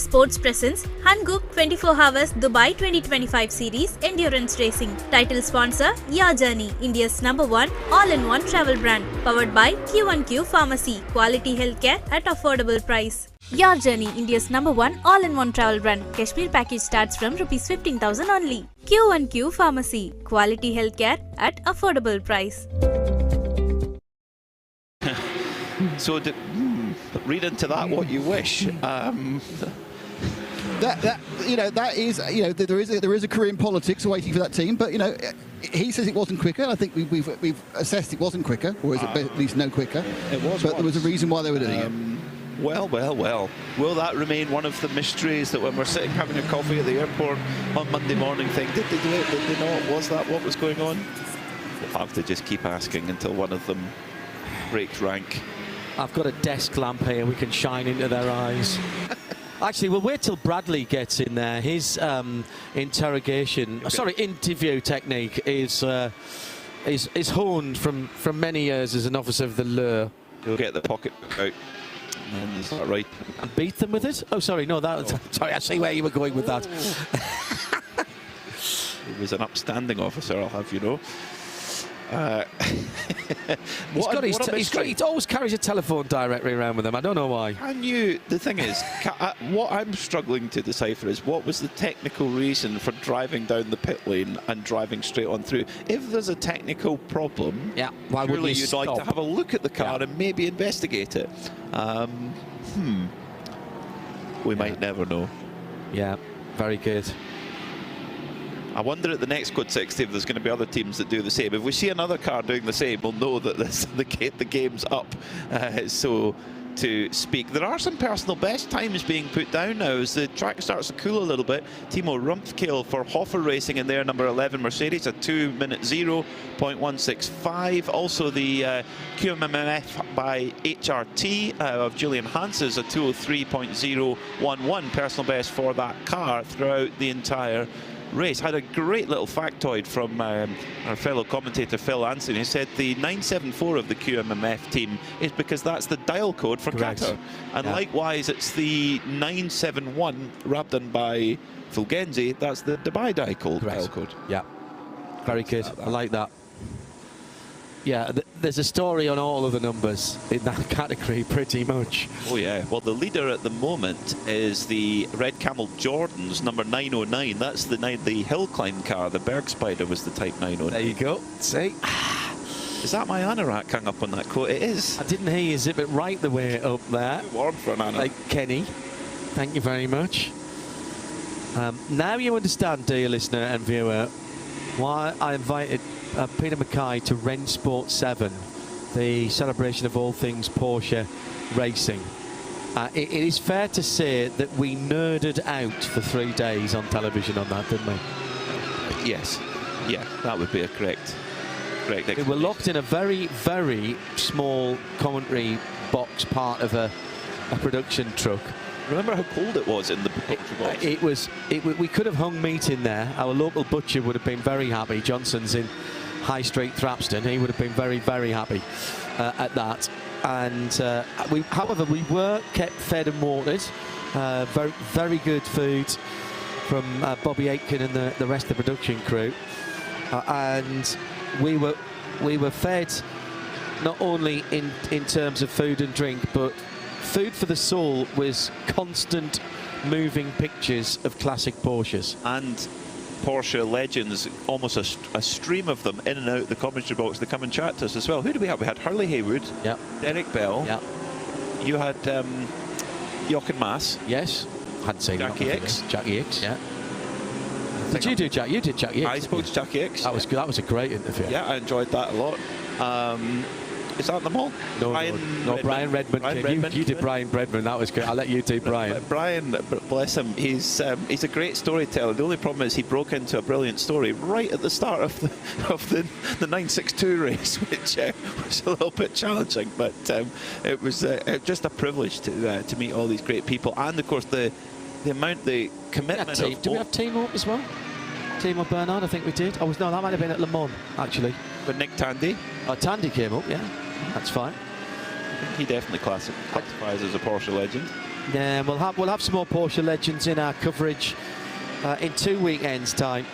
Sports presents Hankook 24H Dubai 2025 Series Endurance Racing. Title sponsor Your Journey, India's #1 all-in-one travel brand. Powered by Q1Q Pharmacy, quality healthcare at affordable price. Your Journey, India's #1 all-in-one travel brand. Kashmir package starts from ₹15,000 only. Q1Q Pharmacy, quality healthcare at affordable price. So read into that what you wish. There is a career in politics waiting for that team, but he says it wasn't quicker. I think we've assessed it wasn't quicker, or is it at least no quicker? It was, but there was a reason why they were doing it. Well. Will that remain one of the mysteries that when we're sitting having a coffee at the airport on Monday morning think, did they do it, did they not? Was that what was going on? We'll have to just keep asking until one of them breaks rank. I've got a desk lamp here, we can shine into their eyes. Actually, we'll wait till Bradley gets in there. His interview technique is honed from many years as an officer of the law. He'll get the pocketbook out. And is that right? And beat them with it? Oh, sorry, no, sorry, I see where you were going with that. He was an upstanding officer, I'll have you know. He always carries a telephone directory around with him. I don't know why. The thing is, what I'm struggling to decipher is what was the technical reason for driving down the pit lane and driving straight on through. If there's a technical problem, yeah, why surely you'd like to have a look at the car and maybe investigate it. We might never know. Yeah, very good. I wonder at the next Code 60 if there's going to be other teams that do the same. If we see another car doing the same, we'll know that the game's up, so to speak. There are some personal best times being put down now as the track starts to cool a little bit. Timo Rumpfkehl for Hofer Racing in their number 11 Mercedes, a 2:0.165. Also the QMMF by HRT of Julian Hans's, a 2:03.011 personal best for that car throughout the entire race. Had a great little factoid from our fellow commentator Phil Anson. He said the 974 of the QMMF team is because that's the dial code for Qatar, and likewise it's the 971 Rabdan by Fulgenzi, that's the Dubai dial code. Yeah, very good. I like that. Yeah, there's a story on all of the numbers in that category, pretty much. Oh yeah, well the leader at the moment is the Red Camel Jordans, number 909. That's the hill climb car. The Berg Spider was the Type 909. There you go. See? Is that my anorak hung up on that coat? It is. I didn't hear you zip it right the way up there. Too warm for an anorak. Like Kenny. Thank you very much. Now you understand, dear listener and viewer, why I invited Peter Mackay to Ren Sport 7, the celebration of all things Porsche racing. It is fair to say that we nerded out for 3 days on television on that, didn't we? Yes. Yeah, that would be a correct explanation. We were locked in a very, very small commentary box, part of a production truck. Remember how cold it was in the commentary box? We could have hung meat in there. Our local butcher would have been very happy. Johnson's in High Street, Thrapston. He would have been very, very happy at that. And however, we were kept fed and watered. Very, very good food from Bobby Aitken and the rest of the production crew. And we were fed not only in terms of food and drink, but food for the soul was constant moving pictures of classic Porsches. And Porsche legends, almost a stream of them in and out the commentary box. They come and chat to us as well. Who do we have? We had Hurley Haywood, Derek Bell. Yeah. You had Jochen Mass. Yes. Hadn't seen Jackie X. Jackie X. Yeah. Did you do Jack? You did Jackie X. I spoke to Jackie X. That was a great interview. Yeah, I enjoyed that a lot. Is that them all? No, Brian Redmond. You did Brian Redmond. That was good. I'll let you do Brian. Brian, bless him, he's a great storyteller. The only problem is he broke into a brilliant story right at the start of the 962 race, which was a little bit challenging. But it was just a privilege to meet all these great people, and of course the commitment. Do we have Timo as well? Timo Bernard, I think we did. No, that might have been at Le Mans actually. But Nick Tandy. Oh, Tandy came up, yeah. That's fine. I think he definitely classifies as a Porsche legend. Yeah, we'll have some more Porsche legends in our coverage in 2 weekends' time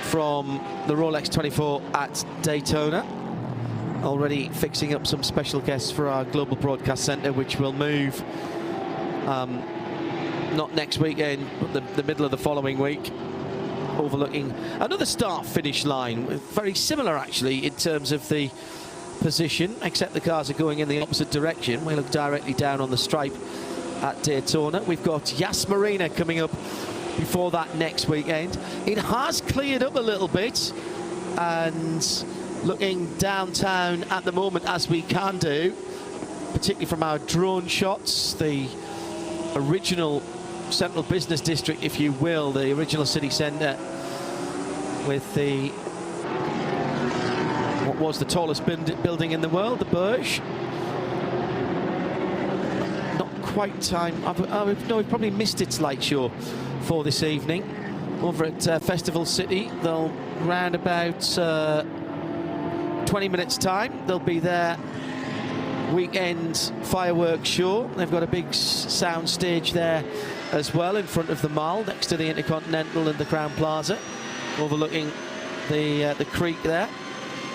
from the Rolex 24 at Daytona. Already fixing up some special guests for our Global Broadcast Centre, which will move not next weekend, but the middle of the following week, overlooking another start-finish line. Very similar, actually, in terms of the position, except the cars are going in the opposite direction. We look directly down on the stripe at Daytona. We've got Yas Marina coming up before that next weekend. It has cleared up a little bit, and looking downtown at the moment, as we can do, particularly from our drone shots, the original central business district, if you will, the original city centre, with the what was the tallest building in the world, the Burj. Not quite time. No, we've probably missed its light show for this evening. Over at Festival City, they'll round about 20 minutes time. They'll be there. Weekend fireworks show. They've got a big sound stage there as well in front of the Mall, next to the Intercontinental and the Crown Plaza, overlooking the creek there.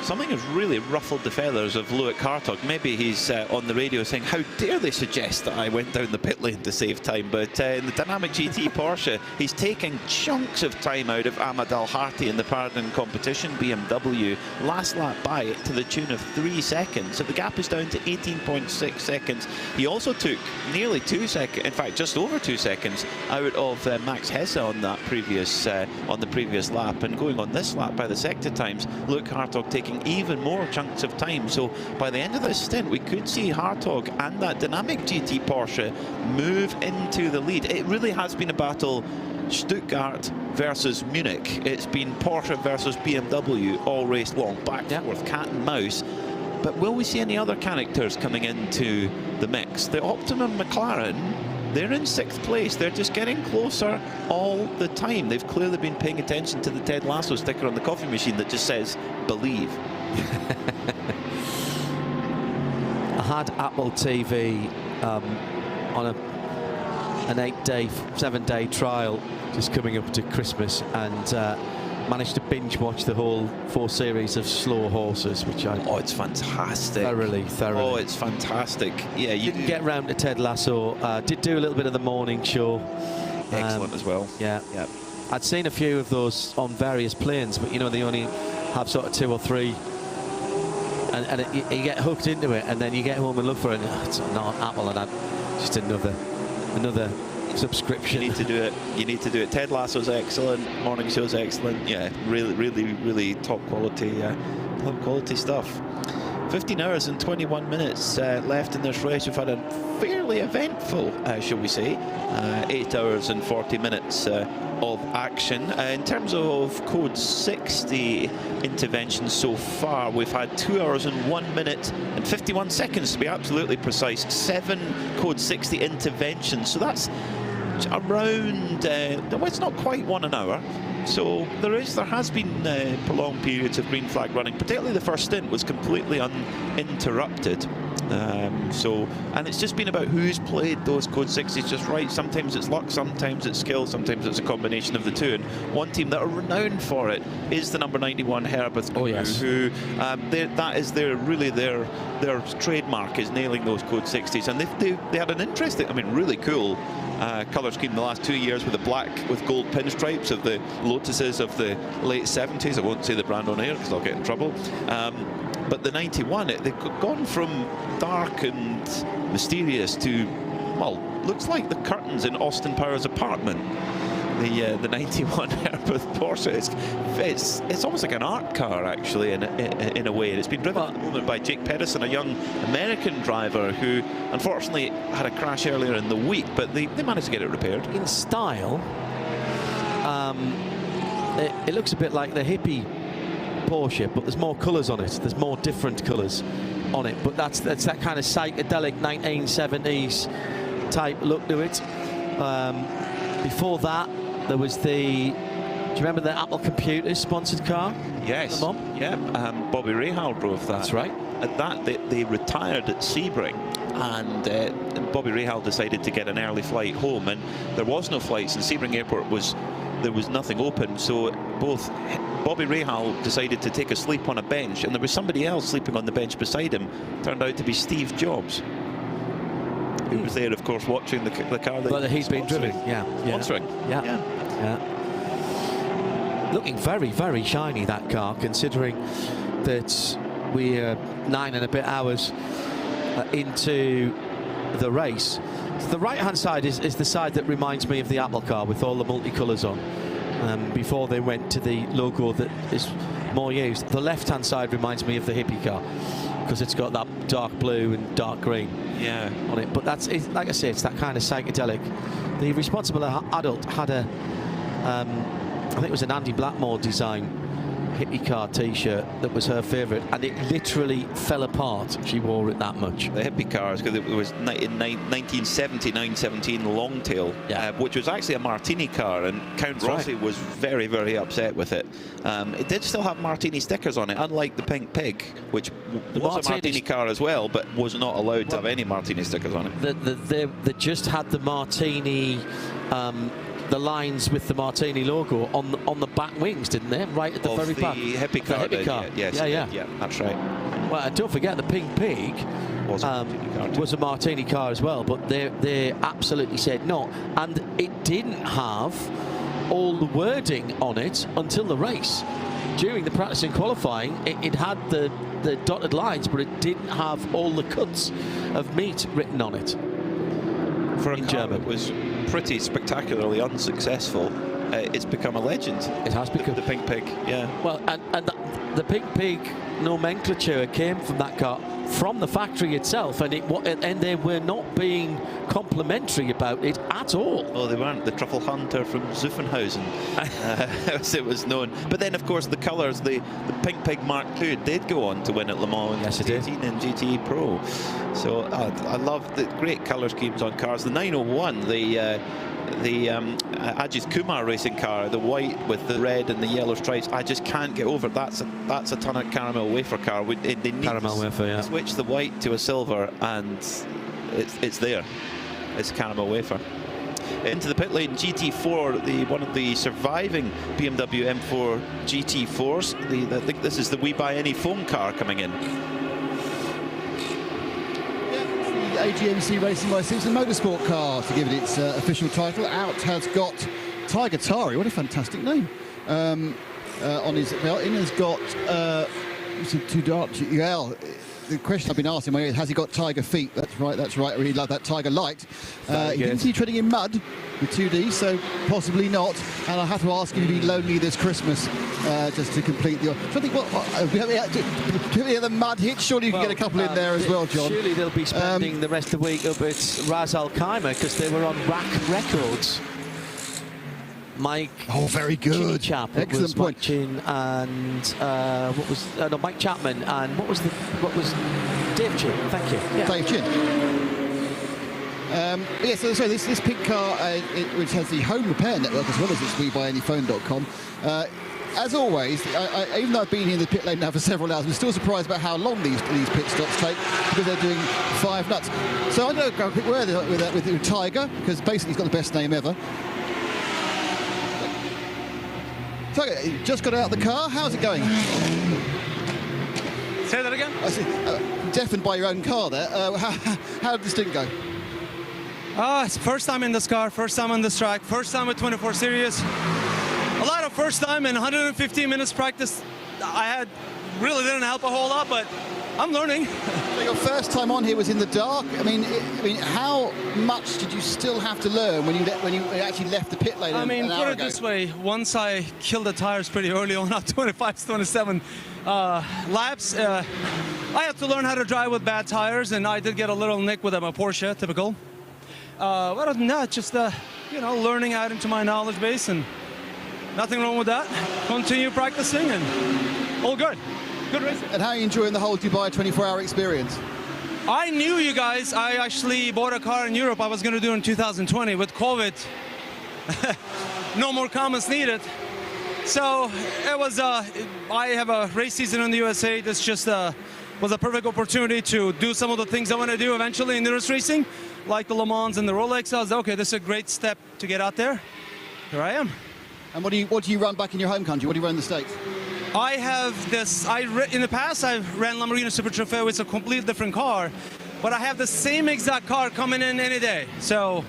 Something has really ruffled the feathers of Loic Hartog. Maybe he's on the radio saying, how dare they suggest that I went down the pit lane to save time. But in the Dynamic GT Porsche, he's taking chunks of time out of Ahmad Al-Harti in the Paragon competition. BMW last lap by it to the tune of 3 seconds. So the gap is down to 18.6 seconds. He also took nearly 2 seconds, in fact, just over 2 seconds out of Max Hesse on that previous on the previous lap. And going on this lap by the sector times, Loic Hartog taking even more chunks of time. So by the end of this stint, we could see Hartog and that Dynamic GT Porsche move into the lead. It really has been a battle, Stuttgart versus Munich. It's been Porsche versus BMW all race long, back and forth, cat and mouse. But will we see any other characters coming into the mix? The Optimum McLaren, they're in 6th place. They're just getting closer all the time. They've clearly been paying attention to the Ted Lasso sticker on the coffee machine that just says, believe. I had Apple TV on an 7-day trial just coming up to Christmas, and managed to binge watch the whole 4 series of Slow Horses, which I it's fantastic. Thoroughly. Oh, it's fantastic. Yeah, you didn't get round to Ted Lasso. Did do a little bit of the morning show. Excellent as well. Yeah. I'd seen a few of those on various planes, but you know, they only have sort of 2 or 3, and you get hooked into it, and then you get home and look for it. And, it's not Apple, and just another subscription. You need to do it. You need to do it. Ted Lasso's excellent. Morning show's excellent. Yeah, really top quality stuff. 15 hours and 21 minutes left in this race. We've had a fairly eventful, shall we say, 8 hours and 40 minutes of action. In terms of code 60 interventions so far, we've had 2 hours and 1 minute and 51 seconds to be absolutely precise. 7 code 60 interventions. So that's around, well, it's not quite 1 an hour. So there has been prolonged periods of green flag running. Particularly the first stint was completely uninterrupted. And it's just been about who's played those code 60s just right. Sometimes it's luck, sometimes it's skill, sometimes it's a combination of the two. And one team that are renowned for it is the number 91 Herbert, who that is their trademark, is nailing those code 60s. And they had an interesting, really cool colour scheme the last 2 years, with the black with gold pinstripes of the Lotuses of the late 70s. I won't say the brand on air because I'll get in trouble. But the 91, they've gone from dark and mysterious to, well, looks like the curtains in Austin Powers' apartment. The 91 Herbert Porsche, it's almost like an art car, actually, in a way. And it's been driven at the moment by Jake Pedersen, a young American driver who unfortunately had a crash earlier in the week, but they managed to get it repaired. In style, it looks a bit like the hippie Porsche, but there's more colours on it. There's more different colours on it, but that's that kind of psychedelic 1970s type look to it. Before that, there was do you remember the Apple Computers sponsored car? Yes. Yeah. Bobby Rahal drove that. That's right. At that, they retired at Sebring. and Bobby Rahal decided to get an early flight home, and there was no flights, and Sebring Airport there was nothing open, so both Bobby Rahal decided to take a sleep on a bench, and there was somebody else sleeping on the bench beside him. Turned out to be Steve Jobs, who was there, of course, watching the car that he's been driven. Sponsoring. Yeah. Looking very, very shiny, that car, considering that we're 9 and a bit hours into the race. The right-hand side is the side that reminds me of the Apple car with all the multicolours on, before they went to the logo that is more used. The left-hand side reminds me of the hippie car, because it's got that dark blue and dark green on it. But like I say, it's that kind of psychedelic. The responsible adult had a, I think it was an Andy Blackmore design hippie car t-shirt that was her favourite, and it literally fell apart. She wore it that much. The hippie cars, because it was in 1979-17 Longtail, which was actually a Martini car, and Count Rossi was very, very upset with it. It did still have Martini stickers on it, unlike the Pink Pig, which was a Martini car as well, but was not allowed to have any Martini stickers on it. They just had the Martini, the lines with the Martini logo on the back wings, didn't they? Right at the very back. The hippie car. The hippie car. Yes, yeah, that's right. Well, and don't forget the Pink Pig was a Martini car as well, but they absolutely said no, and it didn't have all the wording on it until the race. During the practice and qualifying, it had the dotted lines, but it didn't have all the cuts of meat written on it. For a car that was pretty spectacularly unsuccessful, it's become a legend. It has become the Pink Pig. Yeah. Well, and the Pink Pig nomenclature came from that car, from the factory itself, and they were not being complimentary about it at all. Oh, they weren't. The Truffle Hunter from Zuffenhausen, as it was known. But then, of course, the colours, the Pink Pig Mark II did go on to win at Le Mans in 2018 and GTE Pro. So I love the great colour schemes on cars. The 901, the Ajith Kumar racing car, the white with the red and the yellow stripes, I just can't get over. That's a Tunnock caramel wafer car. They need caramel wafer, yeah. Switch the white to a silver, and it's there. It's caramel wafer. Into the pit lane, GT4, one of the surviving BMW M4 GT4s. I think this is the We Buy Any Phone car coming in. AGMC Racing by Simpson Motorsport car, to give it its official title. Out has got Tiger Tari, what a fantastic name, on his belt. In has got the question I've been asking is, has he got tiger feet? That's right, I really love that Tiger Light. He didn't see treading in mud with 2D, so possibly not. And I have to ask him to be lonely this Christmas, just to complete the... So I think, the mud hit, surely you can get a couple in there as well, John. Surely they'll be spending the rest of the week up at Ras Al Khaimah, because they were on rack records. Mike, very good. Chap, excellent point. Watching, and Mike Chapman, and what was Dave Chin? Thank you. Yeah. Dave Chin. So this pink car, which has the home repair network as well as its WeBuyAnyPhone.com. As always, even though I've been in the pit lane now for several hours, I'm still surprised about how long these pit stops take, because they're doing 5 nuts. So I'm going to go a quick word with Tiger, because basically he's got the best name ever. Tiger, you just got out of the car. How's it going? Say that again? I see, deafened by your own car there. How did this thing go? It's first time in this car, first time on this track, first time with 24 Series. A lot of first time and 115 minutes practice. Really didn't help a whole lot, but I'm learning. So your first time on here was in the dark. I mean, how much did you still have to learn when you actually left the pit lane? I mean, put it this way: once I killed the tires pretty early on, at 25 27 laps, I had to learn how to drive with bad tires, and I did get a little nick with my Porsche, typical. Other than that, just learning out into my knowledge base, and nothing wrong with that. Continue practicing, and all good. Good racing. And how are you enjoying the whole Dubai 24-hour experience? I knew you guys. I actually bought a car in Europe I was going to do in 2020 with COVID. No more comments needed. So it was, I have a race season in the USA. That's just, we're was a perfect opportunity to do some of the things I want to do eventually in endurance racing, like the Le Mans and the Rolex. I was like, okay, this is a great step to get out there. Here I am. And what do you run back in your home country? What do you run in the States? I have this, in the past I've ran Lamborghini Super Trofeo. It's a completely different car, but I have the same exact car coming in any day. So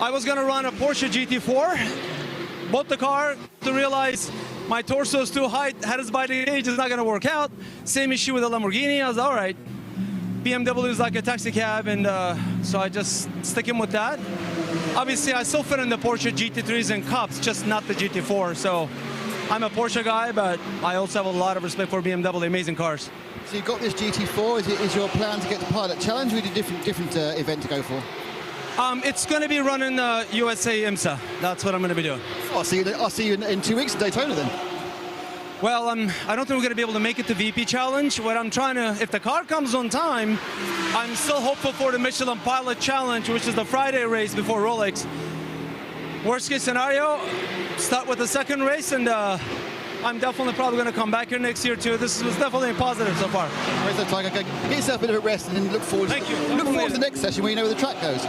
I was gonna run a Porsche GT4, bought the car to realize my torso is too high, head is by the age, it's not gonna work out. Same issue with the Lamborghini. I was all right. BMW is like a taxi cab, and so I just sticking with that. Obviously, I still fit in the Porsche GT3s and Cups, just not the GT4. So I'm a Porsche guy, but I also have a lot of respect for BMW, amazing cars. So you've got this GT4. Is your plan to get the Pilot Challenge, or is it a different event to go for? It's going to be running USA IMSA. That's what I'm going to be doing. I'll see you in 2 weeks in Daytona then. Well, I don't think we're going to be able to make it to VP Challenge. What I'm trying to, if the car comes on time, I'm still hopeful for the Michelin Pilot Challenge, which is the Friday race before Rolex. Worst case scenario, start with the second race, and I'm definitely probably going to come back here next year too. This was definitely a positive so far. Right, so okay. Get yourself a bit of a rest and then look forward. Thank you. Look forward to the next session where you know where the track goes.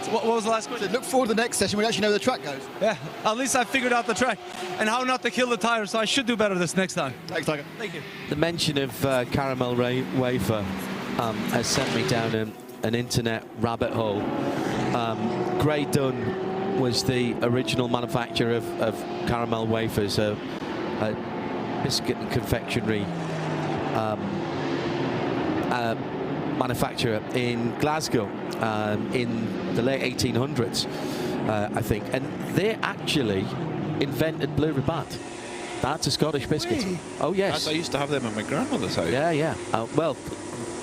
What was the last question? Look forward to the next session where you actually know where the track goes. Yeah, at least I figured out the track and how not to kill the tires, so I should do better this next time. Thanks, Tiger. Thank you. The mention of caramel wafer has sent me down an internet rabbit hole. Grey Dunn was the original manufacturer of caramel wafers, a biscuit and confectionery manufacturer in Glasgow in the late 1800s, I think. And they actually invented Blue Ribat. That's a Scottish biscuit. Really? Oh, yes. I used to have them at my grandmother's house. Yeah, yeah. Well,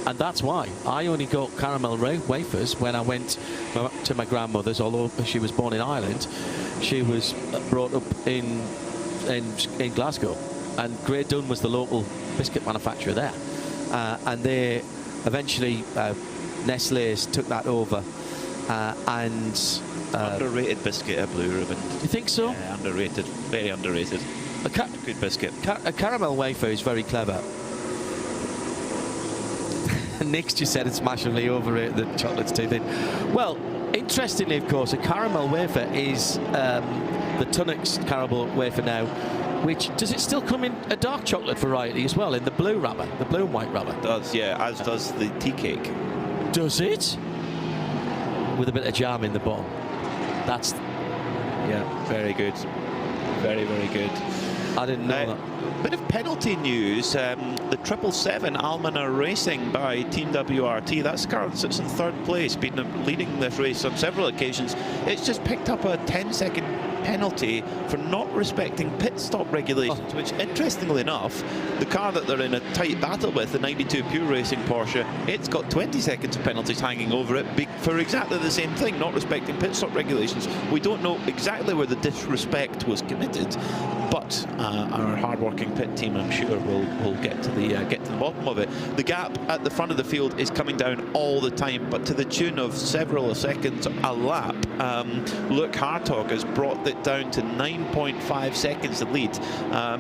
and that's why I only got caramel wafers when I went to my grandmother's, although she was born in Ireland. She was brought up in Glasgow, and Grey Dunn was the local biscuit manufacturer there. And they eventually, Nestlé's took that over, and Underrated biscuit, a Blue Ribbon. you think so? Yeah, underrated, very underrated. Good biscuit. A caramel wafer is very clever. Nick's just said it's massively overrated, the chocolate's too thin. Well, interestingly, of course, a caramel wafer is the Tunnocks caramel wafer now, which, does it still come in a dark chocolate variety as well, in the blue wrapper, the blue and white wrapper? It does, yeah, as does the tea cake. Does it? With a bit of jam in the bottom. That's... Yeah, very good. Very, very good. I didn't know that. Bit of penalty news. The 777 Almanar Racing by Team WRT. That car sits in third place, been leading this race on several occasions. It's just picked up a 10-second penalty for not respecting pit stop regulations, which, interestingly enough, the car that they're in a tight battle with, the 92 Pure Racing Porsche, it's got 20 seconds of penalties hanging over it for exactly the same thing, not respecting pit stop regulations. We don't know exactly where the disrespect was committed, but our hard-working pit team, I'm sure, will get to the bottom of it. The gap at the front of the field is coming down all the time, but to the tune of several seconds a lap. Luke Hartog has brought it down to 9.5 seconds to lead,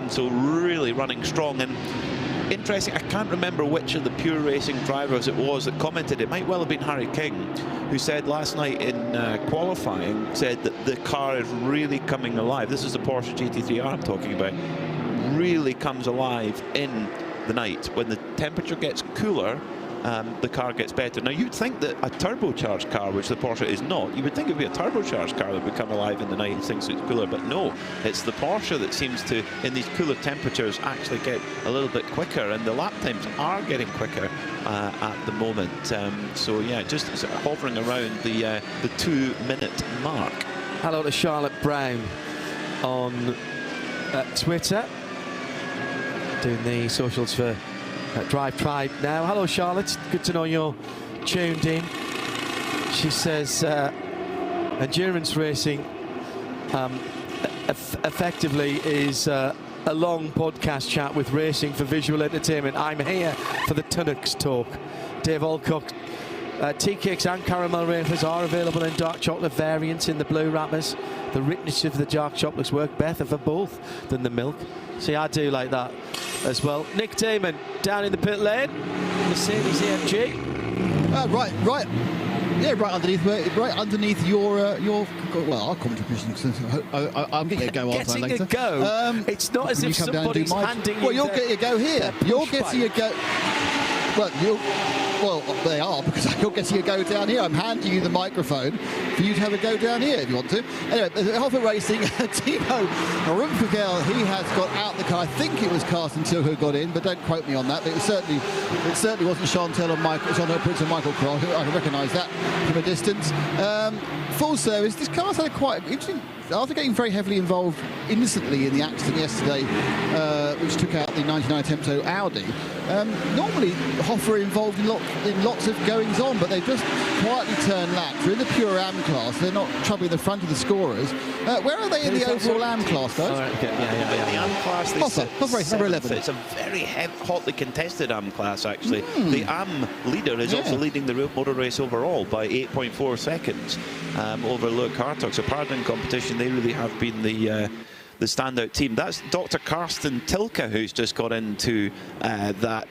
so really running strong. And interesting, I can't remember which of the Pure Racing drivers it was that commented. It might well have been Harry King, who said last night in qualifying, said that the car is really coming alive. This is the Porsche GT3R I'm talking about. Really comes alive in the night. When the temperature gets cooler, the car gets better. Now, you'd think that a turbocharged car, which the Porsche is not, you would think it would be a turbocharged car that would come alive in the night as things get cooler, but no, it's the Porsche that seems to, in these cooler temperatures, actually get a little bit quicker, and the lap times are getting quicker at the moment. So yeah, just sort of hovering around the 2-minute mark. Hello to Charlotte Brown on Twitter, doing the socials for Drive Tribe now. Hello, Charlotte. Good to know you're tuned in. She says endurance racing effectively is a long podcast chat with racing for visual entertainment. I'm here for the Tunnocks talk. Dave Alcock. Tea cakes and caramel wafers are available in dark chocolate variants in the blue wrappers. The richness of the dark chocolates work better for both than the milk. See, I do like that as well. Nick Damon down in the pit lane. Mercedes AMG. Right. Yeah, right underneath your well, our competition. I'm getting a go on later. Getting a go. It's not as if somebody's handing you. Well, you'll get your go here. You're getting a go. Well, they are, because you're getting a go down here. I'm handing you the microphone for you to have a go down here if you want to. Anyway, Hoffer Racing, Timo Rumpfgel, he has got out the car. I think it was Carsten Till who got in, but don't quote me on that. But it certainly wasn't Chantel or Chantel Prince or Michael Cross. I can recognise that from a distance. Full service. This car's had a quite interesting. After getting very heavily involved instantly in the accident yesterday, which took out the 99 Tempo Audi, normally Hoffer involved in lots of goings-on, but they've just quietly turned laps. They're in the pure AM class. They're not troubling the front of the scorers. Where are they in the overall AM class, guys? The AM class, Hoffer Race, number 11. It's a very hotly contested AM class, actually. The AM leader is also leading the motor race overall by 8.4 seconds over Luke Hartog. So pardon competition, they really have been the standout team. That's Dr. Karsten Tilke, who's just got into that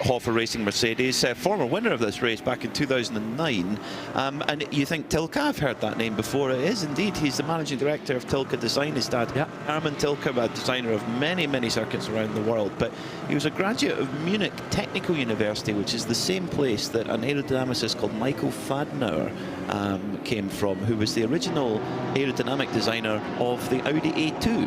Hoffer Racing Mercedes, former winner of this race back in 2009. And you think Tilke, I've heard that name before. It is indeed. He's the managing director of Tilke Design. His dad, Hermann Tilke, a designer of many circuits around the world. But he was a graduate of Munich Technical University, which is the same place that an aerodynamicist called Michael Fadnauer came from, who was the original aerodynamic designer of the Audi A2,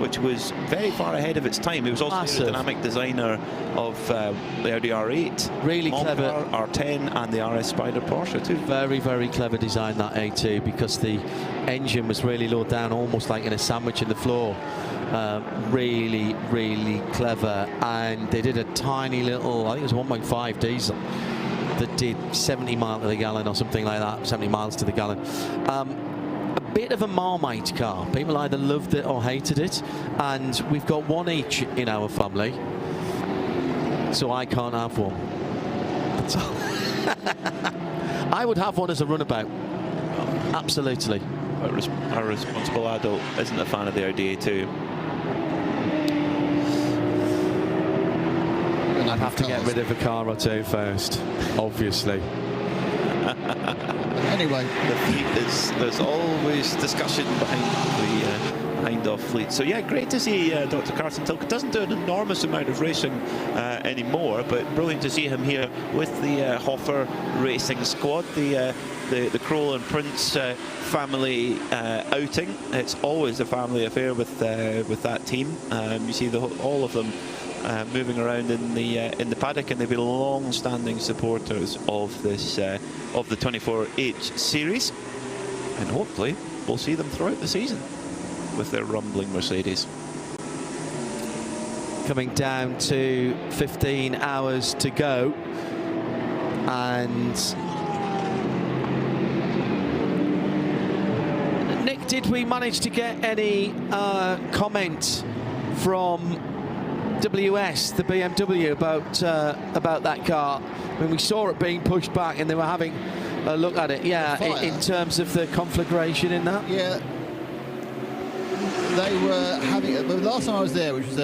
which was very far ahead of its time. He was also the aerodynamic designer of the Audi R8, really clever R10, and the RS Spider Porsche too. Very clever design, that A2, because the engine was really low down, almost like in a sandwich in the floor. Really clever. And they did a tiny little, I think it was 1.5 diesel that did 70 miles to the gallon or something like that, 70 miles to the gallon. A bit of a Marmite car. People either loved it or hated it, and we've got one each in our family, so I can't have one. That's all. I would have one as a runabout. Absolutely. Our responsible adult isn't a fan of the Audi A2. I'd have to get rid of a car or two first, obviously. Anyway, there's always discussion behind off fleet. So yeah, great to see Dr. Karsten Tilke. Doesn't do an enormous amount of racing anymore, but brilliant to see him here with the Hoffer Racing squad. The Kroll and Prince family outing. It's always a family affair with that team. You see all of them moving around in the paddock, and they've been long-standing supporters of this of the 24H series, and hopefully we'll see them throughout the season with their rumbling Mercedes. Coming down to 15 hours to go, and Nick, did we manage to get any comment from WS, the BMW, about that car? When we saw it being pushed back and they were having a look at it, in terms of the conflagration in that. Yeah, they were having. The last time I was there, which was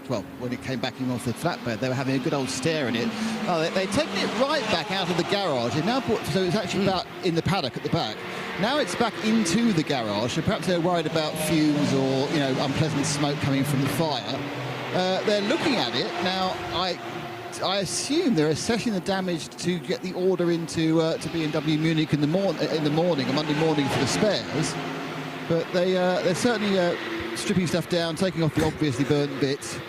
well, when it came back in off the flatbed, they were having a good old stare in it. They'd taken it right back out of the garage. It now so it's actually back in the paddock at the back. Now it's back into the garage. So perhaps they're worried about fumes or unpleasant smoke coming from the fire. They're looking at it now. I assume they're assessing the damage to get the order into to BMW Munich in the morning, a Monday morning, for the spares. But they're certainly stripping stuff down, taking off the obviously burnt bits.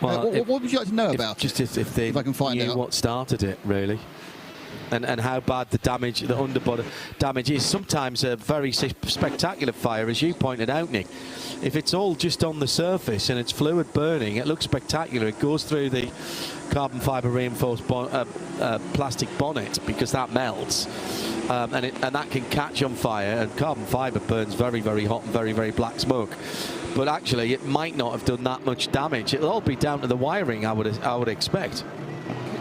Well, what would you like to know about it? Just if I can find out what started it, really. And how bad the damage, the underbody damage is. Sometimes a very spectacular fire, as you pointed out, Nick. If it's all just on the surface and it's fluid burning, it looks spectacular. It goes through the carbon fibre reinforced plastic bonnet, because that melts, and that can catch on fire. And carbon fibre burns very hot and very black smoke. But actually, it might not have done that much damage. It'll all be down to the wiring, I would expect.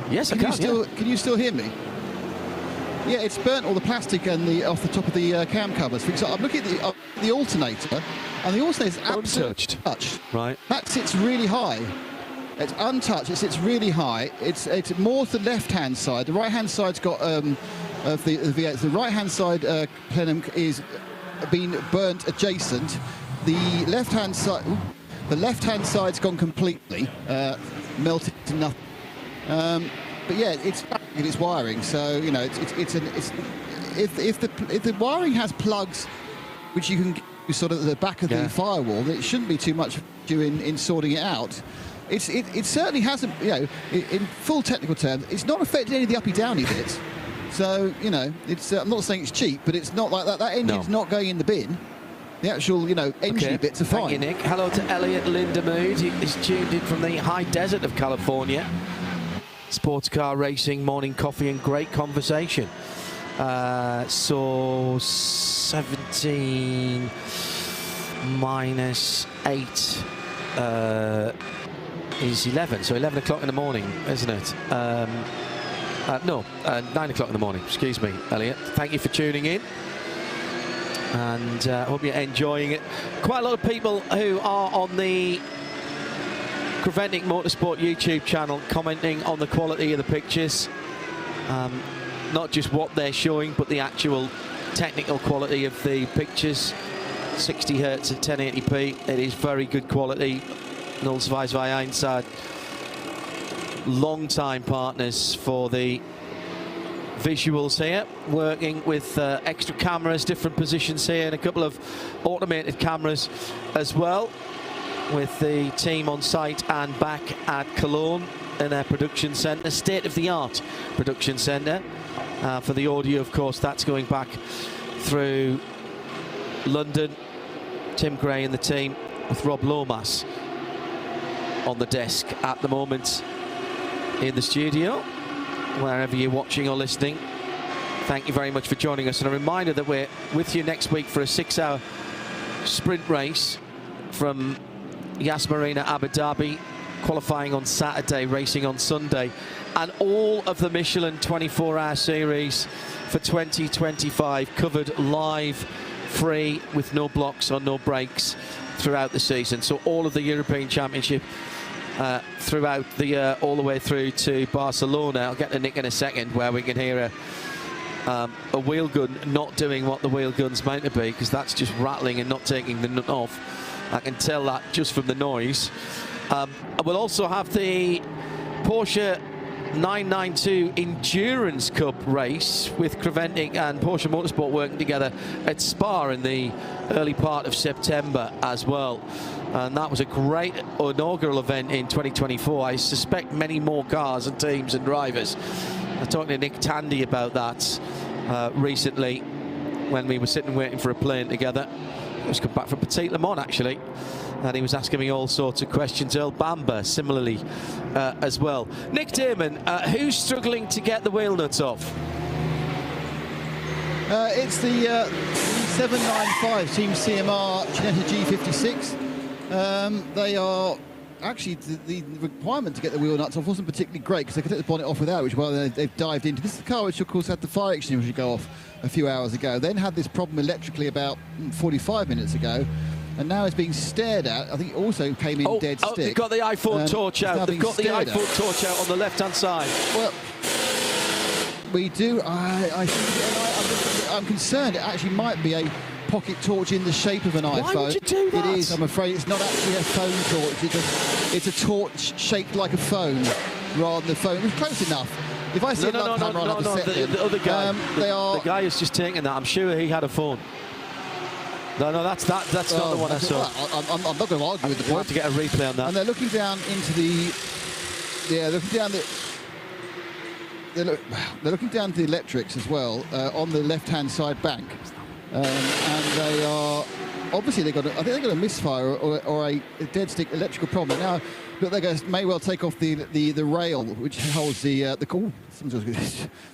Yes, I can. Can you still hear me? Yeah, it's burnt all the plastic and off the top of the cam covers. For example, I'm looking at the alternator, and the alternator is absolutely untouched. Right. That sits really high. It's untouched. It sits really high. It's more to the left-hand side. The right-hand side's got of the V8. The right-hand side plenum is been burnt adjacent. The left-hand side, the left-hand side's gone completely melted to nothing. But yeah, it's wiring. So you know, if the wiring has plugs which you can get sort of at the back of the firewall, then it shouldn't be too much in sorting it out. It certainly hasn't, you know, in full technical terms, it's not affected any of the uppy-downy bits. So, you know, it's I'm not saying it's cheap, but it's not like that. That engine's not going in the bin. The actual, you know, engine bits are fine. Thank you, Nick. Hello to Elliot Lindemood. He's tuned in from the high desert of California. Sports car racing, morning coffee and great conversation. So 17 minus 8 is 11. So 11 o'clock in the morning, isn't it? No, 9 o'clock in the morning. Excuse me, Elliot. Thank you for tuning in. And hope you're enjoying it. Quite a lot of people who are on the Creventic Motorsport YouTube channel commenting on the quality of the pictures. Not just what they're showing, but the actual technical quality of the pictures. 60 hertz at 1080p. It is very good quality. Nullsweiswei Einsad, long-time partners for the visuals here, working with extra cameras, different positions here, and a couple of automated cameras as well, with the team on site and back at Cologne in their production centre, state-of-the-art production centre. For the audio, of course, that's going back through London. Tim Gray and the team with Rob Lomas on the desk at the moment in the studio. Wherever you're watching or listening, thank you very much for joining us. And a reminder that we're with you next week for a 6-hour sprint race from Yas Marina, Abu Dhabi, qualifying on Saturday, racing on Sunday, and all of the Michelin 24-hour series for 2025 covered live, free, with no blocks or no breaks throughout the season. So all of the European Championship throughout the all the way through to Barcelona. I'll get to Nick in a second, where we can hear a wheel gun not doing what the wheel gun's meant to be, because that's just rattling and not taking the nut off. I can tell that just from the noise. We'll also have the Porsche 992 Endurance Cup race with Creventic and Porsche Motorsport working together at Spa in the early part of September as well. And that was a great inaugural event in 2024. I suspect many more cars and teams and drivers. I was talking to Nick Tandy about that recently when we were sitting waiting for a plane together. He was come back from Petit Le Mans, actually, and he was asking me all sorts of questions. Earl Bamber, similarly, as well. Nick Damon, who's struggling to get the wheel nuts off? It's the 795 Team CMR Ginetta G56. They are actually the requirement to get the wheel nuts off wasn't particularly great, because they could take the bonnet off without, which they've dived into. This is the car which, of course, had the fire extinguisher go off a few hours ago. Then had this problem electrically about 45 minutes ago, and now it's being stared at. I think it also came in dead stick. They've got the iPhone torch out. They've got the iPhone torch out on the left-hand side. Well, we do. I'm concerned it actually might be a pocket torch in the shape of an iPhone. Why would you do that? It is. I'm afraid it's not actually a phone torch. It's a torch shaped like a phone rather than a phone. It's close enough. If I see the other guy, the guy is just taking that. I'm sure he had a phone. No, that's not the one I saw. I'm not going to argue with the point. We'll have to get a replay on that. And they're looking down into the. Yeah, looking down the. They're looking down to the electrics as well on the left-hand side bank, and they are obviously I think they've got a misfire or a dead stick electrical problem now. But they may well take off the rail which holds the call.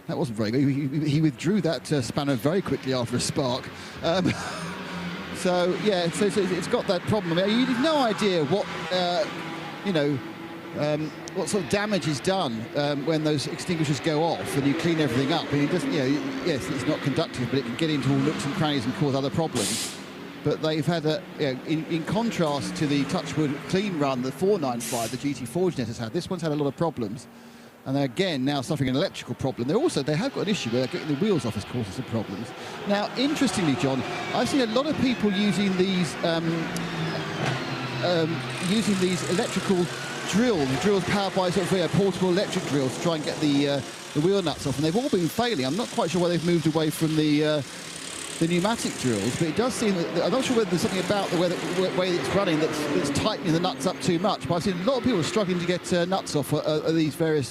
That wasn't very good. He withdrew that spanner very quickly after a spark. So yeah, so it's got that problem. I mean, you've no idea what what sort of damage is done when those extinguishers go off and you clean everything up. And it doesn't, yes, it's not conductive, but it can get into all nooks and crannies and cause other problems. but they've had a, in contrast to the Touchwood clean run, the 495, the GT Forgenet has had, this one's had a lot of problems. And they're again now suffering an electrical problem. They have got an issue where they're getting the wheels off is causing some problems. Now, interestingly, John, I've seen a lot of people using these electrical drills powered by sort of portable electric drills to try and get the wheel nuts off, and they've all been failing. I'm not quite sure why they've moved away from the pneumatic drills, but it does seem that I'm not sure whether there's something about the way it's running that's tightening the nuts up too much. But I've seen a lot of people struggling to get nuts off these various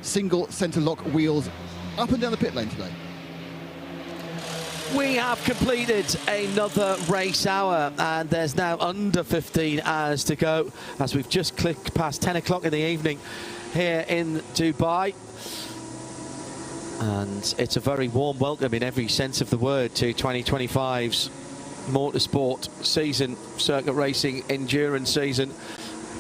single centre lock wheels up and down the pit lane today. We have completed another race hour, and there's now under 15 hours to go as we've just clicked past 10 o'clock in the evening here in Dubai. And it's a very warm welcome in every sense of the word to 2025's motorsport season, circuit racing endurance season,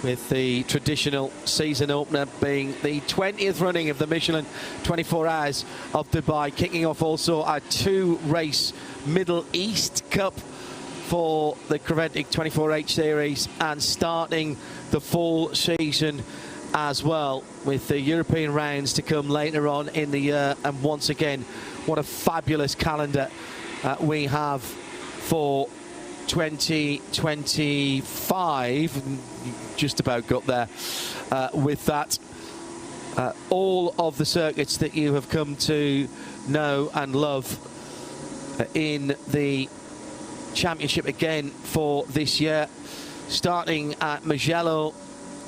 with the traditional season opener being the 20th running of the Michelin 24 Hours of Dubai, kicking off also a 2-race Middle East Cup for the Creventic 24H series, and starting the full season as well, with the European rounds to come later on in the year. And once again, what a fabulous calendar we have for 2025. Just about got there with that. All of the circuits that you have come to know and love in the championship again for this year, starting at Mugello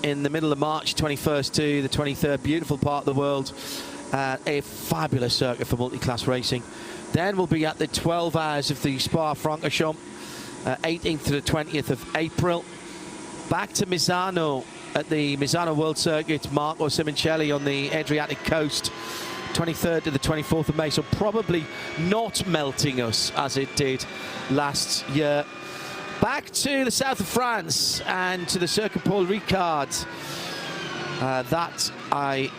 in the middle of March, 21st to the 23rd. Beautiful part of the world. A fabulous circuit for multi-class racing. Then we'll be at the 12 hours of the Spa-Francorchamps, 18th to the 20th of April. Back to Misano at the Misano World Circuit, Marco Simoncelli on the Adriatic coast, 23rd to the 24th of May. So probably not melting us as it did last year. Back to the south of France and to the Circuit Paul Ricard. That I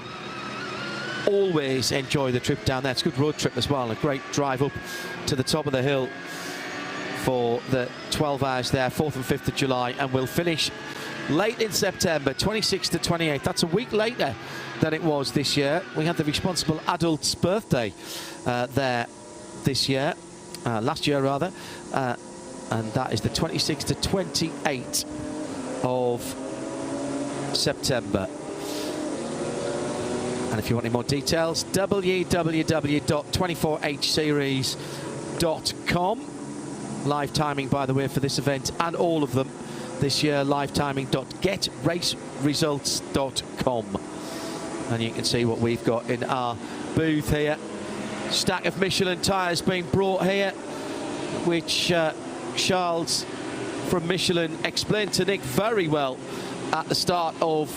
always enjoy the trip down there. It's a good road trip as well. A great drive up to the top of the hill for the 12 hours there, 4th and 5th of July. And we'll finish late in September, 26th to 28th. That's a week later than it was this year. We had the responsible adult's birthday there this year, last year rather. And that is the 26th to 28th of September. And if you want any more details, www.24hseries.com. Live timing, by the way, for this event and all of them this year, livetiming.getraceresults.com. And you can see what we've got in our booth here. Stack of Michelin tyres being brought here, which Charles from Michelin explained to Nick very well at the start of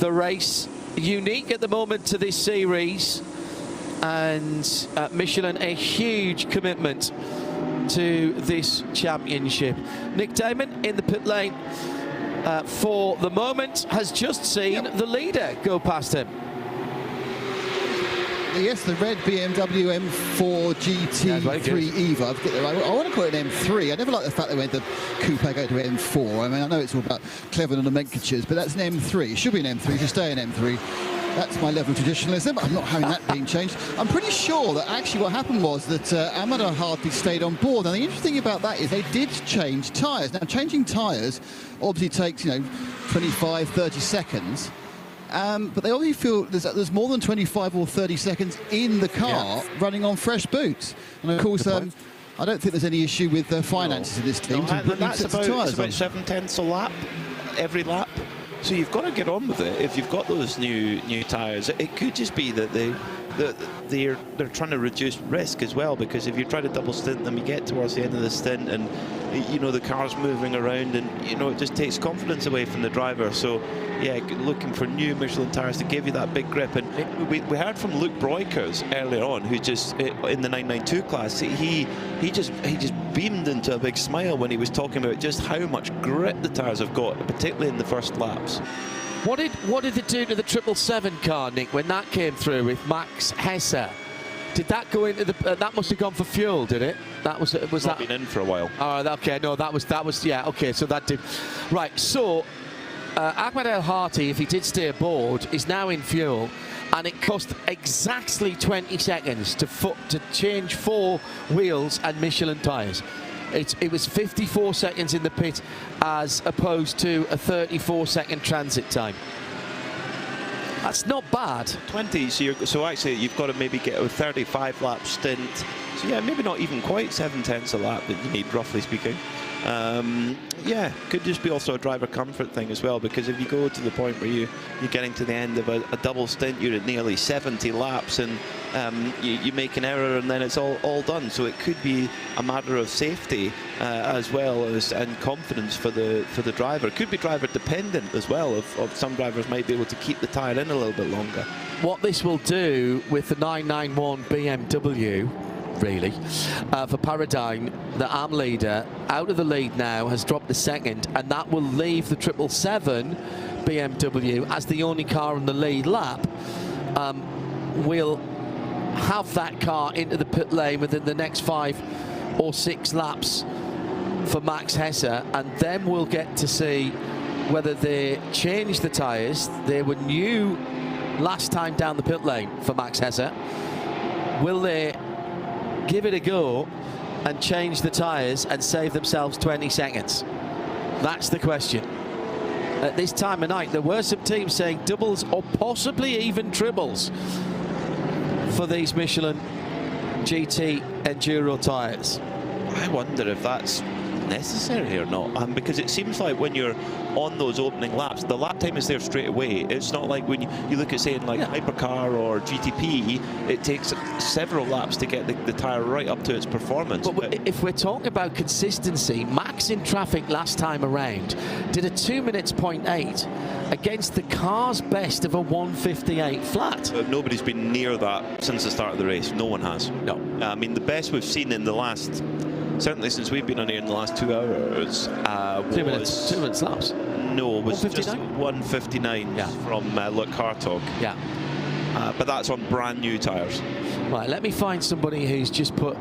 the race. Unique at the moment to this series, and Michelin a huge commitment to this championship. Nick Damon in the pit lane for the moment has just seen the leader go past him. Yes, the red BMW M4 GT3 EVA. I want to call it an M3. I never like the fact they went the coupe go to M4. I mean, I know it's all about clever nomenclatures, but that's an M3. It should be an M3. It should stay an M3. That's my level of traditionalism. I'm not having that being changed. I'm pretty sure that actually what happened was that Amador Hartley stayed on board. And the interesting thing about that is they did change tyres. Now, changing tyres obviously takes, 25, 30 seconds. But they obviously feel there's more than 25 or 30 seconds in the car running on fresh boots. And of course, I don't think there's any issue with finances in this team. That's about 7/10 a lap, every lap. So you've got to get on with it. If you've got those new tyres, it could just be that they're trying to reduce risk as well, because if you try to double stint them, you get towards the end of the stint and the car's moving around, and it just takes confidence away from the driver. So yeah, looking for new Michelin tyres to give you that big grip. And we heard from Luke Breukers earlier on, who just in the 992 class, he just beamed into a big smile when he was talking about just how much grip the tyres have got, particularly in the first laps. What did it do to the 777 car, Nick, when that came through with Max Hesse Did that go into the? That must have gone for fuel, did it? That was Not that been in for a while. Oh, okay. No, that was yeah. Okay, so that did. Right. So Ahmed El Hati, if he did stay aboard, is now in fuel, and it cost exactly 20 seconds to change 4 wheels and Michelin tyres. It was 54 seconds in the pit as opposed to a 34-second transit time. That's not bad. 20, so actually you've got to maybe get a 35-lap stint. So yeah, maybe not even quite 7/10 a lap that you need, roughly speaking. Yeah, could just be also a driver comfort thing as well, because if you go to the point where you're getting to the end of a double stint, you're at nearly 70 laps, and you make an error and then it's all done. So it could be a matter of safety as well as and confidence for the driver. It could be driver dependent as well. Of some drivers might be able to keep the tyre in a little bit longer. What this will do with the 991 BMW, really, for Paradigm, the AM leader, out of the lead now, has dropped to second, and that will leave the 777 BMW as the only car on the lead lap. We'll have that car into the pit lane within the next 5 or 6 laps for Max Hesse, and then we'll get to see whether they change the tyres. They were new last time down the pit lane for Max Hesse. Will they give it a go and change the tyres and save themselves 20 seconds? That's the question. At this time of night, there were some teams saying doubles or possibly even triples for these Michelin GT Enduro tyres. I wonder if that's necessary or not, because it seems like when you're on those opening laps, the lap time is there straight away. It's not like when you look at, saying, like Hypercar or GTP, it takes several laps to get the tyre right up to its performance. But if we're talking about consistency, Max in traffic last time around did a 2 minutes 0.8 against the car's best of a 1:58 flat. But nobody's been near that since the start of the race. No one has. No. I mean, the best we've seen in the last, certainly since we've been on here in the last 2 hours, 2 minutes laps. No, it was 1:59? just 1:59 from Luke Hartog. Yeah. But that's on brand new tyres. Right, let me find somebody who's just put.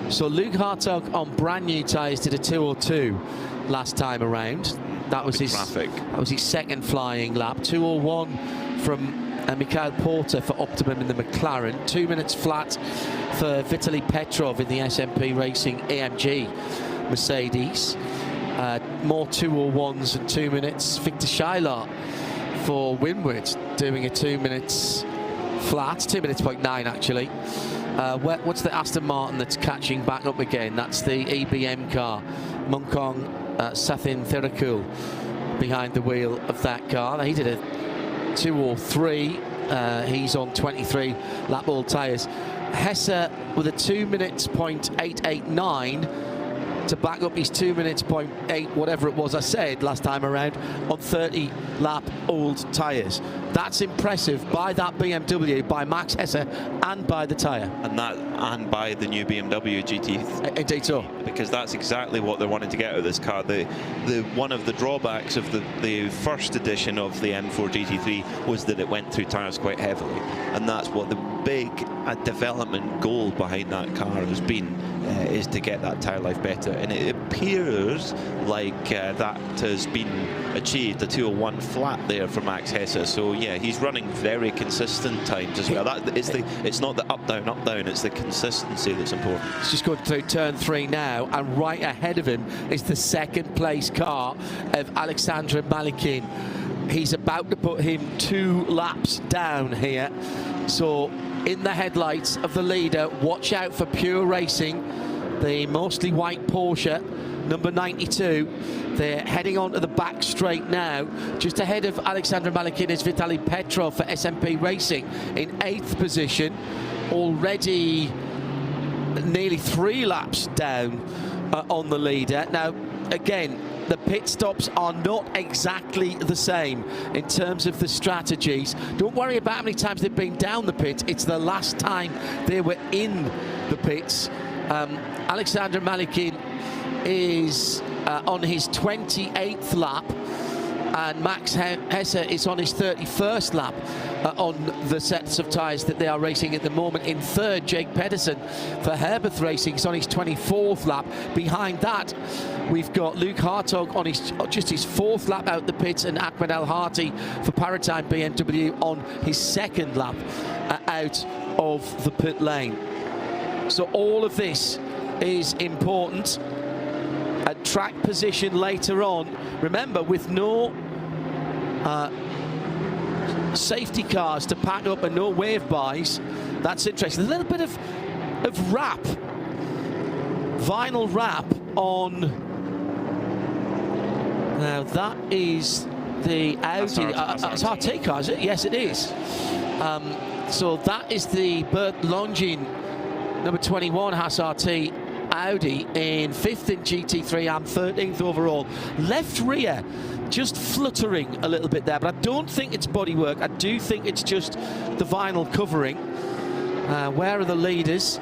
So Luke Hartog on brand new tyres did a 2:02 last time around. That was his traffic. That was his second flying lap. 2:01 from Mikhail Porter for Optimum in the McLaren. 2 minutes flat for Vitaly Petrov in the SMP Racing AMG Mercedes. More 2:01s and 2 minutes. Victor Schuyler for Winwood doing a 2 minutes flat, 2 minutes 0.9 actually. What's the Aston Martin that's catching back up again? That's the EBM car. Munkong Sathin Thirakul behind the wheel of that car. He did a 2:03. He's on 23 lap all tyres. Hesse with a 2 minutes 0.889 to back up his 2 minutes 0.8 whatever it was I said last time around on 30 lap old tyres. That's impressive by that BMW, by Max Hesse, and by the tyre. And by the new BMW GT. Indeed so. Because that's exactly what they're wanting to get out of this car. The one of the drawbacks of the first edition of the M4 GT3 was that it went through tyres quite heavily, and that's what the big development goal behind that car has been, is to get that tyre life better, and it appears like that has been achieved. The 2:01 flat there for Max Hesse. So yeah, he's running very consistent times as well. It's not the up down, it's the consistency that's important. He's just going through turn 3 now, and right ahead of him is the second place car of Alexander Malikin. He's about to put him 2 laps down here. So in the headlights of the leader, watch out for Pure Racing, the mostly white Porsche, number 92. They're heading onto the back straight now. Just ahead of Alexander Malikin is Vitaly Petrov for SMP Racing in 8th position. Already nearly 3 laps down on the leader. Now, again, the pit stops are not exactly the same in terms of the strategies. Don't worry about how many times they've been down the pit. It's the last time they were in the pits. Alexander Malikin is on his 28th lap. and Max Hesse is on his 31st lap on the sets of tyres that they are racing at the moment. In third, Jake Pedersen for Herberth Racing is on his 24th lap. Behind that, we've got Luke Hartog on just his 4th lap out the pits, and Ahmed El Harti for Paratime BMW on his 2nd lap out of the pit lane. So all of this is important. At track position later on, remember, with no safety cars to pack up and no wave buys, that's interesting. A little bit of wrap, vinyl wrap on. Now that is the Audi, it's RT car, is it? Yes, it is. So that is the Bert Longin number 21 Haas RT Audi in 5th in GT3 and 13th overall. Left rear just fluttering a little bit there, but I don't think it's bodywork. I do think it's just the vinyl covering. Where are the leaders?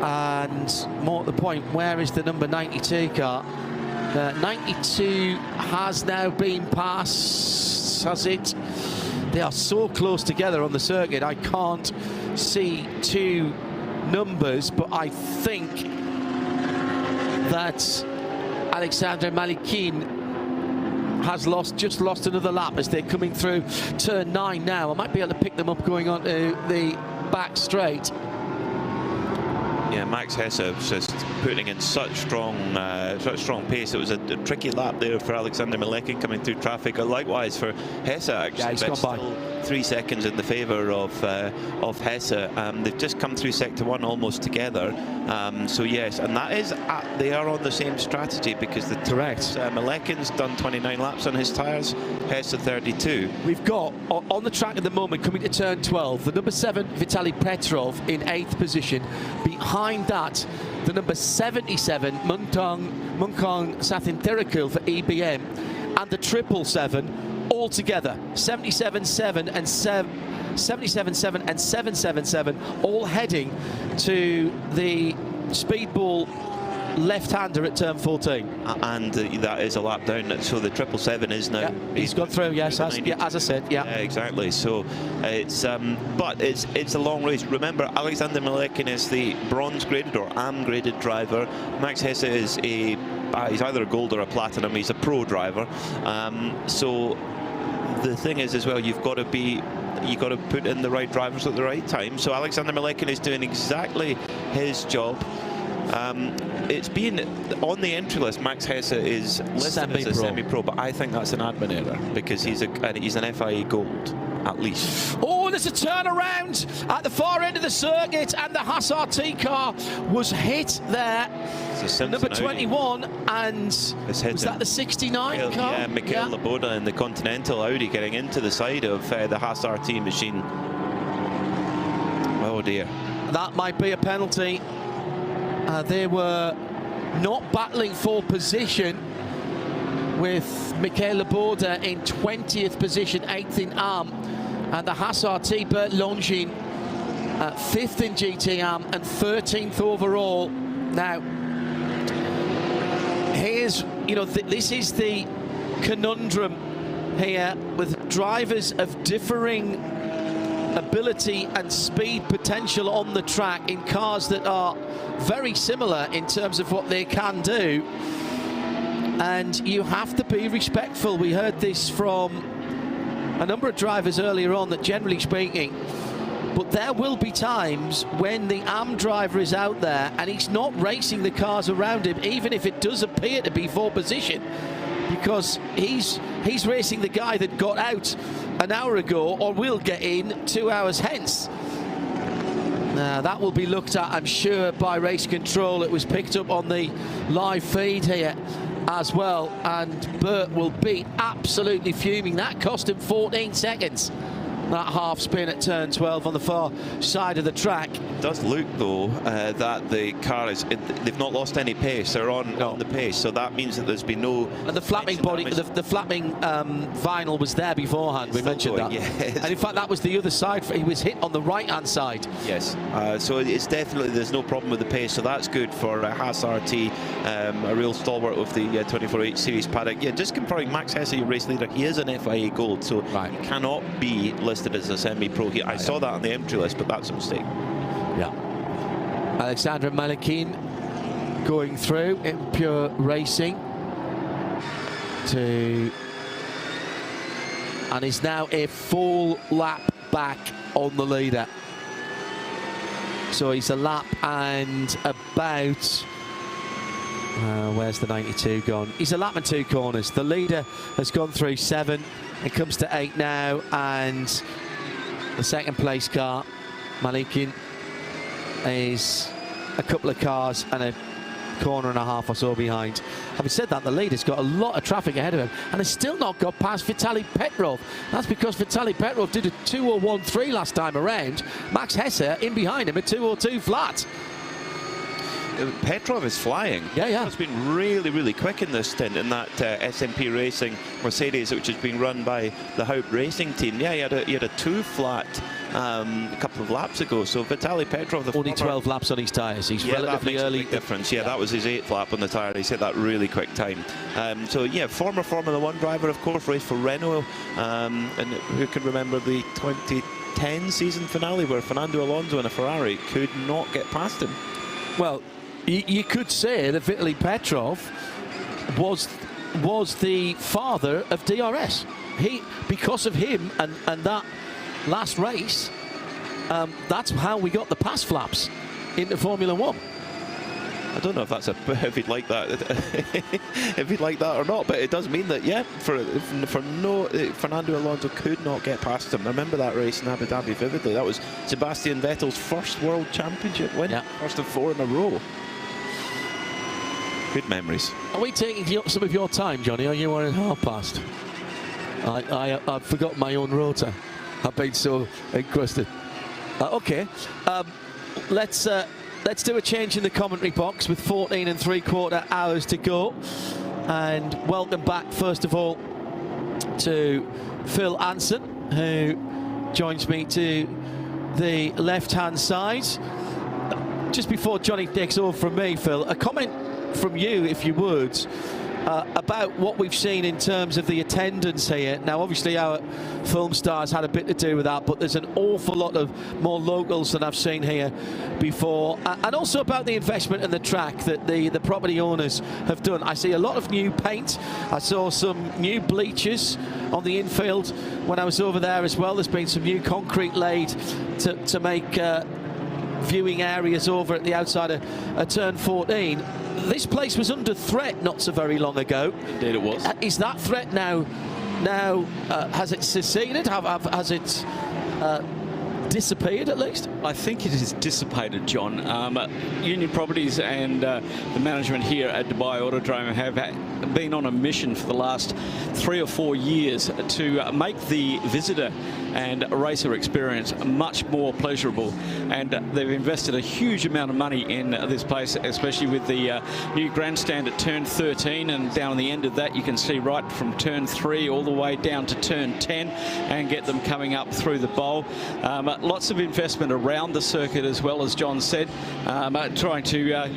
And more at the point, where is the number 92 car? 92 has now been passed, has it? They are so close together on the circuit, I can't see two numbers, but I think that Alexander Malikin has just lost another lap as they're coming through turn 9 now. I might be able to pick them up going on to the back straight. Yeah, Max Hesse was just putting in such strong pace. It was a tricky lap there for Alexander Malekin coming through traffic. Likewise for Hesse, actually. Yeah, he's gone by. 3 seconds in the favour of Hesse. They've just come through sector 1 almost together. So yes, and that is they are on the same strategy, because the Malekin's done 29 laps on his tyres, Hesse 32. We've got on the track at the moment, coming to turn 12, the number 7 Vitaly Petrov in 8th position. Behind that, the number 77 Munkong Sathin Therakul for EBM, and the 777 all together, 77-7 and 77-7 and 777, all heading to the speedball left-hander at turn 14. And that is a lap down, so the 777 is now... Yeah, he's gone through, yes, as I said, yeah. Exactly, so it's... but it's a long race. Remember, Alexander Malekin is the bronze-graded or AM-graded driver. Max Hesse is he's either a gold or a platinum. He's a pro driver. So the thing is, as well, you've got to put in the right drivers at the right time. So Alexander Malekin is doing exactly his job. It's been on the entry list. Max Hesse is listed as a semi-pro, but I think that's an admin error, because he's an FIA Gold at least. Oh, there's a turnaround at the far end of the circuit, and the Haas RT car was hit there. Number 21, and was that the 69 car? Yeah, Michael Laboda in the Continental Audi getting into the side of the Haas RT machine. Oh dear. That might be a penalty. They were not battling for position, with Michael Laboda in 20th position, 8th in AM, and the Haas RT Bert Longin 5th in GT AM and 13th overall. Now, here's, this is the conundrum here, with drivers of differing ability and speed potential on the track in cars that are very similar in terms of what they can do, and you have to be respectful. We heard this from a number of drivers earlier on, that generally speaking, but there will be times when the AM driver is out there and he's not racing the cars around him, even if it does appear to be for position, because he's racing the guy that got out an hour ago or will get in 2 hours hence. Now that will be looked at, I'm sure, by race control. It was picked up on the live feed here as well, and Bert will be absolutely fuming. That cost him 14 seconds. that half spin at turn 12 on the far side of the track. It does look, though, that the car is, they've not lost any pace. They're on the pace, so that means that there's been no... And the flapping body, the flapping vinyl was there beforehand. We mentioned that. Yes. And in fact, that was the other side. He was hit on the right-hand side. Yes. So it's definitely, there's no problem with the pace, so that's good for Haas RT, a real stalwart of the 24H series paddock. Yeah, just confirming, Max Hesse, your race leader, he is an FIA Gold, so he cannot be listed as a semi-pro here. I saw that on the entry list, but that's a mistake. Yeah. Alexandra Malikin going through in pure racing and is now a full lap back on the leader. So he's a lap and about where's the 92 gone? He's a lap and 2 corners. The leader has gone through 7 and comes to 8 now, and the second place car, Malikin, is a couple of cars and a corner and a half or so behind. Having said that, the leader's got a lot of traffic ahead of him and has still not got past Vitaly Petrov. That's because Vitaly Petrov did a 2:01.3 last time around. Max Hesse in behind him at 2:02 flat. Petrov is flying. Yeah. He's been really, really quick in this stint in that SMP Racing Mercedes, which has been run by the Haupt Racing team. Yeah, he had a 2 flat a couple of laps ago. So Vitaly Petrov, only 12 laps on his tyres. He's relatively early. A big difference. Yeah, that was his 8th lap on the tyre. He set that really quick time. So yeah, former Formula 1 driver, of course, raced for Renault, and who can remember the 2010 season finale where Fernando Alonso in a Ferrari could not get past him? Well, you could say that Vitaly Petrov was the father of DRS. Because of him and that last race, that's how we got the pass flaps into Formula 1. I don't know if that's if he'd like that, if he'd like that or not, but it does mean that, yeah, Fernando Alonso could not get past him. I remember that race in Abu Dhabi vividly. That was Sebastian Vettel's first World Championship win, first of 4 in a row. Good memories. Are we taking some of your time, Johnny? Are you on half past? I've forgotten my own rota. I've been so encrusted. Okay, let's do a change in the commentary box with 14 3/4 hours to go. And welcome back, first of all, to Phil Anson, who joins me to the left-hand side. Just before Johnny takes over from me, Phil, a comment from you, if you would, about what we've seen in terms of the attendance here. Now, obviously, our film stars had a bit to do with that, but there's an awful lot of more locals than I've seen here before. And also about the investment in the track that the property owners have done. I see a lot of new paint. I saw some new bleachers on the infield when I was over there as well. There's been some new concrete laid to make viewing areas over at the outside of turn 14. This place was under threat not so very long ago. Indeed it was. Is that threat now has it seceded? Has it disappeared at least? I think it has dissipated, John. Union Properties and the management here at Dubai Autodrome have been on a mission for the last 3 or 4 years to make the visitor and racer experience much more pleasurable, and they've invested a huge amount of money in this place, especially with the new grandstand at turn 13, and down on the end of that you can see right from turn 3 all the way down to turn 10 and get them coming up through the bowl. Lots of investment around the circuit as well, as John said, trying to,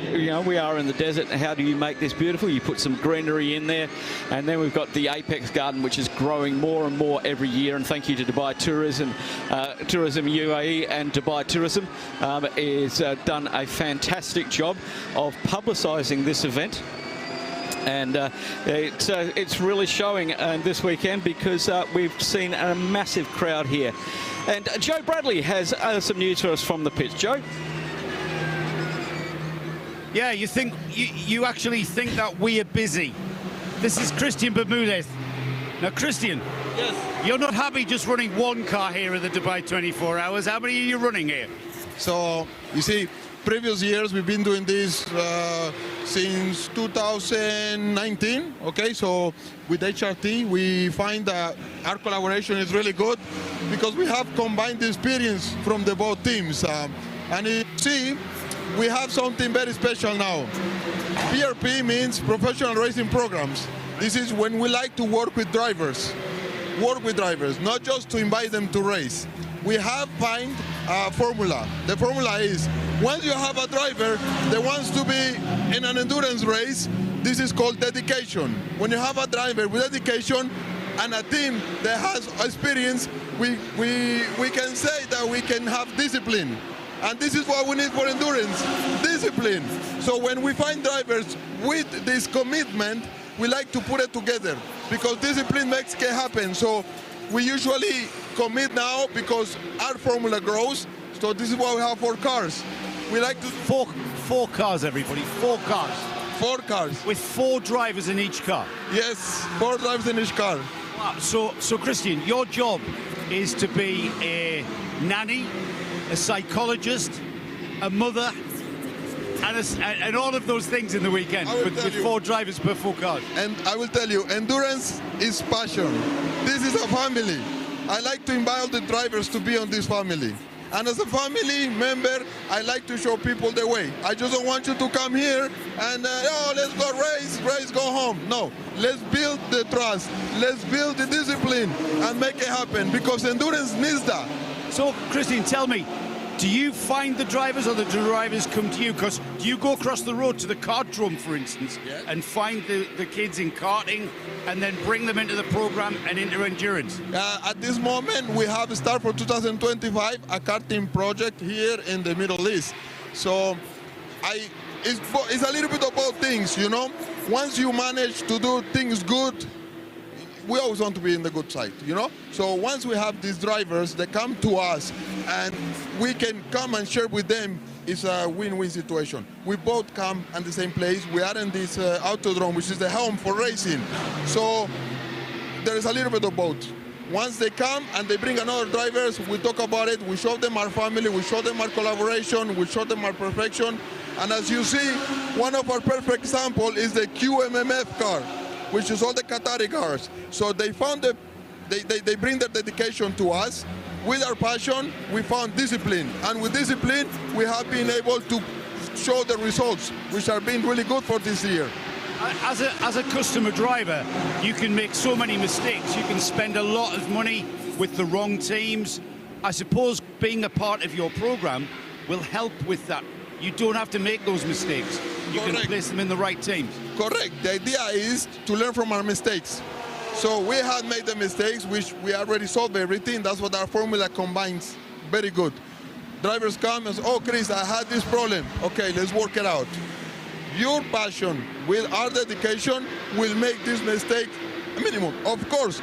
we are in the desert. How do you make this beautiful? You put some greenery in there, and then we've got the Apex Garden, which is growing more and more every year, and thank you to Dubai Tourism UAE and Dubai Tourism has done a fantastic job of publicising this event. And it's really showing this weekend, because we've seen a massive crowd here. And Joe Bradley has some news for us from the pitch. Joe? Yeah, you actually think that we are busy. This is Christian Bermudez. Now, Christian, yes, you're not happy just running one car here at the Dubai 24 Hours. How many are you running here? so you see, previous years, we've been doing this since 2019. Okay, so with HRT, we find that our collaboration is really good because we have combined the experience from the both teams. And you see, we have something very special now. PRP means Professional Racing Programs. This is when we like to work with drivers, not just to invite them to race. We have find a formula. The formula is, once you have a driver that wants to be in an endurance race, this is called dedication. When you have a driver with dedication and a team that has experience, we can say that we can have discipline. And this is what we need for endurance, discipline. So when we find drivers with this commitment, we like to put it together because discipline makes it happen. So we usually commit now because our formula grows. So this is what we have 4 cars. We like to... Four cars, everybody, 4 cars. 4 cars. With 4 drivers in each car. Yes, 4 drivers in each car. Wow. So Christian, your job is to be a nanny, a psychologist, a mother, and all of those things in the weekend with 4 drivers per 4 cars. And I will tell you, endurance is passion. This is a family. I like to invite all the drivers to be on this family. And as a family member, I like to show people the way. I just don't want you to come here and, oh, let's go race, go home. No, let's build the trust. Let's build the discipline and make it happen because endurance needs that. So, Christian, tell me, do you find the drivers or the drivers come to you? Because do you go across the road to the kartdrome, for instance, and find the kids in karting and then bring them into the program and into endurance? At this moment, we have started for 2025 a karting project here in the Middle East. So it's a little bit about things, you know. Once you manage to do things good, we always want to be in the good side, you know? So once we have these drivers that come to us and we can come and share with them, it's a win-win situation. We both come at the same place. We are in this autodrome, which is the home for racing. So there is a little bit of both. Once they come and they bring another drivers, we talk about it, we show them our family, we show them our collaboration, we show them our perfection. And as you see, one of our perfect examples is the QMMF car, which is all the Qatari cars. So they found they bring their dedication to us. With our passion, we found discipline. And with discipline, we have been able to show the results, which are being really good for this year. As a customer driver, you can make so many mistakes. You can spend a lot of money with the wrong teams. I suppose being a part of your program will help with that. You don't have to make those mistakes. You can place them in the right teams. Correct. The idea is to learn from our mistakes. So we had made the mistakes, which we already solved everything. That's what our formula combines very good. Drivers come and say, oh, Chris, I had this problem. Okay, let's work it out. Your passion with our dedication will make this mistake a minimum. Of course,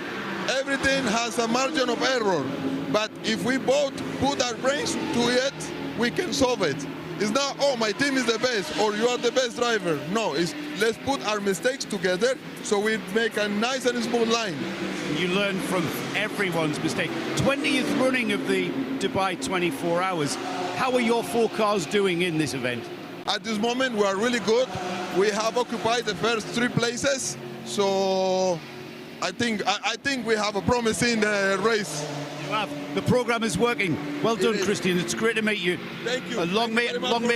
everything has a margin of error. But if we both put our brains to it, we can solve it. It's not, oh, my team is the best, or you are the best driver. No, it's let's put our mistakes together so we make a nice and smooth line. You learn from everyone's mistake. 20th running of the Dubai 24 Hours. How are your 4 cars doing in this event? At this moment, we are really good. We have occupied the first 3 places. So I think we have a promising race. You have. The program is working. Well done, Christian. It's great to meet you. Thank you. Long may it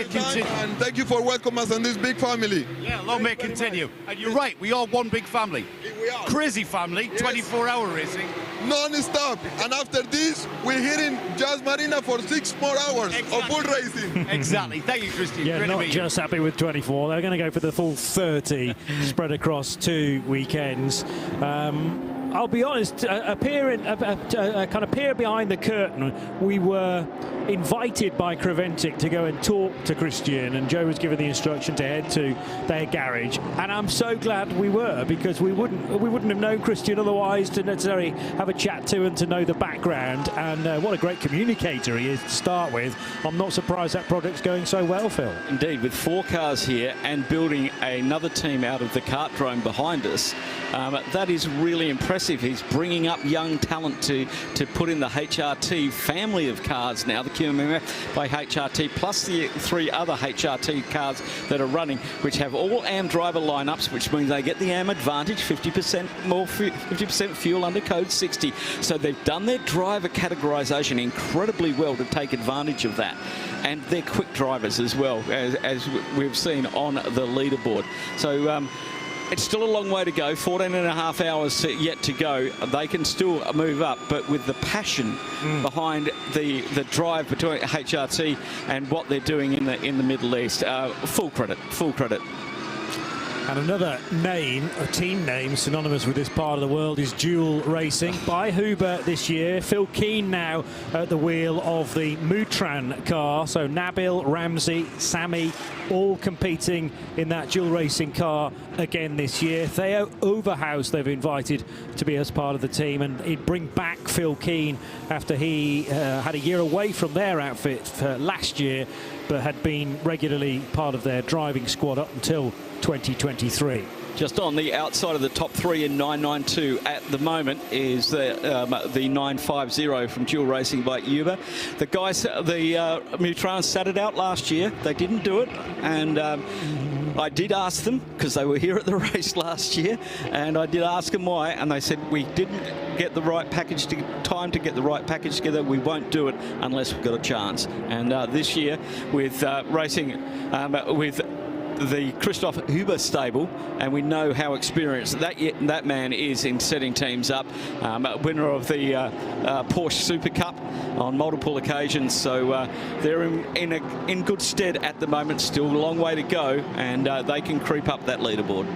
continue. And thank you for welcoming us in this big family. Yeah, long may it continue. And you're right, we are one big family. We are. Crazy family, 24-hour racing. Non-stop. And after this, we're here in Jazz Marina for 6 more hours of full racing. Exactly. Thank you, Christian. Yeah, great not to meet just happy with 24. They're going to go for the full 30 spread across 2 weekends. I'll be honest, a kind of peer behind the curtain, we were invited by Creventic to go and talk to Christian, and Joe was given the instruction to head to their garage, and I'm so glad we were, because we wouldn't have known Christian otherwise to necessarily have a chat to and to know the background, and what a great communicator he is to start with. I'm not surprised that project's going so well, Phil. Indeed, with 4 cars here and building another team out of the kartdrome behind us, that is really impressive. He's bringing up young talent to put in the HRT family of cars now, the QMMF by HRT, plus the 3 other HRT cars that are running, which have all AM driver lineups, which means they get the AM advantage, 50% more, 50% fuel under code 60. So they've done their driver categorisation incredibly well to take advantage of that. And they're quick drivers as well, as we've seen on the leaderboard. So it's still a long way to go, 14.5 hours yet to go. They can still move up, but with the passion behind the drive between HRT and what they're doing in the Middle East, full credit, full credit. And another name, a team name synonymous with this part of the world, is Dual Racing by Huber this year. Phil Keane now at the wheel of the Mutran car. So Nabil, Ramsey, Sammy, all competing in that Dual Racing car again this year. Theo Overhouse they've invited to be as part of the team, and he'd bring back Phil Keane after he had a year away from their outfit for last year, but had been regularly part of their driving squad up until 2023. Just on the outside of the top 3 in 992 at the moment is the 950 from Dual Racing by Uber. The guys, the Mutrans sat it out last year. They didn't do it, and I did ask them, because they were here at the race last year, and I did ask them why, and they said we didn't get the right package time to get the right package together. We won't do it unless we've got a chance. And this year with racing with the Christoph Huber stable, and we know how experienced that man is in setting teams up. Winner of the Porsche Super Cup on multiple occasions, so they're in good stead at the moment. Still a long way to go, and they can creep up that leaderboard.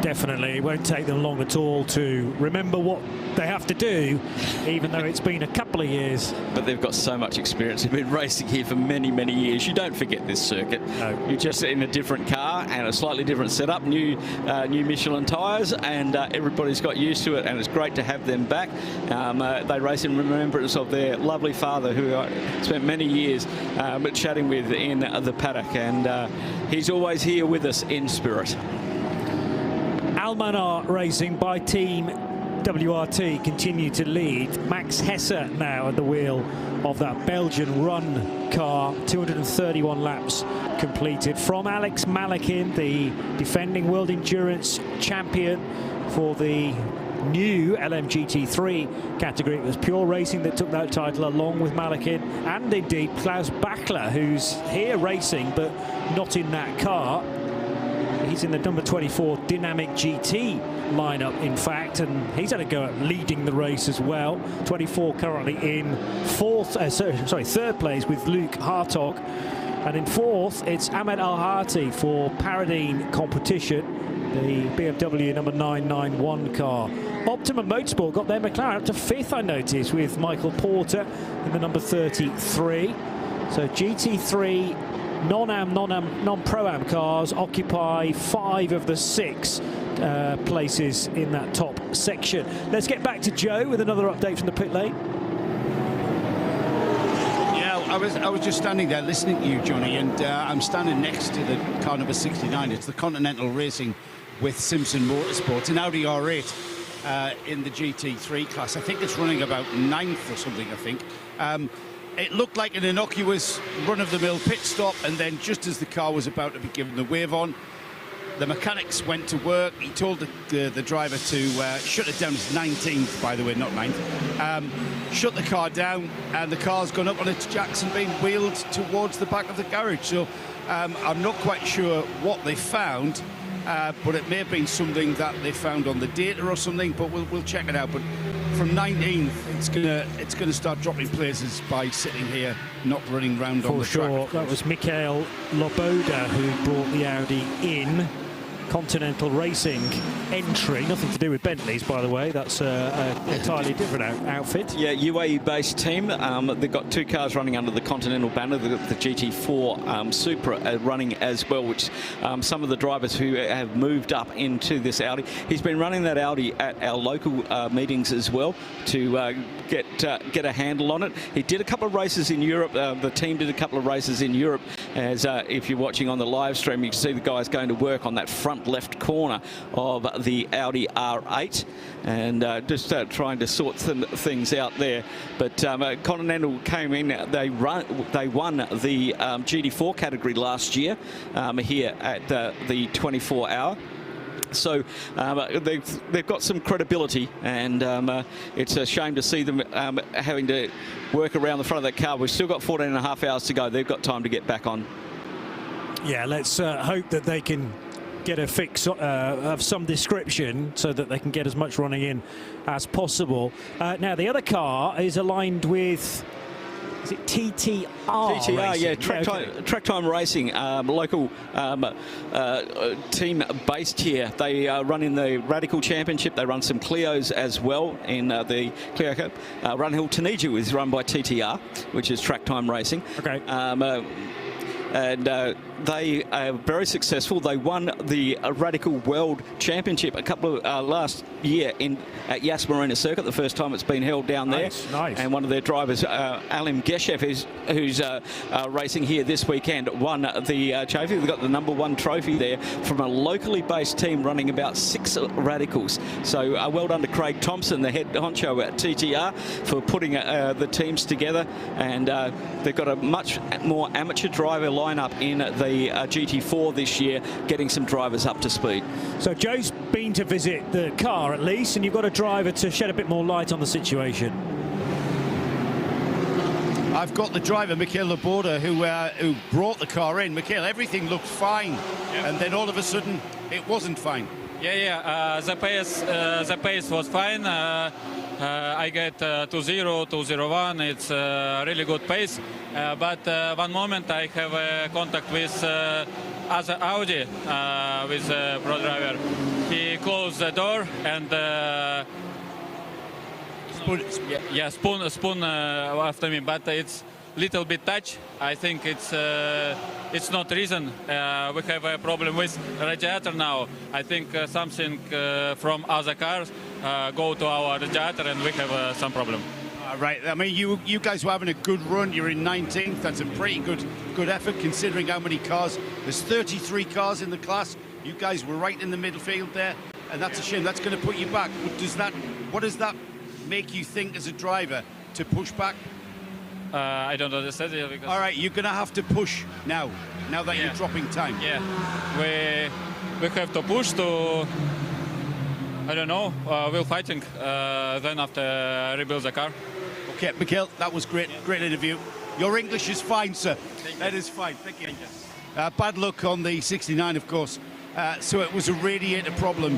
Definitely, it won't take them long at all to remember what they have to do, even though it's been a couple of years. But they've got so much experience. They've been racing here for many, many years. You don't forget this circuit. No. You're just in a different car and a slightly different setup, new Michelin tyres, and everybody's got used to it, and it's great to have them back. They race in remembrance of their lovely father, who I spent many years chatting with in the paddock, and he's always here with us in spirit. Almanar Racing by Team WRT continue to lead. Max Hesse now at the wheel of that Belgian run car. 231 laps completed from Alex Malakin, the defending World Endurance champion for the new LMGT3 category. It was Pure Racing that took that title along with Malakin, and indeed Klaus Bachler, who's here racing but not in that car. He's in the number 24 Dynamic GT lineup, in fact, and he's had a go at leading the race as well. 24 currently in third place with Luke Hartog, and in fourth it's Ahmed Al-Hati for Paradine Competition, the BMW number 991 car. Optimum Motorsport got their McLaren up to fifth, I noticed, with Michael Porter in the number 33. So GT3 non-am, non-pro-am cars occupy 5 of the 6 places in that top section. Let's get back to Joe with another update from the pit lane. Yeah, I was just standing there listening to you, Johnny, and I'm standing next to the car number 69. It's the Continental Racing with Simpson Motorsports, an Audi R8 in the GT3 class. I think it's running about 9th or something, I think. It looked like an innocuous run-of-the-mill pit stop, and then just as the car was about to be given the wave on, the mechanics went to work. He told the driver to shut it down. It's 19th, by the way, not 9th. Shut the car down, and the car's gone up on its jacks and being wheeled towards the back of the garage. So I'm not quite sure what they found, but it may have been something that they found on the data or something, but we'll check it out. But from 19th, it's gonna start dropping places by sitting here, not running round on the track. For sure, that was Mikhail Loboda who brought the Audi in. Continental Racing entry, nothing to do with Bentleys, by the way. That's an entirely different outfit. Yeah, UAE-based team. They've got 2 cars running under the Continental banner. They've got the GT4 Supra running as well, which some of the drivers who have moved up into this Audi. He's been running that Audi at our local meetings as well to get a handle on it. He did a couple of races in Europe. The team did a couple of races in Europe as if you're watching on the live stream, you can see the guys going to work on that front left corner of the Audi R8 and just trying to sort things out there. But Continental came in, they won the GT4 category last year here at the 24 hour. So they've got some credibility, and it's a shame to see them having to work around the front of that car. We've still got 14.5 hours to go. They've got time to get back on. Yeah, let's hope that they can get a fix of some description so that they can get as much running in as possible. Now, the other car is aligned with... Is it TTR? TTR, Racing? yeah, Track Time Racing, local team based here. They run in the Radical Championship. They run some Clios as well in the Clio Cup. Run Hill Taniju is run by TTR, which is Track Time Racing. Okay. And they are very successful. They won the Radical World Championship a couple of last year at Yas Marina Circuit, the first time it's been held down there. Nice. And one of their drivers, Alim Geshev, who's racing here this weekend, won the trophy. They've got the #1 trophy there from a locally based team running about 6 Radicals. So well done to Craig Thompson, the head honcho at TTR, for putting the teams together. And they've got a much more amateur driver lineup in the GT4 this year, getting some drivers up to speed. So Joe's been to visit the car at least, and you've got a driver to shed a bit more light on the situation. I've got the driver, Mikhail Laborda, who brought the car in. Mikhail, everything looked fine, and then all of a sudden, it wasn't fine. Yeah. The pace was fine. I get 2.0, 2.01. It's a really good pace. But one moment I have contact with other Audi, with pro driver. He closed the door and spoon after me. But it's little bit touch. I think it's not reason. We have a problem with radiator now. I think something from other cars go to our radiator, and we have some problem. Right. I mean, you guys were having a good run. You're in 19th. That's a pretty good effort considering how many cars. There's 33 cars in the class. You guys were right in the middle field there, and that's a shame. That's going to put you back. What does that make you think as a driver to push back? I don't understand it because... All right, you're going to have to push now that you're dropping time. Yeah, we have to push to... I don't know. We're fighting. Then after rebuild the car. Okay, Mikhail, that was great interview. Your English is fine, sir. That is fine. Thank you. Bad luck on the 69, of course. So it was a radiator problem,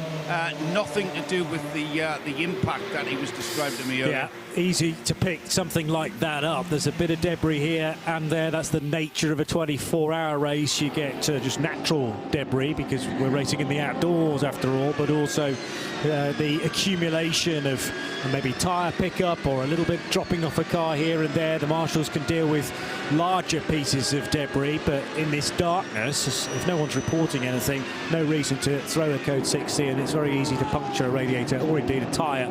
nothing to do with the impact that he was described to me earlier. Yeah, easy to pick something like that up. There's a bit of debris here and there. That's the nature of a 24-hour race. You get just natural debris because we're racing in the outdoors after all, but also the accumulation of maybe tyre pickup or a little bit dropping off a car here and there. The marshals can deal with larger pieces of debris, but in this darkness, if no one's reporting anything, no reason to throw a code 60, and it's very easy to puncture a radiator or indeed a tyre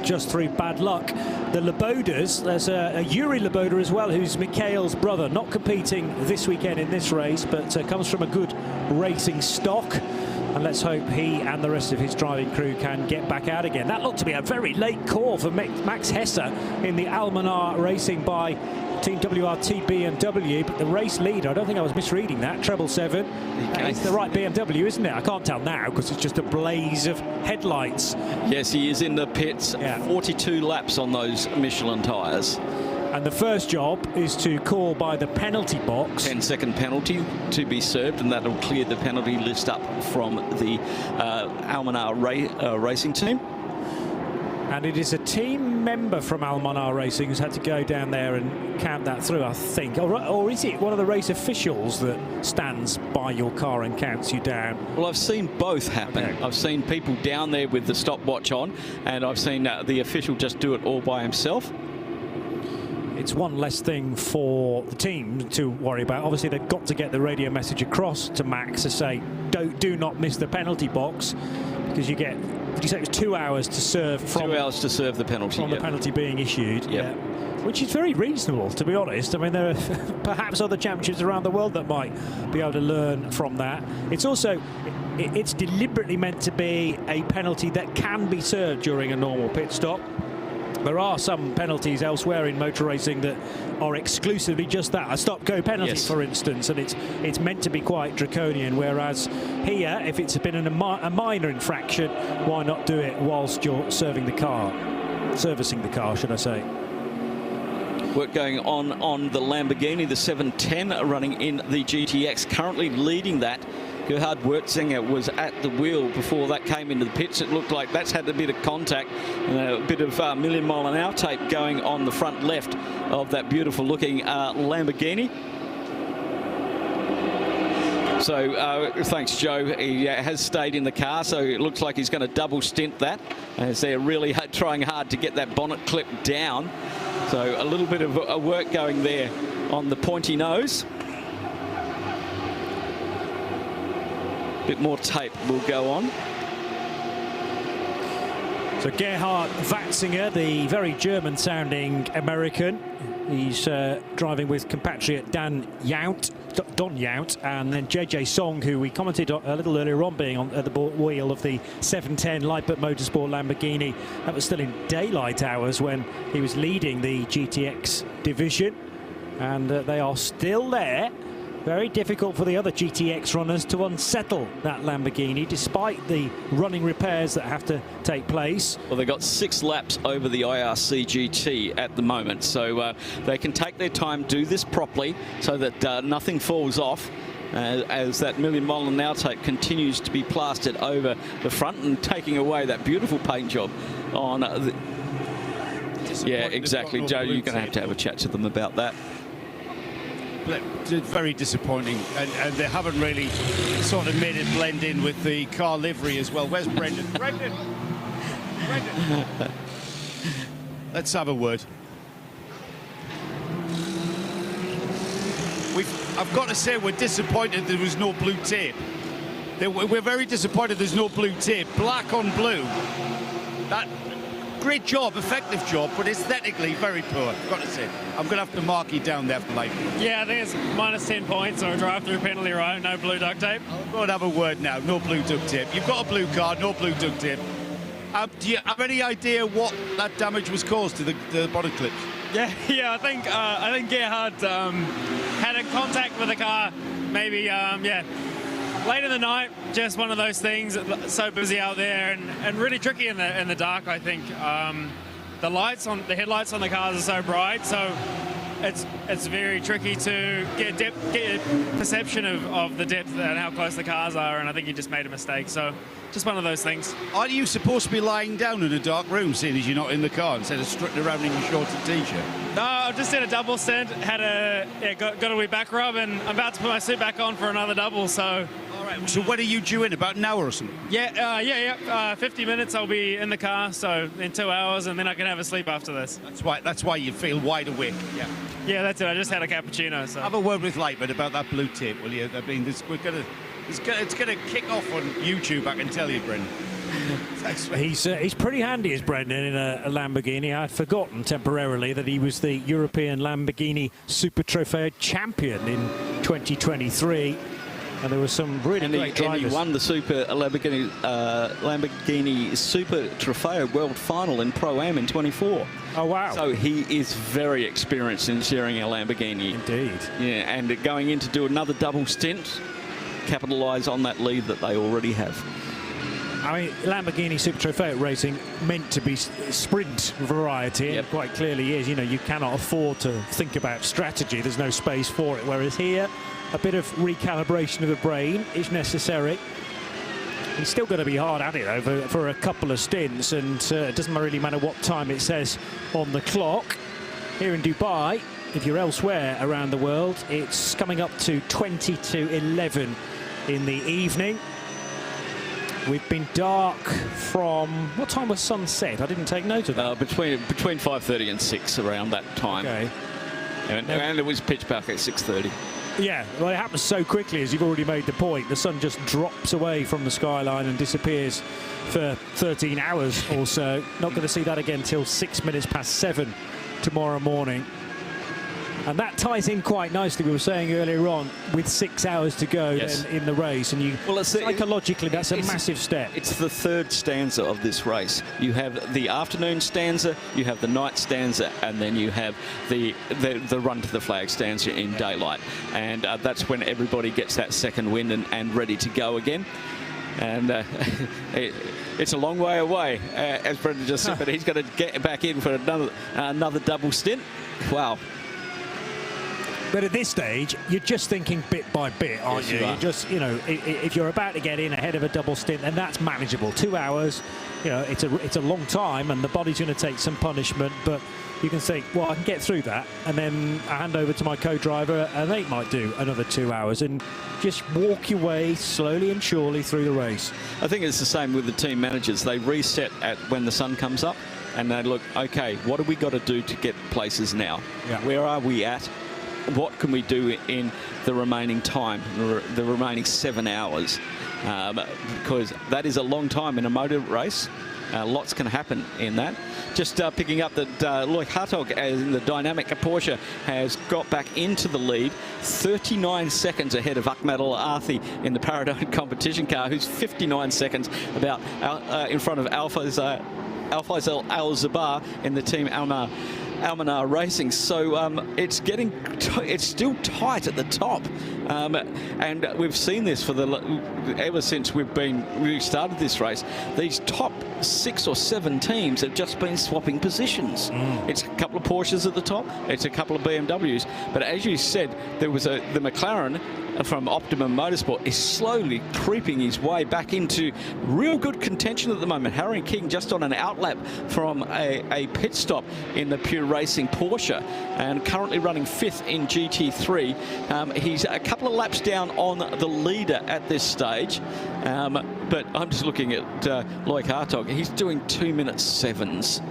just through bad luck. The Labodas, there's a Yuri Laboda as well, who's Mikhail's brother, not competing this weekend in this race, but comes from a good racing stock. And let's hope he and the rest of his driving crew can get back out again. That looked to be a very late call for Max Hesse in the Almanar Racing by Team WRT BMW, but the race leader, I don't think I was misreading that, treble 7. It's the right BMW, isn't it? I can't tell now because it's just a blaze of headlights. Yes, he is in the pits. Yeah. 42 laps on those Michelin tyres. And the first job is to call by the penalty box. 10-second penalty to be served, and that'll clear the penalty list up from the Almanar racing team. And it is a team member from Almanar Racing who's had to go down there and count that through, I think. Or is it one of the race officials that stands by your car and counts you down? Well, I've seen both happen. Okay. I've seen people down there with the stopwatch on, and I've seen the official just do it all by himself. It's one less thing for the team to worry about. Obviously, they've got to get the radio message across to Max to say, do not miss the penalty box, because you get, did you say it was 2 hours to serve from... 2 hours to serve the penalty. From the penalty being issued. Yep. Yeah. which is very reasonable, to be honest. I mean, there are perhaps other championships around the world that might be able to learn from that. It's also, it's deliberately meant to be a penalty that can be served during a normal pit stop. There are some penalties elsewhere in motor racing that are exclusively just that, a stop-go penalty, for instance, and it's meant to be quite draconian, whereas here, if it's been a minor infraction, why not do it whilst you're servicing the car, should I say. Work going on the Lamborghini, the 710 running in the GTX, currently leading that. Gerhard Wertzinger was at the wheel before that came into the pits. It looked like that's had a bit of contact and a bit of million mile an hour tape going on the front left of that beautiful looking Lamborghini. So thanks, Joe. He has stayed in the car, so it looks like he's going to double stint that as they're really trying hard to get that bonnet clip down. So a little bit of work going there on the pointy nose. Bit more tape will go on. So Gerhard Wertzinger, the very German-sounding American, he's driving with compatriot Don Yount, and then JJ Song, who we commented a little earlier on being at the wheel of the 710 Lightbert Motorsport Lamborghini. That was still in daylight hours when he was leading the GTX division, and they are still there. Very difficult for the other GTX runners to unsettle that Lamborghini, despite the running repairs that have to take place. Well, they got 6 laps over the IRC GT at the moment, so they can take their time, do this properly, so that nothing falls off. As that million mile an hour tape continues to be plastered over the front and taking away that beautiful paint job on the... Yeah, exactly, Joe, you're going to have a chat to them about that. Very disappointing, and they haven't really sort of made it blend in with the car livery as well. Where's Brendan? Brendan! Let's have a word. I've got to say, we're disappointed there was no blue tape. We're very disappointed there's no blue tape. Black on blue. That great job, effective job, but aesthetically very poor, I've got to say. I'm going to have to mark you down there for life. Yeah, I think it's minus 10 points or a drive-through penalty, right? No blue duct tape. I'll go and have a word now. No blue duct tape. You've got a blue card, no blue duct tape. Do you have any idea what that damage was caused to the bonnet clips? Yeah, I think Gerhard had a contact with the car, maybe, late in the night. Just one of those things. So busy out there and really tricky in the dark. I think the headlights on the cars are so bright, so it's very tricky to get a perception of the depth and how close the cars are. And I think he just made a mistake. So just one of those things. Are you supposed to be lying down in a dark room, seeing as you're not in the car, instead of strutting around in your shorts and t-shirt? No, I just did a double stint. Got a wee back rub, and I'm about to put my suit back on for another double. So. All right. So when are you due in? About an hour or something? 50 minutes. I'll be in the car. So in 2 hours, and then I can have a sleep after this. That's why you feel wide awake. Yeah. Yeah, that's it. I just had a cappuccino. So. Have a word with Lightbert about that blue tape, will you? I mean, it's going to kick off on YouTube, I can tell you, Brendan. He's pretty handy as Brendan in a Lamborghini. I'd forgotten temporarily that he was the European Lamborghini Super Trofeo champion in 2023. And there were some really great drivers. And he won the Lamborghini Super Trofeo World Final in Pro-Am in 24. Oh, wow. So he is very experienced in steering a Lamborghini. Indeed. Yeah, and going in to do another double stint, capitalise on that lead that they already have. I mean, Lamborghini Super Trofeo racing meant to be sprint variety, and quite clearly is. You know, you cannot afford to think about strategy. There's no space for it. Whereas here, a bit of recalibration of the brain is necessary. He's still going to be hard at it over for a couple of stints, and it doesn't really matter what time it says on the clock. Here in Dubai, if you're elsewhere around the world, it's coming up to 20 to 11 in the evening. We've been dark from... What time was sunset? I didn't take note of that. Between 5:30 and 6, around that time. Okay. And it was pitch black at 6:30. Yeah, well, it happens so quickly, as you've already made the point. The sun just drops away from the skyline and disappears for 13 hours or so. Not going to see that again till 6 minutes past 7 tomorrow morning. And that ties in quite nicely, we were saying earlier on, with 6 hours to go then in the race. And psychologically, that's a massive step. It's the third stanza of this race. You have the afternoon stanza, you have the night stanza, and then you have the run to the flag stanza in daylight. And that's when everybody gets that second wind and ready to go again. And it's a long way away, as Brendan just said, but he's going to get back in for another double stint. Wow. But at this stage, you're just thinking bit by bit, aren't you? You're just, you know, if you're about to get in ahead of a double stint, then that's manageable. 2 hours, you know, it's a long time, and the body's going to take some punishment. But you can think, well, I can get through that, and then I hand over to my co-driver, and they might do another 2 hours, and just walk your way slowly and surely through the race. I think it's the same with the team managers. They reset at when the sun comes up, and they look, okay, what have we got to do to get places now? Yeah. Where are we at? What can we do in the remaining time, the remaining 7 hours? Because that is a long time in a motor race. Lots can happen in that. Just picking up that Loic Hartog in the dynamic Porsche has got back into the lead, 39 seconds ahead of Ahmed Al-Athi in the Paradigm competition car, who's 59 seconds in front of Al-Faisal Al-Zabar in the team Almanar Racing. So it's still tight at the top, and we've seen this ever since we started this race. These top 6 or 7 teams have just been swapping positions. It's a couple of Porsches at the top, it's a couple of BMWs, but as you said, there was the McLaren from Optimum Motorsport is slowly creeping his way back into real good contention at the moment. Harry King just on an outlap from a pit stop in the Pure Racing Porsche, and currently running 5th in GT3. He's a couple of laps down on the leader at this stage, but I'm just looking at Loic Hartog. He's doing 2:07s,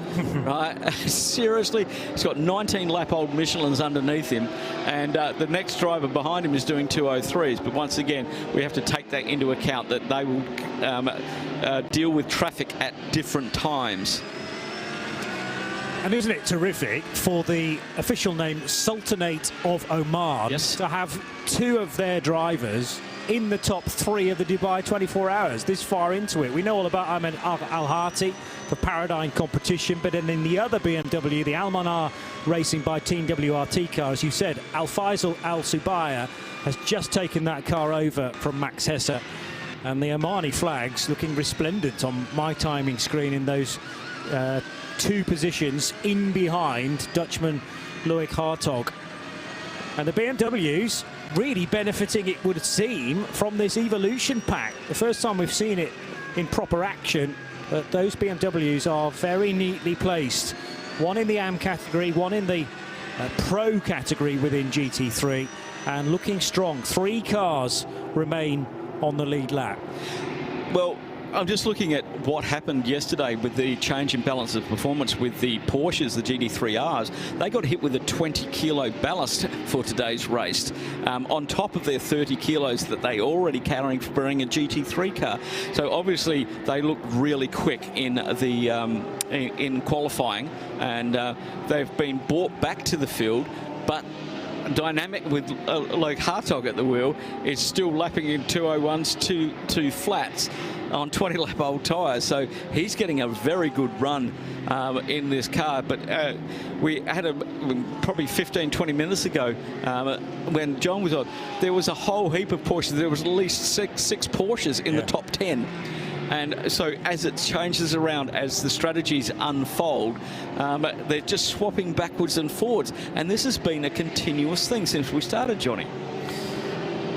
right? Seriously, he's got 19-lap-old Michelins underneath him, and the next driver behind him is doing 2:03s. But once again, we have to take that into account, that they will deal with traffic at different times. And isn't it terrific for the official name Sultanate of Oman to have 2 of their drivers in the top 3 of the Dubai 24 Hours this far into it? We know all about Ahmed Al-Athi for Paradigm competition, but then in the other BMW, the Almanar Racing by Team WRT car, as you said, Al-Faisal Al-Subaya has just taken that car over from Max Hesse, and the Omani flags looking resplendent on my timing screen in those 2 positions in behind Dutchman Loic Hartog. And the BMWs really benefiting, it would seem, from this evolution pack. The first time we've seen it in proper action, but those BMWs are very neatly placed. One in the AM category, one in the Pro category within GT3, and looking strong. 3 cars remain on the lead lap. Well, I'm just looking at what happened yesterday with the change in balance of performance with the Porsches, the GT3Rs. They got hit with a 20-kilo ballast for today's race, on top of their 30 kilos that they already carrying for bringing a GT3 car. So obviously they look really quick in the in qualifying, and they've been brought back to the field, but dynamic with Loic Hartog at the wheel is still lapping in 2:01s, two flats on 20-lap-old tyres. So he's getting a very good run in this car. But we had probably 15, 20 minutes ago when John was on, there was a whole heap of Porsches. There was at least six Porsches in the top 10. And so as it changes around, as the strategies unfold, they're just swapping backwards and forwards. And this has been a continuous thing since we started, Johnny.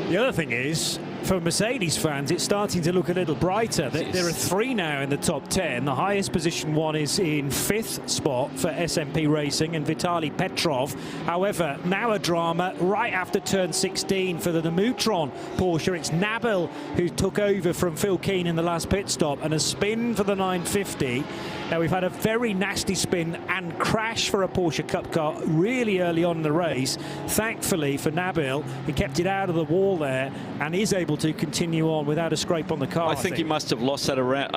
The other thing is, for Mercedes fans, it's starting to look a little brighter. There are 3 now in the top 10. The highest position one is in 5th spot for SMP Racing and Vitaly Petrov. However, now a drama right after turn 16 for the Neutron Porsche. It's Nabil who took over from Phil Keane in the last pit stop, and a spin for the 950. Now, we've had a very nasty spin and crash for a Porsche Cup car really early on in the race. Thankfully for Nabil, he kept it out of the wall there and is able able to continue on without a scrape on the car. I think he must have lost that around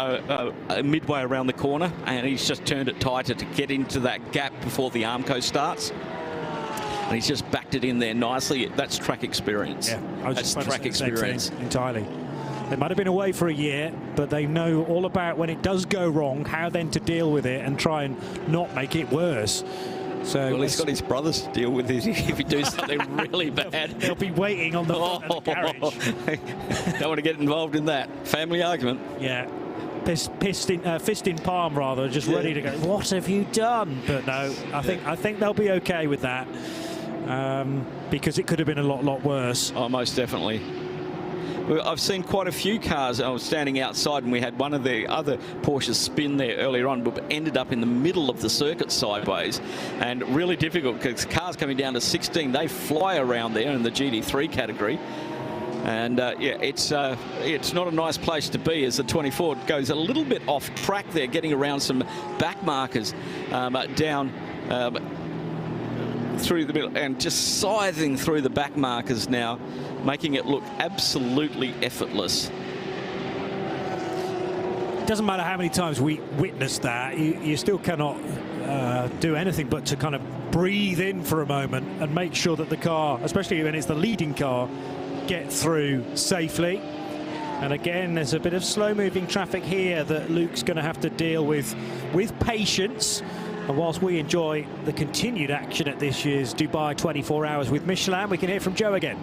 midway around the corner, and he's just turned it tighter to get into that gap before the Armco starts. And he's just backed it in there nicely. That's track experience. Yeah, I was That's just track experience. Entirely. They might have been away for a year, but they know all about when it does go wrong, how then to deal with it and try and not make it worse. So well, he's got his brothers to deal with if he does something really bad. They'll be waiting on the front of the garage. Don't want to get involved in that. Family argument. Yeah. Fist in palm, rather, just ready to go. What have you done? But no, I think they'll be okay with that, because it could have been a lot worse. Oh, most definitely. Well, I've seen quite a few cars. I was standing outside and we had one of the other Porsches spin there earlier on, but ended up in the middle of the circuit sideways, and really difficult because cars coming down to 16, they fly around there in the GT3 category. And yeah, it's not a nice place to be as the 24 goes a little bit off track there, getting around some back markers down through the middle and just scything through the back markers now, making it look absolutely effortless. It doesn't matter how many times we witness that, you still cannot do anything but to kind of breathe in for a moment and make sure that the car, especially when it's the leading car, get through safely. And again, there's a bit of slow-moving traffic here that Luke's going to have to deal with patience. And whilst we enjoy the continued action at this year's Dubai 24 Hours with Michelin, we can hear from Joe again.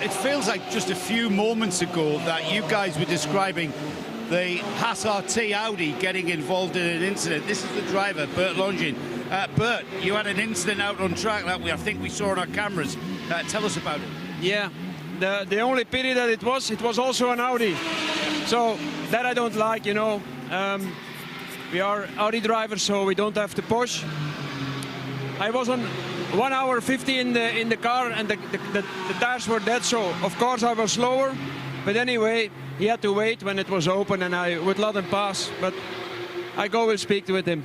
It feels like just a few moments ago that you guys were describing the Haas RT Audi getting involved in an incident. This is the driver, Bert Longin. Bert, you had an incident out on track that I think we saw on our cameras. Tell us about it. Yeah, the only pity that it was also an Audi. So that I don't like, you know. We are Audi drivers, so we don't have to push. I was on 1 hour 50 in the car, and the tires were dead, so of course I was slower. But anyway, he had to wait when it was open, and I would let him pass. But I will speak with him.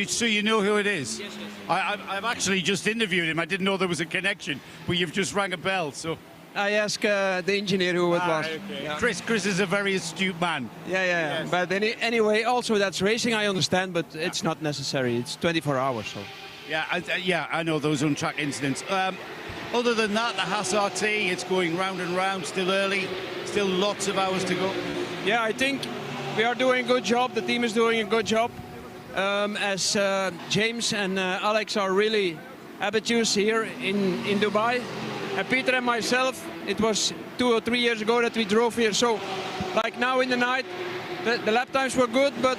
So you know who it is? Yes, yes. I've actually just interviewed him. I didn't know there was a connection, but you've just rang a bell. So I asked the engineer who it was. Okay. Yeah. Chris is a very astute man. Yeah. Yes. But anyway, also that's racing, I understand, but it's not necessary. It's 24 hours, so. Yeah, I know those on-track incidents. Other than that, the Haas RT, it's going round and round, still early, still lots of hours to go. Yeah, I think we are doing a good job. The team is doing a good job. As James and Alex are really habitués here in Dubai. And Peter and myself, it was 2 or 3 years ago that we drove here. So, like now in the night, the lap times were good, but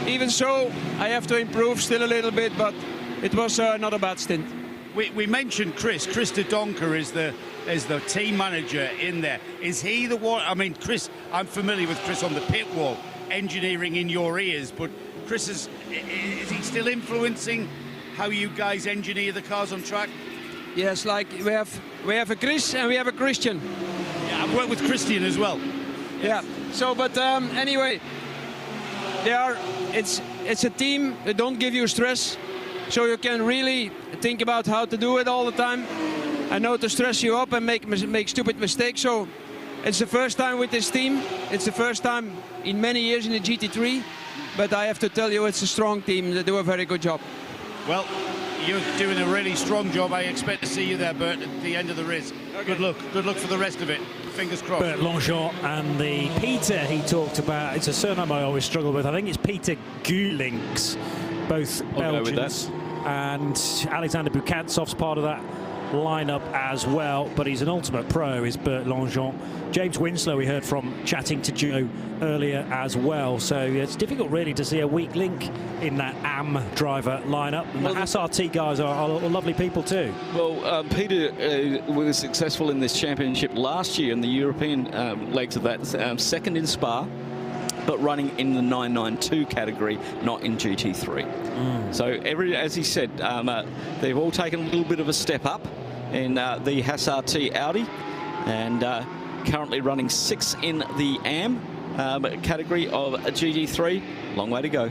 even so, I have to improve still a little bit, but it was not a bad stint. We mentioned Chris de Donker is the team manager in there. Is he the one? I mean, Chris, I'm familiar with Chris on the pit wall, engineering in your ears, but Chris is he still influencing how you guys engineer the cars on track? Yes, like we have a Chris and we have a Christian. Yeah, I've worked with Christian as well. Yes. Yeah. So, but anyway, it's a team that don't give you stress, so you can really think about how to do it all the time. I know to stress you up and make stupid mistakes. So it's the first time with this team. It's the first time in many years in the GT3. But I have to tell you, it's a strong team. They do a very good job. Well, you're doing a really strong job. I expect to see you there, Bert, at the end of the race. Okay. Good luck. Good luck for the rest of it. Fingers crossed. Bert Longchamp and the Peter he talked about. It's a surname I always struggle with. I think it's Peter Gulinks, both Belgians. And Alexander Bukatsov's part of that lineup as well, but he's an ultimate pro, is Bert Longchamp. James Winslow we heard from chatting to Joe earlier as well, so it's difficult really to see a weak link in that AM driver lineup. And the Haas RT guys are lovely people too. Well, Peter was successful in this championship last year in the European legs of that, second in Spa, but running in the 992 category, not in GT3. So as he said, they've all taken a little bit of a step up in the Haas RT Audi, and currently running 6 in the AM category of GT3. Long way to go.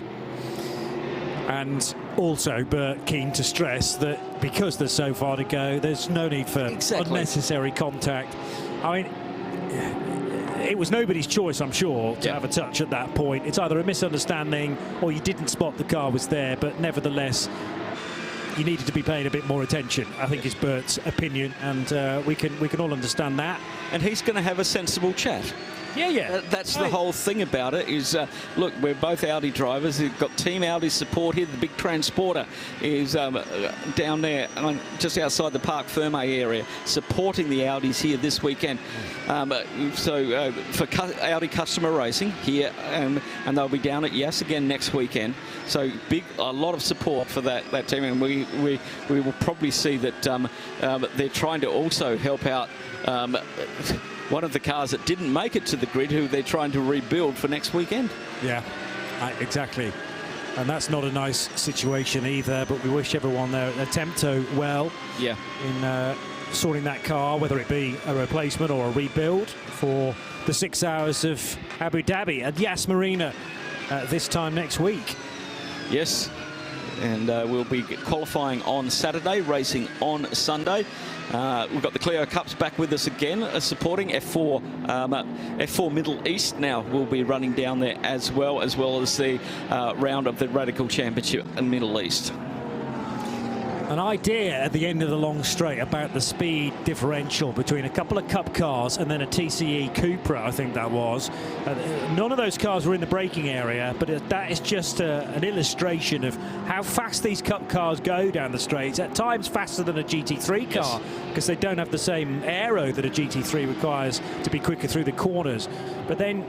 And Also, but keen to stress that because there's so far to go, there's no need for unnecessary contact. I mean, it was nobody's choice, I'm sure, to have a touch at that point. It's either a misunderstanding or you didn't spot the car was there, but nevertheless, you needed to be paying a bit more attention, I think is Bert's opinion, and we can all understand that. And he's going to have a sensible chat. Yeah. That's the whole thing about it is, look, we're both Audi drivers. We've got Team Audi support here. The big transporter is down there just outside the Parc Ferme area, supporting the Audis here this weekend. For Audi customer racing here, and they'll be down at Yas again next weekend. So a lot of support for that team, and we will probably see that they're trying to also help out one of the cars that didn't make it to the grid, who they're trying to rebuild for next weekend. Yeah, exactly. And that's not a nice situation either, but we wish everyone there at Temto well in sorting that car, whether it be a replacement or a rebuild for the 6 hours of Abu Dhabi at Yas Marina this time next week. Yes, and we'll be qualifying on Saturday, racing on Sunday. We've got the Clio Cups back with us again, supporting F4 Middle East now will be running down there as well as the round of the Radical Championship in Middle East. An idea at the end of the long straight about the speed differential between a couple of Cup cars and then a TCE Cupra, I think that was. None of those cars were in the braking area, but that is just an illustration of how fast these Cup cars go down the straights, at times faster than a GT3 car, because they don't have the same aero that a GT3 requires to be quicker through the corners. But then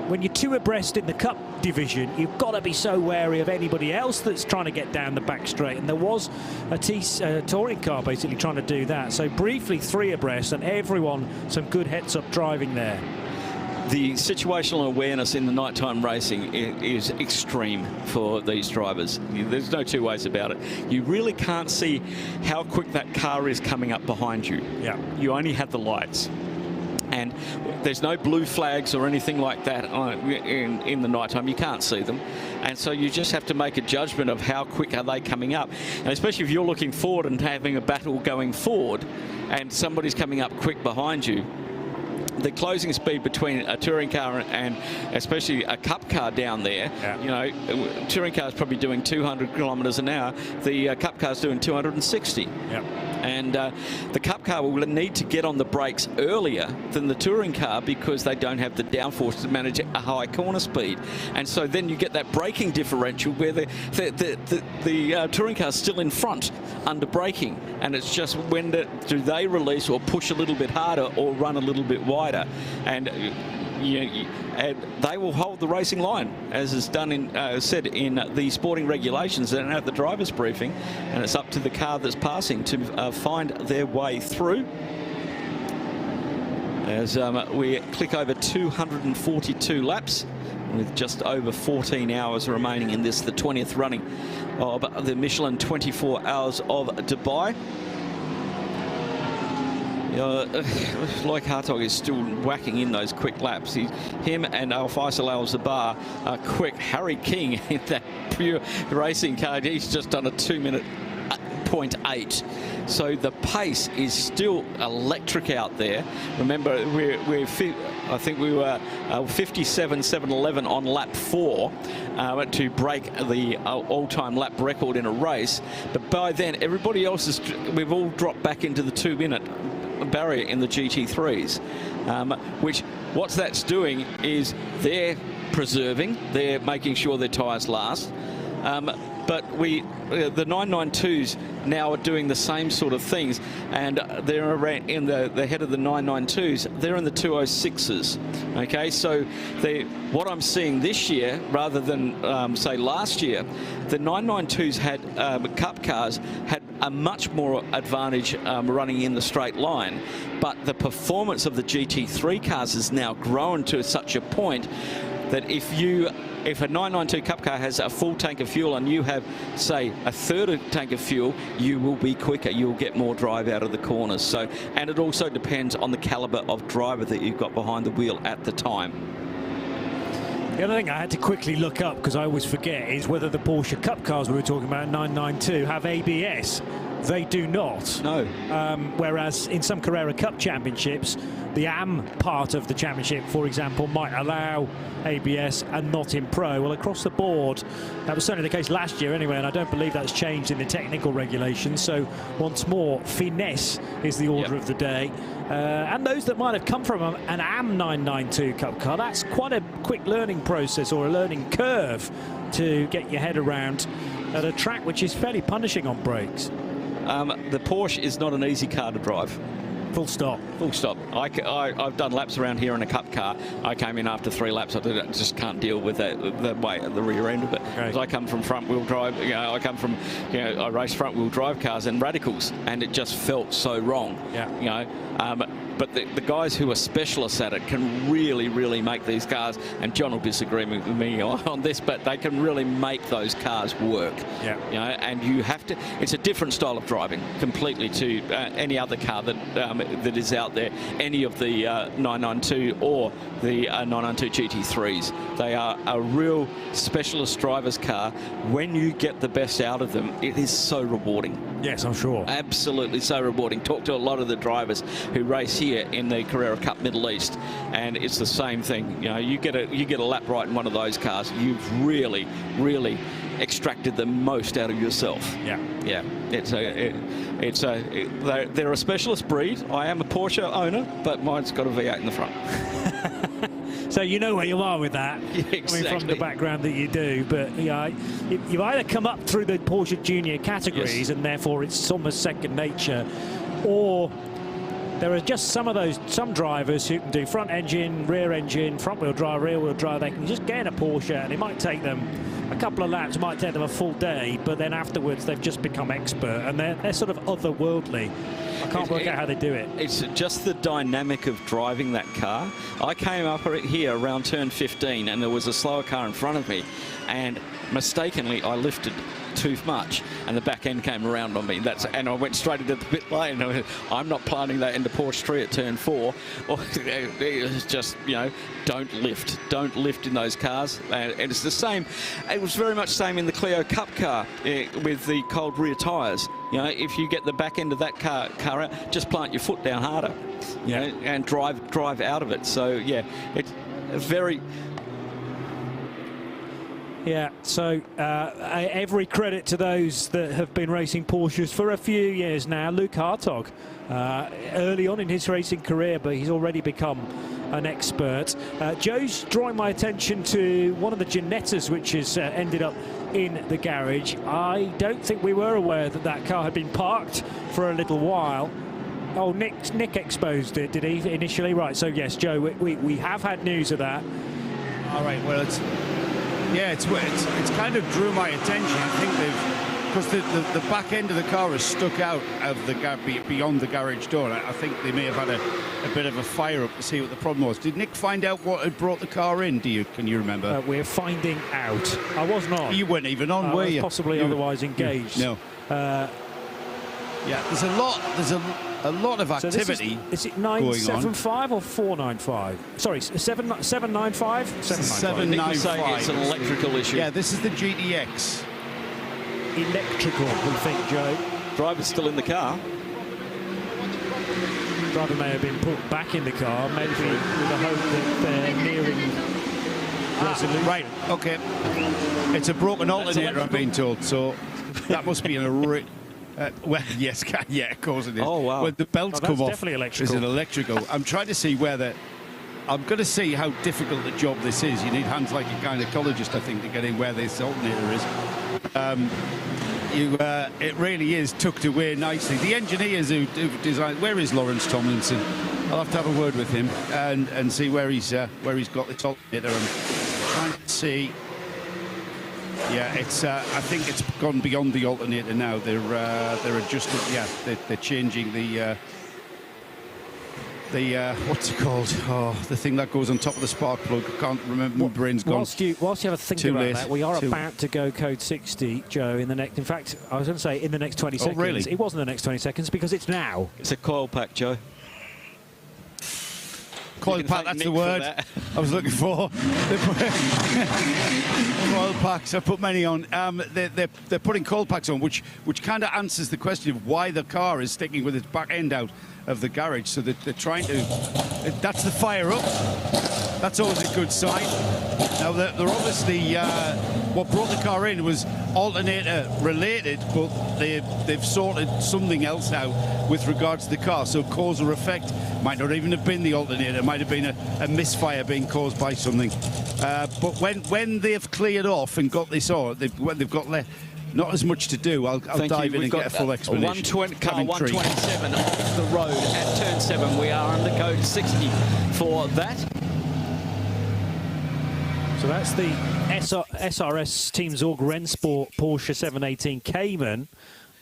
when you're two abreast in the Cup division, you've got to be so wary of anybody else that's trying to get down the back straight. And there was a touring car basically trying to do that. So briefly 3 abreast, and everyone some good heads-up driving there. The situational awareness in the nighttime racing is extreme for these drivers. There's no two ways about it. You really can't see how quick that car is coming up behind you. Yeah. You only have the lights. And there's no blue flags or anything like that in the nighttime. You can't see them. And so you just have to make a judgment of how quick are they coming up. And especially if you're looking forward and having a battle going forward and somebody's coming up quick behind you, the closing speed between a touring car and especially a Cup car down there, you know, touring car is probably doing 200 kilometres an hour. The Cup car is doing 260. Yep. And the Cup car will need to get on the brakes earlier than the touring car because they don't have the downforce to manage a high corner speed. And so then you get that braking differential where the touring car is still in front under braking. And it's just when do they release or push a little bit harder or run a little bit wider. And and they will hold the racing line, as is done said in the sporting regulations and at the driver's briefing, and it's up to the car that's passing to find their way through. As we click over 242 laps with just over 14 hours remaining in this, the 20th running of the Michelin 24 Hours of Dubai. Like Hartog is still whacking in those quick laps. Him and Al-Faisal Al-Zabar are quick. Harry King in that pure racing car, he's just done a 2-minute 0.8. So the pace is still electric out there. Remember, I think we were 57.711 on lap 4 to break the all-time lap record in a race. But by then, everybody else we've all dropped back into the 2-minute barrier in the GT3s, which what that's doing is they're making sure their tyres last. But the 992s now are doing the same sort of things, and they're around in the head of the 992s. They're in the 206s. Okay, so what I'm seeing this year, rather than say last year, the 992s had Cup cars had a much more advantage running in the straight line, but the performance of the GT3 cars has now grown to such a point that if a 992 Cup car has a full tank of fuel and you have, say, a third tank of fuel, you will be quicker. You'll get more drive out of the corners. So, and it also depends on the caliber of driver that you've got behind the wheel at the time. The other thing I had to quickly look up, because I always forget, is whether the Porsche Cup cars we were talking about, 992, have ABS. They do not. No. Whereas in some Carrera Cup championships, the AM part of the championship, for example, might allow ABS and not in Pro. Well, across the board, that was certainly the case last year anyway, and I don't believe that's changed in the technical regulations. So once more, finesse is the order of the day. And those that might have come from an AM 992 Cup car, that's quite a quick learning process or a learning curve to get your head around at a track which is fairly punishing on brakes. The Porsche is not an easy car to drive. Full stop. Full stop. I've done laps around here in a Cup car. I came in after 3 laps. I just can't deal with the weight at the rear end of it. Because I come from front-wheel drive. I come from, I race front-wheel drive cars and radicals, and it just felt so wrong. Yeah. But the guys who are specialists at it can really, really make these cars, and John will disagree with me on this, but they can really make those cars work. Yeah. And you have to, it's a different style of driving completely to any other car that is out there, any of the 992 or the 992 GT3s. They are a real specialist driver's car. When you get the best out of them, it is so rewarding. Yes, I'm sure. Absolutely so rewarding. Talk to a lot of the drivers who race here in the Carrera Cup Middle East, and it's the same thing. You get a lap right in one of those cars, you've really, really extracted the most out of yourself. Yeah. Yeah. They're a specialist breed. I am a Porsche owner, but mine's got a V8 in the front. So you know where you are with that. Yeah, exactly. I mean, from the background that you do, but you either come up through the Porsche Junior categories, and therefore it's almost second nature, or there are just some drivers who can do front engine, rear engine, front wheel drive, rear wheel drive. They can just get in a Porsche, and it might take them a couple of laps, might take them a full day, but then afterwards they've just become expert, and they're sort of otherworldly. I can't work out how they do it. It's just the dynamic of driving that car. I came up here around turn 15, and there was a slower car in front of me, and mistakenly I lifted too much, and the back end came around on me. And I went straight into the pit lane. I'm not planting that into Porsche 3 at turn 4. It's just, don't lift in those cars. And it's the same. It was very much the same in the Clio Cup car with the cold rear tyres. If you get the back end of that car out, just plant your foot down harder, and drive out of it. So yeah, it's very. Yeah, so every credit to those that have been racing Porsches for a few years now. Luke Hartog, early on in his racing career, but he's already become an expert. Joe's drawing my attention to one of the Ginettas, which has ended up in the garage. I don't think we were aware that that car had been parked for a little while. Oh, Nick exposed it, did he, initially? Right, so yes, Joe, we have had news of that. All right, well, it's kind of drew my attention. I think because the back end of the car is stuck out of the beyond the garage door. I think they may have had a bit of a fire up to see what the problem was. Did Nick find out what had brought the car in? Can you remember? We're finding out. I wasn't on. You weren't even on, were you? Possibly otherwise engaged. No. Yeah, there's a lot of activity. So is it 975 or 495? Sorry, 795? 795. It's an electrical issue. Yeah, this is the GTX. Electrical, we think, Joe. Driver's still in the car. Driver may have been put back in the car, maybe with the hope that they're nearing resolution. Right, okay. It's a broken alternator, I'm being told, so that must be well, yes, yeah, of course it is. Oh, wow. When the belts come off, definitely electrical. is it electrical? I'm trying to see I'm going to see how difficult the job this is. You need hands like a gynecologist, I think, to get in where this alternator is. It really is tucked away nicely. The engineers who designed, where is Lawrence Tomlinson? I'll have to have a word with him and see where he's got this alternator. I'm trying to see. Yeah, it's. I think it's gone beyond the alternator now. They're adjusting. Yeah, they're changing the what's it called? Oh, the thing that goes on top of the spark plug. I can't remember. My brain's gone. Whilst you have a think about that, we are about to go code 60, Joe. In fact, I was going to say in the next 20 seconds. Oh, really? It wasn't the next 20 seconds because it's now. It's a coil pack, Joe. Coil pack, that's the word I was looking for. Coil packs, I put many on. They're putting coil packs on, which kind of answers the question of why the car is sticking with its back end out of the garage. So they're trying to... That's the fire up. That's always a good sign. Now, they're obviously... what brought the car in was alternator related, but they've sorted something else out with regards to the car. So cause or effect might not even have been the alternator. It might have been a misfire being caused by something. But when they've cleared off and got this on, they've got not as much to do. I'll dive in and get a full explanation. Car 127 off the road at turn 7. We are under code 60 for that. So that's the SRS Team Zorg Rennsport Porsche 718 Cayman.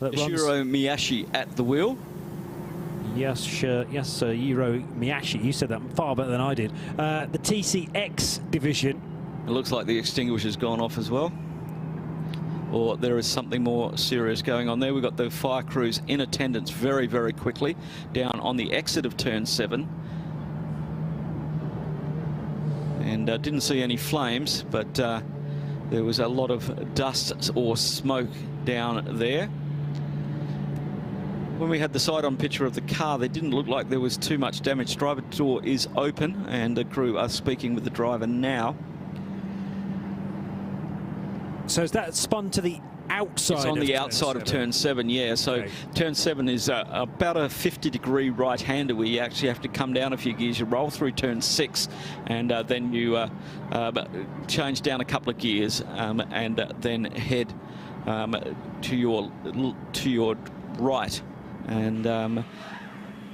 Yoshiro Miyashi at the wheel. Yes, Yoshiro Miyashi. You said that far better than I did. The TCX division. It looks like the extinguisher's gone off as well. Or there is something more serious going on there. We've got the fire crews in attendance very, very quickly down on the exit of turn 7. And didn't see any flames, but there was a lot of dust or smoke down there. When we had the side-on picture of the car, there didn't look like there was too much damage. Driver door is open, and the crew are speaking with the driver now. So is that spun to the outside? It's on the outside of turn 7, yeah. So okay. Turn 7 is about a 50-degree right-hander where you actually have to come down a few gears. You roll through turn 6, and then you change down a couple of gears, and then head to your right. And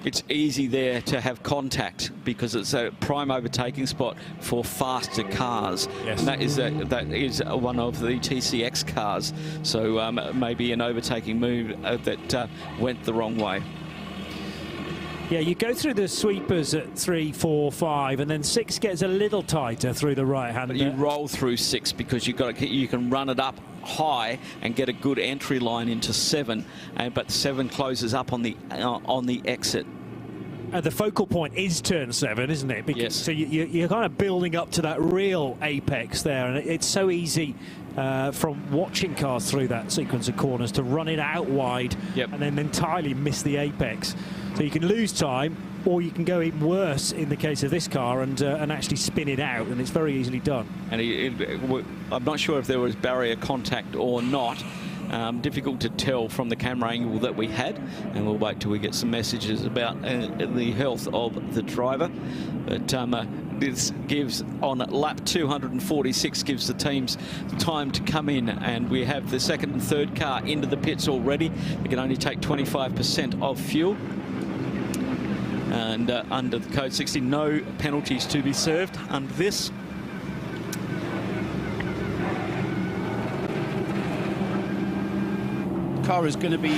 it's easy there to have contact because it's a prime overtaking spot for faster cars. Yes. And that is one of the TCX cars. So maybe an overtaking move that went the wrong way. Yeah, you go through the sweepers at 3, 4, 5, and then 6 gets a little tighter through the right hand. But you roll through 6 because you can run it up high and get a good entry line into 7, but 7 closes up on the exit. The focal point is turn 7, isn't it? Because, yes. So you're kind of building up to that real apex there, and it's so easy from watching cars through that sequence of corners to run it out wide. Yep. And then entirely miss the apex. So you can lose time, or you can go even worse in the case of this car and actually spin it out, and it's very easily done. And I'm not sure if there was barrier contact or not. Difficult to tell from the camera angle that we had, and we'll wait till we get some messages about the health of the driver. But this gives, on lap 246, gives the teams time to come in, and we have the second and third car into the pits already. They can only take 25% of fuel. And under the code 60, no penalties to be served under this. Car is going to be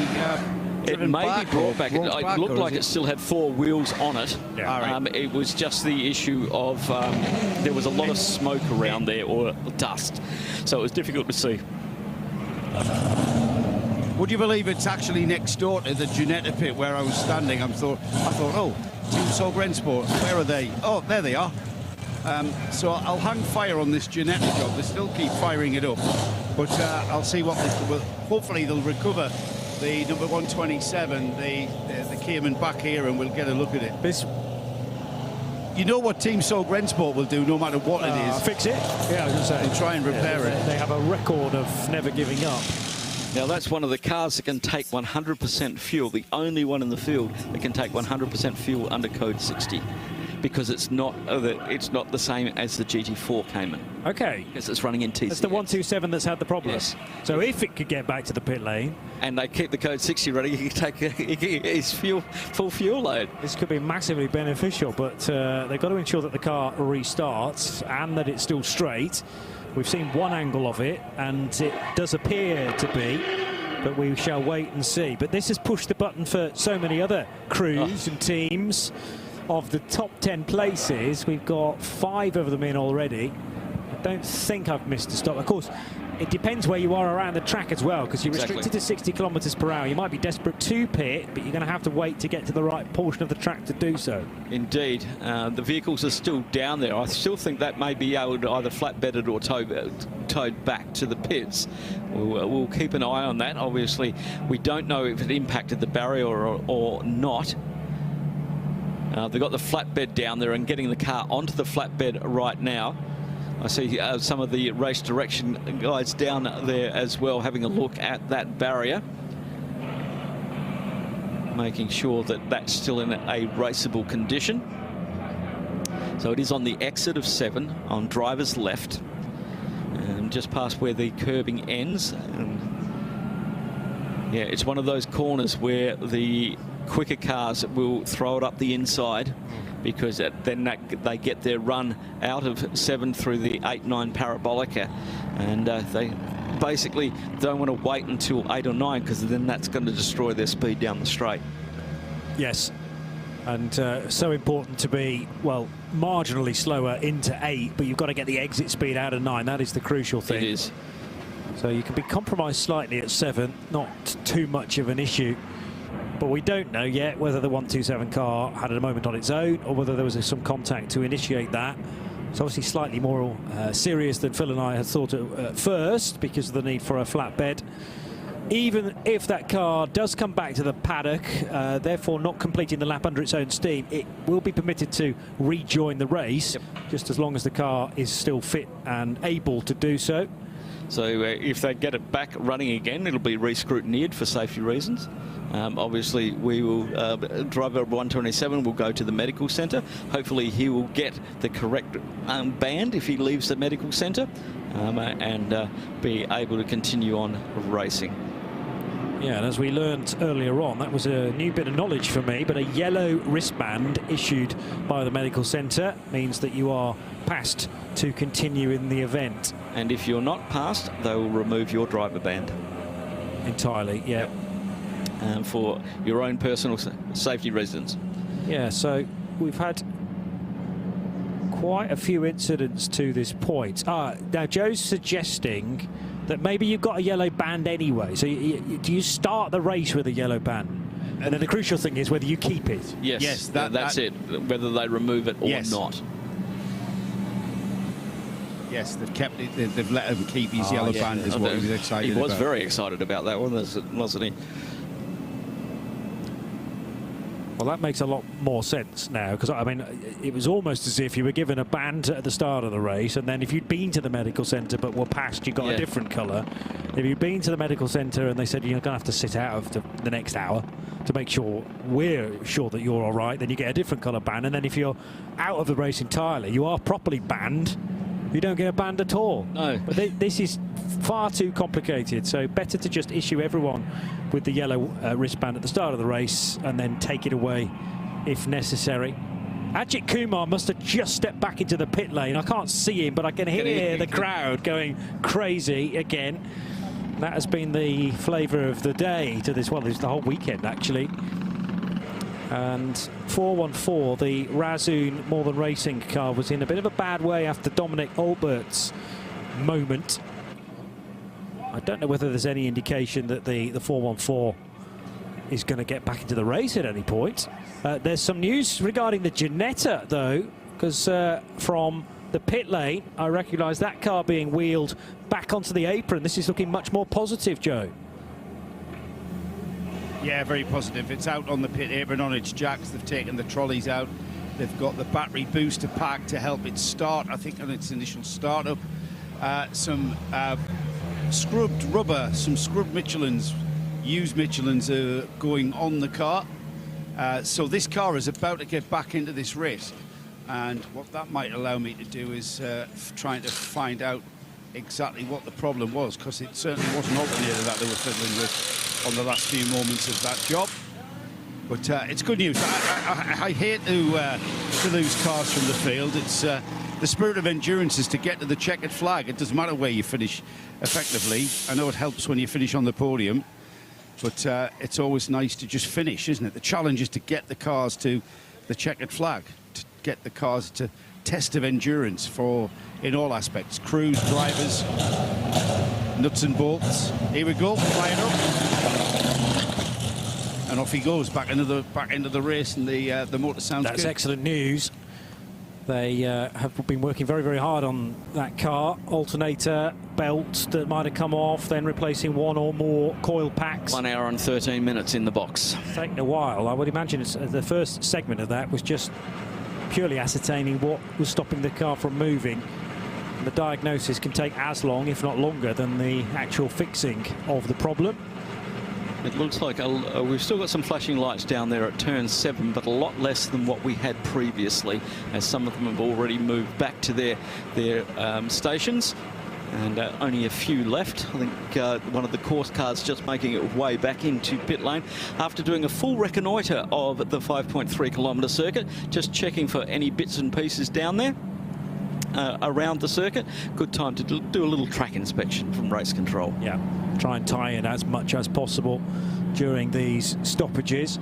it may be brought back. It looked like it still had 4 wheels on it. Yeah. It was just the issue of there was a lot of smoke around there, or dust, so it was difficult to see. Would you believe it's actually next door to the Ginetta pit where I was standing? I thought, oh, Team Zorg Rennsport, where are they? Oh, there they are. So I'll hang fire on this Ginetta job. They still keep firing it up, but I'll see what they will. Hopefully they'll recover the number 127, the Cayman back here, and we'll get a look at it. You know what Team Zorg Rennsport will do, no matter what it is? Fix it. Yeah, I was going to say. And try and repair it. They have a record of never giving up. Now that's one of the cars that can take 100% fuel, the only one in the field that can take 100% fuel under code 60, because it's not the same as the GT4 Cayman. Okay. Because it's running in TCX. It's the 127 that's had the problem. Yes. So if it could get back to the pit lane, and they keep the code 60 ready, you can take his full fuel load. This could be massively beneficial, but they've got to ensure that the car restarts and that it's still straight. We've seen one angle of it, and it does appear to be, but we shall wait and see. But this has pushed the button for so many other crews and teams. Of the top 10 places, we've got 5 of them in already. I don't think I've missed a stop. Of course, it depends where you are around the track as well, because you're restricted to 60 kilometres per hour. You might be desperate to pit, but you're going to have to wait to get to the right portion of the track to do so. Indeed. The vehicles are still down there. I still think that may be able to either flatbedded or towed back to the pits. We'll keep an eye on that. Obviously, we don't know if it impacted the barrier or not. They've got the flatbed down there and getting the car onto the flatbed right now. I see some of the race direction guys down there as well, having a look at that barrier, making sure that that's still in a raceable condition. So it is on the exit of 7 on driver's left, and just past where the curbing ends. And yeah, it's one of those corners where the quicker cars will throw it up the inside, because then they get their run out of 7 through the 8-9 parabolica, and they basically don't want to wait until 8 or 9, because then that's going to destroy their speed down the straight. Yes, and so important to be, well, marginally slower into 8, but you've got to get the exit speed out of 9. That is the crucial thing. It is. So you can be compromised slightly at 7, not too much of an issue. But we don't know yet whether the 127 car had a moment on its own, or whether there was some contact to initiate that. It's obviously slightly more serious than Phil and I had thought at first, because of the need for a flatbed. Even if that car does come back to the paddock, therefore not completing the lap under its own steam, it will be permitted to rejoin the race, just as long as the car is still fit and able to do so. So if they get it back running again, it'll be re-scrutineered for safety reasons. Obviously, we will, driver 127 will go to the medical centre. Hopefully, he will get the correct band if he leaves the medical centre, and be able to continue on racing. Yeah, and as we learned earlier on, that was a new bit of knowledge for me, but a yellow wristband issued by the medical centre means that you are passed to continue in the event. And if you're not passed, they will remove your driver band. Entirely, yeah. For your own personal safety reasons. Yeah, so we've had quite a few incidents to this point. Now Joe's suggesting that maybe you've got a yellow band anyway. So do you start the race with a yellow band? And then the crucial thing is whether you keep it. Yes, that's it. Whether they remove it or not. Yes, they've kept it. They've let him keep his yellow band, is what he was excited about. He was very excited about that one, wasn't he? Well, that makes a lot more sense now, because, I mean, it was almost as if you were given a band at the start of the race, and then if you'd been to the medical centre but were passed, you got a different colour. If you'd been to the medical centre and they said you're going to have to sit out of the next hour to make sure we're sure that you're all right, then you get a different colour band. And then if you're out of the race entirely, you are properly banned, you don't get a band at all. No. But this is far too complicated, so better to just issue everyone with the yellow wristband at the start of the race and then take it away if necessary. Ajith Kumar must have just stepped back into the pit lane. I can't see him, but I can hear the crowd going crazy again. That has been the flavour of the day to this, well, it's the whole weekend actually. And 414, the Razoon More Than Racing car, was in a bit of a bad way after Dominic Albert's moment. I don't know whether there's any indication that the 414 is going to get back into the race at any point. There's some news regarding the Ginetta, though, because from the pit lane, I recognise that car being wheeled back onto the apron. This is looking much more positive, Joe. Yeah, very positive. It's out on the pit apron on its jacks. They've taken the trolleys out. They've got the battery booster pack to help it start, I think, on its initial startup. Some scrubbed rubber, some scrubbed Michelins, used Michelins are going on the car. So this car is about to get back into this race. And what that might allow me to do is trying to find out exactly what the problem was, because it certainly wasn't alternator that they were fiddling with on the last few moments of that job. But it's good news. I hate to lose cars from the field. It's the spirit of endurance is to get to the checkered flag. It doesn't matter where you finish effectively. I know it helps when you finish on the podium, but it's always nice to just finish, isn't it? The challenge is to get the cars to the checkered flag, to get the cars to test of endurance in all aspects, crews, drivers, nuts and bolts. Here we go, flying up, and off he goes back into the race, and the motor sounds good. That's excellent news. They have been working very, very hard on that car. Alternator belt that might have come off, then replacing one or more coil packs. 1 hour and 13 minutes in the box. It's taken a while. I would imagine the first segment of that was just purely ascertaining what was stopping the car from moving. And the diagnosis can take as long, if not longer, than the actual fixing of the problem. It looks like we've still got some flashing lights down there at turn 7, but a lot less than what we had previously, as some of them have already moved back to their stations, and only a few left. I think one of the course cars just making its way back into pit lane after doing a full reconnoitre of the 5.3 kilometre circuit, just checking for any bits and pieces down there. Around the circuit. Good time to do a little track inspection from race control. Yeah, try and tie in as much as possible during these stoppages.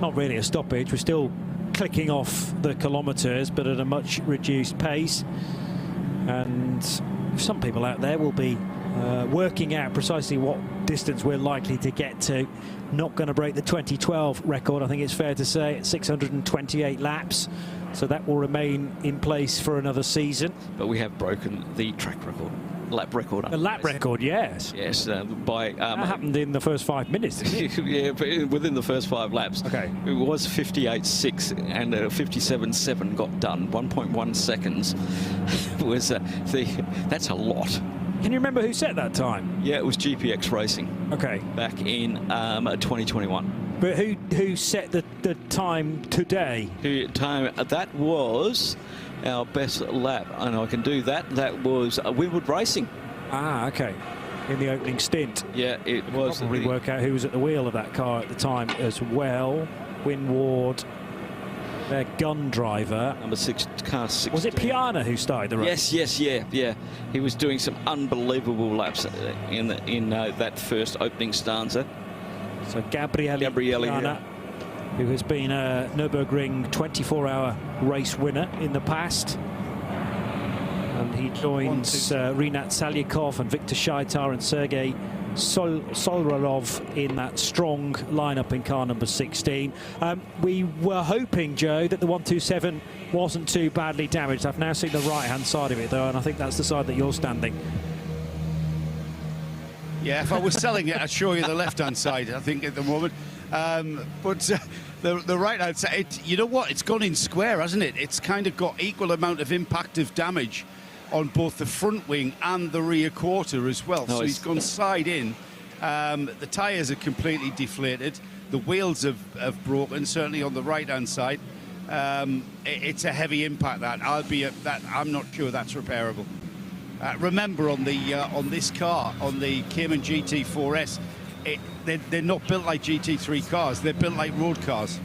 Not really a stoppage, we're still clicking off the kilometres, but at a much reduced pace. And some people out there will be working out precisely what distance we're likely to get to. Not going to break the 2012 record, I think it's fair to say, at 628 laps. So that will remain in place for another season. But we have broken the track record, lap record. The lap record, yes. Yes, by... that happened in the first 5 minutes, didn't it? Yeah, but within the first 5 laps. Okay. It was 58.6 and 57.7 got done. 1.1 seconds was that's a lot. Can you remember who set that time? Yeah, it was GPX Racing. Okay. Back in 2021. But who set the time today? That was our best lap, and I can do that. That was Winwood Racing. Ah, okay. In the opening stint. Yeah, it was. Probably work out who was at the wheel of that car at the time as well. Winward, their gun driver. Number 6, car 16. Was it Piana who started the race? Yes, yeah. He was doing some unbelievable laps in that first opening stanza. So Gabriele Piana, who has been a Nürburgring 24-hour race winner in the past. And he joins Rinat Salyakov and Viktor Shaitar and Sergei Solarov in that strong lineup in car number 16. We were hoping, Joe, that the 127 wasn't too badly damaged. I've now seen the right-hand side of it, though, and I think that's the side that you're standing. Yeah, if I was selling it, I'd show you the left-hand side, I think, at the moment. But the right-hand side, you know what? It's gone in square, hasn't it? It's kind of got equal amount of impact of damage on both the front wing and the rear quarter as well. No, so he's gone side in. The tyres are completely deflated. The wheels have broken, certainly on the right-hand side. It's a heavy impact, that. I'm not sure that's repairable. Remember, on this car, on the Cayman GT4S, they're not built like GT3 cars. They're built like road cars.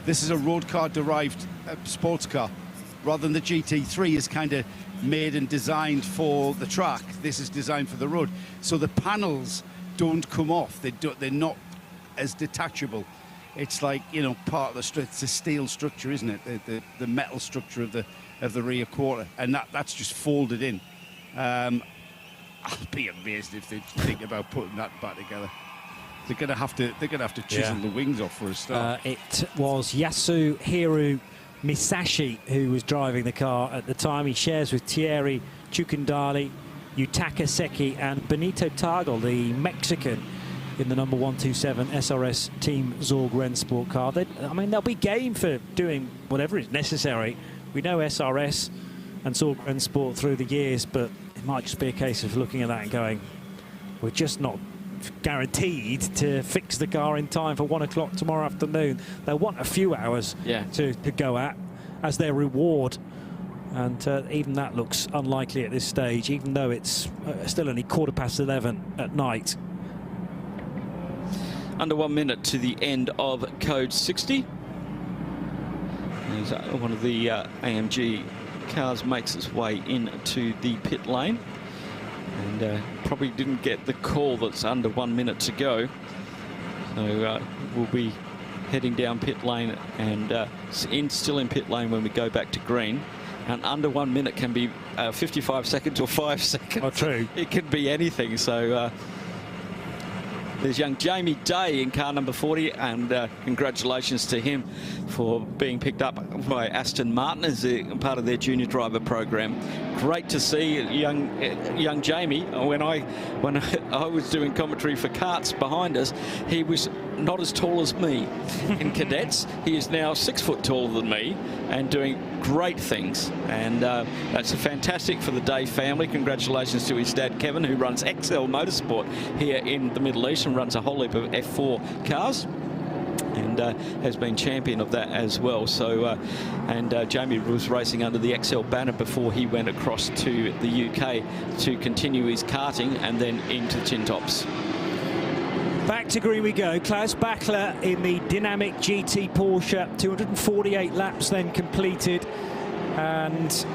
This is a road car-derived sports car, rather than the GT3 is kind of made and designed for the track. This is designed for the road. So the panels don't come off. They're not as detachable. It's like, you know, part of the structure. It's a steel structure, isn't it? The metal structure of the rear quarter, and that's just folded in. I'll be amazed if they think about putting that back together. They're gonna have to chisel the wings off for a start. It was Yasuhiro Misashi who was driving the car at the time. He shares with Thierry Chukundali, Yutaka Seki and Benito Tagel, the Mexican, in the number 127 SRS Team Zorg Rennsport car. I mean, they'll be game for doing whatever is necessary. We know SRS and Zorg Rennsport through the years, but it might just be a case of looking at that and going, we're just not guaranteed to fix the car in time for 1 o'clock tomorrow afternoon. They'll want a few hours to go at as their reward. And even that looks unlikely at this stage, even though it's still only 11:15 at night. Under 1 minute to the end of Code 60. As one of the AMG cars makes its way into the pit lane. And probably didn't get the call that's under 1 minute to go. So we'll be heading down pit lane and still in pit lane when we go back to green. And under 1 minute can be 55 seconds or 5 seconds. Oh, true. It can be anything. So there's young Jamie Day in car number 40, and congratulations to him for being picked up by Aston Martin as part of their junior driver program. Great to see young Jamie. When I was doing commentary for karts behind us, he was not as tall as me. In cadets, he is now 6 foot taller than me and doing great things. And that's fantastic for the Day family. Congratulations to his dad, Kevin, who runs XL Motorsport here in the Middle East and runs a whole heap of F4 cars. And has been champion of that as well. So, Jamie was racing under the XL banner before he went across to the UK to continue his karting and then into tin tops. Back to green we go. Klaus Bachler in the dynamic GT Porsche. 248 laps then completed. And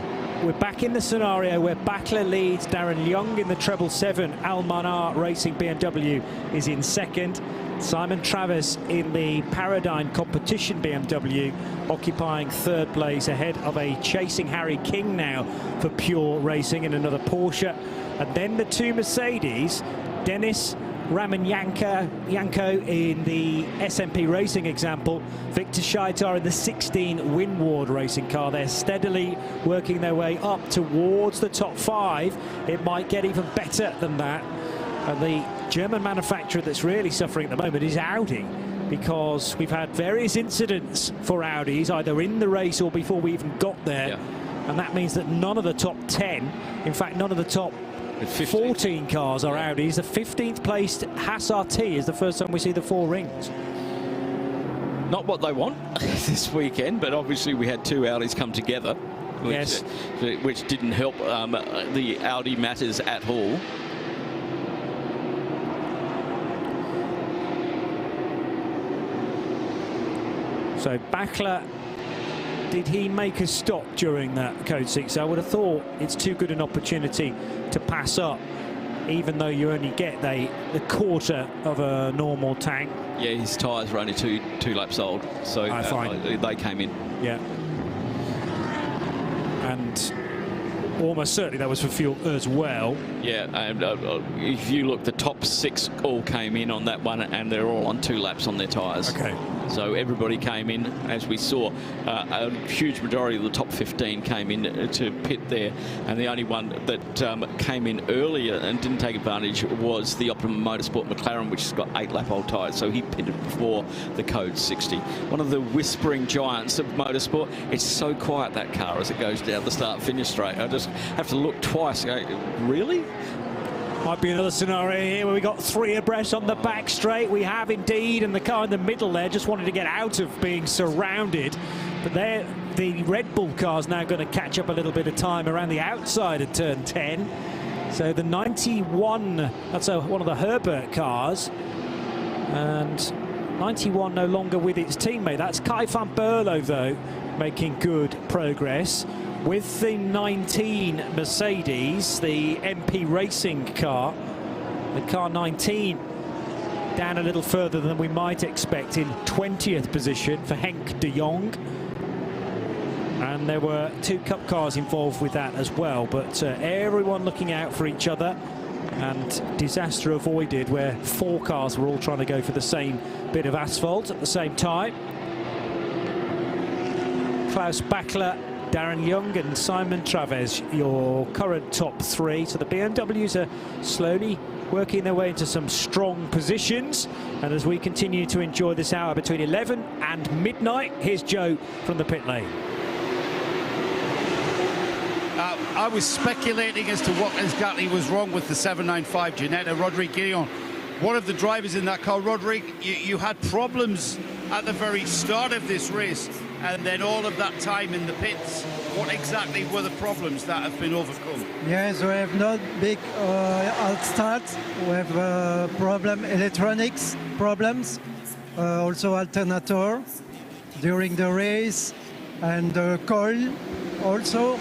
we're back in the scenario where Bachler leads. Darren Young in the treble 7. Al Manar Racing BMW is in second. Simon Travis in the Paradigm Competition BMW occupying third place ahead of a chasing Harry King now for Pure Racing in another Porsche. And then the two Mercedes, Dennis Ramanyanko in the SMP Racing example, Victor Scheitar in the 16 Winward Racing car. They're steadily working their way up towards the top 5. It might get even better than that. And the German manufacturer that's really suffering at the moment is Audi, because we've had various incidents for Audis, either in the race or before we even got there. Yeah. And that means that none of the top 10, in fact, none of the top 14 cars are Audis. The 15th placed Haas RT is the first time we see the 4 rings. Not what they want this weekend, but obviously we had 2 Audis come together, which didn't help the Audi matters at all. So Bachler, did he make a stop during that Code 6? I would have thought it's too good an opportunity to pass up, even though you only get the quarter of a normal tank. Yeah, his tyres were only two laps old, so they came in. Yeah. And almost certainly that was for fuel as well. Yeah, and if you look, the top 6 all came in on that one, and they're all on 2 laps on their tyres. Okay. So everybody came in, as we saw. A huge majority of the top 15 came in to pit there, and the only one that came in earlier and didn't take advantage was the Optimum Motorsport McLaren, which has got 8-lap-old tyres, so he pitted before the Code 60. One of the whispering giants of motorsport. It's so quiet, that car, as it goes down the start-finish straight. I just have to look twice and go, really? Might be another scenario here where we got 3 abreast on the back straight. We have indeed, and the car in the middle there just wanted to get out of being surrounded. But there, the Red Bull car's now going to catch up a little bit of time around the outside of turn 10. So the 91, that's one of the Herbert cars. And 91 no longer with its teammate. That's Kai van Berlo, though, making good progress. With the 19 Mercedes, the MP Racing car, the car 19 down a little further than we might expect, in 20th position for Henk de Jong. And there were 2 Cup cars involved with that as well, but everyone looking out for each other, and disaster avoided where 4 cars were all trying to go for the same bit of asphalt at the same time. Klaus Bachler, Darren Young and Simon Traves, your current top 3. So the BMWs are slowly working their way into some strong positions. And as we continue to enjoy this hour between 11 and midnight, here's Joe from the pit lane. I was speculating as to what exactly was wrong with the 795 Ginetta Rodriguez. One of the drivers in that car, Rodrigue, you had problems at the very start of this race, and then all of that time in the pits. What exactly were the problems that have been overcome? Yes, we have not big alt start. We have electronics problems, also alternator during the race, and coil also.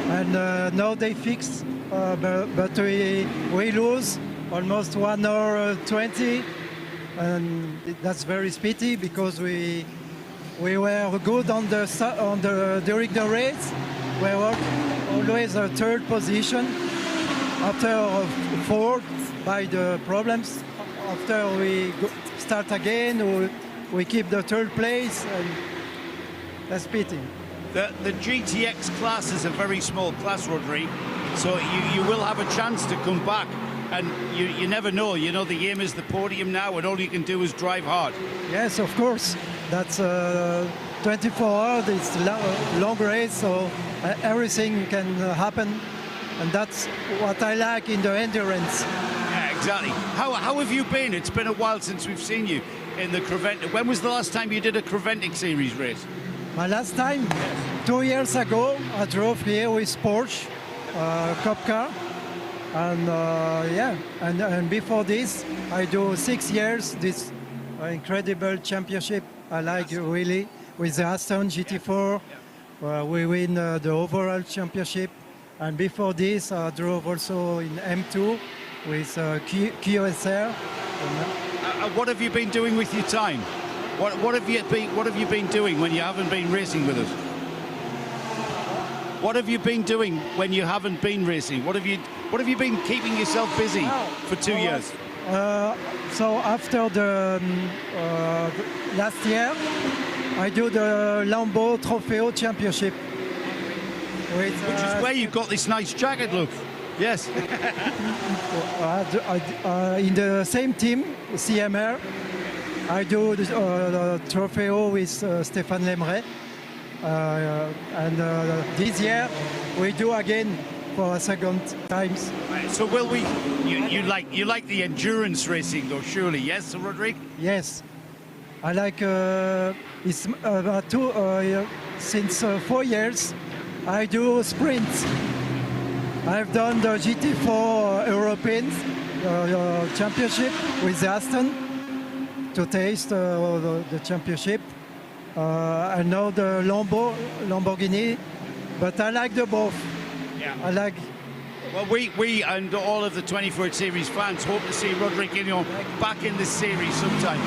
And now they fix, but we lose almost 1 hour 20, and that's very pity because we were good on the during the race. we were always a third position. After fourth, by the problems, after we start again, we keep the third place, and that's pity. The GTX class is a very small class, Rodrigue, so you will have a chance to come back, and you never know. You know, the aim is the podium now, and all you can do is drive hard. Yes, of course. That's 24 hours, it's a long race, so everything can happen, and that's what I like in the endurance. Yeah, exactly. How have you been? It's been a while since we've seen you in the Creventic. When was the last time you did a Creventic Series race? My last time, 2 years ago, I drove here with Porsche, Cup car, and yeah, and before this, I do 6 years this incredible championship. I like really with the Aston GT4. We win the overall championship, and before this, I drove also in M2 with QSR. What have you been doing with your time? What have you been doing when you haven't been racing with us? What have you been doing when you haven't been racing? What have you been keeping yourself busy for 2 years? So after the last year, I do the Lambo Trofeo Championship. Which is where you've got this nice jacket, look. Yes. In the same team, CMR, I do the Trofeo with Stéphane Lemray. And this year, we do again for a second time. So will we? You like the endurance racing, though, surely? Yes, Rodrigue. Yes, I like. It's since 4 years, I do sprints. I've done the GT4 European Championship with the Aston to taste the championship. I know the Lamborghini, but I like the both. Yeah. I like. Well, we and all of the 24H Series fans hope to see Rodrigue Guignon back in this series sometime.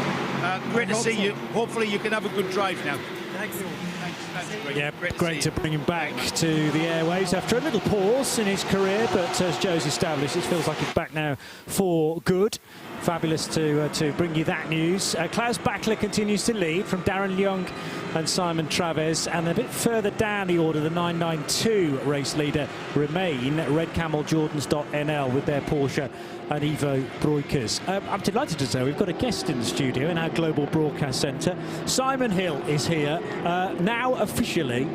Great to see you. Hopefully you can have a good drive now. Thank you. Thanks. Yeah, great to bring him back to the airwaves after a little pause in his career, but as Joe's established, it feels like he's back now for good. Fabulous to bring you that news. Klaus Bachler continues to lead from Darren Young and Simon Travers, and a bit further down the order, the 992 race leader remain Red Camel Jordans.nl with their Porsche and Evo Broikers. I'm delighted to say we've got a guest in the studio in our global broadcast centre. Simon Hill is here, now officially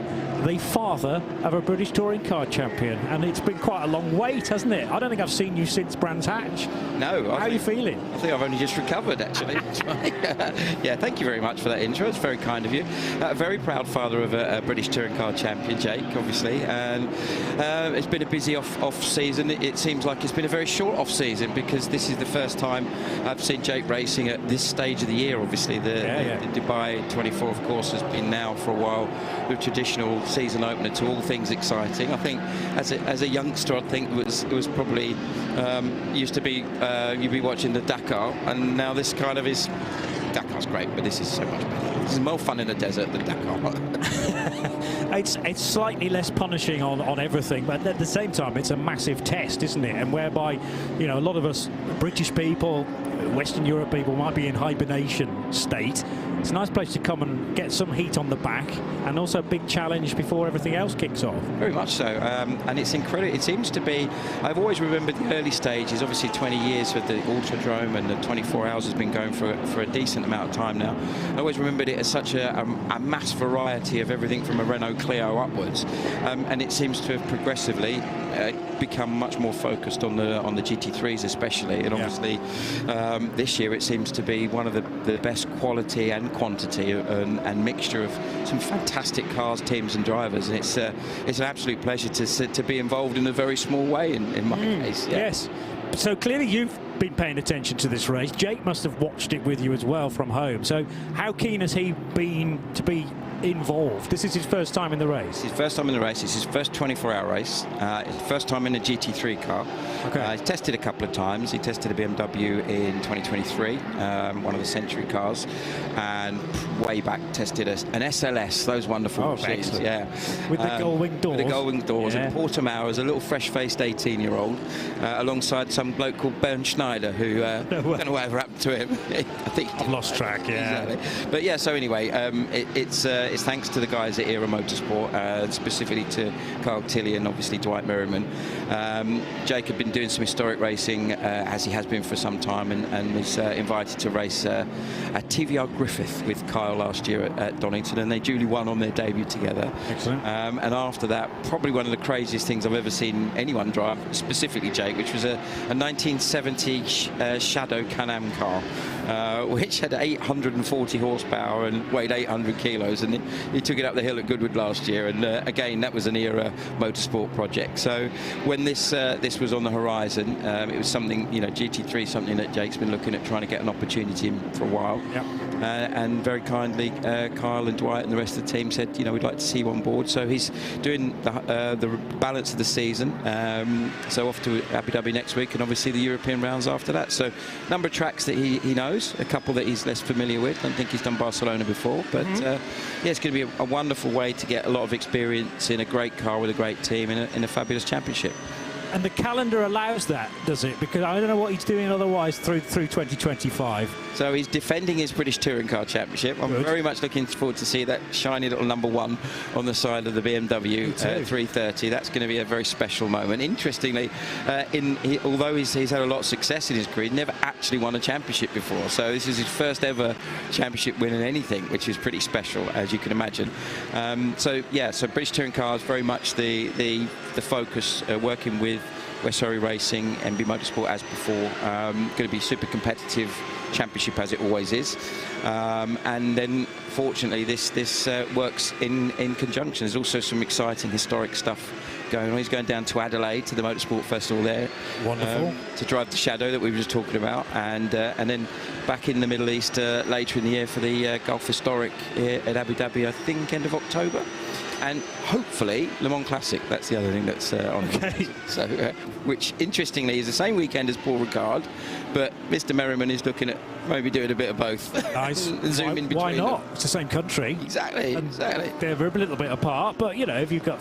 the father of a British touring car champion, and it's been quite a long wait, hasn't it? I don't think I've seen you since Brands Hatch. No. How are you feeling? I think I've only just recovered, actually. Yeah, thank you very much for that intro. It's very kind of you. Very proud father of a British touring car champion, Jake, obviously, and it's been a busy off season. It seems like it's been a very short off season because this is the first time I've seen Jake racing at this stage of the year. Obviously, the Dubai 24, of course, has been now for a while the traditional season opener to all things exciting. I think as a youngster, I think it was probably used to be you'd be watching the Dakar, and now this kind of is. Dakar's great, but this is so much better. This is more fun in the desert than Dakar. It's slightly less punishing on everything, but at the same time, it's a massive test, isn't it? And whereby, you know, a lot of us British people, Western Europe people might be in hibernation state. It's a nice place to come and get some heat on the back, and also a big challenge before everything else kicks off. Very much so, and it's incredible. It seems to be, I've always remembered the early stages, obviously 20 years for the Autodrome, and the 24 hours has been going for a decent amount of time now. I always remembered it as such a mass variety of everything from a Renault Clio upwards, and it seems to have progressively become much more focused on the GT3s especially, and obviously this year it seems to be one of the best quality and quantity and mixture of some fantastic cars, teams and drivers, and it's an absolute pleasure to be involved in a very small way in my case. Yeah. Yes, so clearly you've been paying attention to this race. Jake must have watched it with you as well from home. So how keen has he been to be involved. This is his first time in the race. It's his first time in the race. It's his first 24-hour race. It's the first time in a GT3 car. Okay. He's tested a couple of times. He tested a BMW in 2023, one of the Century cars, and way back tested an SLS, those wonderful machines. Excellent. Yeah. With the gull-wing doors. With the gull-wing doors. Yeah. And Portimao as a little fresh-faced 18-year-old, alongside some bloke called Bernd Schneider, who I don't know whatever happened to him. I think I've lost track. Yeah. Exactly. But yeah. So anyway, it's thanks to the guys at Era Motorsport, specifically to Carl Tilley and obviously Dwight Merriman. Jake had been doing some historic racing, as he has been for some time, and was invited to race at TVR Griffith with Kyle last year at Donington, and they duly won on their debut together. Excellent. And after that, probably one of the craziest things I've ever seen anyone drive, specifically Jake, which was a 1970 Shadow Can-Am car, which had 840 horsepower and weighed 800 kilos, and he took it up the hill at Goodwood last year. And again, that was an Era Motorsport project. So when this was on the horizon, it was something, GT3, something that Jake's been looking at trying to get an opportunity in for a while. Yep. And very kindly, Kyle and Dwight and the rest of the team said, we'd like to see you on board. So he's doing the balance of the season. So off to Abu Dhabi next week, and obviously the European rounds after that. So number of tracks that he knows, a couple that he's less familiar with. I don't think he's done Barcelona before, but yeah, it's going to be a wonderful way to get a lot of experience in a great car with a great team in a fabulous championship. And the calendar allows that, does it? Because I don't know what he's doing otherwise through 2025. So he's defending his British Touring Car Championship. I'm very much looking forward to see that shiny little number 1 on the side of the BMW 330. That's going to be a very special moment. Interestingly, although he's had a lot of success in his career, he never actually won a championship before. So this is his first ever championship win in anything, which is pretty special, as you can imagine. So British Touring Cars very much the focus, working with West Surrey Racing, MB Motorsport as before. Going to be super competitive championship as it always is. And then fortunately this works in conjunction. There's also some exciting historic stuff going on. He's going down to Adelaide to the Motorsport Festival there. Wonderful. To drive the Shadow that we were just talking about, and then back in the Middle East later in the year for the Gulf Historic at Abu Dhabi, I think end of October. And hopefully Le Mans Classic. That's the other thing that's on. Okay. So, which interestingly is the same weekend as Paul Ricard, but Mr. Merriman is looking at maybe doing a bit of both. Nice. Zoom in between. Why not? Them. It's the same country. Exactly. They're a little bit apart, but if you've got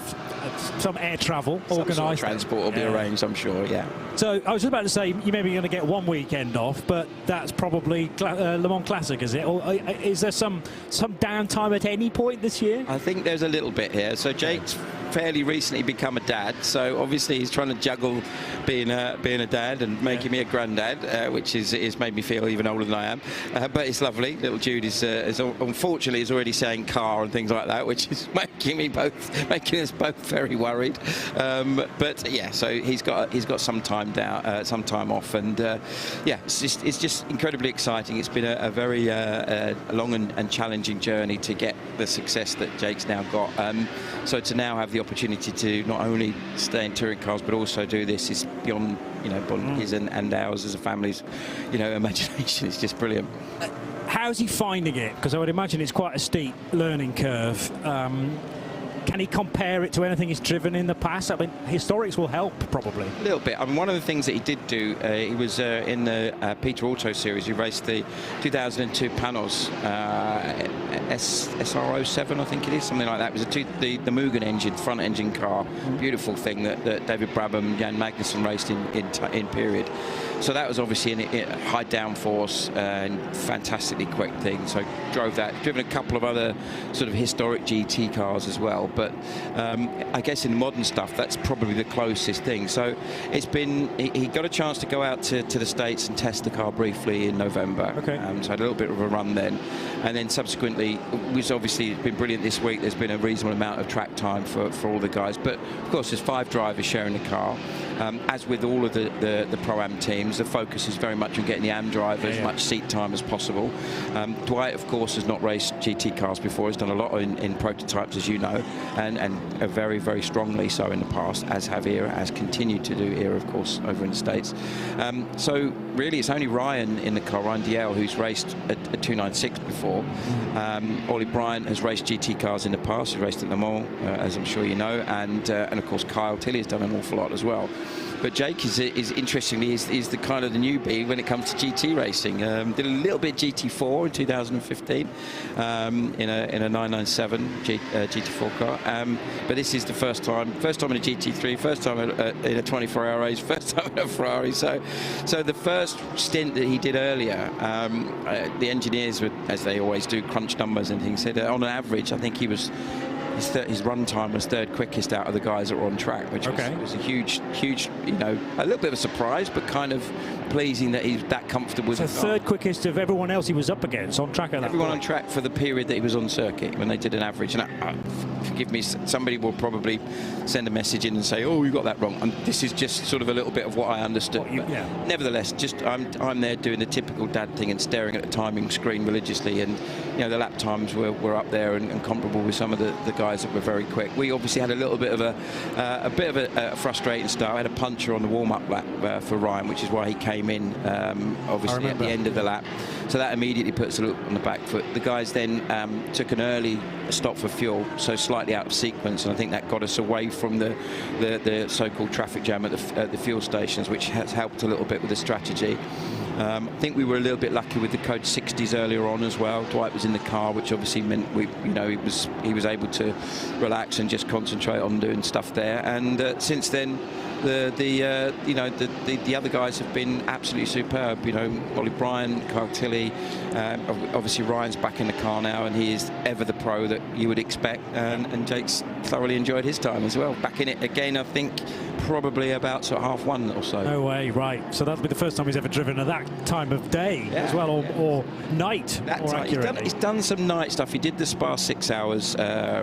some air travel organised, sort of transport will be arranged, I'm sure. Yeah. So I was just about to say you may be going to get one weekend off, but that's probably Le Mans Classic, is it? Or is there some downtime at any point this year? I think there's a little bit here. So Jake's fairly recently become a dad, so obviously he's trying to juggle being a dad and making me a granddad, which is made me feel even older than I am. But it's lovely. Little Jude is unfortunately is already saying car and things like that, which is making us both very worried. But yeah, so he's got some time down, some time off, and yeah, it's just incredibly exciting. It's been a very long and challenging journey to get the success that Jake's now got. So to now have the opportunity to not only stay in touring cars but also do this is beyond his and ours as a family's imagination. It's just brilliant. How's he finding it? Because I would imagine it's quite a steep learning curve. Can he compare it to anything he's driven in the past? I mean, historics will help, probably. A little bit. I mean, one of the things that he did do, he was in the Peter Auto Series. He raced the 2002 Panos SR07, I think it is, something like that. It was the Mugen engine, front engine car. Beautiful thing that David Brabham, Jan Magnussen raced in period. So that was obviously a high downforce and fantastically quick thing. So driven a couple of other sort of historic GT cars as well. But I guess in modern stuff, that's probably the closest thing. So it's been, he got a chance to go out to the States and test the car briefly in November. Okay. So had a little bit of a run then. And then subsequently, it's obviously been brilliant this week. There's been a reasonable amount of track time for all the guys. But of course, there's 5 drivers sharing the car. As with all of the Pro-Am teams, the focus is very much on getting the AM driver as much seat time as possible. Dwight, of course, has not raced GT cars before. He's done a lot in prototypes, as you know, and very, very strongly so in the past, as have Era, has continued to do Era, of course, over in the States. So really, it's only Ryan in the car, Ryan DL, who's raced a 296 before. Ollie Bryant has raced GT cars in the past. He's raced at Le Mans, as I'm sure you know, and of course Kyle Tilley has done an awful lot as well. But Jake is interestingly is the kind of the newbie when it comes to GT racing. Did a little bit GT4 in 2015 in a 997 GT4 car. But this is the first time in a GT3, first time in a 24-hour race, first time in a Ferrari. So the first stint that he did earlier, the engineers would, as they always do, crunch numbers and things. Said on average, I think he was. His run time was third quickest out of the guys that were on track, which was a huge, you know, a little bit of a surprise, but kind of pleasing that he's that comfortable with the the car. third quickest of everyone else he was up against on track at that Everyone point. on track for the period that he was on circuit when they did an average. And forgive me, somebody will probably send a message in and say, "Oh, you got that wrong." This is just sort of a little bit of what I understood. Nevertheless, just I'm there doing the typical dad thing and staring at the timing screen religiously, and you know the lap times were up there and comparable with some of the guys that were very quick. We obviously had a little bit of a frustrating start. I had a puncher on the warm-up lap for Ryan, which is why he came in obviously at the end of the lap. So that immediately puts a look on the back foot. The guys then took an early stop for fuel, so slightly out of sequence, and I think that got us away from the so-called traffic jam at the fuel stations, which has helped a little bit with the strategy. I think we were a little bit lucky with the code 60s earlier on as well. Dwight was in the car, which obviously meant he was able to relax and just concentrate on doing stuff there. And since then, the other guys have been absolutely superb. You know, Ollie Bryant, Kyle Tilley, obviously Ryan's back in the car now, and he is ever the pro that you would expect. And Jake's thoroughly enjoyed his time as well. Back in it again, I think probably about sort of 1:30 or so. No way, right. So that'll be the first time he's ever driven at that time of day as well, or night, more accurately. He's done some night stuff. He did the Spa 6 hours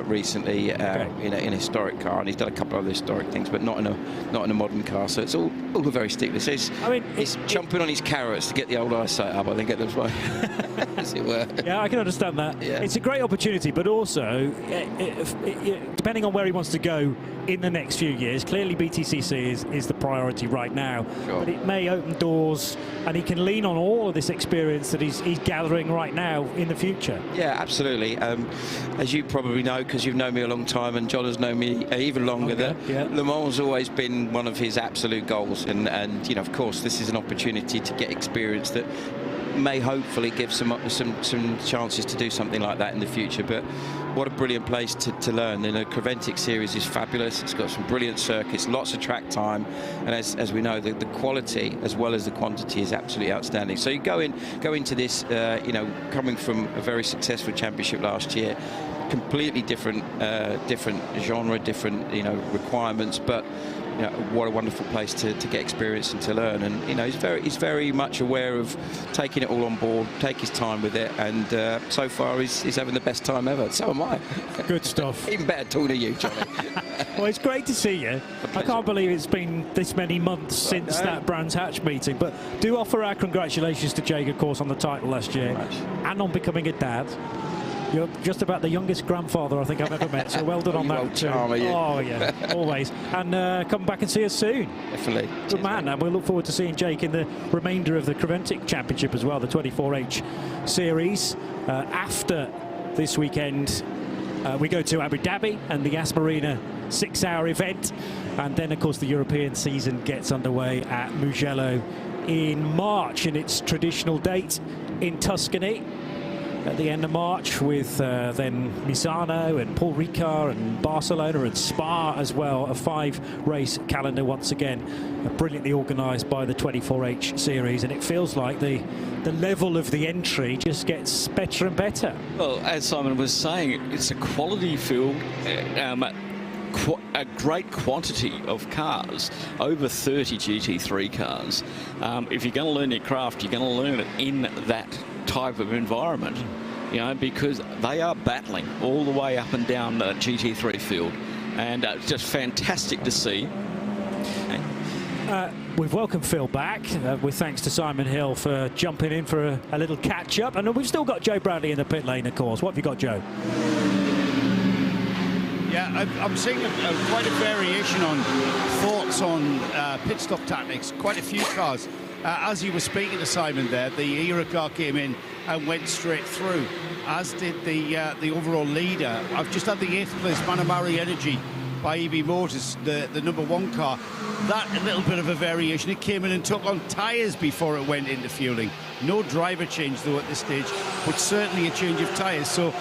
recently in a historic car, and he's done a couple of other historic things, but not in a modern car. So it's all very sticky. So he's chomping on his carrots to get the old eyesight up, I think, at the point, as it were. Yeah, I can understand that. Yeah. It's a great opportunity, but also, depending on where he wants to go in the next few years, clearly BTCC is the priority right now. Sure. But it may open doors, and he can lean on all of this experience that he's gathering right now in the future. Yeah, absolutely. As you probably know, because you've known me a long time, and John has known me even longer, Le Mans has always been one of his absolute goals. And you know, of course, this is an opportunity to get experience that may hopefully give some chances to do something like that in the future. But what a brilliant place to learn. The Creventic series is fabulous. It's got some brilliant circuits, lots of track time, and as we know, the quality as well as the quantity is absolutely outstanding. So you go into this, you know, coming from a very successful championship last year, completely different genre, different requirements, but you know, what a wonderful place to get experience and to learn. And you know, he's very much aware of taking it all on board, take his time with it, and so far he's having the best time ever. So am I. Good stuff. Even better talking to you, Johnny. Well, it's great to see you. I can't believe it's been this many months since that Brands Hatch meeting, but do offer our congratulations to Jake, of course, on the title last year and on becoming a dad. You're just about the youngest grandfather I think I've ever met, so well done on that too. Oh yeah, always. And come back and see us soon. Definitely. Good man, and we'll look forward to seeing Jake in the remainder of the Creventic Championship as well, the 24H series. After this weekend, we go to Abu Dhabi and the Yas Marina 6-hour event, and then of course the European season gets underway at Mugello in March, in its traditional date in Tuscany at the end of March, with then Misano and Paul Ricard and Barcelona and Spa as well. A 5-race calendar once again, brilliantly organised by the 24H series, and it feels like the level of the entry just gets better and better. Well, as Simon was saying, it's a quality field, a great quantity of cars, over 30 GT3 cars. If you're going to learn your craft, you're going to learn it in that type of environment, you know, because they are battling all the way up and down the GT3 field, and it's just fantastic to see. We've welcomed Phil back, with thanks to Simon Hill for jumping in for a little catch-up. And we've still got Joe Bradley in the pit lane, of course. What have you got, Joe? Yeah, I'm seeing quite a variation on thoughts on pit stop tactics. Quite a few cars. As you were speaking to Simon there, the ERA car came in and went straight through, as did the overall leader. I've just had the 8th place Manamari Energy by EB Motors, the #1 car. That a little bit of a variation. It came in and took on tyres before it went into fueling. No driver change though at this stage, but certainly a change of tyres. So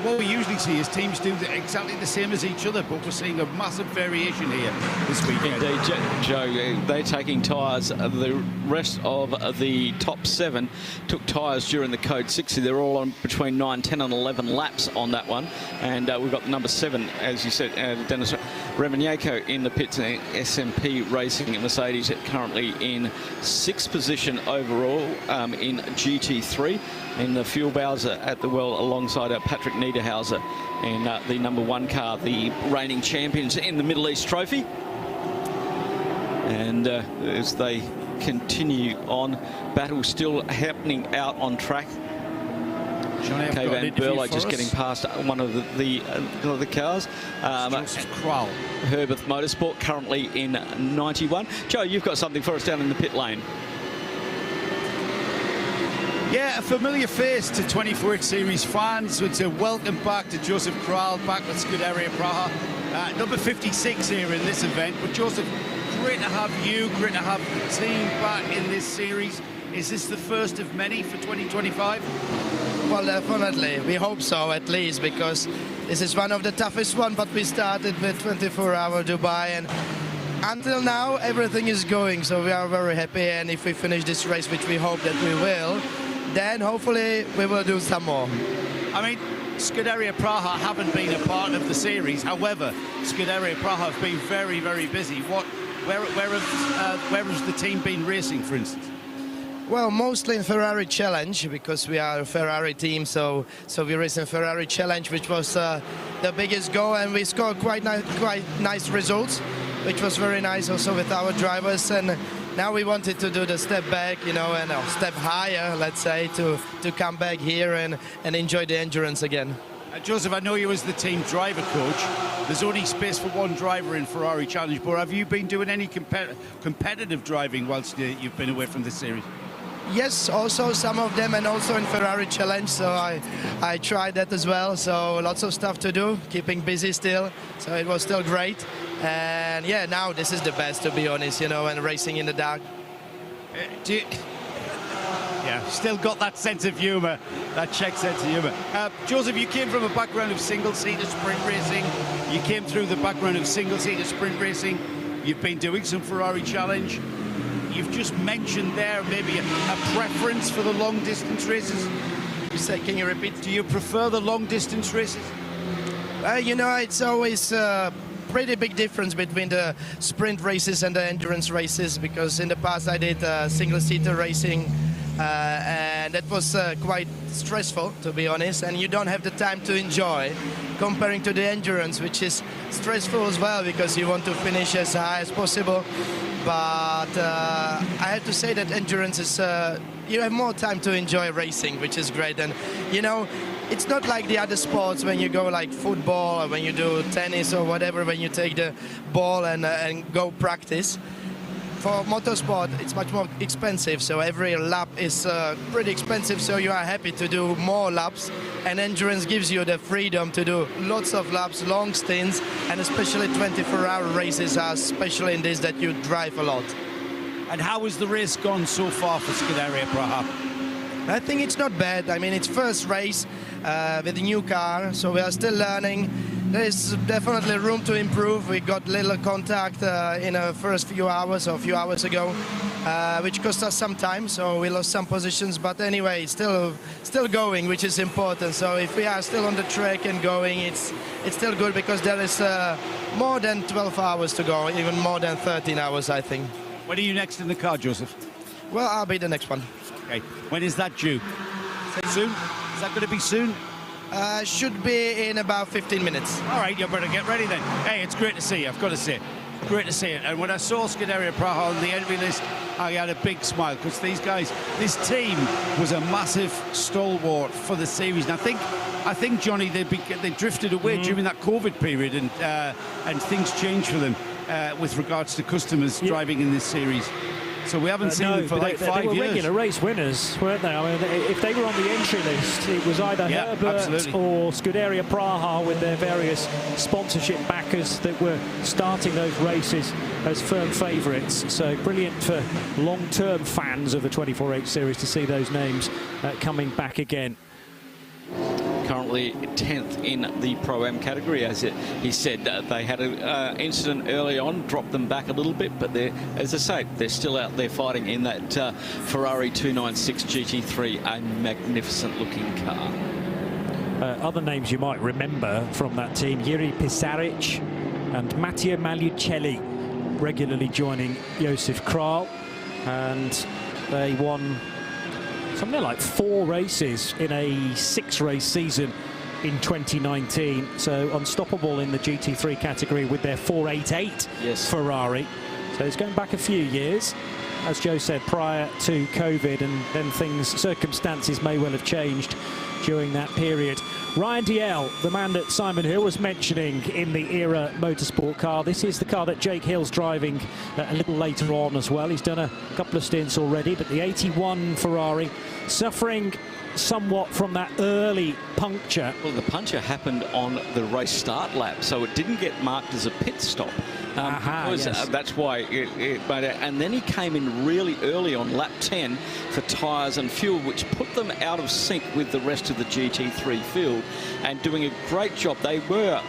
what we usually see is teams do exactly the same as each other, but we're seeing a massive variation here this weekend. Indeed, Joe, they're taking tyres. The rest of the top 7 took tyres during the Code 60. They're all on between 9, 10 and 11 laps on that one. And we've got number 7, as you said, Dennis Remanieko in the pits, SMP Racing Mercedes, currently in 6th position overall in GT3. In the fuel Bowser at the well alongside Patrick Niederhauser in the #1 car, the reigning champions in the Middle East Trophy. And as they continue on, battle still happening out on track. Kay Van Berlo just getting past one of the cars. Herbert Motorsport currently in 91. Joe, you've got something for us down in the pit lane. Yeah, a familiar face to 24H Series fans. It's a welcome back to Joseph Kral, back with Scuderia Praha. Number 56 here in this event. But Joseph, great to have you, great to have the team back in this series. Is this the first of many for 2025? Well, definitely. We hope so, at least, because this is one of the toughest ones, but we started with 24-hour Dubai, and until now, everything is going, so we are very happy. And if we finish this race, which we hope that we will, then hopefully we will do some more. I mean, Scuderia Praha haven't been a part of the series. However, Scuderia Praha have been very, very busy. Where has the team been racing, for instance? Well, mostly in Ferrari Challenge, because we are a Ferrari team, so we race in Ferrari Challenge, which was the biggest goal, and we scored quite nice results, which was very nice also with our drivers. And now we wanted to do the step back, you know, and a step higher, let's say, to come back here and enjoy the endurance again. Joseph, I know you as the team driver coach. There's only space for one driver in Ferrari Challenge, but have you been doing any competitive driving whilst you've been away from this series? Yes, also some of them, and also in Ferrari Challenge, so I tried that as well. So lots of stuff to do, keeping busy still, so it was still great. And yeah, now this is the best, to be honest, you know, and racing in the dark. Yeah, still got that sense of humour, that Czech sense of humour. Joseph, you came from a background of single-seater sprint racing. You came through the background of single-seater sprint racing. You've been doing some Ferrari Challenge. You've just mentioned there maybe a preference for the long-distance races. Can you repeat? Do you prefer the long-distance races? You know, it's always pretty big difference between the sprint races and the endurance races, because in the past I did single-seater racing, and that was quite stressful, to be honest, and you don't have the time to enjoy, comparing to the endurance, which is stressful as well, because you want to finish as high as possible. But I have to say that endurance is, you have more time to enjoy racing, which is great. And, you know, it's not like the other sports when you go like football or when you do tennis or whatever, when you take the ball and go practice. For motorsport, it's much more expensive, so every lap is pretty expensive, so you are happy to do more laps, and endurance gives you the freedom to do lots of laps, long stints, and especially 24-hour races are especially in this that you drive a lot. And how has the race gone so far for Scuderia Praha? I think it's not bad. I mean, it's first race with a new car, so we are still learning. There is definitely room to improve. We got little contact in the first few hours or a few hours ago, which cost us some time, so we lost some positions. But anyway, still going, which is important. So if we are still on the track and going, it's still good, because there is more than 12 hours to go, even more than 13 hours, I think. When are you next in the car, Joseph? Well, I'll be the next one. Okay. When is that due? Soon? Is that going to be soon? Should be in about 15 minutes. All right, you better get ready then. Hey, it's great to see you, I've got to say. great to see it. And when I saw Scuderia Praha on the entry list, I had a big smile, because these guys, this team was a massive stalwart for the series. And I think Johnny, they drifted away during that COVID period, and things changed for them with regards to customers driving in this series. So we haven't seen them for like 5 years. They were regular race winners, weren't they? I mean, if they were on the entry list, it was either Herbert or Scuderia Praha with their various sponsorship backers that were starting those races as firm favourites. So brilliant for long-term fans of the 24H series to see those names coming back again. Currently 10th in the Pro-Am category. As he said, they had an incident early on, dropped them back a little bit, but as I say, they're still out there fighting in that Ferrari 296 GT3, a magnificent looking car. Other names you might remember from that team, Jiri Pisaric and Matteo Magliucelli regularly joining Josef Kral, and they won something like 4 races in a 6-race season in 2019. So unstoppable in the GT3 category with their 488 Ferrari. So it's going back a few years, as Joe said, prior to COVID, and then circumstances may well have changed during that period. Ryan Dalziel, the man that Simon Hill was mentioning in the ERA Motorsport car. This is the car that Jake Hill's driving a little later on as well. He's done a couple of stints already, but the 81 Ferrari suffering somewhat from that early puncture. Well, the puncture happened on the race start lap, so it didn't get marked as a pit stop. That's why it made it. And then he came in really early on lap 10 for tyres and fuel, which put them out of sync with the rest of the GT3 field, and doing a great job. They were,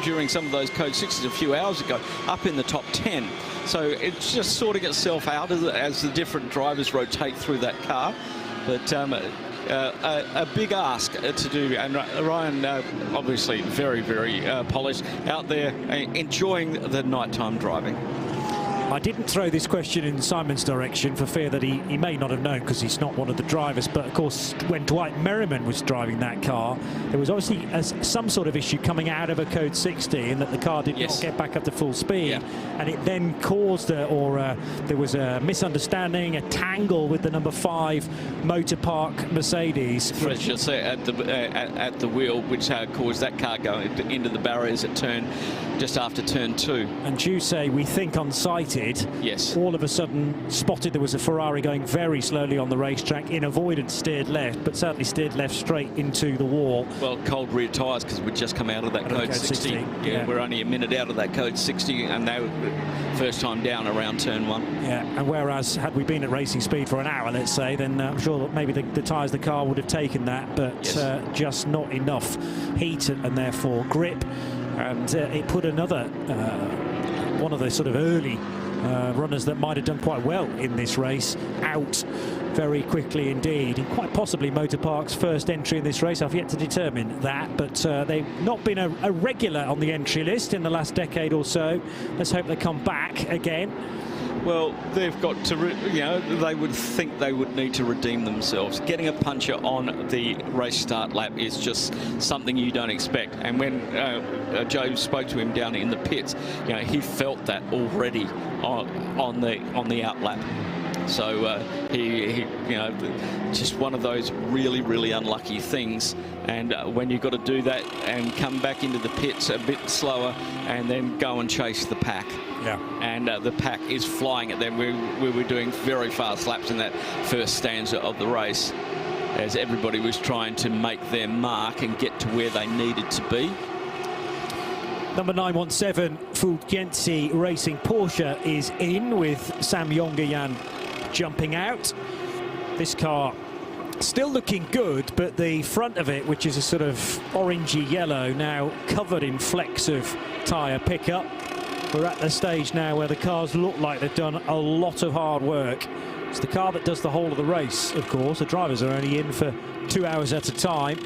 during some of those Code 6s a few hours ago, up in the top 10. So it's just sorting itself out as the different drivers rotate through that car. But a big ask to do, and Ryan obviously very, very polished, out there enjoying the nighttime driving. I didn't throw this question in Simon's direction for fear that he may not have known, because he's not one of the drivers. But of course, when Dwight Merriman was driving that car, there was obviously some sort of issue coming out of a Code 60 in that the car did not get back up to full speed, and it then caused there was a misunderstanding, a tangle with the number 5 Motor Park Mercedes. Just say at the wheel, which caused that car going into the barriers at just after turn 2. And Jusei, we think on sight, all of a sudden spotted there was a Ferrari going very slowly on the racetrack, in avoidance steered left, but certainly steered left straight into the wall. Well, cold rear tyres, because we'd just come out of that Code 60. Yeah, we're only a minute out of that Code 60, and they were first time down around turn 1. Yeah, and whereas had we been at racing speed for an hour, let's say, then I'm sure that maybe the tyres the car would have taken that, but just not enough heat and therefore grip, and it put another one of the sort of early runners that might have done quite well in this race out very quickly indeed, and quite possibly Motor Park's first entry in this race. I've yet to determine that, but they've not been a regular on the entry list in the last decade or so. Let's hope they come back again. Well, they've got to, they would think they would need to redeem themselves. Getting a puncher on the race start lap is just something you don't expect. And when Joe spoke to him down in the pits, he felt that already on the out lap. So he just one of those really, really unlucky things. And when you've got to do that and come back into the pits a bit slower and then go and chase the pack. Yeah. And the pack is flying at them. We were doing very fast laps in that first stanza of the race, as everybody was trying to make their mark and get to where they needed to be. Number 917, Fulgenzi Racing Porsche is in, with Sam Yongayan jumping out. This car still looking good, but the front of it, which is a sort of orangey yellow, now covered in flecks of tyre pickup. We're at the stage now where the cars look like they've done a lot of hard work. It's the car that does the whole of the race, of course. The drivers are only in for 2 hours at a time.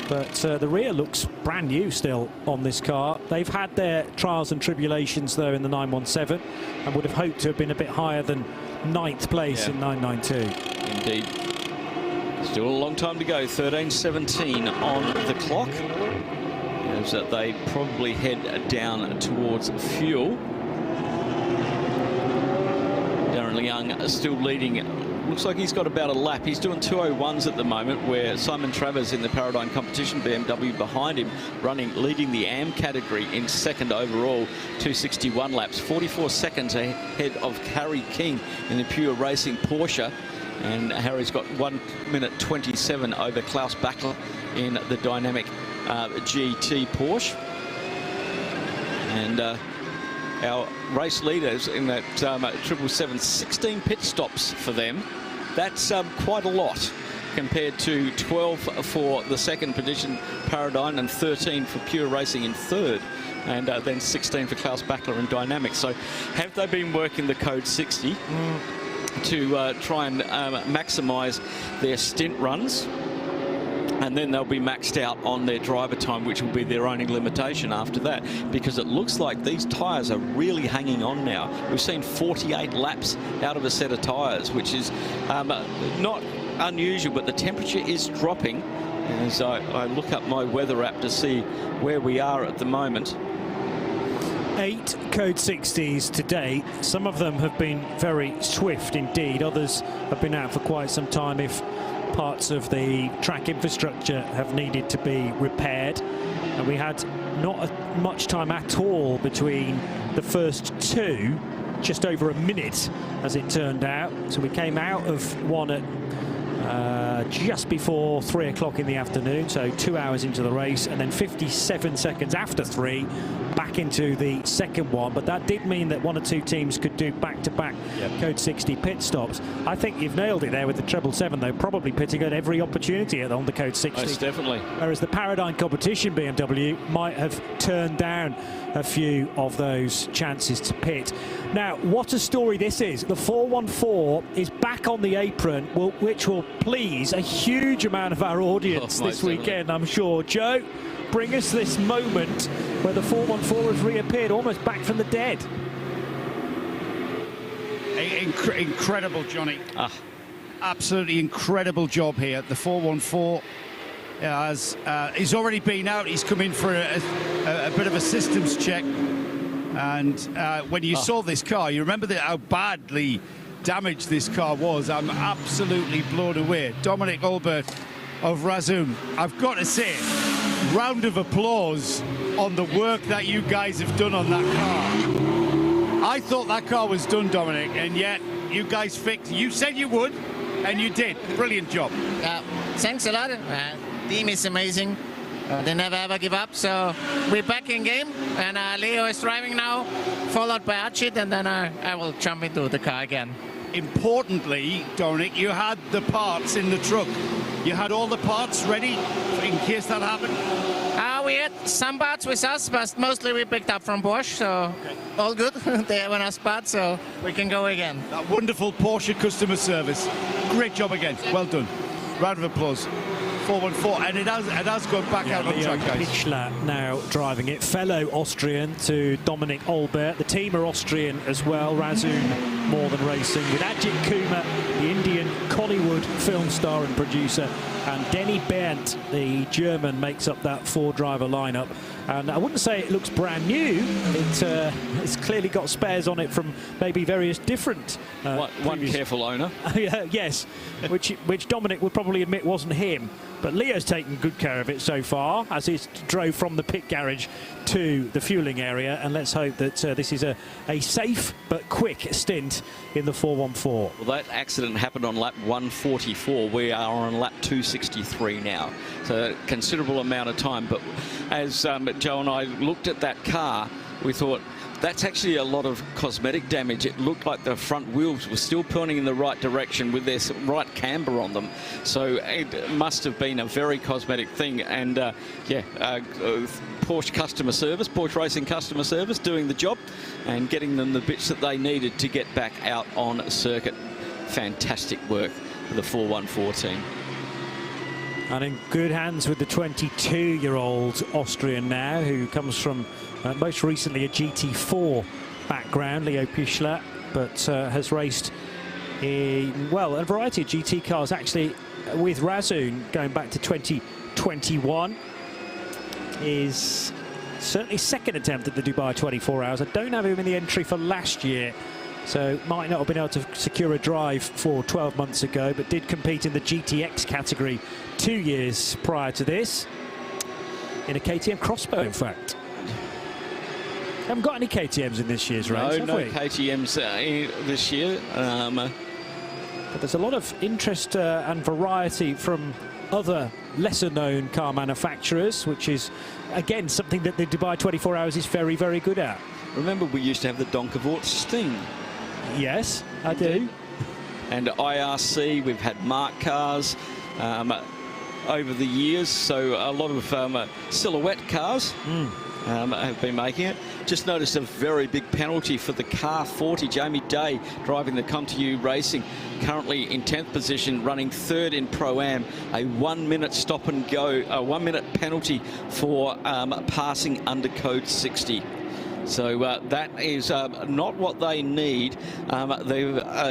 But the rear looks brand new still on this car. They've had their trials and tribulations, though, in the 917, and would have hoped to have been a bit higher than 9th place in 992. Indeed. Still a long time to go. 13:17 on the clock. As they probably head down towards fuel. Young still leading. Looks like he's got about a lap. He's doing 2:01s at the moment, where Simon Travers in the Paradigm competition, BMW behind him, leading the AM category in second overall, 2:61 laps, 44 seconds ahead of Harry King in the pure racing Porsche. And Harry's got 1:27 over Klaus Bachler in the dynamic GT Porsche. And our race leaders in that 777, 16 pit stops for them. That's quite a lot compared to 12 for the second position Paradigm and 13 for pure racing in third. And then 16 for Klaus Bachler in dynamics. So have they been working the code 60 to try and maximise their stint runs? And then they'll be maxed out on their driver time, which will be their only limitation after that, because it looks like these tyres are really hanging on now. We've seen 48 laps out of a set of tyres, which is not unusual, but the temperature is dropping. As I look up my weather app to see where we are at the moment. 8 code 60s to date. Some of them have been very swift indeed. Others have been out for quite some time if parts of the track infrastructure have needed to be repaired. And we had not much time at all between the first two, just over a minute as it turned out. So we came out of one at just before 3 o'clock in the afternoon, so 2 hours into the race, and then 57 seconds after 3 back into the second one. But that did mean that one or two teams could do back-to-back code 60 pit stops. I think you've nailed it there with the 777, though, probably pitting at every opportunity on the code 60. Most definitely. Whereas the Paradigm competition BMW might have turned down a few of those chances to pit. Now, what a story this is. The 414 is back on the apron, which will please a huge amount of our audience this weekend, I'm sure. Joe, bring us this moment where the 414 has reappeared, almost back from the dead. Incredible, Johnny. Absolutely incredible job here. The 414 he's already been out. He's come in for a bit of a systems check. And when you saw this car, you remember how badly damaged this car was. I'm absolutely blown away. Dominic Olbert of Razum, I've got to say, round of applause on the work that you guys have done on that car. I thought that car was done, Dominic, and yet you guys fixed. You said you would, and you did. Brilliant job. Thanks a lot. Team is amazing. They never ever give up, so we're back in game, and Leo is driving now, followed by Ajith, and then I will jump into the car again. Importantly, Dominic, you had the parts in the truck. You had all the parts ready in case that happened? We had some parts with us, but mostly we picked up from Porsche, so all good. They have enough parts, so we can go again. That wonderful Porsche customer service. Great job again. Well done. Round of applause. 414, and it has gone back out on track, guys. Pichler now driving it, fellow Austrian to Dominic Olbert. The team are Austrian as well. Razum more than racing, with Ajith Kumar, the Indian Collywood film star and producer, and Denny Berndt, the German, makes up that 4-driver lineup. And I wouldn't say it looks brand new. It's clearly got spares on it from maybe various different one careful owner. Yes, which Dominic would probably admit wasn't him. But Leo's taken good care of it so far, as he drove from the pit garage to the fueling area. And let's hope that this is a safe but quick stint in the 414. Well, that accident happened on lap 144. We are on lap 263 now. So a considerable amount of time. But as Joe and I looked at that car, we thought, that's actually a lot of cosmetic damage. It looked like the front wheels were still pointing in the right direction with their right camber on them. So it must have been a very cosmetic thing. And Porsche customer service, Porsche Racing customer service, doing the job and getting them the bits that they needed to get back out on circuit. Fantastic work for the 414 team. And in good hands with the 22-year-old Austrian now, who comes from most recently a GT4 background, Leo Pichler, but has raced in, well, a variety of GT cars, actually, with Razum going back to 2021. His certainly second attempt at the Dubai 24 Hours. I don't have him in the entry for last year, So might not have been able to secure a drive for 12 months ago, but did compete in the GTX category 2 years prior to this. In a KTM crossbow, in fact. Haven't got any KTMs in this year's race, have no we? KTMs this year. But there's a lot of interest and variety from other lesser-known car manufacturers, which is, again, something that the Dubai 24 Hours is very, very good at. Remember, we used to have the Donkervoort Sting. Yes, I do. And IRC, we've had Mark cars over the years, so a lot of silhouette cars have been making it. Just noticed a very big penalty for the car 40, Jamie Day, driving the Come2U Racing, currently in 10th position, running 3rd in Pro-Am. A 1 minute stop and go, a 1 minute penalty for passing under code 60. So that is not what they need.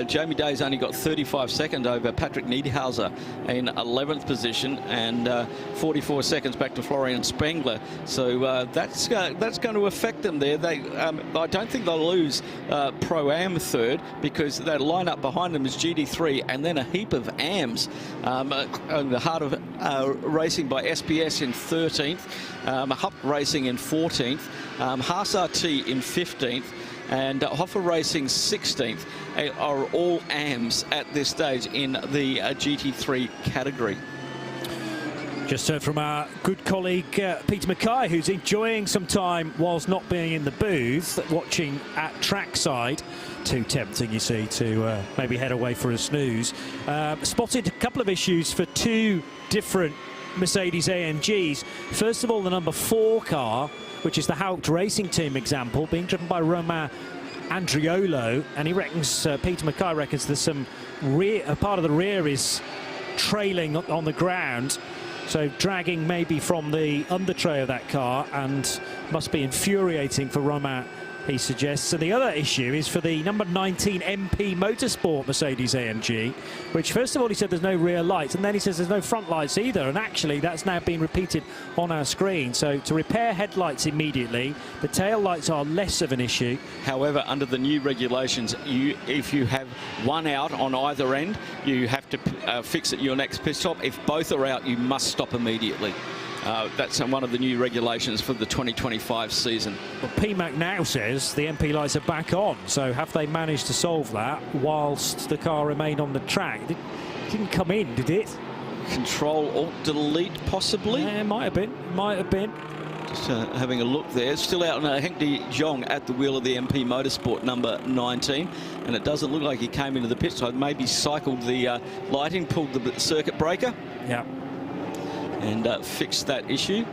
Jamie Day's only got 35 seconds over Patrick Niedhauser in 11th position, and 44 seconds back to Florian Spengler. So that's going to affect them there. I don't think they'll lose Pro-Am 3rd, because that lineup behind them is GD3 and then a heap of AMs. In the heart of racing by SPS in 13th, Hupp Racing in 14th, Haas RT in 15th, and Hoffer Racing 16th are all AMs at this stage in the GT3 category. Just heard from our good colleague Peter Mackay, who's enjoying some time whilst not being in the booth, watching at trackside. Too tempting, you see, to maybe head away for a snooze. Spotted a couple of issues for two different Mercedes AMGs. First of all, the number 4 car, which is the Hankook Racing Team example, being driven by Romain Andriolo, and he reckons, Peter Mackay reckons, there's some part of the rear is trailing on the ground, so dragging maybe from the undertray of that car, and must be infuriating for Romain, he suggests. And the other issue is for the number 19 MP Motorsport Mercedes AMG, which first of all he said there's no rear lights, and then he says there's no front lights either, and actually that's now been repeated on our screen. So to repair headlights immediately, the tail lights are less of an issue. However, under the new regulations, if you have one out on either end, you have to fix it your next pit stop. If both are out, you must stop immediately. That's one of the new regulations for the 2025 season. Well, PMAC now says the MP lights are back on, so have they managed to solve that whilst the car remained on the track? It didn't come in, did it? Control-Alt-Delete, possibly? Yeah, might have been, might have been. Just having a look there. Still out on Henk de Jong at the wheel of the MP Motorsport number 19, and it doesn't look like he came into the pit side. Maybe cycled the lighting, pulled the circuit breaker. Yeah. And fixed that issue.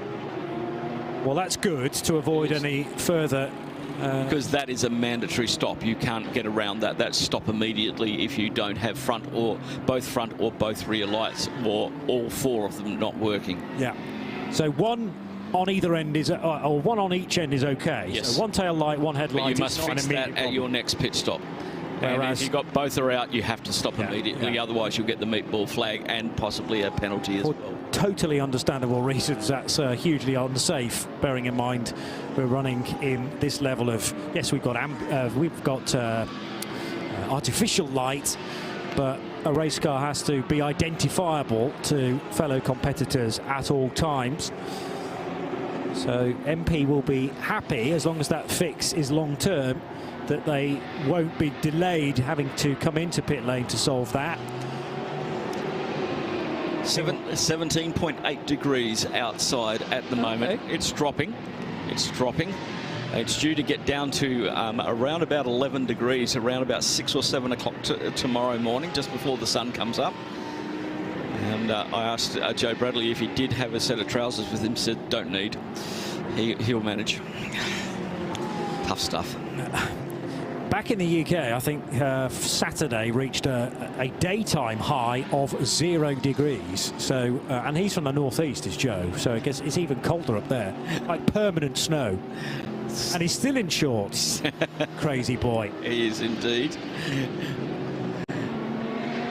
Well, that's good to avoid any further... because that is a mandatory stop. You can't get around that. That's stop immediately if you don't have front or both rear lights, or all 4 of them not working. Yeah. So one on either end is, or one on each end is okay. Yes. So one tail light, one headlight. But you must fix that at your next pit stop. And if you've got both are out, you have to stop immediately. Otherwise, you'll get the meatball flag and possibly a penalty as well. Totally understandable reasons. That's hugely unsafe, bearing in mind we're running in this level of, yes, we've got artificial light, but a race car has to be identifiable to fellow competitors at all times. So MP will be happy, as long as that fix is long term, that they won't be delayed having to come into pit lane to solve that. 17.8 degrees outside at the moment. It's dropping. It's dropping. It's due to get down to around about 11 degrees, around about 6 or 7 o'clock tomorrow morning, just before the sun comes up. And I asked Joe Bradley if he did have a set of trousers with him. Said don't need. He'll manage. Tough stuff. Back in the UK, I think Saturday reached a daytime high of 0 degrees. So, and he's from the northeast, is Joe. So I guess it's even colder up there, like permanent snow. And he's still in shorts. Crazy boy. He is indeed.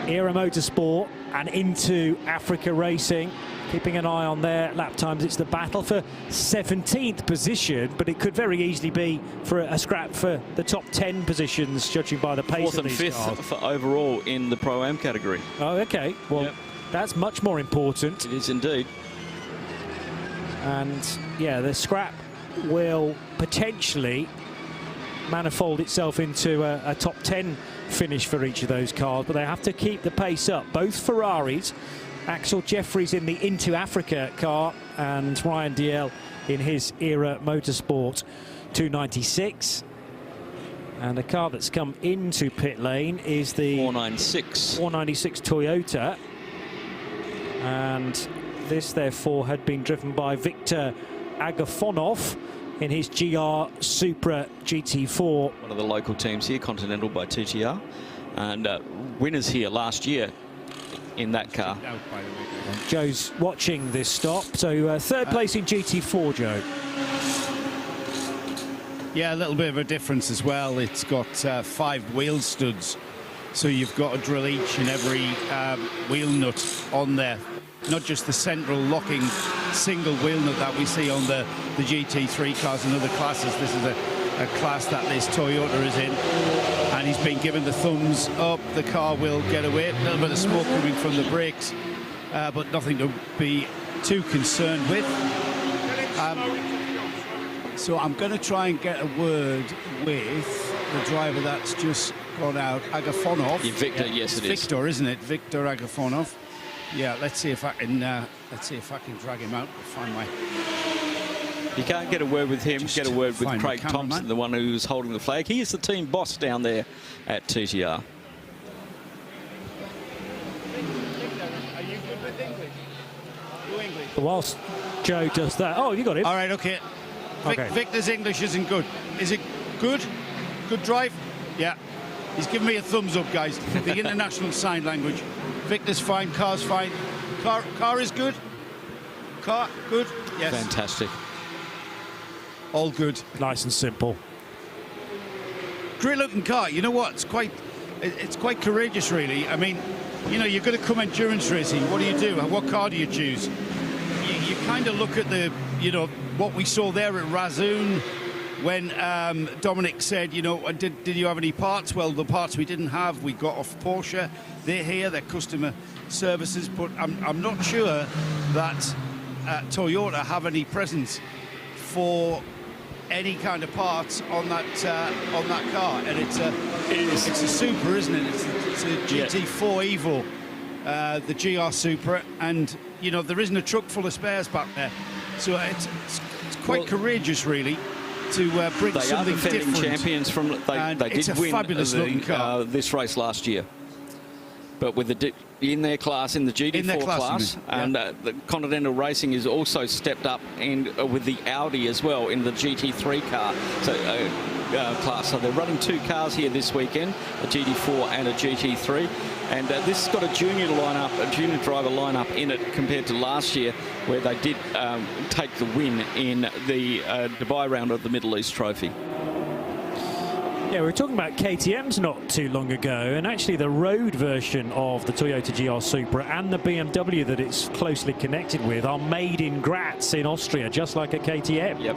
Era Motorsport and into Africa Racing. keeping an eye on their lap times. It's the battle for 17th position, but it could very easily be for a scrap for the top 10 positions, judging by the pace Fourth of and these fifth cars. for overall in the Pro-Am category. Oh, okay. Well, that's much more important. It is indeed. And yeah, the scrap will potentially manifold itself into a top 10 finish for each of those cars, but they have to keep the pace up. Both Ferraris, Axel Jeffries in the Into Africa car and Ryan Diel in his Era Motorsport 296. And the car that's come into pit lane is the 496 Toyota. And this, therefore, had been driven by Viktor Agafonov in his GR Supra GT4. One of the local teams here, Continental by TTR. And winners here last year in that car. Joe's watching this stop. So third place in GT4, Joe. Yeah, a little bit of a difference as well. It's got 5 wheel studs. So you've got to drill each and every wheel nut on there. Not just the central locking single wheel nut that we see on the GT3 cars and other classes. This is a class that this Toyota is in. And he's been given the thumbs up. The car will get away. A little bit of smoke coming from the brakes, but nothing to be too concerned with. So I'm going to try and get a word with the driver that's just gone out, Agafonov. Yeah, Victor, yes, it is. Victor, isn't it? Victor Agafonov. Yeah, let's see if I can drag him out. Find my. You can't get a word with him. Get a word with find Craig the cameraman. Thompson, the one who's holding the flag. He is the team boss down there at TTR. Are you good with English? You English? Whilst Joe does that. Oh, you got him. All right, okay. Okay. Victor's English isn't good. Is it good? Good drive? Yeah. He's giving me a thumbs up, guys. The international sign language. Victor's fine, car's fine. Car is good? Car, good? Yes. Fantastic. All good. Nice and simple. Great looking car. You know what? It's quite courageous, really. I mean, you know, you're going to come endurance racing. What do? What car do you choose? You kind of look at the, you know, what we saw there at Razoon when Dominic said, you know, did you have any parts? Well, the parts we didn't have, we got off Porsche. They're here, they're customer services, but I'm not sure that Toyota have any presence for any kind of parts on that car, and it's a Supra, isn't it? It's a GT4 Evo, the GR Supra, and you know there isn't a truck full of spares back there, so it's quite courageous, really, to bring they something are defending different. champions from. They did win this race last year, but with in their class, in the GT4 class, and the Continental Racing is also stepped up and with the Audi as well in the GT3 car class. So they're running 2 cars here this weekend, a GT4 and a GT3. And this has got a junior driver lineup in it compared to last year, where they did take the win in the Dubai round of the Middle East Trophy. Yeah, we were talking about KTMs not too long ago, and actually the road version of the Toyota GR Supra and the BMW that it's closely connected with are made in Graz in Austria, just like a KTM. Yep.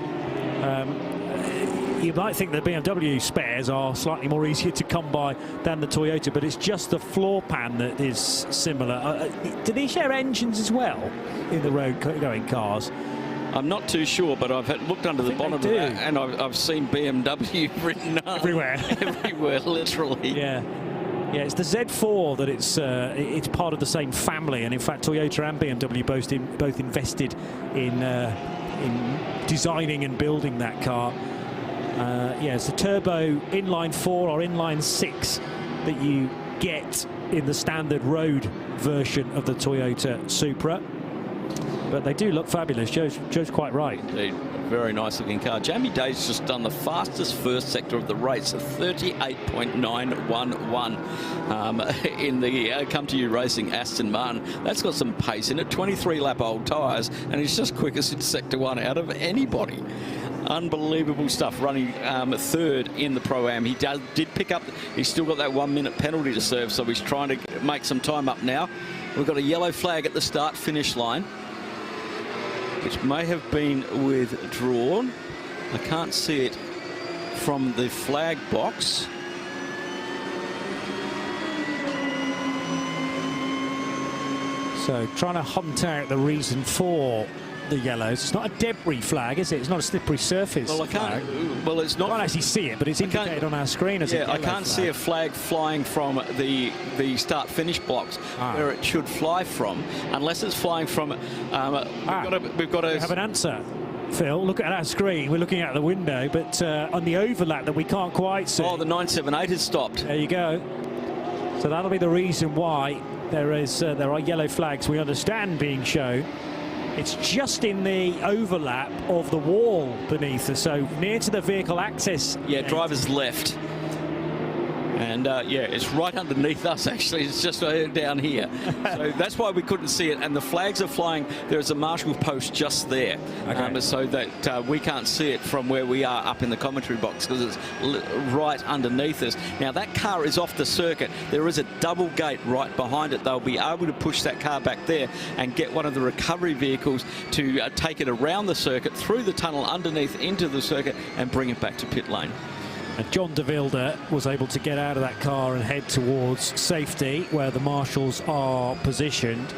You might think the BMW spares are slightly more easier to come by than the Toyota, but it's just the floor pan that is similar. Do they share engines as well in the road-going cars? I'm not too sure, but I've looked under the bonnet of that, and I've seen BMW written everywhere. Everywhere, literally. Yeah. Yeah, it's the Z4 that it's part of the same family, and in fact Toyota and BMW both invested in designing and building that car. Yeah, it's the turbo inline 4 or inline 6 that you get in the standard road version of the Toyota Supra. But they do look fabulous. Joe's quite right. Indeed. Very nice looking car. Jamie Day's just done the fastest first sector of the race, 38.911 in the Come To You Racing Aston Martin. That's got some pace in it, 23 lap old tyres, and he's just quickest in sector 1 out of anybody. Unbelievable stuff, running third in the Pro-Am. He did pick up, he's still got that 1 minute penalty to serve, so he's trying to make some time up now. We've got a yellow flag at the start finish line. which may have been withdrawn. I can't see it from the flag box. So trying to hunt out the reason for the yellows. It's not a debris flag, is it? It's not a slippery surface. Well, I can't. Flag. Well, it's not. I can't actually see it, but it's indicated on our screen as a yellow I can't see a flag flying from the start-finish blocks where it should fly from, unless it's flying from. We've got to have an answer. Phil, look at our screen. We're looking out the window, but on the overlap that we can't quite see. Oh, the 978 has stopped. There you go. So that'll be the reason why there are yellow flags, we understand, being shown. It's just in the overlap of the wall beneath us, so near to the vehicle access. Yeah, driver's left. And yeah, it's right underneath us, actually. It's just down here. So that's why we couldn't see it. And the flags are flying. There's a marshal post just there. Okay. So that we can't see it from where we are up in the commentary box because it's right underneath us. Now, that car is off the circuit. There is a double gate right behind it. They'll be able to push that car back there and get one of the recovery vehicles to take it around the circuit, through the tunnel, underneath, into the circuit, and bring it back to pit lane. And John de Wilde was able to get out of that car and head towards safety, where the marshals are positioned.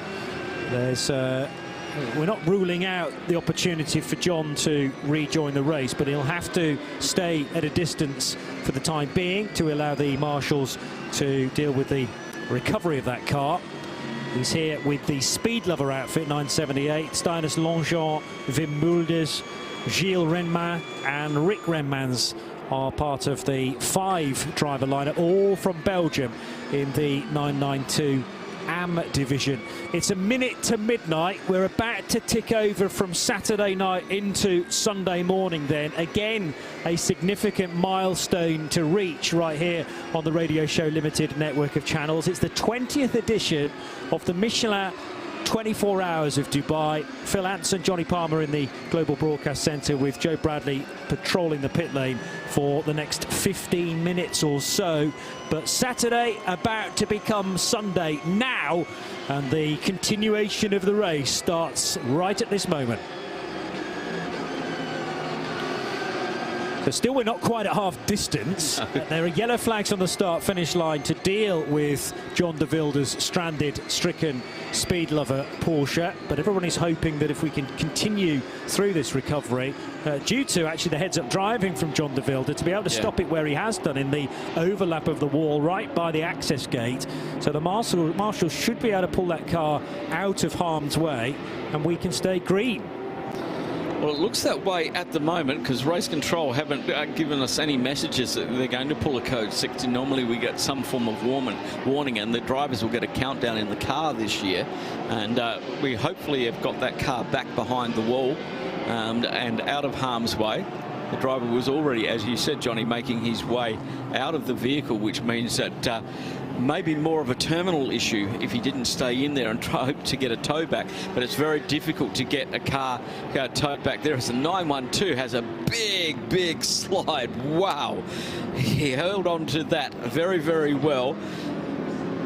We're not ruling out the opportunity for John to rejoin the race, but he'll have to stay at a distance for the time being to allow the marshals to deal with the recovery of that car. He's here with the Speed Lover outfit, 978, Steinus Longchamp, Wim Mulders, Gilles Renman and Rick Renmans are part of the 5-driver lineup, all from Belgium in the 992 AM division. It's a minute to midnight. We're about to tick over from Saturday night into Sunday morning then. Again, a significant milestone to reach right here on the Radio Show Limited network of channels. It's the 20th edition of the Michelin 24 Hours of Dubai. Phil Anson, Johnny Palmer in the Global Broadcast Centre with Joe Bradley patrolling the pit lane for the next 15 minutes or so. But Saturday about to become Sunday now, and the continuation of the race starts right at this moment. So still we're not quite at half distance. There are yellow flags on the start-finish line to deal with John de Wilde's stranded, stricken Speed Lover Porsche. But everyone is hoping that if we can continue through this recovery, due to actually the heads-up driving from John de Wilde, to be able to stop it where he has done in the overlap of the wall right by the access gate. So the marshals should be able to pull that car out of harm's way and we can stay green. Well, it looks that way at the moment because Race Control haven't given us any messages that they're going to pull a code 60. Normally we get some form of warning, and the drivers will get a countdown in the car this year. And we hopefully have got that car back behind the wall and out of harm's way. The driver was already, as you said, Johnny, making his way out of the vehicle, which means that maybe more of a terminal issue if he didn't stay in there and try to get a tow back. But it's very difficult to get a car towed back there. As the 912 has a big slide. Wow. He held on to that very, very well.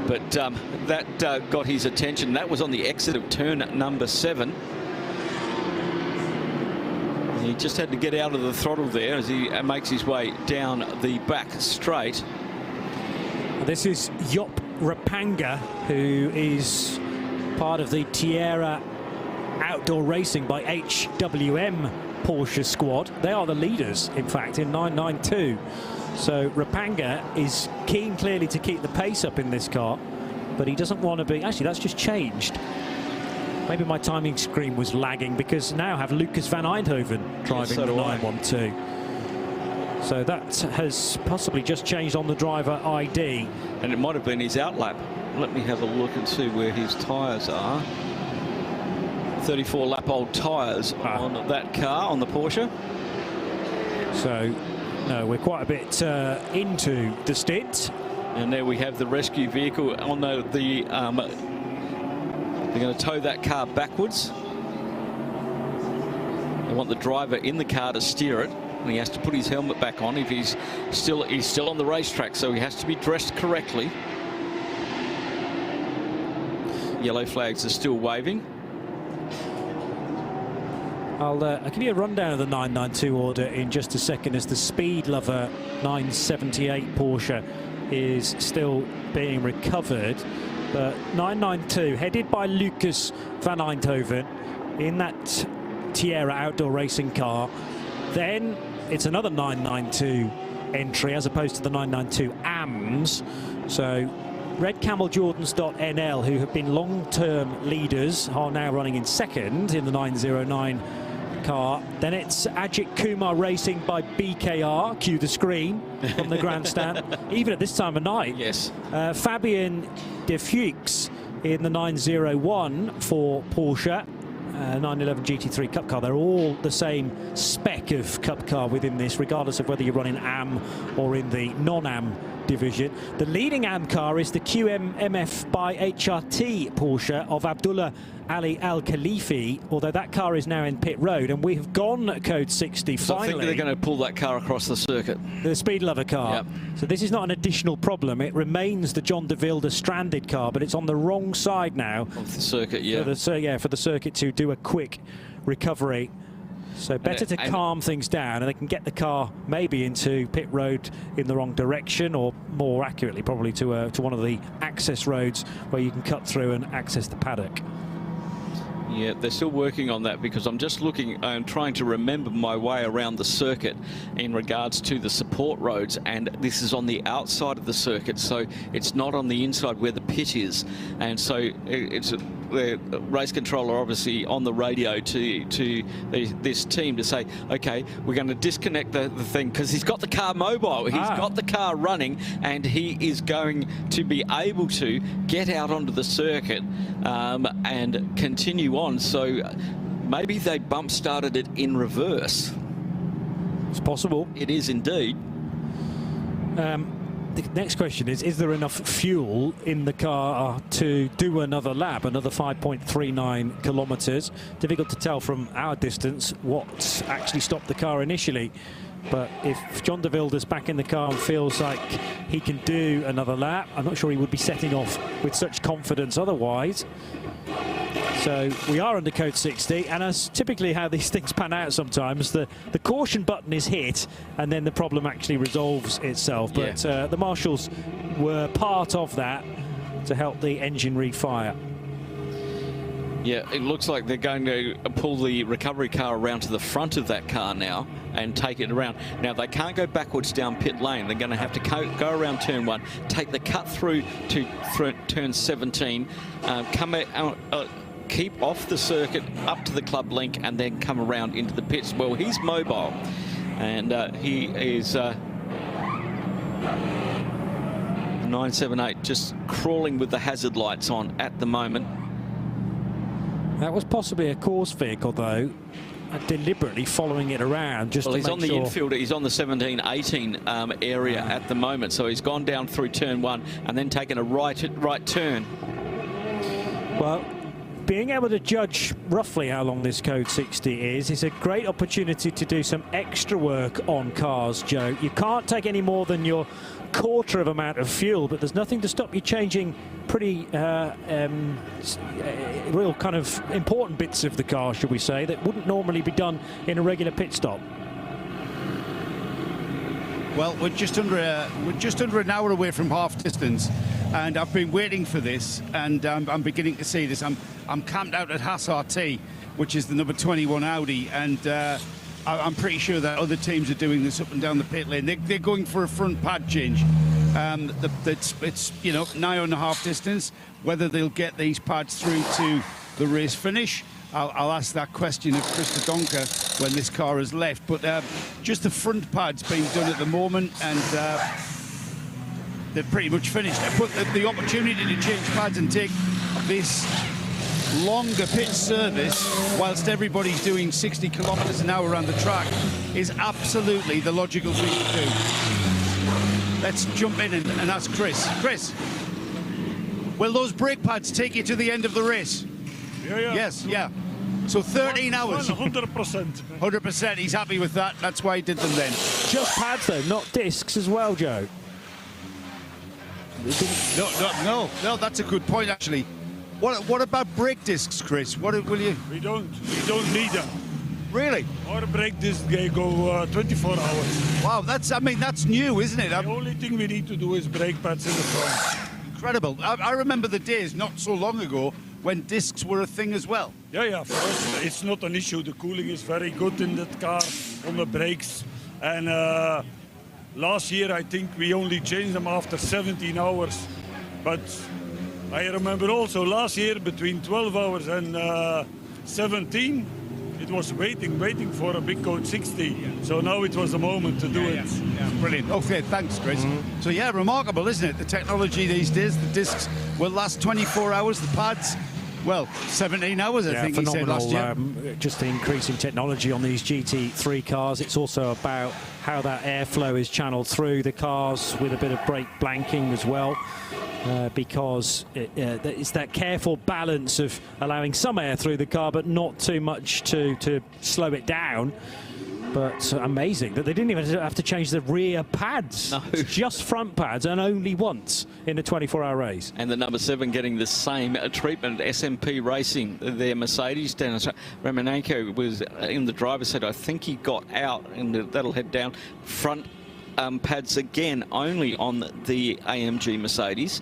But that got his attention. That was on the exit of turn number 7. He just had to get out of the throttle there as he makes his way down the back straight. This is Job Rapanga, who is part of the Tierra Outdoor Racing by HWM Porsche squad. They are the leaders, in fact, in 992. So Rapanga is keen, clearly, to keep the pace up in this car, but he doesn't want to be... Actually, that's just changed. Maybe my timing screen was lagging because now I have Lucas van Eindhoven driving the 912. So that has possibly just changed on the driver ID. And it might have been his outlap. Let me have a look and see where his tyres are. 34 lap old tyres on that car, on the Porsche. So, no, we're quite a bit into the stint. And there we have the rescue vehicle on they're going to tow that car backwards. They want the driver in the car to steer it, and he has to put his helmet back on if he's still on the racetrack, so he has to be dressed correctly. Yellow flags are still waving. I'll give you a rundown of the 992 order in just a second, as the Speed Lover 978 Porsche is still being recovered. But 992, headed by Lucas van Eindhoven in that Tierra outdoor racing car. Then it's another 992 entry as opposed to the 992 AMS. So Red Camel Jordans.nl, who have been long-term leaders, are now running in second in the 909 car. Then it's Ajith Kumar Racing by BKR, cue the screen from the grandstand, even at this time of night. Yes. Fabian de Fuchs in the 901 for Porsche. 911 GT3 Cup car. They're all the same spec of Cup car within this, regardless of whether you're running AM or in the non-AM division. The leading AM car is the QMMF by HRT Porsche of Abdullah Ali Al Khalifi, although that car is now in pit road, and we have gone at code 60 So finally. I think they're going to pull that car across the circuit. The Speed Lover car. Yep. So this is not an additional problem. It remains the John de Wilde stranded car, but it's on the wrong side now. Of the circuit, yeah. For the circuit to do a quick recovery. So better to calm things down, and they can get the car maybe into pit road in the wrong direction, or more accurately probably to one of the access roads where you can cut through and access the paddock. Yeah, they're still working on that, because I'm just looking and trying to remember my way around the circuit in regards to the support roads, and this is on the outside of the circuit, so it's not on the inside where the pit is. And so it's the race controller obviously on the radio to this team to say, okay, we're going to disconnect the thing, because he's got the car mobile, he's got the car running, and he is going to be able to get out onto the circuit and continue on. So maybe they bump started it in reverse. It's possible. It is indeed. The next question is there enough fuel in the car to do another lap, another 5.39 kilometres? Difficult to tell from our distance what actually stopped the car initially. But if John de Wilde is back in the car and feels like he can do another lap, I'm not sure he would be setting off with such confidence otherwise. So we are under code 60, and as typically how these things pan out sometimes, the caution button is hit and then the problem actually resolves itself. But the marshals were part of that to help the engine refire. Yeah, it looks like they're going to pull the recovery car around to the front of that car now and take it around. Now, they can't go backwards down pit lane. They're going to have to go around turn 1, take the cut through to turn 17, come out, keep off the circuit up to the club link, and then come around into the pits. Well, he's mobile, and he is 978 just crawling with the hazard lights on at the moment. That was possibly a course vehicle, though, deliberately following it around just to make sure. He's on the infield. He's on the 17-18 area at the moment. So he's gone down through turn 1 and then taken a right turn. Well, being able to judge roughly how long this code 60 is a great opportunity to do some extra work on cars, Joe. You can't take any more than your quarter of amount of fuel, but there's nothing to stop you changing pretty real kind of important bits of the car, should we say, that wouldn't normally be done in a regular pit stop. Well, we're just under an hour away from half distance, and I've been waiting for this, and I'm beginning to see this. I'm camped out at Haas RT, which is the number 21 Audi, and I'm pretty sure that other teams are doing this up and down the pit lane. They're going for a front pad change. It's nigh on the half distance. Whether they'll get these pads through to the race finish, I'll ask that question of Krista Donker when this car has left. But just the front pads being done at the moment, and they're pretty much finished. But the opportunity to change pads and take this longer pit service whilst everybody's doing 60 kilometers an hour around the track is absolutely the logical thing to do. Let's jump in and ask Chris. Chris, will those brake pads take you to the end of the race? Yeah. Yes, yeah. So 13 hours. 100%. 100%. He's happy with that. That's why he did them then. Just pads, though, not discs as well, Joe. No, that's a good point, actually. What about brake discs, Chris? What will you? We don't need them. Really? Our brake discs, they go 24 hours. Wow, that's new, isn't it? The only thing we need to do is brake pads in the front. Incredible. I remember the days not so long ago when discs were a thing as well. Yeah, for us, it's not an issue. The cooling is very good in that car on the brakes. And last year, I think we only changed them after 17 hours. But I remember also last year, between 12 hours and 17, it was waiting for a big Code 60. So now it was the moment to do it. Yeah, brilliant. Okay, thanks, Chris. So yeah, remarkable, isn't it? The technology these days, the discs will last 24 hours, the pads, well, 17 hours, I think he said last year. Just the increase in technology on these GT3 cars. It's also about how that airflow is channeled through the cars with a bit of brake blanking as well. Because it's that careful balance of allowing some air through the car, but not too much to slow it down. But amazing that they didn't even have to change the rear pads. No. Just front pads, and only once in a 24-hour race. And the number 7 getting the same treatment. SMP Racing, their Mercedes. Dennis Romanenko was in the driver's seat. I think he got out, and that'll head down. Front pads again only on the AMG Mercedes,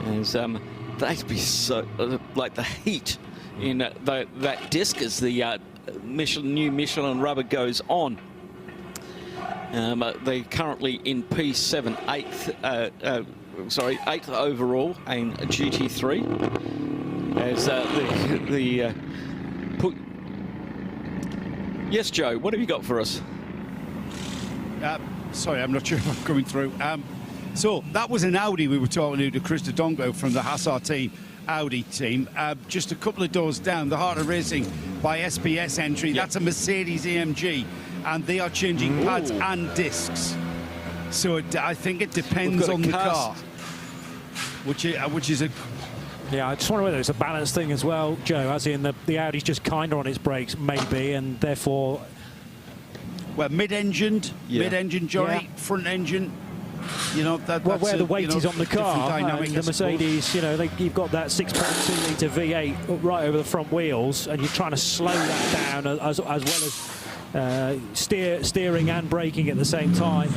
as they'd be so like the heat in that disc as the new Michelin rubber goes on. They're currently in P7, 8th overall in GT3. As yes, Joe, what have you got for us? Sorry, I'm not sure if I'm coming through. So that was an Audi we were talking to Chris Dongo from the Hassar team, Audi team. Just a couple of doors down, the Heart of Racing by SPS entry. That's a Mercedes AMG, and they are changing pads and discs. So I think it depends on the car, which is a... Yeah, I just wonder whether it's a balance thing as well, Joe, as in the Audi's just kinder on its brakes, maybe, and therefore... Well, mid-engined, Johnny, front engine. You know, that's where the weight is on the car, and the Mercedes, you know, you've got that 6.2 litre V8 right over the front wheels, and you're trying to slow that down as well as steering and braking at the same time.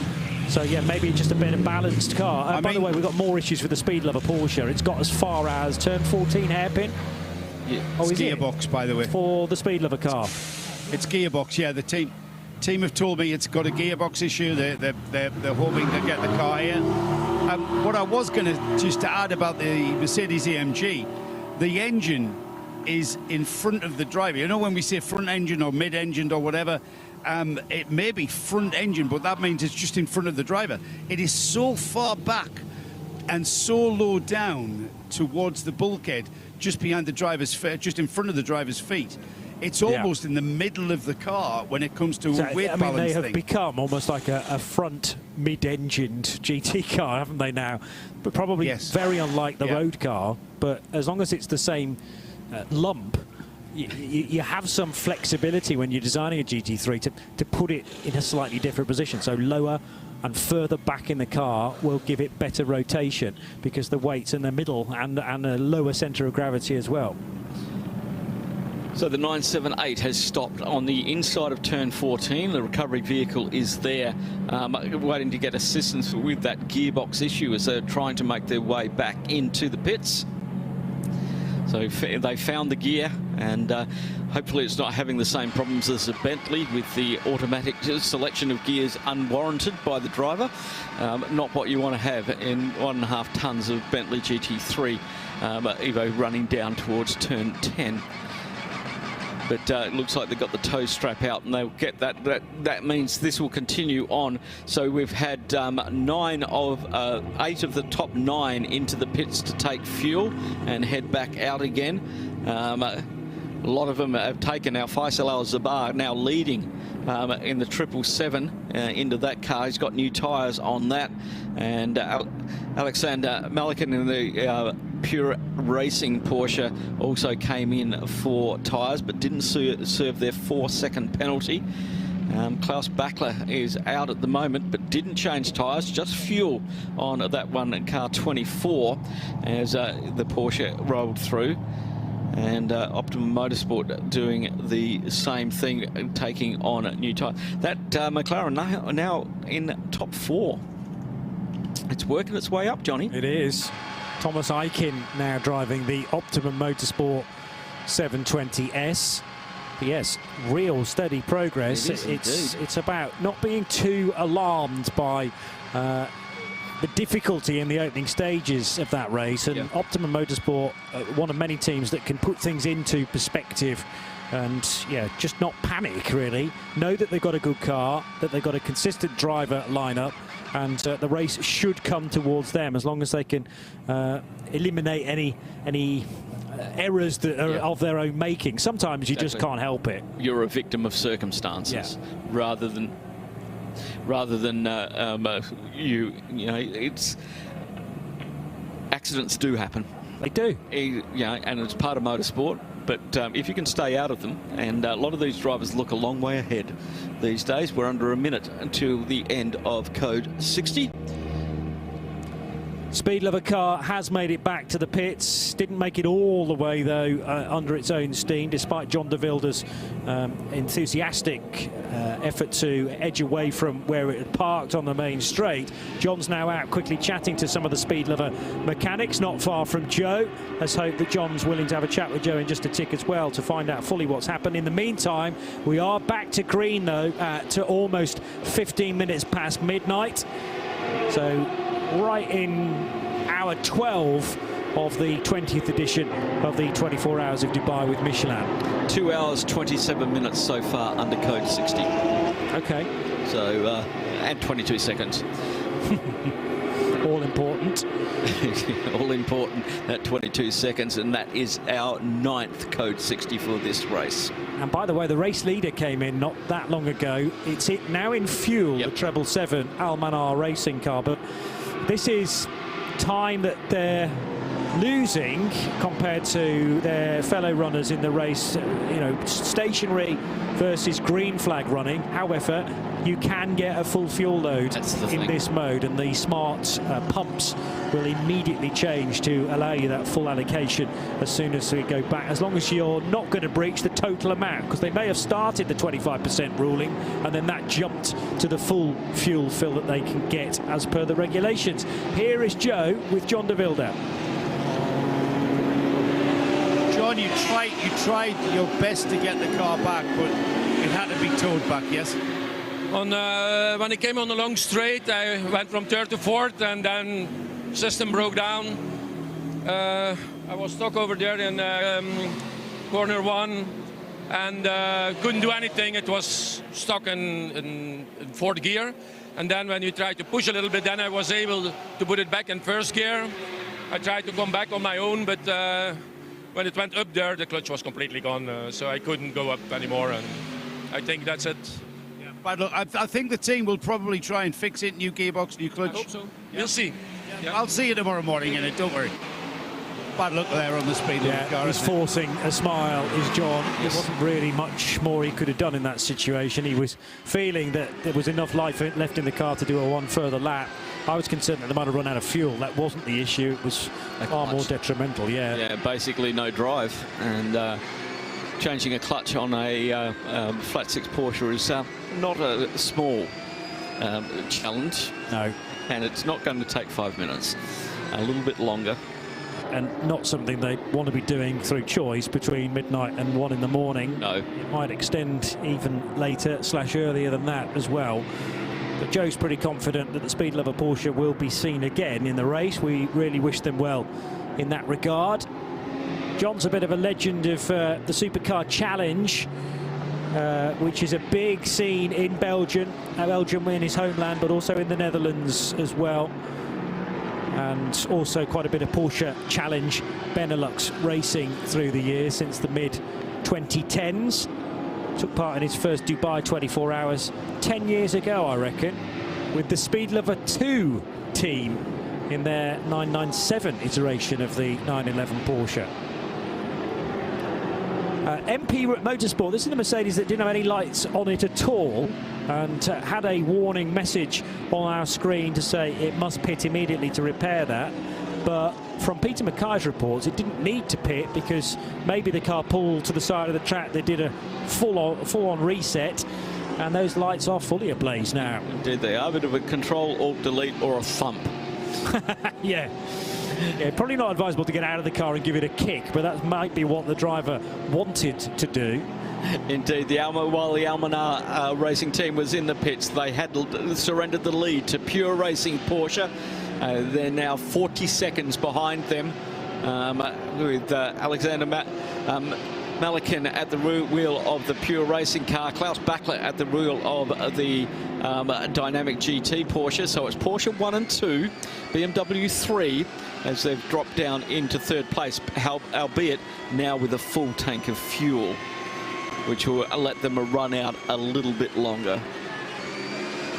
So yeah, maybe it's just a better balanced car. By the way, we've got more issues with the Speed Lover Porsche. It's got as far as turn 14 hairpin. Yeah, it's gearbox, by the way. For the Speed Lover car. It's gearbox, yeah. The team have told me it's got a gearbox issue. They're hoping to get the car here. What I was going to just add about the Mercedes AMG, the engine is in front of the driver. You know, when we say front engine or mid-engined or whatever, it may be front engine, but that means it's just in front of the driver. It is so far back and so low down towards the bulkhead, just behind the driver's feet, just in front of the driver's feet. It's almost in the middle of the car when it comes to a weight balance they have thing. become almost like a front mid-engined GT car, haven't they now? But probably very unlike the road car. But as long as it's the same lump, you have some flexibility when you're designing a GT3 to put it in a slightly different position. So lower and further back in the car will give it better rotation because the weight's in the middle and a lower centre of gravity as well. So the 978 has stopped on the inside of turn 14. The recovery vehicle is there, waiting to get assistance with that gearbox issue as they're trying to make their way back into the pits. So they found the gear, and hopefully it's not having the same problems as the Bentley with the automatic selection of gears unwarranted by the driver. Not what you want to have in 1.5 tonnes of Bentley GT3 Evo running down towards turn 10. But it looks like they've got the tow strap out, and they'll get that. That means this will continue on. So we've had 8 of the top 9 into the pits to take fuel and head back out again. A lot of them have taken. Now Faisal Al-Zabar now leading in the 777 into that car. He's got new tyres on that, and Alexander Malikan in the Pure Racing Porsche also came in for tyres, but didn't serve their 4-second penalty. Klaus Bachler is out at the moment, but didn't change tyres, just fuel on that one, car 24, as the Porsche rolled through. And Optimum Motorsport doing the same thing, taking on new tyre. That McLaren now in top 4. It's working its way up, Johnny. It is. Thomas Aikin now driving the Optimum Motorsport 720S. But yes, real steady progress. It's about not being too alarmed by the difficulty in the opening stages of that race, and Optimum Motorsport, one of many teams that can put things into perspective and just not panic really. Know that they've got a good car, that they've got a consistent driver lineup, and the race should come towards them as long as they can eliminate any errors that are of their own making. Sometimes you just can't help it. You're a victim of circumstances rather than it's accidents do happen. They do. And it's part of motorsport. But if you can stay out of them, and a lot of these drivers look a long way ahead these days. We're under a minute until the end of code 60. Speed Lover car has made it back to the pits. Didn't make it all the way, though, under its own steam, despite John de Wilde's enthusiastic effort to edge away from where it had parked on the main straight. John's now out quickly chatting to some of the Speed Lover mechanics, not far from Joe. Let's hope that John's willing to have a chat with Joe in just a tick as well to find out fully what's happened. In the meantime, we are back to green, though, to almost 15 minutes past midnight. So right in hour 12 of the 20th edition of the 24 Hours of Dubai with Michelin. 2 hours 27 minutes so far under code 60. Okay. So and 22 seconds. All important. All important, that 22 seconds, and that is our 9th code 60 for this race. And by the way, the race leader came in not that long ago. It's now in fuel, the 777 Almanar racing car, but this is time that they're losing compared to their fellow runners in the race. Stationary versus green flag running. However, you can get a full fuel load in this mode, and the smart pumps will immediately change to allow you that full allocation as soon as we go back, as long as you're not going to breach the total amount, because they may have started the 25% ruling and then that jumped to the full fuel fill that they can get as per the regulations. Here is Joe with John de Wilde. John, you tried your best to get the car back, but it had to be towed back, yes? When I came on the long straight, I went from third to fourth, and then system broke down. I was stuck over there in corner 1 and couldn't do anything. It was stuck in fourth gear. And then when you try to push a little bit, then I was able to put it back in first gear. I tried to come back on my own, but when it went up there, the clutch was completely gone, so I couldn't go up anymore, and I think that's it. Yeah, but look, I think the team will probably try and fix it, new gearbox, new clutch. I hope so. We'll see. Yeah. I'll see you tomorrow morning in it, don't worry. Bad luck there on the speed limit car. He's forcing a smile, is John. There wasn't really much more he could have done in that situation. He was feeling that there was enough life left in the car to do a one further lap. I was concerned that they might have run out of fuel. That wasn't the issue. It was far more detrimental, Yeah, basically no drive. And changing a clutch on a flat 6 Porsche is not a small challenge. No. And it's not going to take 5 minutes. A little bit longer. And not something they want to be doing through choice between midnight and 1 in the morning. No. It might extend even later / earlier than that as well. But Joe's pretty confident that the Speed Lover Porsche will be seen again in the race. We really wish them well in that regard. John's a bit of a legend of the Supercar Challenge, which is a big scene in Belgium in his homeland, but also in the Netherlands as well. And also quite a bit of Porsche Challenge Benelux racing through the years since the mid-2010s. Took part in his first Dubai 24 Hours 10 years ago, I reckon, with the Speed Lover 2 team in their 997 iteration of the 911 Porsche. MP Motorsport, this is the Mercedes that didn't have any lights on it at all, and had a warning message on our screen to say it must pit immediately to repair that. But from Peter Mackay's reports, it didn't need to pit because maybe the car pulled to the side of the track. They did a full-on reset, and those lights are fully ablaze now. Indeed they are. A bit of a control, alt, delete, or a thump. Yeah, probably not advisable to get out of the car and give it a kick, but that might be what the driver wanted to do. Indeed, while the Almanar racing team was in the pits, they had surrendered the lead to Pure Racing Porsche. They're now 40 seconds behind them, with Alexander Malikin at the wheel of the Pure Racing car, Klaus Bachler at the wheel of the Dynamic GT Porsche. So it's Porsche 1 and 2, BMW 3, as they've dropped down into third place, albeit now with a full tank of fuel, which will let them run out a little bit longer.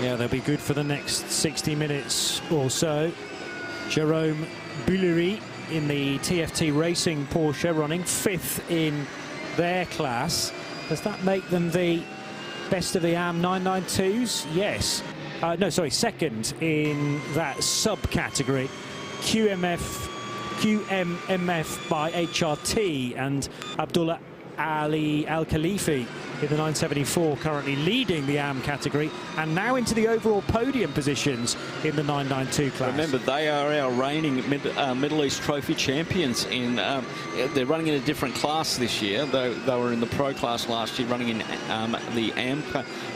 Yeah, they'll be good for the next 60 minutes or so. Jerome Bullery in the TFT Racing Porsche, running 5th in their class. Does that make them the best of the AM 992s? Yes. No, sorry, 2nd in that subcategory. QMMF by HRT, and Abdullah Ali Al-Khalifi in the 974, currently leading the AM category, and now into the overall podium positions in the 992 class. Remember, they are our reigning Middle East Trophy champions. They're running in a different class this year. They were in the Pro class last year, running in the AM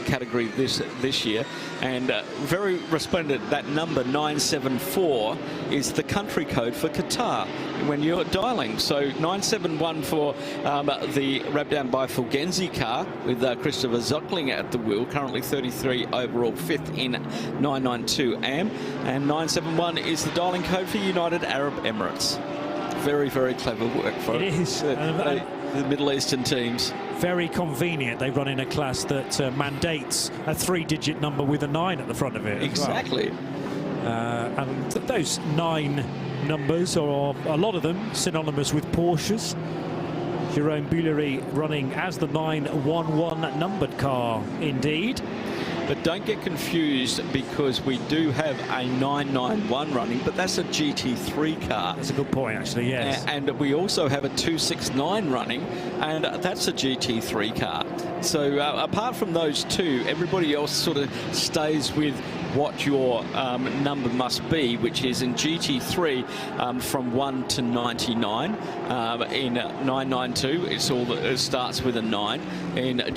category this year. And very resplendent, that number 974 is the country code for Qatar when you're dialing. So 971 for the Rabdown by Fulgenzi car, with Christopher Zuckling at the wheel, currently 33 overall, 5th in 992 AM. And 971 is the dialing code for United Arab Emirates. Very, very clever work for it is. The Middle Eastern teams. Very convenient. They run in a class that mandates a 3-digit number with a 9 at the front of it. Exactly. And those 9 numbers, or a lot of them, synonymous with Porsches. Jerome Bullery running as the 911 numbered car, indeed. But don't get confused, because we do have a 991 running, but that's a GT3 car. That's a good point, actually, yes. And we also have a 269 running, and that's a GT3 car. So apart from those two, everybody else sort of stays with what your number must be, which is in GT3 from 1 to 99. In 992, it starts with a 9.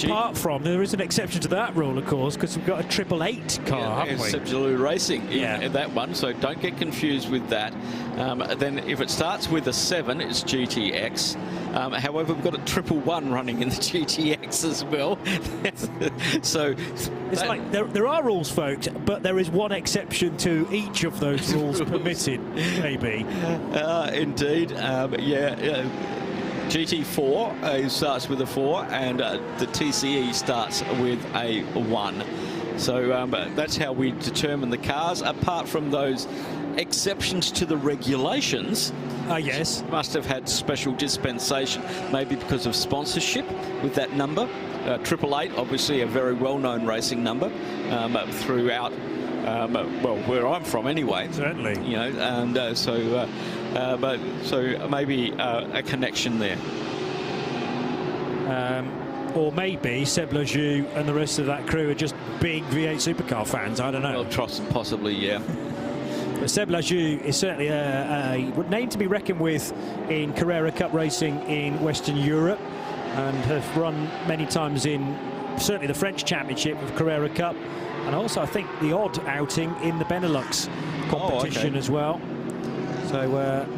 Apart from, there is an exception to that rule, of course, because we've got a 888 car, haven't we? Sebzalou Racing in that one, so don't get confused with that. Then if it starts with a 7, it's GTX. However, we've got a 111 running in the GTX as well. So it's like there are rules, folks, but there is one exception to each of those rules permitted, maybe. Indeed, GT4 starts with a 4, and the TCE starts with a 1. So that's how we determine the cars. Apart from those exceptions to the regulations, yes, must have had special dispensation, maybe because of sponsorship with that number. 888, obviously a very well-known racing number throughout. Well, where I'm from, anyway. Certainly. You know, and so maybe a connection there. Or maybe Seb Lajou and the rest of that crew are just big V8 supercar fans. I don't know. Well, possibly, yeah. But Seb Lajou is certainly a name to be reckoned with in Carrera Cup racing in Western Europe, and have run many times in certainly the French Championship of Carrera Cup, and also I think the odd outing in the Benelux competition as well. So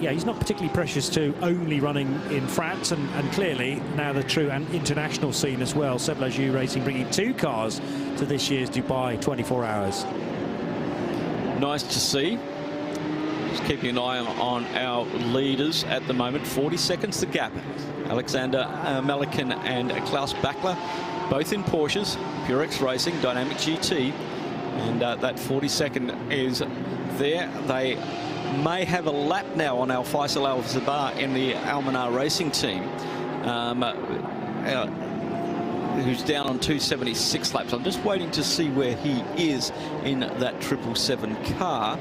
yeah, he's not particularly precious to only running in France, and clearly now the true and international scene as well. Seb Lajou Racing bringing 2 cars to this year's Dubai 24 Hours. Nice to see. Just keeping an eye on our leaders at the moment. 40 seconds the gap. Alexander Malikin and Klaus Bachler, both in Porsches, Purex Racing, Dynamic GT, and that 40-second is there. They may have a lap now on Al Faisal Al Zabar in the Almanar Racing team, who's down on 276 laps. I'm just waiting to see where he is in that 777 car.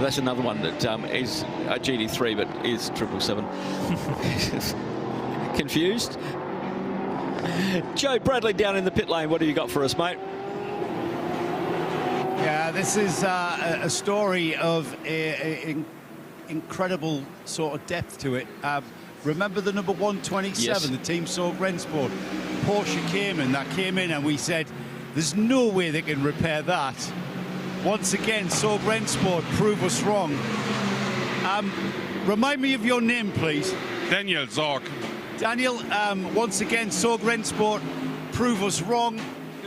That's another one that is a GT3 but is 777. Confused? Joe Bradley down in the pit lane. What have you got for us, mate? Yeah, this is a story of incredible sort of depth to it. Remember the number 127, Yes. the team saw Rensport. Porsche came in and we said, there's no way they can repair that. Once again, saw Rensport prove us wrong. Remind me of your name, please. Daniel Zorg. Daniel, once again, saw Rensport prove us wrong.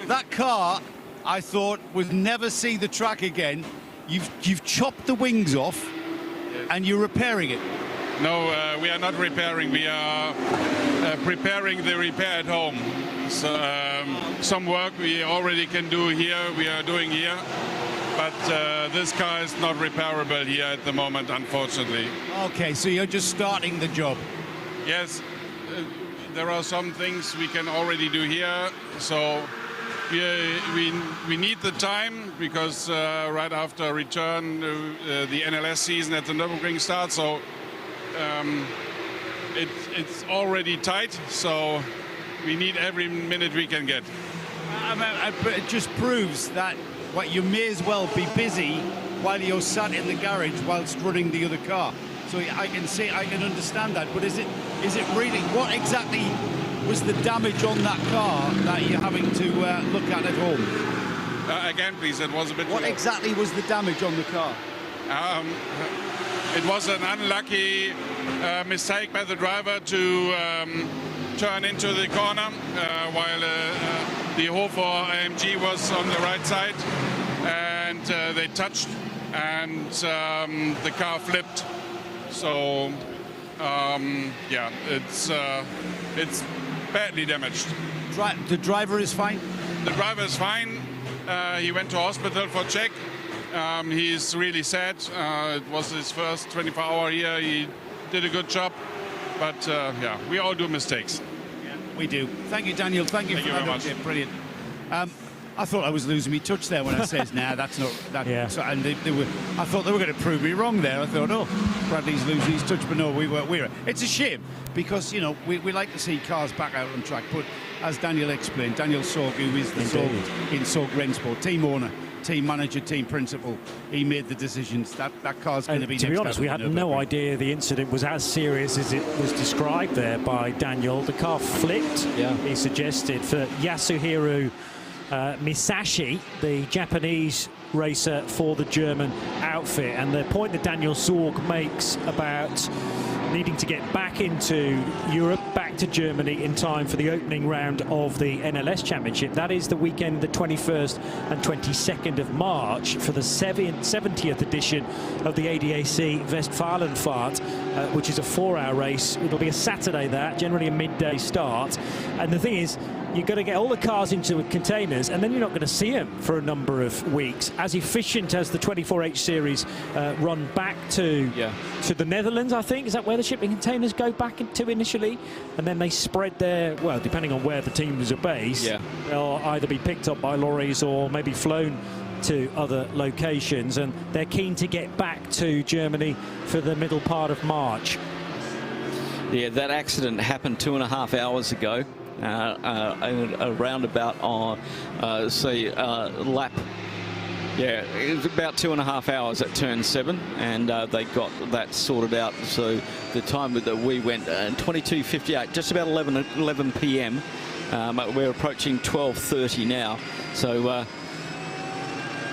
That car, I thought, would never see the track again. You've chopped the wings off, and you're repairing it. No, we are not repairing. We are preparing the repair at home. So, some work we already can do here, we are doing here. But this car is not repairable here at the moment, unfortunately. Okay, so you're just starting the job. Yes, there are some things we can already do here. So we need the time because right after return, the NLS season at the Nürburgring starts. So it's already tight. So we need every minute we can get. It just proves that you may as well be busy while you're sat in the garage whilst running the other car. So I can understand that. But is it really, what exactly was the damage on that car that you're having to look at home? Again, please, it was a bit... What exactly was the damage on the car? It was an unlucky mistake by the driver to turn into the corner while the Hofer AMG was on the right side, and they touched, and the car flipped. So yeah, it's badly damaged. The driver is fine? The driver is fine. He went to hospital for check. He's really sad. It was his first 24-hour here. He did a good job. But yeah, we all do mistakes. Yeah, we do. Thank you, Daniel. Thank you very much. Brilliant. I thought I was losing my touch there when I said, nah, that's not that. Yeah. So, and I thought they were going to prove me wrong there. I thought, oh, Bradley's losing his touch, but no, we were. It's a shame because, you know, we like to see cars back out on track. But as Daniel explained, Daniel Sorg, who is the Sorg in Sorg Rensport, team owner, team manager, team principal, he made the decisions. That car's going to be. To be honest, we had no idea the incident was as serious as it was described there by Daniel. The car flipped. Yeah. He suggested for Yasuhiro Misashi, the Japanese racer for the German outfit, and the point that Daniel Sorg makes about needing to get back into Europe, back to Germany in time for the opening round of the NLS Championship. That is the weekend, the 21st and 22nd of March, for the 70th edition of the ADAC Westfalenfahrt, which is a 4-hour race. It'll be a Saturday, that, generally a midday start. And the thing is, you've got to get all the cars into containers, and then you're not going to see them for a number of weeks. As efficient as the 24H series run back to the Netherlands, I think. Is that where the shipping containers go back into initially? And then they spread there, well, depending on where the teams are based, they'll either be picked up by lorries or maybe flown to other locations. And they're keen to get back to Germany for the middle part of March. Yeah, that accident happened 2.5 hours ago. Around about on, lap. Yeah, it was about 2.5 hours at turn 7, and they got that sorted out. So the time that we went, 22:58, just about 11 p.m. We're approaching 12:30 now. So a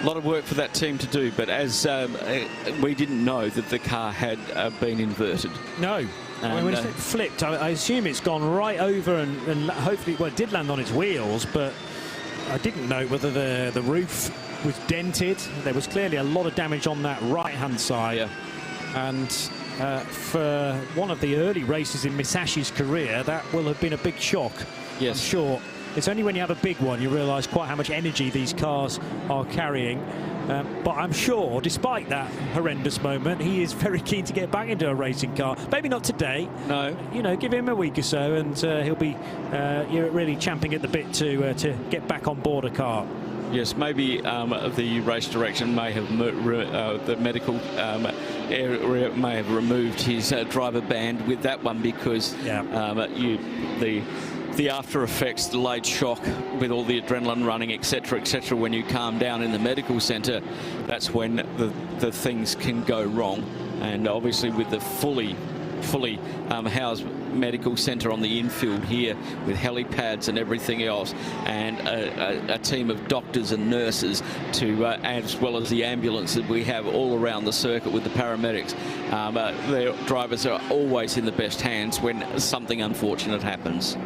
lot of work for that team to do. But as we didn't know that the car had been inverted. No. And when it flipped, I assume it's gone right over and hopefully, well, it did land on its wheels, but I didn't know whether the roof was dented. There was clearly a lot of damage on that right-hand side. Yeah. And for one of the early races in Misashi's career, that will have been a big shock. Yes. I'm sure. It's only when you have a big one you realise quite how much energy these cars are carrying. But I'm sure, despite that horrendous moment, he is very keen to get back into a racing car. Maybe not today. No. You know, give him a week or so, and he'll be really champing at the bit to get back on board a car. Yes, maybe the race direction may have, the medical area may have removed his driver band with that one, because the after effects, delayed shock with all the adrenaline running, etc., when you calm down in the medical centre, that's when the things can go wrong. And obviously with the fully housed medical centre on the infield here, with helipads and everything else, and a team of doctors and nurses as well as the ambulance that we have all around the circuit with the paramedics, their drivers are always in the best hands when something unfortunate happens.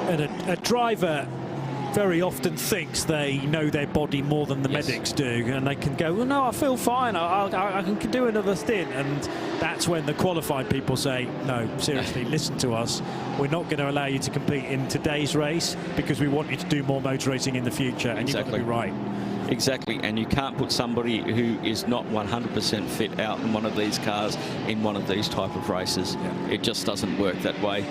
And a driver very often thinks they know their body more than the medics do, and they can go, well, no, I feel fine, I can do another stint, and that's when the qualified people say, no, seriously, listen to us, we're not going to allow you to compete in today's race because we want you to do more motor racing in the future. And you've got to be right. Exactly, and you can't put somebody who is not 100% fit out in one of these cars in one of these type of races. It just doesn't work that way.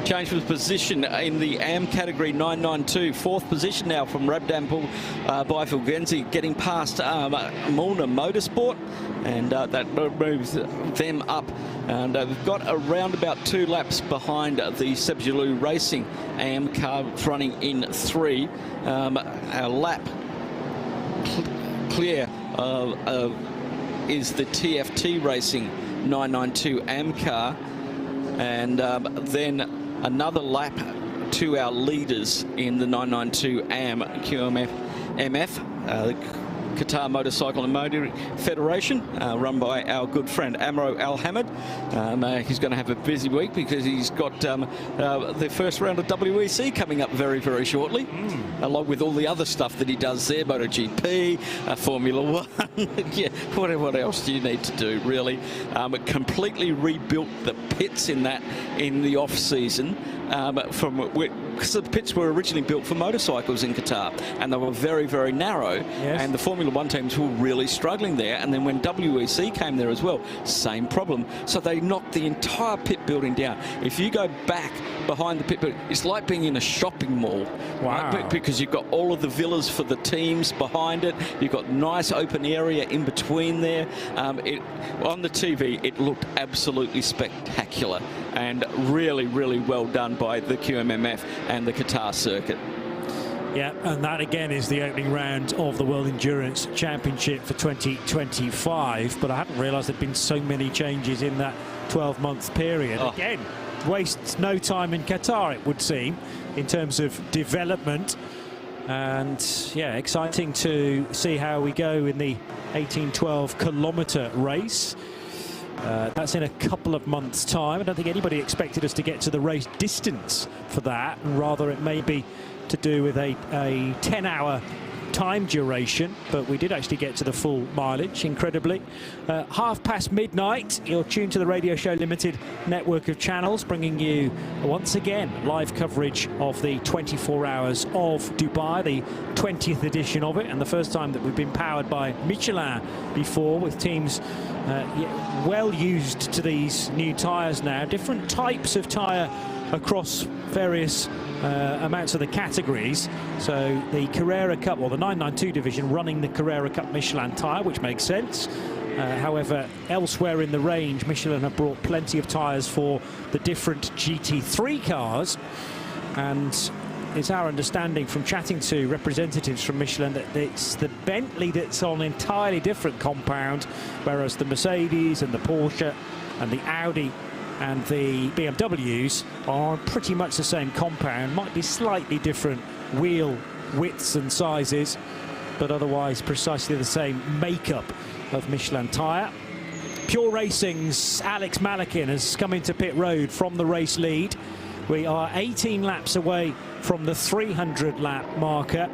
Change of position in the AM category, 992. Fourth position now from Rabdampur by Fulgenzi, getting past Mulna Motorsport, and that moves them up. And we've got around about 2 laps behind the Sebjulu Racing AM car running in 3. A lap clear is the TFT Racing 992 AM car, and then another lap to our leaders in the 992 AM QMF, the Qatar Motorcycle and Motor Federation, run by our good friend Amro Al-Hamid. He's going to have a busy week because he's got the first round of WEC coming up very, very shortly, along with all the other stuff that he does there, MotoGP, Formula One. Yeah, what else do you need to do, really? Completely rebuilt the pits in the off-season, because the pits were originally built for motorcycles in Qatar, and they were very, very narrow, and the Formula One teams were really struggling there. And then when WEC came there as well, same problem. So they knocked the entire pit building down. If you go back behind the pit building, it's like being in a shopping mall. Wow. Right? Because you've got all of the villas for the teams behind it. You've got nice open area in between there. On the TV, it looked absolutely spectacular, and really, really well done by the QMMF and the Qatar circuit. Yeah, and that again is the opening round of the World Endurance Championship for 2025. But I hadn't realised there'd been so many changes in that 12-month period. Again, wastes no time in Qatar, it would seem, in terms of development. And yeah, exciting to see how we go in the 1812 kilometre race. That's in a couple of months' time. I don't think anybody expected us to get to the race distance for that, and rather it may be to do with a 10-hour time duration, but we did actually get to the full mileage, incredibly. midnight, you're tuned to the Radio Show Limited network of channels, bringing you once again live coverage of the 24 hours of Dubai, the 20th edition of it, and the first time that we've been powered by Michelin before, with teams well used to these new tyres now, different types of tyre across various amounts of the categories. So the Carrera Cup, or the 992 division, running the Carrera Cup Michelin tyre, which makes sense. However, elsewhere in the range, Michelin have brought plenty of tyres for the different GT3 cars, and it's our understanding from chatting to representatives from Michelin that it's the Bentley that's on an entirely different compound, whereas the Mercedes and the Porsche and the Audi and the BMWs are pretty much the same compound, might be slightly different wheel widths and sizes, but otherwise precisely the same makeup of Michelin tyre. Pure Racing's Alex Malakin has come into pit road from the race lead. We are 18 laps away from the 300 lap marker,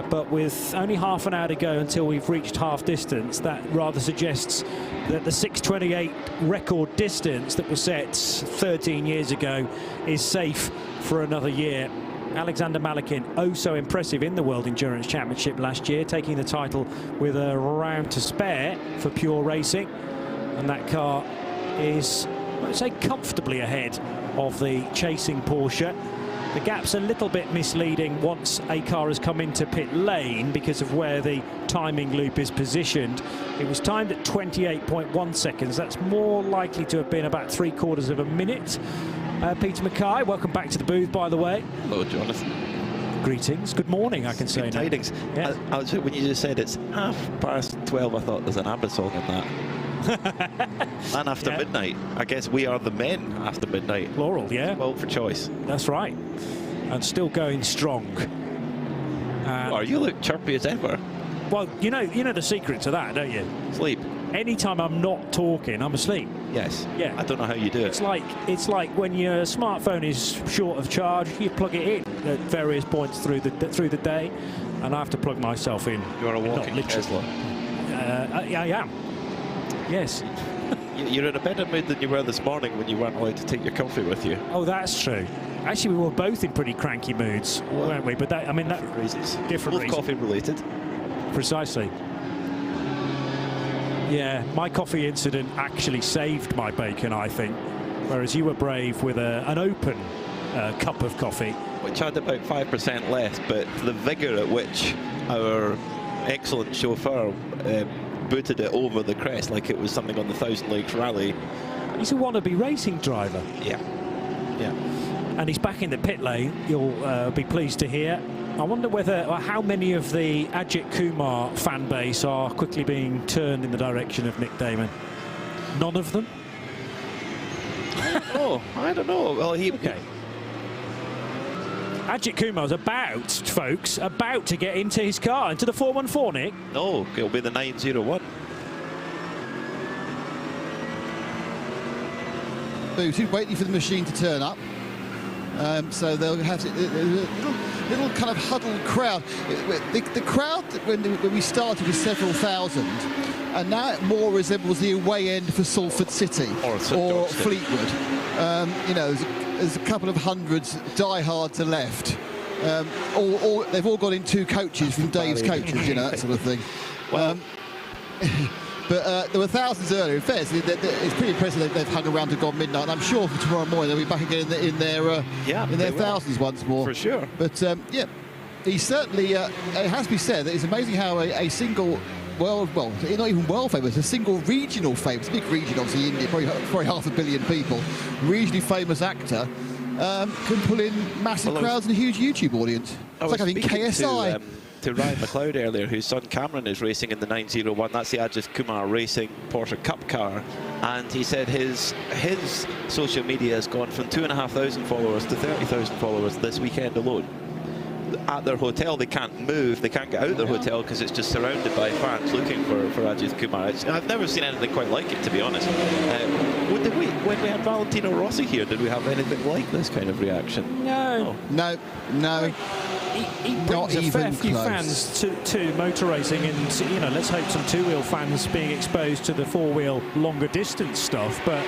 but with only half an hour to go until we've reached half distance, that rather suggests that the 6:28 record distance that was set 13 years ago is safe for another year. Alexander Malakin, oh so impressive in the World Endurance Championship last year, taking the title with a round to spare for Pure Racing, and that car is, let's say, comfortably ahead of the chasing Porsche. The gap's a little bit misleading once a car has come into pit lane because of where the timing loop is positioned. It was timed at 28.1 seconds. That's more likely to have been about 3/4 of a minute. Peter Mackay, welcome back to the booth, by the way. Hello, Jonathan. Greetings. Good morning, I can say Good now. tidings. Yeah. I was, when you just said it's 12:30, I thought there's an ABBA song in that. And after midnight. I guess we are the men after midnight. Plural, yeah. Well, for choice. That's right. And still going strong. You look chirpy as ever. Well, you know the secret to that, don't you? Sleep. Anytime I'm not talking, I'm asleep. Yes. Yeah. I don't know how you do it. It's like when your smartphone is short of charge, you plug it in at various points through the day, and I have to plug myself in. You're a walking Tesla. I am. Yes. You're in a better mood than you were this morning when you weren't allowed to take your coffee with you. Oh, that's true. Actually, we were both in pretty cranky moods, weren't we? But different reasons. Different reasons. Coffee related. Precisely. Yeah, my coffee incident actually saved my bacon, I think. Whereas you were brave with an open cup of coffee. Which had about 5% less, but the vigour at which our excellent chauffeur booted it over the crest like it was something on the Thousand Lakes Rally. He's a wannabe racing driver. Yeah. Yeah. And he's back in the pit lane, you'll be pleased to hear. I wonder how many of the Ajith Kumar fan base are quickly being turned in the direction of Nick Damon. None of them? I don't know. Well, okay. Ajith Kumar's about to get into his car, into the 414, Nick. No, it'll be the 901. Booted, waiting for the machine to turn up. So they'll have a little kind of huddled crowd. The crowd when we started was several thousand, and now it more resembles the away end for Salford City or Fleetwood. There's a couple of hundreds die hard to left. They've all gone in two coaches from Dave's coaches, that sort of thing. But there were thousands earlier. In fact, it's pretty impressive they've hung around to gone midnight. And I'm sure for tomorrow morning they'll be back again in their thousands once more. For sure. But he certainly. It has to be said that it's amazing how a single not even world famous, a single regional famous, big region obviously India, probably 500 million people, regionally famous actor can pull in massive crowds and a huge YouTube audience. It's like having KSI. To Ryan McLeod earlier, whose son Cameron is racing in the 901. That's the Ajith Kumar Racing Porsche Cup car, and he said his social media has gone from 2,500 followers to 30,000 followers this weekend alone. At their hotel, they can't move, they can't get out of their hotel because it's just surrounded by fans looking for Ajith Kumar. I've never seen anything quite like it, to be honest. When we had Valentino Rossi here, did we have anything like this kind of reaction? No. No. He brings a fair few fans to motor racing, and let's hope some two-wheel fans being exposed to the four-wheel longer distance stuff. But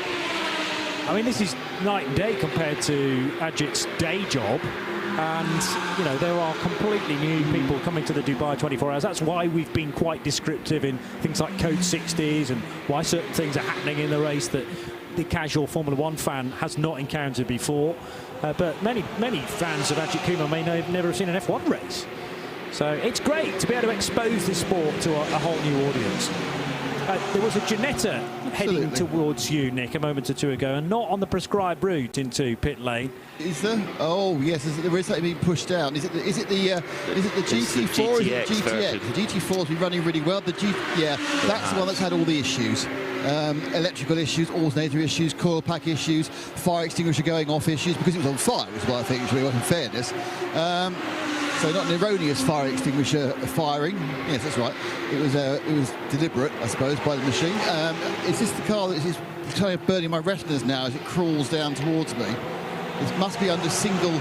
I mean, this is night and day compared to Ajith's day job, and there are completely new people coming to the Dubai 24 Hours. That's why we've been quite descriptive in things like Code 60s and why certain things are happening in the race that the casual Formula One fan has not encountered before. But many fans of Ajith Kumar may never have seen an F1 race. So it's great to be able to expose this sport to a whole new audience. There was a Ginetta heading towards you, Nick, a moment or two ago, and not on the prescribed route into pit lane. Is there? Oh yes, there is something being pushed down. Is it the GT4 or is it the GTX? The GT4 has been running really well. That's the one that's had all the issues. Electrical issues, alternator issues, coil pack issues, fire extinguisher going off issues, because it was on fire, is what I think, in fairness. So not an erroneous fire extinguisher firing. Yes, that's right. It was deliberate, I suppose, by the machine. Is this the car that is kind of burning my retinas now as it crawls down towards me? It must be under single.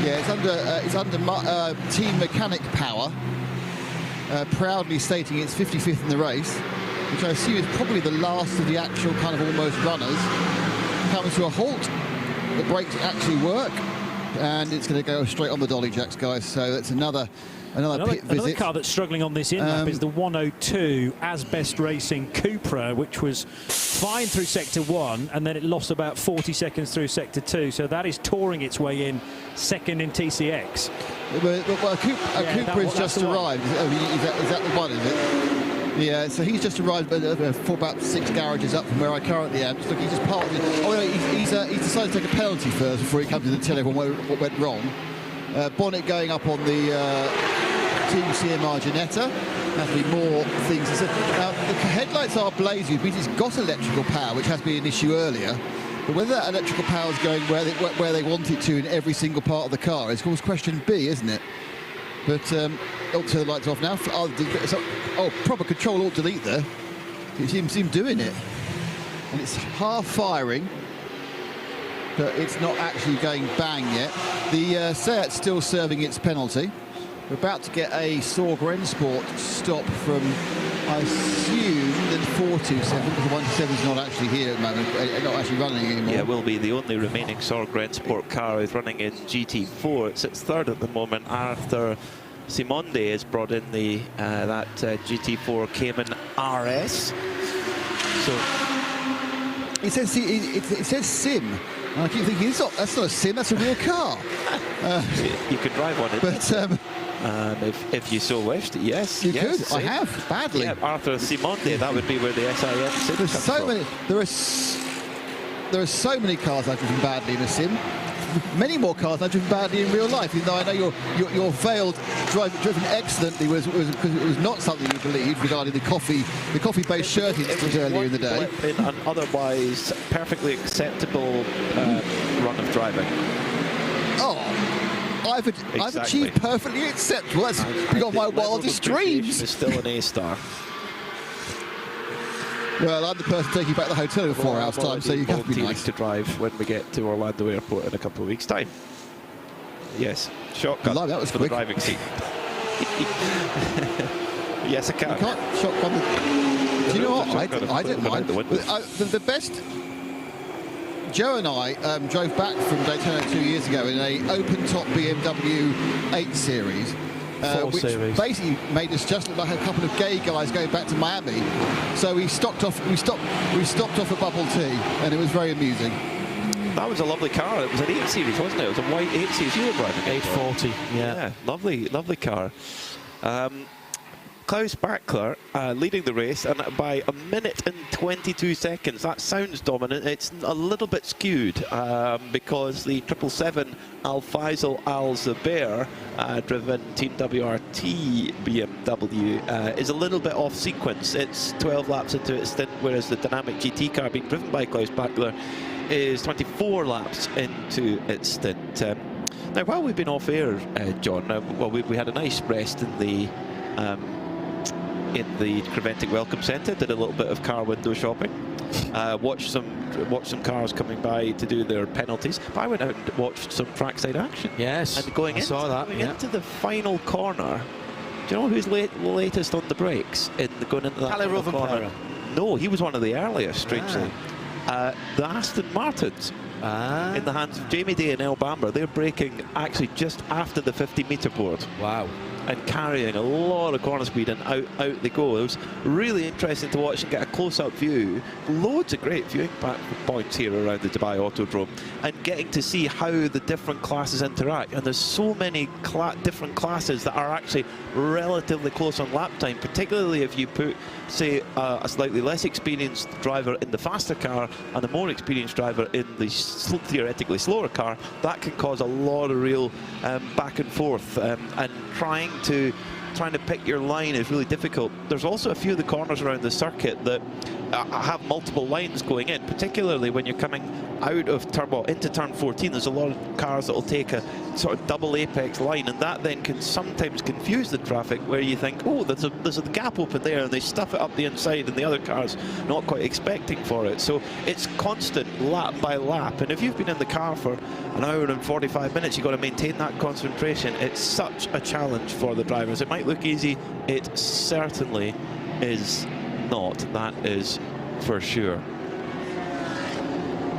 Yeah, it's under team mechanic power. Proudly stating it's 55th in the race, which I assume is probably the last of the actual kind of almost runners. Comes to a halt. The brakes actually work, and it's going to go straight on the dolly jacks, guys. So that's another Another pit visit. Another car that's struggling on this in-lap is the 102 As Best Racing Cupra, which was fine through Sector 1, and then it lost about 40 seconds through Sector 2. So that is touring its way in second in TCX. Well, Cupra has just arrived. Is that the one, is it? Yeah, so he's just arrived for about 6 garages up from where I currently am. Just look, he's just parked. Oh, no, he's decided to take a penalty first before he comes in and tell everyone what went wrong. Bonnet going up on the Team CMR Ginetta. There'll be more things. Now, the headlights are blazing, which means it's got electrical power, which has been an issue earlier. But whether that electrical power is going where they want it to in every single part of the car is, of course, question B, isn't it? But I'll turn the lights off now. Proper control alt delete there. You see him doing it. And it's half firing, but it's not actually going bang yet. The Seat's still serving its penalty. We're about to get a Sorg Rennsport stop from, I assume, the 427, because the 127 is not actually here at the moment, not actually running anymore. Yeah, will be the only remaining Sorg Rennsport car is running in GT4. It sits third at the moment after Simonde has brought in the that GT4 Cayman RS. So it says Sim. And I keep thinking, that's not a Sim, that's a real car. You could drive one. But if you so wished, yes. You could. I have, badly. Yeah, Arthur Simonde, that would be where the SIM Sim comes from. There are so many cars I've driven badly in a Sim. Many more cars I've driven badly in real life, even though I know your veiled driven excellently was because it was not something you believed regarding the coffee-based shirt incident earlier in the day. In an otherwise perfectly acceptable run of driving. I've achieved perfectly acceptable. That's beyond my wildest dreams. It's still an A-star. Well, I'm the person taking back the hotel in 4 hours' time, so you have to be nice to drive when we get to Orlando Airport in a couple of weeks' time. Yes, shotgun that was for quick. The driving seat. Yes, I can. You can't shotgun. Do you know what? I don't mind. The best. Joe and I drove back from Daytona 2 years ago in an open-top BMW 8 Series. Which basically made us just look like a couple of gay guys going back to Miami. So we stopped off at Bubble Tea, and it was very amusing. That was a lovely car. It was an 8 Series, wasn't it? It was a white 8 Series you were driving. 840, yeah. Lovely car. Klaus Bachler leading the race, and by a minute and 22 seconds. That sounds dominant. It's a little bit skewed because the 777 Al Faisal Al Zubair driven Team WRT BMW is a little bit off sequence. It's 12 laps into its stint, whereas the dynamic GT car being driven by Klaus Bachler is 24 laps into its stint. Now, while we've been off air, John, we had a nice rest in the Creventic Welcome Centre, did a little bit of car window shopping, watched some cars coming by to do their penalties. But I went out and watched some trackside action. Yes, and going into the final corner. Do you know who's latest on the brakes going into that final corner? No, he was one of the earliest, strangely. The Aston Martins. In the hands of Jamie Day and El Bamber. They're braking actually just after the 50-metre board. Wow. And carrying a lot of corner speed, and out they go. It was really interesting to watch and get a close-up view. Loads of great viewing points here around the Dubai Autodrome, and getting to see how the different classes interact. And there's so many different classes that are actually relatively close on lap time, particularly if you put, say, a slightly less experienced driver in the faster car and a more experienced driver in the theoretically slower car. That can cause a lot of real back and forth, and trying to pick your line is really difficult. There's also a few of the corners around the circuit that have multiple lines going in, particularly when you're coming out of into turn 14. There's a lot of cars that will take a sort of double apex line, and that then can sometimes confuse the traffic, where you think, oh, there's a gap open there, and they stuff it up the inside, and the other car's not quite expecting for it. So it's constant lap by lap, and if you've been in the car for an hour and 45 minutes, you've got to maintain that concentration. It's such a challenge for the drivers. It might look easy, it certainly is not. That is for sure.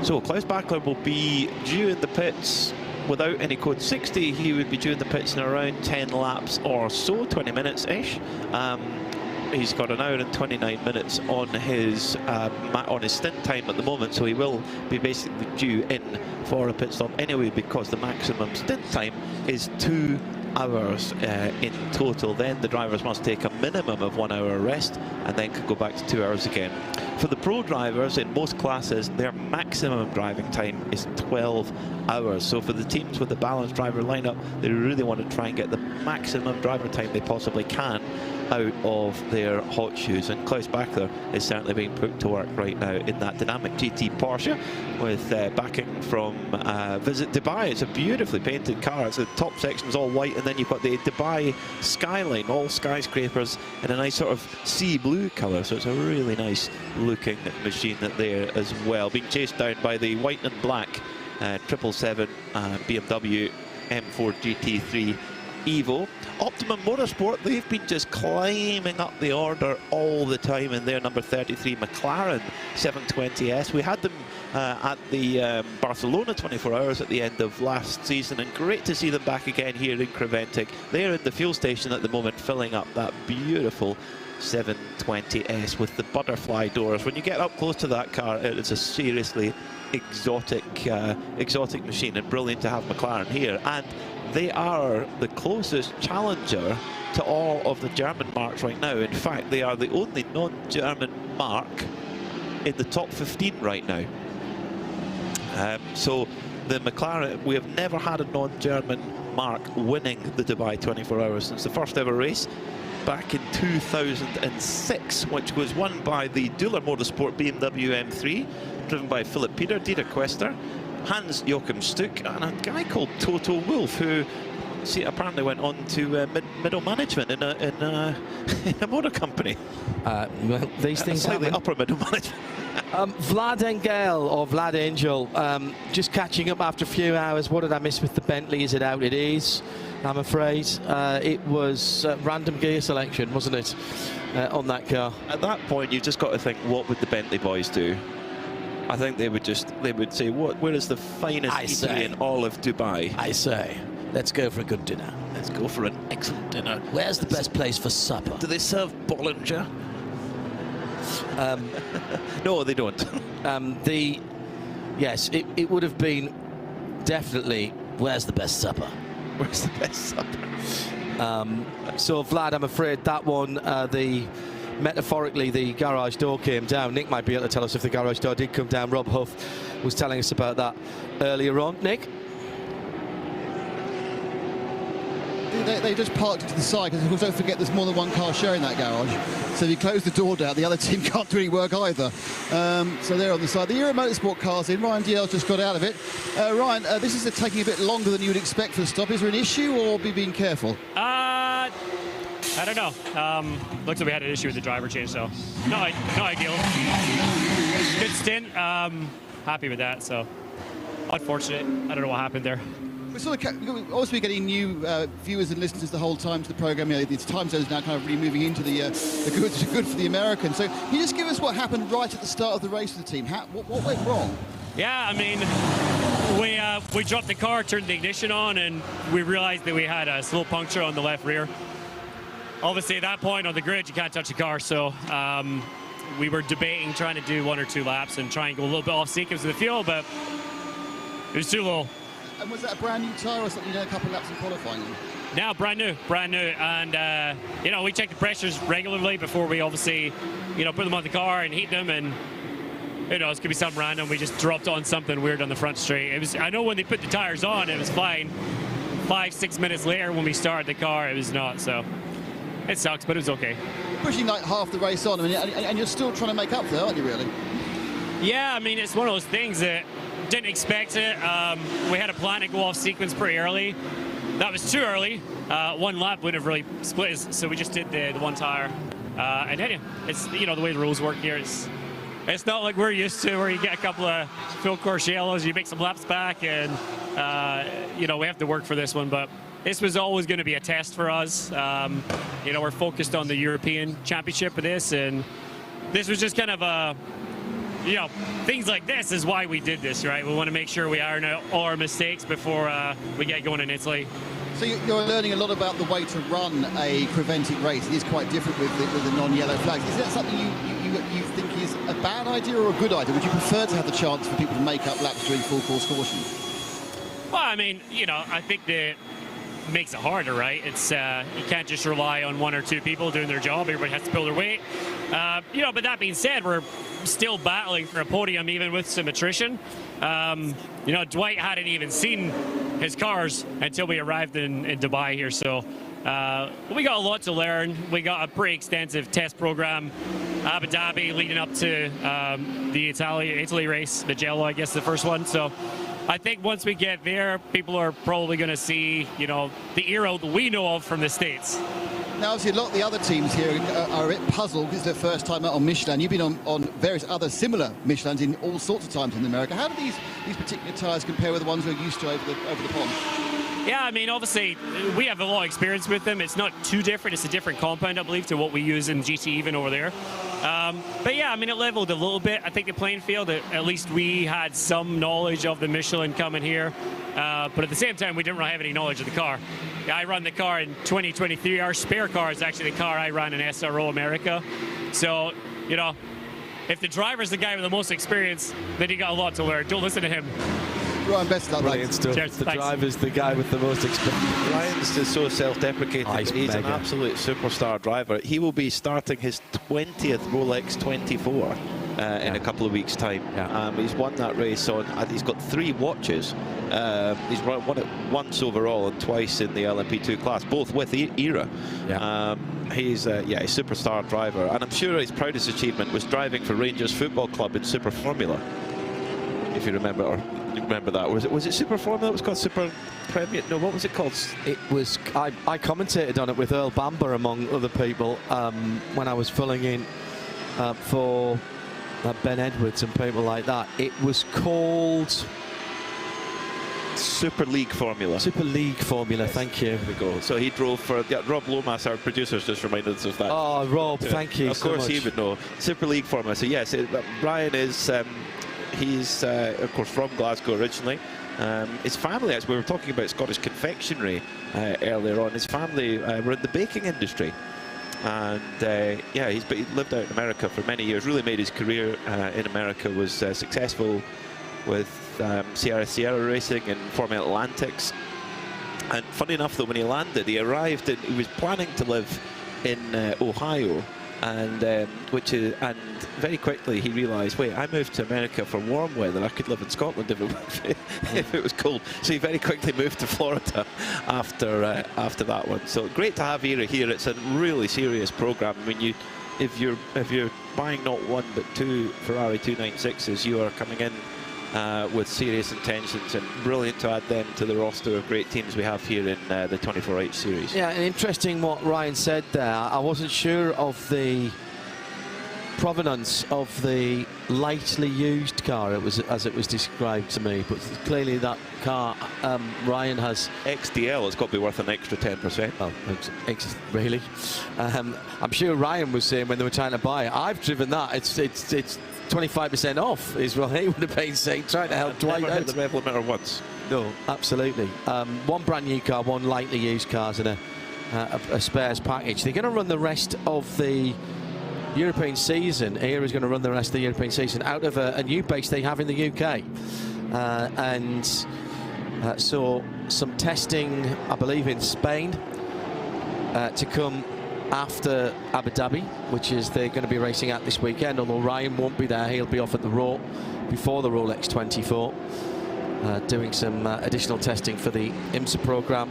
So Klaus Bachler will be due in the pits without any code 60, he would be doing the pits in around 10 laps or so, 20 minutes-ish. He's got an hour and 29 minutes on his stint time at the moment, so he will be basically due in for a pit stop anyway, because the maximum stint time is 2 hours in total. Then the drivers must take a minimum of 1 hour rest and then could go back to 2 hours again. For the pro drivers in most classes, their maximum driving time is 12 hours. So for the teams with the balanced driver lineup, they really want to try and get the maximum driver time they possibly can out of their hot shoes, and Klaus Bachler is certainly being put to work right now in that dynamic GT Porsche with backing from Visit Dubai. It's a beautifully painted car. It's the top section is all white, and then you've got the Dubai skyline, all skyscrapers in a nice sort of sea blue colour, so it's a really nice looking machine there as well, being chased down by the white and black 777 BMW M4 GT3 Evo. Optimum Motorsport, they've been just climbing up the order all the time in their number 33 McLaren 720S. We had them at the Barcelona 24 Hours at the end of last season, and great to see them back again here in Creventic. They're in the fuel station at the moment, filling up that beautiful 720S with the butterfly doors. When you get up close to that car, it is a seriously exotic machine, and brilliant to have McLaren here. And they are the closest challenger to all of the German marques right now. In fact, they are the only non-German marque in the top 15 right now. So the McLaren, we have never had a non-German marque winning the Dubai 24 Hours since the first ever race back in 2006, which was won by the Dueler Motorsport BMW M3, driven by Philipp Peter, Dieter Quester, Hans-Joachim Stuck, and a guy called Toto Wolff, who apparently went on to middle management in a motor company. Well, these things slightly happen. upper middle management. Vlad Engel, or Vlad Angel, just catching up after a few hours. What did I miss with the Bentley? Is it out? It is, I'm afraid. It was random gear selection, wasn't it, on that car? At that point, you've just got to think, what would the Bentley boys do? I think they would say, where is the finest eatery in all of Dubai? I say, let's go for a good dinner. Let's go for an excellent dinner. Where's the best place for supper? Do they serve Bollinger? No, they don't. Yes, it would have been definitely, where's the best supper? Where's the best supper? So, Vlad, I'm afraid that one, metaphorically, the garage door came down. Nick might be able to tell us if the garage door did come down. Rob Huff was telling us about that earlier on. Nick? They just parked it to the side, because of course, don't forget there's more than one car sharing that garage. So if you close the door down, the other team can't do any work either. So they're on the side. The Euro Motorsport car's in. Ryan DL's just got out of it. Ryan, this is taking a bit longer than you would expect for the stop. Is there an issue, or be being careful? I don't know. Looks like we had an issue with the driver change, so no ideal. Good stint. Happy with that. So unfortunate. I don't know what happened there. We're sort of also getting new viewers and listeners the whole time to the program. You know, the time zone's now kind of really moving into the good for the Americans. So can you just give us what happened right at the start of the race for the team? What went wrong? Yeah, I mean, we dropped the car, turned the ignition on, and we realized that we had a slow puncture on the left rear. Obviously, at that point on the grid, you can't touch the car, so we were debating trying to do 1 or 2 laps and try and go a little bit off sequence of the fuel, but it was too low. And was that a brand new tyre or something you did a couple of laps in qualifying on? No, brand new, and you know, we check the pressures regularly before we obviously, you know, put them on the car and heat them, and you know, it's gonna be something random. We just dropped on something weird on the front straight. It was, I know when they put the tires on, it was fine. 5-6 minutes later, when we started the car, it was not. So it sucks, but it was okay. Pushing like half the race on, I mean, and you're still trying to make up for that, aren't you, really? Yeah, I mean, it's one of those things that didn't expect it. We had a plan to go off sequence pretty early. That was too early. 1 lap would have really split us, so we just did the 1 tire. And then it's, you know, the way the rules work here. It's not like we're used to, where you get a couple of full course yellows, you make some laps back, and you know, we have to work for this one. But this was always going to be a test for us. You know, we're focused on the European Championship of this, and this was just kind of a you know, things like this is why we did this, right? We want to make sure we iron out all our mistakes before we get going in Italy. So you're learning a lot about the way to run a prevented race. It is quite different with the non-yellow flags. Is that something you think is a bad idea or a good idea? Would you prefer to have the chance for people to make up laps during full course caution? Well, I mean, you know, I think that makes it harder, right? It's you can't just rely on one or two people doing their job. Everybody has to pull their weight. You know, but that being said, we're still battling for a podium even with some attrition. You know, Dwight hadn't even seen his cars until we arrived in Dubai here, so we got a lot to learn. We got a pretty extensive test program, Abu Dhabi leading up to the Italy race, Mugello, I guess the first one. So I think once we get there, people are probably going to see, you know, the era that we know of from the States. Now, obviously, a lot of the other teams here are a bit puzzled because it's their first time out on Michelin. You've been on various other similar Michelins in all sorts of times in America. How do these particular tyres compare with the ones we're used to over the pond? Yeah, I mean, obviously, we have a lot of experience with them. It's not too different. It's a different compound, I believe, to what we use in GT even over there. But yeah, I mean, it leveled a little bit. I think the playing field, at least we had some knowledge of the Michelin coming here. But at the same time, we didn't really have any knowledge of the car. I run the car in 2023. Our spare car is actually the car I ran in SRO America. So, you know, if the driver's the guy with the most experience, then he got a lot to learn. Don't listen to him. Ryan, best of luck. Brilliant stuff. Cheers, the thanks. driver's the guy with the most experience. Ryan's just so self-deprecating. He's an absolute superstar driver. He will be starting his 20th Rolex 24 in a couple of weeks' time. He's won that race on. He's got 3 watches. He's won it once overall and twice in the LMP2 class, both with ERA. He's a superstar driver, and I'm sure his proudest achievement was driving for Rangers Football Club in Super Formula. If you remember, or you remember that, was it Super Formula? It was called Super Premier. No, what was it called? It was. I commentated on it with Earl Bamber among other people when I was filling in for Ben Edwards and people like that. It was called Super League Formula. Super League Formula, thank you. There we go. So he drove for Rob Lomas, our producers, just reminded us of that. Oh, Rob, thank you. Of course, so much. he would know. Super League Formula. So yes, Brian is. He's of course from Glasgow originally. His family, as we were talking about Scottish confectionery earlier on, his family were in the baking industry. And he lived out in America for many years, really made his career in America, was successful with Sierra Racing and Formula Atlantics. And funny enough, though, when he landed, he was planning to live in Ohio, and very quickly he realised, wait, I moved to America for warm weather. I could live in Scotland if it was cold. So he very quickly moved to Florida after that one. So great to have ERA here. It's a really serious programme. I mean, if you're buying not one but 2 Ferrari 296s, you are coming in with serious intentions, and brilliant to add them to the roster of great teams we have here in the 24H series. Yeah, and interesting what Ryan said there. I wasn't sure of the provenance of the lightly used car, as it was described to me, but clearly that car Ryan has XDL. It's got to be worth an extra 10%. Oh, really? I'm sure Ryan was saying when they were trying to buy it, I've driven that. It's 25% off is what he would have been saying, trying to help Dwight out. Never hit the rev limiter once. No, absolutely. One brand new car, one lightly used cars, and a spares package. They're going to run the rest of the European season. ERA is going to run the rest of the European season out of a new base they have in the UK. So some testing, I believe, in Spain to come after Abu Dhabi, which is they're going to be racing at this weekend, although Ryan won't be there. He'll be off at the Raw before the Rolex 24, doing some additional testing for the IMSA program.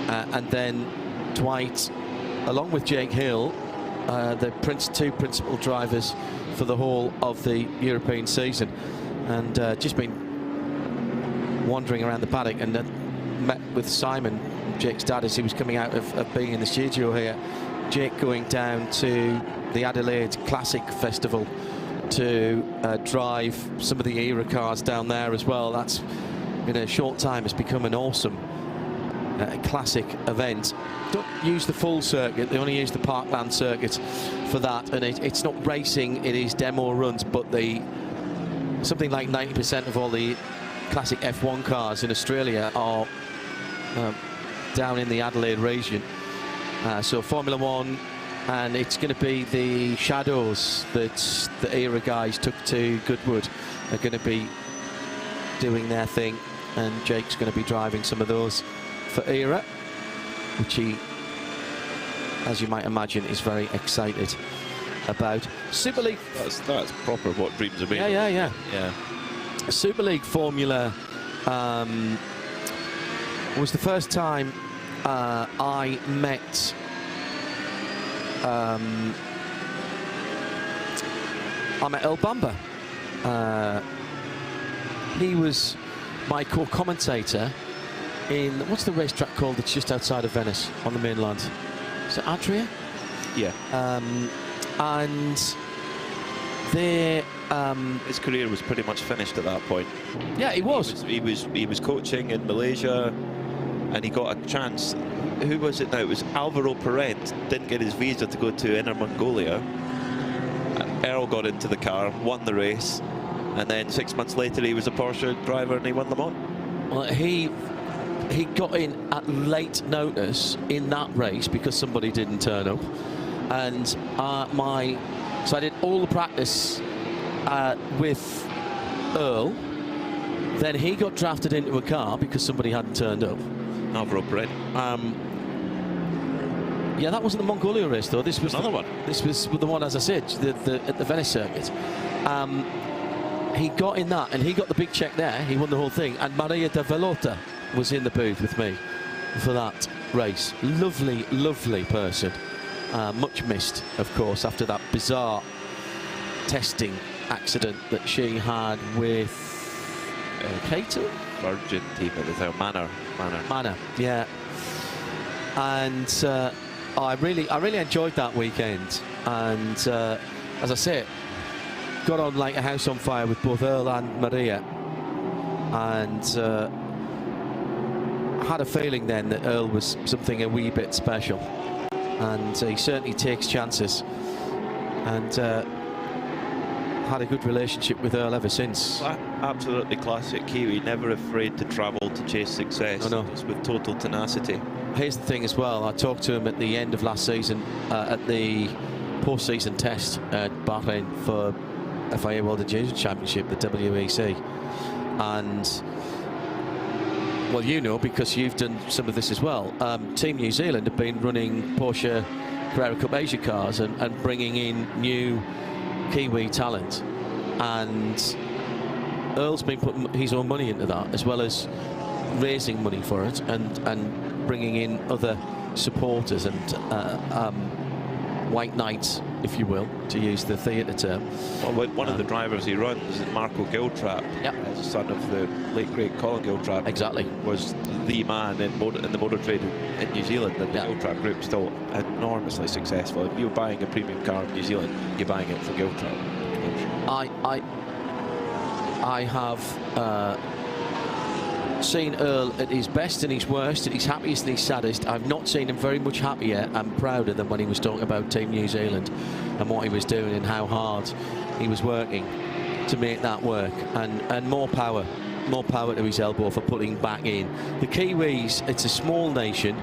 And then Dwight, along with Jake Hill, the two principal drivers for the whole of the European season, and just been wandering around the paddock and met with Simon, Jake's dad, as he was coming out of being in the studio here. Jake going down to the Adelaide Classic Festival to drive some of the ERA cars down there as well. That's, in a short time, has become an awesome classic event. Don't use the full circuit, they only use the Parkland circuit for that, and it's not racing, it is demo runs, but the something like 90% of all the classic F1 cars in Australia are down in the Adelaide region. So Formula One, and it's going to be the Shadows that the ERA guys took to Goodwood are going to be doing their thing, and Jake's going to be driving some of those for ERA, which he, as you might imagine, is very excited about. Super League. That's proper what dreams are made. Yeah. Super League Formula was the first time I met Earl Bamber. He was my co-commentator in, what's the racetrack called that's just outside of Venice on the mainland? Is it Adria? Yeah. And they his career was pretty much finished at that point. Yeah, he was. He was coaching in Malaysia, and he got a chance. Who was it now? It was Alvaro Perez. Didn't get his visa to go to Inner Mongolia. Earl got into the car, won the race, and then 6 months later he was a Porsche driver and he won Le Mans. Well, he got in at late notice in that race because somebody didn't turn up, and so I did all the practice with Earl. Then he got drafted into a car because somebody hadn't turned up. Alvaro Perez. Yeah, that wasn't the Mongolia race though. This was another one. This was the one, as I said, at the Venice circuit. He got in that, and he got the big check there. He won the whole thing. And Maria de Velota was in the booth with me for that race. Lovely, lovely person. Much missed, of course, after that bizarre testing accident that she had with Cato? Virgin team at the time, Manor, yeah. And I really enjoyed that weekend, and as I say, got on like a house on fire with both Earl and Maria, and had a feeling then that Earl was something a wee bit special, and he certainly takes chances, and had a good relationship with Earl ever since. Absolutely classic Kiwi, never afraid to travel to chase success. No. Just with total tenacity. Here's the thing as well, I talked to him at the end of last season at the post-season test at Bahrain for FIA World Endurance Championship, the WEC, and well, you know, because you've done some of this as well, Team New Zealand have been running Porsche Carrera Cup Asia cars and bringing in new Kiwi talent, and Earl's been putting his own money into that, as well as raising money for it and bringing in other supporters and white knights, if you will, to use the theatre term. Well, one of the drivers he runs is Marco Giltrap, son of the late great Colin Giltrap. Exactly. Was the man in the motor trade in New Zealand, and the Giltrap group still enormously successful. If you're buying a premium car in New Zealand, you're buying it from Giltrap. I have seen Earl at his best and his worst, at his happiest and his saddest. I've not seen him very much happier and prouder than when he was talking about Team New Zealand and what he was doing and how hard he was working to make that work, and more power to his elbow for putting back in. The Kiwis, it's a small nation.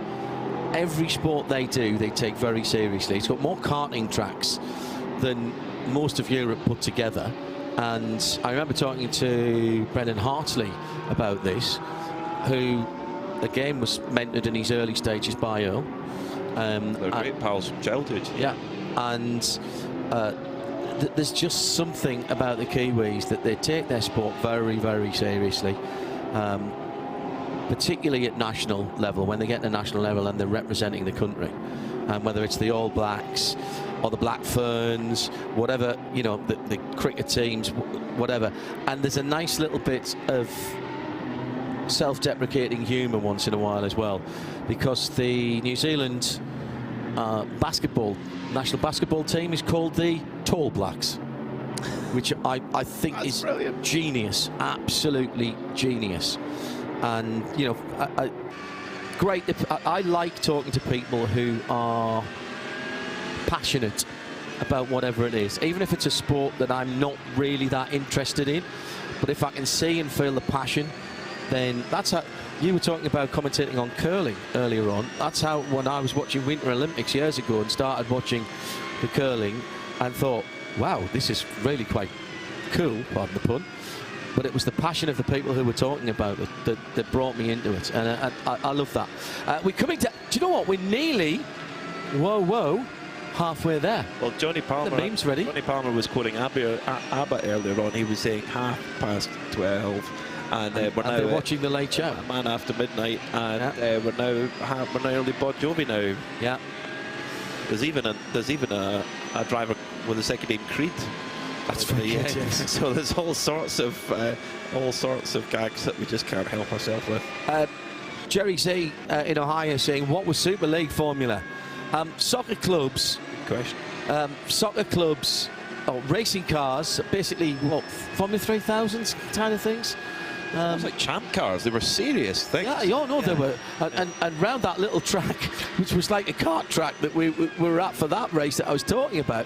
Every sport they do, they take very seriously. It's got more karting tracks than most of Europe put together. And I remember talking to Brendan Hartley about this, who again was mentored in his early stages by Earl. They're great pals from childhood. Yeah, and there's just something about the Kiwis that they take their sport very, very seriously, particularly at national level, when they get to national level and they're representing the country. Whether it's the All Blacks or the Black Ferns, whatever, you know, the cricket teams, whatever. And there's a nice little bit of self-deprecating humour once in a while as well, because the New Zealand national basketball team is called the Tall Blacks, which I think is brilliant. Genius, absolutely genius. And, you know, great. I like talking to people who are passionate about whatever it is, even if it's a sport that I'm not really that interested in. But if I can see and feel the passion, then that's how. You were talking about commentating on curling earlier on. That's how, when I was watching Winter Olympics years ago and started watching the curling, and thought, wow, this is really quite cool, pardon the pun. But it was the passion of the people who were talking about it that brought me into it, and I love that. We're coming to. Do you know what? We're nearly, whoa, halfway there. Well, Johnny Palmer. The meme's ready. Johnny Palmer was quoting ABBA earlier on. He was saying 12:30. And we're now watching the Late Show. A Man After Midnight, and we're now early Bon Jovi now. Yeah. There's even a driver with a second name Creed. That's funny. Yes. So there's all sorts of gags that we just can't help ourselves with. Jerry Z in Ohio saying, what was Super League formula? Soccer clubs. Good question. Soccer clubs, racing cars, basically what, Formula 3000s kind of things. It was like champ cars. They were serious things. Yeah, they were. And round that little track, which was like a kart track that we were at for that race that I was talking about,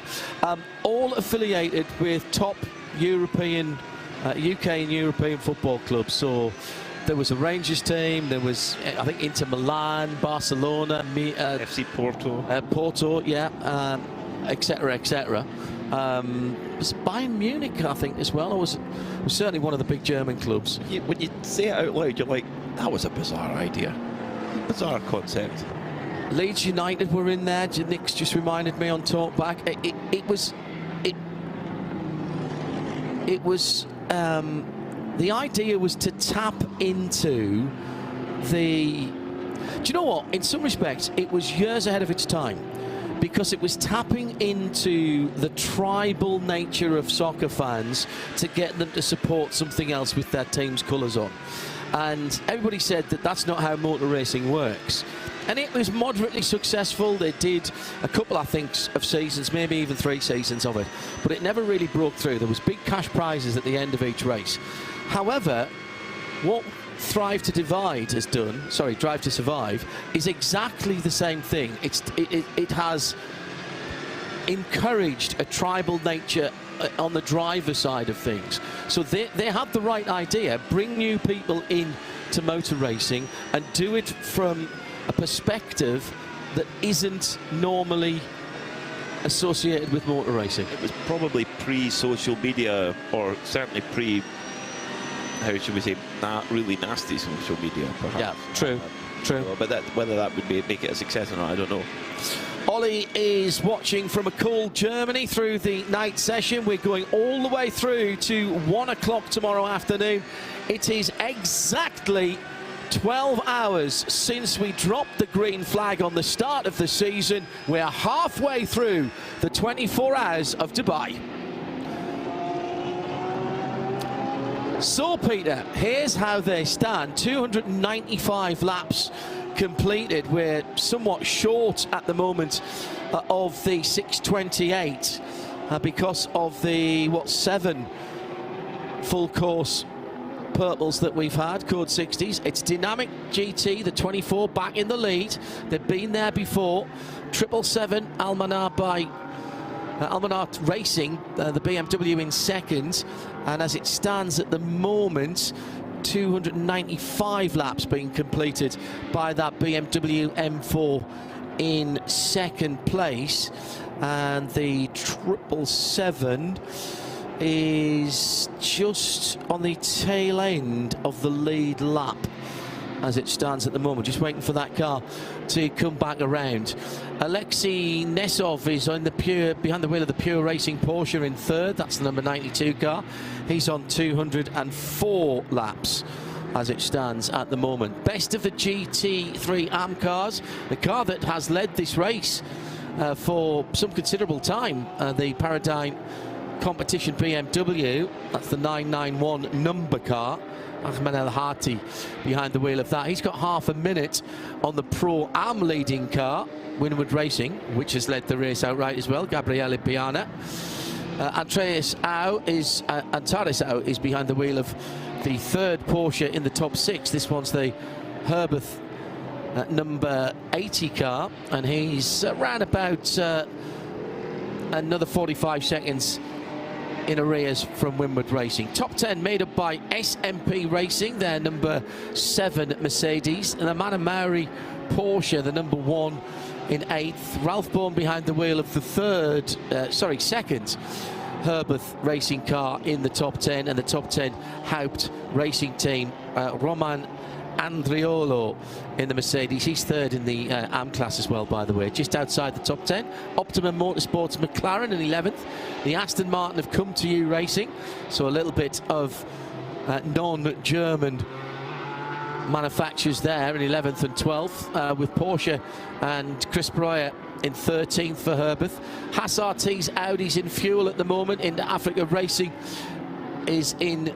all affiliated with top European, UK and European football clubs. So there was a Rangers team, there was, I think, Inter Milan, Barcelona, FC Porto. Porto, yeah, etc., etc. Was Bayern Munich, I think, as well. It was certainly one of the big German clubs. When you say it out loud, you're like, that was a bizarre idea. Bizarre concept. Leeds United were in there. Nick's just reminded me on Talkback. It was the idea was to tap into the... Do you know what? In some respects, it was years ahead of its time, because it was tapping into the tribal nature of soccer fans to get them to support something else with their team's colours on. And everybody said that that's not how motor racing works. And it was moderately successful. They did a couple, I think, of seasons, maybe even 3 seasons of it. But it never really broke through. There was big cash prizes at the end of each race. However, what Drive to Survive is exactly the same thing. It has encouraged a tribal nature on the driver side of things. So they have the right idea. Bring new people in to motor racing and do it from a perspective that isn't normally associated with motor racing. It was probably pre-social media, or certainly pre, how should we say, really nasty social media, perhaps. Yeah, true. But whether that would make it a success or not, I don't know. Ollie is watching from a cool Germany through the night session. We're going all the way through to 1 o'clock tomorrow afternoon. It is exactly 12 hours since we dropped the green flag on the start of the season. We're halfway through the 24 hours of Dubai. So, Peter, here's how they stand. 295 laps completed. We're somewhat short at the moment of the 6:28 because of the, 7 full course purples that we've had, code 60s. It's Dynamic GT, the 24, back in the lead. They've been there before. 777 Almanar Racing, the BMW in second. And as it stands at the moment, 295 laps being completed by that BMW M4 in second place. And the 777 is just on the tail end of the lead lap as it stands at the moment, just waiting for that car to come back around. Alexei Nesov is on behind the wheel of the Pure Racing Porsche in third. That's the number 92 car. He's on 204 laps as it stands at the moment. Best of the GT3 AM cars, the car that has led this race for some considerable time, the Paradigm Competition BMW. That's the 991 number car. Ahmed El Hati behind the wheel of that. He's got half a minute on the Pro Am leading car, Winwood Racing, which has led the race outright as well. Gabriele Piana. Antares Au is behind the wheel of the third Porsche in the top 6. This one's the Herberth number 80 car, and he's around about another 45 seconds in arrears from Winward Racing. Top 10 made up by SMP Racing, their number 7 Mercedes, and the Manor Maori Porsche, the number 1 in 8th. Ralph Bourne behind the wheel of the second Herbeth racing car in the top 10, and the top 10 Haupt racing team. Roman Andriolo in the Mercedes. He's 3rd in the AM class as well, by the way, just outside the top 10. Optimum Motorsports McLaren in 11th. The Aston Martin have Come To You Racing, so a little bit of non-German manufacturers there in 11th and 12th, with Porsche and Chris Breuer in 13th for Herbeth. Haas RT's Audi's in fuel at the moment. Into Africa Racing is in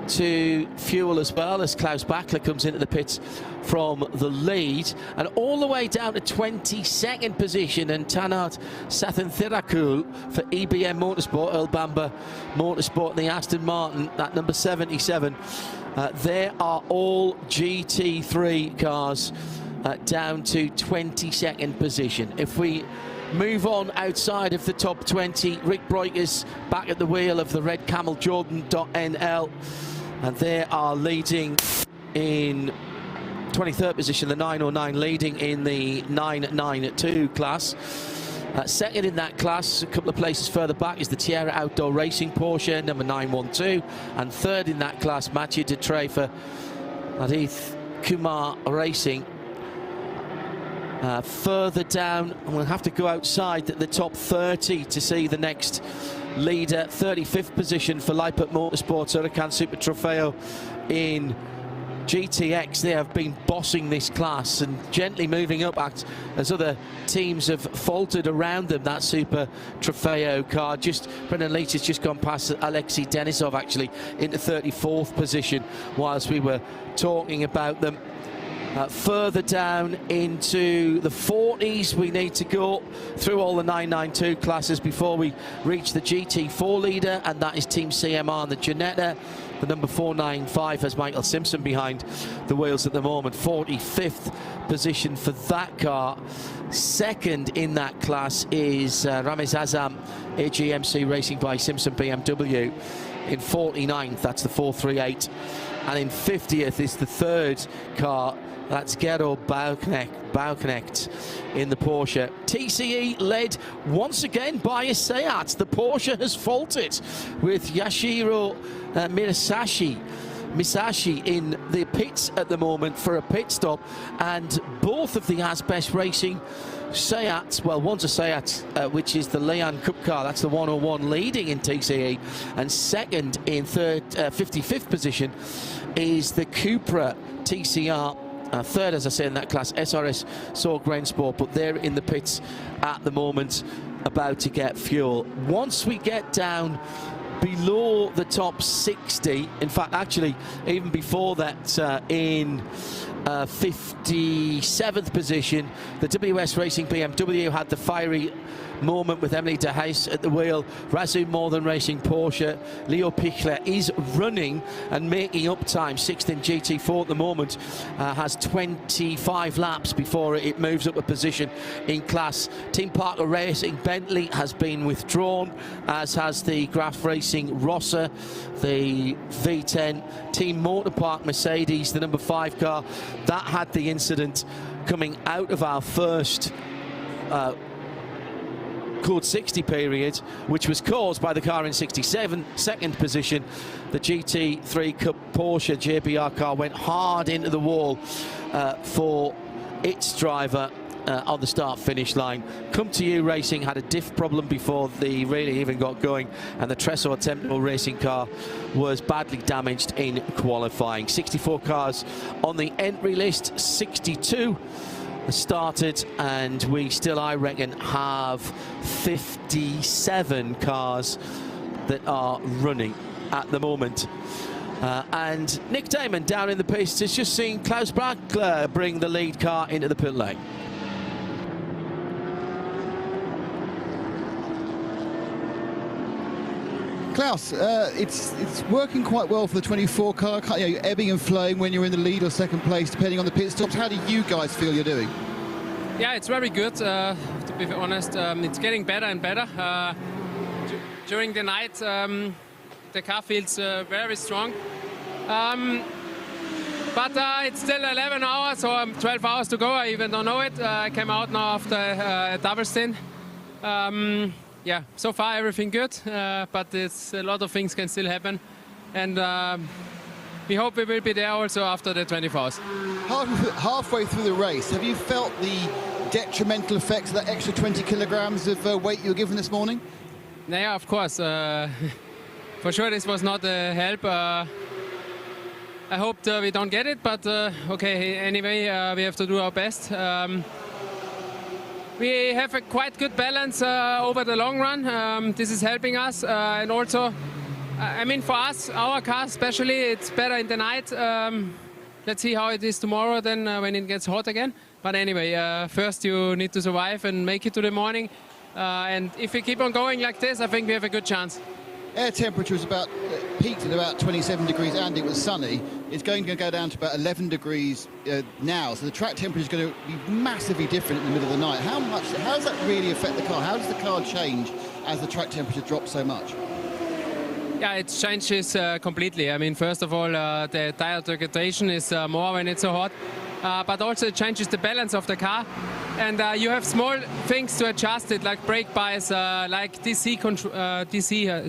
to fuel as well, as Klaus Bachler comes into the pits from the lead, and all the way down to 22nd position, and Tanat Sathentherakul for EBM Motorsport, Earl Bamber Motorsport, and the Aston Martin, that number 77. There are all GT3 cars down to 22nd position. If we move on outside of the top 20, Rick Breukers back at the wheel of the Red Camel Jordan.NL, and they are leading in 23rd position, the 909 leading in the 992 class. Second in that class, a couple of places further back, is the Tierra Outdoor Racing Porsche, number 912, and third in that class, Mathieu de Trey for Ajith Kumar Racing. Further down, we'll have to go outside the top 30 to see the next leader. 35th position for Leipert Motorsports, Huracan Super Trofeo in GTX. They have been bossing this class and gently moving up as other teams have faltered around them. That Super Trofeo car, just Brendan Leach has just gone past Alexei Denisov actually into 34th position whilst we were talking about them. Further down into the 40s, we need to go through all the 992 classes before we reach the GT4 leader, and that is Team CMR and the Ginetta. The number 495 has Michael Simpson behind the wheels at the moment. 45th position for that car. Second in that class is Ramez Azam, AGMC Racing by Simpson BMW. In 49th, that's the 438. And in 50th is the third car. That's Gero Bauknecht in the Porsche. TCE led once again by a Seat. The Porsche has faltered with Yashiro Misashi in the pits at the moment for a pit stop, and both of the Asbest Racing Seats, well, one's a Seat, which is the Leon Cup car, that's the 101 leading in TCE, and second in 55th position is the Cupra TCR. Third, as I said, in that class, SRS Sorg Rensport, but they're in the pits at the moment about to get fuel. Once we get down below the top 60, in fact, actually, even before that, in 57th position, the WS Racing BMW had the fiery moment with Emily de Heijs at the wheel. Razoo Northern Racing Porsche, Leo Pichler is running and making up time. 6th in GT4 at the moment, has 25 laps before it moves up a position in class. Team Parker Racing Bentley has been withdrawn, as has the Graf Racing Rosser, the V10. Team Motorpark Mercedes, the number 5 car, that had the incident coming out of our first Code 60 period, which was caused by the car in 62nd position. The GT3 Cup Porsche JBR car went hard into the wall for its driver on the start-finish line. Come To You Racing had a diff problem before they really even got going, and the Tresor Tempo Racing car was badly damaged in qualifying. 64 cars on the entry list, 62 started, and we still, I reckon, have 57 cars that are running at the moment. And Nick Damon down in the pits has just seen Klaus Bachler bring the lead car into the pit lane. Klaus, it's working quite well for the 24 car, you know, ebbing and flowing when you're in the lead or second place, depending on the pit stops. How do you guys feel you're doing? Yeah, it's very good. The to be honest. It's getting better and better. During the night, the car feels very strong. But it's still 11 hours, so 12 hours to go. I even don't know it. I came out now after a double stint. Yeah, so far everything good, but it's a lot of things can still happen. And we hope we will be there also after the 24 hours. Halfway through the race, have you felt the detrimental effects of that extra 20 kilograms of weight you were given this morning? Yeah, of course. For sure this was not a help. I hoped we don't get it, but okay, anyway, we have to do our best. We have a quite good balance over the long run. This is helping us, and also, I mean, for us, our car especially, it's better in the night. Let's see how it is tomorrow then when it gets hot again. But anyway, first you need to survive and make it to the morning. And if we keep on going like this, I think we have a good chance. Air temperature was peaked at about 27 degrees and it was sunny. It's going to go down to about 11 degrees now, so the track temperature is going to be massively different in the middle of the night. How does that really affect the car? How does the car change as the track temperature drops so much? Yeah, it changes completely. I mean, first of all, the tire degradation is more when it's so hot, but also it changes the balance of the car. And you have small things to adjust it, like brake bias, like DC,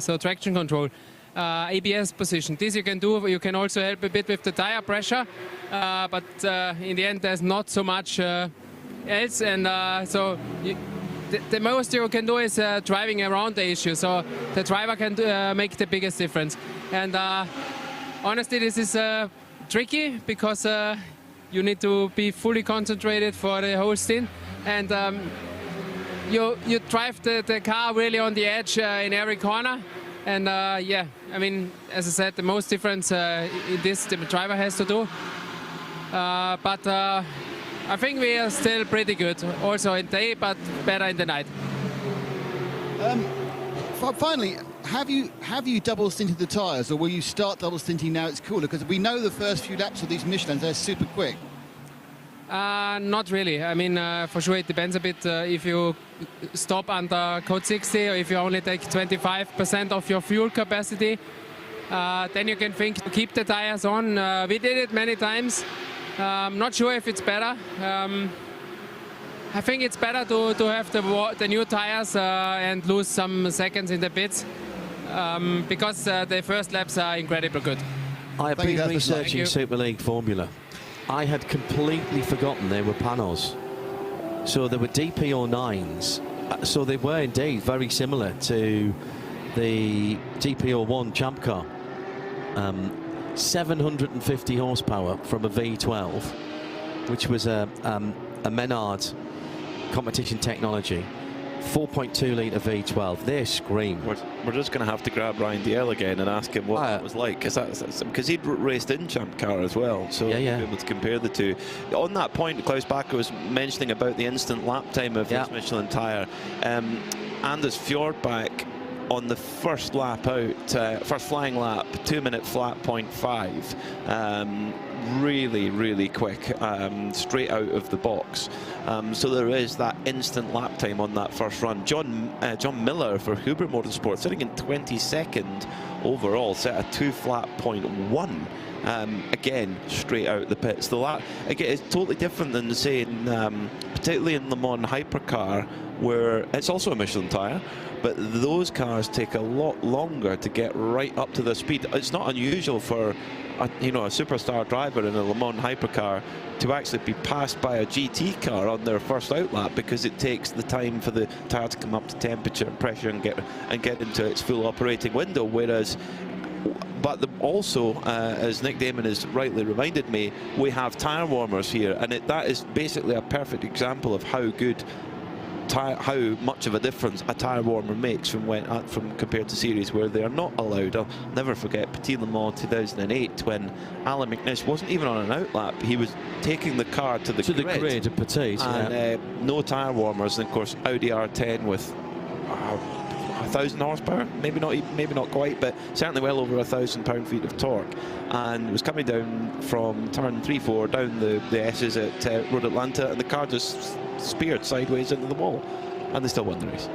so traction control, ABS position. This you can do. You can also help a bit with the tire pressure, but in the end, there's not so much else. And so the most you can do is driving around the issue. So the driver can make the biggest difference. And honestly, this is tricky because you need to be fully concentrated for the whole stint, and you drive the car really on the edge in every corner. And yeah, I mean, as I said, the most difference in this the driver has to do. But I think we are still pretty good, also in day, but better in the night. Finally, have you double stinted the tyres, or will you start double stinting now it's cooler? Because we know the first few laps of these Michelins, they're super quick. Not really. I mean, for sure it depends a bit if you stop under code 60 or if you only take 25% of your fuel capacity. Then you can think to keep the tires on. We did it many times. I'm not sure if it's better. I think it's better to have the new tires and lose some seconds in the pits because the first laps are incredibly good. I have been researching Super League Formula. I had completely forgotten they were panos. So there were DP09s. So they were indeed very similar to the DP01 Champ car. 750 horsepower from a V12, which was a Menard competition technology. 4.2 litre V12. They scream. We're just going to have to grab Ryan Dalziel again and ask him what that was like, because he'd raced in Champ car as well, so we'll be able to compare the two. On that point, Klaus Backer was mentioning about the instant lap time of this Michelin tyre. Anders Fjordbach on the first lap out, first flying lap, 2-minute flat 0.5. Really, really quick, straight out of the box. So there is that instant lap time on that first run. John Miller for Huber Motorsport, sitting in 22nd overall, set a 2 flat 0.1. Again, straight out the pits. The lap, again, it's totally different than saying, particularly in Le Mans Hypercar, where it's also a Michelin tyre, but those cars take a lot longer to get right up to the speed. It's not unusual for a superstar driver in a Le Mans Hypercar to actually be passed by a GT car on their first outlap, because it takes the time for the tyre to come up to temperature and pressure and get into its full operating window. Whereas, but also, as Nick Damon has rightly reminded me, we have tyre warmers here, and that is basically a perfect example of how much of a difference a tyre warmer makes from compared to series where they are not allowed. I'll never forget Petit Le Mans 2008 when Alan McNish wasn't even on an outlap. He was taking the car to the grid at Petit, and no tyre warmers, and of course Audi R10 with 1,000 horsepower, maybe not quite, but certainly well over 1,000 pound-feet of torque, and it was coming down from turn 3-4 down the S's at Road Atlanta, and the car just speared sideways into the wall. And they still won the race.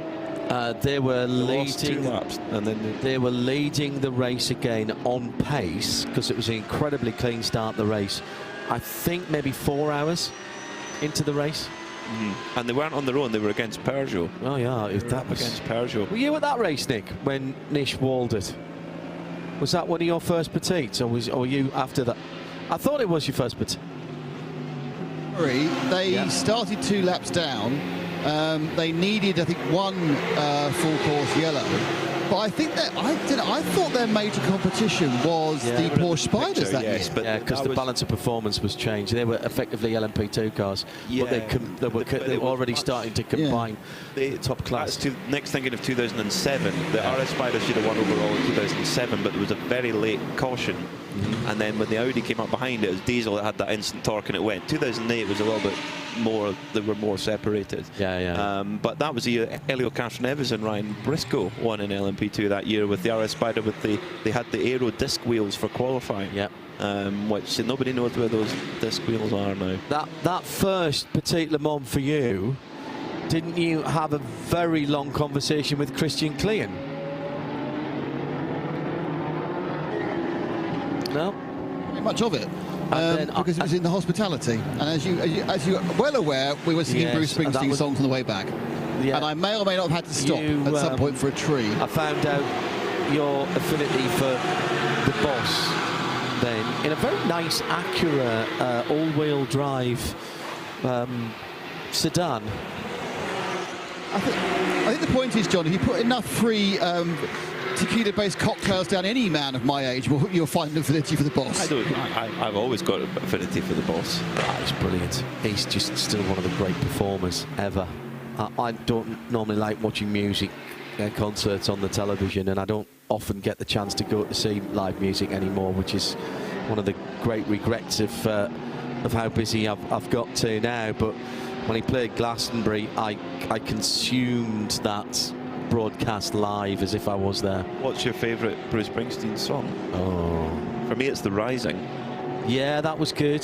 They were lost 2 leading. laps, and then They were leading the race again on pace because it was an incredibly clean start. The race, I think, maybe 4 hours into the race. And they weren't on their own, they were against Peugeot. Oh yeah, if that was against Peugeot. Were you at that race, Nick, when Nish walled it? Was that one of your first petites, or were you after that? I thought it was your first petite. They started 2 laps down. They needed, I think, 1 full course yellow. But I think that I thought their major competition was the Porsche Spiders that year. Yeah, because the balance of performance was changed. They were effectively LMP2 cars, but they were already starting to combine top class. Next thinking of 2007, the RS Spiders should have won overall in 2007, but there was a very late caution. And then when the Audi came up behind it was diesel that had that instant torque and it went. 2008 was a little bit more, they were more separated. But that was the year Elio Castroneves and Ryan Briscoe won in LMP2 that year with the RS Spider. They had the aero disc wheels for qualifying. Which nobody knows where those disc wheels are now. That first Petite Le Mans for you, didn't you have a very long conversation with Christian Klein? No, not much of it, because it was in the hospitality. And as you're well aware, we were singing Bruce Springsteen songs on the way back. And I may or may not have had to stop at some point for a tree. I found out your affinity for the Boss then in a very nice Acura all-wheel drive sedan. I think the point is, John, if you put enough free tequila-based cocktails down any man of my age, you'll find an affinity for the Boss. I've always got an affinity for the Boss. He's brilliant. He's just still one of the great performers ever. I don't normally like watching music concerts on the television, and I don't often get the chance to go to see live music anymore, which is one of the great regrets of how busy I've got to now. But when he played Glastonbury, I consumed that broadcast live as if I was there. What's your favourite Bruce Springsteen song? Oh, for me it's The Rising. Yeah, that was good.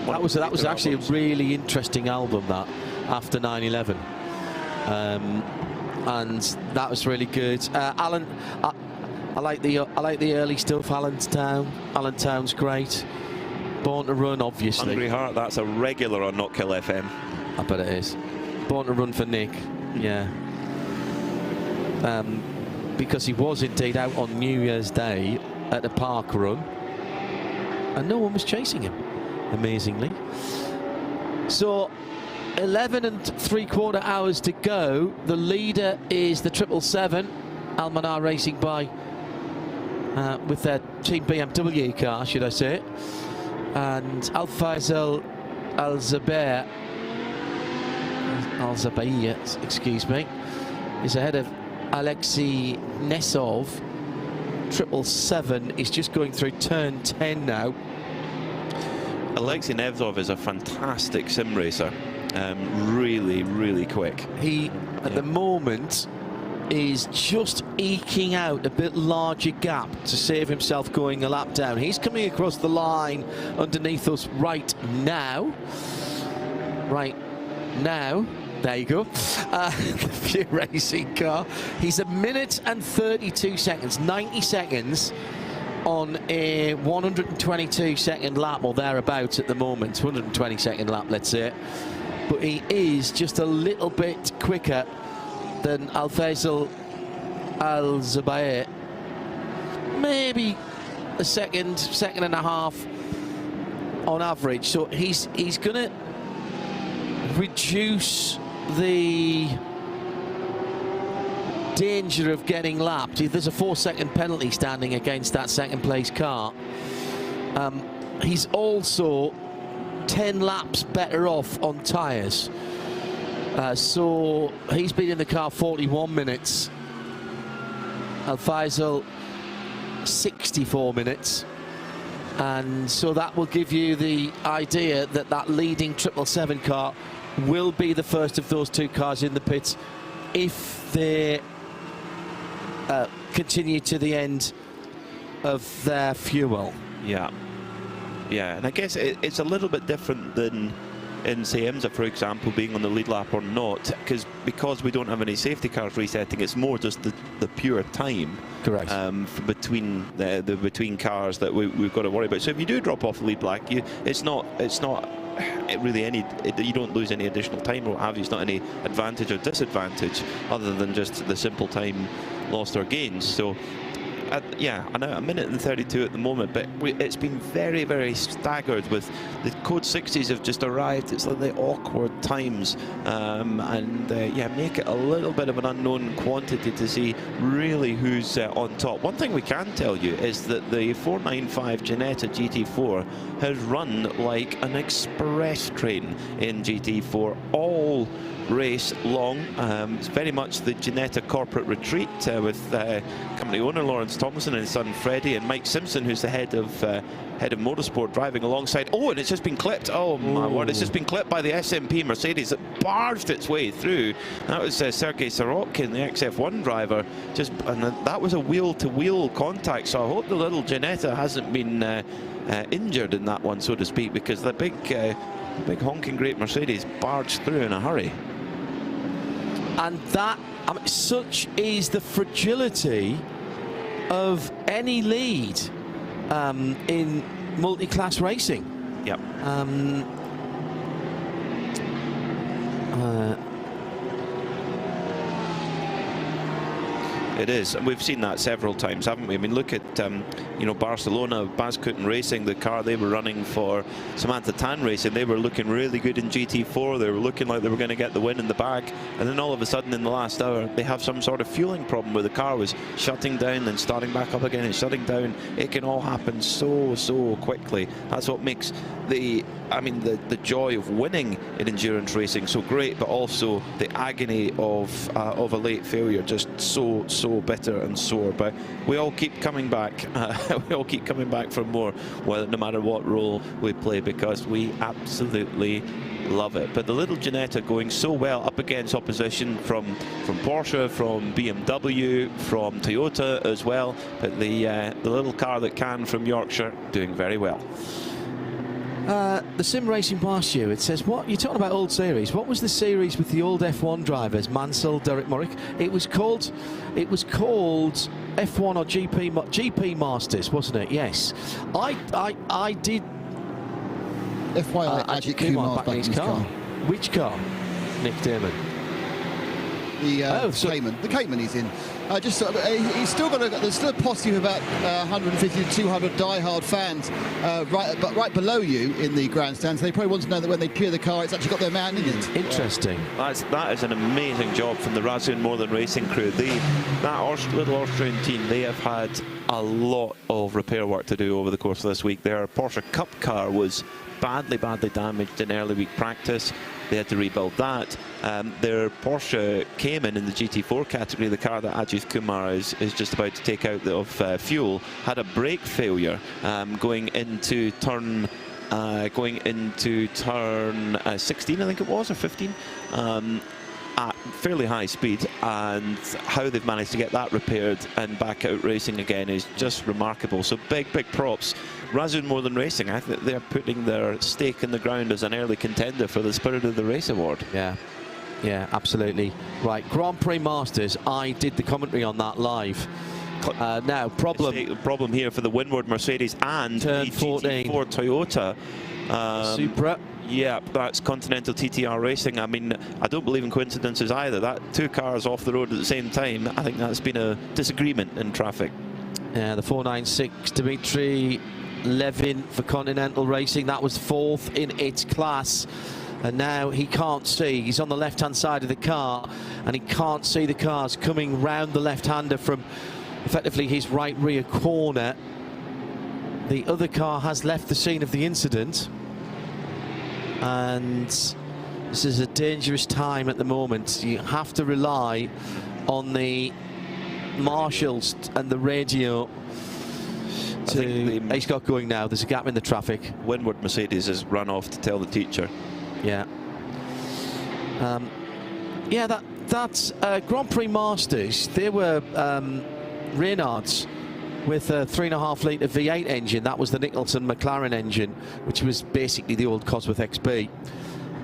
That was actually a really interesting album, that, after 9/11, and that was really good. Alan, I like the early stuff. Allentown's great. Born to Run, obviously. Hungry Heart, that's a regular on Not Kill FM. I bet it is. Born to Run for Nick, yeah. Because he was indeed out on New Year's Day at a park run, and no one was chasing him, amazingly. So 11 3/4 hours to go. The leader is the 777 Almanar Racing by with their team BMW car, should I say, and Al-Faisal Al-Zabair, excuse me, is ahead of Alexei Nesov. 777 is just going through turn 10 now. Alexei Nevzov is a fantastic sim racer. Really, really quick. He, at the moment, is just eking out a bit larger gap to save himself going a lap down. He's coming across the line underneath us right now. There you go. The View Racing car. He's 1 minute and 32 seconds, 90 seconds on a 122-second lap, or thereabouts at the moment. 120-second lap, let's say. But he is just a little bit quicker than Al-Faisal Al-Zabair. Maybe a second and a half on average. So he's going to reduce the danger of getting lapped. There's a 4-second penalty standing against that second place car. He's also 10 laps better off on tyres. So he's been in the car 41 minutes. Al-Faisal 64 minutes. And so that will give you the idea that that leading 777 car will be the first of those two cars in the pits if they continue to the end of their fuel. Yeah, and I guess it's a little bit different than in say IMSA, for example, being on the lead lap or not, because we don't have any safety cars resetting. It's more just the pure time. Correct. Between the between cars that we've got to worry about. So if you do drop off the lead lap, it's not really you don't lose any additional time or what have you. It's not any advantage or disadvantage other than just the simple time lost or gained. So yeah, I know a minute and 32 at the moment, but it's been very, very staggered with the code 60s have just arrived. It's like the awkward times, yeah, make it a little bit of an unknown quantity to see really who's on top. One thing we can tell you is that the 495 Ginetta GT4 has run like an express train in GT4 all race long. It's very much the Ginetta corporate retreat with company owner Lawrence Thompson and his son Freddie, and Mike Simpson, who's the head of motorsport, driving alongside. Oh, and it's just been clipped. Oh my word, it's just been clipped by the SMP Mercedes that barged its way through. That was Sergei Sorokin, the XF1 driver, and that was a wheel-to-wheel contact. So I hope the little Ginetta hasn't been injured in that one, so to speak, because the big honking great Mercedes barged through in a hurry. And that, I mean, such is the fragility of any lead in multi-class racing. Yep. It is, and we've seen that several times, haven't we? I mean, look at Barcelona, Bazkuten Racing, the car they were running for Samantha Tan Racing. They were looking really good in GT4. They were looking like they were going to get the win in the bag, and then all of a sudden in the last hour they have some sort of fueling problem where the car was shutting down and starting back up again and shutting down. It can all happen so quickly. That's what makes the joy of winning in endurance racing so great, but also the agony of a late failure just so bitter and sore. But we all keep coming back. We all keep coming back for more, no matter what role we play, because we absolutely love it. But the little Ginetta going so well up against opposition from Porsche, from BMW, from Toyota as well. But the little car that can from Yorkshire doing very well. The sim racing past you, it says, what you're talking about old series, what was the series with the old F1 drivers, Mansell, Derek Murrick? It was called F1 or GP Masters, wasn't it? Yes. I did FYI, Ajith Kumar back in his car. Which car? Nick Damon. The Cayman he's in. He's still got there's still a posse of about 150 to 200 die-hard fans right below you in the grandstands. They probably want to know that when they peer the car, it's actually got their man in it. Interesting. That is an amazing job from the Razun Northern Racing crew. That little Austrian team, they have had a lot of repair work to do over the course of this week. Their Porsche Cup car was badly damaged in early week practice. They had to rebuild that. Their Porsche Cayman in the GT4 category, the car that Ajith Kumar is just about to take out of fuel, had a brake failure going into turn 16, I think it was, or 15. At fairly high speed, and how they've managed to get that repaired and back out racing again is just remarkable. So big props. Razun Northern Racing, I think they're putting their stake in the ground as an early contender for the Spirit of the Race award. Yeah, absolutely. Right, Grand Prix Masters, I did the commentary on that live. Now, problem here for the Windward Mercedes and Turn the 14. GT4 Toyota. Supra. Yeah, that's Continental TTR Racing. I mean, I don't believe in coincidences either. That two cars off the road at the same time, I think that's been a disagreement in traffic. Yeah, the 496 Dimitri Levin for Continental Racing. That was fourth in its class. And now he can't see. He's on the left-hand side of the car, and he can't see the cars coming round the left-hander from effectively his right rear corner. The other car has left the scene of the incident. And this is a dangerous time at the moment. You have to rely on the marshals and the radio. He's got going now. There's a gap in the traffic. Windward Mercedes has run off to tell the teacher. Yeah. That's Grand Prix Masters. They were Reynards with a 3.5 litre V8 engine. That was the Nicholson McLaren engine, which was basically the old Cosworth XB.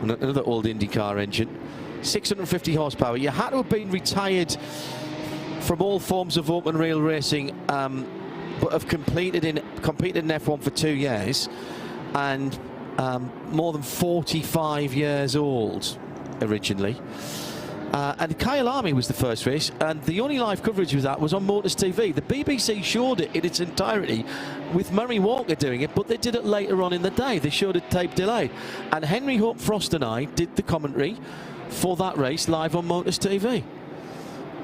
another old IndyCar engine. 650 horsepower. You had to have been retired from all forms of open rail racing, but have competed in F1 for 2 years, and more than 45 years old originally. And Kyle Army was the first race, and the only live coverage of that was on Motors TV. The BBC showed it in its entirety with Murray Walker doing it, but they did it later on in the day. They showed it tape delayed. And Henry Hope Frost and I did the commentary for that race live on Motors TV.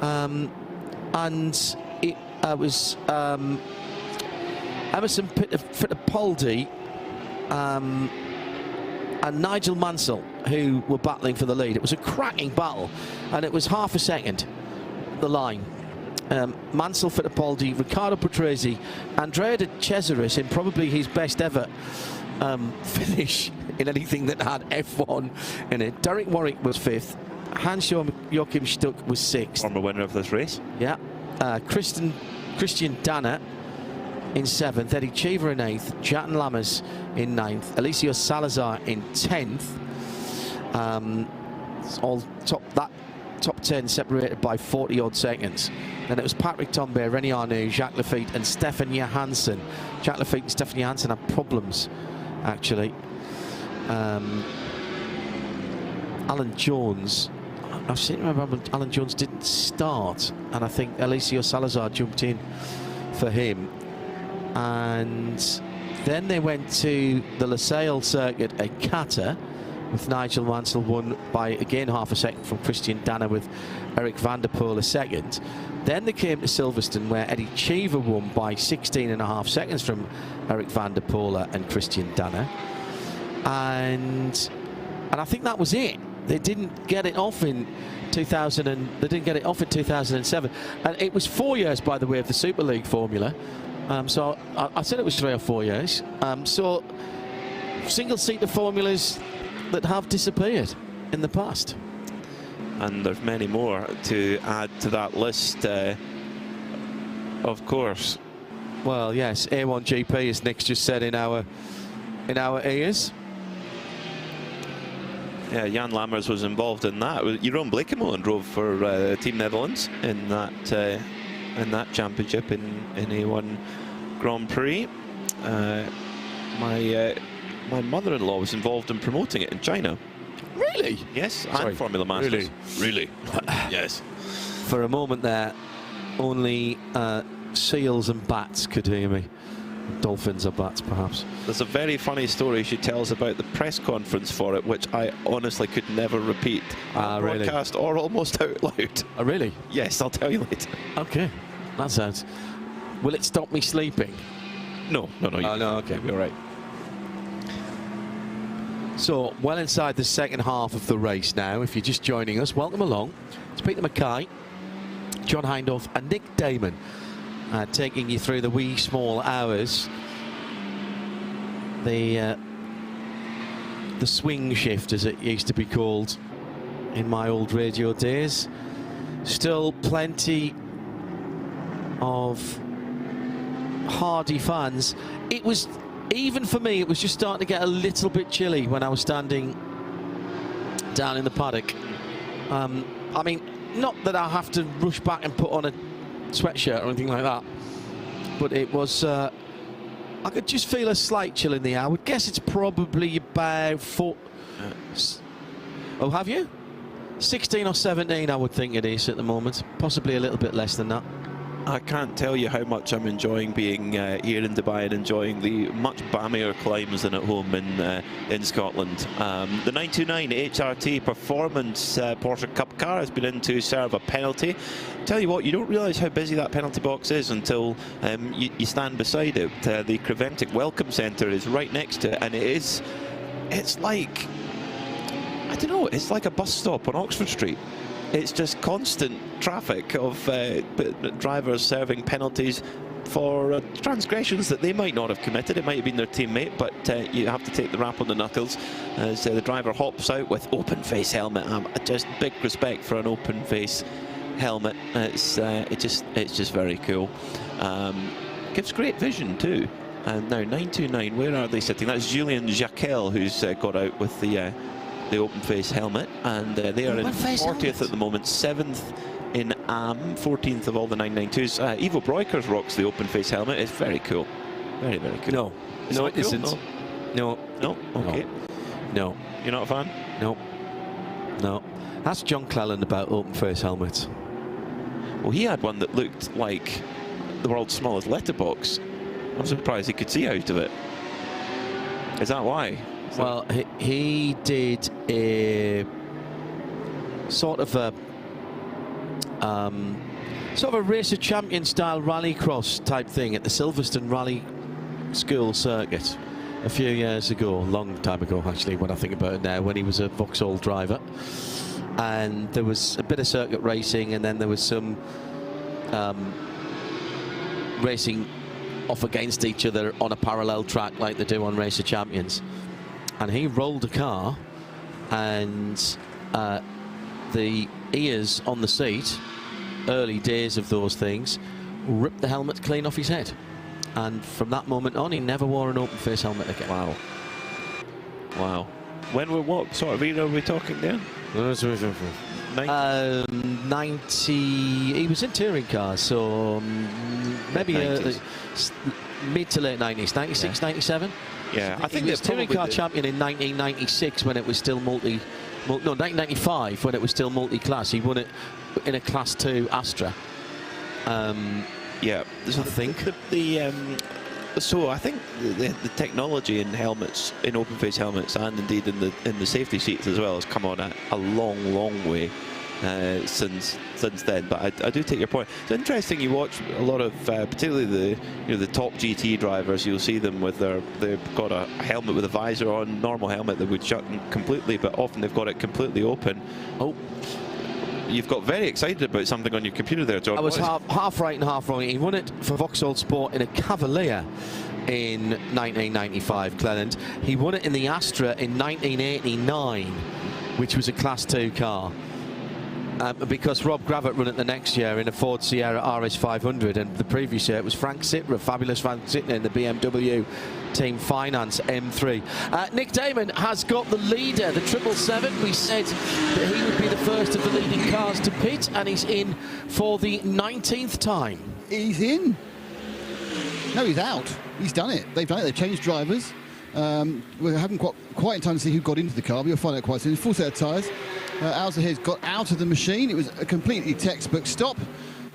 And it was Emerson Fittipaldi and Nigel Mansell who were battling for the lead. It was a cracking battle, and it was half a second, the line. Mansell, Fittipaldi, Riccardo Patrese, Andrea De Cesaris in probably his best ever finish in anything that had F1 in it. Derek Warwick was 5th. Hans-Joachim Stuck was 6th. Former winner of this race. Yeah. Christian Danner in 7th, Eddie Cheever in 8th, Jatin Lammers in 9th, Alessio Salazar in 10th. All top 10 separated by 40 odd seconds. Then it was Patrick Tombe, René Arnoux, Jacques Lafitte and Stefan Johansson. Jacques Lafitte and Stefan Johansson had problems, actually. Alan Jones, I seem to remember Alan Jones didn't start, and I think Alessio Salazar jumped in for him. And then they went to the Losail circuit at Qatar, with Nigel Mansell won by, again, half a second from Christian Danner, with Eric van der Poel a second. Then they came to Silverstone, where Eddie Cheever won by 16.5 seconds from Eric van der Poel and Christian Danner. And I think that was it. They didn't get it off in 2007, and it was 4 years, by the way, of the Super League formula. So I said it was 3 or 4 years. So single-seater formulas that have disappeared in the past. And there's many more to add to that list, of course. Well, yes, A1GP, as Nick's just said in our ears. Yeah, Jan Lammers was involved in that. Jeroen Bleekemolen drove for Team Netherlands in that championship in A1 Grand Prix. My mother-in-law was involved in promoting it in China. Really? Yes, Sorry, and Formula Masters. Really? Yes. For a moment there, only seals and bats could hear me. Dolphins or bats, perhaps. There's a very funny story she tells about the press conference for it, which I honestly could never repeat on broadcast or almost out loud. Oh, really? Yes, I'll tell you later. Okay, that sounds... Will it stop me sleeping? No. Oh, no, okay. You're right. So, well inside the second half of the race now. If you're just joining us, welcome along. It's Peter Mackay, John Hindhaugh and Nick Damon, taking you through the wee small hours. The swing shift, as it used to be called in my old radio days. Still plenty of hardy fans. It was, even for me, it was just starting to get a little bit chilly when I was standing down in the paddock. I mean, not that I have to rush back and put on a sweatshirt or anything like that, but it was, I could just feel a slight chill in the air. I would guess it's probably about 4... Oh, have you? 16 or 17, I would think it is at the moment. Possibly a little bit less than that. I can't tell you how much I'm enjoying being here in Dubai and enjoying the much balmier climes than at home in Scotland. The 929 HRT Performance Porsche Cup car has been in to serve a penalty. Tell you what, you don't realise how busy that penalty box is until you stand beside it. The Creventic Welcome Centre is right next to it, and it's like, I don't know, it's like a bus stop on Oxford Street. It's just constant traffic of drivers serving penalties for transgressions that they might not have committed. It might have been their teammate, but you have to take the rap on the knuckles as the driver hops out with open face helmet. Just big respect for an open face helmet. It's just very cool. Gives great vision too. And now 929, where are they sitting? That's Julian Jacquel who's got out with the the open face helmet, and they are in 40th at the moment, 7th in AM, 14th of all the 992s. Ivo Breukers rocks the open face helmet. It's very cool. Very, very cool. No. No, it isn't. No. No? Okay. No. You're not a fan? No. No. Ask John Cleland about open face helmets. Well, he had one that looked like the world's smallest letterbox. I'm surprised he could see out of it. Is that why? Well, he did a sort of a Race of Champions style rallycross type thing at the Silverstone Rally School circuit a few years ago, a long time ago actually, when I think about it now, when he was a Vauxhall driver. And there was a bit of circuit racing, and then there was some racing off against each other on a parallel track like they do on Race of Champions. And he rolled a car, and the ears on the seat, early days of those things, ripped the helmet clean off his head. And from that moment on, he never wore an open face helmet again. Wow. Wow. What sort of era are we talking there? 90. He was in touring cars, so maybe mid to late 90s, 96, 97. Yeah, I think he was touring car champion in 1996 when it was still no, 1995 when it was still multi-class. He won it in a Class 2 Astra. Yeah, I think so. I think the technology in helmets, in open face helmets, and indeed in the safety seats as well, has come on a long way since then. But I do take your point. It's interesting. You watch a lot of, particularly the top GT drivers. You'll see them with they've got a helmet with a visor on, normal helmet that would shut completely, but often they've got it completely open. Oh. You've got very excited about something on your computer there, John. I was half right and half wrong. He won it for Vauxhall Sport in a Cavalier in 1995, Cleland. He won it in the Astra in 1989, which was a Class 2 car. Because Rob Gravett won it the next year in a Ford Sierra RS500, and the previous year it was Frank Sitler, fabulous Frank Sitler in the BMW Team Finance M3. Nick Damon has got the leader, the 777. We said that he would be the first of the leading cars to pit, and he's in for the 19th time. He's in? No, he's out. He's done it. They've done it. They've changed drivers. We haven't quite in time to see who got into the car, but you'll find out quite soon. Full set of tyres. Alza has got out of the machine. It was a completely textbook stop,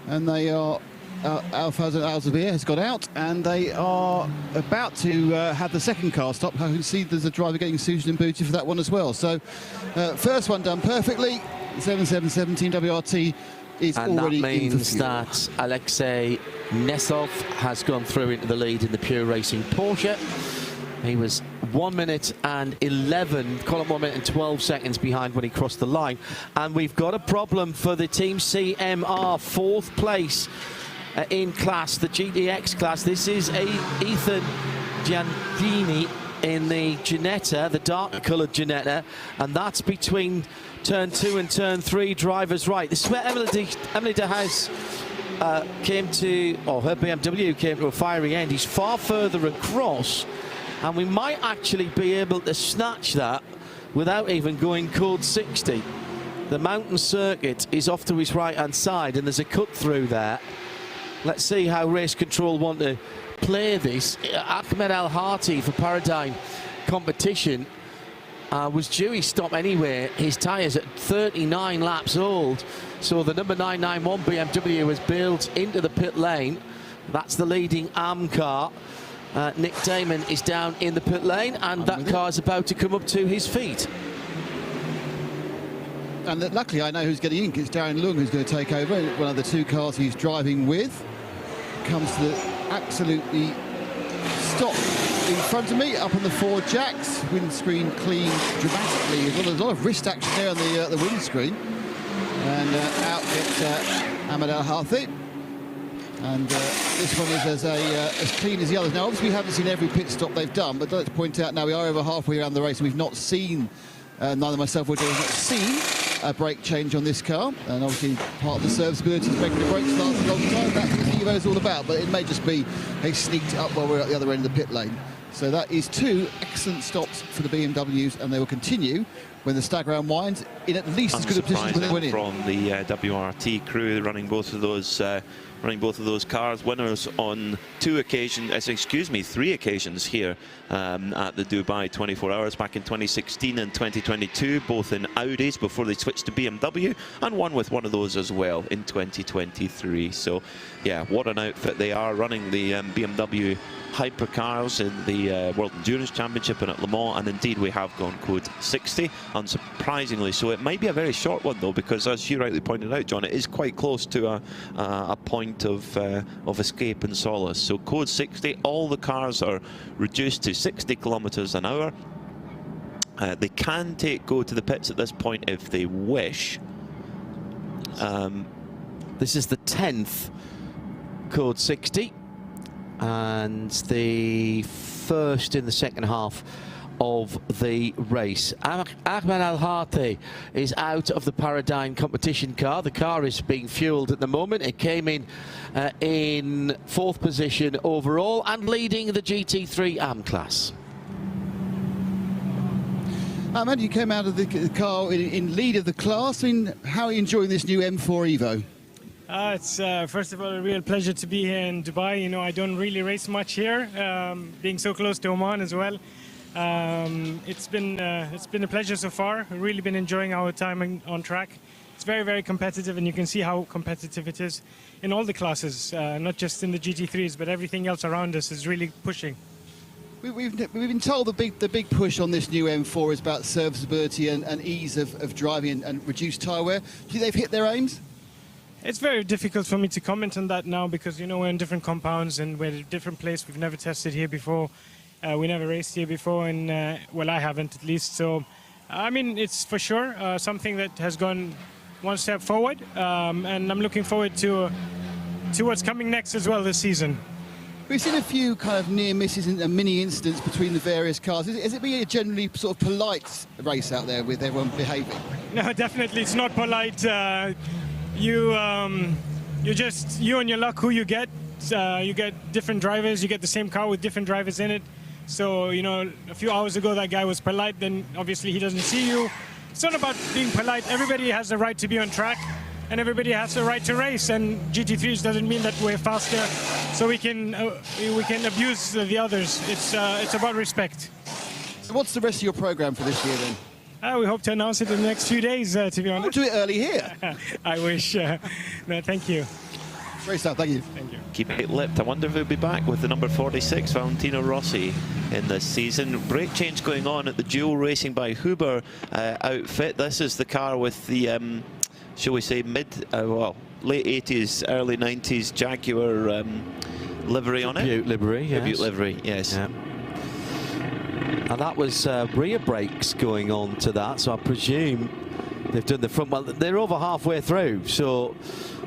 and they are Alza has got out, and they are about to have the second car stop. I can see there's a driver getting suited and booted for that one as well. So first one done perfectly. 7717 WRT is already in for fuel. And that means that Alexei Nesov has gone through into the lead in the Pure Racing Porsche. He was 1 minute and 11, call it 1 minute and 12 seconds behind when he crossed the line. And we've got a problem for the Team CMR, fourth place in class, the GTX class. This is Ethan Giandini in the Ginetta, the dark coloured Ginetta, and that's between turn 2 and turn 3, drivers right. This is where Emily de Haas came to, or her BMW came to a fiery end. He's far further across, and we might actually be able to snatch that without even going code 60. The mountain circuit is off to his right-hand side, and there's a cut through there. Let's see how Race Control want to play this. Ahmed Al Hati for Paradigm Competition was due his stop anyway. His tyres at 39 laps old, so the number 991 BMW has bailed into the pit lane. That's the leading AM car. Nick Damon is down in the pit lane, and that car is about to come up to his feet. And luckily I know who's getting in. It's Darren Lung who's going to take over. One of the two cars he's driving with comes to the absolutely stop in front of me, up on the Ford Jacks. Windscreen clean dramatically. There's a lot of wrist action there on the windscreen. And out gets Ahmed Al Hati. And this one is as clean as the others. Now, obviously, we haven't seen every pit stop they've done, but let's point out now we are over halfway around the race, and we've not seen, neither myself or Joe have not seen a brake change on this car. And obviously, part of the serviceability is making the brakes last a long time. That's what Evo's all about, but it may just be they sneaked up while we're at the other end of the pit lane. So that is 2 excellent stops for the BMWs, and they will continue when the stag round winds in at least as good a position as they went in. From the WRT crew running both of those cars, winners on 3 occasions here at the Dubai 24 Hours back in 2016 and 2022, both in Audis before they switched to BMW, and one with one of those as well in 2023. So yeah, what an outfit they are, running the BMW hypercars in the World Endurance Championship and at Le Mans, and indeed we have gone code 60, unsurprisingly. So it might be a very short one though, because as you rightly pointed out, John, it is quite close to a point of escape and solace. So code 60, all the cars are reduced to 60 kilometers an hour. They can go to the pits at this point if they wish. This is the 10th code 60. And the first in the second half of the race. Ahmed Al-Hati is out of the Paradigm competition car. The car is being fueled at the moment. It came in 4th position overall and leading the GT3 AM class. Ahmed, you came out of the car in lead of the class. I mean, how are you enjoying this new M4 Evo? It's first of all a real pleasure to be here in Dubai. You know, I don't really race much here, being so close to Oman as well. It's been a pleasure so far. We've really been enjoying our time on track. It's very, very competitive, and you can see how competitive it is in all the classes, not just in the GT3s, but everything else around us is really pushing. We've been told the big push on this new M4 is about serviceability and ease of driving and reduced tyre wear. Do you think they've hit their aims? It's very difficult for me to comment on that now because, you know, we're in different compounds and we're at a different place. We've never tested here before. We never raced here before, and well, I haven't at least. So, I mean, it's for sure something that has gone one step forward, and I'm looking forward to what's coming next as well this season. We've seen a few kind of near misses and mini incidents between the various cars. Has it been a generally sort of polite race out there with everyone behaving? No, definitely it's not polite. You and your luck who you get. You get different drivers. You get the same car with different drivers in it. So, you know, a few hours ago that guy was polite. Then obviously he doesn't see you. It's not about being polite. Everybody has the right to be on track, and everybody has the right to race. And GT3s doesn't mean that we're faster, so we can abuse the others. It's about respect. So what's the rest of your program for this year then? We hope to announce it in the next few days, to be honest. We'll do it early here. I wish. No, thank you. Great stuff, thank you. Thank you. Keep it lipped. I wonder if he'll be back with the number 46, Valentino Rossi, in this season. Brake change going on at the dual racing by Huber outfit. This is the car with the, shall we say, late 80s, early 90s Jaguar livery on it. Tribute livery, yes. Tribute livery, yes. Yeah. And that was rear brakes going on to that, so I presume they've done the front. Well, they're over halfway through, so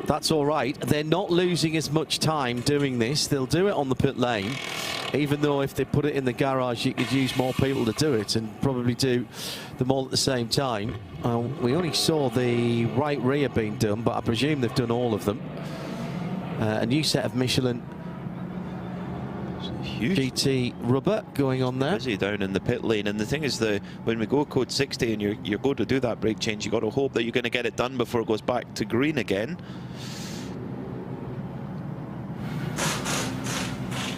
that's all right. They're not losing as much time doing this. They'll do it on the pit lane, even though if they put it in the garage, you could use more people to do it and probably do them all at the same time. We only saw the right rear being done, but I presume they've done all of them. A new set of Michelin Huge GT rubber going on there. Busy down in the pit lane, and the thing is, when we go code 60 and you're going to do that brake change, you got to hope that you're going to get it done before it goes back to green again.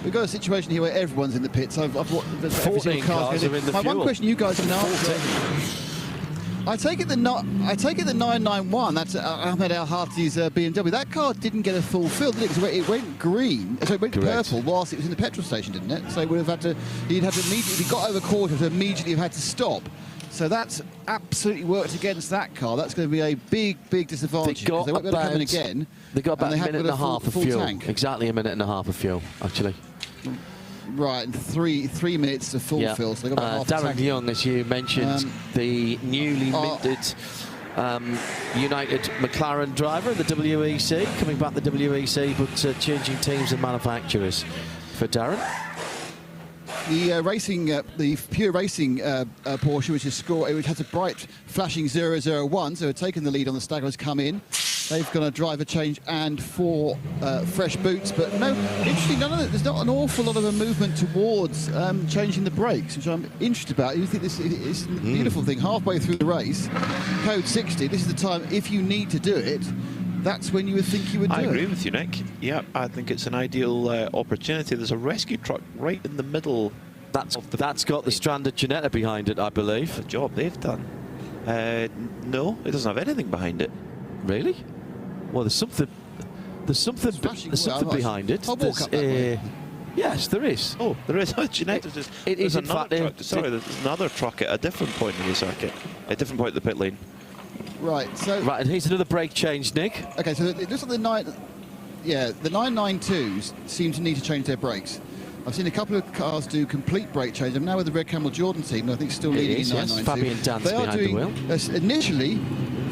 We've got a situation here where everyone's in the pits. I've 14 cars are in the My fuel. one question you guys can ask. I take it the 991. That's Ahmed Al-Hati's BMW. That car didn't get a full fill, did it? Because it went green, so it went purple whilst it was in the petrol station, didn't it? So it would have had to. He'd have to immediately. If he got over quarter, to immediately have had to stop. So that's absolutely worked against that car. That's going to be a big disadvantage because they won't be able to come in again. They got about a minute and a half of fuel. Tank. Exactly a minute and a half of fuel, actually. Right, and three minutes to full fill. So they got about half a Darren tank. Young, as you mentioned, the newly minted United McLaren driver in the WEC, coming back the WEC, but changing teams and manufacturers for Darren. The pure racing Porsche, which has a bright flashing 001, so had taken the lead on the stagger, has come in. They've got a driver change and 4 fresh boots, but no, interesting, none of it. There's not an awful lot of a movement towards changing the brakes, which I'm interested about. You think this is a beautiful thing. Halfway through the race, code 60, this is the time, if you need to do it, that's when you would think you would do it. I agree with you, Nick. Yeah, I think it's an ideal opportunity. There's a rescue truck right in the middle. That's got the stranded Ginetta behind it, I believe. The job they've done. No, it doesn't have anything behind it. Really? Well, there's something behind it. I'll walk up that way. Yes, there is. Oh, there is. It is in another fact. truck. Sorry, there's another truck at a different point in the circuit, a different point of the pit lane. Right. So. Right, and here's another brake change, Nick. Okay, so it looks like the 992s seem to need to change their brakes. I've seen a couple of cars do complete brake change. I'm now with the Red Camel Jordan team, I think still leading in 992. Yes. Fabian Dance behind the wheel. Initially,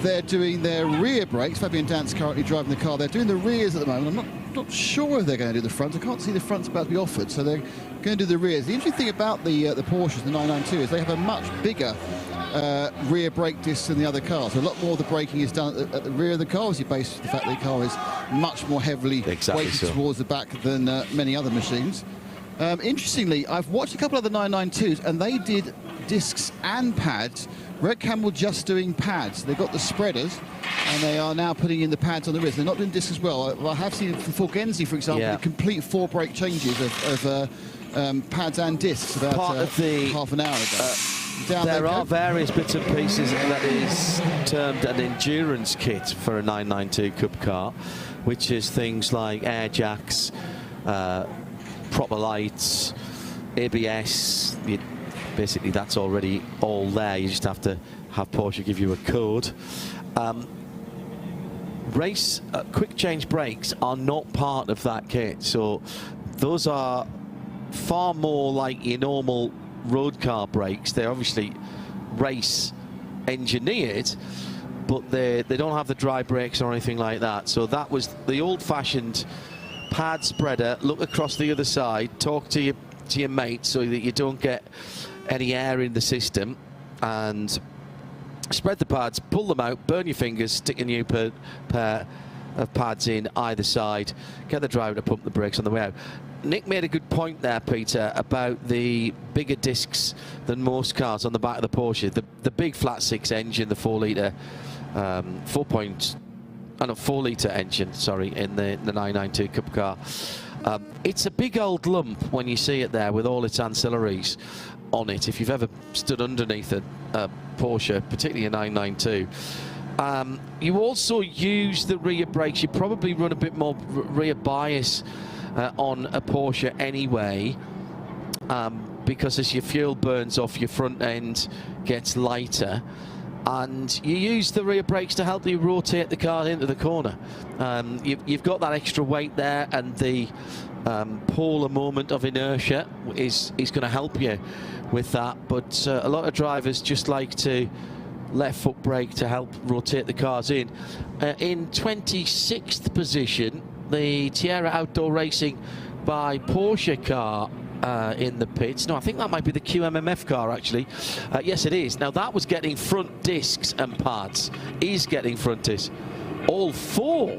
they're doing their rear brakes. Fabian Dance currently driving the car. They're doing the rears at the moment. I'm not sure if they're going to do the fronts. I can't see the fronts about to be offered, so they're going to do the rears. The interesting thing about the Porsches, the 992, is they have a much bigger rear brake discs than the other cars. So a lot more of the braking is done at the rear of the car, obviously based on the fact that the car is much more heavily weighted towards the back than many other machines. Interestingly, I've watched a couple of the 992s, and they did discs and pads. Red Camel just doing pads. They've got the spreaders, and they are now putting in the pads on the rears. They're not doing discs as well. I have seen for Genzi, for example, the complete 4 brake changes of pads and discs about half an hour ago. There are various bits and pieces that is termed an endurance kit for a 992 Cup car, which is things like air jacks, proper lights, ABS. Basically, that's already all there. You just have to have Porsche give you a code. Quick change brakes are not part of that kit, so those are far more like your normal road car brakes. They're obviously race engineered, but they don't have the dry brakes or anything like that. So that was the old-fashioned pad spreader. Look across the other side, talk to your mate so that you don't get any air in the system, and spread the pads, pull them out, burn your fingers, stick a new pair of pads in either side, get the driver to pump the brakes on the way out. Nick made a good point there, Peter, about the bigger discs than most cars on the back of the Porsche. The big flat 6 engine, the 4-litre 4-litre engine, sorry, in the 992 Cup car. It's a big old lump when you see it there with all its ancillaries on it. If you've ever stood underneath a Porsche, particularly a 992, you also use the rear brakes. You probably run a bit more rear bias on a Porsche anyway, because as your fuel burns off, your front end gets lighter, and you use the rear brakes to help you rotate the car into the corner. You've got that extra weight there, and the polar moment of inertia is going to help you with that. But a lot of drivers just like to left foot brake to help rotate the cars in. In 26th position, the Tierra Outdoor Racing by Porsche car in the pits. No, I think that might be the QMMF car, actually. Yes, it is. Now, that was getting front discs and pads. Is getting front discs. All 4.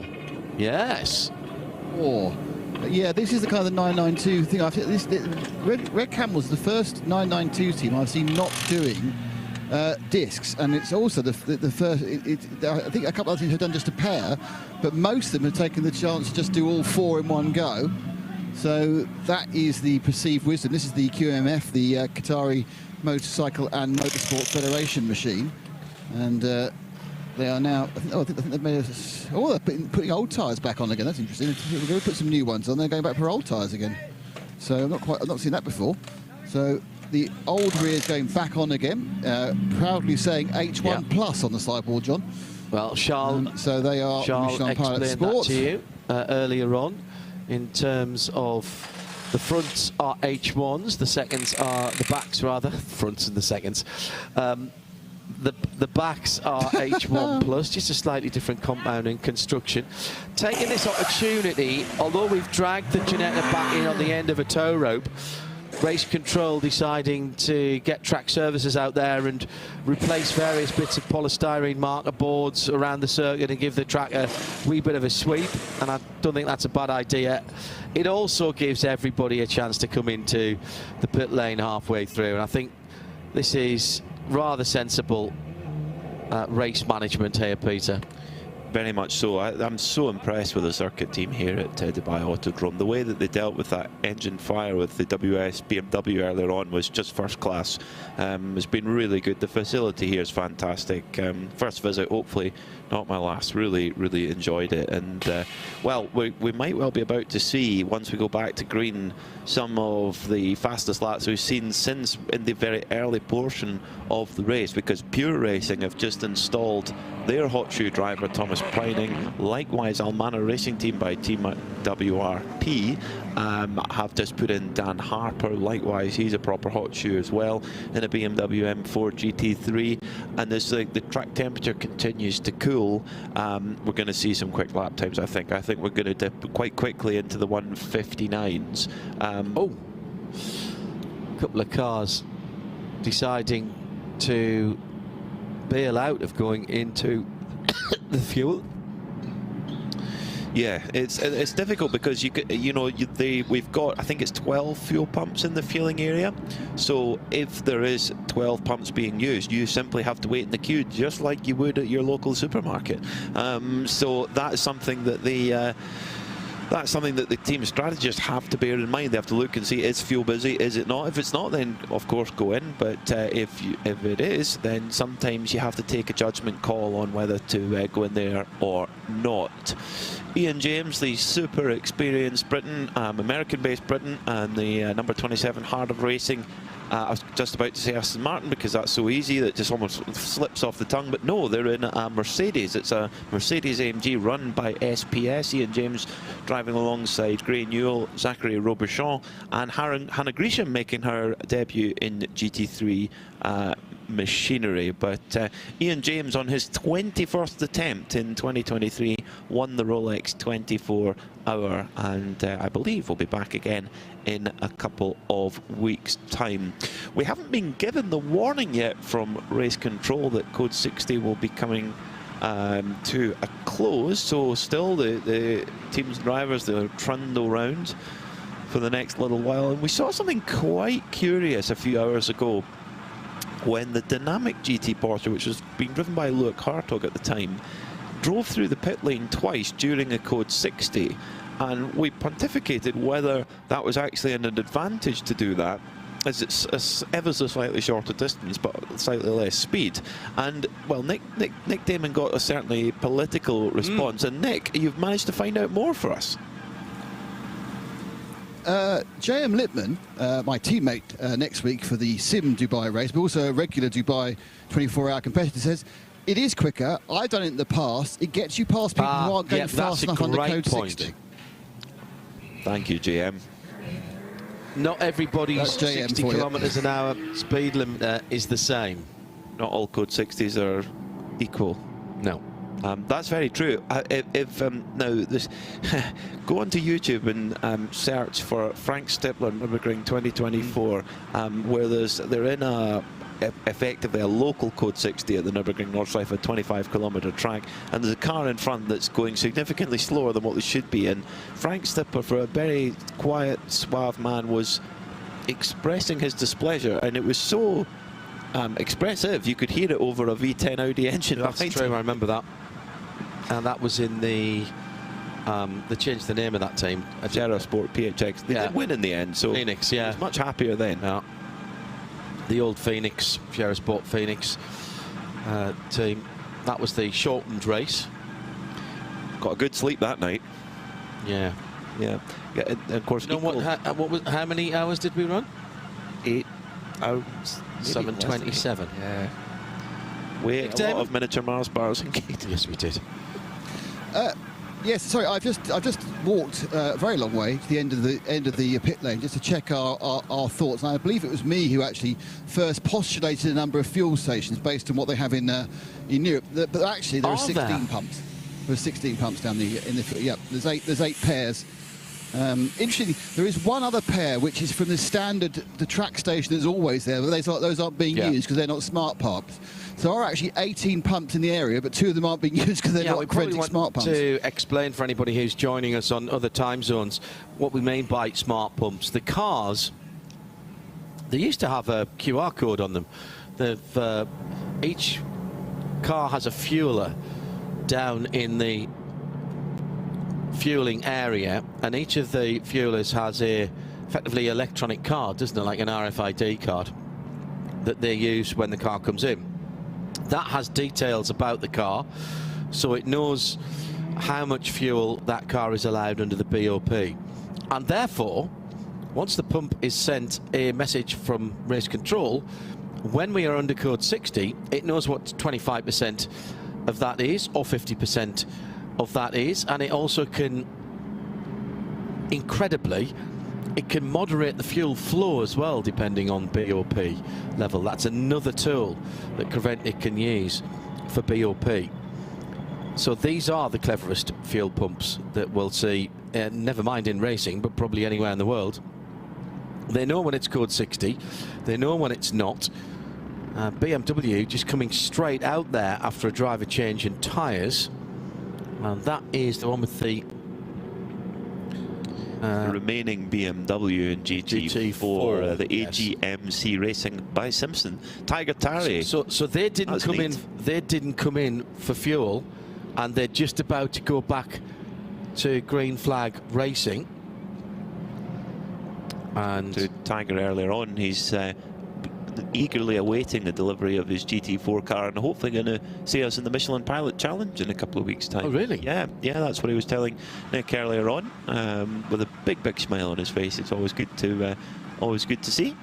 Yes. 4. Yeah, this is the kind of the 992 thing. I think Red Camel's the first 992 team I've seen not doing discs, and it's also the first. I think a couple of teams have done just a pair, but most of them have taken the chance to just do all 4 in one go. So that is the perceived wisdom. This is the QMF, the Qatari Motorcycle and Motorsport Federation machine, and they are now. I think they've made they're putting old tyres back on again. That's interesting. We're going to put some new ones on. They're going back for old tyres again. So I've not seen that before. So the old rear is going back on again. Proudly saying H1 plus on the sideboard, John. Well, Charles. So they are Michelin Pilot Sports. That to you earlier on. In terms of the fronts are H1s, the seconds are the backs rather, fronts and the seconds. The backs are H1 plus, just a slightly different compounding construction. Taking this opportunity, although we've dragged the Ginetta back in on the end of a tow rope, Race Control deciding to get track services out there and replace various bits of polystyrene marker boards around the circuit and give the track a wee bit of a sweep, and I don't think that's a bad idea. It also gives everybody a chance to come into the pit lane halfway through, and I think this is rather sensible race management here, Peter. Very much so. I'm so impressed with the circuit team here at Dubai Autodrome. The way that they dealt with that engine fire with the WS BMW earlier on was just first class. It's been really good. The facility here is fantastic. First visit, hopefully not my last. Really, really enjoyed it. And well, we might well be about to see, once we go back to green, some of the fastest laps we've seen since in the very early portion of the race, because Pure Racing have just installed their hot shoe driver Thomas Preining. Likewise, Almana Racing Team by Team WRT have just put in Dan Harper. Likewise, he's a proper hot shoe as well in a BMW M4 GT3. And as the track temperature continues to cool, we're going to see some quick lap times. I think we're going to dip quite quickly into the 159s. A couple of cars deciding to bail out of going into the fuel. Yeah, it's difficult because we've got, I think it's 12 fuel pumps in the fueling area. So if there is 12 pumps being used, you simply have to wait in the queue just like you would at your local supermarket. So that is something that the team strategists have to bear in mind. They have to look and see, is fuel busy, is it not? If it's not, then of course go in, but if it is, then sometimes you have to take a judgment call on whether to go in there or not. Ian James, the super experienced Briton, American-based Briton, and the number 27 Hard of Racing. I was just about to say Aston Martin because that's so easy that it just almost slips off the tongue, but no, they're in a Mercedes. It's a Mercedes AMG run by SPS. Ian James driving alongside Gray Newell, Zachary Robichon, and Hannah Grisham making her debut in GT3 machinery. But Ian James, on his 21st attempt in 2023, won the Rolex 24-hour, and I believe we'll be back again in a couple of weeks' time. We haven't been given the warning yet from Race Control that Code 60 will be coming to a close, so still the team's drivers, they'll trundle round for the next little while. And we saw something quite curious a few hours ago when the dynamic GT Porsche, which was being driven by Luke Hartog at the time, drove through the pit lane twice during a Code 60, and we pontificated whether that was actually an advantage to do that, as it's ever so slightly shorter distance but slightly less speed. And well, Nick Damon got a certainly political response. And Nick, you've managed to find out more for us. J.M. Lippman, my teammate next week for the Sim Dubai race, but also a regular Dubai 24-hour competitor, says it is quicker. I've done it in the past. It gets you past people who aren't going fast enough under Code 60. Thank you, JM. Not everybody's 60 kilometres an hour speed limit is the same. Not all Code 60s are equal. No. That's very true. Now, this go onto YouTube and search for Frank Stippler Nürburgring 2024, where they're in effectively a local Code 60 at the Nürburgring Nordschleife, a 25-kilometre track, and there's a car in front that's going significantly slower than what they should be. And Frank Stippler, for a very quiet, suave man, was expressing his displeasure, and it was so expressive you could hear it over a V10 Audi engine. That's true. I remember that. And that was in the they changed the name of that team, Gera Sport PHX. They did win in the end, so Phoenix, yeah, he was much happier then. Yeah. The old Phoenix, Gera Sport Phoenix team. That was the shortened race. Got a good sleep that night. Yeah. And of course, you know how many hours did we run? 8 hours. 7:27. Yeah. A lot of miniature Mars bars in Gate. Yes, we did. Yes, sorry, I've just walked a very long way to the end of the pit lane just to check our thoughts. And I believe it was me who actually first postulated a number of fuel stations based on what they have in Europe. But actually, there are 16 pumps. There are 16 pumps down in the yeah. There's eight pairs Interestingly, there is one other pair which is from the track station that's always there, but those aren't being used because they're not smart pumps. So there are actually 18 pumps in the area, but 2 of them aren't being used because they're not accredited smart pumps. To explain for anybody who's joining us on other time zones what we mean by smart pumps. The cars, they used to have a QR code on them. Each car has a fueler down in the fueling area, and each of the fuelers has a effectively electronic card, doesn't it, like an RFID card that they use when the car comes in. That has details about the car, so it knows how much fuel that car is allowed under the BOP, and therefore once the pump is sent a message from race control, when we are under code 60, it knows what 25% of that is, or 50% of that is, and it also can, incredibly, it can moderate the fuel flow as well, depending on BOP level. That's another tool that Creventic can use for BOP. So these are the cleverest fuel pumps that we'll see, never mind in racing, but probably anywhere in the world. They know when it's code 60, they know when it's not. BMW just coming straight out there after a driver change in tyres. And that is the one with the remaining BMW and GT4, the AGMC Racing by Simpson. Tiger Tarry. So they didn't come in. They didn't come in for fuel, and they're just about to go back to green flag racing. And to Tiger earlier on, he's eagerly awaiting the delivery of his GT4 car, and hopefully going to see us in the Michelin Pilot Challenge in a couple of weeks' time. Oh, really? Yeah, that's what he was telling Nick earlier on, with a big smile on his face. It's always good to see.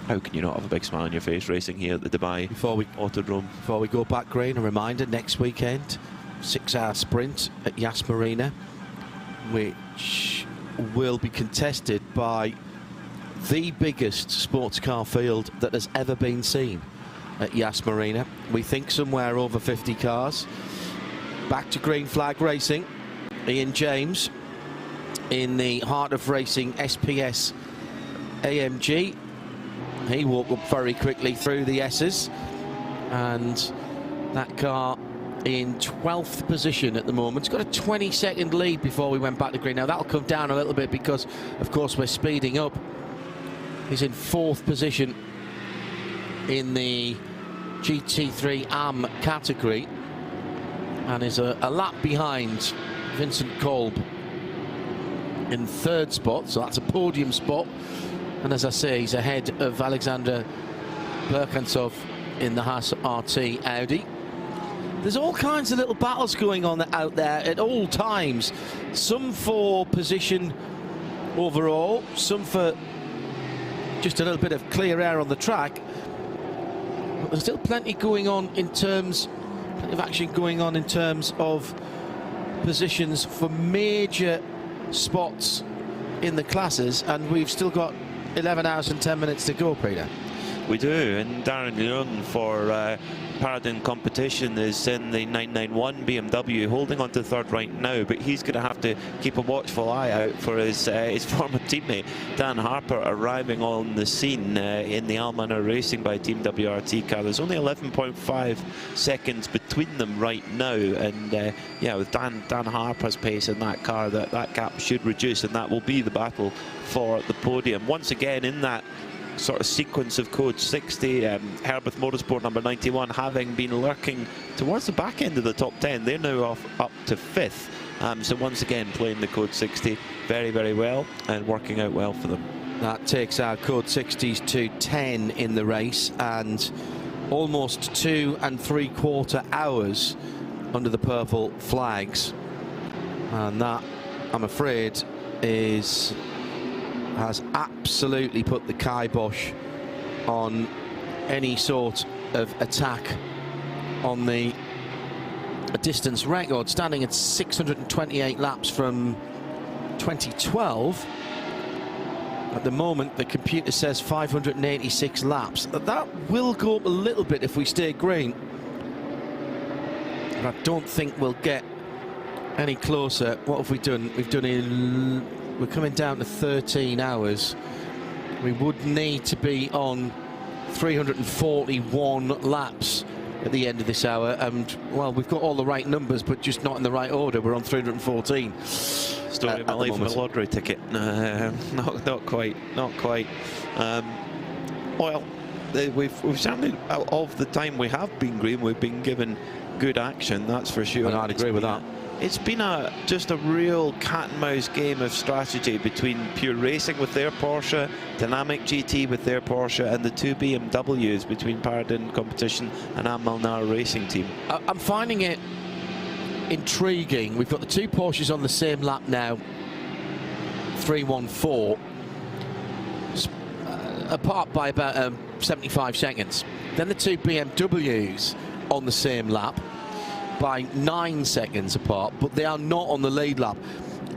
How can you not have a big smile on your face racing here at the Dubai Autodrome? Before we go back green, a reminder: next weekend, 6-hour sprint at Yas Marina, which will be contested by the biggest sports car field that has ever been seen at Yas Marina. We think somewhere over 50 cars. Back to green flag racing. Ian James in the heart of racing SPS AMG. He walked up very quickly through the S's, and that car in 12th position at the moment. It's got a 20-second lead before we went back to green. Now that'll come down a little bit because of course we're speeding up. He's in 4th position in the GT3 AM category, and is a lap behind Vincent Kolb in 3rd spot, so that's a podium spot. And as I say, he's ahead of Alexander Berkansov in the Haas RT Audi. There's all kinds of little battles going on out there at all times. Some for position overall, some for just a little bit of clear air on the track. But there's still plenty going on in terms, plenty of action going on in terms of positions for major spots in the classes, and we've still got 11 hours and 10 minutes to go, Peter. We do, and Darren Leon for Paradin competition is in the 991 BMW, holding on to 3rd right now, but he's going to have to keep a watchful eye out for his former teammate Dan Harper arriving on the scene in the Almanor Racing by Team WRT car. There's only 11.5 seconds between them right now, and yeah, with Dan Harper's pace in that car, that gap should reduce, and that will be the battle for the podium. Once again, in that sort of sequence of code 60, Herbert Motorsport number 91 having been lurking towards the back end of the top 10. They're now up to 5th, so once again playing the code 60 very well and working out well for them. That takes our code 60s to 10 in the race, and almost 2 3/4 hours under the purple flags, and that, I'm afraid, has absolutely put the kibosh on any sort of attack on the distance record, standing at 628 laps from 2012. At the moment, the computer says 586 laps. That will go up a little bit if we stay green. But I don't think we'll get any closer. What have we done? We've done we're coming down to 13 hours. We would need to be on 341 laps at the end of this hour, and well, we've got all the right numbers, but just not in the right order. We're on 314. Story of my life, my lottery ticket. Not quite. Well, we've certainly, out of the time we have been green, we've been given good action, that's for sure. And I'd agree with that. It's been just a real cat and mouse game of strategy between Pure Racing with their Porsche, Dynamic GT with their Porsche, and the two BMWs between Paradin Competition and Amalnar Racing Team. I'm finding it intriguing. We've got the two Porsches on the same lap now, 314, apart by about 75 seconds. Then the two BMWs on the same lap by 9 seconds apart, but they are not on the lead lap.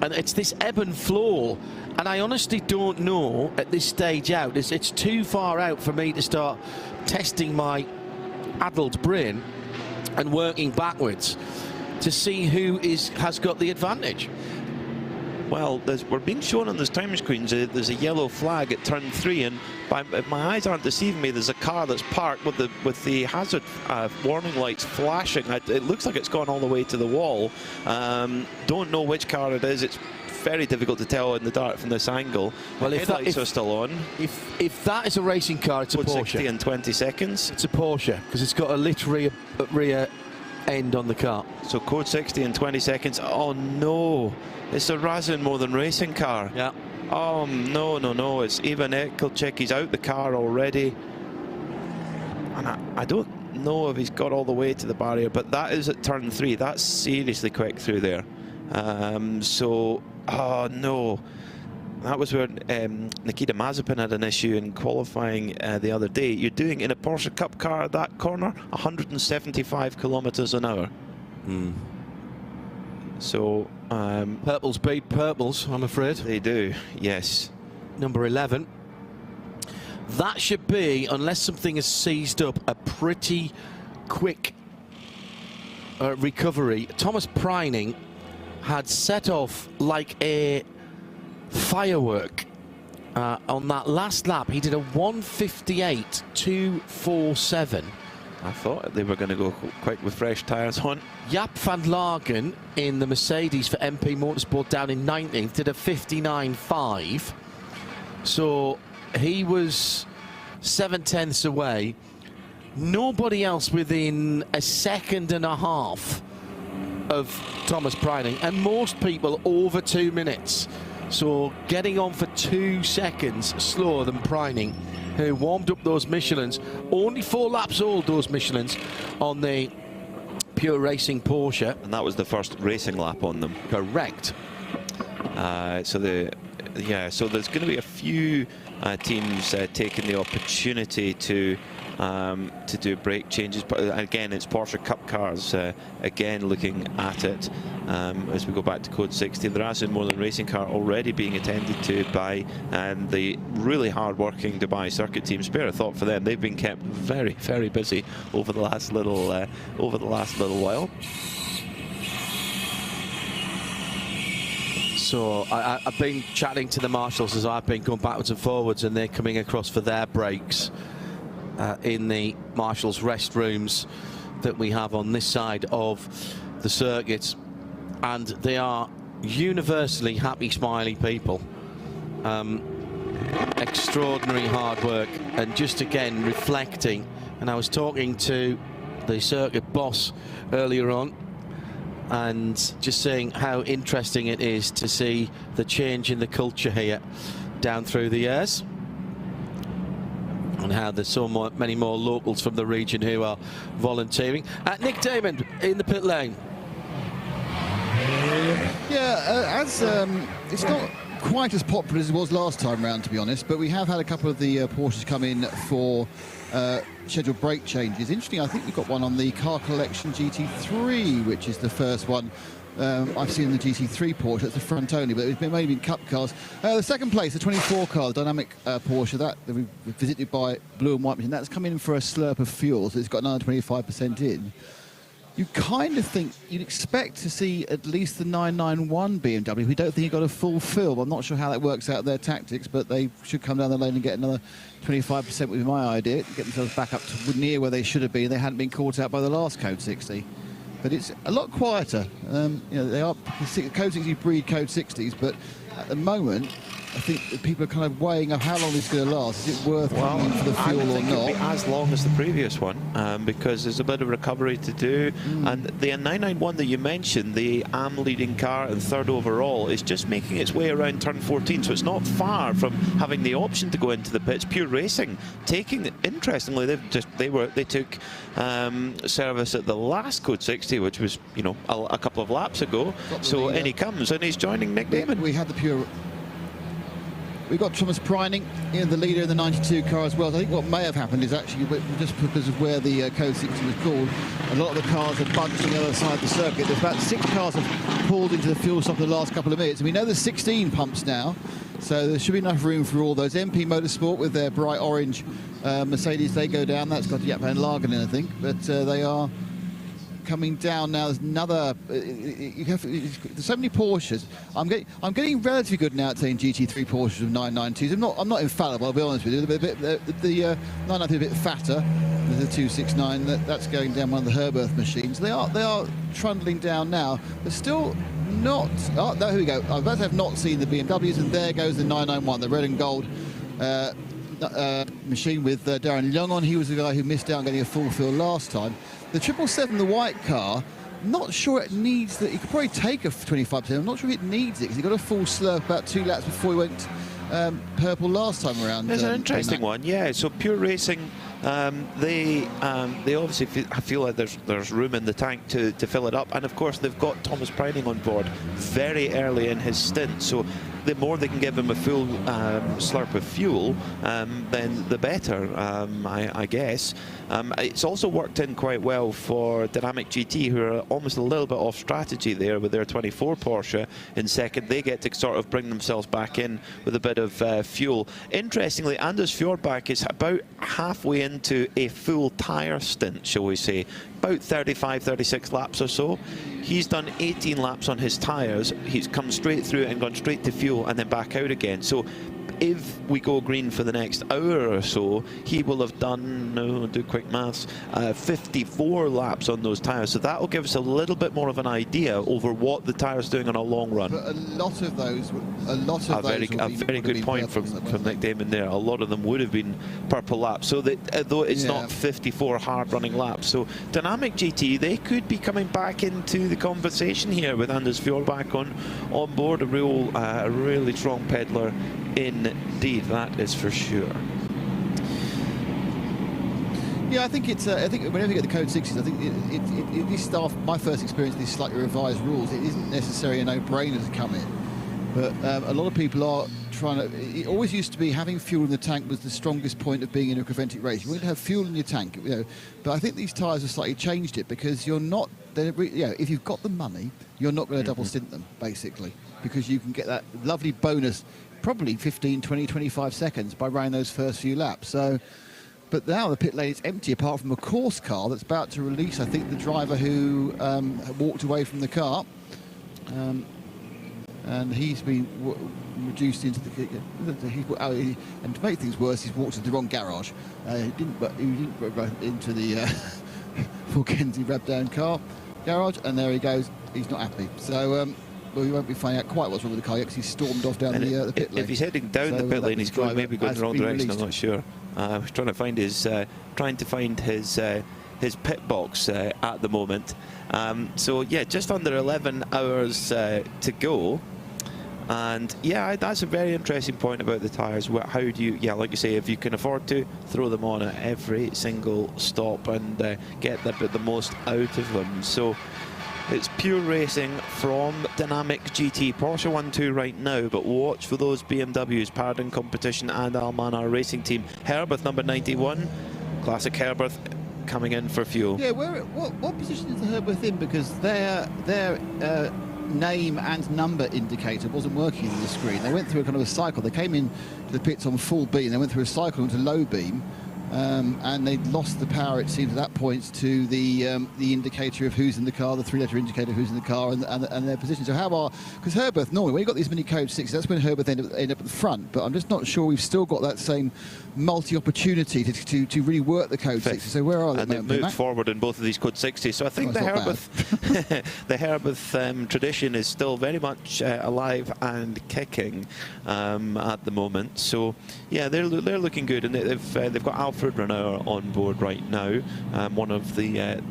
And it's this ebb and flow, and I honestly don't know at this stage out. It's too far out for me to start testing my adult brain and working backwards to see who has got the advantage. Well, we're being shown on those time screens, there's a yellow flag at turn 3, and if my eyes aren't deceiving me, there's a car that's parked with the hazard warning lights flashing. It looks like it's gone all the way to the wall. Don't know which car it is. It's very difficult to tell in the dark from this angle. Well, if headlights are still on. If that is a racing car, it's a Porsche. 60 in 20 seconds. It's a Porsche because it's got a lit rear end on the car. So code 60 in 20 seconds. Oh no, it's a Razin More Than Racing car. Yeah. Oh no, it's Ivan Ekelchik. He's out the car already, and I don't know if he's got all the way to the barrier, but that is at turn 3. That's seriously quick through there. So oh no, that was where Nikita Mazepin had an issue in qualifying the other day. You're doing in a Porsche Cup car that corner 175 kilometers an hour. So purples beat purples, I'm afraid. They do, yes. Number 11. That should be, unless something is seized up, a pretty quick recovery. Thomas Preining had set off like a firework on that last lap. He did a 1:58.247. I thought they were going to go quick with fresh tyres on. Jaap van Lagen in the Mercedes for MP Motorsport down in 19th did a 59.5. So he was 7/10 away. Nobody else within a second and a half of Thomas Preining, and most people over 2 minutes. So getting on for 2 seconds slower than Preining, who warmed up those Michelins. Only 4 laps old, those Michelins, on the Pure Racing Porsche. And that was the first racing lap on them. Correct. So there's going to be a few teams taking the opportunity to do brake changes, but again it's Porsche Cup cars again looking at it as we go back to code 60. The Razin More Than Racing car already being attended to by the really hard-working Dubai circuit team. Spare a thought for them. They've been kept very, very busy over the last little while. So I've been chatting to the marshals as I've been going backwards and forwards, and they're coming across for their brakes in the marshals' restrooms that we have on this side of the circuit, and they are universally happy, smiley people. Extraordinary hard work, and just again reflecting. And I was talking to the circuit boss earlier on, and just saying how interesting it is to see the change in the culture here down through the years, and how there's so many more locals from the region who are volunteering. Nick Damon in the pit lane. Yeah, it's not quite as popular as it was last time round, to be honest, but we have had a couple of the Porsches come in for scheduled brake changes. Interesting, I think we've got one on the Car Collection GT3, which is the first one I've seen the GT3 Porsche. It's the front only, but it's been mainly in Cup cars. The second place, the 24 car, the Dynamic Porsche, that we visited by Blue and White Machine, that's come in for a slurp of fuel, so it's got another 25% in. you kind of think you'd expect to see at least the 991 BMW. We don't think he got a full fill. I'm not sure how that works out their tactics, but they should come down the lane and get another 25% would be my idea, get themselves back up to near where they should have been. They hadn't been caught out by the last Code 60. But it's a lot quieter. You know, they are Code 60 breed Code 60s, but at the moment, I think that people are kind of weighing up how long this is going to last. Is it worth coming in for the fuel or not? I think it'll be as long as the previous one, because there's a bit of recovery to do. And the 991 that you mentioned, the AM leading car and third overall, is just making its way around turn 14, so it's not far from having the option to go into the pits. Pure Racing taking, interestingly, they took service at the last Code 60, which was, you know, a couple of laps ago. So in he comes, and he's joining Nick Damon. We had the Pure. We've got Thomas Preining in the leader in the 92 car as well. I think what may have happened is actually, just because of where the Code 60 was called, a lot of the cars have bunched on the other side of the circuit. There's about 6 cars have pulled into the fuel stop in the last couple of minutes. And we know there's 16 pumps now, so there should be enough room for all those. MP Motorsport with their bright orange Mercedes, they go down. That's got Jaap van Lagen, I think, but they are coming down now. There's another. There's so many Porsches. I'm getting relatively good now at saying GT3 Porsches of 992s. I'm not infallible. I'll be honest with you. The 992 a bit fatter. The 269 that's going down one of the Herberth machines. They are trundling down now, but still not. Oh no, here we go. I both have not seen the BMWs, and there goes the 991, the red and gold. Machine with Darren Young on. He was the guy who missed out on getting a full fill last time. The 777, the white car, not sure it needs that. He could probably take a 25%. I'm not sure if it needs it, because he got a full slurp about 2 laps before he went purple last time around. There's an interesting one, yeah. So Pure Racing, they obviously feel like there's room in the tank to fill it up, and of course they've got Thomas Preining on board very early in his stint. So the more they can give him a full slurp of fuel, then the better, I guess. It's also worked in quite well for Dynamic GT, who are almost a little bit off strategy there with their 24 Porsche in second. They get to sort of bring themselves back in with a bit of fuel. Interestingly, Anders Fjordbak is about halfway into a full tyre stint, shall we say, about 35, 36 laps or so. He's done 18 laps on his tyres. He's come straight through and gone straight to fuel and then back out again. So if we go green for the next hour or so, he will have done, do quick maths, 54 laps on those tyres. So that will give us a little bit more of an idea over what the tyre's doing on a long run. But a lot of those, a very good point from Nick Damon there. A lot of them would have been purple laps. So that though it's not 54 hard-running laps. So Dynamic GT, they could be coming back into the conversation here with Anders Fjordbak on board. A really strong peddler indeed, that is for sure. Yeah, I think it's. I think whenever you get the Code 60s, I think this stuff. My first experience with these slightly revised rules, it isn't necessarily a no-brainer to come in, but a lot of people are trying to. It always used to be having fuel in the tank was the strongest point of being in a Creventic race. You wouldn't have fuel in your tank, you know. But I think these tyres have slightly changed it, because you're not. If you've got the money, you're not going to double stint them, basically, because you can get that lovely bonus. Probably 15, 20, 25 seconds by running those first few laps. So, but now the pit lane is empty apart from a course car that's about to release, I think, the driver who walked away from the car. And he's been reduced into the... and to make things worse, he's walked into the wrong garage. He didn't run into the Forkenzi Rabdown car garage, and there he goes. He's not happy. So... well, we won't be finding out quite what's wrong with the car yet, because he's stormed off down the pit lane. If he's heading down the pit lane, he's maybe going the wrong direction. I'm not sure. I was trying to find his pit box at the moment. So yeah, just under 11 hours to go. And yeah, that's a very interesting point about the tyres. How do you, like you say, if you can afford to, throw them on at every single stop and get the most out of them. So it's Pure Racing from Dynamic GT. Porsche 1-2 right now, but watch for those BMWs, Paradigm Competition and Almanar Racing Team. Herberth, number 91, classic Herberth, coming in for fuel. Yeah, what position is the Herberth in? Because their name and number indicator wasn't working on the screen. They went through a kind of a cycle. They came in to the pits on full beam, they went through a cycle into low beam, and they'd lost the power, it seems, at that point to the indicator of who's in the car, the 3-letter indicator of who's in the car and their position. So because Herbert, normally when you've got these many code 6s, that's when Herbert end up at the front, but I'm just not sure we've still got that same multi-opportunity to really work the code 6s. So where are they? And they've moved forward in both of these code 60s. So I think the Herbert tradition is still very much alive and kicking at the moment. So yeah, they're looking good, and they've got Alfred Renault on board right now. One of the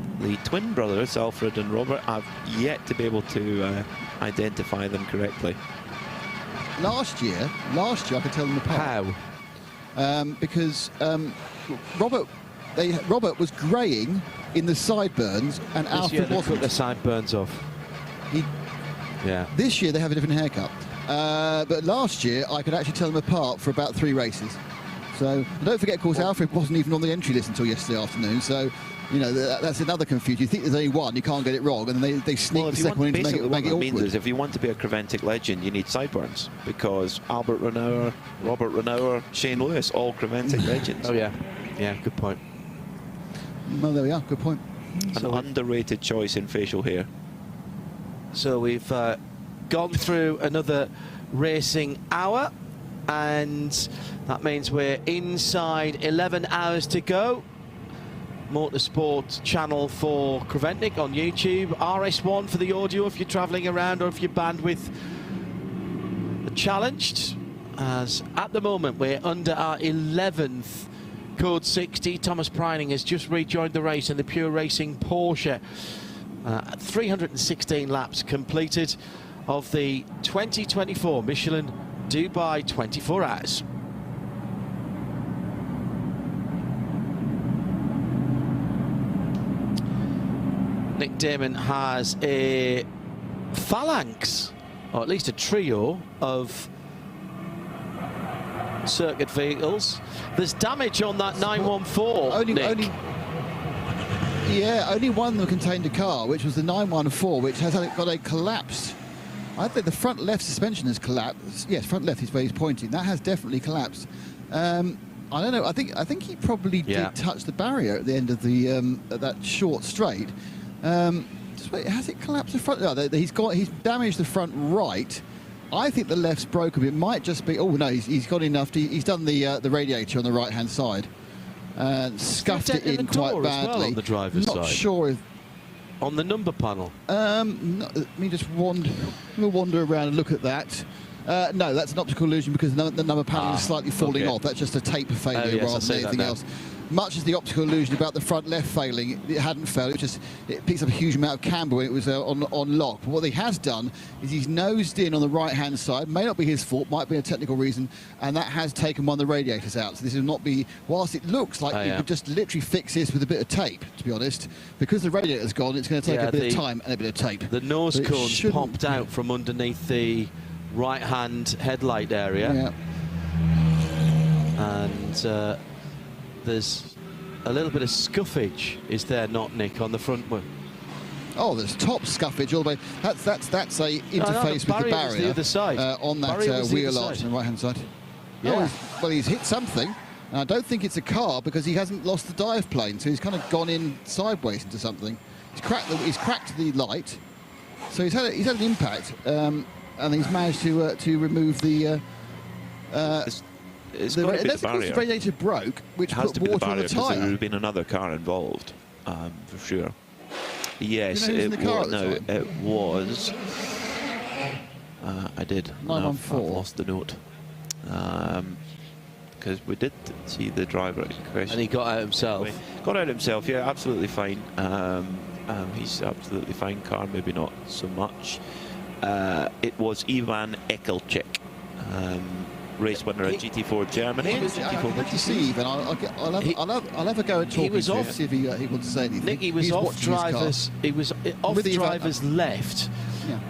twin brothers, Alfred and Robert, have yet to be able to identify them correctly. Last year I could tell them apart. How? Because Robert was greying in the sideburns, and Alfred wasn't. Took the sideburns off. This year they have a different haircut, but last year I could actually tell them apart for about 3 races. So don't forget, of course, Alfred wasn't even on the entry list until yesterday afternoon. So you know that's another confusion. You think there's only one, you can't get it wrong, and then they sneak the second one in to make it awkward. Means is if you want to be a Creventic legend, you need sideburns, because Albert Renault, Robert Renault, Shane Lewis, all Creventic legends. Oh yeah, good point. Well, there we are. Good point. An underrated choice in facial hair. So we've gone through another racing hour, and that means we're inside 11 hours to go. Motorsport channel for Creventic on YouTube, RS1 for the audio if you're travelling around or if you're bandwidth challenged. As at the moment we're under our 11th code 60. Thomas Preining has just rejoined the race in the Pure Racing Porsche. 316 laps completed of the 2024 Michelin Dubai 24 Hours. Nick Damon has a phalanx, or at least a trio of circuit vehicles. There's damage on that 914, Nick. Only one of them contained a car, which was the 914, which has got a collapsed. I think the front left suspension has collapsed. Yes, front left is where he's pointing. That has definitely collapsed. I don't know. I think he probably did touch the barrier at the end of the that short straight. Just wait, has it collapsed the front? No, he's damaged the front right. I think the left's broken. It might just be. Oh no, he's got enough. He's done the radiator on the right hand side. Scuffed it in quite badly. Well on the driver's side. Not sure if on the number panel. No, let me just wander around and look at that. No, that's an optical illusion because the number panel is slightly falling off. That's just a tape failure rather than anything else. Much as the optical illusion about the front left failing, it hadn't failed. It picks up a huge amount of camber when it was on lock. But what he has done is he's nosed in on the right-hand side. May not be his fault, might be a technical reason, and that has taken one of the radiators out. So this will not be. Whilst it looks like you could just literally fix this with a bit of tape, to be honest, because the radiator's gone, it's going to take a bit of time and a bit of tape. The nose cone's popped out from underneath the right-hand headlight area, and there's a little bit of scuffage, is there not, Nick, on the front one? Oh, there's top scuffage all the way. That's a interface with the barrier the other side. On that wheel arch on the right-hand side. Yeah. Well, he's hit something. And I don't think it's a car because he hasn't lost the dive plane, so he's kind of gone in sideways into something. He's cracked the light, so he's had an impact, and he's managed to remove the. It's got to be the barrier. The radiator broke, which put water on the tyre. There would have been another car involved, for sure. Yes, it was. I did. 914. I've lost the note. Because we did see the driver in question. And he got out himself. Got out himself, yeah, absolutely fine. He's absolutely fine. Car, maybe not so much. It was Ivan Ekelchik. Race winner at GT4 Germany. Let you see, Ivan. I'll have a go at talking to him, see if he wants to say anything. Nick, he was off drivers. He was off drivers left,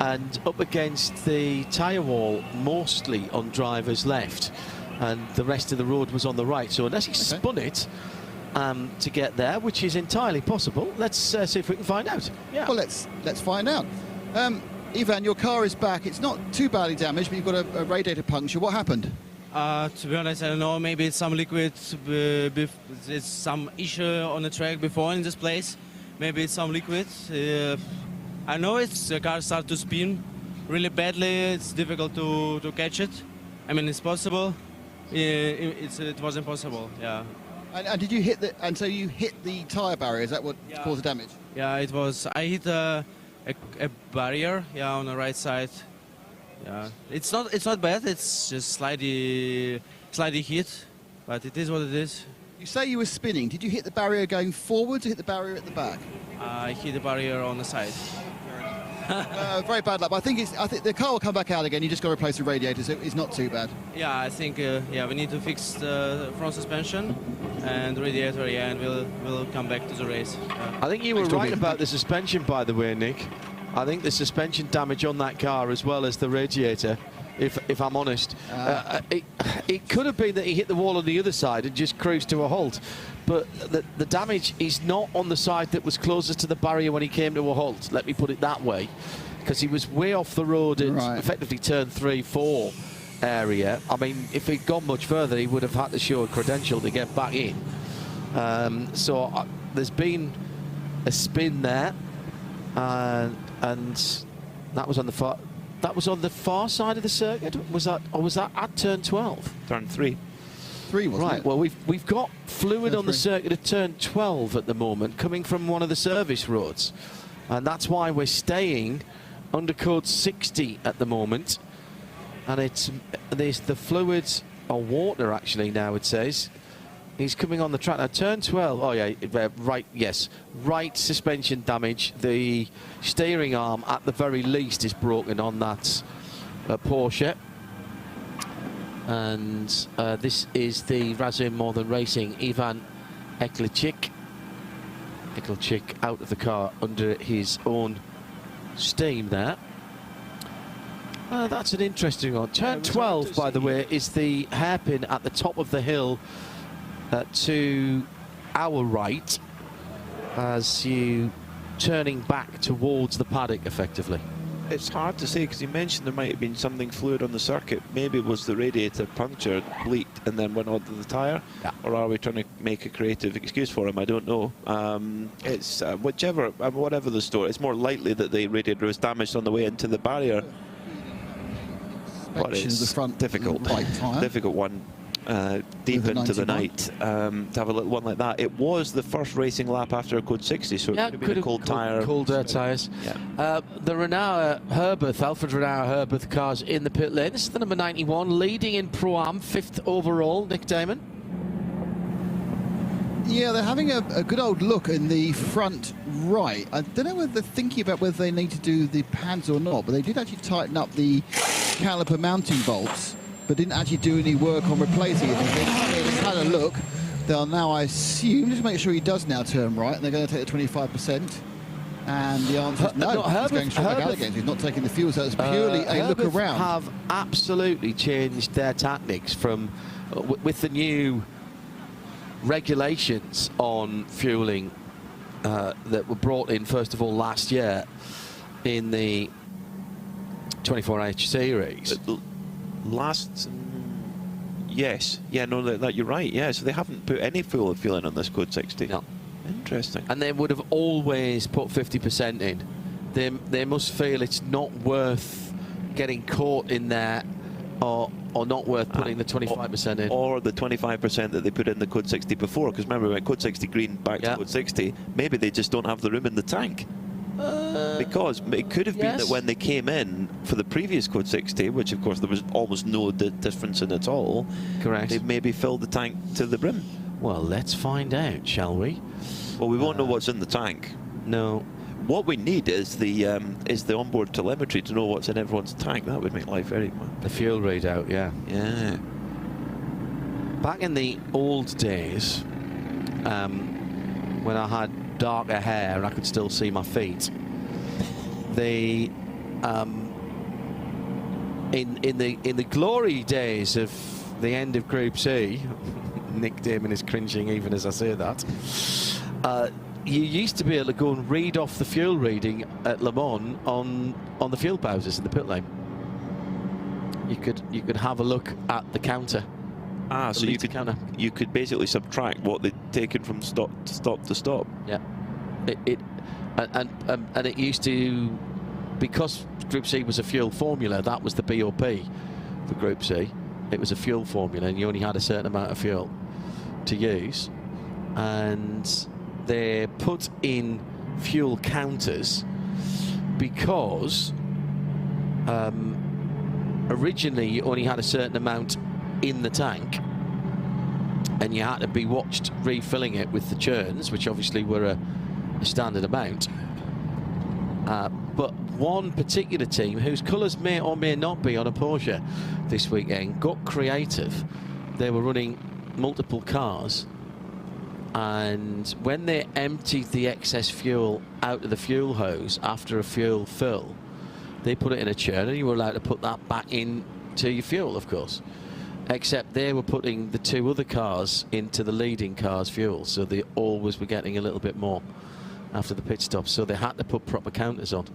and up against the tyre wall, mostly on drivers left, and the rest of the road was on the right. So unless he spun it to get there, which is entirely possible, let's see if we can find out. Yeah. Well, let's find out. Ivan, your car is back. It's not too badly damaged, but you've got a radiator puncture. What happened? To be honest, I don't know. Maybe it's some liquid. It's some issue on the track before in this place. Maybe it's some liquid. I know the car starts to spin really badly. It's difficult to catch it. I mean, it's possible. It was impossible. Yeah. And did you hit the? And so you hit the tyre barrier. Is that what caused the damage? Yeah, it was. I hit a barrier. Yeah, on the right side. Yeah, it's not bad. It's just slightly hit, but it is what it is. You say you were spinning. Did you hit the barrier going forward or hit the barrier at the back? I hit the barrier on the side. Very bad luck. But I think the car will come back out again. You just got to replace the radiator, so it's not too bad. Yeah, I think we need to fix the front suspension and the radiator, and we'll come back to the race. Yeah. I think you were right about the suspension, by the way, Nick. I think the suspension damage on that car, as well as the radiator, if I'm honest, it could have been that he hit the wall on the other side and just cruised to a halt. But the damage is not on the side that was closest to the barrier when he came to a halt. Let me put it that way, because he was way off the road at effectively turn 3-4 area. I mean, if he'd gone much further, he would have had to show a credential to get back in. So there's been a spin there. And that was on the far. That was on the far side of the circuit. Was that, or was that at turn 12? Turn 3. 3, wasn't right. it? Well, we've got fluid on the circuit at turn 12 at the moment, coming from one of the service roads, and that's why we're staying under code 60 at the moment. And there's the fluids or water actually now. It says. He's coming on the track now. Turn 12. Oh yeah, right. Yes, right suspension damage. The steering arm, at the very least, is broken on that Porsche. And this is the Razum More Than Racing Ivan Eklicik. Eklicik out of the car under his own steam there. That's an interesting one. Turn 12, by the way, is the hairpin at the top of the hill. To our right, as you turning back towards the paddock effectively. It's hard to say, because you mentioned there might have been something fluid on the circuit. Maybe it was the radiator punctured, leaked, and then went onto the tyre. Yeah. Or are we trying to make a creative excuse for him? I don't know. It's whatever the story. It's more likely that the radiator was damaged on the way into the barrier. But it's the front difficult. Right tyre. Difficult one. Deep into the night to have a little one like that. It was the first racing lap after a code 60, so it could have been a cold tyre. Cold tyres. Yeah. The Renault Herberth, Alfred Renault Herberth cars in the pit lane. This is the number 91, leading in Pro-Am, 5th overall, Nick Damon. Yeah, they're having a good old look in the front right. I don't know whether they're thinking about whether they need to do the pads or not, but they did actually tighten up the caliper mounting bolts, but didn't actually do any work on replacing it. They had a look. They'll now, I assume, just make sure he does now turn right, and they're going to take the 25%. And the answer is no. He's going straight back out again. He's not taking the fuel, so it's purely a look around. Have absolutely changed their tactics from with the new regulations on fueling that were brought in first of all last year in the 24H series. Yes, yeah, no, that you're right. Yeah, so they haven't put any fueling on this code 60. No. Interesting. And they would have always put 50% in. They must feel it's not worth getting caught in there, or not worth putting the 25% in. Or the 25% that they put in the code 60 before, because remember, when code 60 green back to code 60, maybe they just don't have the room in the tank. Because it could have been that when they came in for the previous code 60, which of course there was almost no difference in at all, correct, they've maybe filled the tank to the brim. Well, let's find out, shall we? Well, we won't know what's in the tank. No. What we need is the onboard telemetry to know what's in everyone's tank. That would make life very fun. The fuel readout, yeah. Yeah. Back in the old days, when I had darker hair and I could still see my feet, in the glory days of the end of Group C, Nick Damon is cringing even as I say that, you used to be able to go and read off the fuel reading at Le Mans on the fuel pauses in the pit lane. you could have a look at the counter. So you could basically subtract what they'd taken from stop to stop. Yeah. And it used to, because Group C was a fuel formula, that was the BOP for Group C. It was a fuel formula, and you only had a certain amount of fuel to use. And they put in fuel counters because originally you only had a certain amount in the tank, and you had to be watched refilling it with the churns, which obviously were a standard amount. But one particular team, whose colours may or may not be on a Porsche this weekend, got creative. They were running multiple cars, and when they emptied the excess fuel out of the fuel hose after a fuel fill, they put it in a churn, and you were allowed to put that back into your fuel, of course. Except they were putting the two other cars into the leading car's fuel, so they always were getting a little bit more after the pit stop, so they had to put proper counters on.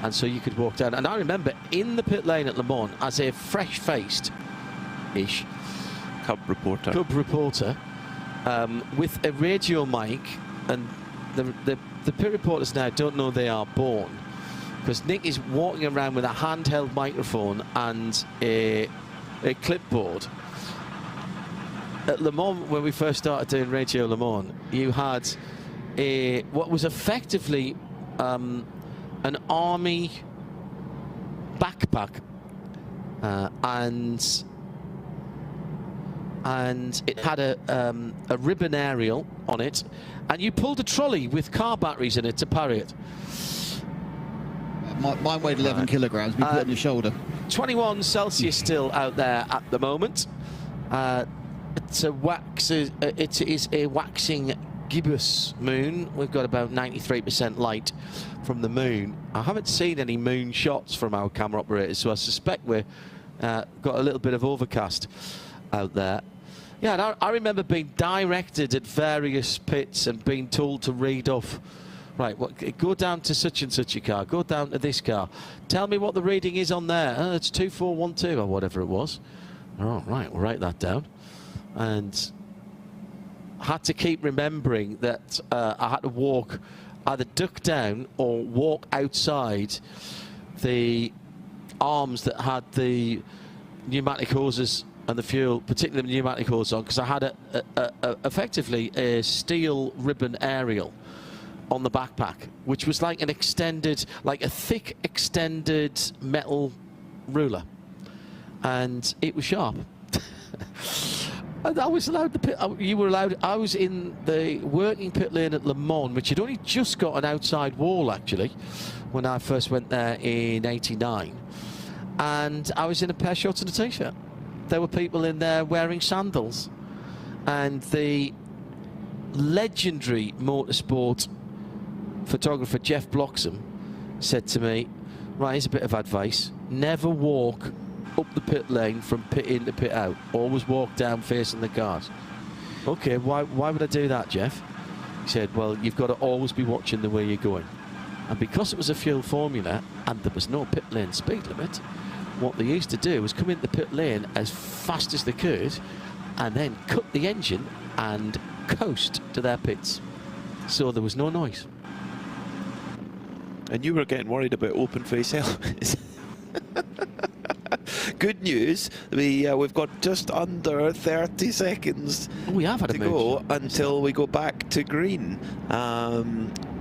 And so you could walk down. And I remember in the pit lane at Le Mans, as a fresh-faced-ish Cub reporter, with a radio mic, and the pit reporters now don't know they are born, because Nick is walking around with a handheld microphone and a clipboard. At Le Mans, when we first started doing Radio Le Mans, you had what was effectively an army backpack, and it had a ribbon aerial on it, and you pulled a trolley with car batteries in it to carry it. Mine weighed 11 kilograms. We put it on your shoulder. 21 Celsius still out there at the moment. It's a it is a waxing gibbous moon. We've got about 93% light from the moon. I haven't seen any moon shots from our camera operators, so I suspect we've got a little bit of overcast out there. Yeah, and I remember being directed at various pits and being told to read off. Right, go down to such and such a car, go down to this car. Tell me what the reading is on there. Oh, it's 2412 or whatever it was. Oh, right, we'll write that down. And I had to keep remembering that I had to walk, either duck down or walk outside the arms that had the pneumatic hoses and the fuel, particularly the pneumatic hose on, because I had effectively a steel ribbon aerial on the backpack, which was like an extended, like a thick extended metal ruler, and it was sharp. And I was allowed the pit. You were allowed. I was in the working pit lane at Le Mans, which had only just got an outside wall actually, when I first went there in '89, and I was in a pair of shorts and a t-shirt. There were people in there wearing sandals, and the legendary motorsport photographer Jeff Bloxham said to me, right, here's a bit of advice: never walk up the pit lane from pit in to pit out. Always walk down facing the cars. Okay, why would I do that, Jeff? He said, well, you've got to always be watching the way you're going. And because it was a fuel formula and there was no pit lane speed limit, what they used to do was come into the pit lane as fast as they could and then cut the engine and coast to their pits. So there was no noise. And you were getting worried about open face helmets. Good news, we've got just under 30 seconds to go until we go back to green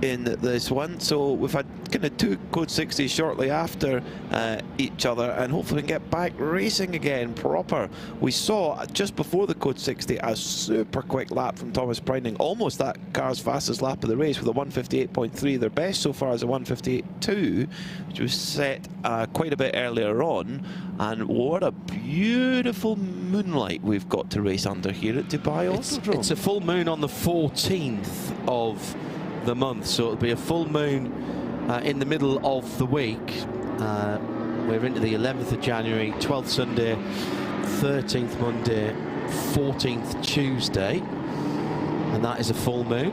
in this one. So we've had kind of two Code 60s shortly after each other, and hopefully we can get back racing again proper. We saw just before the Code 60 a super quick lap from Thomas Preining, almost that car's fastest lap of the race with a 158.3. Their best so far is a 158.2, which was set quite a bit earlier on. And what a beautiful moonlight we've got to race under here at Dubai Autodrome. It's a full moon on the 14th of the month, so it'll be a full moon in the middle of the week. We're into the 11th of January, 12th Sunday, 13th Monday, 14th Tuesday, and that is a full moon.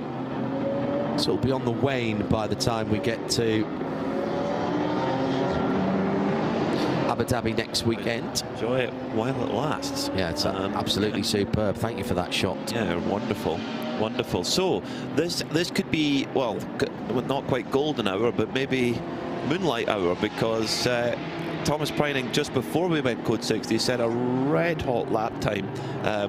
So it'll be on the wane by the time we get to Abu Dhabi next weekend. Enjoy it while it lasts. Yeah, it's absolutely superb. Thank you for that shot. Yeah, wonderful. Wonderful. So this could be, well, not quite golden hour, but maybe moonlight hour, because Thomas Preining, just before we went code 60, set a red hot lap time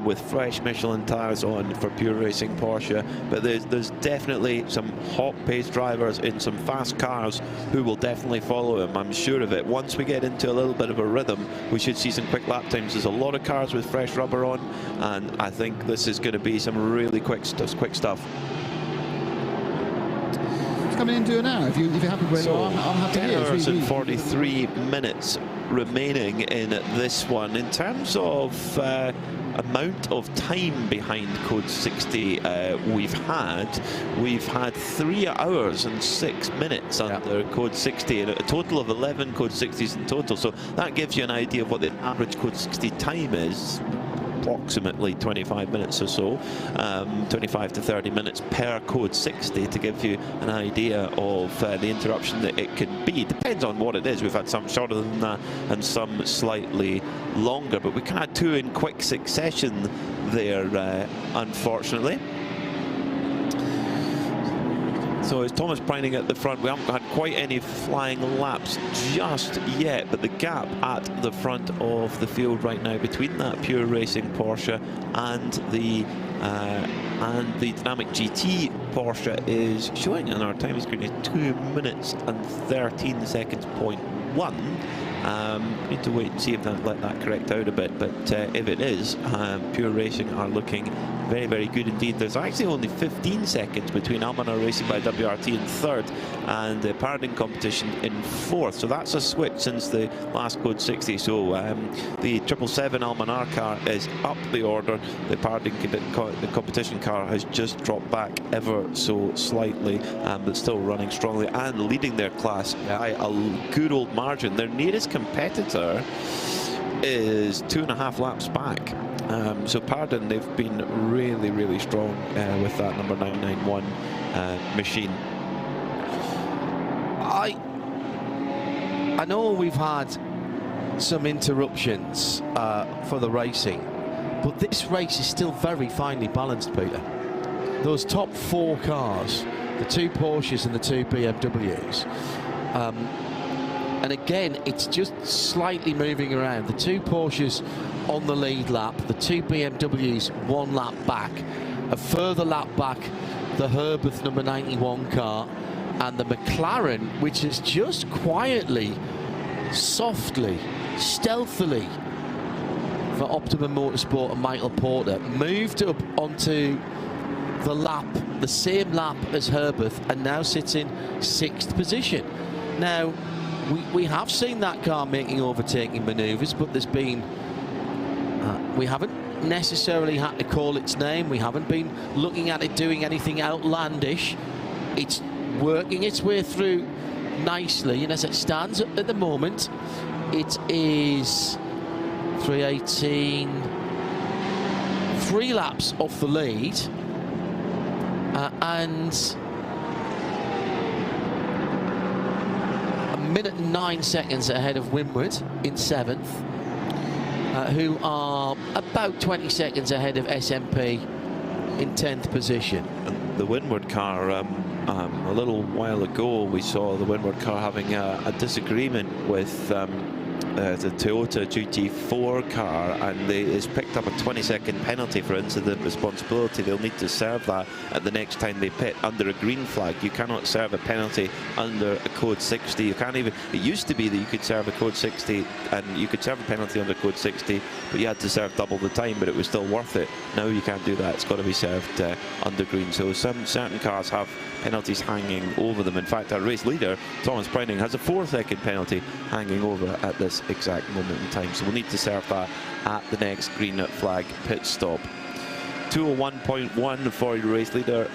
with fresh Michelin tyres on for Pure Racing Porsche. But there's definitely some hot pace drivers in some fast cars who will definitely follow him. I'm sure of it. Once we get into a little bit of a rhythm, we should see some quick lap times. There's a lot of cars with fresh rubber on, and I think this is going to be some really quick stuff. Coming into an hour. If you're happy with it, I'm happy. 10 hours and 43 minutes remaining in this one. In terms of amount of time behind code 60 we've had 3 hours and 6 minutes under code 60, and a total of 11 code 60s in total. So that gives you an idea of what the average code 60 time is. Approximately 25 minutes or so, 25 to 30 minutes per code 60, to give you an idea of the interruption that it can be. Depends on what it is. We've had some shorter than that and some slightly longer, but we kind of had two in quick succession there, unfortunately. So it's Thomas Preining at the front. We haven't had quite any flying laps just yet, but the gap at the front of the field right now between that Pure Racing Porsche and the Dynamic GT Porsche is showing on our time screen is 2 minutes and 13 seconds, 0.1. Need to wait and see if let that correct out a bit, but if it is, Pure Racing are looking very, very good indeed. There's actually only 15 seconds between Almanar Racing by WRT in third and the Parading Competition in fourth, so that's a switch since the last code 60. So the 777 Almanar car is up the order. The Parading the competition car has just dropped back ever so slightly, but still running strongly and leading their class by a good old margin. Their nearest competitor is 2.5 laps back. So Parading, they've been really, really strong with that number 991 machine. I know we've had some interruptions for the racing, but this race is still very finely balanced, Peter. Those top 4 cars, the 2 Porsches and the 2 BMWs, and again, it's just slightly moving around. The 2 Porsches on the lead lap, the 2 BMWs 1 lap back, a further lap back, the Herbeth number 91 car, and the McLaren, which is just quietly, softly, stealthily, for Optimum Motorsport and Michael Porter, moved up onto the lap, the same lap as Herbeth, and now sits in 6th position. Now, we have seen that car making overtaking manoeuvres, but there's been we haven't necessarily had to call its name. We haven't been looking at it doing anything outlandish. It's working its way through nicely, and as it stands at the moment, it is 3:18, 3 laps off the lead, and 1 minute and 9 seconds ahead of Winward in 7th, who are about 20 seconds ahead of SMP in 10th position. And the Winward car, a little while ago, we saw the Winward car having a disagreement with the Toyota GT4 car, and it's picked up a 20-second penalty for incident responsibility. They'll need to serve that at the next time they pit under a green flag. You cannot serve a penalty under a code 60. You can't even. It used to be that you could serve a code 60 and you could serve a penalty under code 60, but you had to serve double the time, but it was still worth it. Now you can't do that. It's got to be served under green. So certain cars have penalties hanging over them. In fact, our race leader, Thomas Preining, has a 4-second penalty hanging over at this exact moment in time. So we'll need to serve that at the next green flag pit stop. 2:01.1 for your race leader,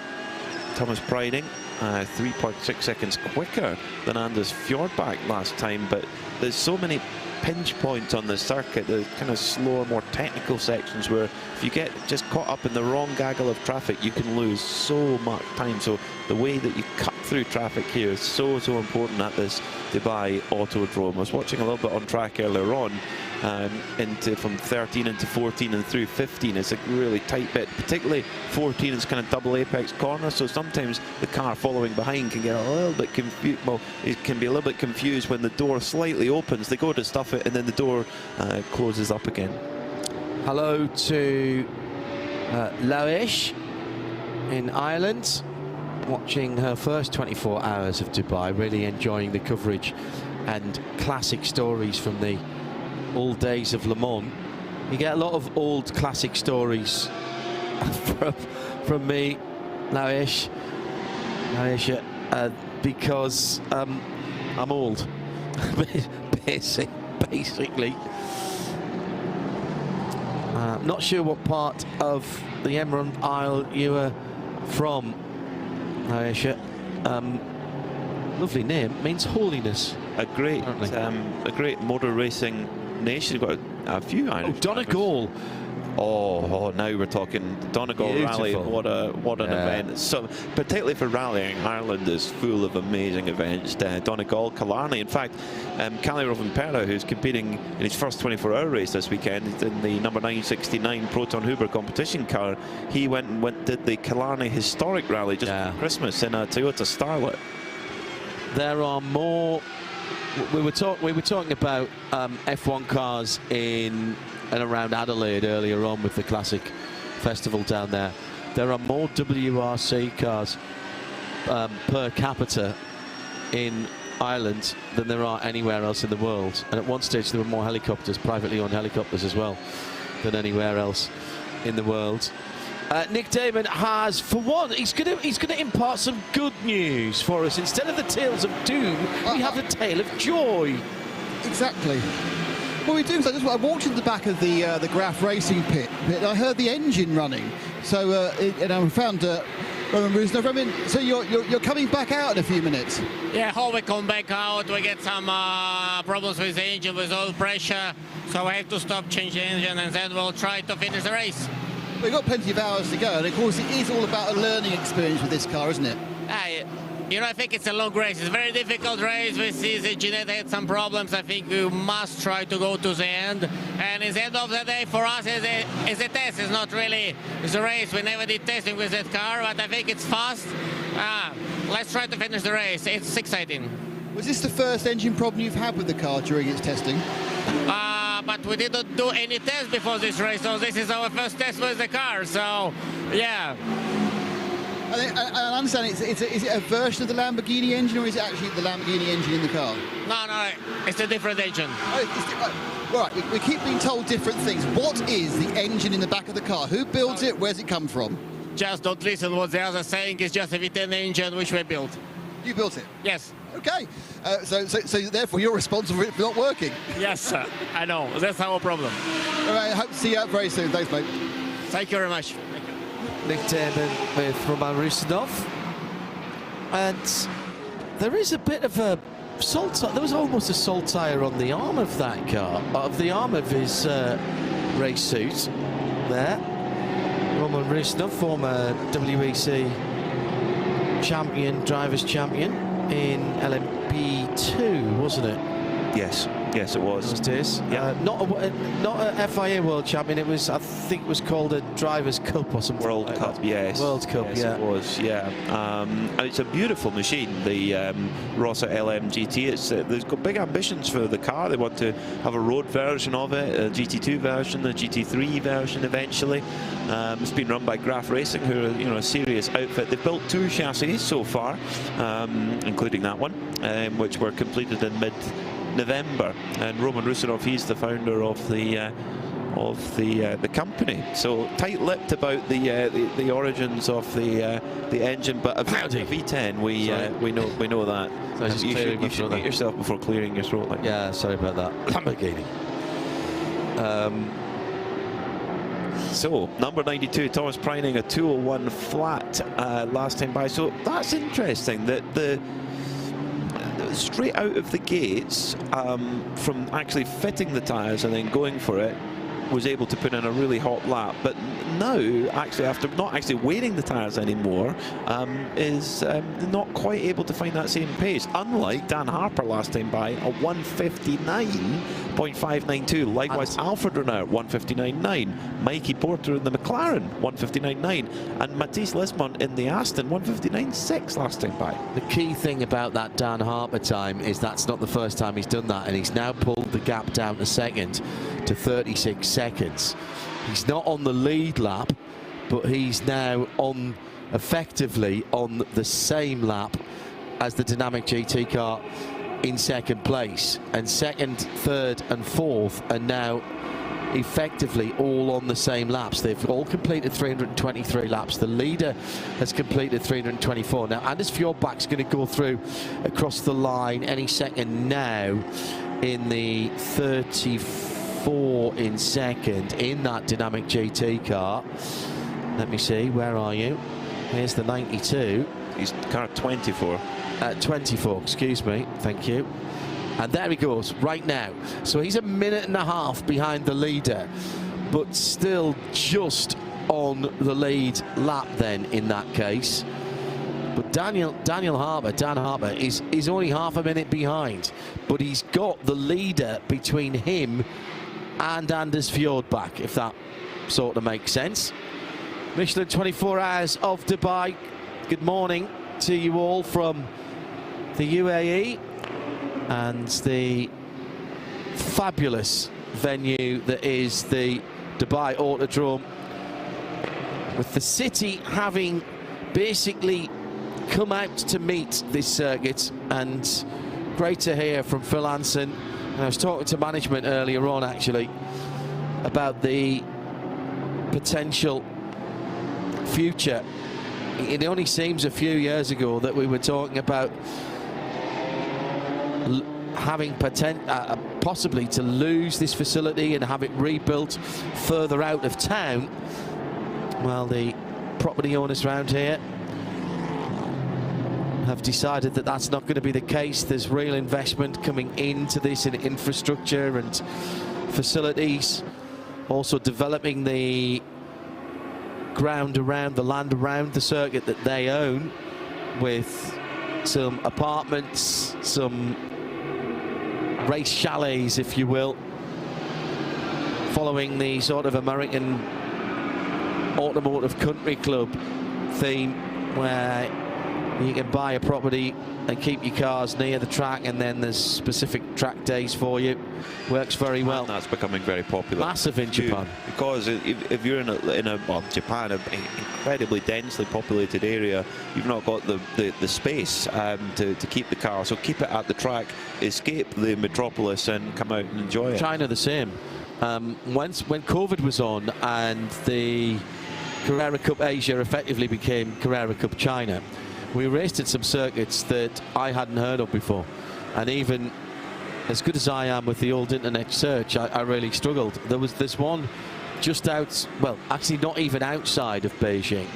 Thomas Preining. 3.6 seconds quicker than Anders Fjordbak last time, but there's so many pinch points on the circuit, the kind of slower, more technical sections where if you get just caught up in the wrong gaggle of traffic, you can lose so much time. So the way that you cut through traffic here is so important at this Dubai Autodrome. I was watching a little bit on track earlier on, from 13 into 14 and through 15. It's a really tight bit, particularly 14 is kind of double apex corner, so sometimes the car following behind can get a little bit confused. Well, it can be a little bit confused when the door slightly opens. They go to stuff it and then the door closes up again. Hello to Loish in Ireland, watching her first 24 hours of Dubai, really enjoying the coverage and classic stories from the old days of Le Mans. You get a lot of old classic stories from me, Loish, because I'm old, basically. Not sure what part of the Emerald Isle you are from, Aisha. Lovely name, means holiness. A great motor racing nation. We've got a few Irish. Donegal. Oh, now we're talking Donegal Rally. What an event! So, particularly for rallying, Ireland is full of amazing events. Donegal, Killarney. In fact, Cali Rovanpera, who's competing in his first 24-hour race this weekend in the number 969 Proton Huber competition car, he did the Killarney Historic Rally just for Christmas in a Toyota Starlet. There are more. We were talking about F1 cars in and around Adelaide earlier on with the Classic Festival down there. There are more WRC cars per capita in Ireland than there are anywhere else in the world. And at one stage there were more helicopters, privately owned helicopters as well, than anywhere else in the world. Nick Damon has, for one, he's going to impart some good news for us. Instead of the tales of doom, we have the tale of joy. Exactly. What we do is I walked into the back of the Graf Racing pit, and I heard the engine running. So and I found Roman Rusnov. So you're coming back out in a few minutes. Yeah, how we come back out, we get some problems with the engine, with oil pressure. So I have to stop, change the engine, and then we'll try to finish the race. We've got plenty of hours to go, and of course it is all about a learning experience with this car, isn't it? You know, I think it's a long race. It's a very difficult race. We see the Ginette had some problems. I think we must try to go to the end. And at the end of the day, for us, it's a test. It's not really the race. We never did testing with that car, but I think it's fast. Let's try to finish the race. It's exciting. Was this the first engine problem you've had with the car during its testing? But we didn't do any tests before this race, so this is our first test with the car. So, yeah. I understand, is it a version of the Lamborghini engine, or is it actually the Lamborghini engine in the car? No, it's a different engine. Right, we keep being told different things. What is the engine in the back of the car? Who builds it? Where's it come from? Just don't listen what the others are saying. It's just a V10 engine which we built. You built it? Yes. Okay. So therefore you're responsible for it not working? Yes, sir. I know. That's our problem. All right, I hope to see you out very soon. Thanks, mate. Thank you very much. Nick Damon with Roman Rusnov, and there is a bit of a there was almost a salt tyre on the arm of that car, of the arm of his race suit there. Roman Rusnov, former WEC champion, drivers champion in LMP2, wasn't it? Yes, it was. It is. Yeah. Not a FIA World Champion. It was, I think, it was called a Drivers' Cup or something. World Cup, that. yes. World Cup, yes, yeah. It was, yeah. It's a beautiful machine, the Rossa LM GT. They've got big ambitions for the car. They want to have a road version of it, a GT2 version, a GT3 version eventually. It's been run by Graf Racing, who are a serious outfit. They've built 2 chassis so far, including that one, which were completed in mid-November, and Roman Rusnov, he's the founder of the company. So tight-lipped about the origins of the engine, but about V10, we know that. So you should mute yourself before clearing your throat. Like yeah, sorry about that. Lamborghini. So number 92, Thomas Preining, a 201 flat last time by. So that's interesting that straight out of the gates, from actually fitting the tyres and then going for it, was able to put in a really hot lap. But now, actually, after not actually wearing the tyres anymore, is not quite able to find that same pace. Unlike Dan Harper last time by, a 1:59.592. Likewise, Alfred Renard 1:59.9. Mikey Porter in the McLaren 1:59.9, and Matisse Lismont in the Aston 1:59.6 last time by. The key thing about that Dan Harper time is that's not the first time he's done that, and he's now pulled the gap down to second to 36 seconds. He's not on the lead lap, but he's now on, effectively on the same lap as the Dynamic GT car in second place, and second, third and fourth are now effectively all on the same laps. They've all completed 323 laps. The leader has completed 324. Now Anders Fjordbak's going to go through across the line any second now in the 34 in second in that Dynamic GT car. Let me see, where are you? Here's the 92. He's car 24. 24, excuse me, thank you. And there he goes right now. So he's a minute and a half behind the leader, but still just on the lead lap then in that case. But Dan Harper is only half a minute behind, but he's got the leader between him and Anders Fjordbak, if that sort of makes sense. Michelin 24 Hours of Dubai, good morning to you all from the UAE and the fabulous venue that is the Dubai Autodrome, with the city having basically come out to meet this circuit. And great to hear from Phil Hansen. And I was talking to management earlier on actually about the potential future. It only seems a few years ago that we were talking about having possibly to lose this facility and have it rebuilt further out of town. Well, the property owners around here have decided that that's not going to be the case. There's real investment coming into this in infrastructure and facilities, also developing the ground around, the land around the circuit that they own, with some apartments, some race chalets, if you will, following the sort of American automotive country club theme, where you can buy a property and keep your cars near the track, and then there's specific track days for you. Works very well. And that's becoming very popular. Massive in Japan. Because if you're in Japan, an incredibly densely populated area, you've not got the space to keep the car. So keep it at the track, escape the metropolis, and come out and enjoy it. China the same. When COVID was on and the Carrera Cup Asia effectively became Carrera Cup China, we raced at some circuits that I hadn't heard of before, and even as good as I am with the old internet search, I really struggled. There was this one just out, well, actually not even outside of Beijing.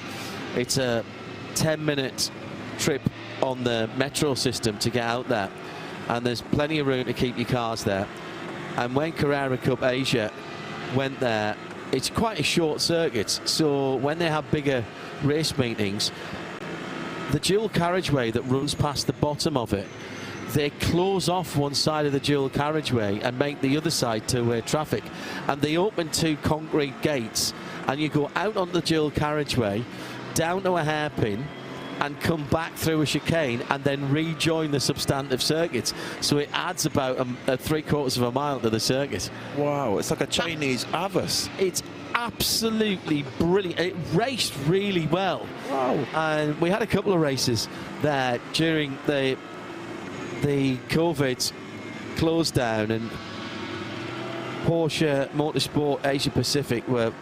It's a 10-minute trip on the metro system to get out there, and there's plenty of room to keep your cars there. And when Carrera Cup Asia went there, it's quite a short circuit, so when they have bigger race meetings, the dual carriageway that runs past the bottom of it, they close off one side of the dual carriageway and make the other side two-way traffic, and they open two concrete gates, and you go out on the dual carriageway, down to a hairpin, and come back through a chicane, and then rejoin the substantive circuit. So it adds about a 3/4 of a mile to the circuit. Wow, it's like a Chinese Avis. It's absolutely brilliant. It raced really well. Wow. And we had a couple of races there during the COVID close down, and Porsche Motorsport Asia Pacific were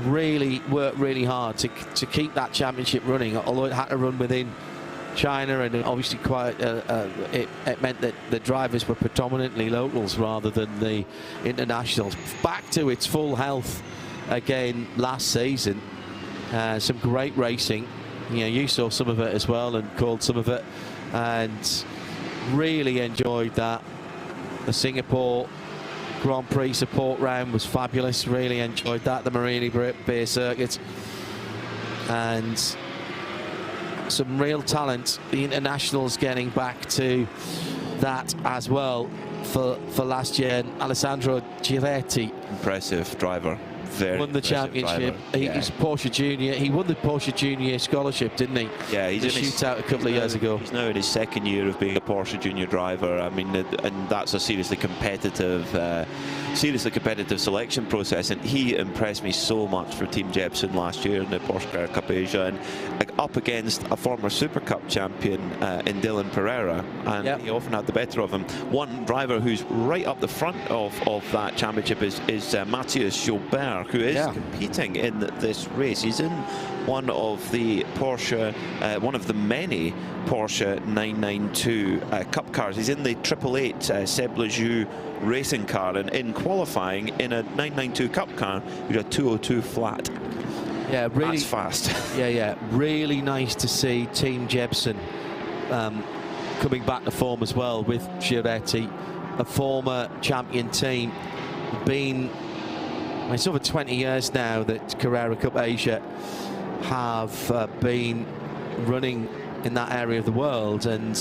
really worked really hard to keep that championship running, although it had to run within China, and obviously quite it meant that the drivers were predominantly locals rather than the internationals. Back to its full health again last season. Some great racing. You know, you saw some of it as well and called some of it, and Really enjoyed that. The Singapore Grand Prix support round was fabulous. Really enjoyed that. The Marine Bay Circuit. And some real talent. The internationals getting back to that as well for last year. And Alessandro Giretti. Impressive driver. Very won the championship. He's Porsche Junior. He won the Porsche Junior scholarship, didn't he? Yeah, he's in in the shootout a couple of years ago. He's now in his second year of being a Porsche Junior driver. I mean, and that's a seriously competitive selection process. And he impressed me so much for Team Jebsen last year in the Porsche Car Cup Asia, and up against a former Super Cup champion in Dylan Pereira, and he often had the better of him. One driver who's right up the front of that championship is Matthias Gilbert, who is competing in this race. He's in one of the Porsche, one of the many Porsche 992 Cup cars. He's in the 888 Seb Lejeune racing car, and in qualifying in a 992 Cup car, he got a 202 flat. Yeah, really. That's fast. Yeah. Really nice to see Team Jebsen coming back to form as well with Giretti, a former champion team. It's over 20 years now that Carrera Cup Asia have been running in that area of the world, and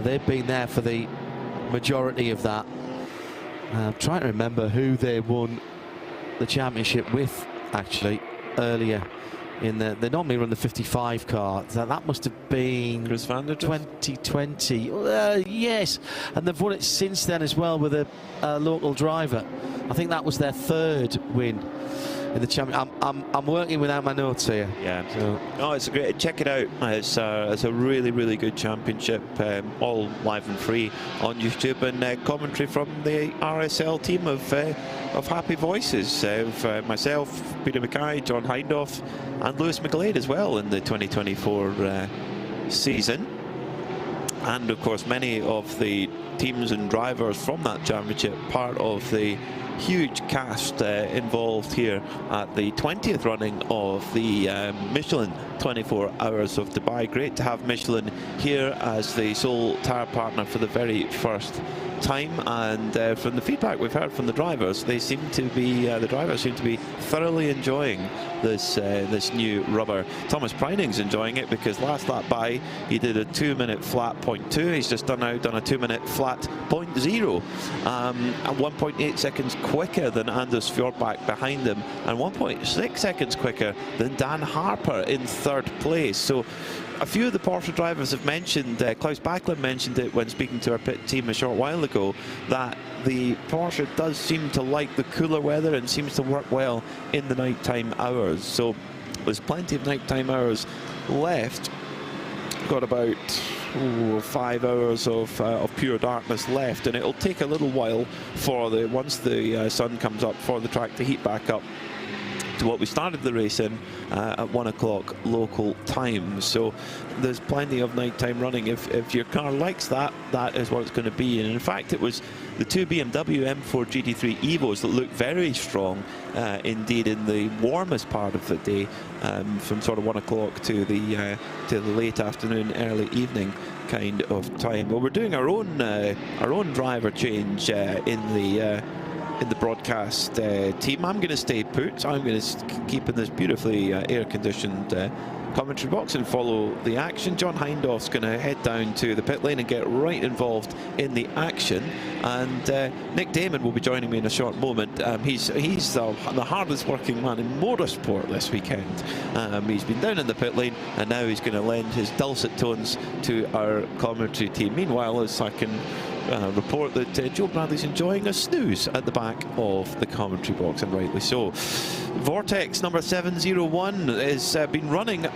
they've been there for the majority of that. I'm trying to remember who they won the championship with, actually, earlier in they normally run the 55 car. That must have been Chris van der 2020. Yes, and they've won it since then as well with a local driver. I think that was their third win in the champion. I'm working without my notes here. Yeah. So. Oh, it's a great. Check it out. It's a really good championship. All live and free on YouTube, and commentary from the RSL team of Happy Voices, of myself, Peter Mackay, John Hindhoff, and Lewis McGlade as well in the 2024 season. And of course, many of the teams and drivers from that championship part of the huge cast involved here at the 20th running of the Michelin 24 Hours of Dubai. Great to have Michelin here as the sole tyre partner for the very first time, and from the feedback we've heard from the drivers, they seem to be the drivers seem to be thoroughly enjoying this new rubber. Thomas Preining's enjoying it because last lap by he did a 2-minute flat 0.2. He's just done a 2-minute flat 0.0, and 1.8 seconds quicker than Anders Fjordbach behind him, and 1.6 seconds quicker than Dan Harper in third place. So a few of the Porsche drivers have mentioned, Klaus Backlund mentioned it when speaking to our pit team a short while ago, that the Porsche does seem to like the cooler weather and seems to work well in the nighttime hours. So there's plenty of nighttime hours left. Got about 5 hours of pure darkness left, and it'll take a little while for once the sun comes up for the track to heat back up to what we started the race in at 1 o'clock local time. So there's plenty of nighttime running. If your car likes that, that is what it's going to be. And in fact, it was the two BMW M4 GT3 Evos that looked very strong indeed in the warmest part of the day, from sort of 1 o'clock to the late afternoon, early evening kind of time. Well, we're doing our own driver change in the broadcast team. I'm going to stay put. I'm going to keep in this beautifully air-conditioned commentary box and follow the action. John Hindhoff's going to head down to the pit lane and get right involved in the action. And Nick Damon will be joining me in a short moment. He's the hardest working man in motorsport this weekend. He's been down in the pit lane, and now he's going to lend his dulcet tones to our commentary team. Meanwhile, as I can report that Joe Bradley's enjoying a snooze at the back of the commentary box, and rightly so. Vortex number 701 has been running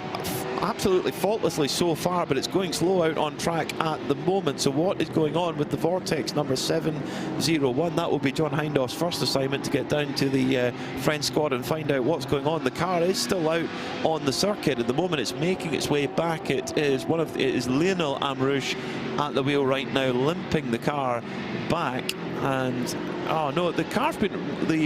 absolutely faultlessly so far, but it's going slow out on track at the moment. So what is going on with the Vortex number 701? That will be John Hindhoff's first assignment, to get down to the French squad and find out what's going on. The car is still out on the circuit at the moment. It's making its way back. It is Lionel Amrouche at the wheel right now, limping the car back. And oh no, the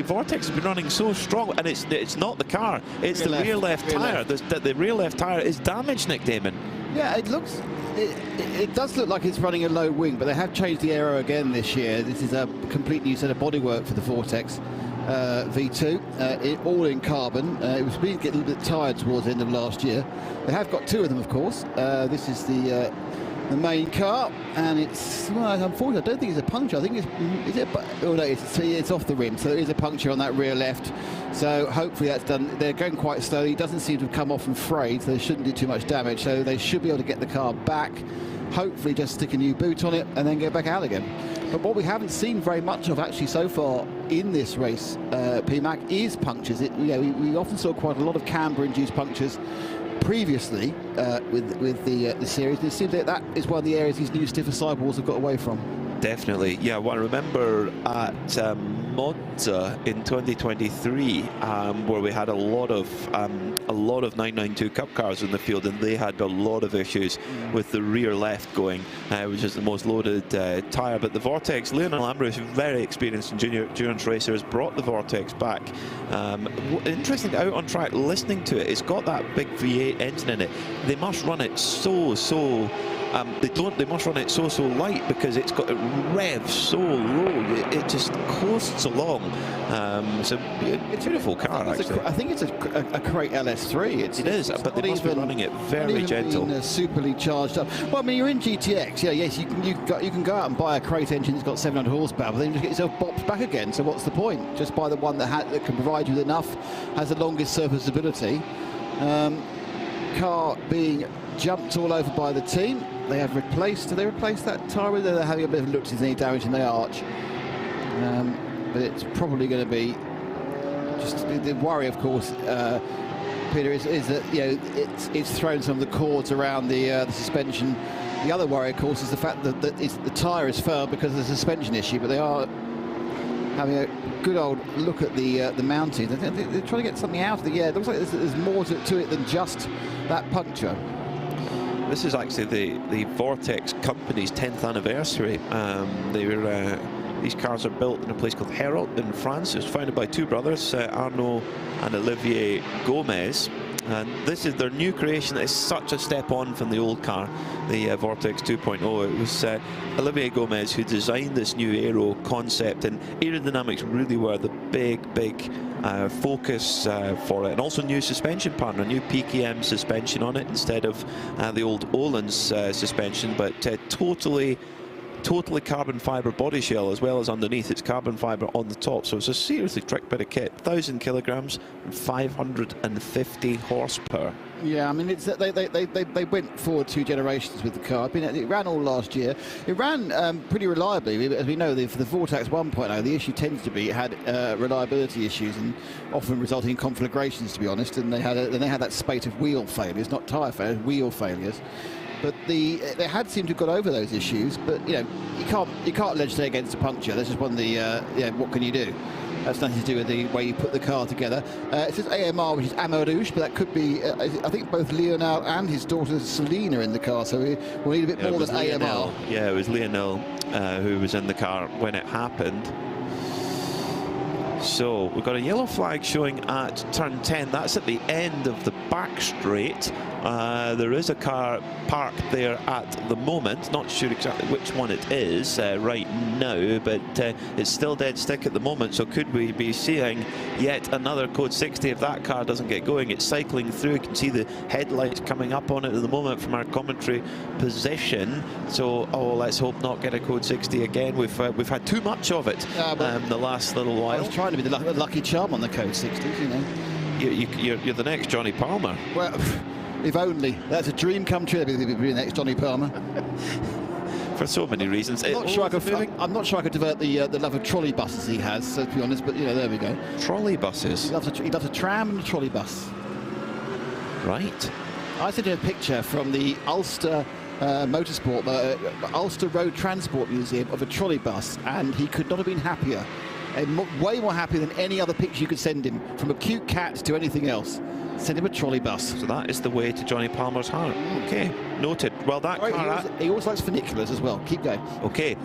Vortex has been running so strong, and it's not the car, it's the rear left tyre. The rear left tyre is damaged, Nick Damon. Yeah, it looks it does look like it's running a low wing, but they have changed the aero again this year. This is a complete new set of bodywork for the Vortex V2, all in carbon. It was beginning to get a little bit tired towards the end of last year. They have got two of them, of course. This is the main car, and it's, well, unfortunately, I don't think it's a puncture. I think it's off the rim, so there is a puncture on that rear left. So hopefully that's done. They're going quite slowly. It doesn't seem to have come off and frayed, so they shouldn't do too much damage. So they should be able to get the car back, hopefully just stick a new boot on it and then go back out again. But what we haven't seen very much of actually so far in this race, PMAC, is punctures. We often saw quite a lot of camber-induced punctures previously with the series. And it seems that that is one of the areas these new stiffer sidewalls have got away from. Definitely, yeah. Well, I remember at Monza in 2023, where we had a lot of 992 Cup cars in the field, and they had a lot of issues with the rear left going, which is the most loaded tyre. But the Vortex, Lionel Ambrose, very experienced endurance racer, has brought the Vortex back. Interesting, out on track, listening to it, it's got that big V8 engine in it. They must run it they must run it so light, because it's got it revs so low. It just coasts along. So it's a beautiful car, actually. I think it's a Crate LS3. It is, but they must be running it very gentle. Superly charged up. Well, I mean, you're in GTX. Yeah, yes, you can go out and buy a Crate engine that's got 700 horsepower, but then you just get yourself bopped back again. So what's the point? Just buy the one that can provide you with enough, has the longest serviceability. Car being jumped all over by the team. They have replaced. Did they replace that tyre? They're having a bit of a look to see if there's any damage in the arch. But it's probably going to be just the worry, of course, Peter, is that it's thrown some of the cords around the suspension. The other worry, of course, is the fact that the tyre is firm because of the suspension issue. But they are having a good old look at the mounting. They're trying to get something out of the air. It looks like there's more to it than just that puncture. This is actually the Vortex company's 10th anniversary. These cars are built in a place called Hérault in France. It was founded by two brothers, Arnaud and Olivier Gomez. And this is their new creation. It's such a step on from the old car, the Vortex 2.0. It was Olivier Gomez who designed this new aero concept, and aerodynamics really were the big focus for it. And also new suspension partner, new PKM suspension on it instead of the old Öhlins suspension, but totally carbon fibre body shell, as well as underneath it's carbon fibre on the top. So it's a seriously trick bit of kit. 1,000 kilograms and 550 horsepower. Yeah, I mean, they went forward 2 generations with the car. It ran all last year. It ran pretty reliably. As we know, for the Vortex 1.0, the issue tends to be it had reliability issues, and often resulting in conflagrations, to be honest. And they had that spate of wheel failures, not tyre failures, wheel failures. But they had seemed to have got over those issues. But you can't legislate against a puncture. That's just one of the what can you do? That's nothing to do with the way you put the car together. It says AMR, which is Amourouche, but that could be, I think both Lionel and his daughter Selena are in the car, so we'll need a bit more than AMR. Yeah, it was Lionel who was in the car when it happened. So we've got a yellow flag showing at turn 10. That's at the end of the back straight. There is a car parked there at the moment. Not sure exactly which one it is right now, but it's still dead stick at the moment. So could we be seeing yet another code 60 if that car doesn't get going? It's cycling through. You can see the headlights coming up on it at the moment from our commentary position. So let's hope not get a code 60 again. We've had too much of it the last little while. I was trying to be the lucky charm on the code 60s, you know. You're the next Johnny Palmer. Well, if only. That's a dream come true. Be the next Johnny Palmer. For so many reasons. I'm not sure I could divert the love of trolley buses he has, so to be honest. But there we go. Trolley buses. He loves a tram and a trolley bus. Right. I sent you a picture from the Ulster Motorsport, Ulster Road Transport Museum of a trolley bus, and he could not have been happier. And way more happy than any other picture you could send him, from a cute cat to anything else. Send him a trolley bus. So that is the way to Johnny Palmer's heart. Okay, noted. Well, that car... He always likes funiculars as well. Keep going. Okay.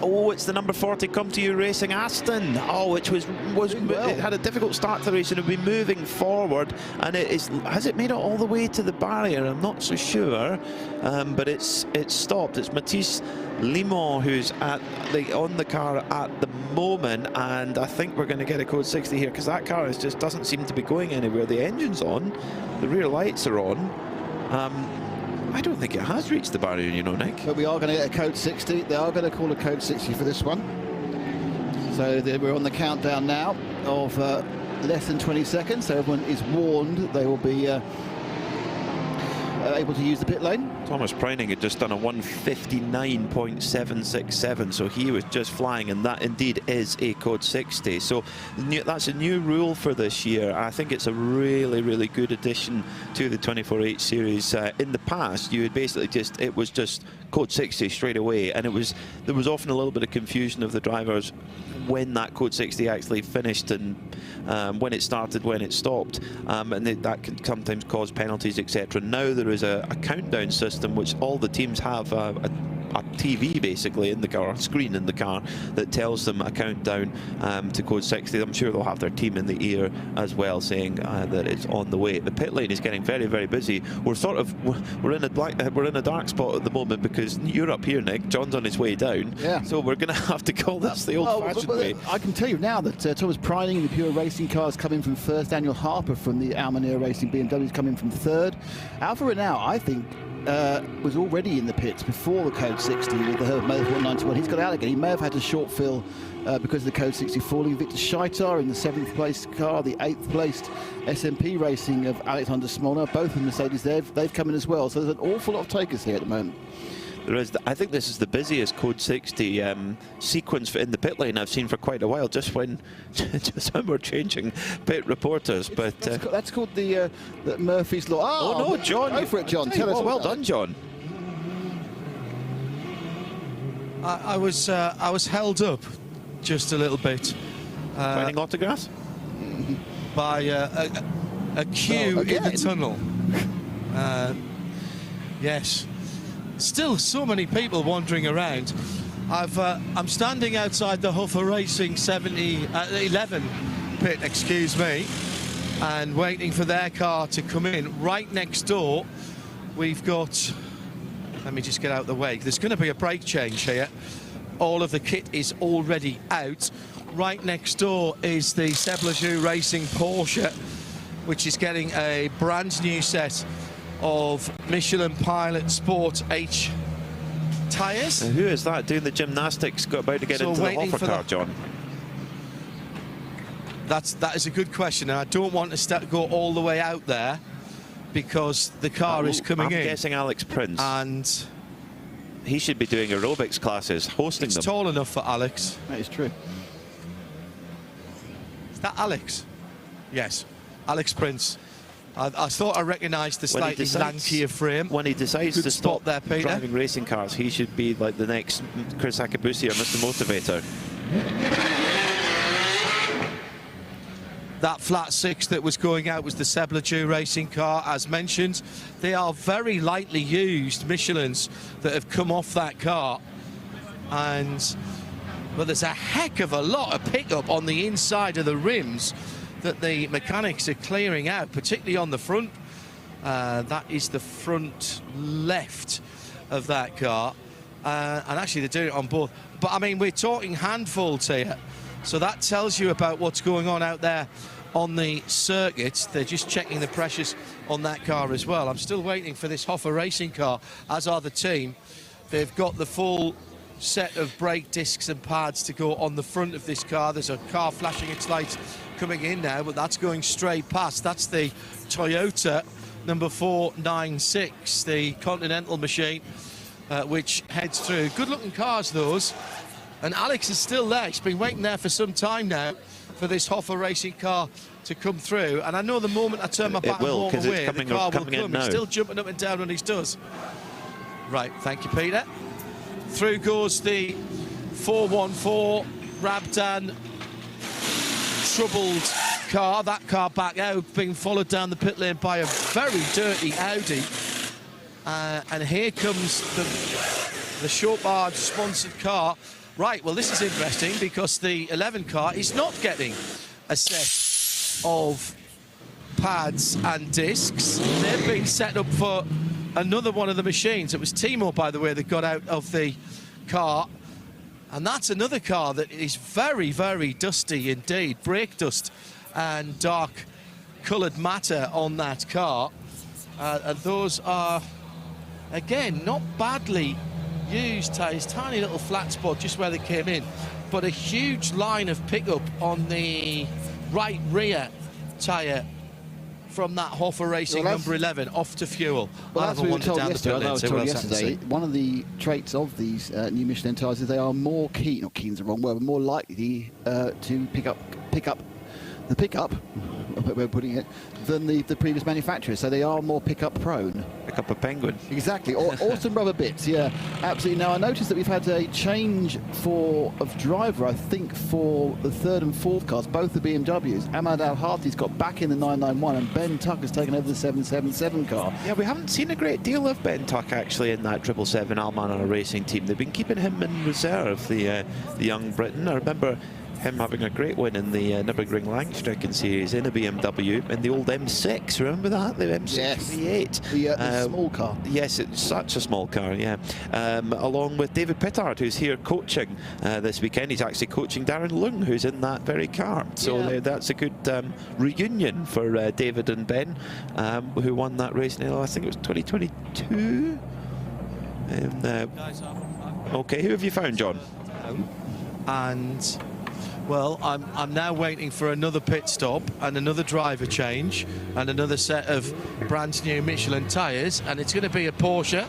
Oh, it's the number 40 Come To You Racing Aston. Oh, which was it had a difficult start to the race and it'll be moving forward. And has it made it all the way to the barrier? I'm not so sure. But it's stopped. It's Matisse Limon who's on the car at the moment, and I think we're going to get a code 60 here because that car just doesn't seem to be going anywhere. The engine's on, the rear lights are on. I don't think it has reached the barrier, you know, Nick. But we are going to get a code 60. They are going to call a code 60 for this one. So we're on the countdown now of less than 20 seconds. So everyone is warned they will be able to use the pit lane. Thomas Preining had just done a 159.767, so he was just flying, and that indeed is a code 60. So that's a new rule for this year. I think it's a really, really good addition to the 24H series. In the past, you would basically it was just code 60 straight away, and there was often a little bit of confusion of the drivers when that code 60 actually finished and when it started, when it stopped, and that can sometimes cause penalties, etc. Now there is a countdown system which all the teams have a TV basically in the car, a screen in the car that tells them a countdown to code 60. I'm sure they'll have their team in the ear as well saying that it's on the way. The pit lane is getting very, very busy. We're in a dark spot at the moment because you're up here, Nick. John's on his way down. Yeah. So we're going to have to call this the old-fashioned way. I can tell you now that Thomas Preining in the pure racing car is coming from first. Daniel Harper from the Almanera Racing BMW is coming from third. Alfa Renault, I think, was already in the pits before the code 60 with the Motorsport 191. He's got out again. He may have had a short fill because of the code 60 falling. Victor Scheitar in the 7th place car, the 8th placed SMP Racing of Alexander Smolner, both of Mercedes, they've come in as well. So there's an awful lot of takers here at the moment. There is. I think this is the busiest code 60 sequence in the pit lane I've seen for quite a while. Just when we're changing pit reporters, but that's called the Murphy's Law. Oh no, John! Go for it, John. Tell us. Well done, John. I was held up just a little bit. Finding autographs by a queue in the tunnel. Yes. Still so many people wandering around. I'm standing outside the Huffer Racing 11 pit, excuse me, and waiting for their car to come in. Right next door, we've got, let me just get out of the way. There's going to be a brake change here. All of the kit is already out. Right next door is the Seblajou Racing Porsche, which is getting a brand new set of Michelin Pilot Sport H tyres. And who is that doing the gymnastics about to get into the Hoffer car, John? That is a good question, and I don't want to go all the way out there because the car is coming in. I'm guessing Alex Prince. And he should be doing aerobics classes, hosting them. It's tall enough for Alex. That is true. Is that Alex? Yes, Alex Prince. I thought I recognised the slightly lankier frame. When he decides to stop there, Peter. driving racing cars, he should be like the next Chris Akabusi or Mr. Motivator. That flat 6 that was going out was the Seblajou racing car, as mentioned. They are very lightly used Michelins that have come off that car. But there's a heck of a lot of pickup on the inside of the rims that the mechanics are clearing out, particularly on the front. That is the front left of that car. And actually they're doing it on both. But I mean, we're talking handfuls here. So that tells you about what's going on out there on the circuit. They're just checking the pressures on that car as well. I'm still waiting for this Hoffer racing car, as are the team. They've got the full set of brake discs and pads to go on the front of this car. There's a car flashing its lights coming in now, but that's going straight past. That's the Toyota number 496, the Continental machine, which heads through. Good looking cars, those. And Alex is still there. He's been waiting there for some time now for this Hoffer racing car to come through. And I know the moment I turn my back and walk away, the car will come. He's still jumping up and down when he does. Right, thank you, Peter. Through goes the 414 Rabdan troubled car, that car back out, being followed down the pit lane by a very dirty Audi. And here comes the short barge sponsored car. Right, well, this is interesting because the 11 car is not getting a set of pads and discs. They're being set up for another one of the machines. It was Timo, by the way, that got out of the car. And that's another car that is very, very dusty indeed. Brake dust and dark coloured matter on that car. And those are, again, not badly used tyres. Tiny little flat spot just where they came in. But a huge line of pickup on the right rear tyre from that Hoffer Racing number 11 off to fuel. Well, as we were told yesterday, one of the traits of these new Michelin tyres is they are more keen, not keen is the wrong word, but more likely to pick up the pickup, we're putting it, than the previous manufacturers. So they are more pickup prone. Pick up a penguin. Exactly, or some rubber bits, yeah, absolutely. Now I noticed that we've had a change of driver, I think, for the third and fourth cars, both the BMWs. Ahmad Al-Hati's got back in the 991 and Ben Tucker's taken over the 777 car. Yeah, we haven't seen a great deal of Ben Tuck actually in that 777 Almanor Racing team. They've been keeping him in reserve, the young Briton. I remember him having a great win in the Nürburgring Langstrecken series in a BMW in the old M6. Remember that? The M6 yes. V8. The small car. Yes, it's such a small car, yeah. Along with David Pittard, who's here coaching this weekend. He's actually coaching Darren Lung, who's in that very car. So that's a good reunion for David and Ben, who won that race in, I think it was 2022. Okay, who have you found, John? And well, I'm now waiting for another pit stop and another driver change and another set of brand new Michelin tyres, and it's going to be a Porsche.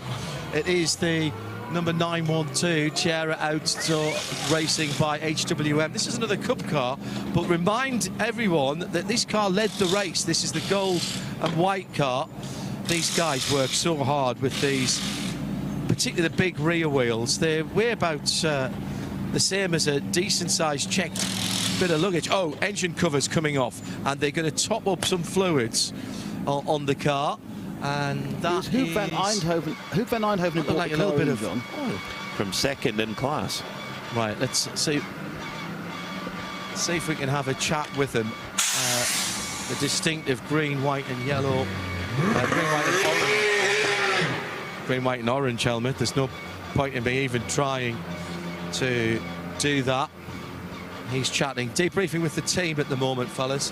It is the number 912 Chiara Outdoor Racing by HWM. This is another Cup car, but remind everyone that this car led the race. This is the gold and white car. These guys work so hard with these, particularly the big rear wheels. They weigh about the same as a decent-sized checked bit of luggage. Oh, engine covers coming off, and they're going to top up some fluids on the car, and that is Hoop van Eindhoven. Hoop van Eindhoven brought like a little bit of from second in class. Right, let's see if we can have a chat with them. The distinctive green, white, and yellow, green, white, and orange helmet. There's no point in me even trying to do that. He's chatting, debriefing with the team at the moment, fellas.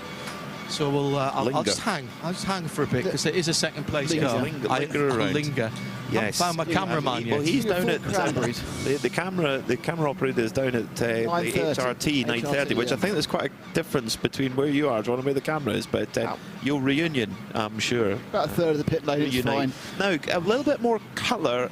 So we'll I'll just hang for a bit because there is a second place car. Linger around. Linger. Yes. I haven't found my cameraman yet. Well, he's down at the camera operator is down at the HRT 930, which I think there's quite a difference between where you are, John, and where the camera is. But your reunion, I'm sure. About a third of the pit lane is fine. Now a little bit more colour.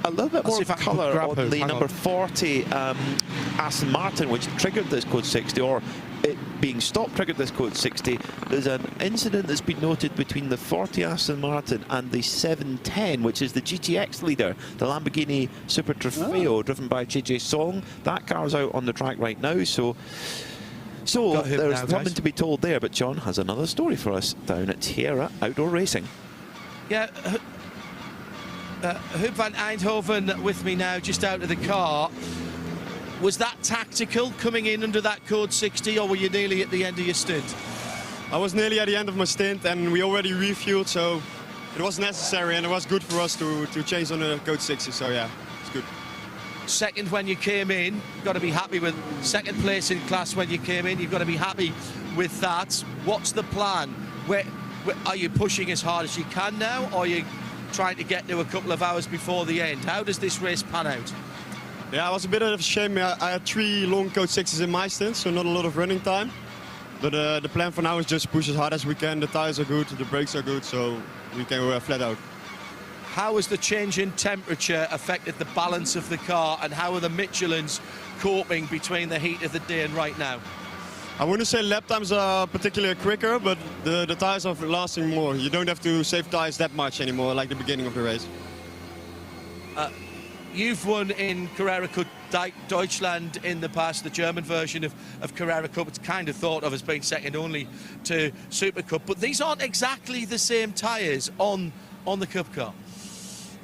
A little bit more colour on the number 40 Aston Martin, which triggered this code 60, or it being stopped triggered this code 60. There's an incident that's been noted between the 40 Aston Martin and the 710, which is the GTX leader, the Lamborghini Super Trofeo, driven by JJ Song. That car's out on the track right now, so there's something to be told there. But John has another story for us down at Chiara Outdoor Racing. Yeah. Hoop van Eindhoven with me now, just out of the car. Was that tactical, coming in under that code 60, or were you nearly at the end of your stint? I was nearly at the end of my stint, and we already refueled, so it was necessary, and it was good for us to change on the code 60, so yeah, it's good. Second when you came in, you've got to be happy with second place in class when you came in. You've got to be happy with that. What's the plan? Where are you pushing as hard as you can now, or are you trying to get to a couple of hours before the end? How does this race pan out? Yeah, it was a bit of a shame. I had 3 long code 6s in my stint, so not a lot of running time. But the plan for now is just push as hard as we can. The tires are good, the brakes are good, so we can go flat out. How has the change in temperature affected the balance of the car, and how are the Michelins coping between the heat of the day and right now? I wouldn't say lap times are particularly quicker, but the tires are lasting more. You don't have to save tires that much anymore, like the beginning of the race. you've won in Carrera Cup Deutschland in the past, the German version of Carrera Cup. It's kind of thought of as being second only to Super Cup, but these aren't exactly the same tyres on the Cup car.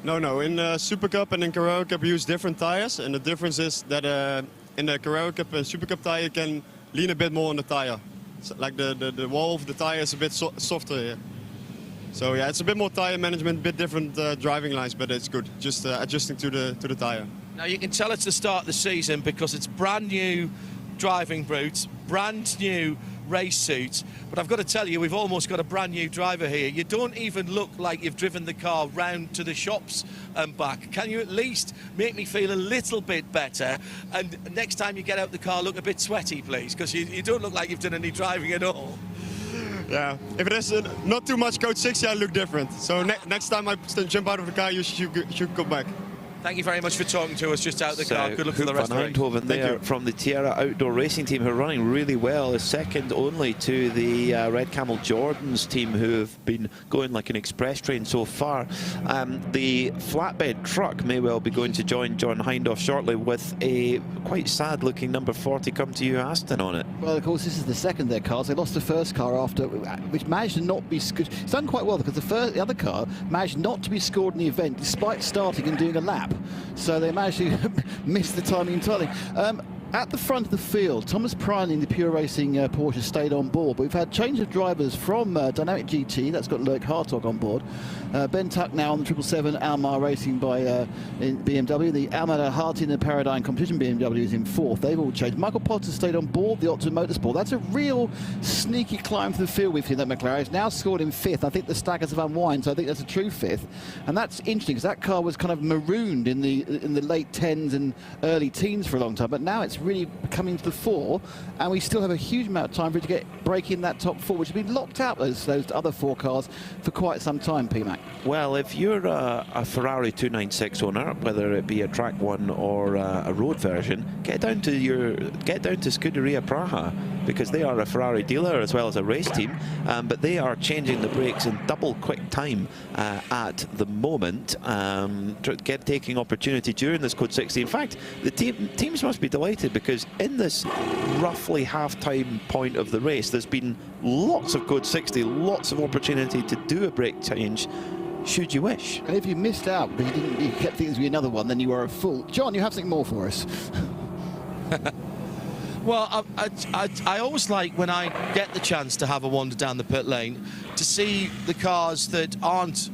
No. In Super Cup and in Carrera Cup, we use different tyres, and the difference is that in the Carrera Cup and Super Cup tyre, you can lean a bit more on the tyre. So, like the wall of the tyre is a bit softer here. So yeah, it's a bit more tyre management, a bit different driving lines, but it's good. Just adjusting to the tyre. Now you can tell it's the start of the season because it's brand new driving boots, brand new race suits, but I've got to tell you, we've almost got a brand new driver here. You don't even look like you've driven the car round to the shops and back. Can you at least make me feel a little bit better? And next time you get out the car, look a bit sweaty, please, because you don't look like you've done any driving at all. Yeah, if it is not too much Code 60, I look different. So next time I jump out of the car, you should go back. Thank you very much for talking to us just out the car. Good luck for the rest of the race. Eindhoven there from the Tierra Outdoor Racing team, who are running really well, is second only to the Red Camel Jordans team, who have been going like an express train so far. The flatbed truck may well be going to join John Hindhaugh shortly with a quite sad looking number 40 come to you Aston on it. Well, of course, this is the second of their cars. They lost the first car after, which managed to not be it's done quite well because the other car managed not to be scored in the event despite starting and doing a lap. So they managed to miss the timing entirely. At the front of the field, Thomas Prine in the Pure Racing Porsche stayed on board, but we've had change of drivers from Dynamic GT, that's got Lurk Hartog on board. Ben Tuck now on the 777 Almar Racing by in BMW. The Almar Harty in the Paradigm Competition BMW is in fourth. They've all changed. Michael Potter stayed on board the Optima Motorsport. That's a real sneaky climb to the field we've seen that McLaren. It's now scored in fifth. I think the staggers have unwind, so I think that's a true fifth. And that's interesting because that car was kind of marooned in the late 10s and early teens for a long time, but now it's really coming to the fore, and we still have a huge amount of time for it to break in that top four, which has been locked out those other four cars for quite some time, PMAC. Well, if you're a Ferrari 296 owner, whether it be a track one or a road version, get down to Scuderia Praha, because they are a Ferrari dealer as well as a race team, but they are changing the brakes in double quick time at the moment, taking opportunity during this Code 60. In fact, the teams must be delighted, because in this roughly half-time point of the race, there's been lots of Code 60, lots of opportunity to do a brake change, should you wish. And if you missed out, but you kept thinking it would be another one, then you were a fool. John, you have something more for us. Well, I always like, when I get the chance to have a wander down the pit lane, to see the cars that aren't,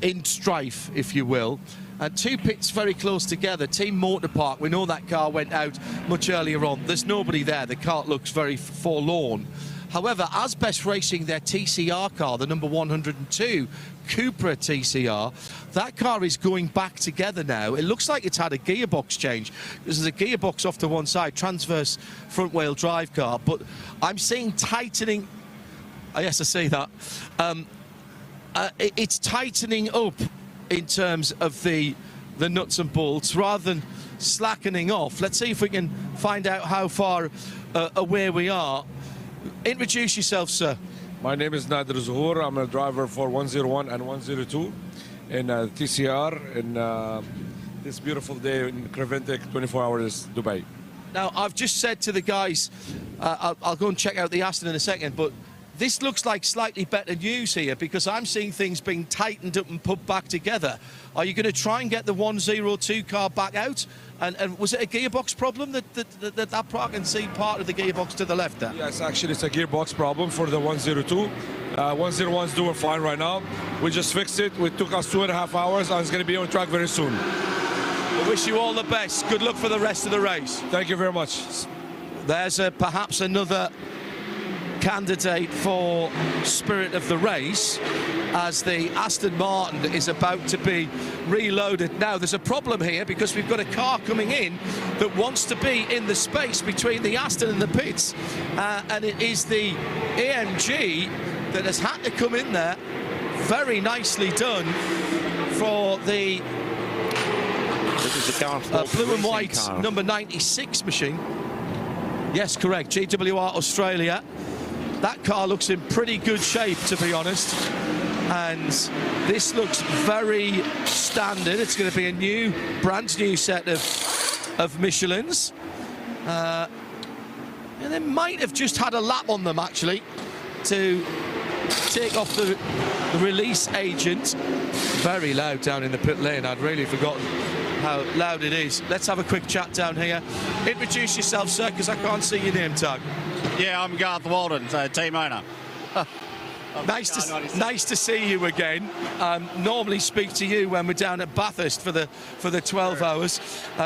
in strife, if you will. And two pits very close together. Team Motor Park, we know that car went out much earlier on. There's nobody there. The car looks very forlorn. However, Asbest Racing, their TCR car, the number 102 Cupra TCR, that car is going back together now. It looks like it's had a gearbox change. There's a gearbox off to one side, transverse front-wheel drive car. But I'm seeing tightening. Oh, yes, I see that. It's tightening up in terms of the nuts and bolts rather than slackening off. Let's see if we can find out how far away we are. Introduce yourself, sir. My name is Nader Zuhour. I'm a driver for 101 and 102 in TCR in this beautiful day in Creventic 24 Hours Dubai. Now, I've just said to the guys, I'll go and check out the Aston in a second, but this looks like slightly better news here, because I'm seeing things being tightened up and put back together. Are you going to try and get the 102 car back out? And was it a gearbox problem that I can see part of the gearbox to the left there? Yes, actually it's a gearbox problem for the 102. 101's doing fine right now. We just fixed it. It took us 2.5 hours, and it's going to be on track very soon. I wish you all the best. Good luck for the rest of the race. Thank you very much. There's perhaps another candidate for spirit of the race, as the Aston Martin is about to be reloaded. Now, there's a problem here, because we've got a car coming in that wants to be in the space between the Aston and the pits, and it is the AMG that has had to come in there. Very nicely done for the blue and white car. Number 96 machine. Yes, correct, GWR Australia. That car looks in pretty good shape, to be honest. And this looks very standard. It's going to be a new, brand new set of Michelins. And they might have just had a lap on them, actually, to take off the release agent. Very loud down in the pit lane. I'd really forgotten how loud it is. Let's have a quick chat down here. Introduce yourself, sir, because I can't see your name tag. Yeah, I'm Garth Walden, team owner. Nice to see you again. Normally speak to you when we're down at Bathurst for the 12 hours.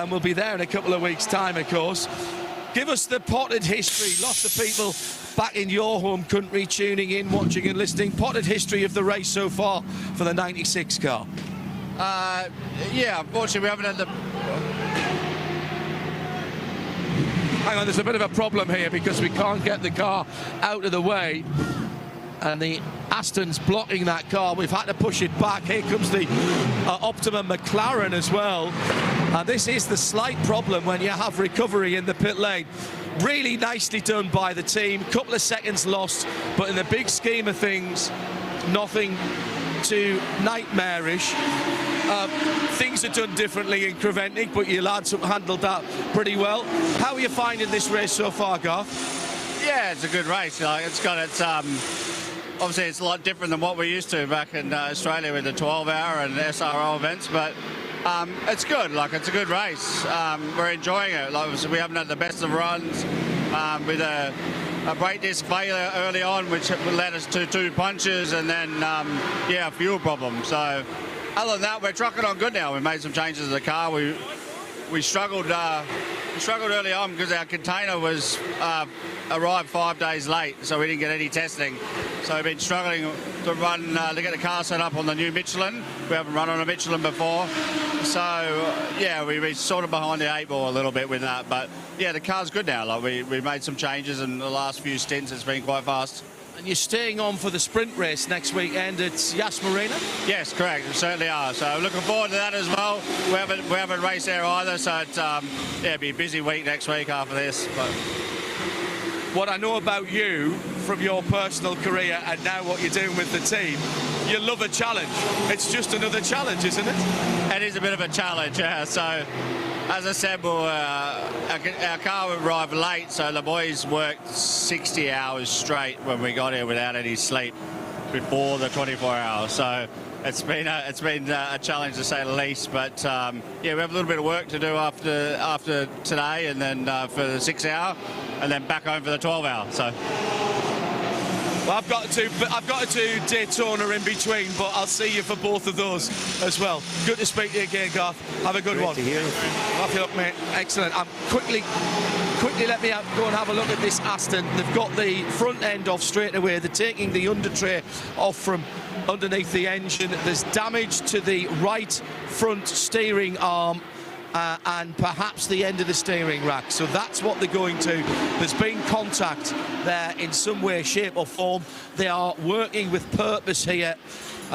We'll be there in a couple of weeks' time, of course. Give us the potted history. Lots of people back in your home country tuning in, watching and listening. Potted history of the race so far for the 96 car. Yeah, unfortunately we haven't had the... Hang on, there's a bit of a problem here because we can't get the car out of the way. And the Aston's blocking that car. We've had to push it back. Here comes the Optima McLaren as well. And this is the slight problem when you have recovery in the pit lane. Really nicely done by the team. Couple of seconds lost, but in the big scheme of things, nothing too nightmarish. Things are done differently in Creventic, but you lads have handled that pretty well. How are you finding this race so far, Garth? Yeah, it's a good race. It's got its... Obviously, it's a lot different than what we're used to back in Australia with the 12-hour and SRO events, but it's good. Like, it's a good race. We're enjoying it. Like, we haven't had the best of runs with a brake disc failure early on, which led us to 2 punches, and then yeah, fuel problems. So, other than that, we're trucking on good now. We made some changes to the car. We struggled early on because our container was arrived 5 days late, so we didn't get any testing. So we've been struggling to run to get the car set up on the new Michelin. We haven't run on a Michelin before, so yeah, we're sort of behind the 8 ball a little bit with that. But yeah, the car's good now. Like we made some changes in the last few stints. It's been quite fast. And you're staying on for the sprint race next weekend at Yas Marina? Yes, correct. We certainly are. So looking forward to that as well. We haven't raced there either, so it's, yeah, it'll be a busy week next week after this. But what I know about you from your personal career and now what you're doing with the team, you love a challenge. It's just another challenge, isn't it? It is a bit of a challenge, yeah. So, as I said, our car arrived late, so the boys worked 60 hours straight when we got here without any sleep before the 24 hours. So it's been a challenge to say the least. But yeah, we have a little bit of work to do after today, and then for the 6 hour, and then back home for the 12 hour. So. Well, I've got to do Daytona in between, but I'll see you for both of those as well. Good to speak to you again, Garth. Have a good one. Great to hear you. Off you look, mate. Excellent. Quickly let me go and have a look at this Aston. They've got the front end off straight away. They're taking the under tray off from underneath the engine. There's damage to the right front steering arm. And perhaps the end of the steering rack. So that's what they're going to. There's been contact there in some way, shape or form. They are working with purpose here.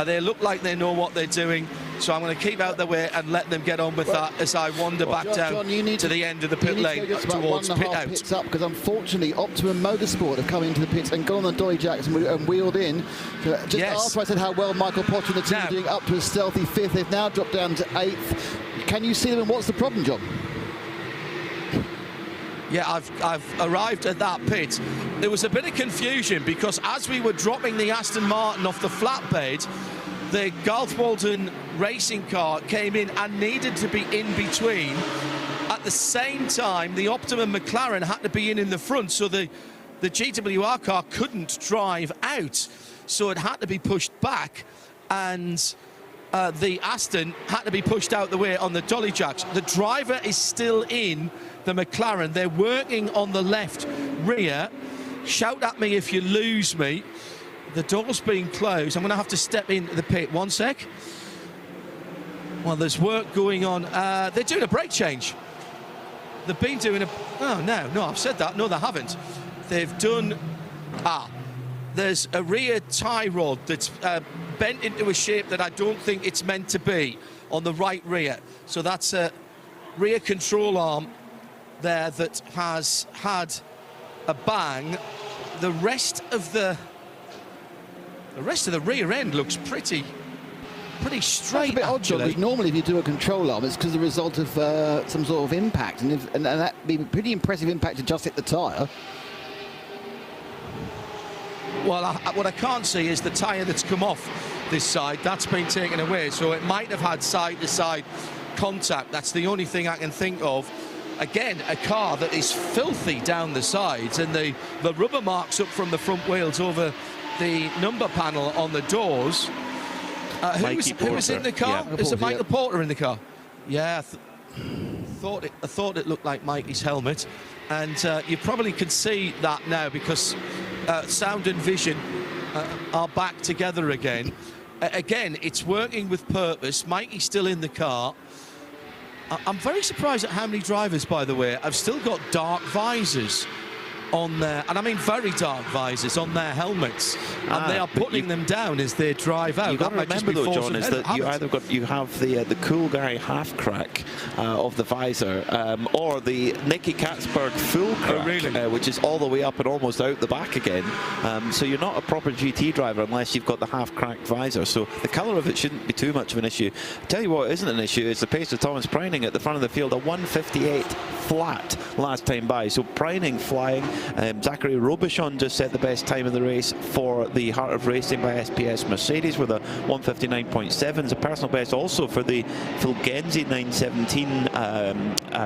They look like they know what they're doing. So I'm going to keep out their way and let them get on with that as I wander back down to the end of the pit lane towards pit out. Pits up, because unfortunately Optimum Motorsport have come into the pits and gone on the dolly jacks and wheeled in. So just after I said how well Michael Potter and the team are doing up to a stealthy 5th, they've now dropped down to 8th. Can you see them, and what's the problem, John? Yeah, I've arrived at that pit. There was a bit of confusion because as we were dropping the Aston Martin off the flatbed, the Garth Walden racing car came in and needed to be in between. At the same time, the Optima McLaren had to be in the front, so the GWR car couldn't drive out, so it had to be pushed back, and the Aston had to be pushed out the way on the dolly jacks. The driver is still in the McLaren. They're working on the left rear. Shout at me if you lose me. The door's being closed. I'm going to have to step into the pit. 1 sec. Well, there's work going on. They're doing a brake change. They've been doing a... Oh, no, I've said that. No, they haven't. They've done... There's a rear tie rod that's bent into a shape that I don't think it's meant to be on the right rear. So that's a rear control arm there that has had a bang. The rest of the The rest of the rear end looks pretty straight. That's a bit odd, John, because normally if you do a control arm, it's because the result of some sort of impact, and that'd be a pretty impressive impact to just hit the tyre. Well, what I can't see is the tyre that's come off this side. That's been taken away, so it might have had side-to-side contact. That's the only thing I can think of. Again, a car that is filthy down the sides, and the rubber marks up from the front wheels over the number panel on the doors. Who was in the car? Yeah. Is it Michael Porter in the car? Yeah, I thought it looked like Mikey's helmet, and you probably can see that now because sound and vision are back together again. Again, it's working with purpose. Mikey's still in the car. I'm very surprised at how many drivers, by the way, have still got dark visors on their, and I mean very dark visors on their helmets, and they are putting them down as they drive out. You've got to remember though, John, is that you have the cool guy half crack of the visor, or the Nicky Katzberg full crack, which is all the way up and almost out the back again. So you're not a proper GT driver unless you've got the half cracked visor. So the colour of it shouldn't be too much of an issue. I'll tell you what isn't an issue is the pace of Thomas Preining at the front of the field, a 1:58 flat last time by. So Preining flying. Zachary Robichon just set the best time of the race for the Heart of Racing by SPS Mercedes with a 1:59.7. It's a personal best also for the Fulgenzi 917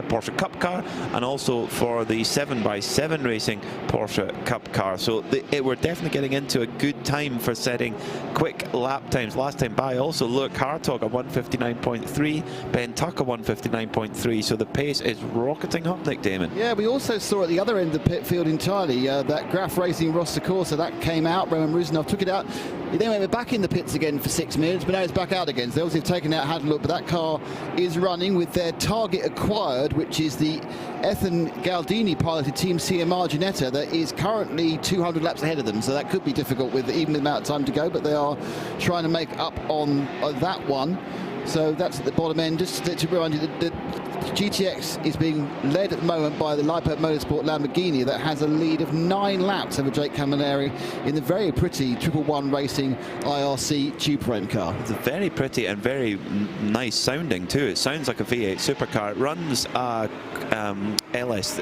Porsche Cup car, and also for the 7x7 Racing Porsche Cup car. So we're definitely getting into a good time for setting quick lap times. Last time by also Luke Hartog at 1:59.3, Ben Tuck at 1:59.3. So the pace is rocketing up, Nick Damon. Yeah, we also saw at the other end of the pit field entirely that Graf Racing Roster Corsa that came out. Roman Rusinov took it out. He then went back in the pits again for 6 minutes, but now it's back out again. So they obviously have taken out, had a look, but that car is running with their target acquired, which is the Ethan Galdini piloted Team CMR Ginetta that is currently 200 laps ahead of them. So that could be difficult with even the amount of time to go, but they are trying to make up on that one. So that's at the bottom end. Just to remind you, the GTX is being led at the moment by the Lippert Motorsport Lamborghini that has a lead of 9 laps over Jake Camilleri in the very pretty 111 Racing IRC Tube Frame car. It's very pretty and very nice sounding too. It sounds like a V8 supercar. It runs a LS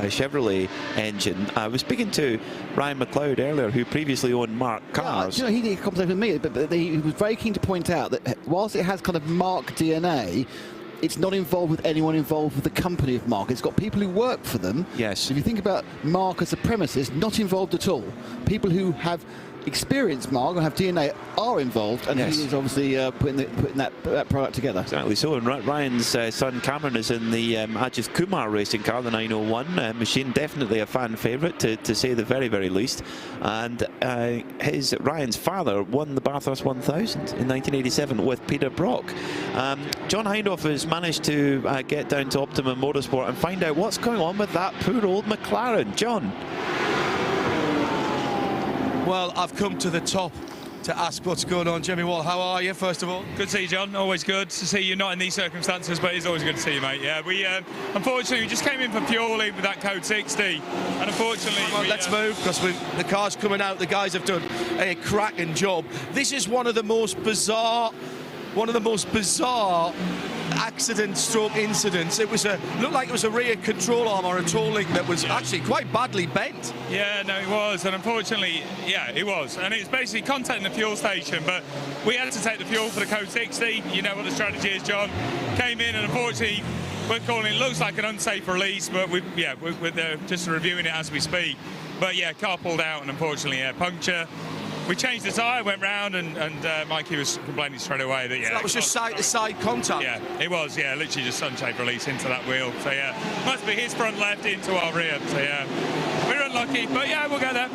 Chevrolet engine. I was speaking to Ryan McLeod earlier, who previously owned Mark cars. Yeah, he did a conversation with me, but he was very keen to point out that whilst it has kind of Mark DNA, it's not involved with anyone involved with the company of Mark. It's got people who work for them. Yes. If you think about Mark as a premises, not involved at all. People who have experienced Mark and have DNA are involved, and yes. he is obviously putting that product together. Exactly so. And Ryan's son Cameron is in the Ajith Kumar racing car, the 901 machine. Definitely a fan favourite, to say the very, very least. And Ryan's father won the Bathurst 1000 in 1987 with Peter Brock. John Hindhaugh has managed to get down to Optimum Motorsport and find out what's going on with that poor old McLaren. John. Well, I've come to the top to ask what's going on. Jimmy Wall, how are you, first of all? Good to see you, John. Always good to see you, not in these circumstances, but it's always good to see you, mate. Yeah, we unfortunately we just came in for fuel with that code 60, and unfortunately... Well, let's move, because the car's coming out. The guys have done a cracking job. This is one of the most bizarre accident stroke incidents. It was looked like it was a rear control arm or a toe link that was actually quite badly bent. Yeah, no, it was, and unfortunately, yeah, it was. And it's basically contacting the fuel station, but we had to take the fuel for the code 60. You know what the strategy is, John. Came in, and unfortunately, we're calling it, looks like an unsafe release, but we're just reviewing it as we speak. But yeah, car pulled out, and unfortunately, puncture. We changed the tyre, went round, and Mikey was complaining straight away that, yeah... So that was just side-to-side contact? Yeah, it was, yeah, literally just unsafe release into that wheel. So, yeah, must be his front left into our rear. So, yeah, we're unlucky, but, yeah, we'll get there.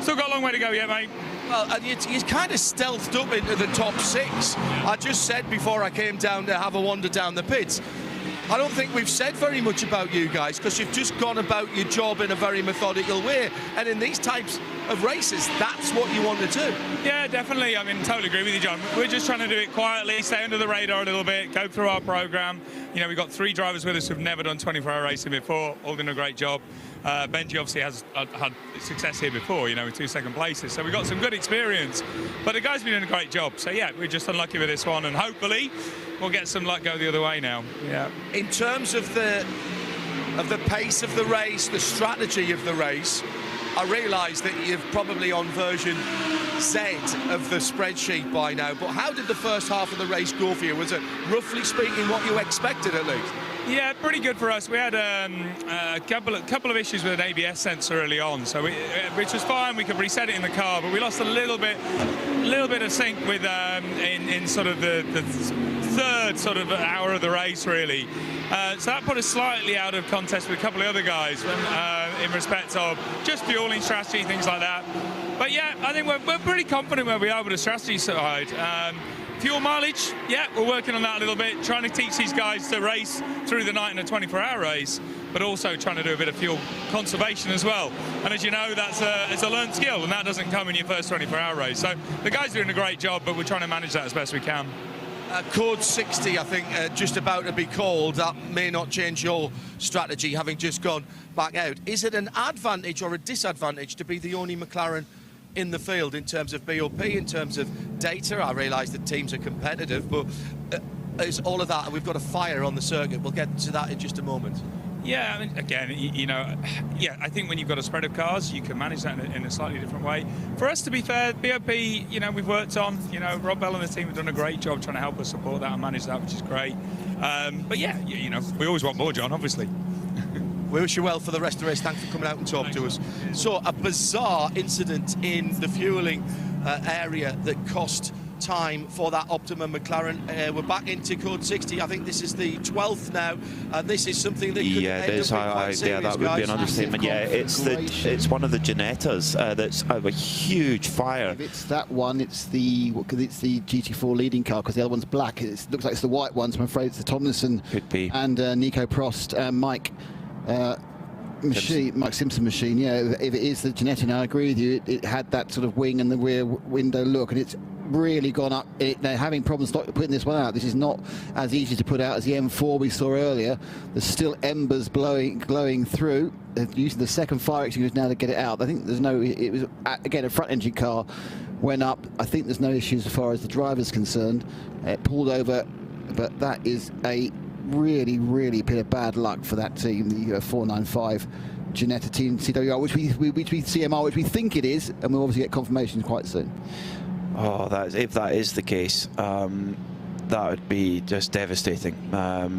Still got a long way to go yet, mate. Well, you kind of stealthed up into the top 6. I just said before I came down to have a wander down the pits, I don't think we've said very much about you guys, because you've just gone about your job in a very methodical way. And in these types of races, that's what you want to do. Yeah, definitely. I mean, totally agree with you, John. We're just trying to do it quietly, stay under the radar a little bit, go through our program. You know, we've got 3 drivers with us who've never done 24-hour racing before, all doing a great job. Benji obviously has had success here before, you know, with 2 second places. So we've got some good experience. But the guy's been doing a great job. So, yeah, we're just unlucky with this one. And hopefully we'll get some luck go the other way now. Yeah. In terms of the pace of the race, the strategy of the race, I realise that you're probably on version Z of the spreadsheet by now, but how did the first half of the race go for you? Was it, roughly speaking, what you expected at least? Yeah, pretty good for us. We had a couple of issues with an ABS sensor early on, so which was fine. We could reset it in the car, but we lost a little bit of sync with in sort of the third sort of hour of the race, really. So that put us slightly out of contest with a couple of other guys in respect of just fueling strategy, things like that. But yeah, I think we're pretty confident where we are with the strategy side. Fuel mileage, yeah, we're working on that a little bit, trying to teach these guys to race through the night in a 24-hour race, but also trying to do a bit of fuel conservation as well. And as you know, it's a learned skill, and that doesn't come in your first 24-hour race. So the guys are doing a great job, but we're trying to manage that as best we can. Code 60, I think, just about to be called. That may not change your strategy, having just gone back out. Is it an advantage or a disadvantage to be the only McLaren in the field in terms of BOP, in terms of data? I realise that teams are competitive, but it's all of that, and we've got a fire on the circuit. We'll get to that in just a moment. Yeah, I mean, again, you know, yeah, I think when you've got a spread of cars, you can manage that in a slightly different way. For us, to be fair, BOP, you know, we've worked on, you know, Rob Bell and the team have done a great job trying to help us support that and manage that, which is great. But yeah, you know, we always want more, John, obviously. We wish you well for the rest of the race. Thanks for coming out and talking to us. So, a bizarre incident in the fueling area that cost time for that Optimum McLaren. We're back into code 60. I think this is the 12th now, and this is something that could end up being quite serious, yeah, that would be an understatement. Yeah, it's one of the Ginettas that's a huge fire. If it's that one, it's the GT4 leading car, because the other one's black. It looks like it's the white one, so I'm afraid it's the Tomlinson and Nico Prost, Mike Simpson machine. Yeah, if it is the Ginetta, now I agree with you, it had that sort of wing and the rear window look, and it's really gone up. They're having problems putting this one out. This is not as easy to put out as the M4 we saw earlier. There's still embers glowing through. They're using the second fire extinguisher now to get it out. I think there's no, it was again a front engine car went up. I think there's no issues as far as the driver's concerned. It pulled over, but that is a really bit of bad luck for that team, the 495 Ginetta team CWR, which we CMR, which we think it is, and we'll obviously get confirmation quite soon. Oh, if that is the case, that would be just devastating,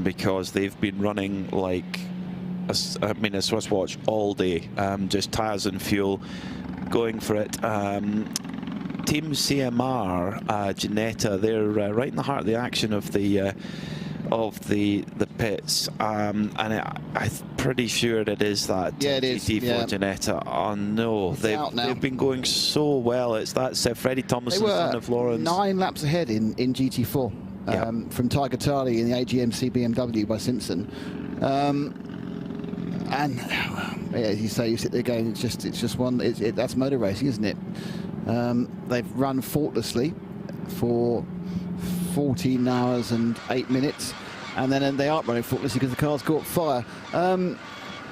because they've been running like a Swiss watch all day, just tyres and fuel, going for it. Team CMR, Ginetta, they're right in the heart of the action of the pits, and I'm pretty sure it is that GT4 Ginetta. Oh no, they've been going so well. That's Freddie Thompson, son of Lawrence. 9 laps ahead in GT4 from Tiger Tarly in the AGMC BMW by Simpson. And as you say, you sit there going, it's just one. That's motor racing, isn't it? They've run faultlessly for 14 hours and 8 minutes, and then they aren't running faultlessly because the car's caught fire.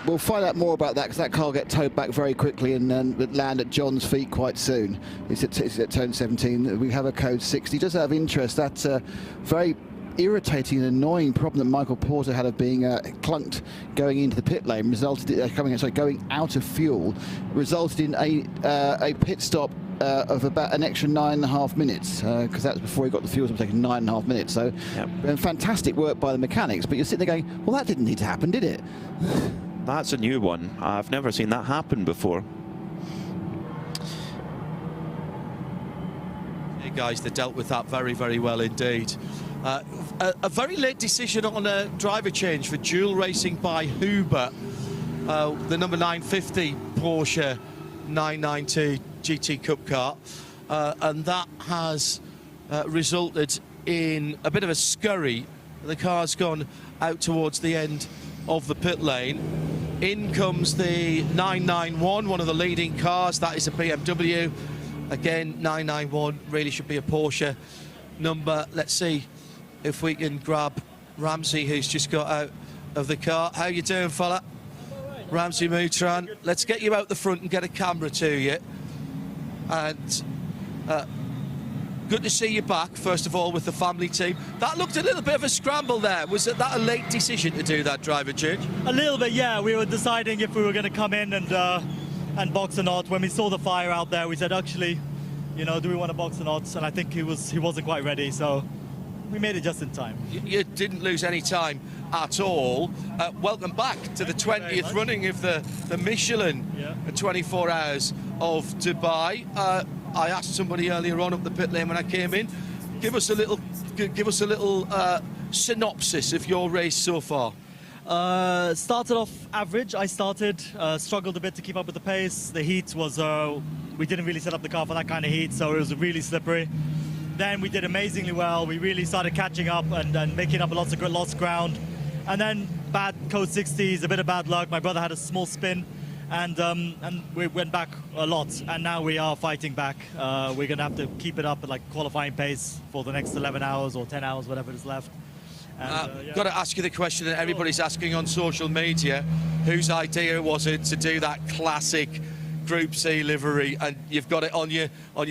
We'll find out more about that, because that car will get towed back very quickly and land at John's feet quite soon. It's at turn 17. We have a code 60. Just out of interest, that's a very irritating and annoying problem that Michael Porter had of being clunked going into the pit lane, going out of fuel, resulted in a pit stop of about an extra 9.5 minutes, because that was before he got the fuel, so it was taking 9.5 minutes. So fantastic work by the mechanics, but you're sitting there going, well, that didn't need to happen, did it? That's a new one. I've never seen that happen before. Hey guys, they dealt with that very well indeed. A very late decision on a driver change for dual racing by Huber, the number 950 Porsche 992 GT Cup car, and that has resulted in a bit of a scurry. The car's gone out towards the end of the pit lane. In comes the 991, one of the leading cars. That is a BMW. Again, 991 really should be a Porsche number. Let's see if we can grab Ramsey, who's just got out of the car. How you doing, fella? Ramsey Moutran. Let's get you out the front and get a camera to you. And good to see you back, first of all, with the family team. That looked a little bit of a scramble there. Was that a late decision to do that, driver change? A little bit, yeah. We were deciding if we were going to come in and box or not. When we saw the fire out there, we said, actually, you know, do we want to box or not? And I think he wasn't quite ready, so we made it just in time. You didn't lose any time at all. Welcome back to the 20th running of the Michelin 24 Hours of Dubai. I asked somebody earlier on up the pit lane when I came in, give us a little synopsis of your race so far. Started off average. I struggled a bit to keep up with the pace. The heat was, we didn't really set up the car for that kind of heat, so it was really slippery. Then we did amazingly well. We really started catching up and making up lots of ground. And then bad code 60s, a bit of bad luck. My brother had a small spin, and we went back a lot. And now we are fighting back. We're going to have to keep it up at like qualifying pace for the next 11 hours or 10 hours, whatever is left. Got to ask you the question that everybody's asking on social media. Whose idea was it to do that classic Group C livery, and you've got it on your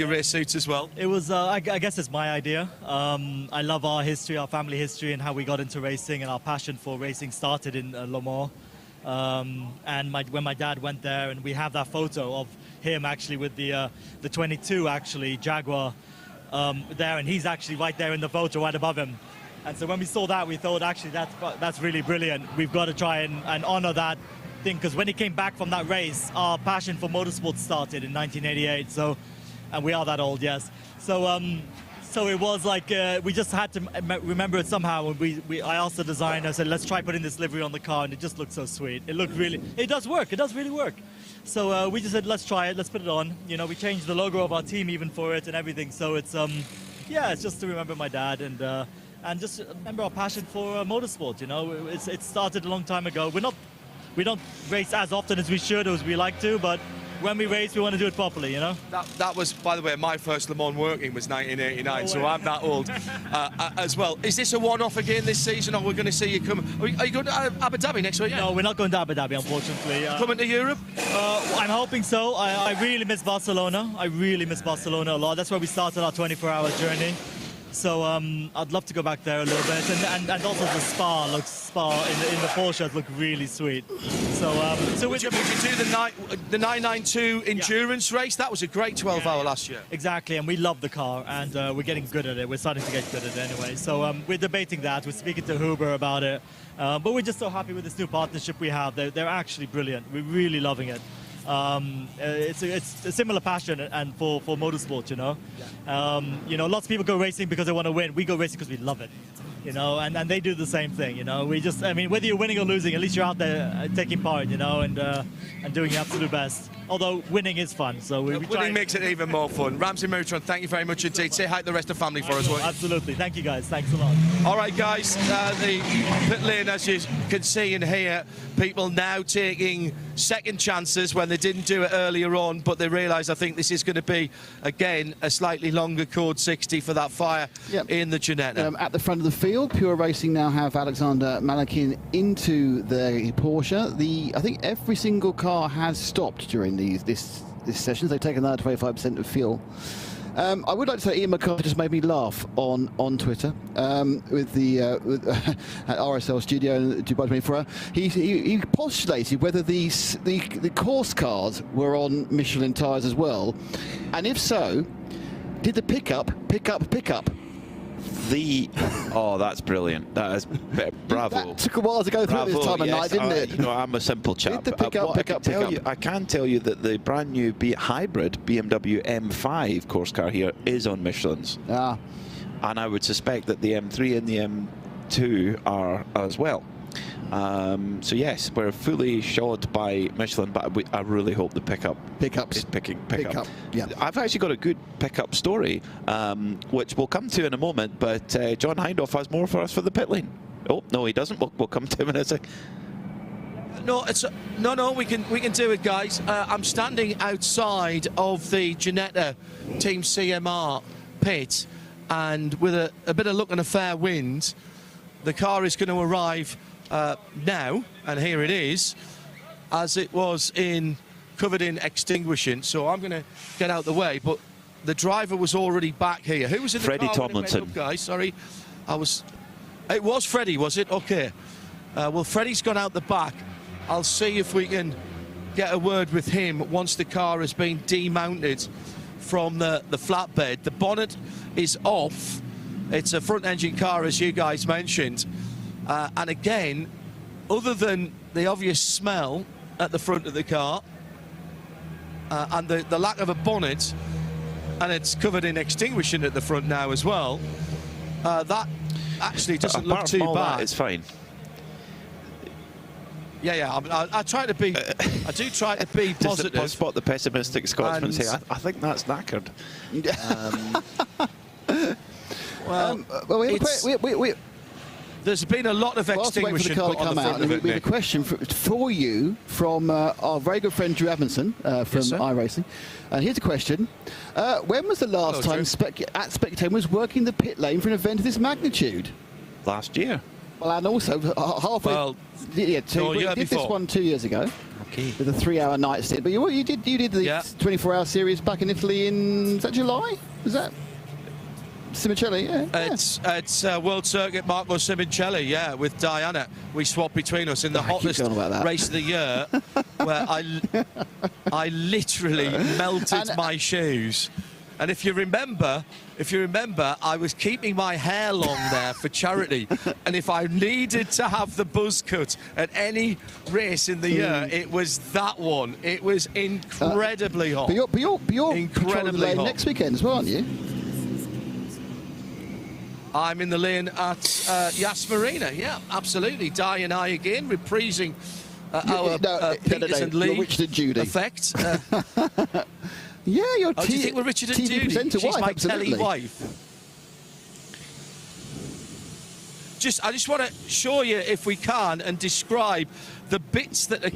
race suits as well? It was, I guess it's my idea. I love our history, our family history, and how we got into racing, and our passion for racing started in Le Mans. And when my dad went there, and we have that photo of him actually with the 22 actually Jaguar there, and he's actually right there in the photo right above him. And so when we saw that, we thought actually that's really brilliant. We've got to try and honor that thing, because when he came back from that race, our passion for motorsport started in 1988. So, and we are that old, yes. So so it was like we just had to remember it somehow. And I asked the designer, I said, let's try putting this livery on the car, and it just looked so sweet. It looked really, it does work. It does really work. So we just said, let's try it. Let's put it on. You know, we changed the logo of our team even for it and everything. So it's yeah, it's just to remember my dad and just remember our passion for motorsport. You know, it started a long time ago. We don't race as often as we should or as we like to, but when we race, we want to do it properly, you know? That was, by the way, my first Le Mans working was 1989, so I'm that old as well. Is this a one-off again this season, or we're going to see you come? Are you going to Abu Dhabi next week? No, we're not going to Abu Dhabi, unfortunately. Coming to Europe? I'm hoping so. I really miss Barcelona. I really miss Barcelona a lot. That's where we started our 24-hour journey. So I'd love to go back there a little bit, and also the Spa in the Porsche look really sweet. So would you do the 992 endurance race? That was a great 12-hour last year. Exactly, and we love the car, and we're getting good at it. We're starting to get good at it anyway. So we're debating that. We're speaking to Huber about it, but we're just so happy with this new partnership we have. They're actually brilliant. We're really loving it. It's a similar passion and for motorsport, you know. You know, lots of people go racing because they want to win. We go racing because we love it, you know, and they do the same thing, you know. I mean, whether you're winning or losing, at least you're out there taking part, you know, and doing your absolute best. Although winning is fun, so winning makes it even more fun. Ramsey Moutran, thank you very much indeed. Say hi to the rest of the family for us, won't you? Absolutely. Thank you, guys. Thanks a lot. All right, guys. The pit lane, as you can see and hear, people now taking second chances when they didn't do it earlier on, but they realise, I think this is going to be, again, a slightly longer code 60 for that fire in the Ginetta. At the front of the field, Pure Racing now have Alexander Malakin into the Porsche. I think every single car has stopped during this session. They've taken another 25% of fuel. I would like to say Ian McCarthy just made me laugh on Twitter with the at RSL Studio in Dubai 24 Hour. He postulated whether the course cars were on Michelin tyres as well, and if so, did the pickup pick up? Oh, that's brilliant. That is bravo. That took a while to go through this time of night, didn't it? You know, I'm a simple chap. Did the pickup? I can tell you that the brand new hybrid BMW M5 course car here is on Michelin's. And I would suspect that the M3 and the M2 are as well. So yes, we're fully shod by Michelin, but I really hope the pickup is picking up. Yeah. I've actually got a good pickup story, which we'll come to in a moment. But John Hindhaugh has more for us for the pit lane. Oh no, he doesn't. We'll come to him in a sec. No, we can do it, guys. I'm standing outside of the Ginetta Team CMR pit, and with a bit of luck and a fair wind, the car is going to arrive now, and here it is. as it was covered in extinguishing. So I'm going to get out the way, but the driver was already back here. Who was in the Freddie car when it went Tomlinson. up, guys? Sorry, it was Freddie, was it? Okay. Well, Freddie's gone out the back. I'll see if we can get a word with him once the car has been demounted from the flatbed. The bonnet is off. It's a front engine car, as you guys mentioned. And again, other than the obvious smell at the front of the car and the lack of a bonnet, and it's covered in extinguishing at the front now as well, that actually doesn't look too bad. It's fine. Yeah. I try to be. I do try to be positive. Just spot the pessimistic Scotsman and say, I think that's knackered. There's been a lot of extinguishing for the car put to on come the out, front and of it, we have a Nick. question for you from our very good friend Drew Amundsen from iRacing. And here's a question. When was the last time Spectator was working the pit lane for an event of this magnitude? Last year. Well, and also halfway. Well, yeah, no, we year did before. this one 2 years ago. Okay. With a 3-hour night stint. But you did the 24-hour series back in Italy in, is that July? Was that Simoncelli? Yeah. It's World Circuit Marco Simoncelli, yeah, with Diana. We swapped between us in the hottest race of the year, where I literally melted my shoes. And if you remember, I was keeping my hair long there for charity. And if I needed to have the buzz cut at any race in the year, it was that one. It was incredibly hot. But you're incredibly lane hot. next weekend as well, aren't you? I'm in the lane at Yas Marina. Yeah, absolutely. Di and I again reprising our Peters and Lee Richard and Judy effect. Yeah, you're do you think we're Richard and TV Judy? presenter She's wife, my absolutely. telly wife. I just want to show you, if we can, and describe the bits that are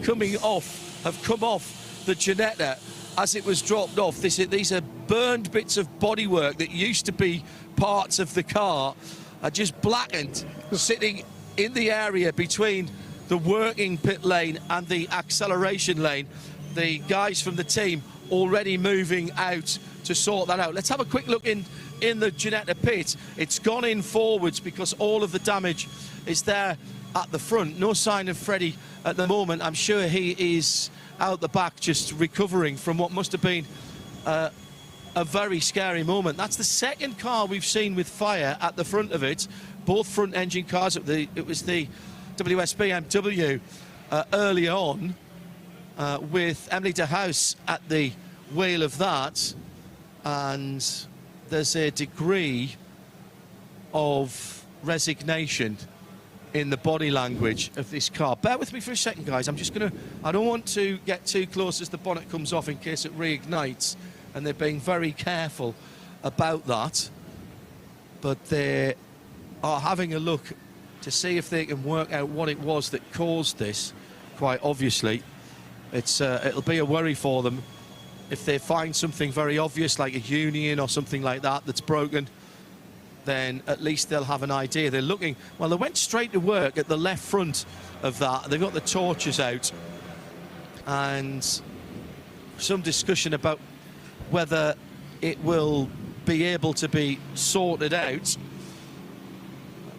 have come off the Ginetta as it was dropped off. These are burned bits of bodywork that used to be parts of the car, are just blackened, sitting in the area between the working pit lane and the acceleration lane. The guys from the team already moving out to sort that out. Let's have a quick look in the Ginetta pit. It's gone in forwards because all of the damage is there at the front. No sign of Freddie at the moment. I'm sure he is out the back just recovering from what must have been a very scary moment. That's the second car we've seen with fire at the front of it. Both front engine cars. It was the WS BMW early on with Emily de House at the wheel of that, and there's a degree of resignation in the body language of this car. Bear with me for a second, guys. I don't want to get too close as the bonnet comes off in case it reignites, and they're being very careful about that. But they are having a look to see if they can work out what it was that caused this. Quite obviously, it'll be a worry for them if they find something very obvious like a union or something like that that's broken. Then at least they'll have an idea. They're looking, well, they went straight to work at the left front of that. They've got the torches out, and some discussion about whether it will be able to be sorted out.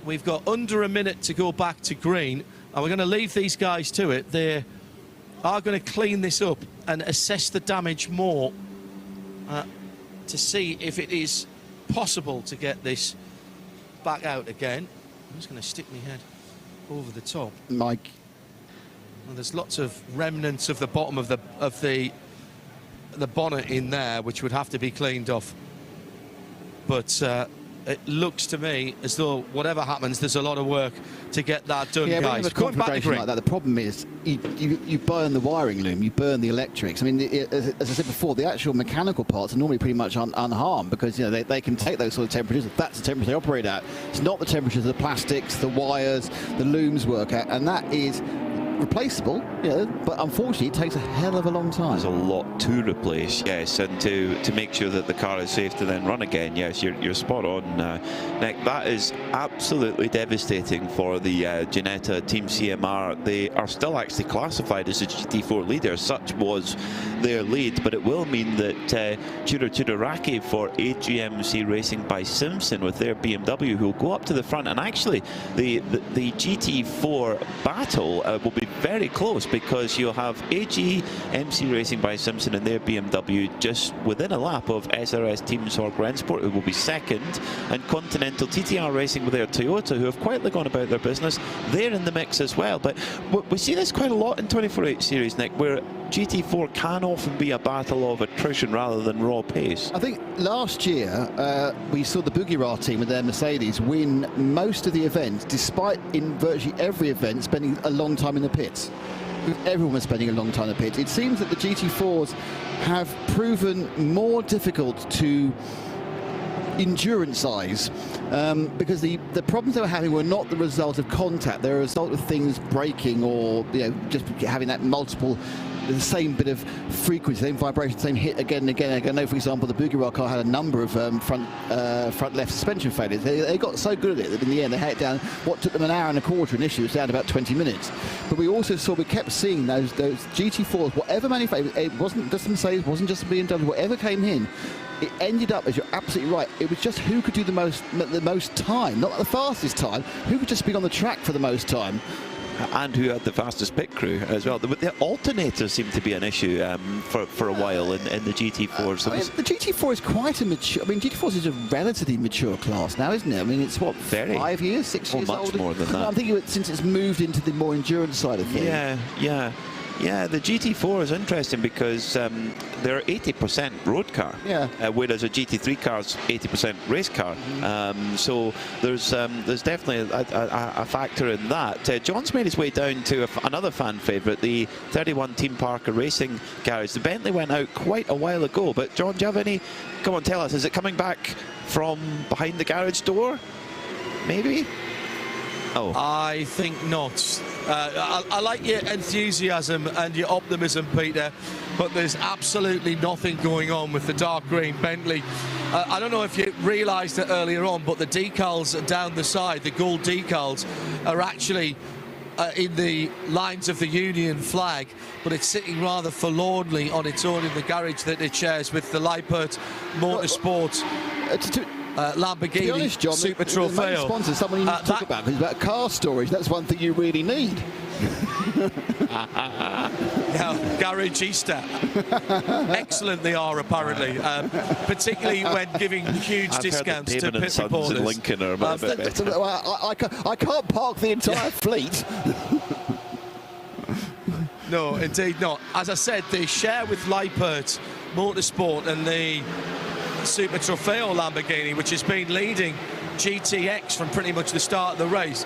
We've got under a minute to go back to green, and we're going to leave these guys to it. They are going to clean this up and assess the damage more to see if it is possible to get this back out again. I'm just going to stick my head over the top. Mike. Well, there's lots of remnants of the bottom of the bonnet in there, which would have to be cleaned off. But it looks to me as though whatever happens, there's a lot of work to get that done, yeah, guys. When you have a conflagration like that, the problem is you burn the wiring loom, you burn the electrics. I mean, as I said before, the actual mechanical parts are normally pretty much unharmed because they can take those sort of temperatures. That's the temperature they operate at. It's not the temperatures of the plastics, the wires, the looms work at, and that is replaceable, but unfortunately it takes a hell of a long time. There's a lot to replace, yes, and to make sure that the car is safe to then run again. Yes, you're spot on, Nick. That is absolutely devastating for the Ginetta Team CMR. They are still actually classified as a GT4 leader. Such was their lead, but it will mean that Chururaki for AGMC Racing by Simpson with their BMW, who will go up to the front, and actually the GT4 battle will be very close, because you'll have AGMC Racing by Simpson and their BMW just within a lap of SRS Team Sorg Rennsport, who will be second, and Continental TTR Racing with their Toyota, who have quietly gone about their business. They're in the mix as well. But we see this quite a lot in 24H series, Nick, where GT4 can often be a battle of attrition rather than raw pace. I think last year we saw the Bugirard team with their Mercedes win most of the events, despite in virtually every event spending a long time in the pits. Everyone was spending a long time in the pits. It seems that the GT4s have proven more difficult to endurance-eyes, because the problems they were having were not the result of contact. They were a result of things breaking, or just having that multiple, the same bit of frequency, same vibration, same hit again and again. I know, for example, the Bugirard car had a number of front left suspension failures. They got so good at it that in the end they had it down. What took them an hour and a quarter initially was down to about 20 minutes. But we kept seeing those GT4s, whatever manufacturer, it wasn't just Mercedes, wasn't just BMW, whatever came in, it ended up, as you're absolutely right, it was just who could do the most time, not the fastest time, who could just be on the track for the most time. And who had the fastest pit crew as well. The alternators seem to be an issue for a while in the GT4. So the GT4 is quite a mature. I mean, GT4 is a relatively mature class now, isn't it? I mean, it's what, 5 years, 6 years old? Much more than that. I'm thinking since it's moved into the more endurance side of things. Yeah, the GT4 is interesting because they're 80% road car, whereas a GT3 car's 80% race car. So there's definitely a factor in that. John's made his way down to another fan favourite, the 31 Team Parker Racing garage. The Bentley went out quite a while ago, but John, do you have any? Come on, tell us. Is it coming back from behind the garage door? Maybe. Oh. I think not. I like your enthusiasm and your optimism, Peter, but there's absolutely nothing going on with the dark green Bentley. I don't know if you realised it earlier on, but the decals down the side, the gold decals, are actually in the lines of the Union flag, but it's sitting rather forlornly on its own in the garage that it shares with the Lippert Motorsport Lamborghini, to be honest, John, Super the main sponsor is someone you need to talk about, because about car storage, that's one thing you really need. Garage Easter. Excellent they are, apparently, particularly when giving huge discounts to pit reporters. In Lincoln are a bit better. I can't park the entire fleet. No, indeed not. As I said, they share with Lippert Motorsport and the Super Trofeo Lamborghini, which has been leading GTX from pretty much the start of the race.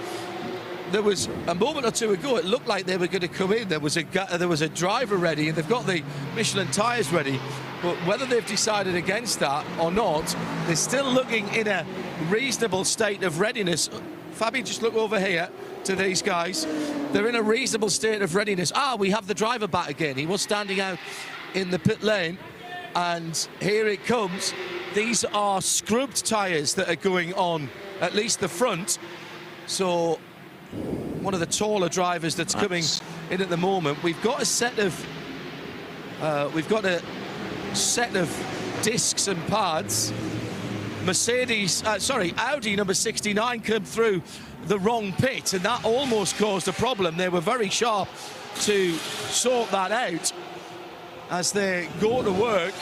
There was a moment or two ago, it looked like they were going to come in. There was a driver ready, and they've got the Michelin tyres ready. But whether they've decided against that or not, they're still looking in a reasonable state of readiness. Fabi, just look over here to these guys. They're in a reasonable state of readiness. We have the driver back again. He was standing out in the pit lane. And here it comes. These are scrubbed tyres that are going on, at least the front. So one of the taller drivers that's coming in at the moment. We've got a set of discs and pads. Audi number 69 came through the wrong pit, and that almost caused a problem. They were very sharp to sort that out. As they go to work,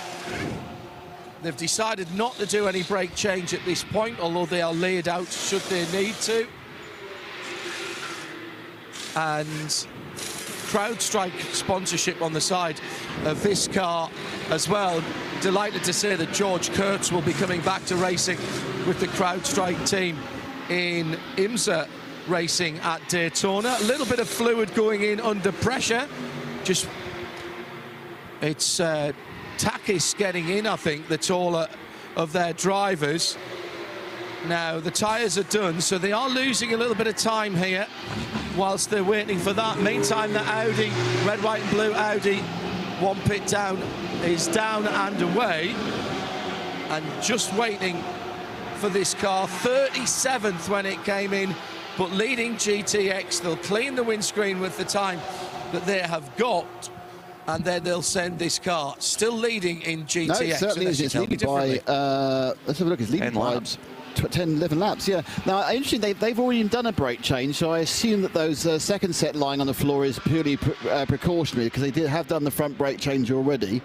they've decided not to do any brake change at this point, although they are laid out should they need to. And CrowdStrike sponsorship on the side of this car as well. Delighted to say that George Kurtz will be coming back to racing with the CrowdStrike team in IMSA racing at Daytona. A little bit of fluid going in under pressure. It's Takis getting in, I think, the taller of their drivers. Now, the tyres are done, so they are losing a little bit of time here whilst they're waiting for that. Meantime, the Audi, red, white and blue Audi, one pit down, is down and away. And just waiting for this car. 37th when it came in, but leading GTX. They'll clean the windscreen with the time that they have got, and then they'll send this car. Still leading in GTX. No, it certainly is. It's leading by, let's have a look, it's leading by 10, 11 laps, yeah. Now, interesting, they've already done a brake change, so I assume that those second set lying on the floor is purely precautionary, because they have done the front brake change already.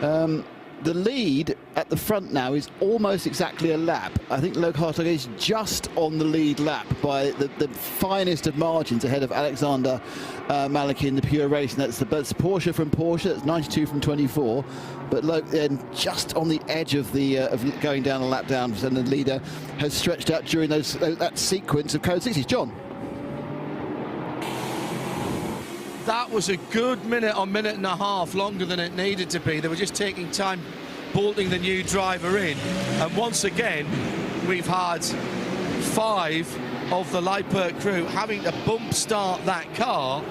The lead at the front now is almost exactly a lap. I think Loic Hartog is just on the lead lap by the finest of margins ahead of Alexander Maliki in the pure racing. That's Porsche from Porsche, that's 92 from 24. But Loic then just on the edge of the of going down a lap down, and the leader has stretched out during that sequence of Code 60s. John. That was a good minute or minute and a half longer than it needed to be. They were just taking time bolting the new driver in. And once again, we've had 5 of the Leaderboard crew having to bump start that car.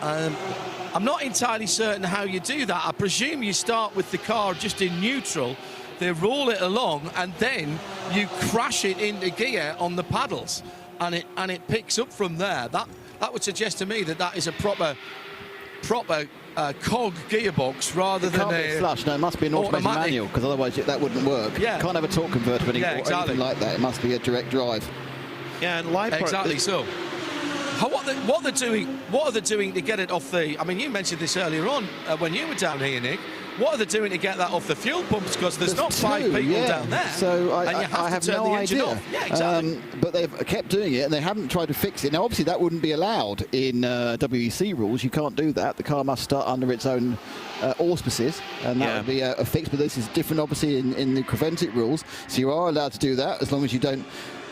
I'm not entirely certain how you do that. I presume you start with the car just in neutral, they roll it along, and then you crash it into gear on the paddles, and it picks up from there. That would suggest to me that is a proper cog gearbox rather than a flush. No, it must be an automatic manual, because otherwise that wouldn't work. Yeah. You can't have a torque converter or anything like that. It must be a direct drive. Yeah, and Leaderboard. Exactly so. What are they doing to get it off the? I mean, you mentioned this earlier on when you were down here, Nick. What are they doing to get that off the fuel pumps? Because there's not 5 people down there. So I have no idea. Yeah, exactly. But they've kept doing it, and they haven't tried to fix it. Now, obviously, that wouldn't be allowed in WEC rules. You can't do that. The car must start under its own auspices, and that would be a fix. But this is different, obviously, in the Creventic rules. So you are allowed to do that as long as you don't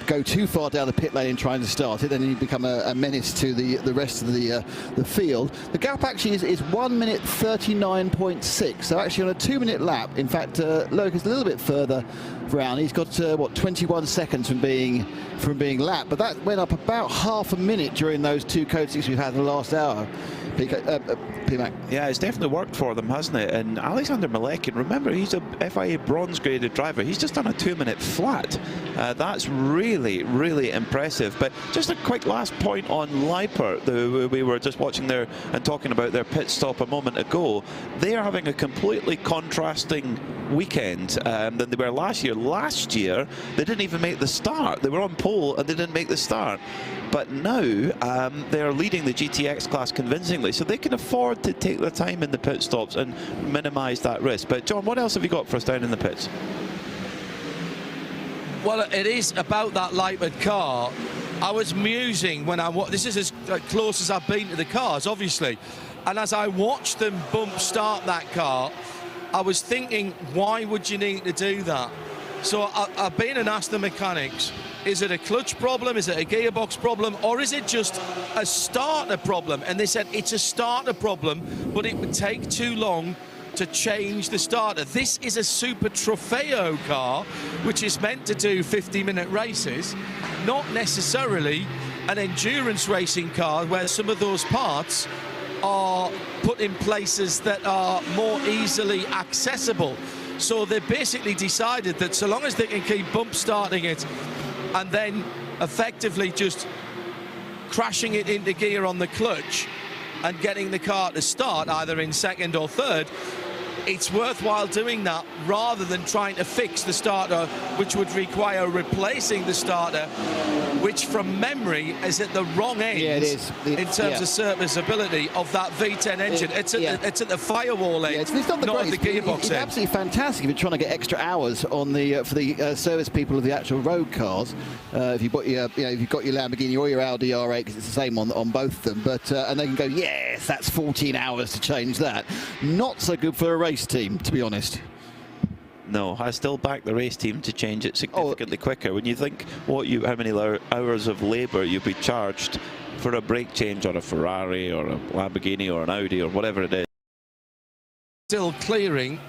go too far down the pit lane and trying to start it, then you become a menace to the rest of the field. The gap actually is 1 minute 39.6, so actually on a 2-minute lap. In fact, Loic is a little bit further round. He's got 21 seconds from being lapped, but that went up about half a minute during those 2 Code 6 we've had in the last hour. PMAC. Yeah, it's definitely worked for them, hasn't it? And Alexander Malek, remember, he's a FIA bronze graded driver. He's just done a 2-minute flat. That's really, really impressive. But just a quick last point on Leaderboard. We were just watching there and talking about their pit stop a moment ago. They are having a completely contrasting weekend than they were last year. Last year, they didn't even make the start. They were on pole and they didn't make the start. But now they're leading the GTX class convincingly, so they can afford to take their time in the pit stops and minimise that risk. But John, what else have you got for us down in the pits? Well, it is about that Leaderboard car. I was musing when this is as close as I've been to the cars, obviously, and as I watched them bump start that car, I was thinking, why would you need to do that? So I've been and asked the mechanics, is it a clutch problem, is it a gearbox problem, or is it just a starter problem? And they said it's a starter problem, but it would take too long to change the starter. This is a Super Trofeo car, which is meant to do 50-minute races, not necessarily an endurance racing car where some of those parts are put in places that are more easily accessible. So they basically decided that so long as they can keep bump starting it and then effectively just crashing it into gear on the clutch and getting the car to start either in second or third, it's worthwhile doing that rather than trying to fix the starter, which would require replacing the starter, which from memory is at the wrong end in terms of serviceability of that V10 engine. It's at the firewall end, it's not the gearbox it's end. Absolutely fantastic if you're trying to get extra hours on the for the service people of the actual road cars. If you've got your if you've got your Lamborghini or your Audi R8, because it's the same on both of them. But and they can go, yes, that's 14 hours to change that. Not so good for a race team, to be honest. No, I still back the race team to change it significantly quicker. When you think how many hours of labour you'd be charged for a brake change on a Ferrari or a Lamborghini or an Audi or whatever it is. Still clearing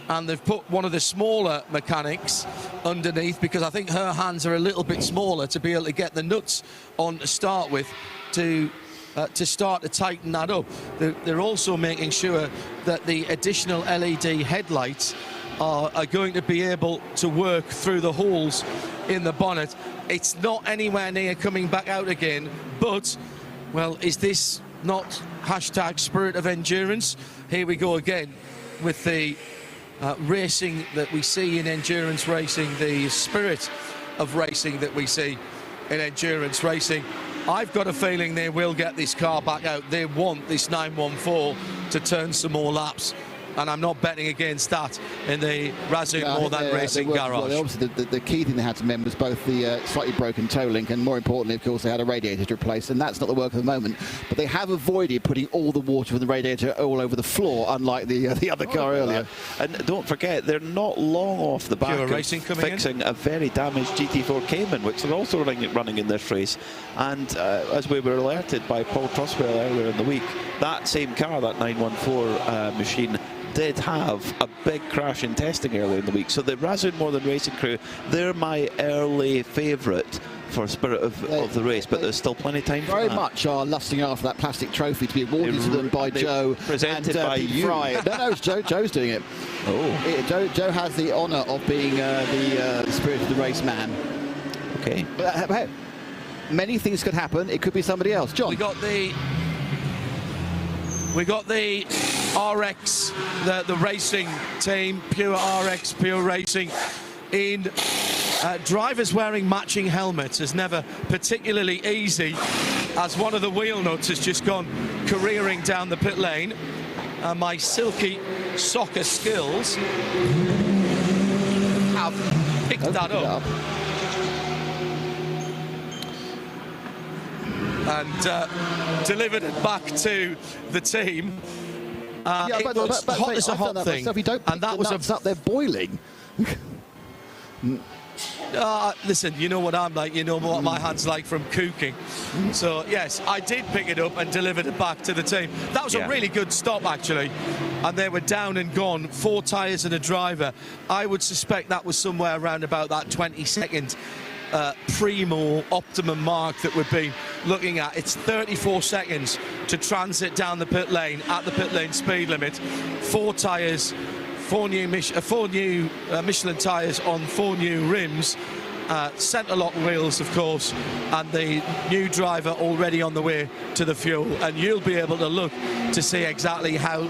and they've put one of the smaller mechanics underneath, because I think her hands are a little bit smaller to be able to get the nuts on to start with, to start to tighten that up. They're also making sure that the additional LED headlights are going to be able to work through the holes in the bonnet. It's not anywhere near coming back out again, but, well, is this not hashtag spirit of endurance? Here we go again with the racing that we see in endurance racing, the spirit of racing that we see in endurance racing. I've got a feeling they will get this car back out. They want this 914 to turn some more laps, and I'm not betting against that in the Razoo More Than Racing garage. Well, obviously, the key thing they had to remember was both the slightly broken toe link, and more importantly, of course, they had a radiator to replace, and that's not the work at the moment. But they have avoided putting all the water from the radiator all over the floor, unlike the other car earlier. And don't forget, they're not long off the back of fixing a very damaged GT4 Cayman, which they're also running in this race. And as we were alerted by Paul Truswell earlier in the week, that same car, that 914 machine, did have a big crash in testing earlier in the week. So the Razoo More Than Racing crew, they're my early favourite for spirit of the race, but there's still plenty of time for that. Very much are lusting after that plastic trophy to be awarded to them by Joe. Presented by you. No, it's Joe. Joe's doing it. Oh. Joe has the honour of being the spirit of the race man. Okay. But, many things could happen. It could be somebody else. John. We got the RX, the racing team, Pure RX, Pure Racing, in drivers wearing matching helmets is never particularly easy, as one of the wheel nuts has just gone careering down the pit lane. My silky soccer skills have picked that up. And delivered it back to the team. It was hot as a hot thing. You don't pick the nuts up, they're boiling. Listen, you know what I'm like, you know what my hand's like from cooking. So, yes, I did pick it up and delivered it back to the team. That was a really good stop, actually. And they were down and gone, 4 tyres and a driver. I would suspect that was somewhere around about that 20-second primo optimum mark that we've been looking at. It's 34 seconds to transit down the pit lane at the pit lane speed limit. 4 tyres, 4 new Michelin tyres on 4 new rims, centre lock wheels, of course, and the new driver already on the way to the fuel. And you'll be able to look to see exactly how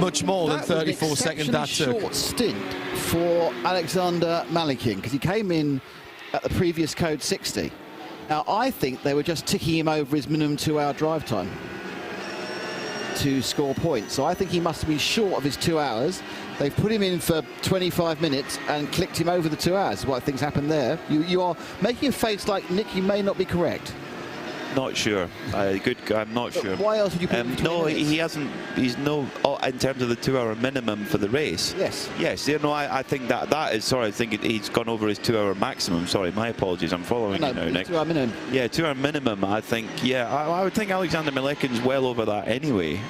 much more than 34 seconds that took. Short stint for Alexander Malikin, because he came in at the previous code 60. Now, I think they were just ticking him over his minimum 2-hour drive time to score points. So I think he must have been short of his 2 hours. They've put him in for 25 minutes and clicked him over the 2 hours. What I think's happened there. You are making a face like, Nick, you may not be correct. Not sure. Good guy. I'm not sure. Why else would you put him? No, he hasn't. He's no. In terms of the 2-hour minimum for the race. Yes. Yes. You know, I think that is. Sorry, I think he's gone over his 2-hour maximum. Sorry, my apologies. I'm following you now, Nick. 2-hour minimum. Yeah, 2-hour minimum. I think. Yeah, I would think Alexander Malikin's well over that anyway.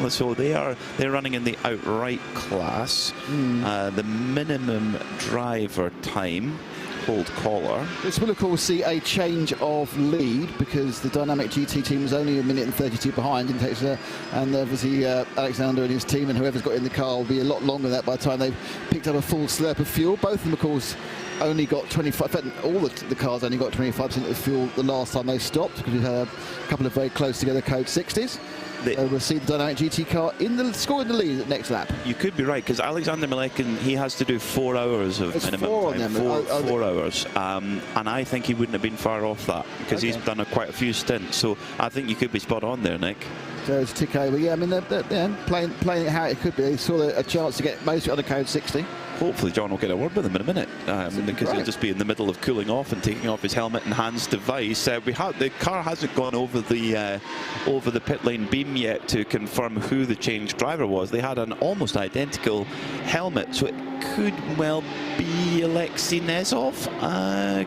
So they're running in the outright class. The minimum driver time. Hold collar. This will, of course, see a change of lead, because the Dynamic GT team was only 1 minute and 32 behind. And obviously Alexander and his team and whoever's got in the car will be a lot longer than that by the time they've picked up a full slurp of fuel. Both of them, of course, only got 25. In fact, all the cars only got 25% of fuel the last time they stopped, because we've had a couple of very close together code 60s. We'll see the Dynamic GT car scoring the lead at next lap. You could be right, because Alexander Malikin, he has to do 4 hours of minimum time. 4 hours. And I think he wouldn't have been far off that, because he's done quite a few stints. So I think you could be spot on there, Nick. So to tick over. Yeah, I mean, they're playing it how it could be. They saw a chance to get most of it under code 60. Hopefully John will get a word with him in a minute, because he'll just be in the middle of cooling off and taking off his helmet and hands device. The car hasn't gone over the pit lane beam yet to confirm who the changed driver was. They had an almost identical helmet, so could well be Alexei Nezov.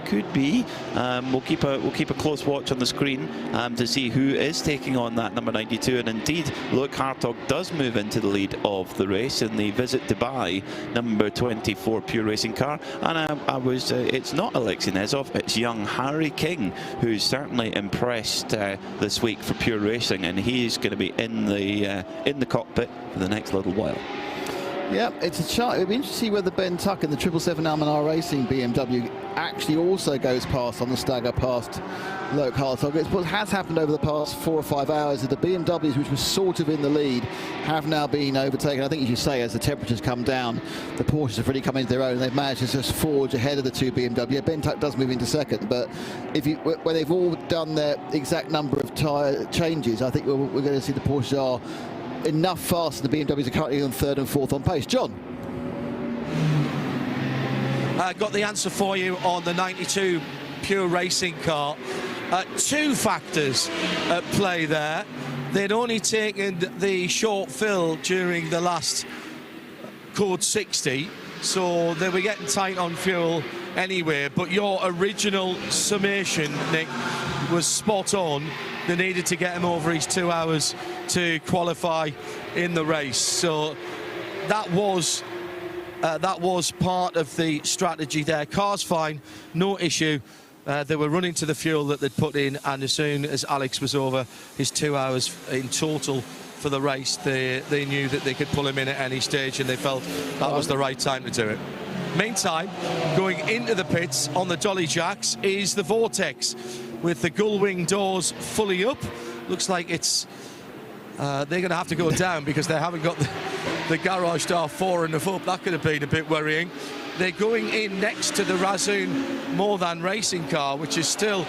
Could be. We'll keep a close watch on the screen to see who is taking on that number 92. And indeed, Luke Hartog does move into the lead of the race in the Visit Dubai number 24 Pure Racing car. And it's not Alexei Nezov, it's young Harry King, who's certainly impressed this week for Pure Racing, and he's going to be in the cockpit for the next little while. Yeah, it's a chart. It'll be interesting to see whether Ben Tuck in the 777 Almanar Racing BMW actually also goes past on the stagger past Luke Hartog. It's what has happened over the past 4 or 5 hours that the BMWs, which were sort of in the lead, have now been overtaken. I think, as you say, as the temperatures come down, the Porsches have really come into their own. They've managed to just forge ahead of the two BMW. Ben Tuck does move into second, but when they've all done their exact number of tyre changes, I think we're going to see the Porsches are enough faster. The BMWs are currently on third and fourth on pace. John? Got the answer for you on the 92 Pure Racing car. Two factors at play there. They'd only taken the short fill during the last code 60, so they were getting tight on fuel anyway. But your original summation, Nick, was spot on. They needed to get him over his 2 hours to qualify in the race. So that was part of the strategy there. Car's fine, no issue. They were running to the fuel that they'd put in, and as soon as Alex was over his 2 hours in total for the race, they knew that they could pull him in at any stage, and they felt that was the right time to do it. Meantime, going into the pits on the Dolly Jacks is the Vortex, with the gull-wing doors fully up. Looks like it's they're going to have to go down because they haven't got the garage door fore enough up. That could have been a bit worrying. They're going in next to the Razzoon More Than Racing car, which is still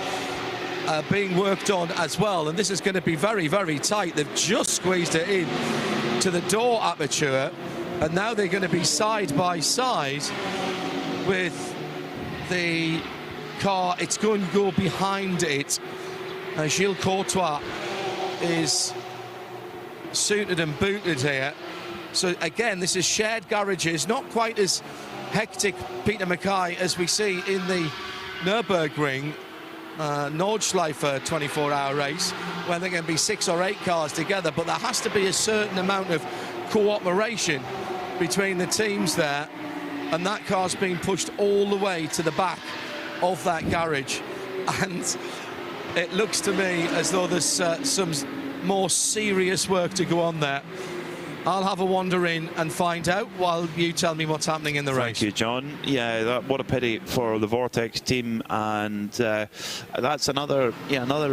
being worked on as well. And this is going to be very, very tight. They've just squeezed it in to the door aperture. And now they're going to be side by side with the car. It's going to go behind it. Gilles Courtois is suited and booted here. So again, this is shared garages, not quite as hectic, Peter Mackay, as we see in the Nürburgring Nordschleife 24-hour race, where there can be 6 or 8 cars together, but there has to be a certain amount of cooperation between the teams there, and that car's being pushed all the way to the back of that garage, and it looks to me as though there's some more serious work to go on there. I'll have a wander in and find out while you tell me what's happening in the race. Thank you, John. Yeah, what a pity for the Vortex team, and that's another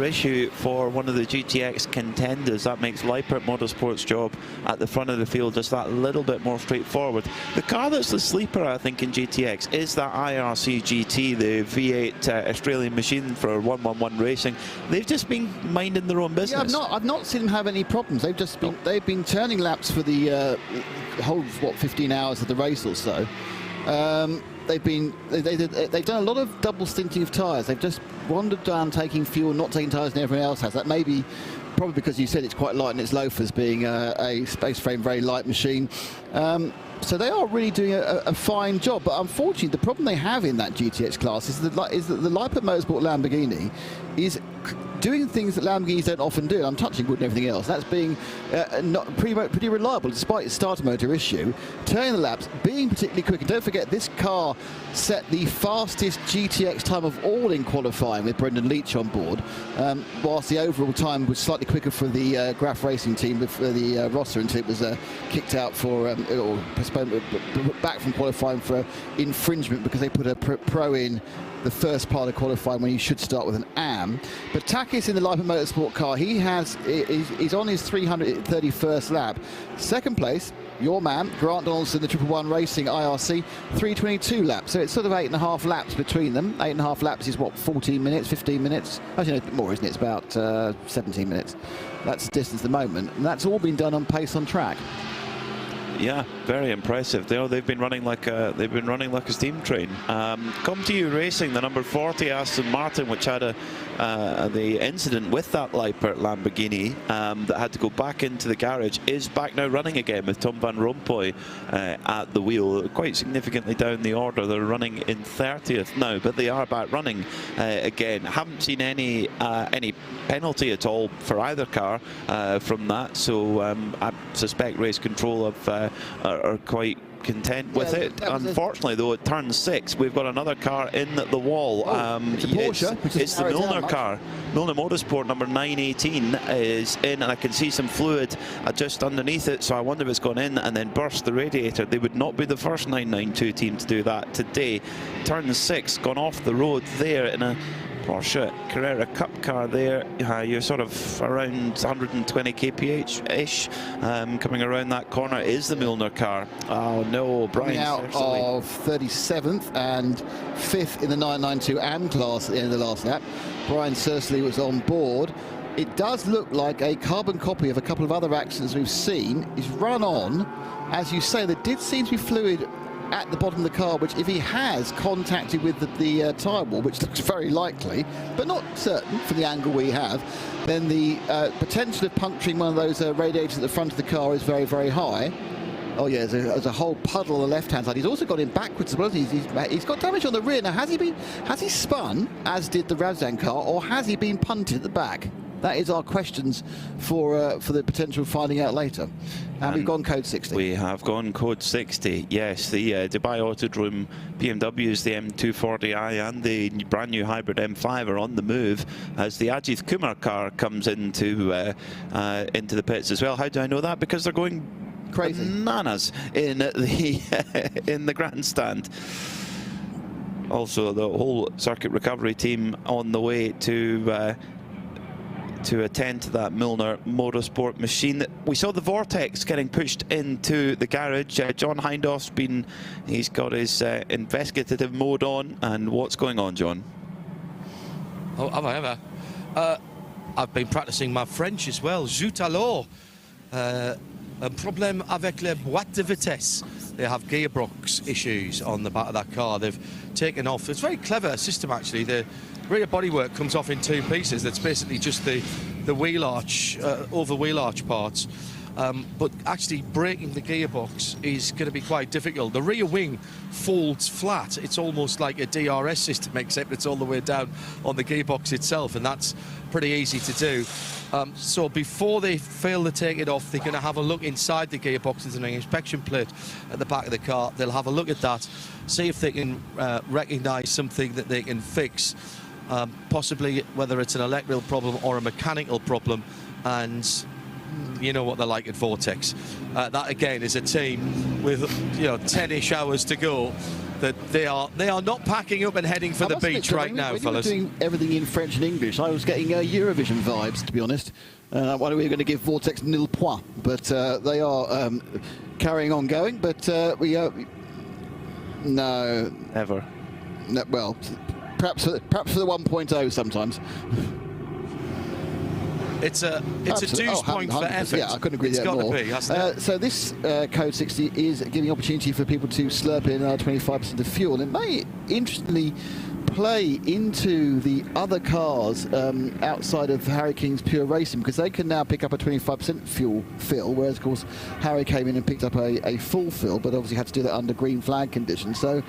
issue for one of the GTX contenders. That makes Leipert Motorsport's job at the front of the field just that little bit more straightforward. The car that's the sleeper, I think, in GTX is that IRC GT, the V8 Australian machine for 111 Racing. They've just been minding their own business. Yeah, I've not seen them have any problems. They've been turning laps for the whole 15 hours of the race or so. They've done a lot of double stinting of tyres. They've just wandered down taking fuel, not taking tyres, and everyone else has. That may be probably because you said it's quite light and it's loafers, being a space frame very light machine. So they are really doing a fine job, but unfortunately the problem they have in that GTX class is that the Leipert Motorsport Lamborghini is doing things that Lamborghinis don't often do. I'm touching wood and everything else. That's being not pretty reliable despite its starter motor issue, turning the laps, being particularly quick. And don't forget, this car set the fastest GTX time of all in qualifying with Brendan Leach on board, whilst the overall time was slightly quicker for the Graf Racing team, for the roster, until it was kicked out for or postponed back from qualifying for infringement because they put a pro in the first part of qualifying when you should start with an AM. But Takis in the Leipert Motorsport car, he's on his 331st lap. Second place, your man, Grant Donaldson, the 111 Racing IRC, 322 laps. So it's sort of 8.5 laps between them. 8.5 laps is what, 14 minutes, 15 minutes? Actually, no, more, isn't it? It's about 17 minutes. That's the distance at the moment. And that's all been done on pace on track. Yeah, very impressive. They've been running like a steam train. Come to You Racing, the number 40 Aston Martin, which had the incident with that Lippert Lamborghini that had to go back into the garage, is back now running again with Tom Van Rompuy at the wheel, quite significantly down the order. They're running in 30th now, but they are back running again. Haven't seen any penalty at all for either car from that, so I suspect Race Control are quite content with it. Unfortunately, though, at turn 6, we've got another car in at the wall. It's a Porsche. It's the Milner car. Milner Motorsport number 918 is in, and I can see some fluid just underneath it, so I wonder if it's gone in and then burst the radiator. They would not be the first 992 team to do that today. Turn 6, gone off the road there in a Porsche Carrera Cup car there. You're sort of around 120 kph-ish. Coming around that corner is the Milner car. Oh no, Brian out of 37th and 5th in the 992 AM class at the end of the last lap. Brian Sursley was on board. It does look like a carbon copy of a couple of other accidents we've seen. Is run on. As you say, there did seem to be fluid at the bottom of the car, which if he has contacted with the tyre wall, which looks very likely, but not certain from the angle we have, then the potential of puncturing one of those radiators at the front of the car is very, very high. Oh yeah, there's a whole puddle on the left-hand side. He's also got him backwards as well. He's got damage on the rear. Now, has he spun, as did the Ravzan car, or has he been punted at the back? That is our questions for the potential finding out later. And we've gone code 60. We have gone code 60, yes. The Dubai Autodrome PMWs, the M240i and the brand new hybrid M5 are on the move as the Ajith Kumar car comes into the pits as well. How do I know that? Because they're going crazy bananas in the grandstand. Also, the whole circuit recovery team on the way to attend to that Milner Motorsport machine. We saw the Vortex getting pushed into the garage. John Hindhaug's he's got his investigative mode on. And what's going on, John? Oh, have I ever? I've been practicing my French as well. Zut alors. Un problème avec les boîtes de vitesse. They have gearbox issues on the back of that car. They've taken off. It's a very clever system, actually. The rear bodywork comes off in 2 pieces. That's basically just the wheel arch, over wheel arch parts. But actually breaking the gearbox is going to be quite difficult. The rear wing folds flat. It's almost like a DRS system, except it's all the way down on the gearbox itself, and that's pretty easy to do. So before they fail to take it off, they're going to have a look inside the gearbox. There's an inspection plate at the back of the car. They'll have a look at that, see if they can recognise something that they can fix, possibly whether it's an electrical problem or a mechanical problem. And you know what they're like at Vortex. That again is a team with 10-ish hours to go. That they are not packing up and heading for the beach right now, fellas. When you were doing everything in French and English, I was getting Eurovision vibes, to be honest. I wonder if we were going to give Vortex nil point, but they are carrying on going. But no, never. No, well, perhaps for the 1.0 sometimes. It's a deuce point for effort. Yeah, I couldn't agree with that more. Be, so this code 60 is giving opportunity for people to slurp in 25% of fuel. It may interestingly play into the other cars outside of Harry King's Pure Racing, because they can now pick up a 25% fuel fill, whereas of course Harry came in and picked up a full fill, but obviously had to do that under green flag conditions. So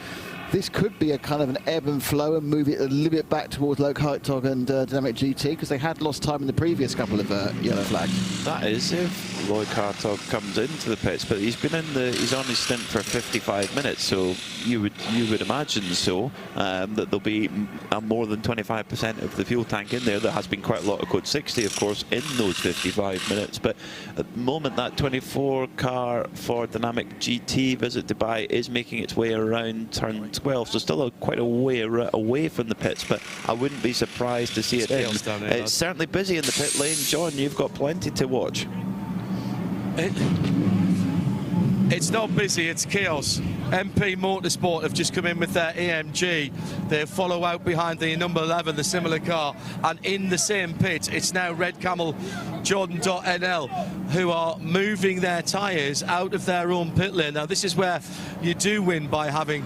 this could be a kind of an ebb and flow and move it a little bit back towards Low Tog and Dynamic GT, because they had lost time in the previous couple of yellow flags. That is if Loy Hartog comes into the pits, but he's been he's on his stint for 55 minutes, so you would imagine so that there'll be more than 25% of the fuel tank in there. There has been quite a lot of code 60, of course, in those 55 minutes, but at the moment that 24 car for Dynamic GT Visit Dubai is making its way around turn 12, so still quite a way away from the pits, but I wouldn't be surprised to see it in. It's certainly busy in the pit lane. John, you've got plenty to watch. It's not busy, it's chaos. MP Motorsport have just come in with their AMG. They follow out behind the number 11, the similar car, and in the same pit, it's now Red Camel Jordan.NL who are moving their tyres out of their own pit lane. Now, this is where you do win by having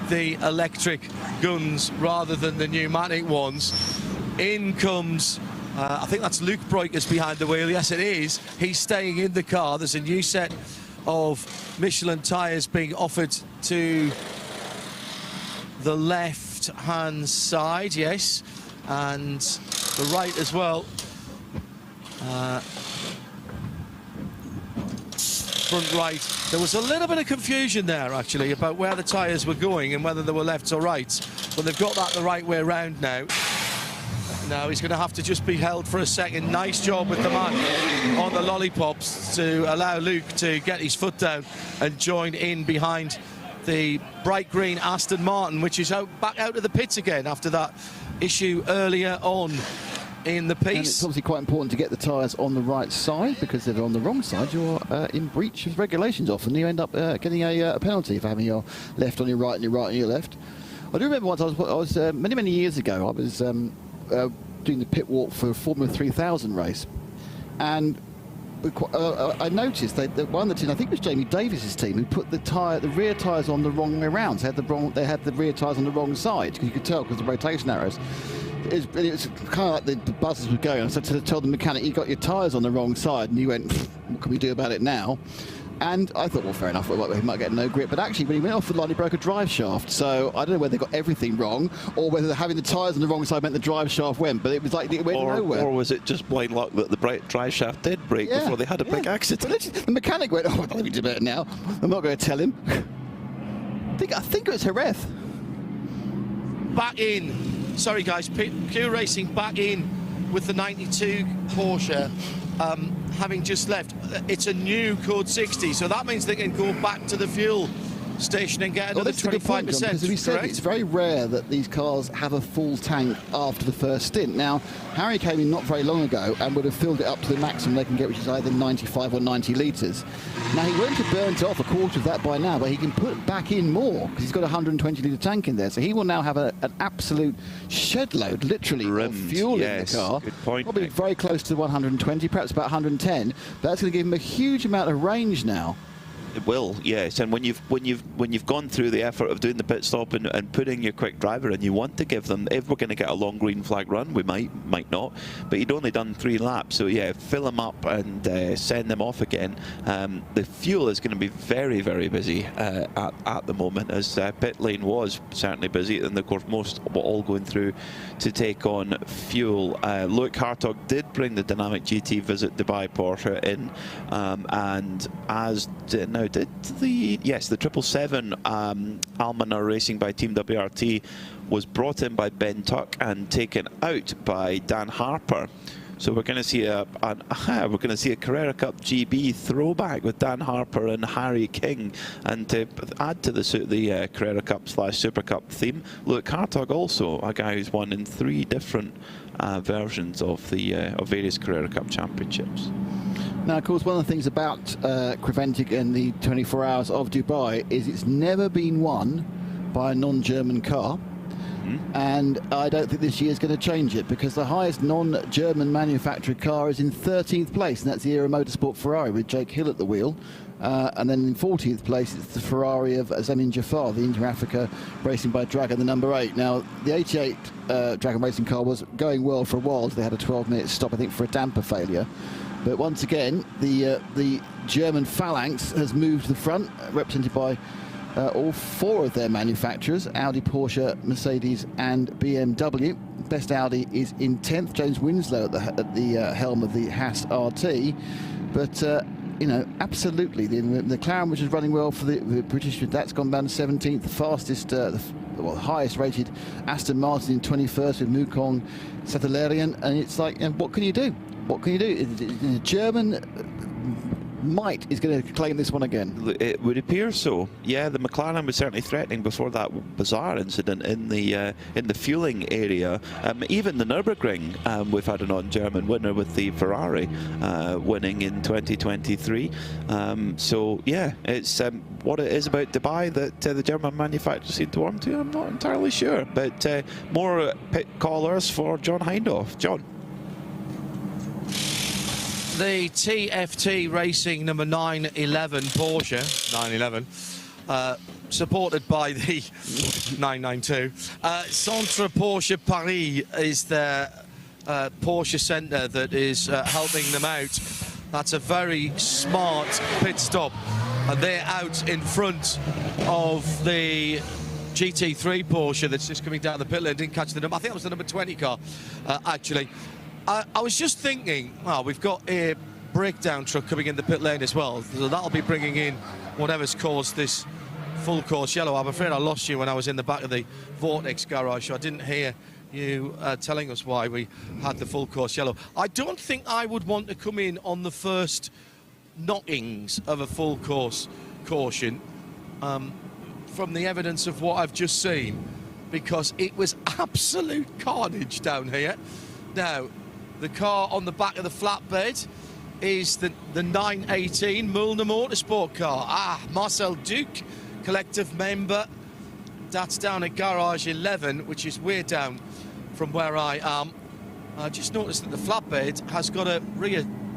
the electric guns rather than the pneumatic ones. In comes, I think that's Luke Breukers behind the wheel. Yes, it is. He's staying in the car. There's a new set of Michelin tyres being offered to the left-hand side, yes, and the right as well. Front right. There was a little bit of confusion there, actually, about where the tyres were going and whether they were lefts or rights, but they've got that the right way round now. Now he's going to have to just be held for a second. Nice job with the man on the lollipops to allow Luke to get his foot down and join in behind the bright green Aston Martin, which is back out of the pits again after that issue earlier on in the piece. And it's obviously quite important to get the tyres on the right side, because if they're on the wrong side, you're in breach of regulations often. You end up getting a penalty for having your left on your right and your right on your left. I do remember once I was many years ago, I was doing the pit walk for a Formula 3000 race, and I noticed that one of the teams, I think it was Jamie Davis's team, who put the rear tyres on the wrong way around. So they had the rear tyres on the wrong side, because you could tell because of the rotation arrows. It was kind of like the buzzers were going. So to tell the mechanic, you got your tyres on the wrong side, and he went, what can we do about it now? And I thought, well, fair enough, he might get no grip. But actually, when he went off the line, he broke a drive shaft. So I don't know whether they got everything wrong, or whether having the tyres on the wrong side meant the drive shaft went. But it was like it went nowhere. Or was it just blind luck that the drive shaft did break before they had a big accident? The mechanic went, oh, let me do better now. I'm not going to tell him. I think it was Jerez. Back in. Sorry, guys. Q Racing back in with the 92 Porsche. Having just left, it's a new code 60, so that means they can go back to the fuel station and get another 25%. Because as we said, it's very rare that these cars have a full tank after the first stint. Now, Harry came in not very long ago and would have filled it up to the maximum they can get, which is either 95 or 90 litres. Now, he won't have burnt off a quarter of that by now, but he can put back in more because he's got a 120-litre tank in there. So he will now have an absolute shed load, literally, of fuel in the car. Good point, probably very close to 120, perhaps about 110. That's going to give him a huge amount of range now. It will, yes. And when you've gone through the effort of doing the pit stop and putting your quick driver in, you want to give them, if we're going to get a long green flag run, we might not, but you'd only done 3 laps, so yeah, fill them up and send them off again. The fuel is going to be very, very busy at the moment, as pit lane was certainly busy, and of course most were all going through to take on fuel. Luke Hartog did bring the Dynamic GT Visit Dubai Porsche in, and as now did the 777 Almanar Racing by Team WRT was brought in by Ben Tuck and taken out by Dan Harper. So we're going to see a Carrera Cup GB throwback with Dan Harper and Harry King, and to add to the Carrera Cup / Super Cup theme, Luke Hartog, also a guy who's won in 3 different versions of the of various Carrera Cup championships. Now, of course, one of the things about Creventic and the 24 Hours of Dubai is it's never been won by a non-German car. And I don't think this year is going to change it, because the highest non-German manufactured car is in 13th place, and that's the Era Motorsport Ferrari with Jake Hill at the wheel. And then in 14th place, it's the Ferrari of Zamin Jafar, the Inter-Africa Racing by Dragon, the number 8. Now, the 88 Dragon Racing car was going well for a while. So they had a 12-minute stop, I think, for a damper failure. But once again, the German phalanx has moved to the front, represented by all 4 of their manufacturers, Audi, Porsche, Mercedes and BMW. Best Audi is in 10th, James Winslow at the helm of the Haas RT. But, you know, absolutely, the McLaren, which is running well for the British, that's gone down to 17th, the fastest, highest rated Aston Martin in 21st with Mukong Satellarian. And it's like, what can you do? What can you do? The German might is going to claim this one again. It would appear so. Yeah, the McLaren was certainly threatening before that bizarre incident in the fueling area. Even the Nürburgring, we've had a non-German winner with the Ferrari winning in 2023. So yeah, it's what it is about Dubai that the German manufacturers seem to warm to. I'm not entirely sure, but more pit callers for John Hindhaugh. John. The TFT Racing number 911 Porsche 911, supported by the 992. Centre Porsche Paris is the Porsche centre that is helping them out. That's a very smart pit stop, and they're out in front of the GT3 Porsche that's just coming down the pit lane. Didn't catch the number. I think it was the number 20 car, actually. I was just thinking, well, we've got a breakdown truck coming in the pit lane as well, so that'll be bringing in whatever's caused this full course yellow. I'm afraid I lost you when I was in the back of the Vortex garage, so I didn't hear you telling us why we had the full course yellow. I don't think I would want to come in on the first knockings of a full course caution from the evidence of what I've just seen, because it was absolute carnage down here. Now, the car on the back of the flatbed is the 918 Müllner Motorsport car. Marcel Duke, collective member. That's down at garage 11, which is way down from where I am. I just noticed that the flatbed has got a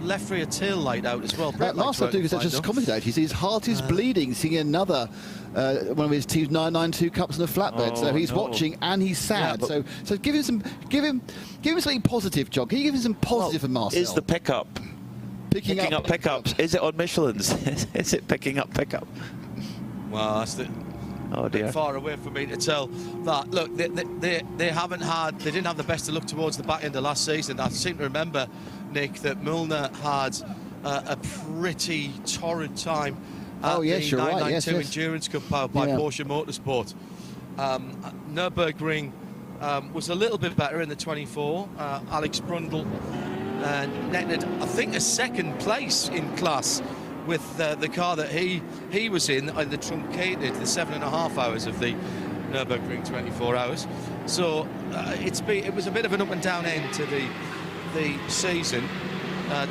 left rear tail light out as well. Marcel Duke has just commented out. He says his heart is bleeding, seeing another one of his team's 992 cups on the flatbed. So he's watching and he's sad. Yeah, so give him something positive, John. Can you give him some positive for Marcel? Is the pickup picking up pickups? Is it on Michelin's? Is it picking up pickup? Well, that's the. Oh dear. Far away for me to tell that. Look, they didn't have the best of luck towards the back end of last season. I seem to remember, Nick, that Müllner had a pretty torrid time at the 992 Endurance Cup powered by Porsche Motorsport. Nürburgring was a little bit better in the 24. Alex Brundle netted, I think, a second place in class with the car that he was in the truncated, the 7.5 hours of the Nürburgring 24 hours. So it was a bit of an up and down end to the season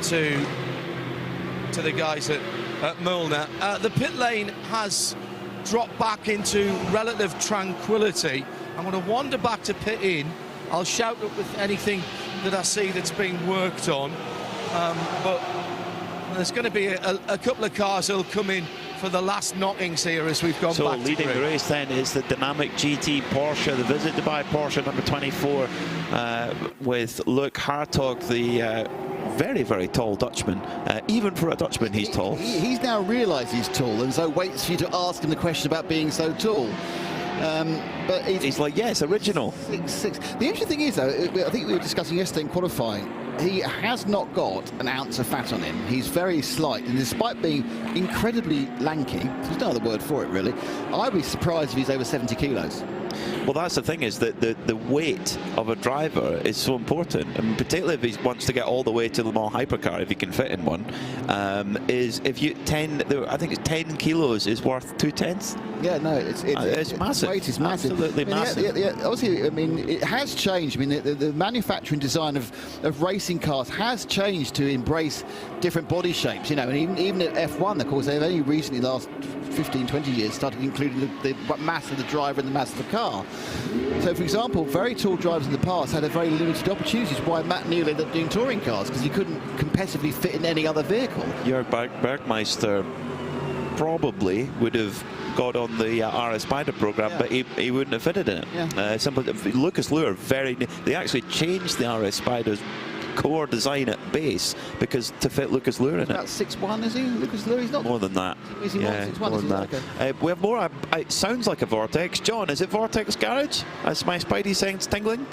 to the guys at Müllner. The pit lane has dropped back into relative tranquility. I'm going to wander back to pit in. I'll shout up with anything that I see that's being worked on, but there's going to be a couple of cars that'll come in for the last knockings here as we've gone back. So leading the race then is the dynamic GT Porsche, the Visit Dubai Porsche number 24, with Luc Hartog, the very, very tall Dutchman. Even for a Dutchman, he's tall. He's now realised he's tall, and so waits for you to ask him the question about being so tall. But he's like, yes, original. 6'6". The interesting thing is, though, I think we were discussing yesterday in qualifying, he has not got an ounce of fat on him. He's very slight, and despite being incredibly lanky, there's no other word for it really, I'd be surprised if he's over 70 kilos. Well, that's the thing, is that the weight of a driver is so important, and particularly if he wants to get all the way to the Le Mans hypercar, if he can fit in one, is if you I think it's 10 kilos is worth 2/10. Yeah, no, it's massive. Weight is massive. Absolutely massive. Obviously, I mean, it has changed. I mean, the manufacturing design of racing cars has changed to embrace different body shapes. You know, and even at F1, of course, they've only recently, last 15, 20 years, started including the mass of the driver and the mass of the car. So, for example, very tall drivers in the past had a very limited opportunities. Why Matt Neal ended up doing touring cars, because he couldn't competitively fit in any other vehicle. Jörg Bergmeister probably would have got on the RS Spider program, but he wouldn't have fitted in it. Lucas Luhr, they actually changed the RS Spider's core design at base because to fit Lucas Luhr in it. About 6'1", is he? Lucas Luhr? He's not more than that. Is he more than that? Okay. We have more. It sounds like a Vortex. John, is it Vortex Garage? Is my Spidey sense tingling?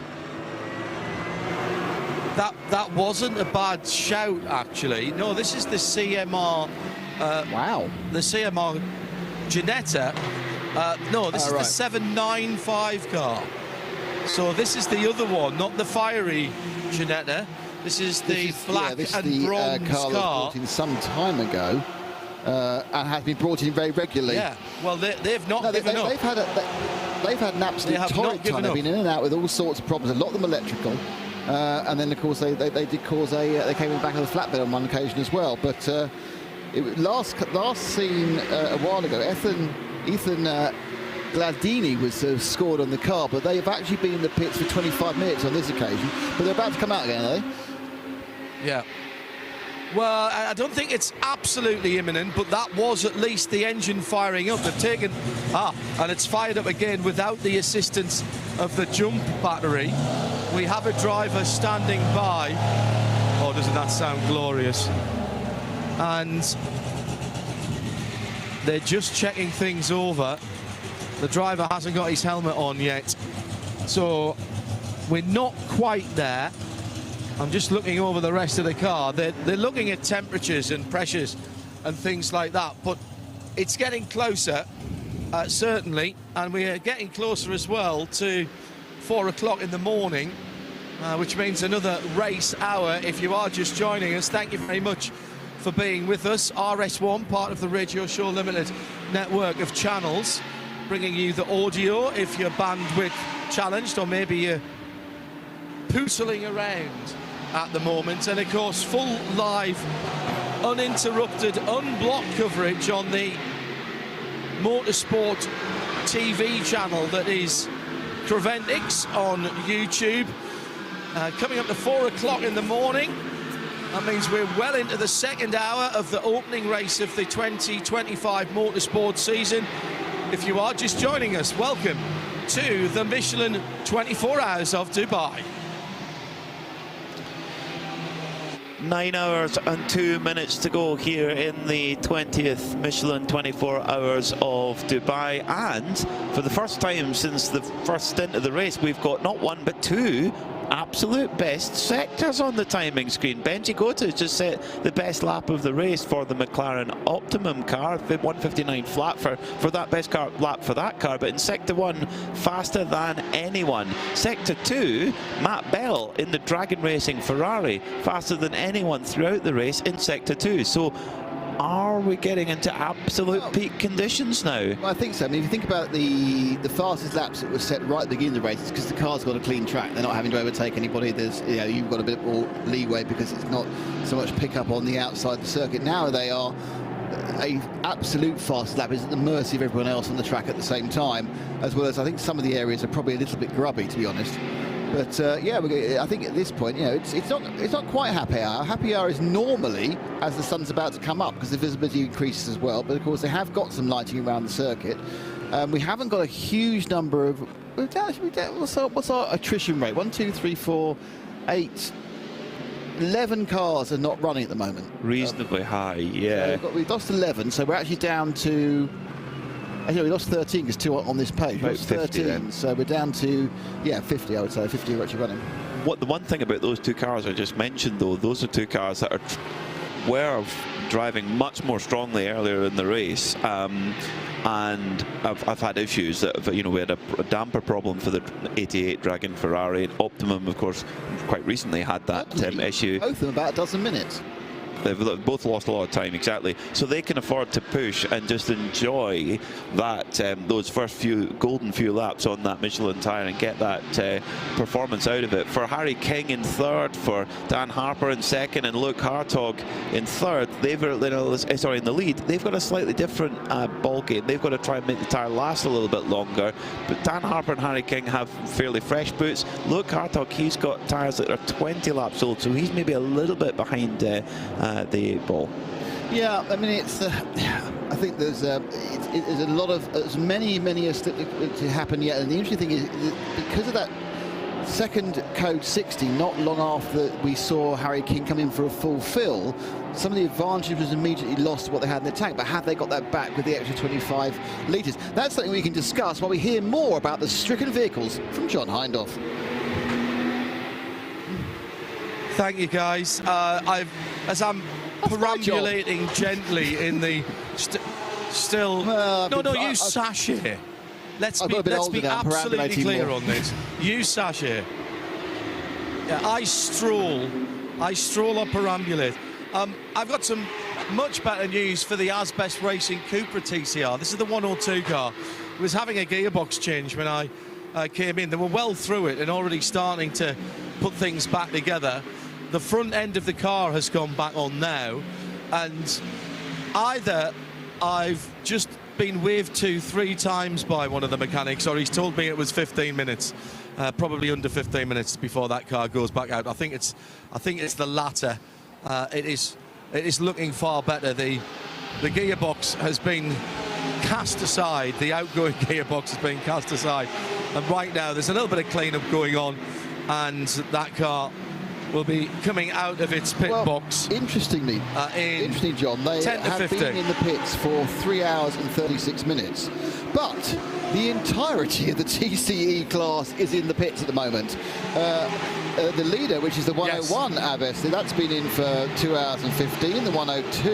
That wasn't a bad shout, actually. No, this is the CMR. Wow. The CMR Ginetta. No, this is the 795 car. So this is the other one, not the fiery Ginetta. This is the black and bronze car that was brought in some time ago. and has been brought in very regularly. Yeah, well, they've not given up. They've had an absolute torrid time. They've been in and out with all sorts of problems. A lot of them electrical. And then, of course, they did cause they came in the back of the flatbed on one occasion as well. But last seen a while ago, Ethan Gladini was scored on the car, but they've actually been in the pits for 25 minutes on this occasion. But they're about to come out again, are they? Yeah. Well, I don't think it's absolutely imminent, but that was at least the engine firing up. They've taken... and it's fired up again without the assistance of the jump battery. We have a driver standing by. Oh, doesn't that sound glorious? And they're just checking things over. The driver hasn't got his helmet on yet. So we're not quite there. I'm just looking over the rest of the car. They're looking at temperatures and pressures and things like that, but it's getting closer, certainly, and we are getting closer as well to 4 o'clock in the morning, which means another race hour. If you are just joining us, thank you very much for being with us. RS1, part of the Radio Show Limited network of channels, bringing you the audio if you're bandwidth challenged, or maybe you're pootling around at the moment. And of course, full live, uninterrupted, unblocked coverage on the Motorsport TV channel that is Creventix on YouTube. Coming up to 4 o'clock in the morning. That means we're well into the second hour of the opening race of the 2025 Motorsport season. If you are just joining us, welcome to the Michelin 24 Hours of Dubai. 9 hours and 2 minutes to go here in the 20th Michelin 24 Hours of Dubai, and for the first time since the first stint of the race, we've got not one but two absolute best sectors on the timing screen. Benji Gota has just set the best lap of the race for the McLaren Optimum car, 1:59 flat for that best car lap for that car, but in Sector 1, faster than anyone. Sector 2, Matt Bell in the Dragon Racing Ferrari, faster than anyone throughout the race in Sector 2. So are we getting into absolute peak conditions now? Well, I think so. I mean, if you think about the fastest laps that were set right at the beginning of the race, it's because the car's got a clean track. They're not having to overtake anybody. There's, you've got a bit more leeway because it's not so much pickup on the outside of the circuit. Now they are a absolute fast lap is at the mercy of everyone else on the track at the same time, as well as I think some of the areas are probably a little bit grubby, to be honest. But yeah, I think at this point, it's not quite happy hour. Happy hour is normally as the sun's about to come up because the visibility increases as well. But of course, they have got some lighting around the circuit. We haven't got a huge number of. What's our attrition rate? 1, 2, 3, 4, 8. 11 cars are not running at the moment. Reasonably high, yeah. So we've lost 11, so we're actually down to. Actually, we lost 13 because 2 on this page. We lost 13, then. So we're down to 50. I would say 50 are actually running. The one thing about those two cars I just mentioned, though, those are two cars that were driving much more strongly earlier in the race, and I've had issues that we had a damper problem for the 88 Dragon Ferrari. Optimum, of course, quite recently had that issue. Both of them about a dozen minutes. They've both lost a lot of time, exactly. So they can afford to push and just enjoy that those first golden few laps on that Michelin tyre and get that performance out of it. For Harry King in third, for Dan Harper in second, and Luke Hartog in third, in the lead. They've got a slightly different ball game. They've got to try and make the tyre last a little bit longer. But Dan Harper and Harry King have fairly fresh boots. Luke Hartog, he's got tyres that are 20 laps old, so he's maybe a little bit behind the 8 ball. Yeah, I mean, it's. I think there's a lot of many are still to happen yet, and the interesting thing is because of that second code 60, not long after we saw Harry King come in for a full fill, some of the advantage was immediately lost to what they had in the tank. But had they got that back with the extra 25 litres, that's something we can discuss while we hear more about the stricken vehicles from John Hindhaugh. Thank you, guys. As I'm perambulating gently in the still. You sash here. Let's be absolutely clear on this. You sash here. Yeah, I stroll or perambulate. I've got some much better news for the Asbest Racing Cupra TCR. This is the 102 car. It was having a gearbox change when I came in. They were well through it and already starting to put things back together. The front end of the car has gone back on now, and either I've just been waved to 3 times by one of the mechanics, or he's told me it was 15 minutes, probably under 15 minutes before that car goes back out. I think it's the latter. It is looking far better. The gearbox has been cast aside. The outgoing gearbox has been cast aside, and right now there's a little bit of cleanup going on, and that car will be coming out of its pit box. Interestingly, John, they have been in the pits for 3 hours and 36 minutes, but the entirety of the TCE class is in the pits at the moment. The leader, which is the 101 Avest, that's been in for 2 hours and 15. The 102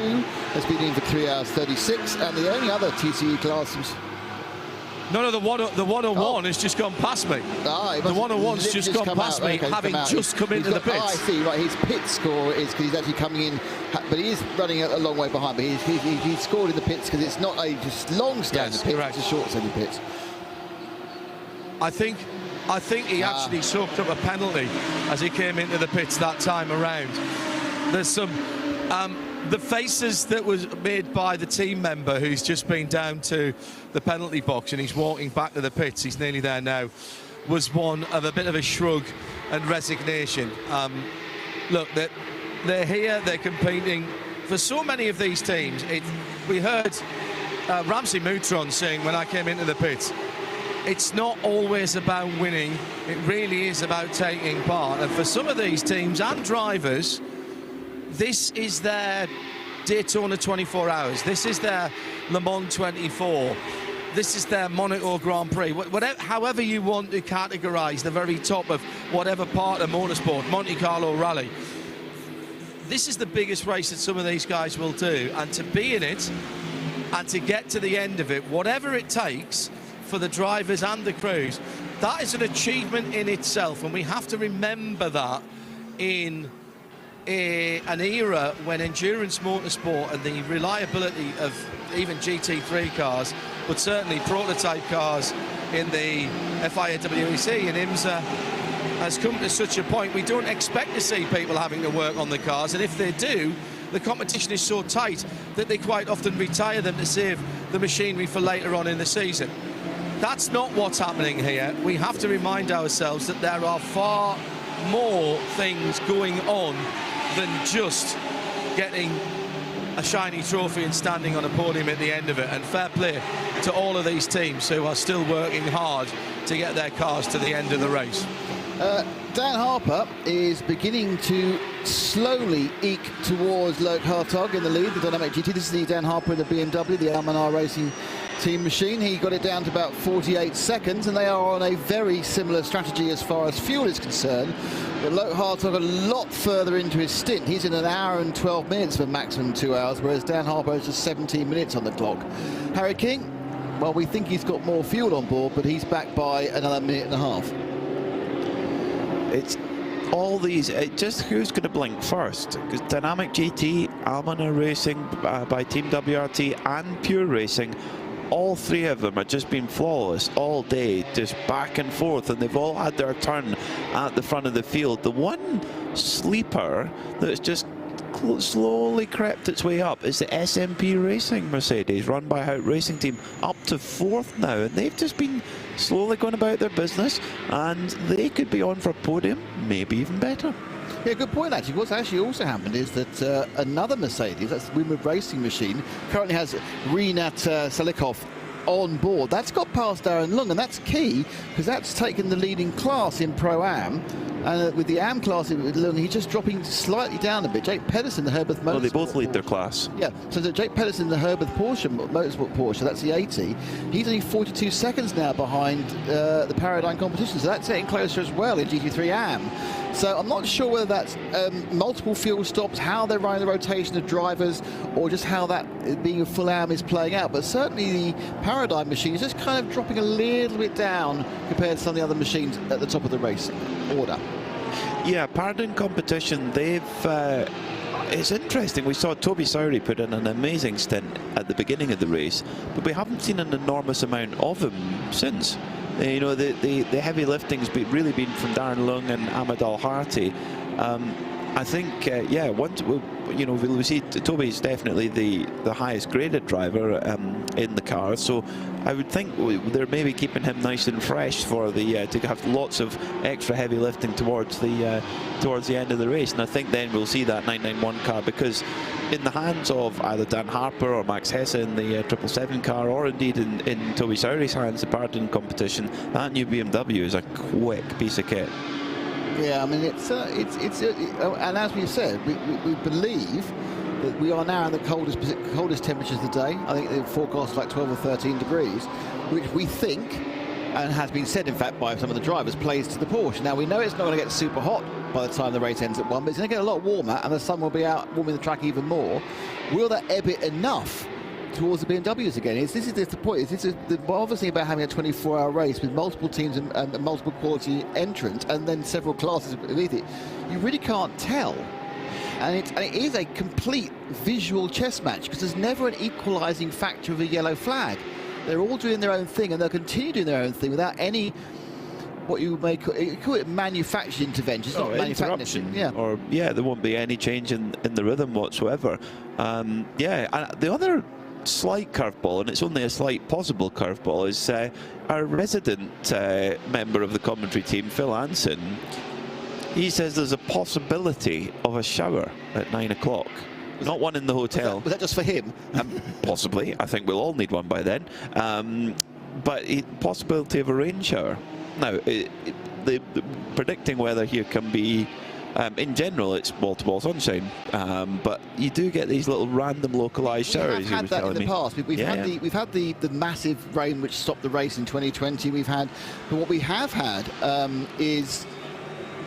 has been in for 3 hours 36, and the only other TCE class was... No, the 101 has just gone past me. The 101's just gone past me, having just come into the pits. I see, right, his pit score is because he's actually coming in, but he is running a long way behind, but he's scored in the pits because it's not a just long standing pit, it's a short standing pit. I think he actually soaked up a penalty as he came into the pits that time around. There's some... the faces that was made by the team member who's just been down to the penalty box and he's walking back to the pits, he's nearly there now, was one of a bit of a shrug and resignation. Look, they're here, they're competing. For so many of these teams, we heard Ramsey Moutron saying when I came into the pits, it's not always about winning, it really is about taking part. And for some of these teams and drivers, this is their Daytona 24 Hours. This is their Le Mans 24. This is their Monaco Grand Prix. However you want to categorise the very top of whatever part of motorsport, Monte Carlo Rally. This is the biggest race that some of these guys will do. And to be in it and to get to the end of it, whatever it takes for the drivers and the crews, that is an achievement in itself. And we have to remember that in an era when endurance motorsport and the reliability of even GT3 cars, but certainly prototype cars in the FIA WEC and IMSA has come to such a point we don't expect to see people having to work on the cars, and if they do, the competition is so tight that they quite often retire them to save the machinery for later on in the season. That's not what's happening here. We have to remind ourselves that there are far more things going on than just getting a shiny trophy and standing on a podium at the end of it. And fair play to all of these teams who are still working hard to get their cars to the end of the race. Dan Harper is beginning to slowly eke towards Loic Hartog in the lead, the Dynamic GT. This is the Dan Harper in the BMW, the Almanar Racing Team machine. He got it down to about 48 seconds, and they are on a very similar strategy as far as fuel is concerned. But Loic Hartog a lot further into his stint. He's in 1 hour and 12 minutes for maximum 2 hours, whereas Dan Harper is just 17 minutes on the clock. Harry King, well, we think he's got more fuel on board, but he's back by another minute and a half. It's all these, just who's going to blink first? Because Dynamic GT, Almanar Racing by Team WRT and Pure Racing, all three of them have just been flawless all day, just back and forth, and they've all had their turn at the front of the field. The one sleeper that's just slowly crept its way up is the SMP Racing Mercedes, run by Hout Racing Team, up to 4th now, and they've just been slowly going about their business, and they could be on for a podium, maybe even better. Yeah, good point, actually. What's actually also happened is that another Mercedes, that's the Winward Racing machine, currently has Rinat Salikov on board. That's got past Darren Lung, and that's key, because that's taken the leading class in Pro-Am. And with the AM class, he's just dropping slightly down a bit. Jake Pedersen, the Herbert Motorsport. Well, they both lead their class. Yeah, so Jake Pedersen, the Herbert Motorsport Porsche, that's the 80. He's only 42 seconds now behind the Paradigm competition, so that's getting closer as well in GT3 AM. So I'm not sure whether that's multiple fuel stops, how they're running the rotation of drivers, or just how that being a full AM is playing out. But certainly the Paradigm machine is just kind of dropping a little bit down compared to some of the other machines at the top of the race order. Yeah, Paradigm competition, they've it's interesting. We saw Toby Sowry put in an amazing stint at the beginning of the race, but we haven't seen an enormous amount of him since. You know, the heavy lifting's really been from Darren Lung and Ahmed Al-Harti. I think, yeah, once we'll see Toby's definitely the highest graded driver in the car, so I would think they're maybe keeping him nice and fresh for the to have lots of extra heavy lifting towards the end of the race. And I think then we'll see that 991 car, because in the hands of either Dan Harper or Max Hesse in the 777 car, or indeed in Toby Sowry's hands, the Pardon competition, that new BMW is a quick piece of kit. Yeah, I mean, it's and as we've said, we believe that we are now in the coldest temperatures of the day. I think the forecast is like 12 or 13 degrees, which we think, and has been said in fact by some of the drivers, plays to the Porsche. Now we know it's not going to get super hot by the time the race ends at 1, but it's going to get a lot warmer, and the sun will be out warming the track even more. Will that ebb it enough towards the BMWs again? This is the point. This is the marvelous thing about having a 24-hour race with multiple teams and multiple quality entrants, and then several classes beneath it. You really can't tell, and it is a complete visual chess match, because there's never an equalising factor of a yellow flag. They're all doing their own thing, and they'll continue doing their own thing without any, what you may call it manufactured intervention. It's not interruption. Yeah. Or there won't be any change in the rhythm whatsoever. The other slight curveball, and it's only a slight possible curveball, is our resident member of the commentary team, Phil Anson. He says there's a possibility of a shower at 9 o'clock. Not one in the hotel. Was that just for him? Possibly. I think we'll all need one by then. But possibility of a rain shower. Now, the predicting weather here can be, in general, it's wall-to-wall sunshine, but you do get these little random localised showers. We've had that in the past. We've had the massive rain which stopped the race in 2020. But what we have had is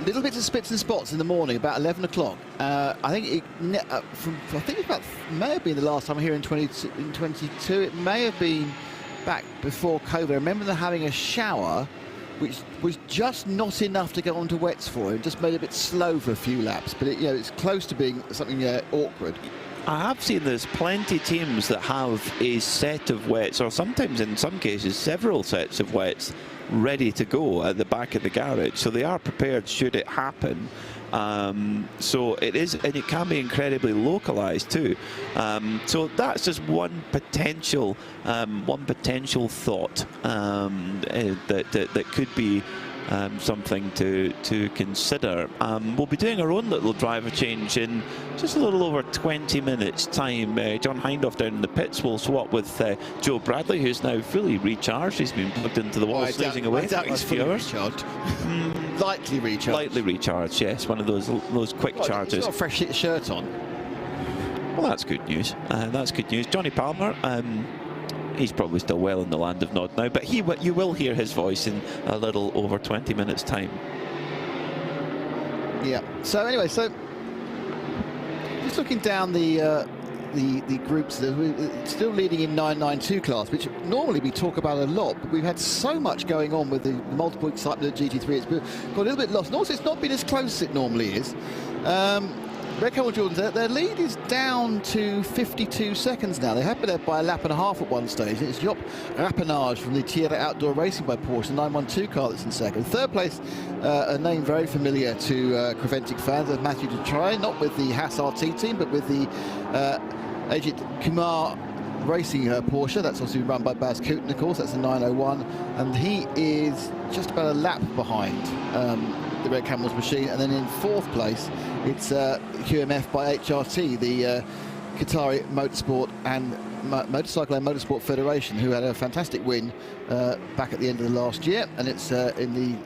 little bits of spits and spots in the morning about 11 o'clock. I think may have been the last time here in 2022. It may have been back before COVID. I remember them having a shower which was just not enough to get onto wets for him, just made it a bit slow for a few laps, but it's close to being something awkward. I have seen there's plenty of teams that have a set of wets, or sometimes in some cases several sets of wets ready to go at the back of the garage, so they are prepared should it happen. So it is, and it can be incredibly localized too. So that's just one potential thought that could be something to consider. We'll be doing our own little driver change in just a little over 20 minutes time. John Hindhaugh down in the pits will swap with Joe Bradley, who's now fully recharged. He's been plugged into the wall, snoozing away for the last few hours. Lightly recharged. Lightly recharged, yes. One of those quick charges. He's got a fresh shirt on. Well, that's good news. That's good news. Johnny Palmer, he's probably still well in the land of Nod now, but you will hear his voice in a little over 20 minutes time. Yeah. So anyway, just looking down the groups, we're still leading in 992 class, which normally we talk about a lot, but we've had so much going on with the multiple excitement of GT3, it's got a little bit lost, and also it's not been as close as it normally is. Red Camel Jordan's, their lead is down to 52 seconds now. They have been led by a lap and a half at one stage. It's Job Rapinage from the Tierra Outdoor Racing by Porsche, the 912 car that's in second. Third place, a name very familiar to Creventic fans, Matthew Detry, not with the Haas RT team, but with the Ajith Kumar Racing Porsche. That's obviously run by Baz Kooten, of course. That's the 901, and he is just about a lap behind the Red Camels machine. And then in fourth place, it's QMF by HRT, the Qatari Motorsport and Motorcycle and Motorsport Federation, who had a fantastic win back at the end of the last year, and it's in the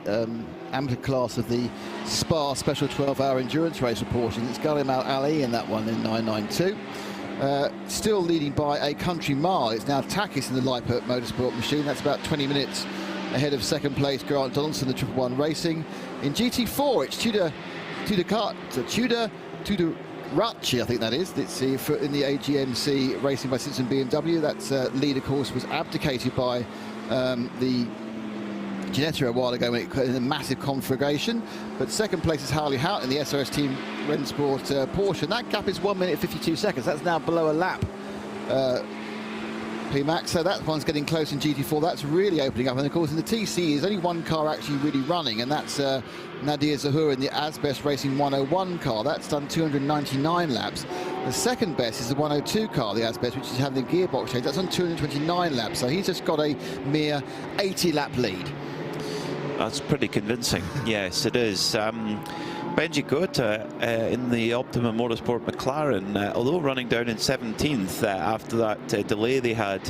amateur class of the Spa Special 12-Hour Endurance Race for Porsche. It's Ghanem Al Ali in that one in 992. Still leading by a country mile. It's now Takis in the Lippert Motorsport machine. That's about 20 minutes ahead of second place Grant Donaldson, the 111 Racing. In GT4, it's Tudor Racci, I think that is. It's in the AGMC Racing by Simpson BMW. That's lead, of course, was abdicated by the Ginetta a while ago in a massive conflagration. But second place is Harley Houghton in the SRS team Rennsport Porsche, and that gap is 1 minute 52 seconds. That's now below a lap, P-Max, so that one's getting close in GT4. That's really opening up, and of course in the TC there's only one car actually really running, and that's Nadir Zahur in the Asbest Racing 101 car. That's done 299 laps. The second best is the 102 car, the Asbest, which is having the gearbox change. That's on 229 laps, so he's just got a mere 80-lap lead. That's pretty convincing. Yes, it is. Benji Gota in the Optimum Motorsport McLaren, although running down in 17th after that delay they had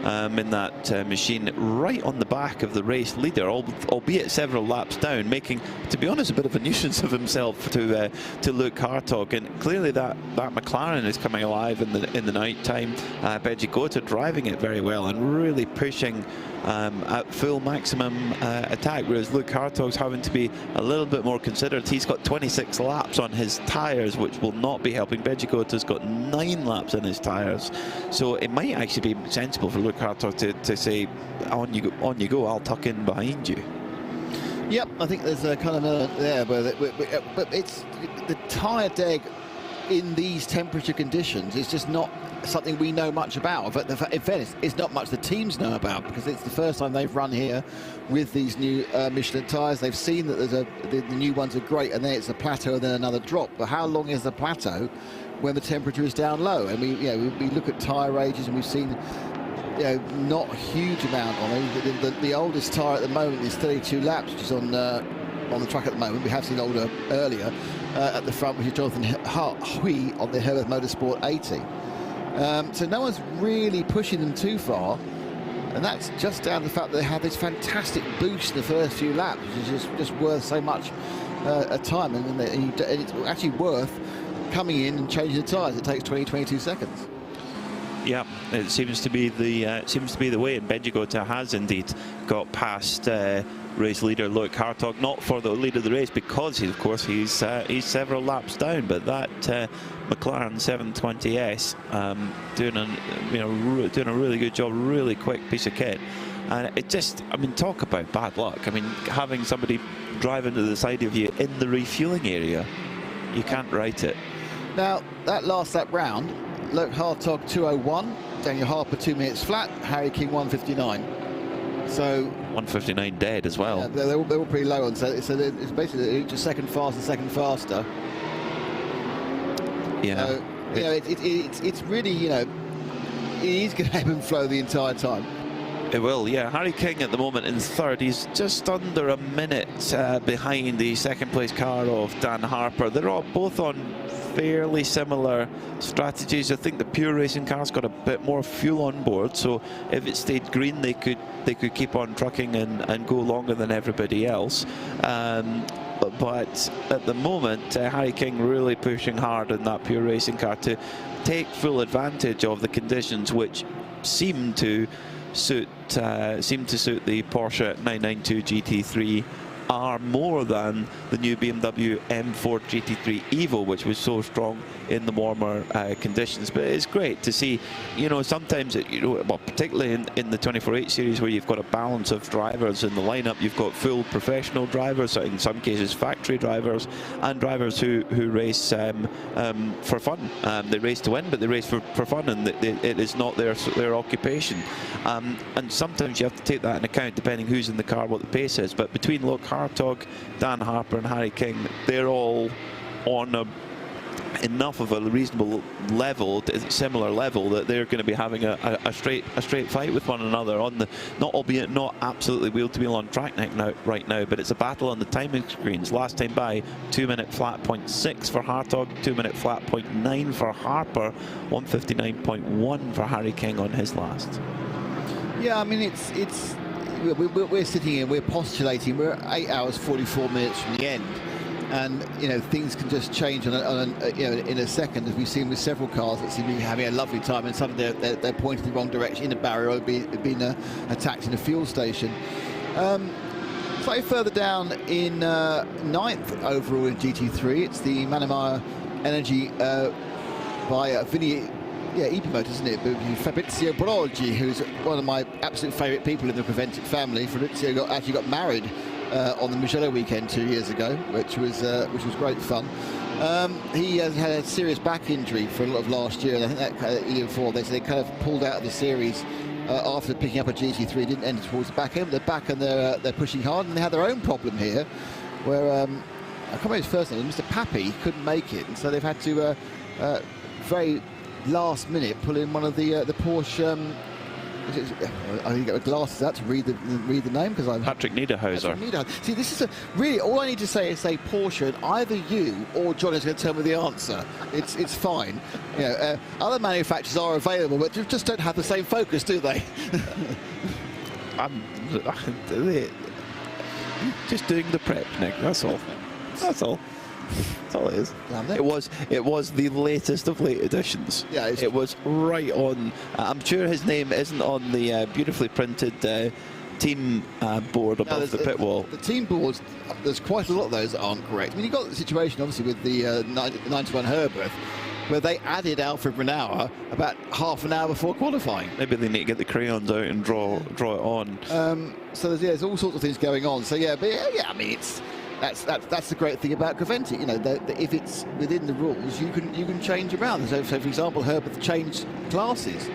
in that machine, right on the back of the race leader, albeit several laps down, making, to be honest, a bit of a nuisance of himself to Luke Hartog. And clearly that McLaren is coming alive in the night time. Benji Gota driving it very well and really pushing at full maximum attack, whereas Luke Hartog's having to be a little bit more considerate. He's got 26 laps on his tyres, which will not be helping. Benji Gota's got 9 laps on his tyres, so it might actually be sensible for Luke Hartog to say, on you go, I'll tuck in behind you. Yep, I think there's a kind of element there, but it's the tyre deg in these temperature conditions is just not something we know much about. But in fairness, it's not much the teams know about, because it's the first time they've run here with these new Michelin tyres. They've seen that the new ones are great, and then it's a plateau and then another drop. But how long is the plateau when the temperature is down low? And we look at tyre ages, and we've seen not a huge amount on it. The oldest tyre at the moment is 32 laps, which is on the track at the moment. We have seen older earlier at the front, which is Jonathan Hui on the Herbert Motorsport 80. So no one's really pushing them too far, and that's just down to the fact that they had this fantastic boost in the first few laps, which is just worth so much a time, and it's actually worth coming in and changing the tyres. It takes 20-22 seconds. Yeah, it seems to be the way, and Benji Gota has indeed got past race leader Luke Hartog, not for the lead of the race, because he's several laps down, but that McLaren 720S doing a really good job, really quick piece of kit. And it just, talk about bad luck. Having somebody drive into the side of you in the refueling area, you can't write it. Now that last lap round, Luke Hartog 2:01, Daniel Harper 2 minutes flat, Harry King 1:59. So 1:59 dead as well. Yeah, they're all pretty low on, so it's basically each a second faster. Yeah. So, it's really, it is going to ebb and flow the entire time. It will, yeah. Harry King at the moment in third. He's just under a minute behind the second place car of Dan Harper. They're all both on fairly similar strategies. I think the Pure Racing car's got a bit more fuel on board, so if it stayed green, they could keep on trucking and go longer than everybody else. But at the moment, Harry King really pushing hard in that Pure Racing car to take full advantage of the conditions, which seem to suit the Porsche 992 GT3 R more than the new BMW M4 GT3 Evo, which was so strong in the warmer conditions. But it's great to see, sometimes, particularly in the 24H series, where you've got a balance of drivers in the lineup. You've got full professional drivers, in some cases factory drivers, and drivers who race for fun. They race to win, but they race for fun, and it is not their occupation. And sometimes you have to take that into account, depending who's in the car, what the pace is. But between Luke Hartog, Dan Harper and Harry King, they're all on enough of a reasonable level, similar level, that they're going to be having a straight fight with one another on the, albeit not absolutely wheel to wheel on track right now, but it's a battle on the timing screens. Last time by, 2 minute flat 0.6 for Hartog, 2 minute flat 0.9 for Harper, 1:59.1 for Harry King on his last. Yeah, we're sitting here, we're postulating, we're 8 hours 44 minutes from the end, and things can just change in a second, as we've seen with several cars that seem to be having a lovely time, and some they're pointing the wrong direction in a barrier or being attacked in a fuel station. Slightly further down in 9th overall in GT3, it's the Manamaya Energy by Vinny. Yeah, EP Motors, isn't it? Fabrizio Broggi, who's one of my absolute favourite people in the Prevented family. Fabrizio actually got married on the Mugello weekend 2 years ago, which was great fun. He has had a serious back injury for a lot of last year, and I think that year before they kind of pulled out of the series after picking up a GT3. Didn't enter towards the back end. They're back and they're pushing hard, and they had their own problem here, where I can't remember his first name. Mr. Pappy couldn't make it, and so they've had to very last minute pull in one of the Porsche. I need to get my glasses out to read the name because I'm Patrick Niederhauser. See, this is really all I need to say is say Porsche, and either you or John is going to tell me the answer. It's fine. You know, other manufacturers are available, but just don't have the same focus, do they? I'm just doing the prep, Nick. That's all. That's all. That's all it is. It was the latest of late editions. Yeah, it was right on. I'm sure his name isn't on the beautifully printed team board above the pit wall. The team boards, there's quite a lot of those that aren't correct. I mean, you've got the situation obviously with the 91 Herbert, where they added Alfred Renauer about half an hour before qualifying. Maybe they need to get the crayons out and draw it on. So there's all sorts of things going on. So yeah, but yeah, I mean that's the great thing about Coventry. You know, if it's within the rules, you can change around. So for example, Herbert changed classes.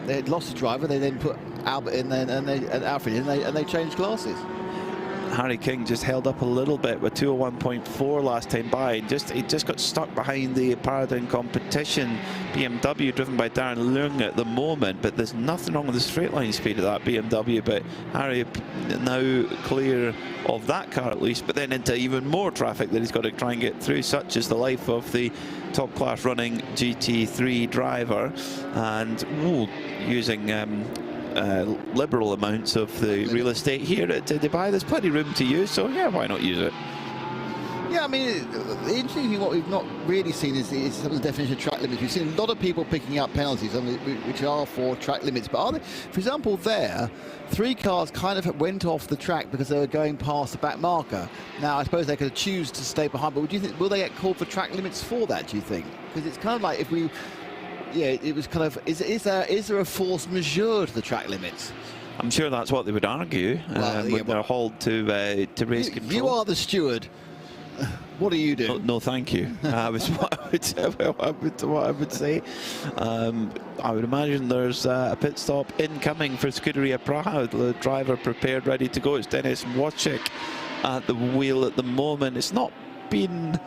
They had lost a driver. They then put Albert in and Alfred in, and they changed classes. Harry King just held up a little bit with 201.4 last time by. He just got stuck behind the Paradigm competition BMW driven by Darren Leung at the moment, but there's nothing wrong with the straight line speed of that BMW. But Harry now clear of that car at least, but then into even more traffic that he's got to try and get through, such is the life of the top class running GT3 driver, and using liberal amounts of the real estate here at Dubai. There's plenty of room to use, so yeah, why not use it? Yeah, I mean, the interesting thing, what we've not really seen is some of the definition of track limits. We've seen a lot of people picking up penalties, which are for track limits, but are they, for example, there, 3 cars kind of went off the track because they were going past the back marker. Now, I suppose they could choose to stay behind, but do you think, will they get called for track limits for that, do you think? Because it's kind of like if we... Yeah, it was kind of, is there a force majeure to the track limits? I'm sure that's what they would argue when they're hauled to race control. You are the steward. What do you do? No, thank you. Was what I would say. I would imagine there's a pit stop incoming for Scuderia Praha. The driver prepared, ready to go. It's Denis Wojcik at the wheel at the moment. It's not been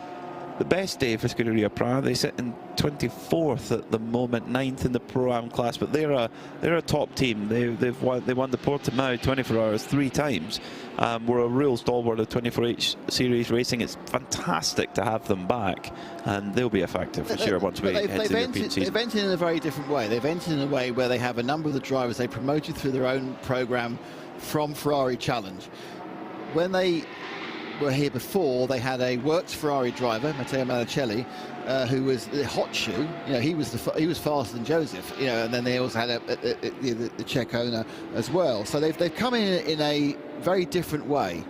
the best day for Scuderia Praha. They sit in 24th at the moment, 9th in the Pro-Am class, but they're a top team. They won the Portimao 24 Hours 3 times. We're a real stalwart of 24H series racing. It's fantastic to have them back, and they'll be effective for sure once we head to the European season. They've entered in a very different way. They've entered in a way where they have a number of the drivers they promoted through their own program from Ferrari Challenge. When they were here before, they had a works Ferrari driver, Matteo Manicelli, who was the hot shoe. You know, he was faster than Joseph. You know, and then they also had the Czech owner as well. So they've come in a very different way,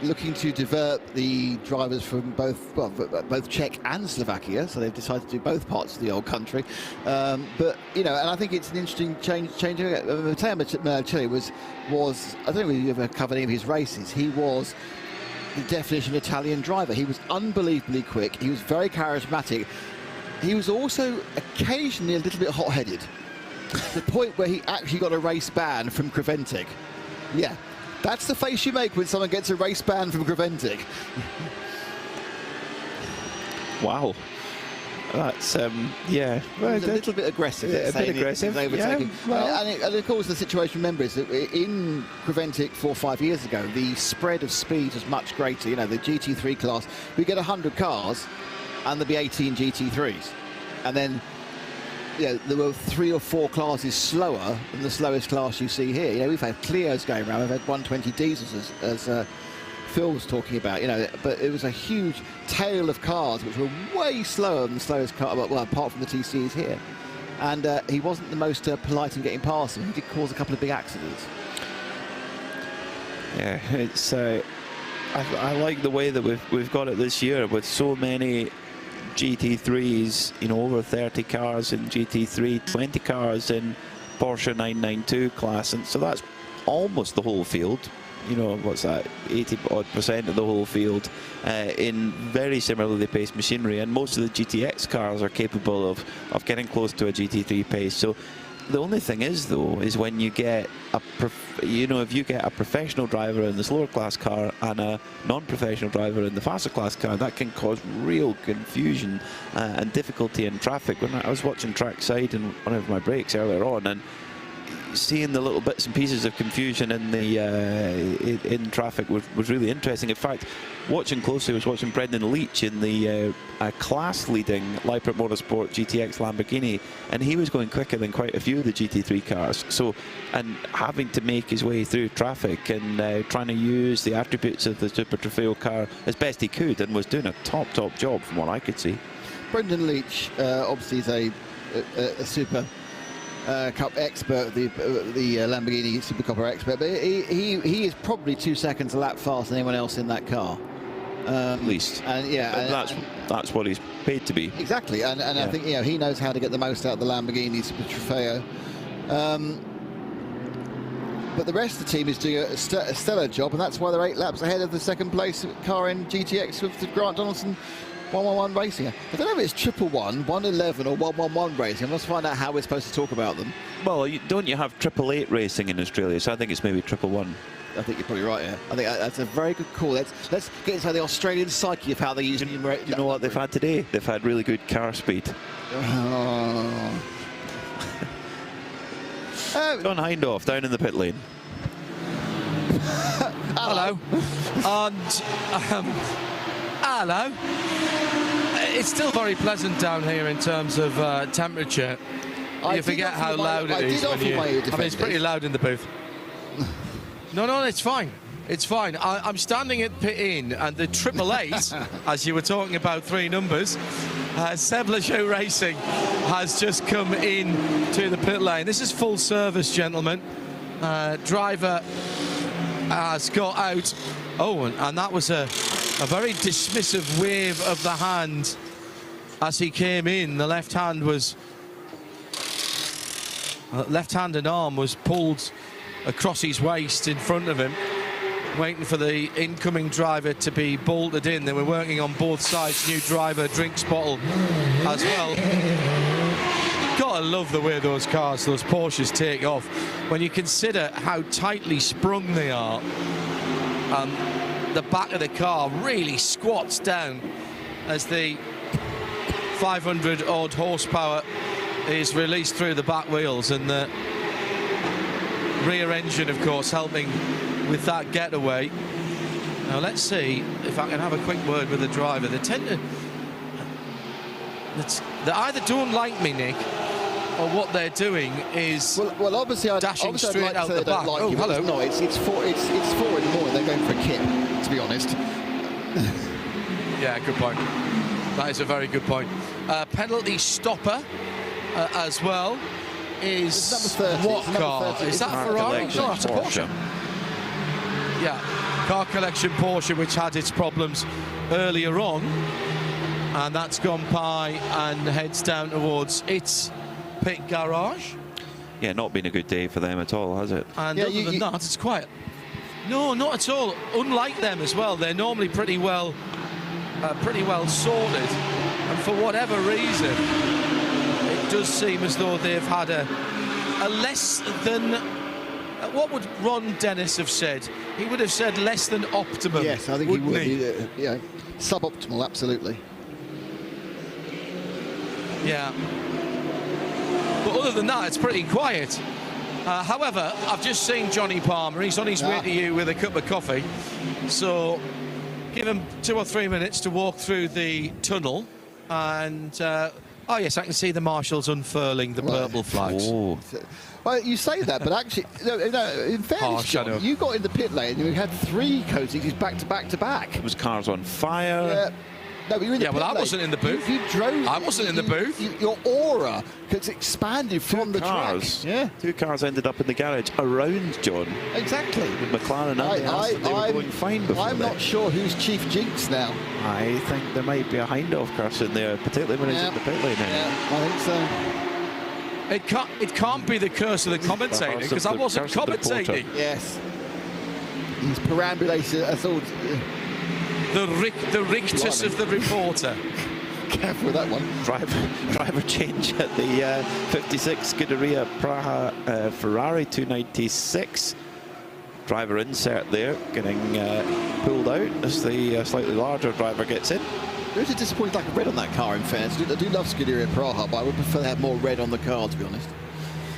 looking to divert the drivers from both Czech and Slovakia. So they've decided to do both parts of the old country. But you know, and I think it's an interesting change. Matteo Manicelli was I don't know if you've ever covered any of his races. He was the definition of Italian driver. He was unbelievably quick. He was very charismatic. He was also occasionally a little bit hot-headed, to the point where he actually got a race ban from Creventic. Yeah, that's the face you make when someone gets a race ban from Creventic. Wow. That's yeah. Well, a little bit aggressive. Yeah, a bit aggressive. Yeah, well. And of course, the situation, remember, is that in Creventic 4 or 5 years ago, the spread of speed was much greater. You know, the GT3 class, we get 100 cars, and there'll be 18 GT3s, and then there were 3 or 4 classes slower than the slowest class you see here. You know, we've had Clios going around. We've had 120 diesels as Phil was talking about, you know, but it was a huge tail of cars which were way slower than the slowest car, well, apart from the TCs here. And he wasn't the most polite in getting past them. He did cause a couple of big accidents. Yeah, it's I like the way that we've got it this year with so many GT3s, you know, over 30 cars in GT3, 20 cars in Porsche 992 class, and so that's almost the whole field. You know, what's that, 80% of the whole field in very similarly paced machinery, and most of the GTX cars are capable of getting close to a GT3 pace. So the only thing is, though, is when you get if you get a professional driver in the slower class car and a non-professional driver in the faster class car, that can cause real confusion and difficulty in traffic. When I was watching trackside in one of my breaks earlier on, and seeing the little bits and pieces of confusion in the in traffic was really interesting. In fact, watching closely, I was watching Brendan Leach in the class-leading Lippert Motorsport GTX Lamborghini, and he was going quicker than quite a few of the GT3 cars. So, and having to make his way through traffic and trying to use the attributes of the Super Trofeo car as best he could, and was doing a top job from what I could see. Brendan Leach obviously is a Super Cup expert, the Lamborghini Super Cup expert, but he is probably 2 seconds a lap faster than anyone else in that car. At least. And yeah, that's what he's paid to be. Exactly, and I think he knows how to get the most out of the Lamborghini Super Trofeo. But the rest of the team is doing a stellar job, and that's why they're 8 laps ahead of the second place car in GTX with the Grant Donaldson 111 Racing. I don't know if it's 111, 111 or 111 Racing. I must find out how we're supposed to talk about them. Well, don't you have 888 Racing in Australia? So I think it's maybe 111. I think you're probably right, yeah. I think that's a very good call. Let's get inside the Australian psyche of how they use numerate. You know what they've had today? They've had really good car speed. John Hindhaugh down in the pit lane. Hello. And hello. It's still very pleasant down here in terms of temperature. You forget how loud it is when you... I mean, it's pretty loud in the booth. No, it's fine. It's fine. I'm standing at pit in, and the 888, as you were talking about 3 numbers, Seb Lachaux Racing has just come in to the pit lane. This is full service, gentlemen. Driver has got out. Oh, and that was a very dismissive wave of the hand as he came in. The left hand was... left-handed arm was pulled across his waist in front of him, waiting for the incoming driver to be bolted in. They were working on both sides. New driver, drinks bottle as well. Gotta love the way those cars, those Porsches, take off. When you consider how tightly sprung they are, the back of the car really squats down as the 500 odd horsepower is released through the back wheels, and the rear engine, of course, helping with that getaway. Now let's see if I can have a quick word with the driver. They tend to... They either don't like me, Nick, or what they're doing is well obviously dashing straight like out the back. Like oh, hello. No, it's 4 in the morning. They're going for a kip, to be honest. Yeah, good point. That is a very good point. Penalty stopper as well is what car? Is that a Ferrari? No, that's a Porsche. Yeah, car collection Porsche, which had its problems earlier on, and that's gone by and heads down towards its pit garage. Yeah, not been a good day for them at all, has it? And other than that, it's quiet. No, not at all. Unlike them as well, they're normally pretty well sorted, and for whatever reason, it does seem as though they've had a less than... what would Ron Dennis have said? He would have said less than optimum. Yes, I think he would. Yeah, suboptimal, absolutely. Yeah. But other than that, it's pretty quiet. However, I've just seen Johnny Palmer. He's on his way to you with a cup of coffee. So give him 2 or 3 minutes to walk through the tunnel. And, oh, yes, I can see the marshals unfurling the purple flags. Oh. Well, you say that, but actually, no, in fairness, John, you got in the pit lane and we had 3 coatings back to back to back. It was cars on fire. No, but you were in the pit well, I lane. wasn't in the booth. You drove. I wasn't in the booth. Your aura gets expanded from the track. Yeah. 2 cars ended up in the garage around John. Exactly. With McLaren and they were going fine before I'm not sure who's chief jinx now. I think there might be a Hindhaugh curse in there, particularly when he's in the pit lane now. Yeah, I think so. It can't be the curse of the commentator, because I wasn't commentating. Yes. He's perambulated us all. The rictus of the reporter. Careful with that one. Driver change at the 56 Scuderia Praha Ferrari 296. Driver insert there, getting pulled out as the slightly larger driver gets in. There is a disappointing lack of red on that car, in fairness. I do love Scuderia Praha, but I would prefer to have more red on the car, to be honest.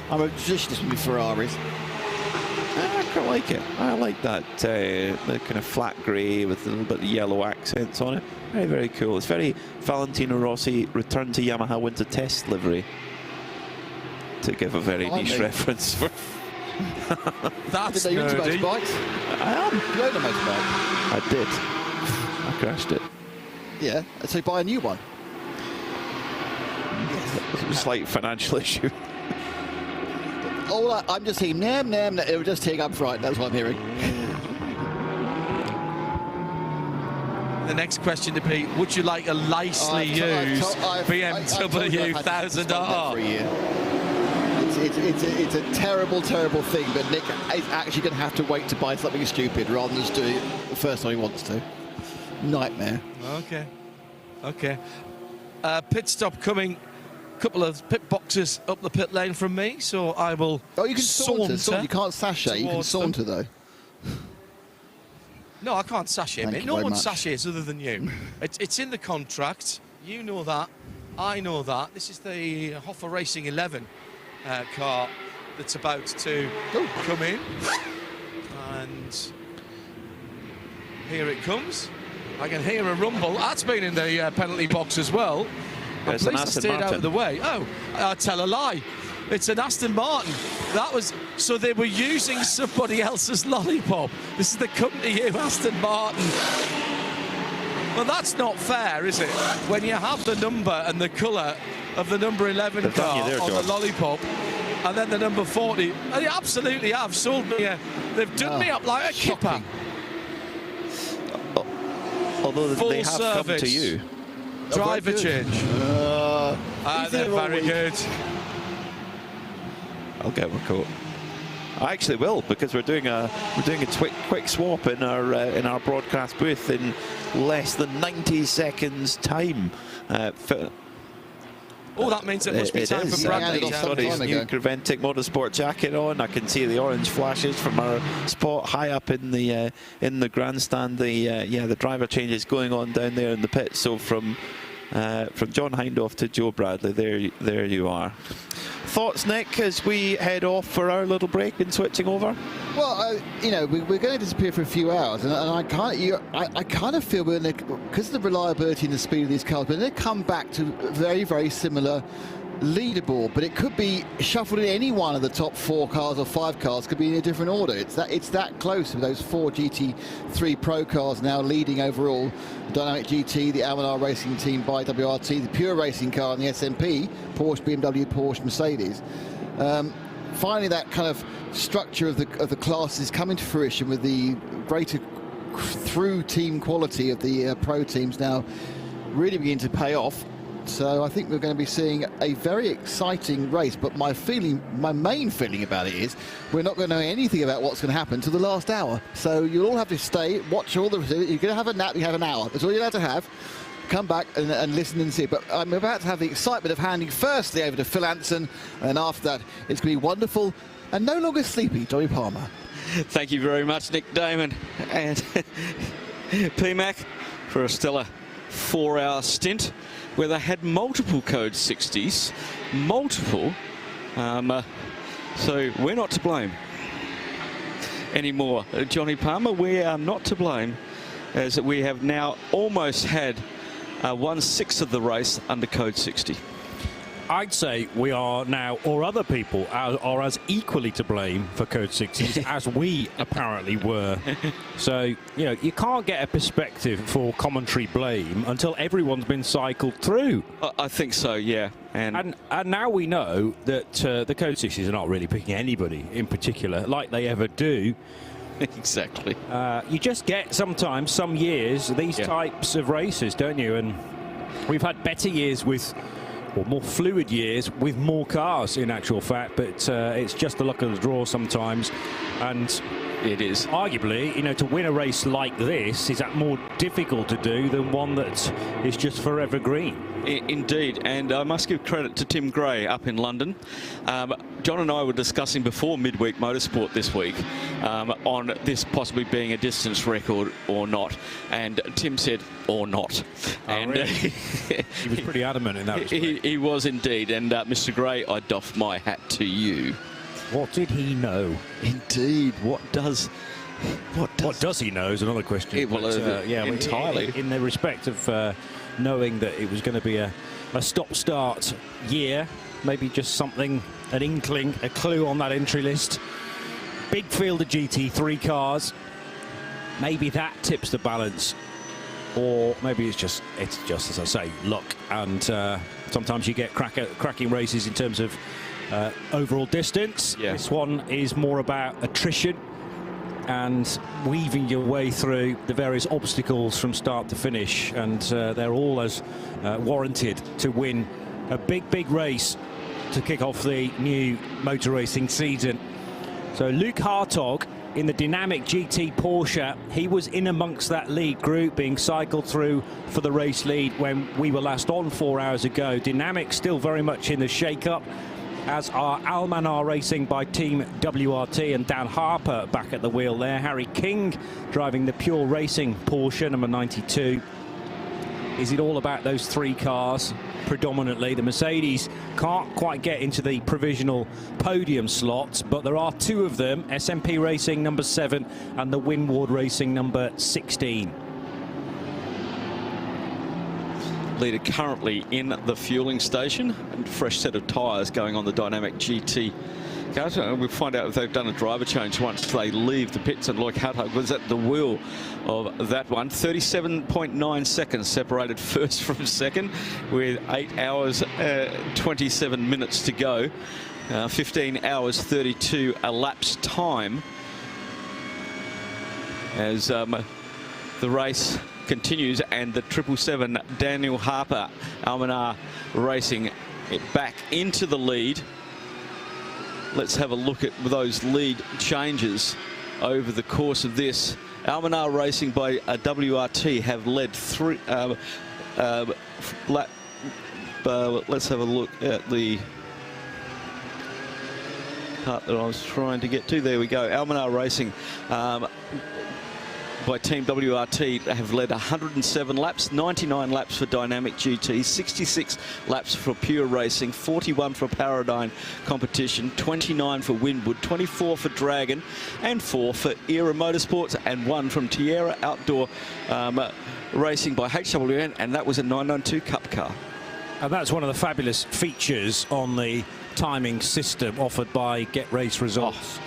I'm a traditionalist with Ferraris. I quite like it. I like that the kind of flat grey with a little bit of yellow accents on it. Very, very cool. It's very Valentino Rossi return to Yamaha winter test livery, to give a very niche reference. For That's nerdy. I am. You own a motorbike? I did. I crashed it. Yeah, so buy a new one. Slight financial issue. I'm just hearing nam. It was just teeing up right. That's what I'm hearing. The next question to be: would you like a nicely used BMW 1000R? It's a terrible thing, but Nick is actually going to have to wait to buy something stupid rather than just do it the first time he wants to. Nightmare. Okay. Pit stop coming. Couple of pit boxes up the pit lane from me, so I will. Oh, you can saunter. You can't sashay. You can saunter though. No, I can't sashay, mate. No one sashays other than you. It's in the contract. You know that. I know that. This is the Hoffa Racing 11 car that's about to come in, and here it comes. I can hear a rumble. That's been in the penalty box as well. I'm pleased I stayed out of the way. Oh, I tell a lie. It's an Aston Martin. That was so they were using somebody else's lollipop. This is the company here, Aston Martin. Well, that's not fair, is it? When you have the number and the colour of the number 11 car on the lollipop, and then the number 40, they absolutely have sold me. They've done me up like a kipper. Although Full they have service. come to you. Driver change. They're very good. I'll get my coat. I actually will, because we're doing a quick swap in our broadcast booth in less than 90 seconds time. Oh, that means it must be time for Bradley. He's got his new Creventic Motorsport jacket on. I can see the orange flashes from our spot high up in the grandstand. The driver change is going on down there in the pit. So from John Hindhaugh to Joe Bradley, there you are. Thoughts, Nick, as we head off for our little break and switching over? Well, we're going to disappear for a few hours, and I kind of feel because of the reliability and the speed of these cars, we're going to come back to very, very similar leaderboard, but it could be shuffled in any one of the top 4 cars or 5 cars, could be in a different order. It's that close with those 4 GT3 Pro cars now leading overall. The Dynamic GT, the Almanar Racing Team by WRT, the Pure Racing car and the SMP, Porsche, BMW, Porsche, Mercedes. Finally, that kind of structure of the classes coming to fruition with the greater through team quality of the pro teams now really beginning to pay off. So I think we're going to be seeing a very exciting race, but my main feeling about it is we're not going to know anything about what's going to happen till the last hour. So you'll all have to stay, watch all the... You're going to have a nap, you have an hour. That's all you're allowed to have. Come back and listen and see. But I'm about to have the excitement of handing firstly over to Phil Anson, and after that it's going to be wonderful and no longer sleepy Johnny Palmer. Thank you very much, Nick Damon and PMAC, for a stellar 4-hour stint where they had multiple Code 60s, so we're not to blame anymore. Johnny Palmer, we are not to blame, as we have now almost had 1/6 of the race under Code 60. I'd say we are now, or other people are as equally to blame for Code 60s as we apparently were. So, you can't get a perspective for commentary blame until everyone's been cycled through. I think so, yeah. And now we know that the Code 60s are not really picking anybody in particular, like they ever do. Exactly. You just get sometimes, some years, these types of races, don't you? And we've had better years with or more fluid years with more cars in actual fact, but it's just the luck of the draw sometimes. And it is arguably, you know, to win a race like this, is that more difficult to do than one that is just forever green? Indeed, and I must give credit to Tim Gray up in London. John and I were discussing before midweek motorsport this week on this possibly being a distance record or not, and Tim said or not. And really? He was pretty adamant in that respect. He was indeed, and Mr. Gray, I doff my hat to you. What did he know? Indeed, what does he know is another question. Yeah, entirely. In the respect of knowing that it was going to be a stop-start year, maybe just something, an inkling, a clue on that entry list. Big field of GT3 cars. Maybe that tips the balance, or maybe it's just as I say, luck. And sometimes you get cracking races in terms of overall distance. Yeah. This one is more about attrition and weaving your way through the various obstacles from start to finish, and they're all as warranted to win a big race to kick off the new motor racing season. So Luke Hartog in the dynamic GT Porsche, he was in amongst that lead group being cycled through for the race lead when we were last on 4 hours ago. Dynamic still very much in the shake-up, as are Almanar Racing by Team WRT and Dan Harper back at the wheel there. Harry King driving the Pure Racing Porsche number 92. Is it all about those three cars predominantly? The Mercedes can't quite get into the provisional podium slots, but there are two of them, SMP Racing number 7 and the Winward Racing number 16. Leader currently in the fueling station, and fresh set of tyres going on the dynamic GT cars. We'll find out if they've done a driver change once they leave the pits, and Luke Hartog was at the wheel of that one. 37.9 seconds separated first from second, with 8 hours 27 minutes to go. 15 hours 32 elapsed time as the race continues, and the 777 Daniel Harper Almanar Racing back into the lead. Let's have a look at those lead changes over the course of this. Almanar Racing by WRT have led through let's have a look at the part that I was trying to get to. There we go. Almanar Racing by Team WRT have led 107 laps, 99 laps for Dynamic GT, 66 laps for Pure Racing, 41 for Paradigm Competition, 29 for Winwood, 24 for Dragon, and 4 for Era Motorsports, and 1 from Tierra Outdoor Racing by HWN, and that was a 992 Cup car. And that's one of the fabulous features on the timing system offered by Get Race Results.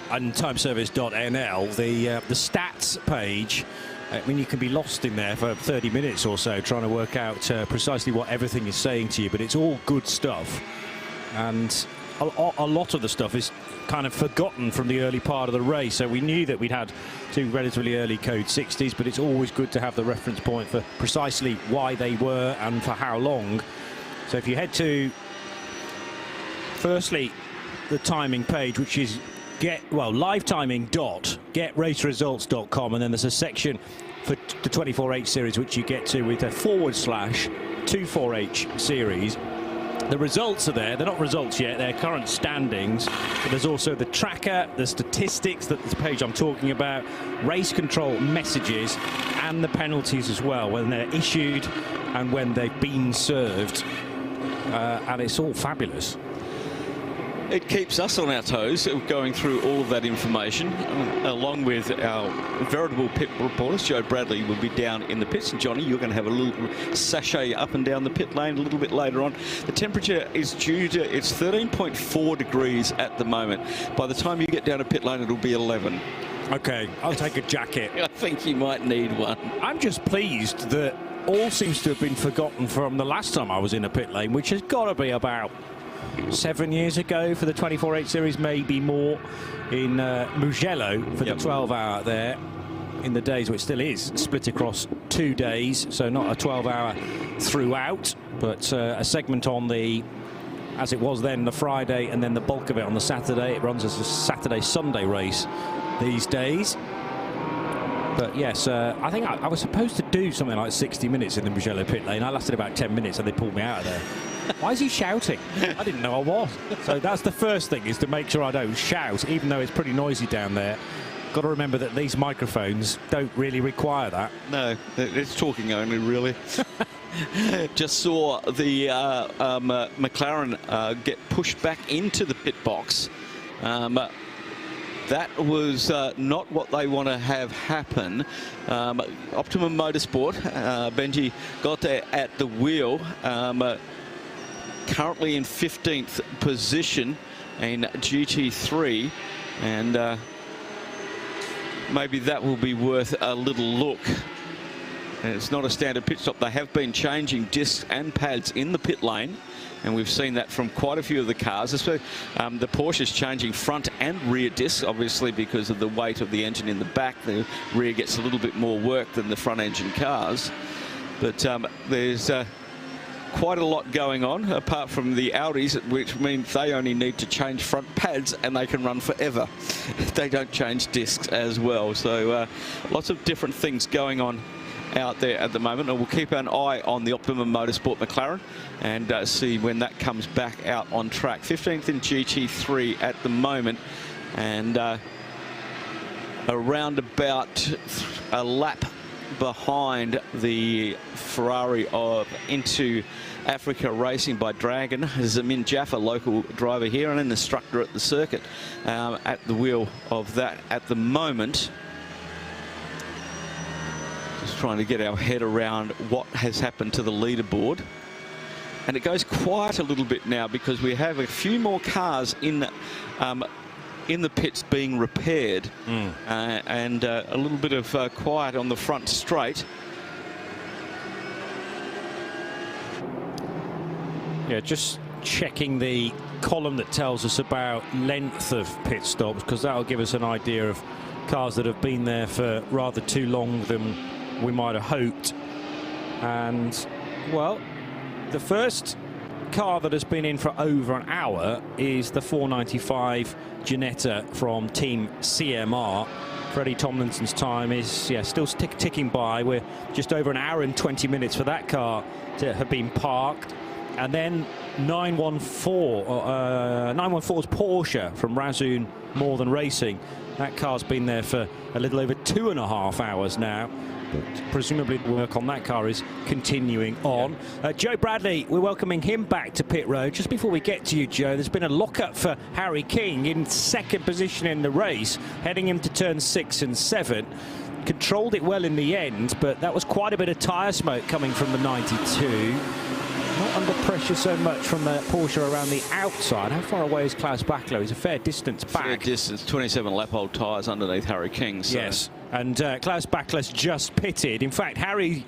And timeservice.nl, the stats page. I mean, you can be lost in there for 30 minutes or so trying to work out precisely what everything is saying to you, but it's all good stuff. And a lot of the stuff is kind of forgotten from the early part of the race. So we knew that we'd had two relatively early code 60s, but it's always good to have the reference point for precisely why they were and for how long. So if you head to, firstly, the timing page, which is livetiming.getraceresults.com, and then there's a section for the 24H series which you get to with a /24H series. The results are there. They're not results yet, they're current standings, but there's also the tracker, the statistics, that's the page I'm talking about, race control messages, and the penalties as well, when they're issued and when they've been served, and it's all fabulous. It keeps us on our toes, going through all of that information, along with our veritable pit reporters. Joe Bradley will be down in the pits, and Johnny, you're going to have a little sachet up and down the pit lane a little bit later on. The temperature is due to, it's 13.4 degrees at the moment. By the time you get down to pit lane, it'll be 11. Okay, I'll take a jacket. I think you might need one. I'm just pleased that all seems to have been forgotten from the last time I was in a pit lane, which has got to be about 7 years ago for the 24H series, maybe more, in Mugello for the 12-hour there in the days, which still is split across 2 days, so not a 12-hour throughout, but a segment on the, as it was then, the Friday, and then the bulk of it on the Saturday. It runs as a Saturday-Sunday race these days. But yes, I think I was supposed to do something like 60 minutes in the Mugello pit lane. I lasted about 10 minutes and they pulled me out of there. Why is he shouting? I didn't know I was. So that's the first thing, is to make sure I don't shout, even though it's pretty noisy down there. Got to remember that these microphones don't really require that. No, it's talking only, really. Just saw the McLaren get pushed back into the pit box. That was not what they want to have happen. Optimum Motorsport, Benji got there at the wheel, currently in 15th position in GT3, and maybe that will be worth a little look. And it's not a standard pit stop. They have been changing discs and pads in the pit lane, and we've seen that from quite a few of the cars. The Porsche is changing front and rear discs, obviously because of the weight of the engine in the back. The rear gets a little bit more work than the front engine cars. But there's quite a lot going on, apart from the Audis, which means they only need to change front pads and they can run forever. They don't change discs as well. So lots of different things going on out there at the moment, and we'll keep an eye on the Optimum Motorsport McLaren and see when that comes back out on track. 15th in GT3 at the moment, and around about a lap behind the Ferrari of Into Africa Racing by Dragon. Zamin Jaffa, local driver here and an instructor at the circuit, at the wheel of that at the moment. Just trying to get our head around what has happened to the leaderboard. And it goes quiet a little bit now because we have a few more cars in the pits being repaired, and a little bit of quiet on the front straight. Yeah, just checking the column that tells us about length of pit stops, because that'll give us an idea of cars that have been there for rather too long than we might have hoped. And, well, the first car that has been in for over an hour is the 495 Ginetta from Team CMR. Freddie Tomlinson's time is still ticking by. We're just over an hour and 20 minutes for that car to have been parked. And then 914's Porsche from Razzoon More Than Racing. That car's been there for a little over 2.5 hours now. But presumably the work on that car is continuing on. Joe Bradley, we're welcoming him back to pit road. Just before we get to you, Joe, there's been a lockup for Harry King in second position in the race, heading into turn 6 and 7. Controlled it well in the end, but that was quite a bit of tyre smoke coming from the 92. Not under pressure so much from the Porsche around the outside. How far away is Klaus Bachler? He's a fair distance back. Fair distance, 27 lap-old tyres underneath Harry King. So. Yes, and Klaus Bachler's just pitted. In fact, Harry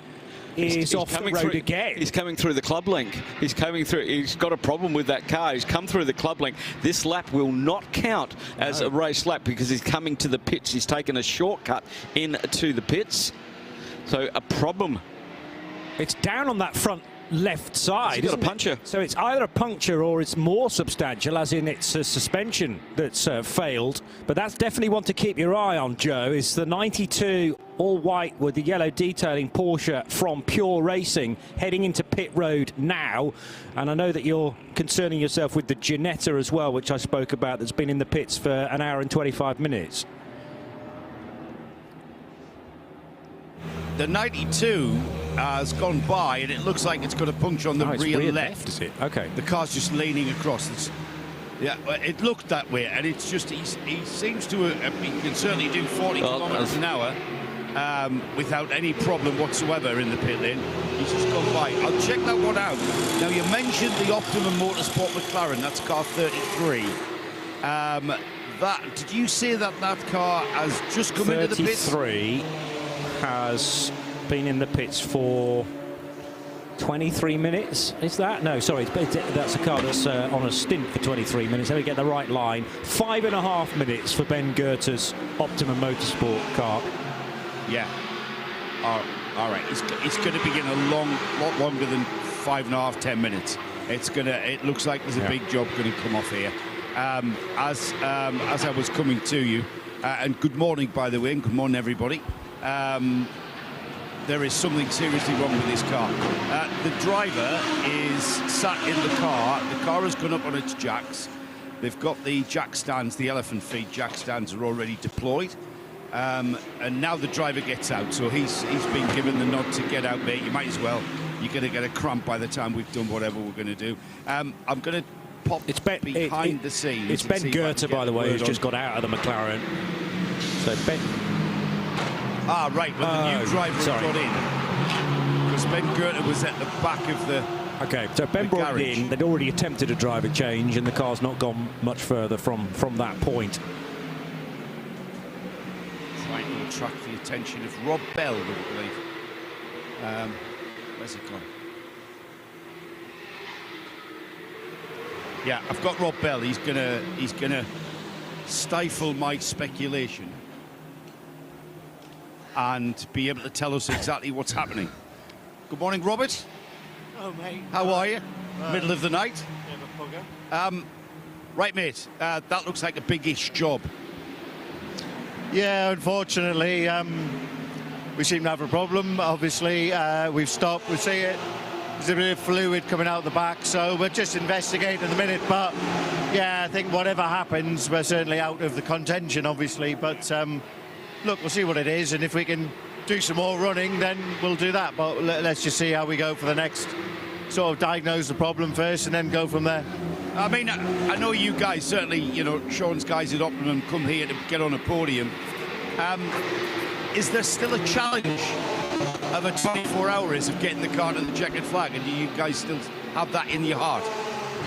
is off the road again. He's coming through the club link. He's coming through. He's got a problem with that car. He's come through the club link. This lap will not count as a race lap because he's coming to the pits. He's taken a shortcut into the pits. So a problem. It's down on that front left side. He's got a puncture. So it's either a puncture or it's more substantial, as in it's a suspension that's failed. But that's definitely one to keep your eye on, Joe. It's the 92 all white with the yellow detailing Porsche from Pure Racing heading into pit road now. And I know that you're concerning yourself with the Ginetta as well, which I spoke about, that's been in the pits for an hour and 25 minutes. The 92 has gone by, and it looks like it's got a puncture on the rear left. Is it? Okay. The car's just leaning across. Yeah, it looked that way, and it's just he seems to he can certainly do 40 kilometers an hour without any problem whatsoever in the pit lane. He's just gone by. I'll check that one out. Now, you mentioned the Optimum Motorsport McLaren. That's car 33. Did you say that car has just come into the pits? 33 has been in the pits for 23 minutes. Is that? No, sorry. That's a car that's on a stint for 23 minutes. Let me get the right line. 5.5 minutes for Ben Goether's Optimum Motorsport car. Yeah. All right. It's going to be in a lot longer than 5.5, 10 minutes. It looks like there's a big job going to come off here. As I was coming to you, and good morning, by the way, and good morning, everybody. There is something seriously wrong with this car. The driver is sat in the car. The car has gone up on its jacks. They've got the jack stands, the elephant feet jack stands are already deployed. And now the driver gets out, so he's been given the nod to get out, mate. You might as well. You're going to get a cramp by the time we've done whatever we're going to do. I'm going to pop behind the scenes. It's Ben Goethe, by the way, who's just got out of the McLaren. So Ben. Right, well, the new driver has got in. Because Ben Goethe was at the back of the. Okay, so Ben brought it in. They'd already attempted a driver change, and the car's not gone much further from that point. Trying to attract the attention of Rob Bell, I believe. Where's it gone? Yeah, I've got Rob Bell. He's gonna stifle my speculation and be able to tell us exactly what's happening. Good morning, Robert. Hello, mate. How are you? Middle of the night? Yeah, right, mate. That looks like a big-ish job. Yeah, unfortunately, we seem to have a problem. Obviously, we've stopped. We see it. There's a bit of fluid coming out the back, so we're just investigating at the minute. But yeah, I think whatever happens, we're certainly out of the contention, obviously. But look, we'll see what it is, and if we can do some more running, then we'll do that. But let's just see how we go for the next. Sort of diagnose the problem first, and then go from there. I mean, I know you guys certainly, you know, Sean's guys at Optimum come here to get on a podium. Is there still a challenge of a 24 hours of getting the car to the checkered flag, and do you guys still have that in your heart?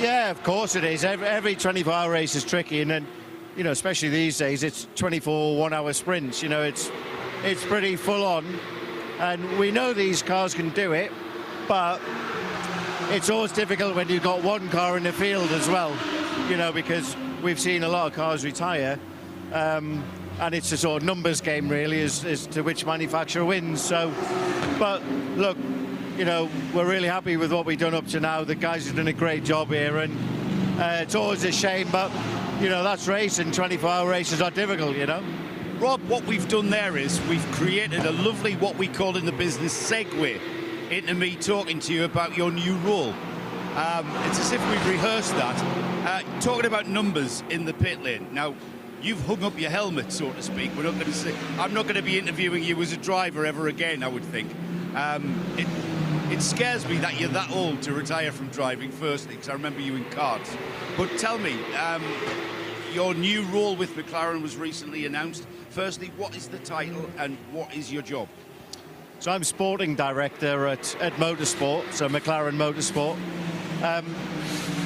Yeah, of course it is. Every 24-hour race is tricky, and then, you know, especially these days, it's 24 one-hour sprints. You know, it's pretty full on, and we know these cars can do it, but it's always difficult when you've got one car in the field as well, you know, because we've seen a lot of cars retire, and it's a sort of numbers game, really, as to which manufacturer wins. So, but look, you know, we're really happy with what we've done up to now. The guys have done a great job here, and it's always a shame, but, you know, that's racing. 24-hour races are difficult, you know. Rob, what we've done there is we've created a lovely, what we call in the business, segue into me talking to you about your new role. It's as if we've rehearsed that. Talking about numbers in the pit lane. Now, you've hung up your helmet, so to speak. We're not going to say, I'm not going to be interviewing you as a driver ever again, I would think. It scares me that you're that old to retire from driving, firstly, because I remember you in karts. But tell me, your new role with McLaren was recently announced. Firstly, what is the title and what is your job? So I'm sporting director at Motorsport, so McLaren Motorsport.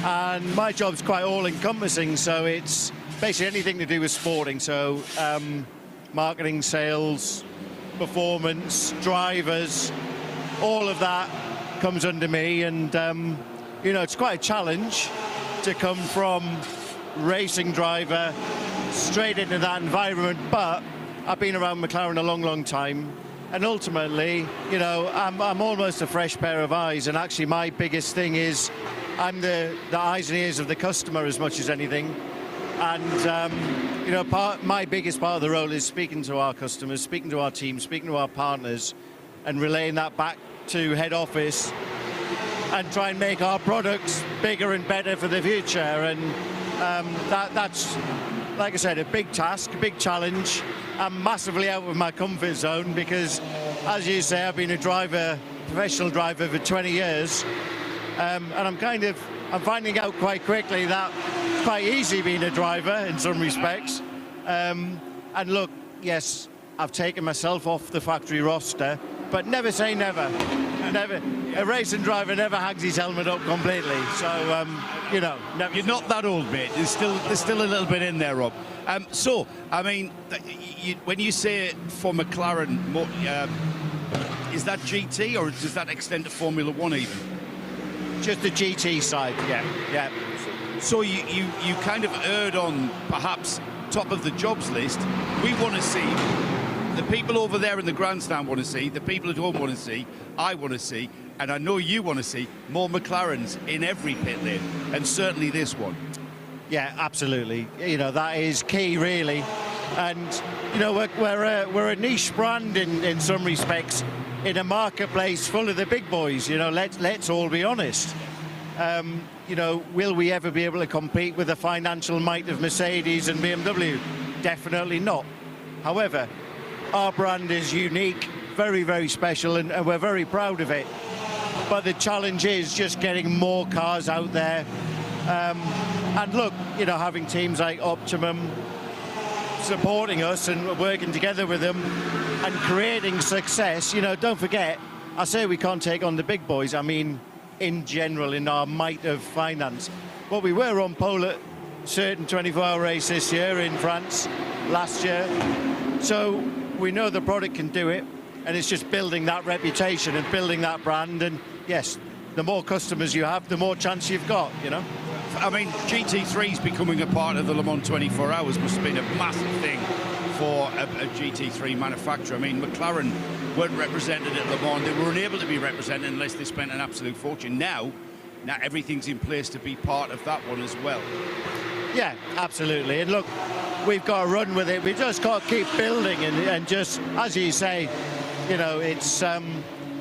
And my job's quite all-encompassing, so it's basically anything to do with sporting. So marketing, sales, performance, drivers, all of that comes under me. And, you know, it's quite a challenge to come from racing driver straight into that environment. But I've been around McLaren a long, long time. And ultimately, you know, I'm almost a fresh pair of eyes. And actually, my biggest thing is I'm the eyes and ears of the customer as much as anything. And, you know, my biggest part of the role is speaking to our customers, speaking to our team, speaking to our partners, and relaying that back to head office and try and make our products bigger and better for the future. And that's, like I said, a big task, a big challenge. I'm massively out of my comfort zone because, as you say, I've been a driver, professional driver for 20 years. And I'm finding out quite quickly that it's quite easy being a driver in some respects. And look, yes, I've taken myself off the factory roster, but never say never. Never. A racing driver never hangs his helmet up completely. So, you know, never. You're not that old, mate. There's still a little bit in there, Rob. So, I mean, when you say for McLaren, is that GT or does that extend to Formula One even? Just the GT side, yeah. So you kind of erred on perhaps top of the jobs list. We want to see the people over there in the grandstand want to see, the people at home want to see, I want to see, and I know you want to see more McLarens in every pit lane, and certainly this one. Yeah, absolutely. You know, that is key, really. And, you know, we're a niche brand in some respects, in a marketplace full of the big boys. You know, let's all be honest. You know, will we ever be able to compete with the financial might of Mercedes and BMW? Definitely not. However, our brand is unique, very, very special, and we're very proud of it. But the challenge is just getting more cars out there. And look, you know, having teams like Optimum supporting us and working together with them and creating success. You know, don't forget, I say we can't take on the big boys. I mean, in general, in our might of finance. But we were on pole at certain 24-hour race this year in France last year. So we know the product can do it, and it's just building that reputation and building that brand. And yes, the more customers you have, the more chance you've got, you know. I mean, GT3's becoming a part of the Le Mans 24 Hours must have been a massive thing for a GT3 manufacturer. I mean, McLaren weren't represented at Le Mans. They were unable to be represented unless they spent an absolute fortune. Now everything's in place to be part of that one as well. Yeah, absolutely. And look, we've got to run with it. We've just got to keep building and just, as you say, you know, it's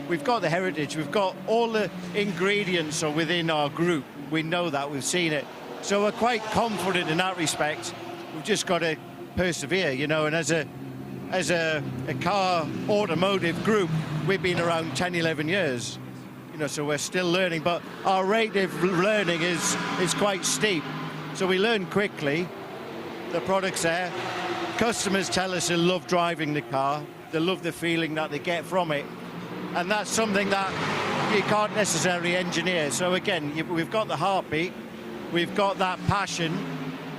we've got the heritage. We've got all the ingredients are within our group. We know that, we've seen it. So we're quite confident in that respect. We've just got to persevere, you know, and as a car automotive group, we've been around 10, 11 years, you know, so we're still learning, but our rate of learning is quite steep. So we learn quickly, the product's there. Customers tell us they love driving the car, they love the feeling that they get from it. And that's something that you can't necessarily engineer. So again, we've got the heartbeat, we've got that passion,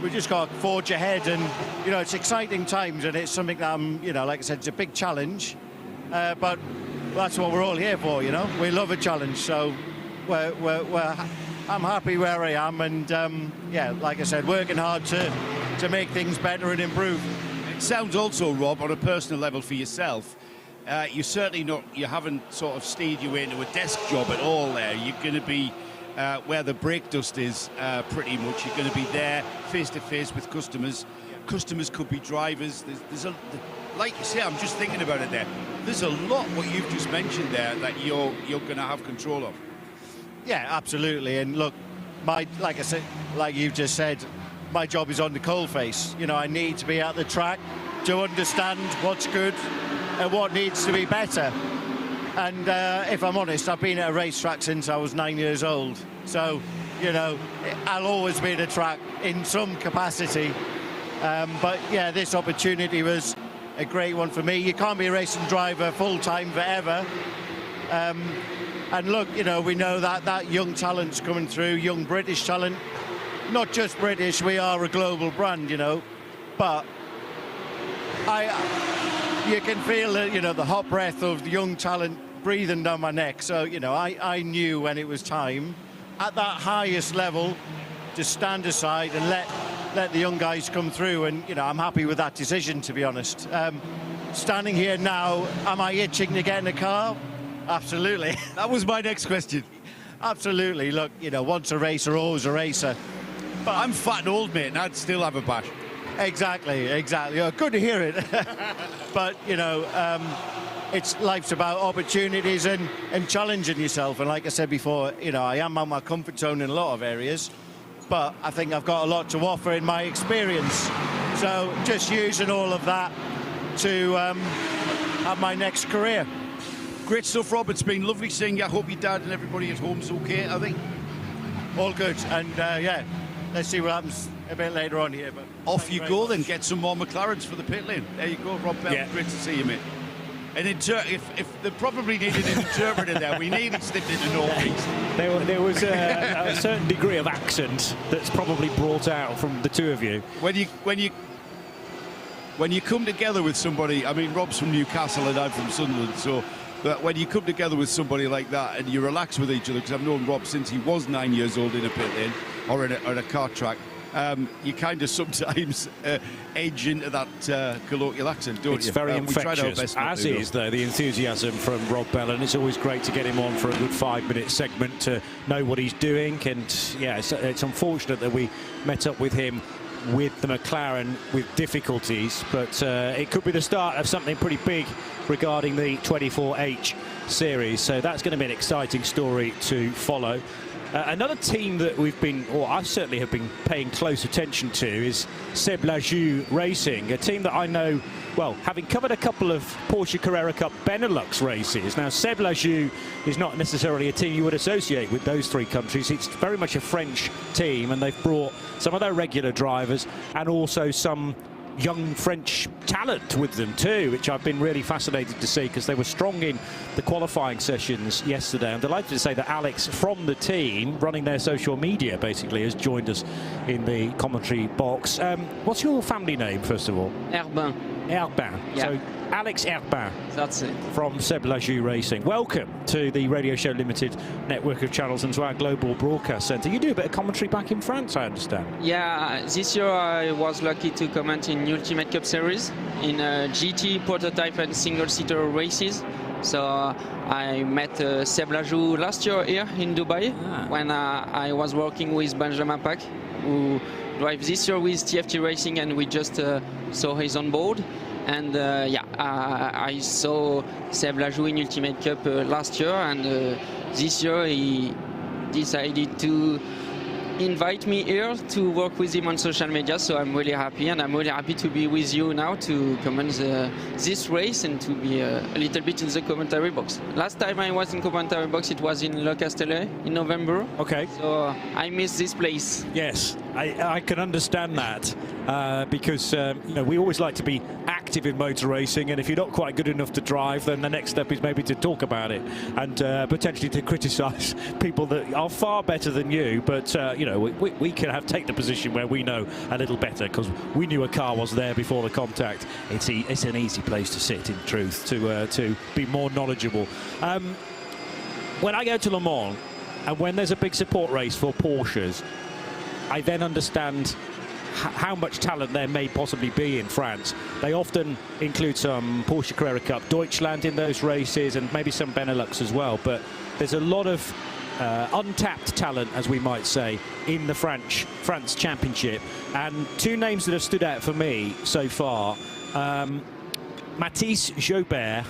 we've just got to forge ahead. And, you know, it's exciting times, and it's something that, you know, like I said, it's a big challenge. But that's what we're all here for, you know. We love a challenge, so I'm happy where I am, and yeah, like I said, working hard to make things better and improve. It sounds also, Rob, on a personal level for yourself, you haven't sort of steered you into a desk job at all there. You're going to be where the brake dust is pretty much. You're going to be there face to face with customers. Customers could be drivers. There's like you say, I'm just thinking about it there. There's a lot what you've just mentioned there that you're going to have control of. Yeah, absolutely. And look, like I said, like you've just said, my job is on the coalface. You know, I need to be at the track to understand what's good and what needs to be better. And if I'm honest, I've been at a racetrack since I was 9 years old. So, you know, I'll always be at a track in some capacity. But yeah, this opportunity was a great one for me. You can't be a racing driver full-time forever. And look, you know, we know that young talent's coming through, young British talent. Not just British, we are a global brand, you know. But you can feel the, you know, the hot breath of the young talent breathing down my neck. So, you know, I knew when it was time at that highest level to stand aside and let the young guys come through. And, you know, I'm happy with that decision, to be honest. Standing here now, am I itching to get in a car? Absolutely. That was my next question. Absolutely. Look, you know, once a racer, always a racer. But I'm fat and old, mate, and I'd still have a bash. Exactly. Oh, good to hear it. But, you know, life's about opportunities and challenging yourself. And like I said before, you know, I am on my comfort zone in a lot of areas, but I think I've got a lot to offer in my experience. So just using all of that to have my next career. Great stuff, Rob. It's been lovely seeing you. I hope your dad and everybody at home's okay, I think. All good. And, yeah, let's see what happens a bit later on here. But off you go then, get some more McLarens for the pit lane. There you go, Rob Bell. Yeah. Great to see you, mate. And if they probably needed an interpreter there, we needed slipped into Northeast. There was a certain degree of accent that's probably brought out from the two of you. When you come together with somebody, I mean, Rob's from Newcastle and I'm from Sunderland, so but when you come together with somebody like that and you relax with each other, because I've known Rob since he was 9 years old in a pit lane or in a kart track, you kind of sometimes edge into that colloquial accent, don't you? It's very We tried our infectious, best not as to, is, though, the enthusiasm from Rob Bell, and it's always great to get him on for a good 5-minute segment to know what he's doing. And, yeah, it's unfortunate that we met up with him with the McLaren with difficulties, but it could be the start of something pretty big regarding the 24H series, so that's going to be an exciting story to follow. Another team that we've been, or I certainly have been paying close attention to, is Seb Lajou Racing, a team that I know, well, having covered a couple of Porsche Carrera Cup Benelux races. Now, Seb Lajou is not necessarily a team you would associate with those three countries. It's very much a French team, and they've brought some of their regular drivers and also some young French talent with them too, which I've been really fascinated to see because they were strong in the qualifying sessions yesterday. I'm delighted to say that Alex from the team, running their social media basically, has joined us in the commentary box. What's your family name, first of all? Herbin. Herbin. Yeah. So Alex Herbin. That's it. From Seb Lajou Racing. Welcome to the Radio Show Limited network of channels and to our global broadcast centre. You do a bit of commentary back in France, I understand. Yeah, this year I was lucky to comment in Ultimate Cup Series, in GT, prototype and single-seater races. So I met Seb Lajou last year here in Dubai when I was working with Benjamin Pack, who drives this year with TFT Racing, and we just saw he's on board. And I saw Seb Lajou in Ultimate Cup last year, and this year he decided to invite me here to work with him on social media, so I'm really happy, and I'm really happy to be with you now to comment this race and to be a little bit in the commentary box. Last time I was in commentary box, it was in Le Castellet in November. Okay. So I miss this place. Yes, I can understand that because you know, we always like to be active in motor racing, and if you're not quite good enough to drive, then the next step is maybe to talk about it and potentially to criticise people that are far better than you. But you know, we can take the position where we know a little better because we knew a car was there before the contact. It's an easy place to sit, in truth, to be more knowledgeable. When I go to Le Mans, and when there's a big support race for Porsches, I then understand how much talent there may possibly be in France. They often include some Porsche Carrera Cup Deutschland in those races and maybe some Benelux as well, but there's a lot of untapped talent, as we might say, in the France Championship. And two names that have stood out for me so far, Mathis Jobert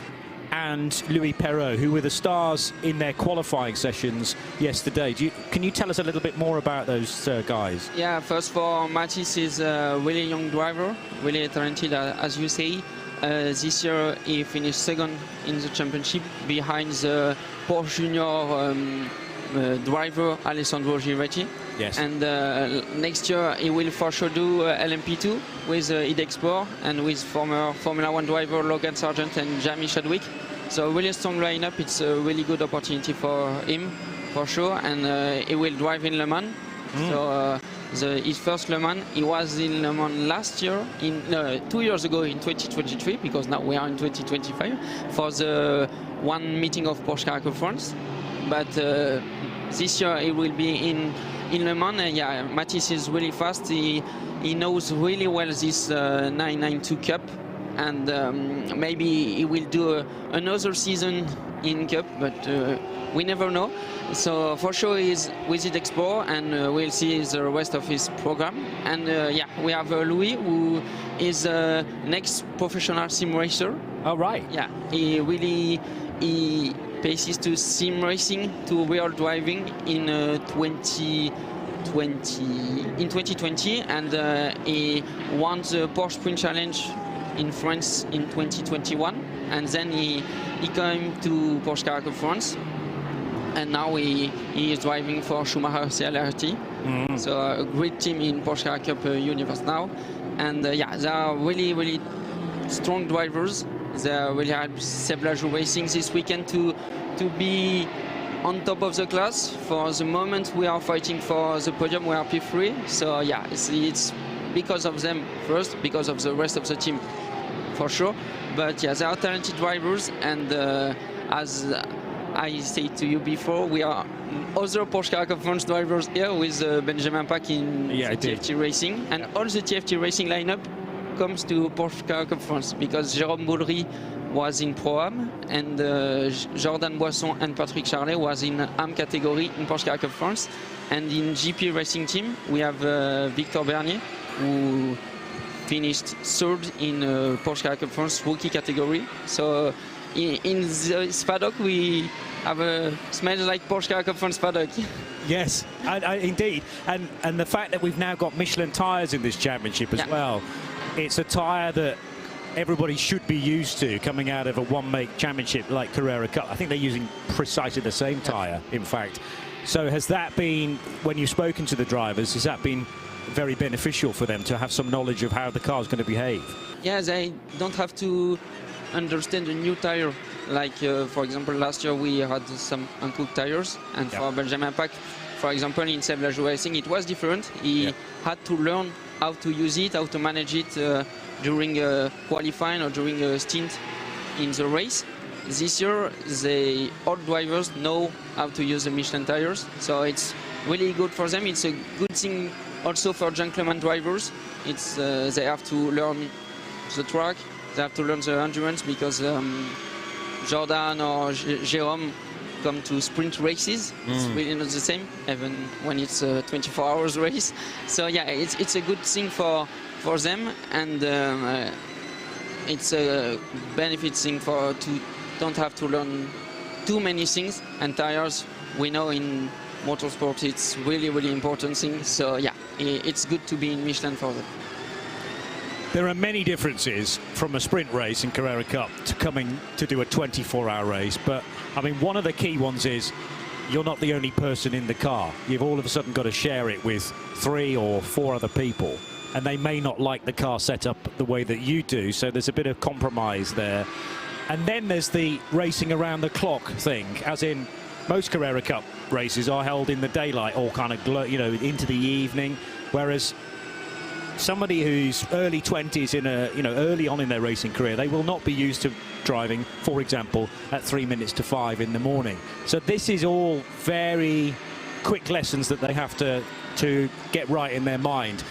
and Louis Perrault, who were the stars in their qualifying sessions yesterday. Can you tell us a little bit more about those guys? Yeah, first for Mathis is a really young driver, really talented, as you say. This year he finished second in the championship behind the Porsche Junior driver Alessandro Giretti. Yes. And next year he will for sure do LMP2 with Idexport and with former Formula 1 driver Logan Sargent and Jamie Chadwick. So really strong lineup. It's a really good opportunity for him, for sure. And he will drive in Le Mans. So his first Le Mans, he was in Le Mans last year, 2 years ago in 2023, because now we are in 2025, for the one meeting of Porsche Carrera Cup France. But this year he will be in Le Mans. Yeah, Mathis is really fast. He knows really well this 992 Cup, and maybe he will do another season in Cup, but we never know. So for sure he's with Idexport, and we'll see the rest of his program. And yeah, we have Louis, who is next professional sim racer. Oh, right. Yeah, he paces to sim racing, to real driving in 2020, and he won the Porsche Sprint Challenge in France in 2021, and then he came to Porsche Carrera Cup France, and now he is driving for Schumacher CLRT. So a great team in Porsche Carrera Cup universe now, and yeah, they are really strong drivers. They will help Seb Lajou Racing this weekend to be on top of the class. For the moment, we are fighting for the podium. We are P3. So yeah, it's because of them first, because of the rest of the team, for sure. But yeah, they are talented drivers, and as I said to you before, we are other Porsche Car Conference drivers here with Benjamin Pack in TFT Racing, and all the TFT Racing lineup comes to Porsche Car Conference because Jérôme Boulry was in Pro-Am, and Jordan Boisson and Patrick Charlet was in Am category in Porsche Car Conference. And in GP Racing Team, we have Victor Bernier, who finished third in Porsche Car Conference rookie category. So in this paddock, we have a smells like Porsche Car Conference paddock. Yes, indeed. And the fact that we've now got Michelin tyres in this championship as well, it's a tyre that everybody should be used to coming out of a one-make championship like Carrera Cup. I think they're using precisely the same tyre, in fact. So has that been, when you've spoken to the drivers, has that been very beneficial for them to have some knowledge of how the car is going to behave? Yeah, they don't have to understand a new tyre. Like, for example, last year we had some Hankook tyres, and for Benjamin Pack, for example, in Seb Lajou Racing, it was different. He had to learn how to use it, how to manage it during qualifying or during a stint in the race. This year, the old drivers know how to use the Michelin tires, so it's really good for them. It's a good thing also for gentleman drivers. It's they have to learn the track, they have to learn the endurance, because Jordan or Jérôme come to sprint races. It's really not the same, even when it's a 24 hours race. So yeah, it's a good thing for them, and it's a benefit thing to don't have to learn too many things. And tires, we know in motorsport, it's really, really important thing. So yeah, it's good to be in Michelin for them. There are many differences from a sprint race in Carrera Cup to coming to do a 24-hour race, but I mean, one of the key ones is you're not the only person in the car. You've all of a sudden got to share it with 3 or 4 other people, and they may not like the car set up the way that you do, so there's a bit of compromise there. And then there's the racing around the clock thing, as in most Carrera Cup races are held in the daylight or kind of, into the evening, whereas somebody who's early 20s early on in their racing career, they will not be used to driving, for example, at 3 minutes to 5 in the morning. So this is all very quick lessons that they have to get right in their mind.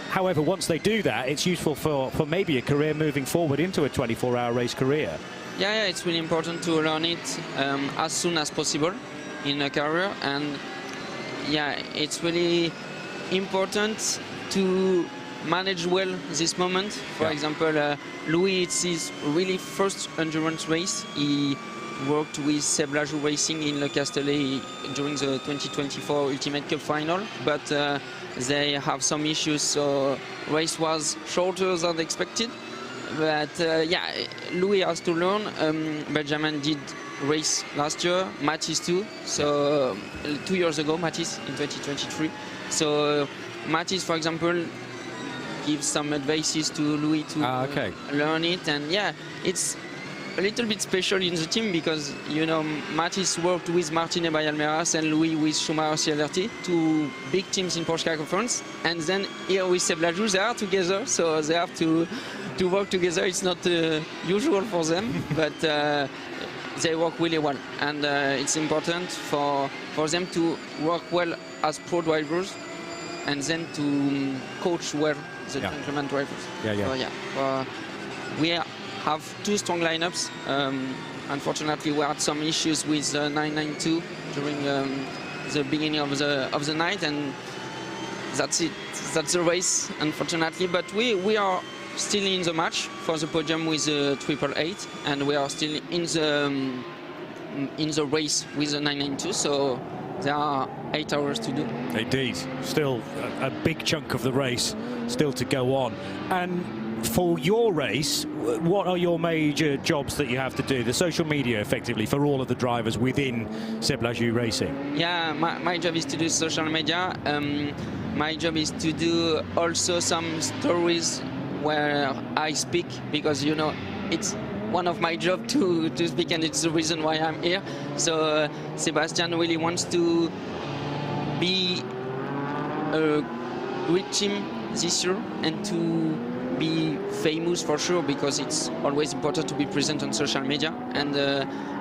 However, once they do that, it's useful for maybe a career moving forward into a 24-hour race career. Yeah, it's really important to learn it as soon as possible in a career, and yeah, it's really important to manage well this moment. For example, Louis, it's his really first endurance race. He worked with Seb Lajou Racing in Le Castellet during the 2024 Ultimate Cup final, but they have some issues, so race was shorter than expected. But yeah, Louis has to learn. Benjamin did race last year, Mathis too. So 2 years ago, Mathis in 2023. So Mathis, for example, gives some advices to Louis to learn it. And yeah, it's a little bit special in the team because, Mathis worked with Martine Bayalmeras and Louis with Schumacher CLRT, 2 big teams in Porsche Car Conference. And then here with Seb Lajou, they are together, so they have to work together. It's not usual for them, but they work really well. And it's important for them to work well as pro drivers and then to coach well the gentleman drivers. So, we have 2 strong lineups. Unfortunately, we had some issues with 992 during the beginning of the night, and that's it. That's the race, unfortunately. But we are still in the match for the podium with the 888, and we are still in the race with the 992. So there are 8 hours to do. Indeed, still a big chunk of the race still to go on. And for your race, what are your major jobs that you have to do? The social media, effectively, for all of the drivers within Seb Lajou Racing. Yeah, my job is to do social media. My job is to do also some stories where I speak, because it's one of my job to speak, and it's the reason why I'm here. So Sebastian really wants to be a great team this year and to be famous for sure, because it's always important to be present on social media, and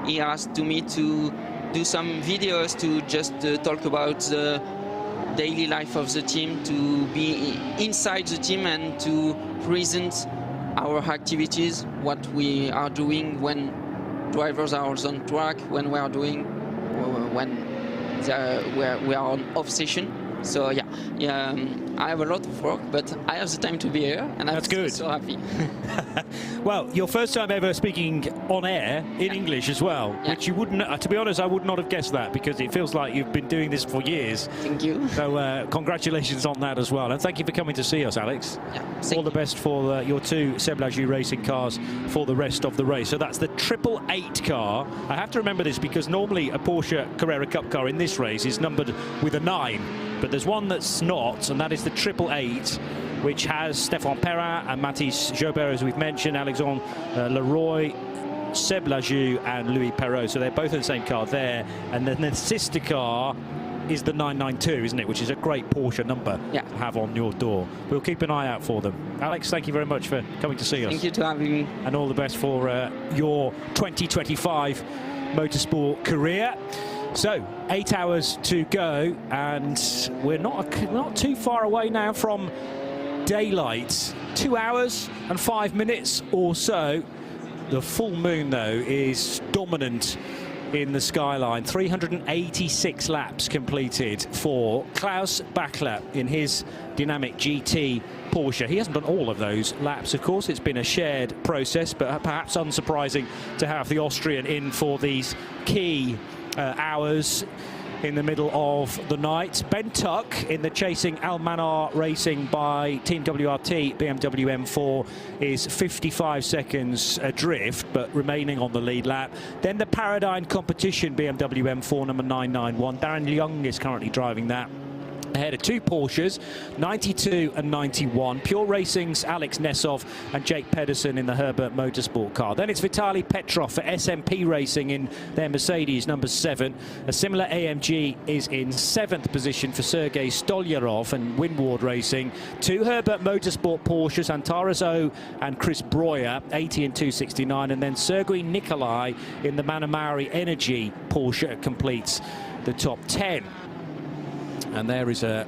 he asked to me to do some videos to just talk about the daily life of the team, to be inside the team and to present our activities, what we are doing when drivers are on track, when we are doing, when we are on off session. So yeah, I have a lot of work, but I have the time to be here, and I'm so happy. Well, your first time ever speaking on air in English as well, which you wouldn't, to be honest, I would not have guessed that, because it feels like you've been doing this for years. Thank you. So congratulations on that as well, and thank you for coming to see us, Alex. All the best for your two Seb Lajou racing cars for the rest of the race. So that's the 888 car. I have to remember this because normally a Porsche Carrera Cup car in this race is numbered with a 9. But there's one that's not, and that is the 888, which has Stéphane Perrin and Mathis Jobert, as we've mentioned, Alexandre Leroy, Seb Lajou and Louis Perrault. So they're both in the same car there. And then the sister car is the 992, isn't it? Which is a great Porsche number to have on your door. We'll keep an eye out for them. Alex, thank you very much for coming to see us. Thank you for having me. And all the best for your 2025 motorsport career. So 8 hours to go, and we're not too far away now from daylight. 2 hours and 5 minutes or so. The full moon, though, is dominant in the skyline. 386 laps completed for Klaus Bachler in his dynamic GT Porsche. He hasn't done all of those laps, of course. It's been a shared process, but perhaps unsurprising to have the Austrian in for these key hours in the middle of the night. Ben Tuck in the Chasing Almanar Racing by Team WRT BMW M4 is 55 seconds adrift, but remaining on the lead lap. Then the Paradigm Competition BMW M4 number 991. Darren Young is currently driving that, ahead of two Porsches, 92 and 91. Pure Racing's Alex Nessov and Jake Pedersen in the Herbert Motorsport car. Then it's Vitaly Petrov for SMP Racing in their Mercedes number 7. A similar AMG is in 7th position for Sergei Stolyarov and Winward Racing. Two Herbert Motorsport Porsches, Antares O and Chris Breuer, 80 and 269. And then Sergei Nikolai in the Manamauri Energy Porsche completes the top 10. And there is a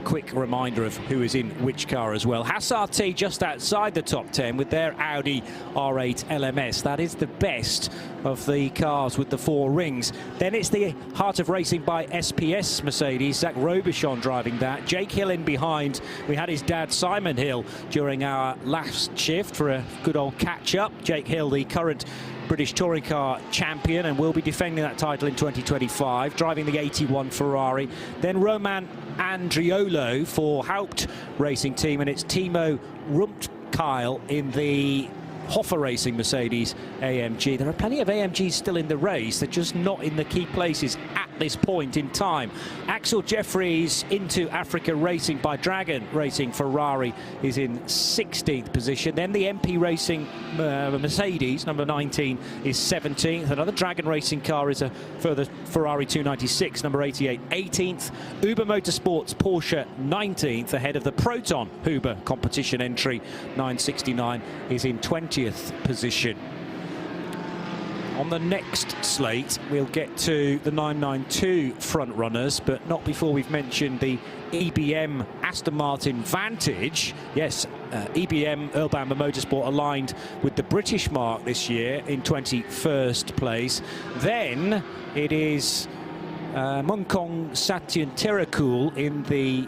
quick reminder of who is in which car as well. Hassart just outside the top 10 with their Audi R8 LMS. That is the best of the cars with the 4 rings. Then it's the Heart of Racing by SPS Mercedes. Zach Robichon driving that. Jake Hill in behind. We had his dad Simon Hill during our last shift for a good old catch-up. Jake Hill, the current British touring car champion, and will be defending that title in 2025, driving the 81 Ferrari. Then Roman Andriolo for Haupt Racing Team, and it's Timo Rumpkeil in the Hoffer Racing Mercedes AMG. There are plenty of AMGs still in the race. They're just not in the key places at this point in time. Axel Jeffries into Africa Racing by Dragon Racing Ferrari is in 16th position. Then the MP Racing Mercedes, number 19, is 17th. Another Dragon Racing car is a further Ferrari 296, number 88, 18th. Uber Motorsports Porsche 19th, ahead of the Proton Uber competition entry 969 is in 20th position. On the next slate, we'll get to the 992 front runners, but not before we've mentioned the EBM Aston Martin Vantage. Yes, EBM Earl Bamber Motorsport aligned with the British mark this year in 21st place. Then it is Munkong Satyun Terakul in the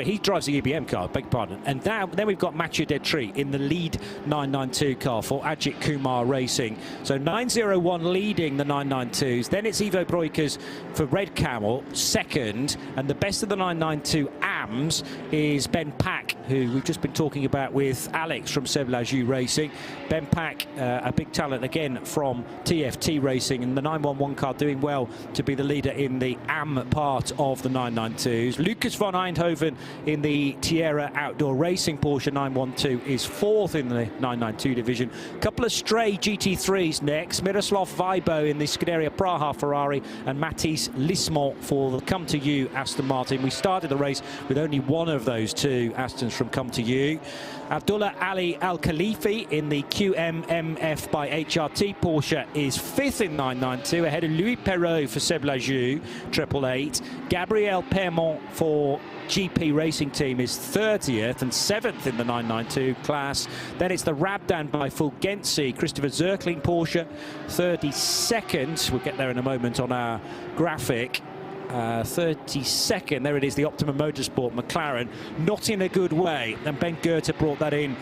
he drives the EBM car, beg pardon. And then we've got Mathieu Detry in the lead 992 car for Ajith Kumar Racing. So 901 leading the 992s. Then it's Ivo Broikers for Red Camel, second. And the best of the 992 AMs is Ben Pack, who we've just been talking about with Alex from Seb Lajou Racing. Ben Pack, a big talent again from TFT Racing, and the 911 car doing well to be the leader in the AM part of the 992s. Lucas von Eindhoven in the Tierra Outdoor Racing Porsche 912 is 4th in the 992 division. Couple of stray GT3s next. Miroslav Weibo in the Scuderia Praha Ferrari and Mathis Lismont for the Come To You Aston Martin. We started the race with with only one of those two Astons from Come To You. Abdullah Ali Al Khalifi in the QMMF by HRT Porsche is 5th in 992, ahead of Louis Perrault for Seb Lajou, 888. Gabriel Permont for GP Racing Team is 30th and 7th in the 992 class. Then it's the Rabdan by Fulgenzi, Christopher Zirkling Porsche, 32nd. We'll get there in a moment on our graphic. 32nd, there it is, the Optimum Motorsport McLaren, not in a good way, and Ben Goethe brought that in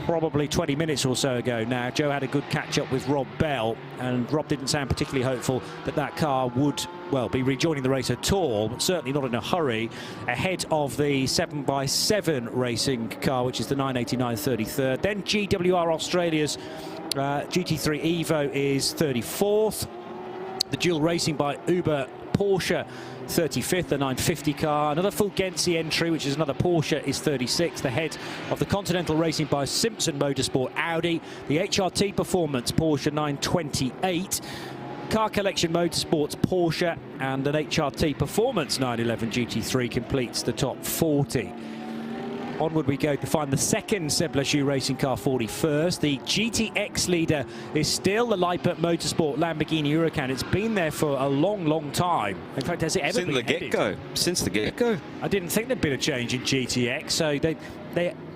probably 20 minutes or so ago now. Joe had a good catch-up with Rob Bell, and Rob didn't sound particularly hopeful that that car would, well, be rejoining the race at all, but certainly not in a hurry, ahead of the 7x7 racing car, which is the 989 33rd. Then GWR Australia's GT3 Evo is 34th. The dual racing by Uber Porsche, 35th, the 950 car. Another Fulgenzi entry, which is another Porsche, is 36th, ahead of the Continental Racing by Simpson Motorsport Audi. The HRT Performance Porsche 928. Car Collection Motorsports Porsche and an HRT Performance 911 GT3 completes the top 40. Onward we go to find the second Seb Lajou racing car, 41st. The GTX leader is still the Lippert Motorsport Lamborghini Huracan. It's been there for a long, long time. In fact, has it ever been headed? Since the get-go. I didn't think there'd been a change in GTX, so they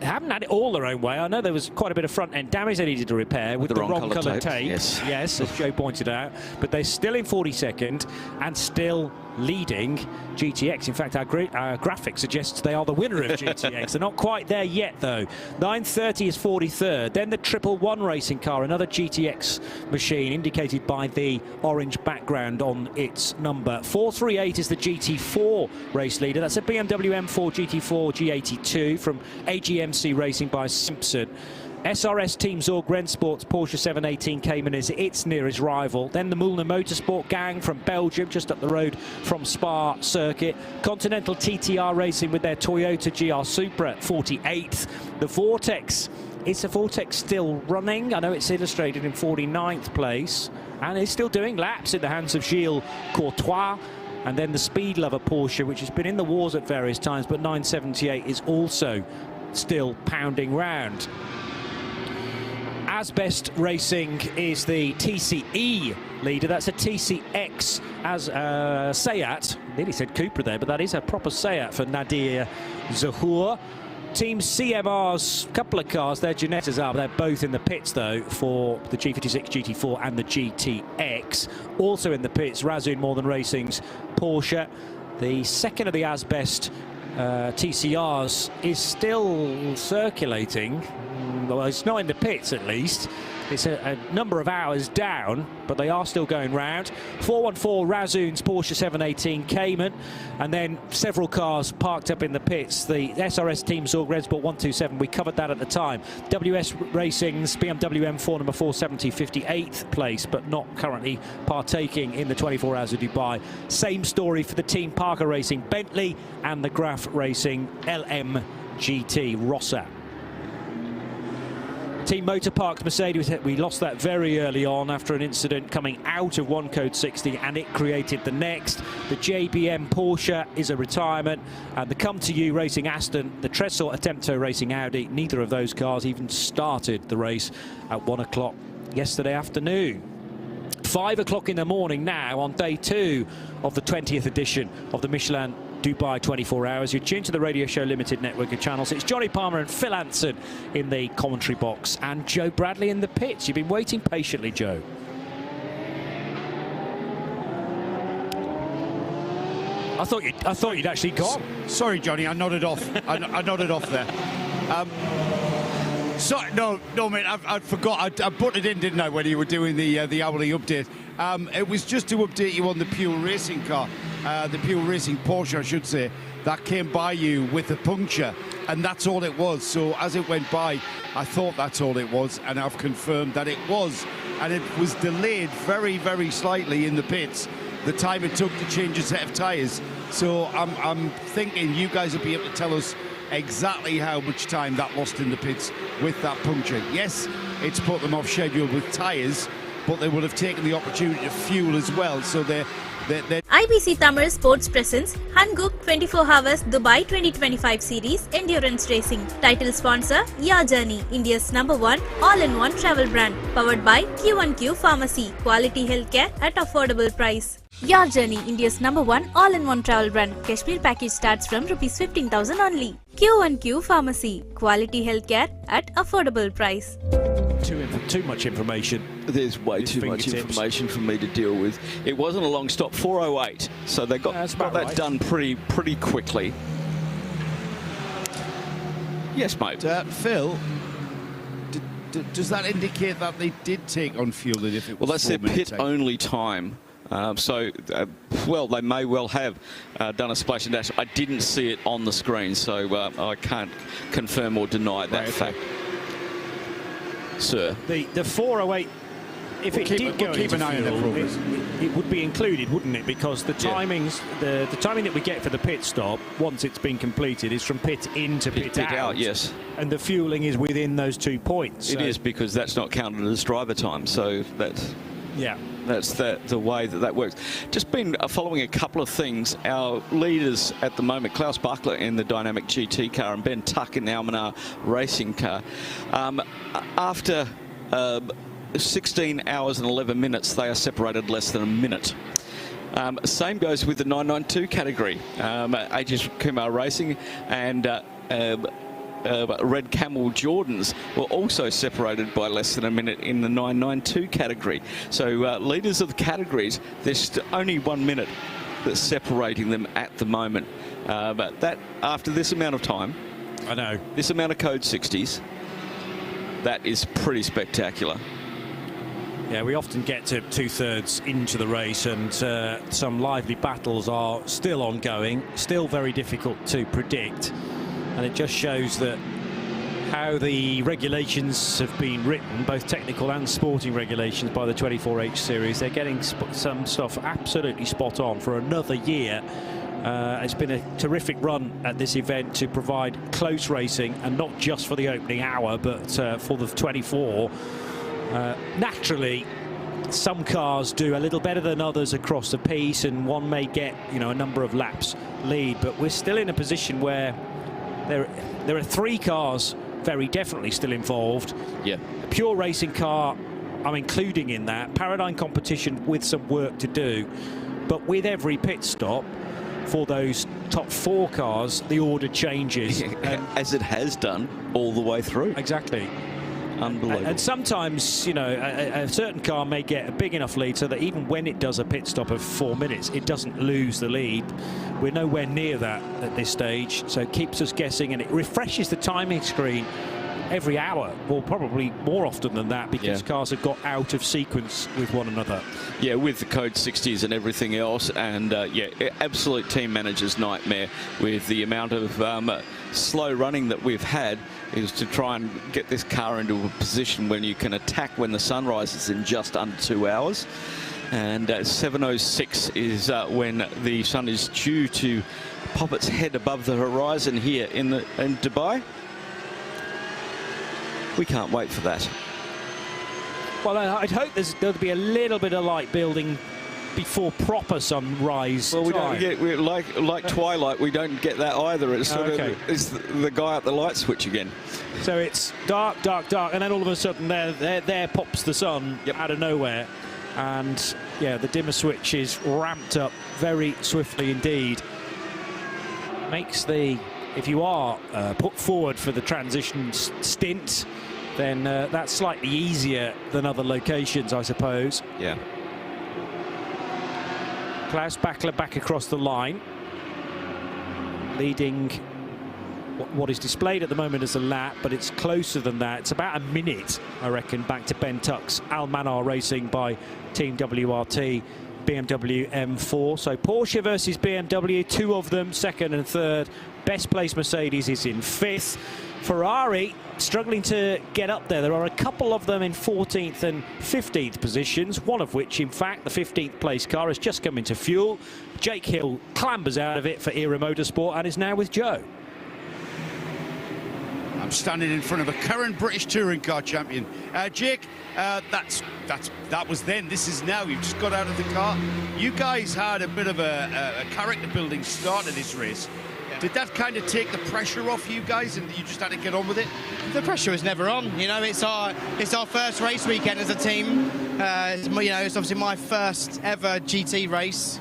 haven't had it all their own way. I know there was quite a bit of front-end damage they needed to repair with the wrong colour tape. Yes, as Joe pointed out. But they're still in 42nd and still leading GTX. In fact, our graphic suggests they are the winner of GTX. They're not quite there yet, though. 930 is 43rd. Then the 111 racing car, another GTX machine, indicated by the orange background on its number. 438 is the GT4 race leader. That's a BMW M4 GT4 G82 from AGMC Racing by Simpson. SRS Team Zorg Rennsport's Porsche 718 Cayman is its nearest rival. Then the Moulin Motorsport gang from Belgium, just up the road from Spa Circuit. Continental TTR Racing with their Toyota GR Supra, 48th. The Vortex, is the Vortex still running? I know it's illustrated in 49th place, and it's still doing laps in the hands of Gilles Courtois. And then the Speed Lover Porsche, which has been in the wars at various times, but 978 is also still pounding round. Asbest Racing is the TCE leader. That's a TCX as Seat. Nearly said Cupra there, but that is a proper Seat for Nadir Zahour. Team CMR's couple of cars, their Ginettas are, they're both in the pits though for the G56 GT4 and the GTX. Also in the pits, Razzoon Northern Racing's Porsche. The second of the Asbest TCRs is still circulating. Well, it's not in the pits at least. It's a number of hours down, but they are still going round. 414 Razzoon's Porsche 718 Cayman, and then several cars parked up in the pits. The SRS Team Zorg Rennsport 127, we covered that at the time. WS Racing's BMW M4 number 470, 58th place, but not currently partaking in the 24 Hours of Dubai. Same story for the Team Parker Racing Bentley and the Graf Racing LMGT Rossa. Team Motor Park Mercedes, we lost that very early on after an incident coming out of one code 60, and it created the next. The JBM Porsche is a retirement, and the Come To You Racing Aston, the Tresor Attempto Racing Audi, neither of those cars even started the race at 1 o'clock yesterday afternoon. 5 o'clock in the morning now on day 2 of the 20th edition of the Michelin Dubai 24 Hours. You're tuned to the Radio Show Limited network of channels. It's Johnny Palmer and Phil Anson in the commentary box, and Joe Bradley in the pits. You've been waiting patiently, Joe. I thought you'd actually gone. Sorry, Johnny, I nodded off. I nodded off there. No, mate, I forgot. I put it in, didn't I, when you were doing the hourly update? It was just to update you on the Pure Racing car, the Pure Racing Porsche, I should say, that came by you with a puncture, and that's all it was. So as it went by, I thought that's all it was, and I've confirmed that it was, and it was delayed very, very slightly in the pits, the time it took to change a set of tyres. So I'm thinking you guys will be able to tell us exactly how much time that lost in the pits with that puncture. Yes, it's put them off schedule with tyres, but they will have taken the opportunity to fuel as well. So they're IBC Tamil Sports presents Hankook 24H Dubai 2025 Series Endurance Racing. Title sponsor Your Journey, India's #1 all-in-one travel brand. Powered by Q1Q Pharmacy. Quality healthcare at affordable price. Your Journey, India's #1 all-in-one travel brand. Kashmir package starts from ₹15,000 only. Q1Q Pharmacy. Quality healthcare at affordable price. Too much information. There's way too much information for me to deal with. It wasn't a long stop, 4:08, so they got that done pretty quickly. Yes, mate. Phil, does that indicate that they did take on fuel? If it was well, that's their pit-only time. Well, they may well have done a splash and dash. I didn't see it on the screen, so I can't confirm or deny that fact. Sir. The 4:08, if it did go into fuel, it would be included, wouldn't it? Because the timings, the timing that we get for the pit stop, once it's been completed, is from pit in to pit out. Yes. And the fueling is within those 2 points. It is, because that's not counted as driver time, so that's... Yeah. That's the way that works. Just been following a couple of things. Our leaders at the moment, Klaus Buckler in the Dynamic GT car and Ben Tuck in the Almanar racing car. After 16 hours and 11 minutes, they are separated less than a minute. Same goes with the 992 category. Ajith Kumar Racing and Red Camel Jordans were also separated by less than a minute in the 992 category. So leaders of the categories, there's only 1 minute that's separating them at the moment. But that, after this amount of time, I know, this amount of code 60s, that is pretty spectacular. Yeah, we often get to 2/3 into the race, and some lively battles are still ongoing, still very difficult to predict. And it just shows that how the regulations have been written, both technical and sporting regulations by the 24H series, they're getting some stuff absolutely spot on for another year. It's been a terrific run at this event to provide close racing, and not just for the opening hour, but for the 24. Naturally, some cars do a little better than others across the piece, and one may get, a number of laps lead, but we're still in a position where there are 3 cars very definitely still involved. Yeah. A pure racing car, I'm including in that. Paradigm competition with some work to do. But with every pit stop for those top 4 cars, the order changes. As it has done all the way through. Exactly. Unbelievable. And sometimes, a certain car may get a big enough lead so that even when it does a pit stop of 4 minutes, it doesn't lose the lead. We're nowhere near that at this stage, so it keeps us guessing, and it refreshes the timing screen every hour, or probably more often than that, because cars have got out of sequence with one another. Yeah, with the code 60s and everything else, and absolute team manager's nightmare with the amount of slow running that we've had, is to try and get this car into a position when you can attack when the sun rises in just under 2 hours. And 7:06 is when the sun is due to pop its head above the horizon here in Dubai. We can't wait for that. Well, I'd hope there'll be a little bit of light building before proper sunrise. Well, we time. don't get, like twilight, we don't get that either. It's sort of, it's the guy at the light switch again. So it's dark, dark, dark, and then all of a sudden there pops the sun out of nowhere. And yeah, the dimmer switch is ramped up very swiftly indeed. Makes if you are put forward for the transition stint, then that's slightly easier than other locations, I suppose. Yeah. Klaus Buckler back across the line, leading what is displayed at the moment as a lap, but it's closer than that. It's about a minute, I reckon, back to Ben Tuck's Almanar Racing by Team WRT BMW M4. So Porsche versus BMW, 2 of them, second and third. Best placed Mercedes is in 5th. Ferrari struggling to get up there. There are a couple of them in 14th and 15th positions, one of which, in fact, the 15th place car has just come into fuel. Jake Hill clambers out of it for Era Motorsport and is now with Joe. I'm standing in front of a current British touring car champion. Jake, that was then. This is now. You've just got out of the car. You guys had a bit of a character building start to this race. Did that kind of take the pressure off you guys, and you just had to get on with it? The pressure was never on. You know, it's our first race weekend as a team. It's obviously my first ever GT race,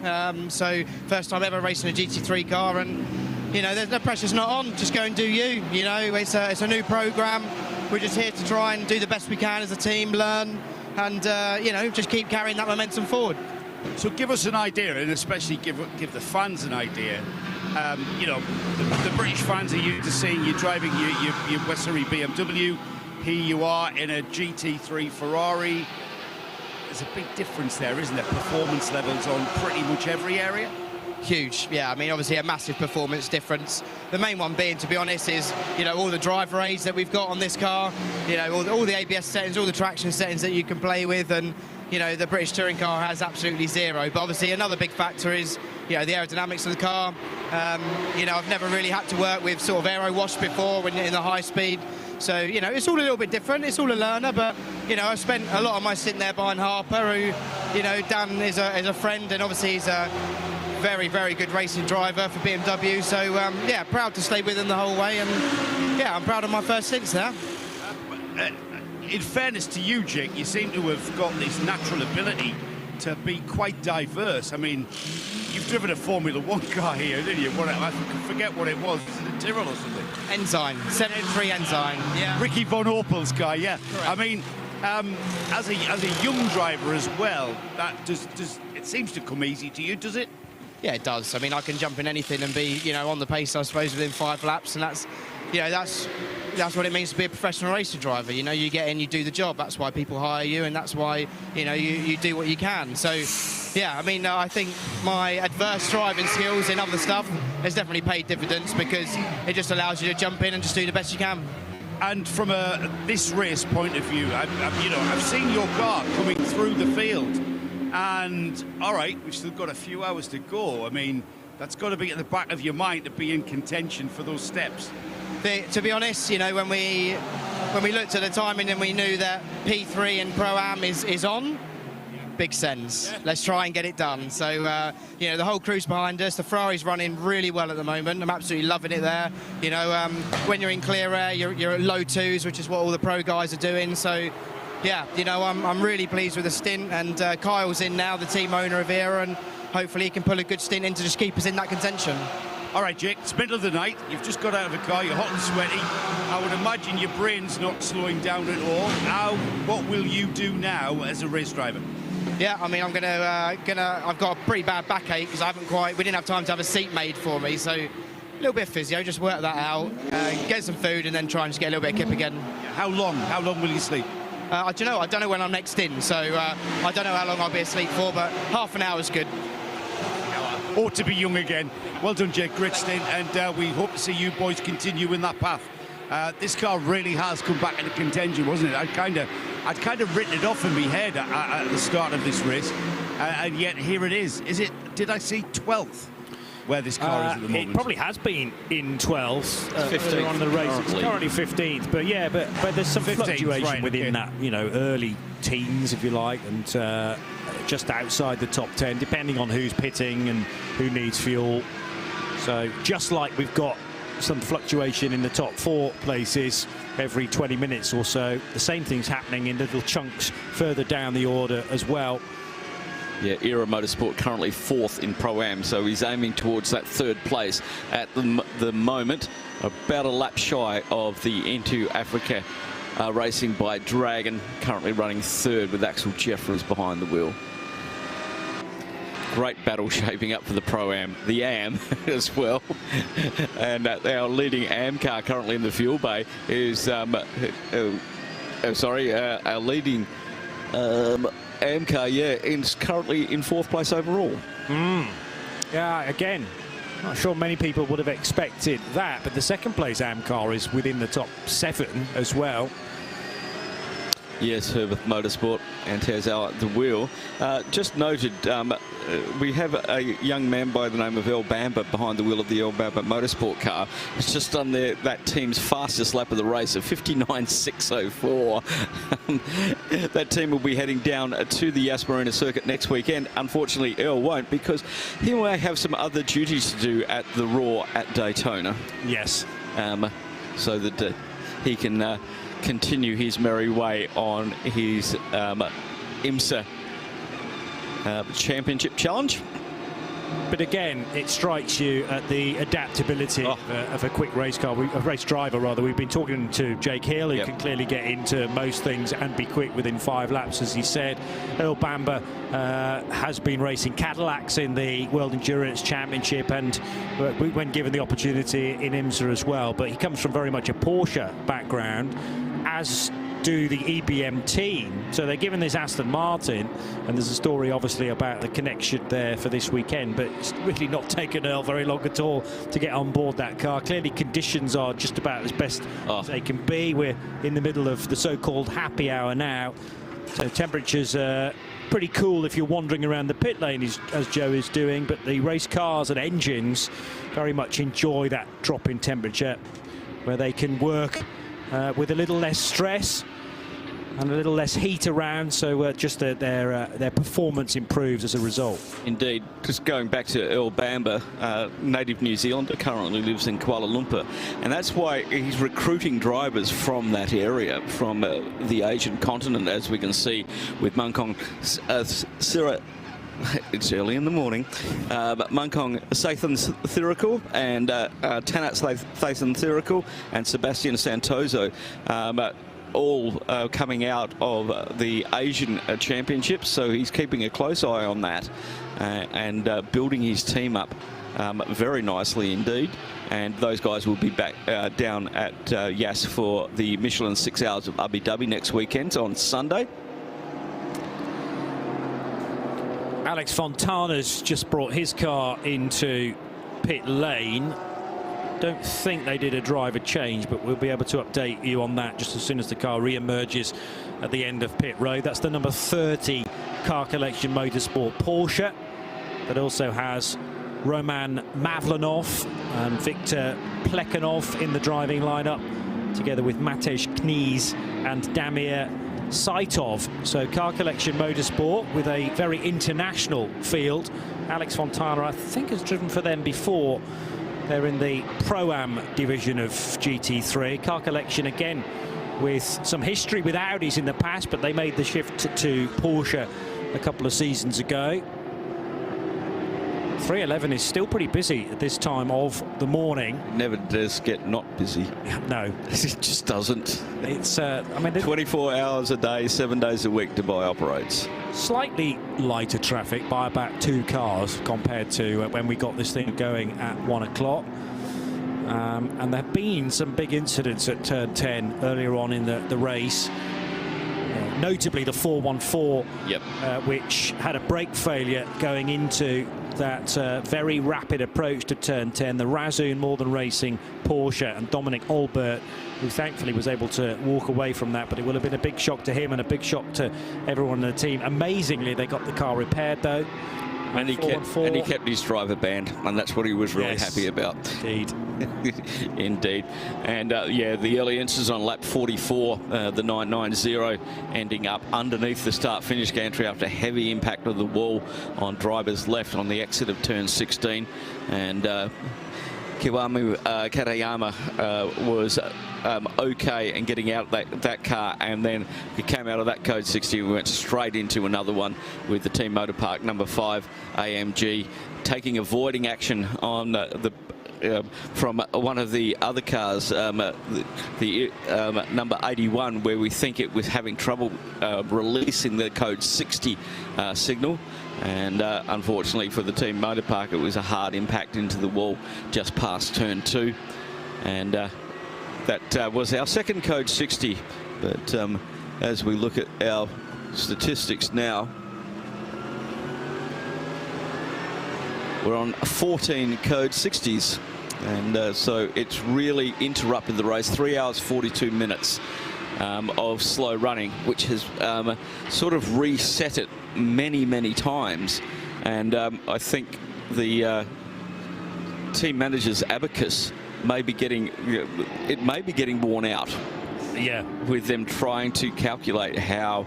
so first time ever racing a GT3 car, and you know, the pressure's not on. Just go and do you. You know, it's a new program. We're just here to try and do the best we can as a team, learn, and you know, just keep carrying that momentum forward. So give us an idea, and especially give the fans an idea. You know, the British fans are used to seeing you driving your Wessery BMW. Here you are in a GT3 Ferrari. There's a big difference there, isn't there? Performance levels on pretty much every area. Huge, yeah. I mean, obviously a massive performance difference. The main one being, to be honest, is, you know, all the driver aids that we've got on this car. You know, all the ABS settings, all the traction settings that you can play with, and you know, the British touring car has absolutely zero. But obviously another big factor is, you know, the aerodynamics of the car. You know, I've never really had to work with sort of aero wash before when in the high speed. So, you know, it's all a little bit different. It's all a learner, but, you know, I've spent a lot of my stint there behind Harper, who, you know, Dan is a friend, and obviously he's a very, very good racing driver for BMW. So, yeah, proud to stay with him the whole way, and, yeah, I'm proud of my first stints there. In fairness to you, Jake, you seem to have got this natural ability to be quite diverse. I mean, you've driven a Formula 1 car here, didn't you? I forget what it was. Is it a Tyrrell or something? Ensign, 73 Ensign, yeah. Ricky Von Opel's car, yeah. Correct. I mean, as a young driver as well, that does it seems to come easy to you, does it? Yeah, it does. I mean, I can jump in anything and be, you know, on the pace, I suppose, within 5 laps, and that's, you know, that's what it means to be a professional racing driver. You know, you get in, you do the job. That's why people hire you, and that's why, you know, you do what you can. So, yeah, I mean, I think my adverse driving skills and other stuff has definitely paid dividends, because it just allows you to jump in and just do the best you can. And from this race point of view, I've seen your car coming through the field, and all right, we've still got a few hours to go. I mean, that's got to be at the back of your mind to be in contention for those steps. To be honest, you know, when we looked at the timing and we knew that P3 and Pro-Am is on, big sense. Yeah. Let's try and get it done. So, you know, the whole crew's behind us. The Ferrari's running really well at the moment. I'm absolutely loving it there. You know, when you're in clear air, you're at low 2s, which is what all the pro guys are doing. So, yeah, you know, I'm really pleased with the stint. And Kyle's in now, the team owner of ERA, and hopefully he can pull a good stint in to just keep us in that contention. All right, Jake, it's middle of the night. You've just got out of a car. You're hot and sweaty. I would imagine your brain's not slowing down at all. What will you do now as a race driver? Yeah, I mean, I'm I've got a pretty bad backache because we didn't have time to have a seat made for me. So a little bit of physio, just work that out, get some food, and then try and just get a little bit of kip again. How long will you sleep? I don't know when I'm next in, so I don't know how long I'll be asleep for, but half an hour is good. Ought to be young again. Well done, Jake. Great stint, and we hope to see you boys continue in that path. This car really has come back into contention, wasn't it? I'd kind of written it off in my head at the start of this race, and yet here it is. Did I see 12th? Where this car is at the moment? It probably has been in 12th 15th on the race. It's currently 15th, but yeah, but there's some 15th, fluctuation right, within that, you know, early teens, if you like, and just outside the top 10, depending on who's pitting and who needs fuel. So just like we've got some fluctuation in the top 4 places every 20 minutes or so, the same thing's happening in little chunks further down the order as well. Yeah, ERA Motorsport currently 4th in Pro-Am, so he's aiming towards that 3rd place at the moment, about a lap shy of the Into Africa racing by Dragon, currently running 3rd with Axel Jeffries behind the wheel. Great battle shaping up for the Pro-Am, the AM as well. And our leading AM car currently in the fuel bay is, our leading AM car, is currently in 4th place overall. Yeah, again, not sure many people would have expected that, but the 2nd place AM car is within the top 7 as well. Yes, Herbert Motorsport and Tazal at the wheel. Just noted, we have a young man by the name of El Bamba behind the wheel of the El Bamba Motorsport car. It's just done that team's fastest lap of the race of 59.604. That team will be heading down to the Yas Marina circuit next weekend. Unfortunately, Earl won't, because he may have some other duties to do at the Raw at Daytona. Yes. So that he can continue his merry way on his IMSA Championship Challenge. But again, it strikes you at the adaptability of a quick race car, a race driver rather. We've been talking to Jake Hill, who can clearly get into most things and be quick within 5 laps, as he said. Earl Bamba has been racing Cadillacs in the World Endurance Championship, and when given the opportunity in IMSA as well. But he comes from very much a Porsche background, as do the EBM team. So they're given this Aston Martin, and there's a story obviously about the connection there for this weekend, but it's really not taken Earl very long at all to get on board that car. Clearly conditions are just about as best as they can be. We're in the middle of the so-called happy hour now, so temperatures are pretty cool if you're wandering around the pit lane, as Joe is doing, but the race cars and engines very much enjoy that drop in temperature, where they can work with a little less stress and a little less heat around, so just their performance improves as a result. Indeed. Just going back to Earl Bamba, native New Zealander, currently lives in Kuala Lumpur, and that's why he's recruiting drivers from that area, from the Asian continent, as we can see with Munkong Sira. It's early in the morning. Munkong Sathan Thirikul and Tanat Sathan Thirikul and Sebastian Santoso, all coming out of the Asian Championships. So he's keeping a close eye on that and building his team up very nicely indeed. And those guys will be back down at Yas for the Michelin 6 Hours of Abu Dhabi next weekend on Sunday. Alex Fontana's just brought his car into pit lane. Don't think they did a driver change, but we'll be able to update you on that just as soon as the car re-emerges at the end of pit road. That's the number 30 Car Collection Motorsport Porsche that also has Roman Mavlanov and Viktor Plekhanov in the driving lineup, together with Matej Kniz and Damir Saitov. So Car Collection Motorsport with a very international field. Alex Fontana, I think, has driven for them before. They're in the Pro-Am division of GT3. Car Collection again with some history with Audis in the past, but they made the shift to Porsche a couple of seasons ago. 311 is still pretty busy at this time of the morning. Never does get not busy. No, it just doesn't. It's I mean, 24 hours a day, 7 days a week Dubai operates. Slightly lighter traffic by about 2 cars compared to when we got this thing going at 1 o'clock. And there have been some big incidents at turn 10 earlier on in the race. Notably the 414, which had a brake failure going into that very rapid approach to turn 10. The Razzoon Northern Racing Porsche and Dominic Olbert, who thankfully was able to walk away from that, but it would have been a big shock to him and a big shock to everyone in the team. Amazingly, they got the car repaired though. And he kept his driver banned, and that's what he was really happy about. Indeed. Indeed. And yeah, the early incidents on lap 44, the 990, ending up underneath the start-finish gantry after heavy impact of the wall on driver's left on the exit of turn 16. And Kiwamu Katayama was okay and getting out that car, and then he came out of that code 60 and went straight into another one with the Team Motor Park number 5 AMG taking avoiding action on from one of the other cars, the number 81, where we think it was having trouble releasing the code 60 signal. And unfortunately for the Team Motor Park, it was a hard impact into the wall just past turn 2. And that was our second code 60. But as we look at our statistics now, we're on 14 code 60s. And so it's really interrupted the race. 3 hours, 42 minutes. of slow running, which has sort of reset it many times. And I think the team manager's abacus may be getting worn out. Yeah, with them trying to calculate how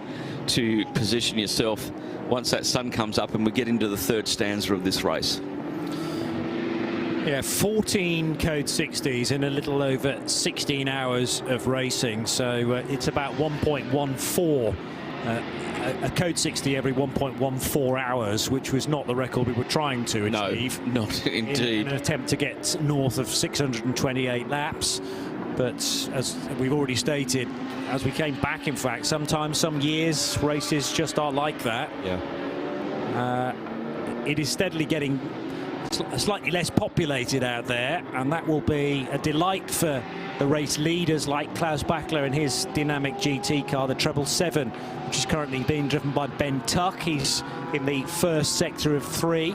to position yourself once that sun comes up and we get into the third stanza of this race. Yeah, 14 code 60s in a little over 16 hours of racing, so it's about 1.14 a code 60 every 1.14 hours, which was not the record we were trying to achieve. No, not indeed. In an attempt to get north of 628 laps. But as we've already stated, as we came back, in fact, sometimes, some years, races just are like that. Yeah. It is steadily getting slightly less populated out there, and that will be a delight for the race leaders like Klaus Bachler and his dynamic GT car, the 777, which is currently being driven by Ben Tuck. He's in the first sector of 3,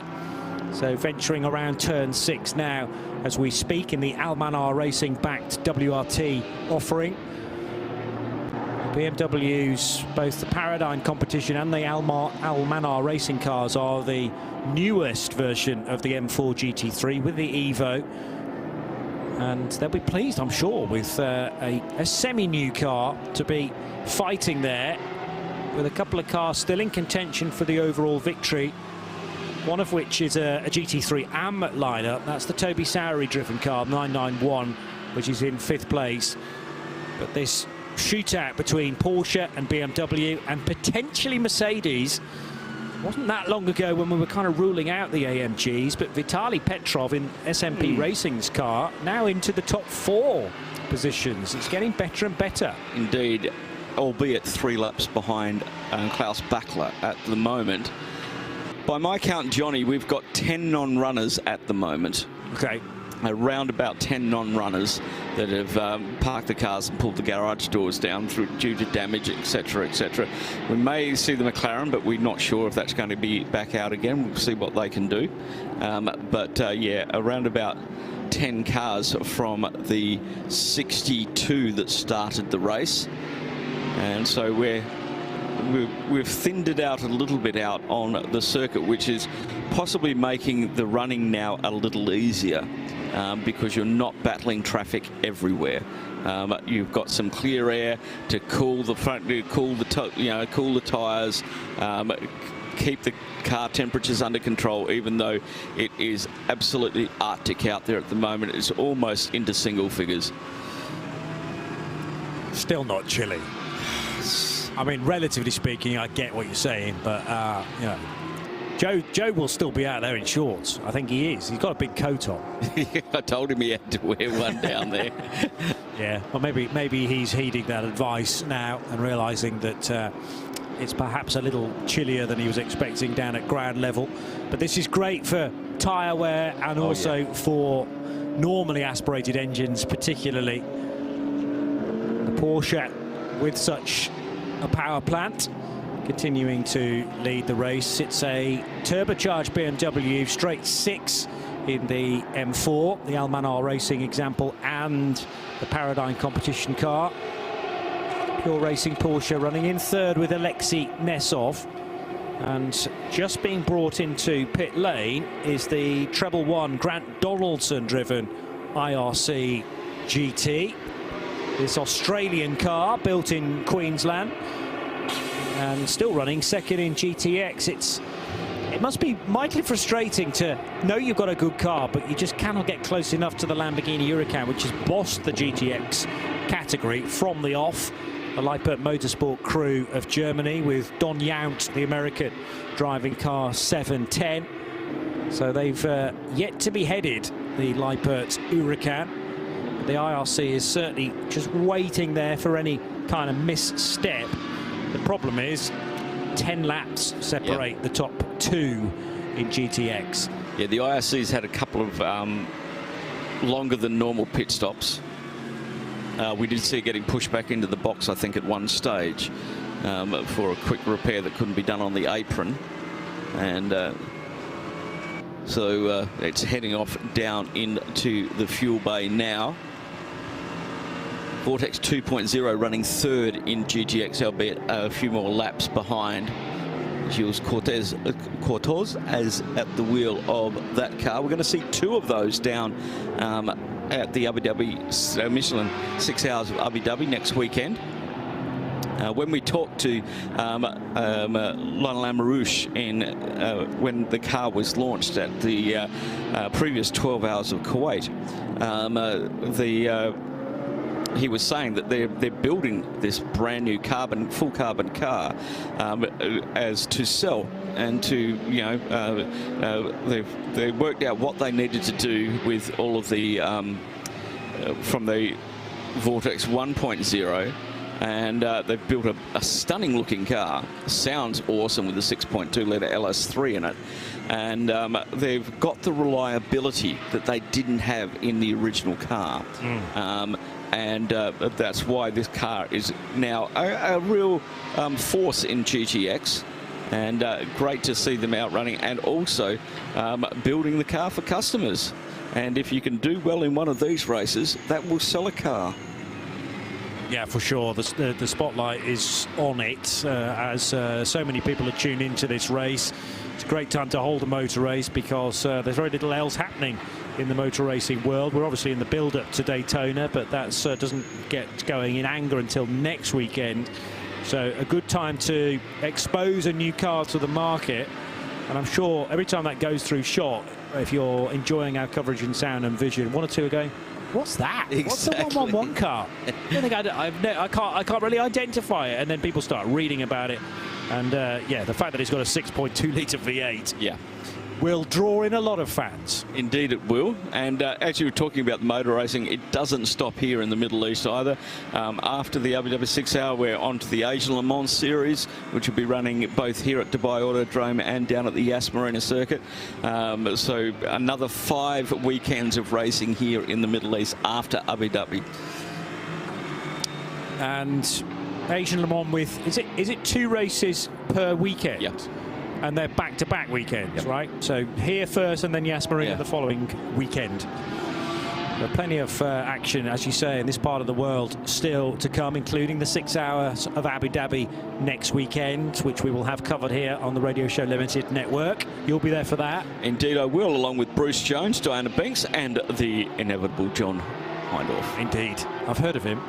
so venturing around turn 6 now as we speak in the Almanar Racing backed WRT offering. BMW's both the Paradigm competition and the Almanar Racing cars are the newest version of the M4 GT3 with the Evo, and they'll be pleased, I'm sure, with a semi-new car to be fighting there, with a couple of cars still in contention for the overall victory, one of which is a GT3 AM lineup. That's the Toby Sowery driven car, 991, which is in 5th place. But this shootout between Porsche and BMW and potentially Mercedes wasn't that long ago when we were kind of ruling out the AMGs, but Vitaly Petrov in SMP Racing's car now into the top 4 positions. It's getting better and better. Indeed, albeit 3 laps behind Klaus Bachler at the moment. By my count, Johnny, we've got 10 non-runners at the moment. Okay. Around about 10 non-runners that have parked the cars and pulled the garage doors down due to damage, etc., etc. We may see the McLaren, but we're not sure if that's going to be back out again. We'll see what they can do. Yeah, around about 10 cars from the 62 that started the race. And so we've thinned it out a little bit out on the circuit, which is possibly making the running now a little easier because you're not battling traffic everywhere. You've got some clear air to cool the front, cool the tyres, keep the car temperatures under control, even though it is absolutely Arctic out there at the moment. It's almost into single figures. Still not chilly. I mean, relatively speaking, I get what you're saying, but you know, Joe will still be out there in shorts. I think he is. He's got a big coat on. I told him he had to wear one down there. Yeah, well, maybe he's heeding that advice now and realising that it's perhaps a little chillier than he was expecting down at ground level. But this is great for tyre wear and also for normally aspirated engines, particularly. The Porsche with such a power plant continuing to lead the race. It's a turbocharged BMW straight 6 in the M4, the Almanar Racing example, and the Paradigm competition car. Pure Racing Porsche running in 3rd with Alexei Nesov, and just being brought into pit lane is the treble 1 Grant Donaldson driven IRC GT. This Australian car built in Queensland and still running 2nd in GTX. It must be mightily frustrating to know you've got a good car, but you just cannot get close enough to the Lamborghini Huracan, which has bossed the GTX category from the off. The Lippert Motorsport crew of Germany with Don Yount, the American, driving car 710. So they've yet to be headed, the Lippert Huracan. The IRC is certainly just waiting there for any kind of misstep. The problem is 10 laps separate the top 2 in GTX. Yeah, the IRC's had a couple of longer than normal pit stops. We did see it getting pushed back into the box, I think, at one stage for a quick repair that couldn't be done on the apron. And so it's heading off down into the fuel bay now. Vortex 2.0 running third in GTX, albeit a few more laps behind Gilles Cortez as at the wheel of that car. We're going to see two of those down at the Abu Dhabi Michelin 6 Hours of Abu Dhabi next weekend. When we talked to Lionel Amarouche when the car was launched at the previous 12 Hours of Kuwait, he was saying that they're building this brand new full carbon car as to sell, and to they worked out what they needed to do with all of the from the Vortex 1.0. And they've built a stunning looking car. Sounds awesome with the 6.2 litre LS3 in it. And they've got the reliability that they didn't have in the original car. And that's why this car is now a real force in GTX. And great to see them out running and also building the car for customers. And if you can do well in one of these races, that will sell a car. Yeah, for sure. The spotlight is on it as so many people are tuned into this race. It's a great time to hold a motor race because there's very little else happening in the motor racing world. We're obviously in the build-up to Daytona, but that doesn't get going in anger until next weekend. So a good time to expose a new car to the market. And I'm sure every time that goes through shot, if you're enjoying our coverage in sound and vision, one or two are going, what's that? Exactly. What's the 111 car? I think I can't really identify it. And then people start reading about it. And yeah, the fact that it's got a 6.2 litre V8 will draw in a lot of fans. Indeed it will. And as you were talking about the motor racing, it doesn't stop here in the Middle East either. After the Abu Dhabi 6 Hour, we're on to the Asian Le Mans series, which will be running both here at Dubai Autodrome and down at the Yas Marina circuit. So another 5 weekends of racing here in the Middle East after Abu Dhabi. And Asian Le Mans with, is it 2 races per weekend? Yep. And they're back-to-back weekends, right? So here first and then Yas Marina the following weekend. There are plenty of action, as you say, in this part of the world still to come, including the 6 Hours of Abu Dhabi next weekend, which we will have covered here on the Radio Show Limited network. You'll be there for that. Indeed I will, along with Bruce Jones, Diana Binks and the inevitable John Hindorf. Indeed. I've heard of him.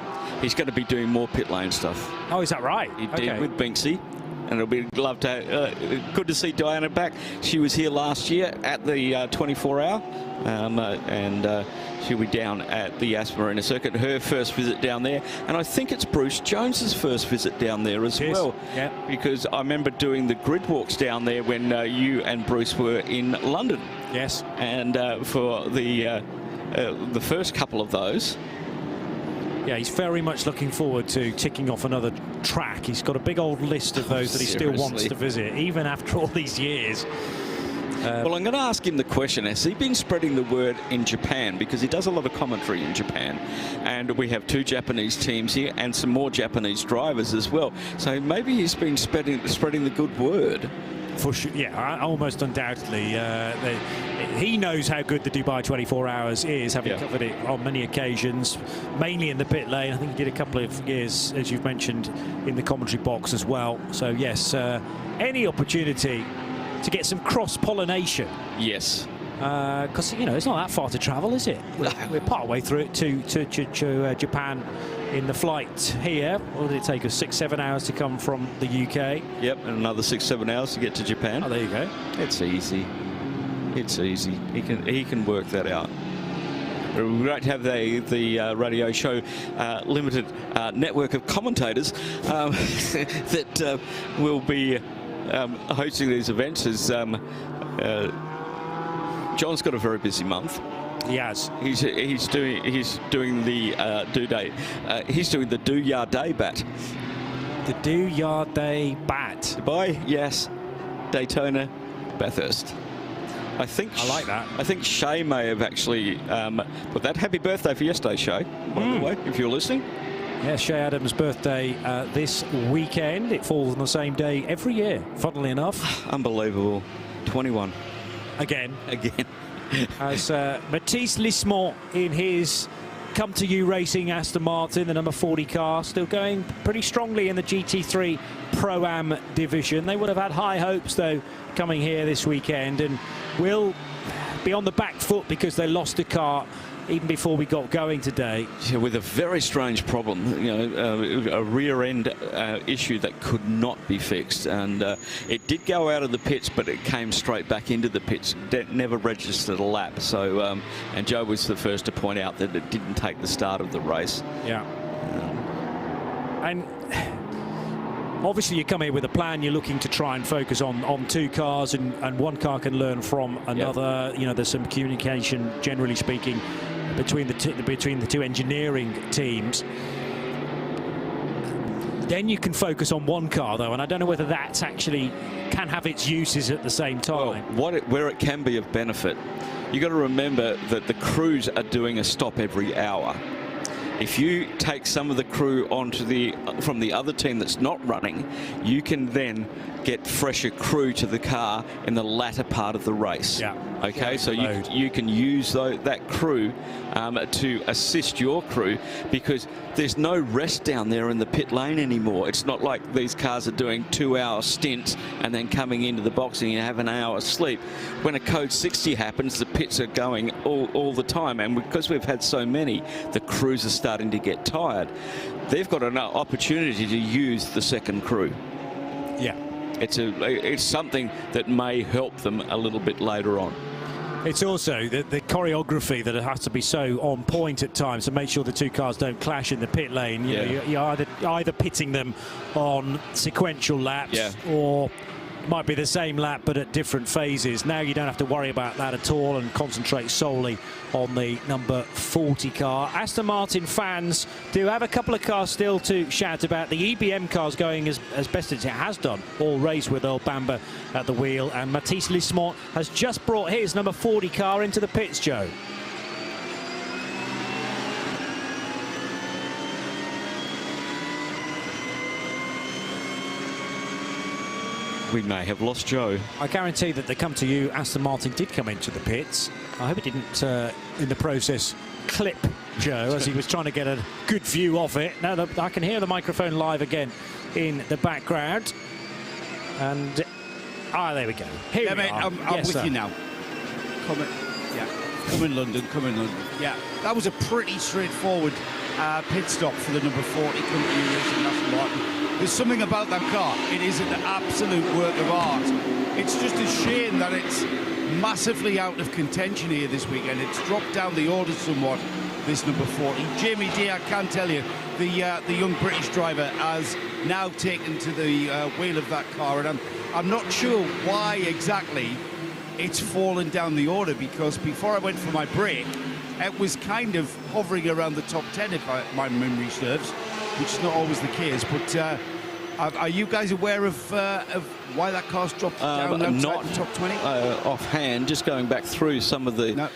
He's going to be doing more pit lane stuff. Oh, is that right? He did with Binksy. And it'll be good to see Diana back. She was here last year at the 24 Hour, and she'll be down at the Yas Marina circuit, her first visit down there. And I think it's Bruce Jones's first visit down there as well. Yeah. Because I remember doing the grid walks down there when you and Bruce were in London. Yes. And for the first couple of those. Yeah, he's very much looking forward to ticking off another track. He's got a big old list of those that he still wants to visit, even after all these years. Well, I'm going to ask him the question, has he been spreading the word in Japan? Because he does a lot of commentary in Japan. And we have 2 Japanese teams here and some more Japanese drivers as well. So maybe he's been spreading the good word. For sure, yeah, almost undoubtedly. He knows how good the Dubai 24 Hours is, having covered it on many occasions, mainly in the pit lane. I think he did a couple of years, as you've mentioned, in the commentary box as well. So, yes, any opportunity to get some cross-pollination. Yes. Because, you know, it's not that far to travel, is it? We're part way through it to Japan in the flight here. What did it take us? 6-7 hours to come from the UK? Yep, and another 6-7 hours to get to Japan. Oh, there you go. It's easy. It's easy. He can work that out. Great to have the Radio Show Limited network of commentators that will be hosting these events. As John's got a very busy month. He has. He's doing the due date. He's doing the Do Ya Day bat. The Do Ya Day bat. Dubai, yes. Daytona, Bathurst. I like that. I think Shay may have actually put that. Happy birthday for yesterday, Shay, by the way, if you're listening. Yeah, Shay Adams' birthday this weekend. It falls on the same day every year, funnily enough. Unbelievable. 21. Again. As Matisse Lismont in his Come To You Racing Aston Martin, the number 40 car, still going pretty strongly in the GT3 Pro-Am division. They would have had high hopes, though, coming here this weekend, and will be on the back foot because they lost a car even before we got going today. Yeah, with a very strange problem, you know, a rear end issue that could not be fixed, and it did go out of the pits, but it came straight back into the pits. Never registered a lap. So, and Joe was the first to point out that it didn't take the start of the race. Yeah. And obviously you come here with a plan. You're looking to try and focus on two cars, and one car can learn from another. Yep. You know, there's some communication, generally speaking, between the two engineering teams. Then you can focus on one car, though, and I don't know whether that's actually can have its uses at the same time. Well, where it can be of benefit, you got to remember that the crews are doing a stop every hour. If you take some of the crew onto from the other team that's not running, you can then get fresher crew to the car in the latter part of the race. Yeah. Okay, so you can use that crew to assist your crew, because there's no rest down there in the pit lane anymore. It's not like these cars are doing 2-hour stints and then coming into the box and you have an hour's sleep. When a code 60 happens, the pits are going all the time, and because we've had so many, the crews are starting to get tired. They've got an opportunity to use the second crew. Yeah. It's something that may help them a little bit later on. It's also the choreography that it has to be so on point at times to make sure the two cars don't clash in the pit lane. You know, you're either pitting them on sequential laps, or it might be the same lap but at different phases. Now you don't have to worry about that at all and concentrate solely on the number 40 car. Aston Martin fans do have a couple of cars still to shout about. The EBM car's going as best as it has done all race, with Earl Bamber at the wheel, and Mathis Lismont has just brought his number 40 car into the pits, Joe. We may have lost Joe. I guarantee that the Come To You Aston Martin did come into the pits. I hope it didn't, in the process, clip Joe as he was trying to get a good view of it. Now I can hear the microphone live again in the background. And, there we go. Here we are. I'm with you now. Come in London. Yeah, that was a pretty straightforward pit stop for the number 40 Come To You Racing Aston Martin. There's something about that car. It is an absolute work of art. It's just a shame that it's massively out of contention here this weekend. It's dropped down the order somewhat, this number 40. Jamie D, I can tell you, the young British driver has now taken to the wheel of that car, and I'm not sure why exactly it's fallen down the order, because before I went for my break, it was kind of hovering around the top 10, if my memory serves, which is not always the case. But are you guys aware of why that car's dropped down outside the top 20? Offhand, just going back through some of the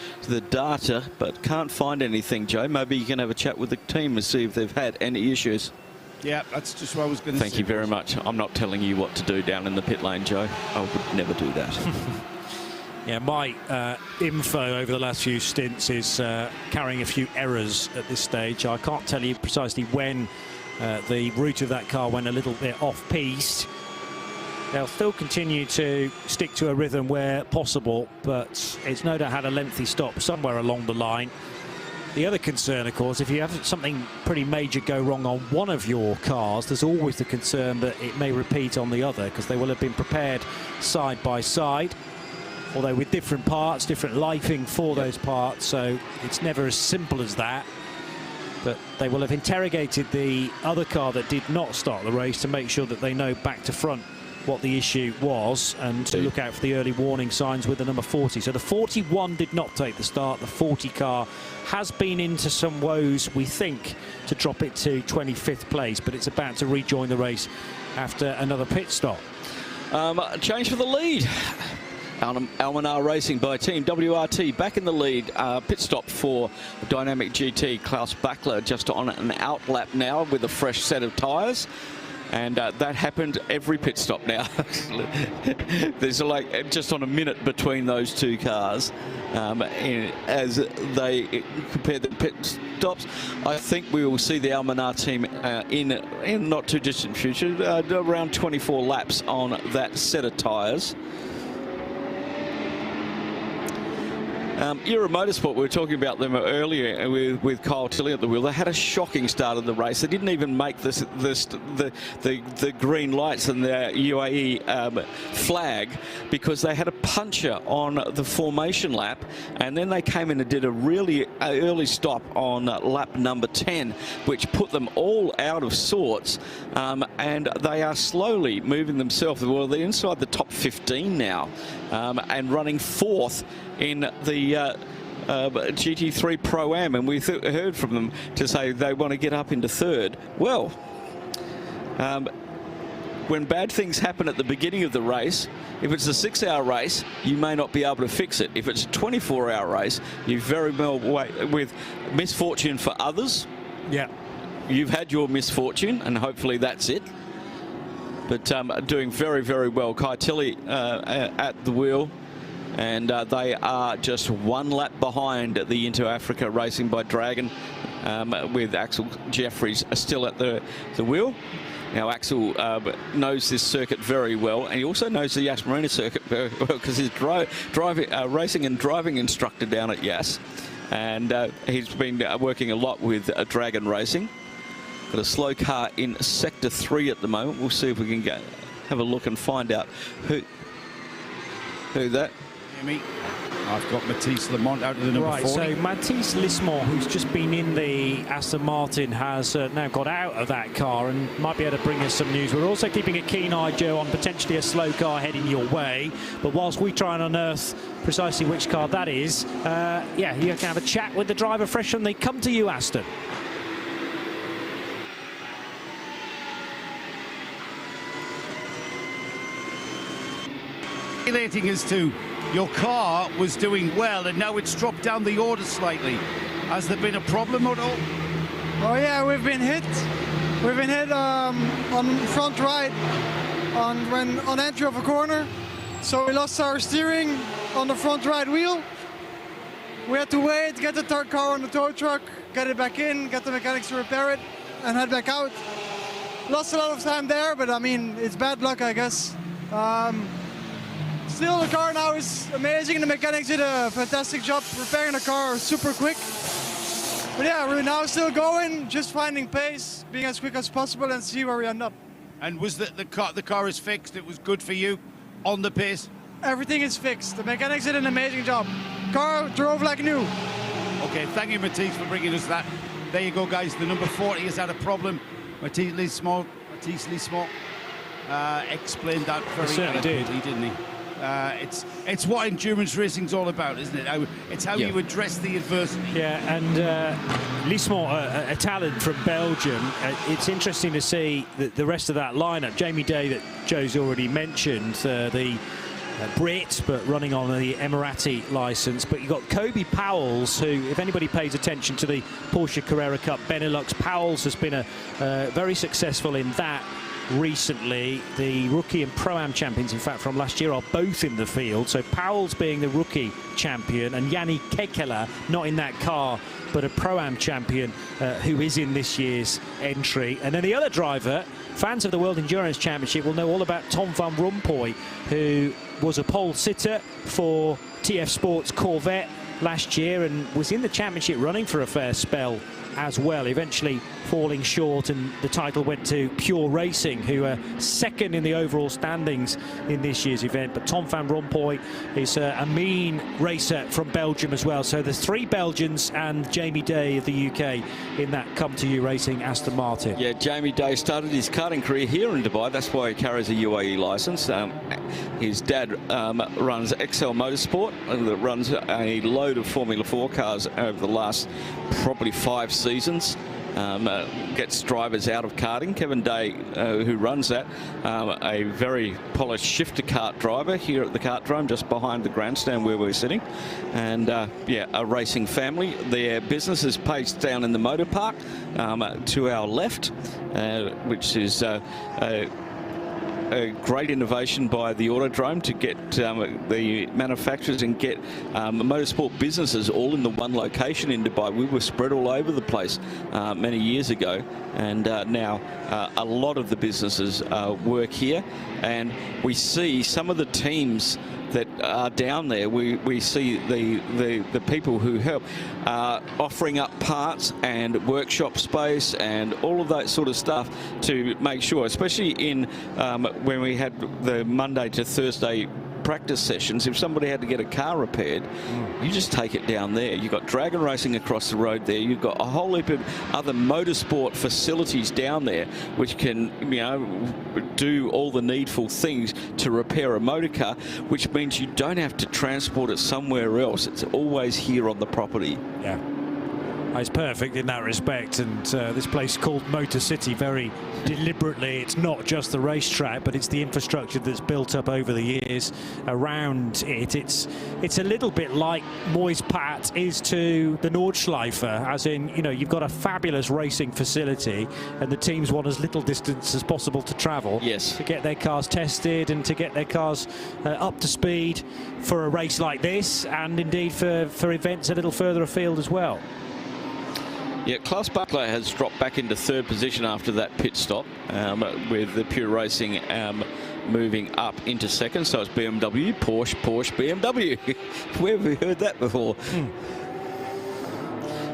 data, but can't find anything, Joe. Maybe you can have a chat with the team and see if they've had any issues. Yeah, that's just what I was going to say. Thank you very much. I'm not telling you what to do down in the pit lane, Joe. I would never do that. Yeah, my info over the last few stints is carrying a few errors at this stage. I can't tell you precisely when the route of that car went a little bit off-piste. They'll still continue to stick to a rhythm where possible, but it's no doubt had a lengthy stop somewhere along the line. The other concern, of course, if you have something pretty major go wrong on one of your cars, there's always the concern that it may repeat on the other, because they will have been prepared side by side, although with different parts, different lifing for those parts, so it's never as simple as that. But they will have interrogated the other car that did not start the race to make sure that they know back to front what the issue was, and to look out for the early warning signs with the number 40. So the 41 did not take the start. The 40 car has been into some woes, we think, to drop it to 25th place, but it's about to rejoin the race after another pit stop. Change for the lead. Almanar Racing by Team WRT back in the lead. Pit stop for Dynamic GT. Klaus Bachler just on an outlap now with a fresh set of tyres. And that happened every pit stop now. There's like just on a minute between those two cars as they compare the pit stops. I think we will see the Almanar team in not too distant future, around 24 laps on that set of tyres. Euro Motorsport, we were talking about them earlier with Kyle Tilley at the wheel. They had a shocking start of the race. They didn't even make the green lights and the UAE flag because they had a puncher on the formation lap, and then they came in and did a really early stop on lap number 10, which put them all out of sorts, and they are slowly moving themselves. Well, they're inside the top 15 now, and running fourth in the GT3 Pro-Am, and we heard from them to say they want to get up into third. Well, when bad things happen at the beginning of the race, if it's a 6-hour race, you may not be able to fix it. If it's a 24-hour race, you very well with misfortune for others. Yeah, you've had your misfortune, and hopefully that's it. But doing very, very well. Kyle Tilley at the wheel. And they are just one lap behind the Into Africa Racing by Dragon, with Axel Jeffries still at the wheel. Now, Axel knows this circuit very well, and he also knows the Yas Marina circuit very well because he's racing and driving instructor down at Yas. And he's been working a lot with Dragon Racing. Got a slow car in Sector 3 at the moment. We'll see if we can have a look and find out who that. I've got Matisse Lemont out of the number 40. So Matisse Lismont, who's just been in the Aston Martin, has now got out of that car and might be able to bring us some news. We're also keeping a keen eye, Joe, on potentially a slow car heading your way. But whilst we try and unearth precisely which car that is, yeah, you can have a chat with the driver fresh when they come to you, Aston. Relating as to your car was doing well and now it's dropped down the order slightly. Has there been a problem at all? Oh yeah, we've been hit. We've been hit on front right on entry of a corner. So we lost our steering on the front right wheel. We had to wait, get the third car on the tow truck, get it back in, get the mechanics to repair it, and head back out. Lost a lot of time there, but I mean, it's bad luck, I guess. Still, the car now is amazing. The mechanics did a fantastic job repairing the car super quick. But yeah, we're now still going, just finding pace, being as quick as possible, and see where we end up. And was the car is fixed? It was good for you on the pace? Everything is fixed. The mechanics did an amazing job. Car drove like new. Okay, thank you, Matisse, for bringing us that. There you go, guys. The number 40 has had a problem. Matisse Lismont explained that very eloquently, didn't he? It's what endurance racing's all about, isn't it? It's how you address the adversity. Yeah, and Lismont, a talent from Belgium. It's interesting to see the rest of that lineup. Jamie Day, that Joe's already mentioned, the Brit, but running on the Emirati licence. But you've got Kobe Powells, who, if anybody pays attention to the Porsche Carrera Cup Benelux, Powells has been very successful in that recently. The rookie and Pro-Am champions, in fact, from last year are both in the field. So Powell's being the rookie champion, and Yanni Kekela not in that car, but a Pro-Am champion who is in this year's entry. And then the other driver, fans of the World Endurance Championship will know all about Tom van Rompuy, who was a pole sitter for TF Sports Corvette last year and was in the championship running for a fair spell as well, eventually falling short, and the title went to Pure Racing, who are second in the overall standings in this year's event. But Tom van Rompuy is a mean racer from Belgium as well. So there's 3 Belgians and Jamie Day of the UK in that Come To You Racing Aston Martin. Yeah, Jamie Day started his karting career here in Dubai. That's why he carries a UAE licence. His dad runs XL Motorsport, that runs a load of Formula 4 cars over the last probably 5 seasons. gets drivers out of karting. Kevin Day, who runs that, a very polished shifter kart driver here at the kartdrome, just behind the grandstand where we're sitting. And yeah, a racing family. Their business is based down in the motor park to our left, which is a great innovation by the Autodrome to get the manufacturers and get motorsport businesses all in the one location in Dubai. We were spread all over the place many years ago, and now a lot of the businesses work here, and we see some of the teams that are down there. We see the people who help offering up parts and workshop space and all of that sort of stuff to make sure, especially in when we had the Monday to Thursday practice sessions, if somebody had to get a car repaired, you just take it down there. You've got Dragon Racing across the road there. You've got a whole heap of other motorsport facilities down there which can, you know, do all the needful things to repair a motor car, which means you don't have to transport it somewhere else. It's always here on the property. Yeah. It's perfect in that respect, and this place called Motor City, very deliberately, it's not just the racetrack, but it's the infrastructure that's built up over the years around it. It's a little bit like Moispat is to the Nordschleife, as in, you know, you've got a fabulous racing facility and the teams want as little distance as possible to travel, yes, to get their cars tested and to get their cars up to speed for a race like this, and indeed for events a little further afield as well. Yeah, Klaus Buckler has dropped back into third position after that pit stop, with the Pure Racing moving up into second. So it's BMW, Porsche, BMW. Where have we heard that before?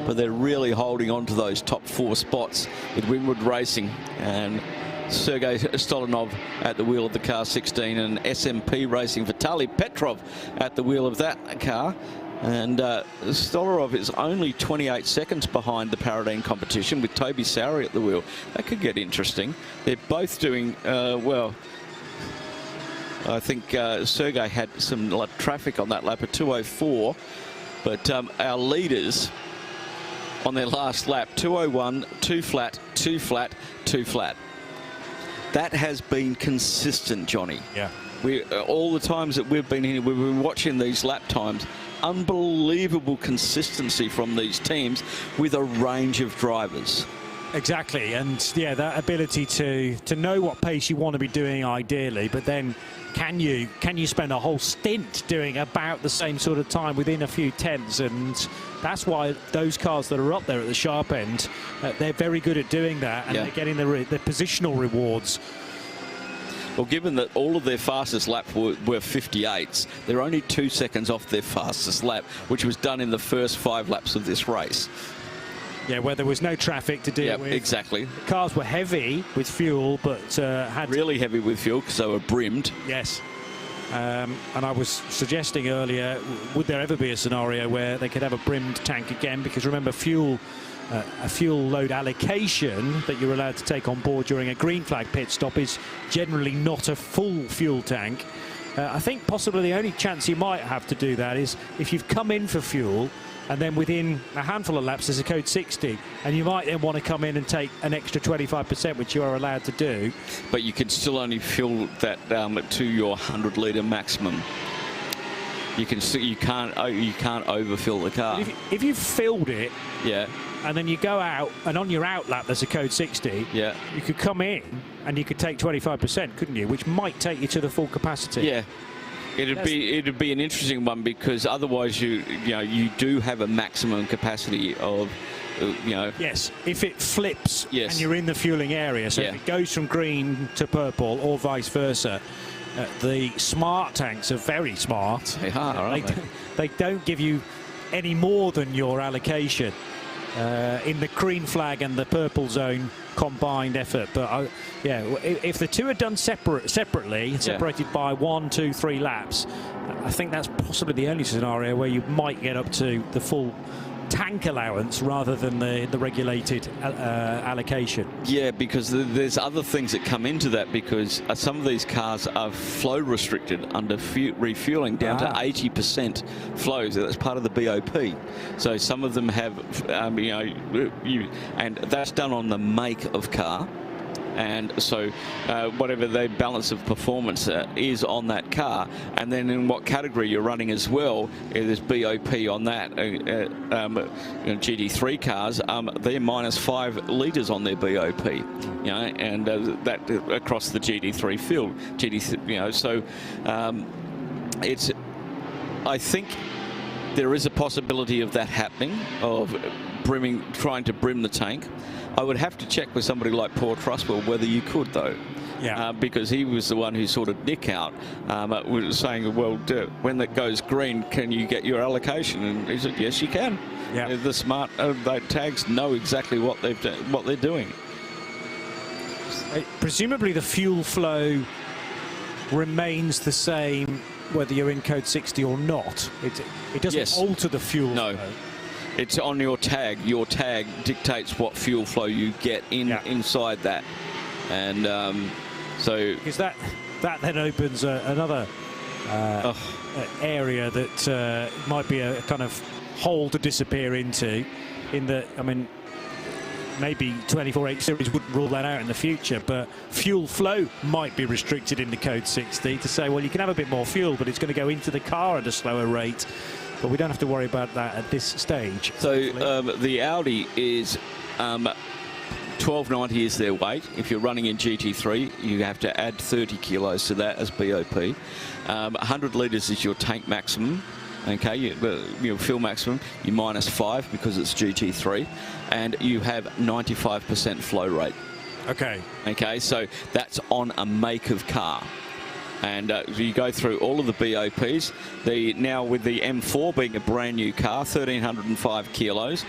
But they're really holding on to those top four spots with Winwood Racing and Sergei Stolanov at the wheel of the car 16, and SMP Racing, Vitaly Petrov at the wheel of that car. And Stolarov is only 28 seconds behind the Paradigm competition with Toby Sowry at the wheel. That could get interesting. They're both doing well. I think Sergei had some traffic on that lap at 2:04, but our leaders on their last lap, 2:01, 2 flat, 2 flat, 2 flat. That has been consistent, Johnny. Yeah. All the times that we've been here, we've been watching these lap times. Unbelievable consistency from these teams with a range of drivers. Exactly, and yeah, that ability to know what pace you want to be doing ideally, but then can you spend a whole stint doing about the same sort of time within a few tenths? And that's why those cars that are up there at the sharp end, they're very good at doing that, and they're getting the positional rewards. Well, given that all of their fastest laps were 58s, they're only 2 seconds off their fastest lap, which was done in the first 5 laps of this race. Yeah, where there was no traffic to deal with. Exactly. Cars were heavy with fuel, but had... Really heavy with fuel, because they were brimmed. Yes. And I was suggesting earlier, would there ever be a scenario where they could have a brimmed tank again? Because remember, a fuel load allocation that you're allowed to take on board during a green flag pit stop is generally not a full fuel tank. I think possibly the only chance you might have to do that is if you've come in for fuel and then within a handful of laps there's a code 60, and you might then want to come in and take an extra 25%, which you are allowed to do. But you can still only fuel that to your 100-litre maximum. You can't overfill the car. If you've filled it, yeah, and then you go out, and on your out lap there's a code 60, yeah, you could come in and you could take 25%, couldn't you? Which might take you to the full capacity. Yeah, it'd be an interesting one, because otherwise you do have a maximum capacity of Yes, if it flips yes, and you're in the fueling area, so if it goes from green to purple or vice versa. The smart tanks are very smart. They are, aren't they? They don't give you any more than your allocation in the green flag and the purple zone combined effort. But yeah, if the two are done separately, separated by 1, 2, 3 laps, I think that's possibly the only scenario where you might get up to the full tank allowance rather than the regulated allocation. Yeah, because there's other things that come into that, because some of these cars are flow restricted under refueling down to 80% flows. That's part of the BOP. So some of them have, and that's done on the make of car. And so whatever the balance of performance is on that car, and then in what category you're running as well, there's BOP on that. GT3 cars, they're -5 litres on their BOP, and that across the GT3 field. So it's, I think there is a possibility of that happening, of trying to brim the tank. I would have to check with somebody like Paul Trustwell whether you could, though. Yeah. Because he was the one who sorted Nick out, saying, well, when that goes green, can you get your allocation? And he said, yes, you can. Yeah. The smart tags know exactly what they're doing. Presumably the fuel flow remains the same whether you're in code 60 or not. It doesn't alter the fuel flow. It's on your tag. Your tag dictates what fuel flow you get inside that, and so because that then opens another area that might be a kind of hole to disappear into. In that, I mean, maybe 24H series wouldn't rule that out in the future, but fuel flow might be restricted in the code 60 to say, well, you can have a bit more fuel, but it's going to go into the car at a slower rate. But we don't have to worry about that at this stage. So the Audi is 1290 is their weight. If you're running in GT3, you have to add 30 kilos to that as BOP. 100 litres is your tank maximum. Okay, your fuel maximum, you -5 because it's GT3, and you have 95% flow rate. Okay, so that's on a make of car. And you go through all of the BOPs. Now with the M4 being a brand new car, 1,305 kilos.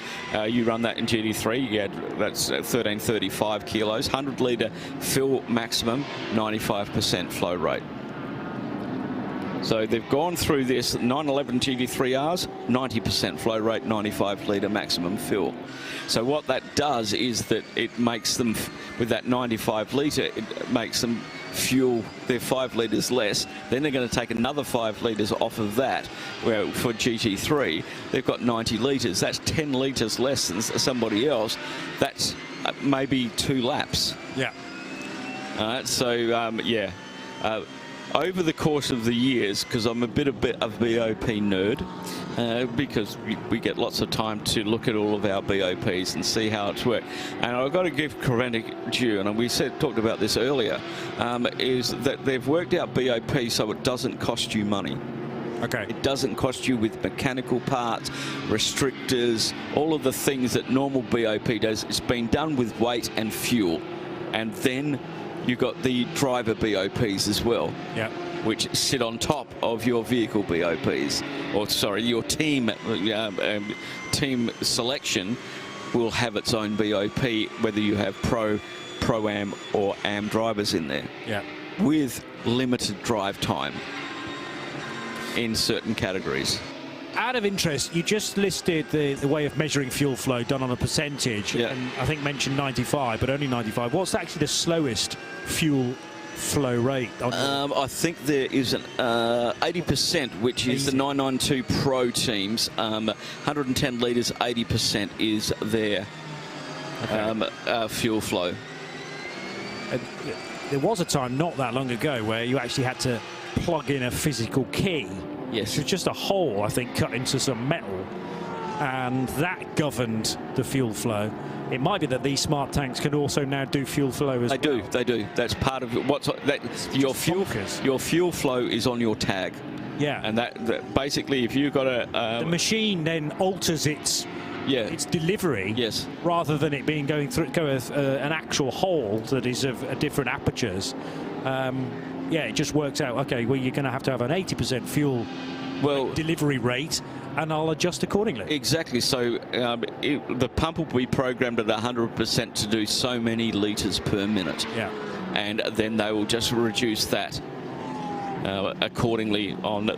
You run that in GT3, that's 1,335 kilos. 100 litre fill maximum, 95% flow rate. So they've gone through this 911 GT3Rs, 90% flow rate, 95 litre maximum fill. So what that does is that it makes them, with that 95 litre, it makes them fuel their 5 litres less. Then they're going to take another 5 litres off of that. Where for GT3, they've got 90 litres. That's 10 litres less than somebody else. That's maybe 2 laps. Yeah. Over the course of the years, because I'm a bit of BOP nerd, because we get lots of time to look at all of our BOPs and see how it's worked. And I've got to give Creventic due, and we talked about this earlier, is that they've worked out BOP so it doesn't cost you money. Okay. It doesn't cost you with mechanical parts, restrictors, all of the things that normal BOP does. It's been done with weight and fuel. And then you've got the driver BOPs as well, which sit on top of your vehicle BOPs, or sorry, your team selection will have its own BOP, whether you have Pro-Am or Am drivers in there, with limited drive time in certain categories. Out of interest, you just listed the way of measuring fuel flow done on a percentage, and I think mentioned 95, but only 95. What's actually the slowest fuel flow rate? I think there is an 80%, which is the 992 Pro teams. 110 litres, 80% is their fuel flow. There was a time not that long ago where you actually had to plug in a physical key. Yes. It was just a hole, I think, cut into some metal, and that governed the fuel flow. It might be that these smart tanks can also now do fuel flow as well. They do. That's part of your fuel flow is on your tag. Yeah. And that basically, if you've got the machine then alters its delivery, rather than it being going as an actual hole that is of different apertures. It just works out, okay, well, you're going to have an 80% fuel delivery rate, and I'll adjust accordingly. Exactly. So the pump will be programmed at 100% to do so many litres per minute. Yeah. And then they will just reduce that accordingly on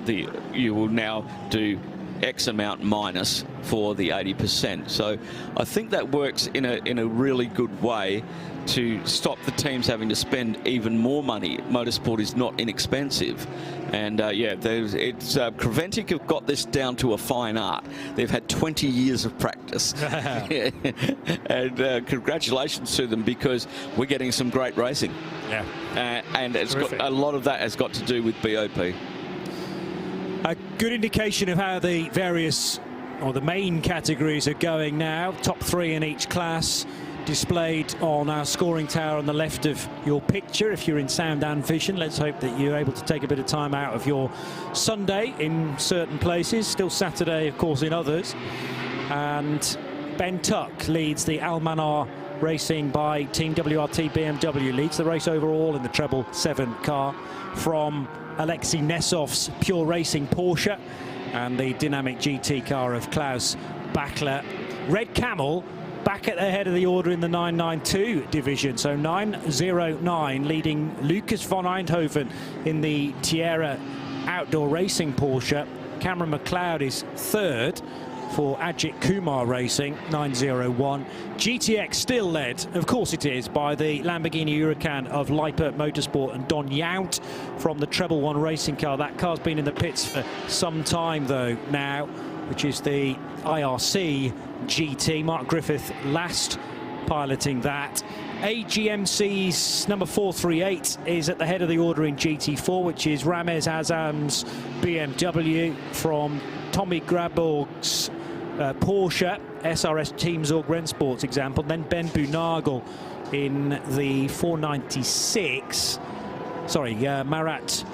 you will now do X amount minus for the 80%. So I think that works in a really good way to stop the teams having to spend even more money. Motorsport is not inexpensive, and yeah, Creventic have got this down to a fine art. They've had 20 years of practice, and congratulations to them, because we're getting some great racing. Yeah, and it's got, a lot of that has got to do with BOP. A good indication of how the various, or the main categories are going now. Top 3 in each class, displayed on our scoring tower on the left of your picture if you're in sound and vision. Let's hope that you're able to take a bit of time out of your Sunday in certain places, still Saturday of course in others. And Ben Tuck leads the Almanar Racing by Team WRT BMW, leads the race overall in the treble 7 car from Alexei Nesov's Pure Racing Porsche and the dynamic GT car of Klaus Bachler. Red Camel back at the head of the order in the 992 division, so 909 leading Lucas von Eindhoven in the Tierra Outdoor Racing Porsche. Cameron McLeod is third for Ajith Kumar Racing, 901. GTX still led, of course it is, by the Lamborghini Huracan of Lippert Motorsport and Don Yount from the Treble 1 racing car. That car's been in the pits for some time though now, which is the IRC GT. Mark Griffith last piloting that. AGMC's number 438 is at the head of the order in GT4, which is Ramez Azam's BMW from Tommy Graborg's Porsche, SRS Team Zorg Rennsports example. Then Ben Bunagel in the 496. Sorry, Marat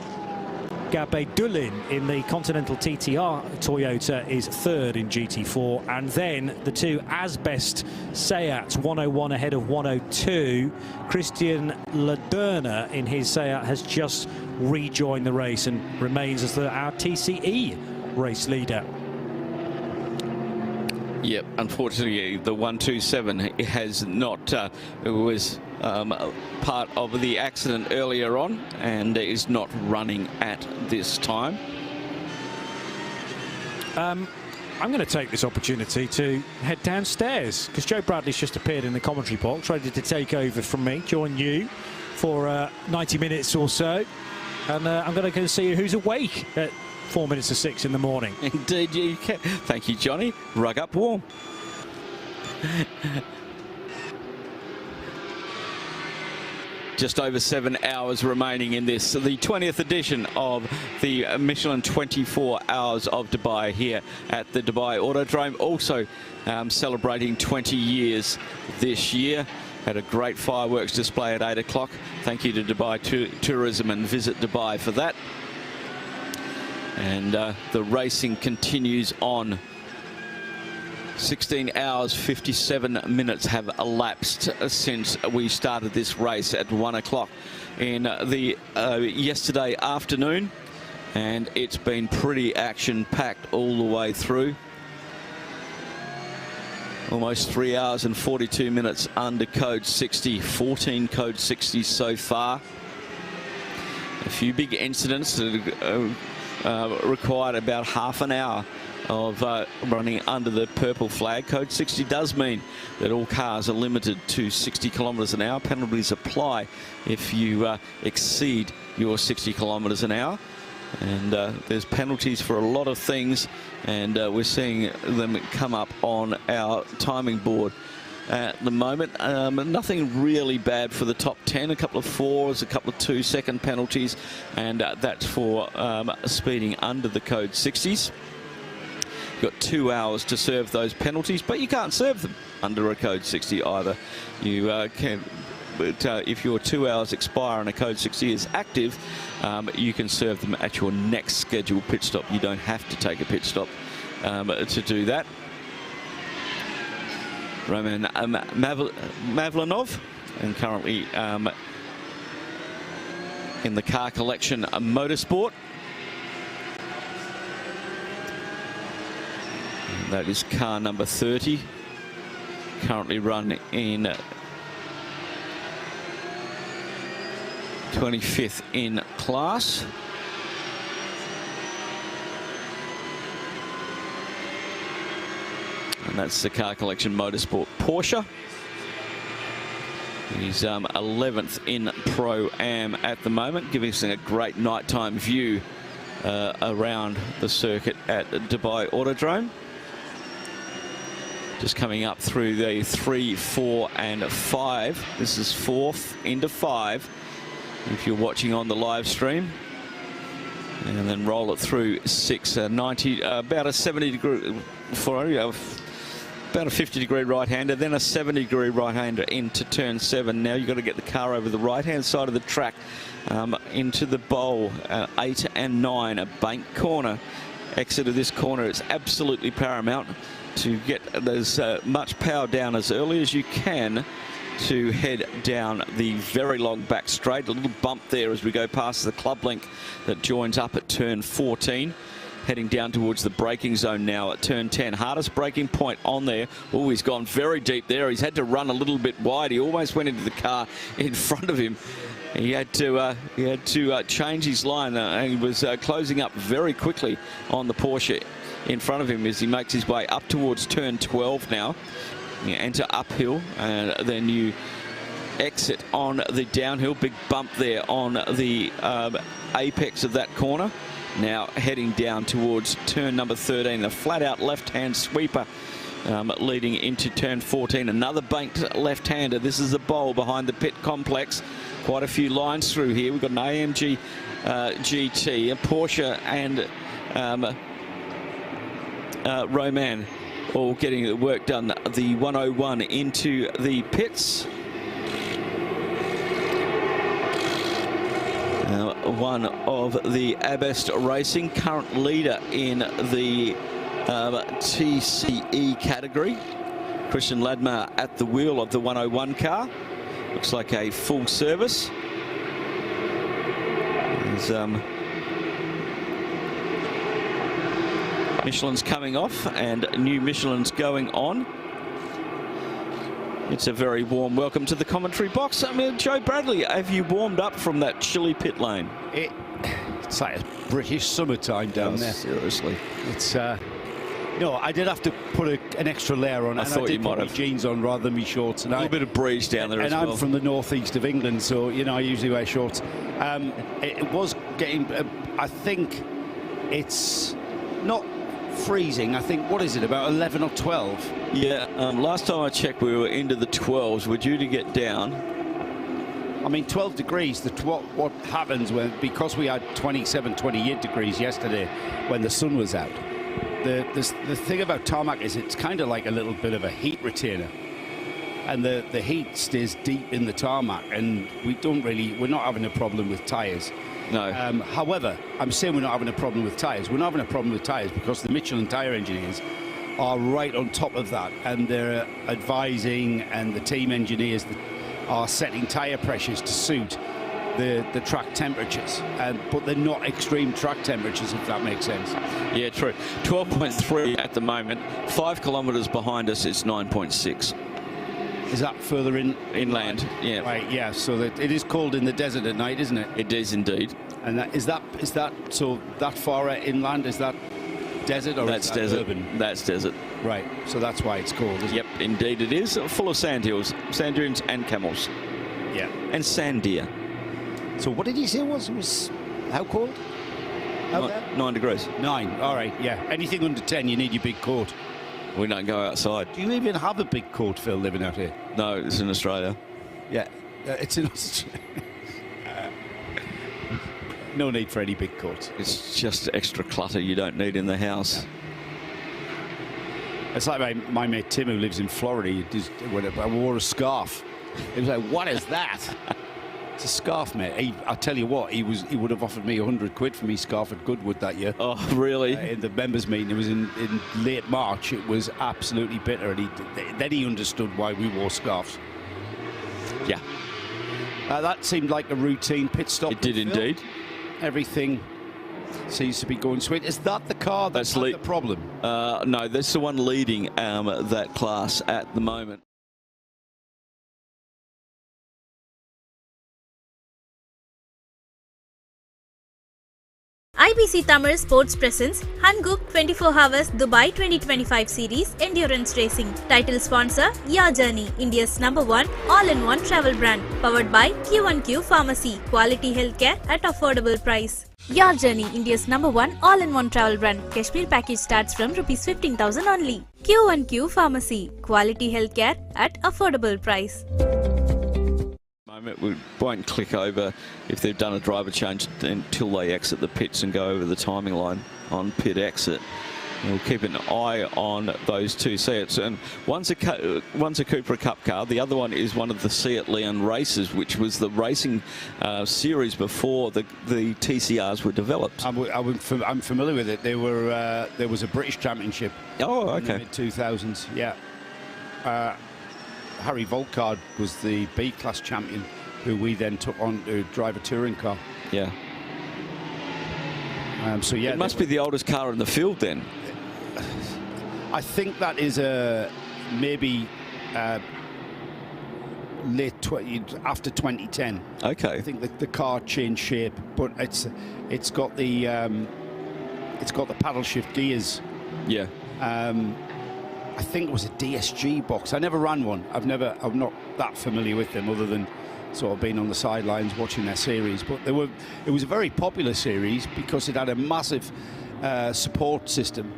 Gabedulin in the Continental TTR Toyota is third in GT4, and then the two Asbest Seats, 101 ahead of 102. Christian Laderna in his Seat has just rejoined the race and remains as our TCE race leader. Yep, unfortunately the 127 has not, it was part of the accident earlier on and is not running at this time. I'm going to take this opportunity to head downstairs because Joe Bradley's just appeared in the commentary box, ready to take over from me, join you for 90 minutes or so, and I'm going to go see who's awake at 4 minutes to 6 in the morning. Indeed you can. Thank you, Johnny. Rug up warm. Just over 7 hours remaining in this, the 20th edition of the Michelin 24 Hours of Dubai here at the Dubai Autodrome. Also celebrating 20 years this year. Had a great fireworks display at 8 o'clock. Thank you to Dubai Tourism and Visit Dubai for that. And the racing continues on. 16 hours 57 minutes have elapsed since we started this race at 1 o'clock in the yesterday afternoon, and it's been pretty action-packed all the way through. Almost 3 hours and 42 minutes under code 60, 14 code 60s so far. A few big incidents that required about half an hour of running under the purple flag. Code 60 does mean that all cars are limited to 60 kilometres an hour. Penalties apply if you exceed your 60 kilometres an hour. And there's penalties for a lot of things, and we're seeing them come up on our timing board at the moment. Nothing really bad for the top 10. A couple of 4s, a couple of 2-second penalties, and that's for speeding under the code 60s. You've got 2 hours to serve those penalties, but you can't serve them under a code 60 either. You can, but if your 2 hours expire and a code 60 is active, you can serve them at your next scheduled pit stop. You don't have to take a pit stop to do that. Roman Mavlanov, and currently in the car collection Motorsport. And that is car number 30, currently run in 25th in class. And that's the Car Collection Motorsport Porsche. He's 11th in Pro-Am at the moment, giving us a great nighttime view around the circuit at Dubai Autodrome. Just coming up through the 3, 4 and 5. This is 4th into 5 if you're watching on the live stream. And then roll it through 6, 90, about a 70 degree, about a 50-degree right-hander, then a 70-degree right-hander into turn 7. Now you've got to get the car over the right-hand side of the track into the bowl, 8 and 9, a bank corner. Exit of this corner is absolutely paramount to get as much power down as early as you can to head down the very long back straight. A little bump there as we go past the club link that joins up at turn 14. Heading down towards the braking zone now at turn 10. Hardest braking point on there. Oh, he's gone very deep there. He's had to run a little bit wide. He almost went into the car in front of him. He had to change his line, and he was closing up very quickly on the Porsche in front of him as he makes his way up towards turn 12 now. You enter uphill, and then you exit on the downhill. Big bump there on the apex of that corner. Now heading down towards turn number 13, a flat-out left-hand sweeper leading into turn 14. Another banked left-hander. This is a bowl behind the pit complex. Quite a few lines through here. We've got an AMG GT, a Porsche, and Roman all getting the work done. The 101 into the pits. One of the Abest Racing, current leader in the TCE category. Christian Ladmar at the wheel of the 101 car. Looks like a full service. There's, Michelin's coming off and new Michelin's going on. It's a very warm welcome to the commentary box. I mean, Joe Bradley, have you warmed up from that chilly pit lane? It's like a British summertime down there. Seriously. It's, no, I did have to put an extra layer on. I thought you might have jeans on rather than my shorts. And a little bit of breeze down there as well. And I'm from the northeast of England, so, you know, I usually wear shorts. It was getting, I think it's not freezing. I think, what is it, about 11 or 12? Yeah, last time I checked we were into the 12s. We're due to get down. I mean, 12 degrees, what happens when, because we had 27, 28 degrees yesterday when the sun was out, the thing about tarmac is it's kind of like a little bit of a heat retainer. And the heat stays deep in the tarmac, and we're not having a problem with tyres. No. However, I'm saying we're not having a problem with tyres. We're not having a problem with tyres because the Michelin tyre engineers are right on top of that, and they're advising, and the team engineers are setting tyre pressures to suit the track temperatures, but they're not extreme track temperatures, if that makes sense. Yeah, true. 12.3 at the moment. 5 kilometres behind us, it's 9.6. Is that further inland? Yeah. Right. Yeah. So that it is cold in the desert at night, isn't it? It is indeed. And is that so that far inland? Is that desert or that's is that desert? Urban? That's desert. Right. So that's why it's cold. Isn't Yep. Indeed, it is full of sand hills, sand dunes, and camels. Yeah. And sand deer. So what did you say it was how cold? 9 degrees. 9. All right. Yeah. Anything under 10, you need your big coat. We don't go outside. Do you even have a big coat, Phil, living out here? No, it's in Australia. Yeah, it's in Australia. No need for any big coat. It's just extra clutter you don't need in the house. It's like my mate Tim, who lives in Florida. I wore a scarf. He was like, "What is that?" It's a scarf, mate. I tell you what, he would have offered me 100 quid for me scarf at Goodwood that year. Oh, really? In the members' meeting, it was in late March. It was absolutely bitter, and then he understood why we wore scarves. Yeah. That seemed like a routine pit stop. It did indeed. Everything seems to be going sweet. Is that the car that's the problem? No, that's the one leading that class at the moment. IBC Tamil Sports presents Hankook 24H Dubai 2025 Series Endurance Racing. Title sponsor Ya Journey, India's #1 all-in-one travel brand. Powered by Q1Q Pharmacy. Quality healthcare at affordable price. Ya Journey, India's #1 all-in-one travel brand. Kashmir package starts from ₹15,000 only. Q1Q Pharmacy. Quality healthcare at affordable price. We won't click over if they've done a driver change until they exit the pits and go over the timing line on pit exit. We'll keep an eye on those two Seats, and one's a Cupra Cup car, the other one is one of the Seat Leon races, which was the racing series before the TCRs were developed. I'm familiar with it. There was a British Championship. Oh, okay. In the mid-2000s, yeah. Harry Volkard was the B-class champion, who we then took on to drive a touring car. Yeah. So yeah, it must be the oldest car in the field then. I think that is maybe after 2010. Okay. I think the car changed shape, but it's got the paddle shift gears. Yeah. I think it was a DSG box. I never ran one. I'm not that familiar with them, other than sort of being on the sidelines watching their series. But it was a very popular series because it had a massive support system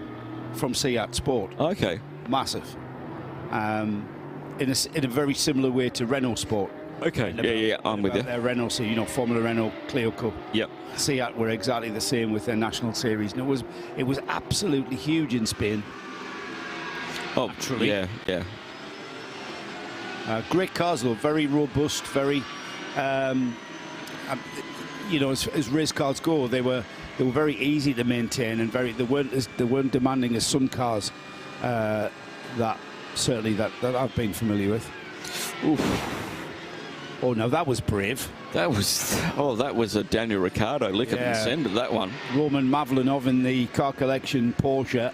from Seat Sport. Okay. Massive. In a very similar way to Renault Sport. Okay. Yeah, I'm with you. Their Renault, so Formula Renault Clio Cup. Yep. Seat were exactly the same with their national series, and it was absolutely huge in Spain. Oh, actually. Yeah. Great cars, though. Very robust. Very, as race cars go, they were very easy to maintain, and they weren't demanding as some cars that I've been familiar with. Oof. Oh no, that was brave. That was a Daniel Ricciardo lick at the end of that one. Roman Mavlenov in the car collection Porsche.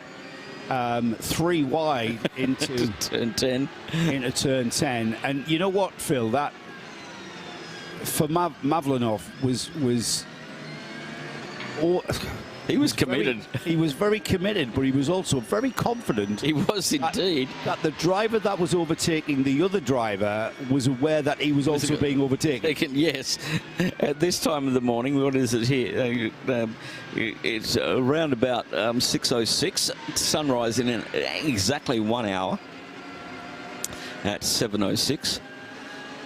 3 wide into turn 10. Into turn 10, and you know what, Phil? That for Mavlenov was he was committed. He was very committed, but he was also very confident. He was indeed. That the driver that was overtaking the other driver was aware that he was also being overtaken. Yes. At this time of the morning, what is it here? It's around about 6:06. Sunrise in exactly 1 hour at 7:06.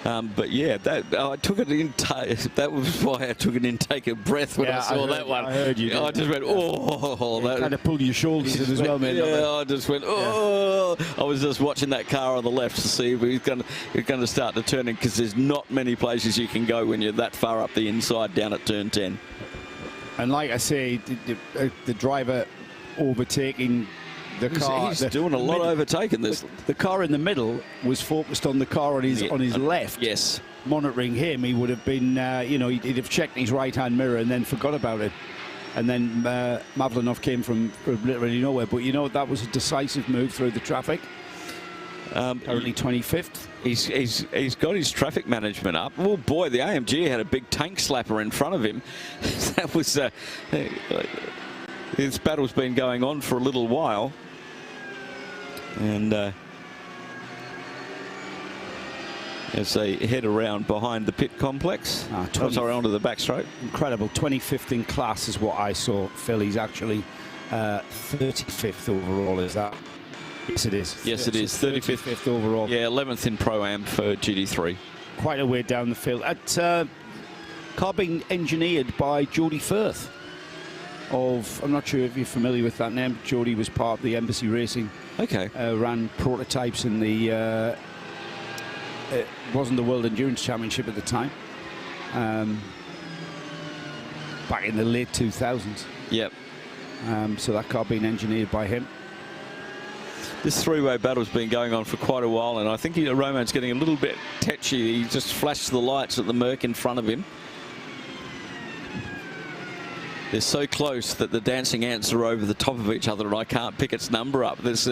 But yeah, I took an intake. That was why I took an intake of breath when I saw that one. I heard you. I just went, oh. That kind of pulled your shoulders in as well, man. Yeah, I just went, oh. I was just watching that car on the left to see if he's going to start to turn in, because there's not many places you can go when you're that far up the inside down at turn 10. And like I say, the driver overtaking the car. He's doing a lot of overtaking this. The car in the middle was focused on the car on his left. Yes. Monitoring him, he would have been, he'd have checked his right-hand mirror and then forgot about it. And then Mavlenov came from literally nowhere. But that was a decisive move through the traffic. Currently 25th. He's got his traffic management up. Oh boy, the AMG had a big tank slapper in front of him. That was this battle's been going on for a little while. And as they head around behind the pit complex, sorry, onto the backstraight. Incredible. 25th in class is what I saw. Phil, he's actually 35th overall, is that? Yes, it is. Yes, it is. 35th overall. Yeah, 11th in Pro-Am for GT3. Quite a way down the field. Car being engineered by Jody Firth. I'm not sure if you're familiar with that name. Jody was part of the Embassy Racing. Okay. Ran prototypes in the it wasn't the World Endurance Championship at the time. Back in the late 2000s. Yep. So that car being engineered by him. This three-way battle's been going on for quite a while, and I think Roman's getting a little bit tetchy. He just flashed the lights at the Merc in front of him. They're so close that the dancing ants are over the top of each other, and I can't pick its number up. There's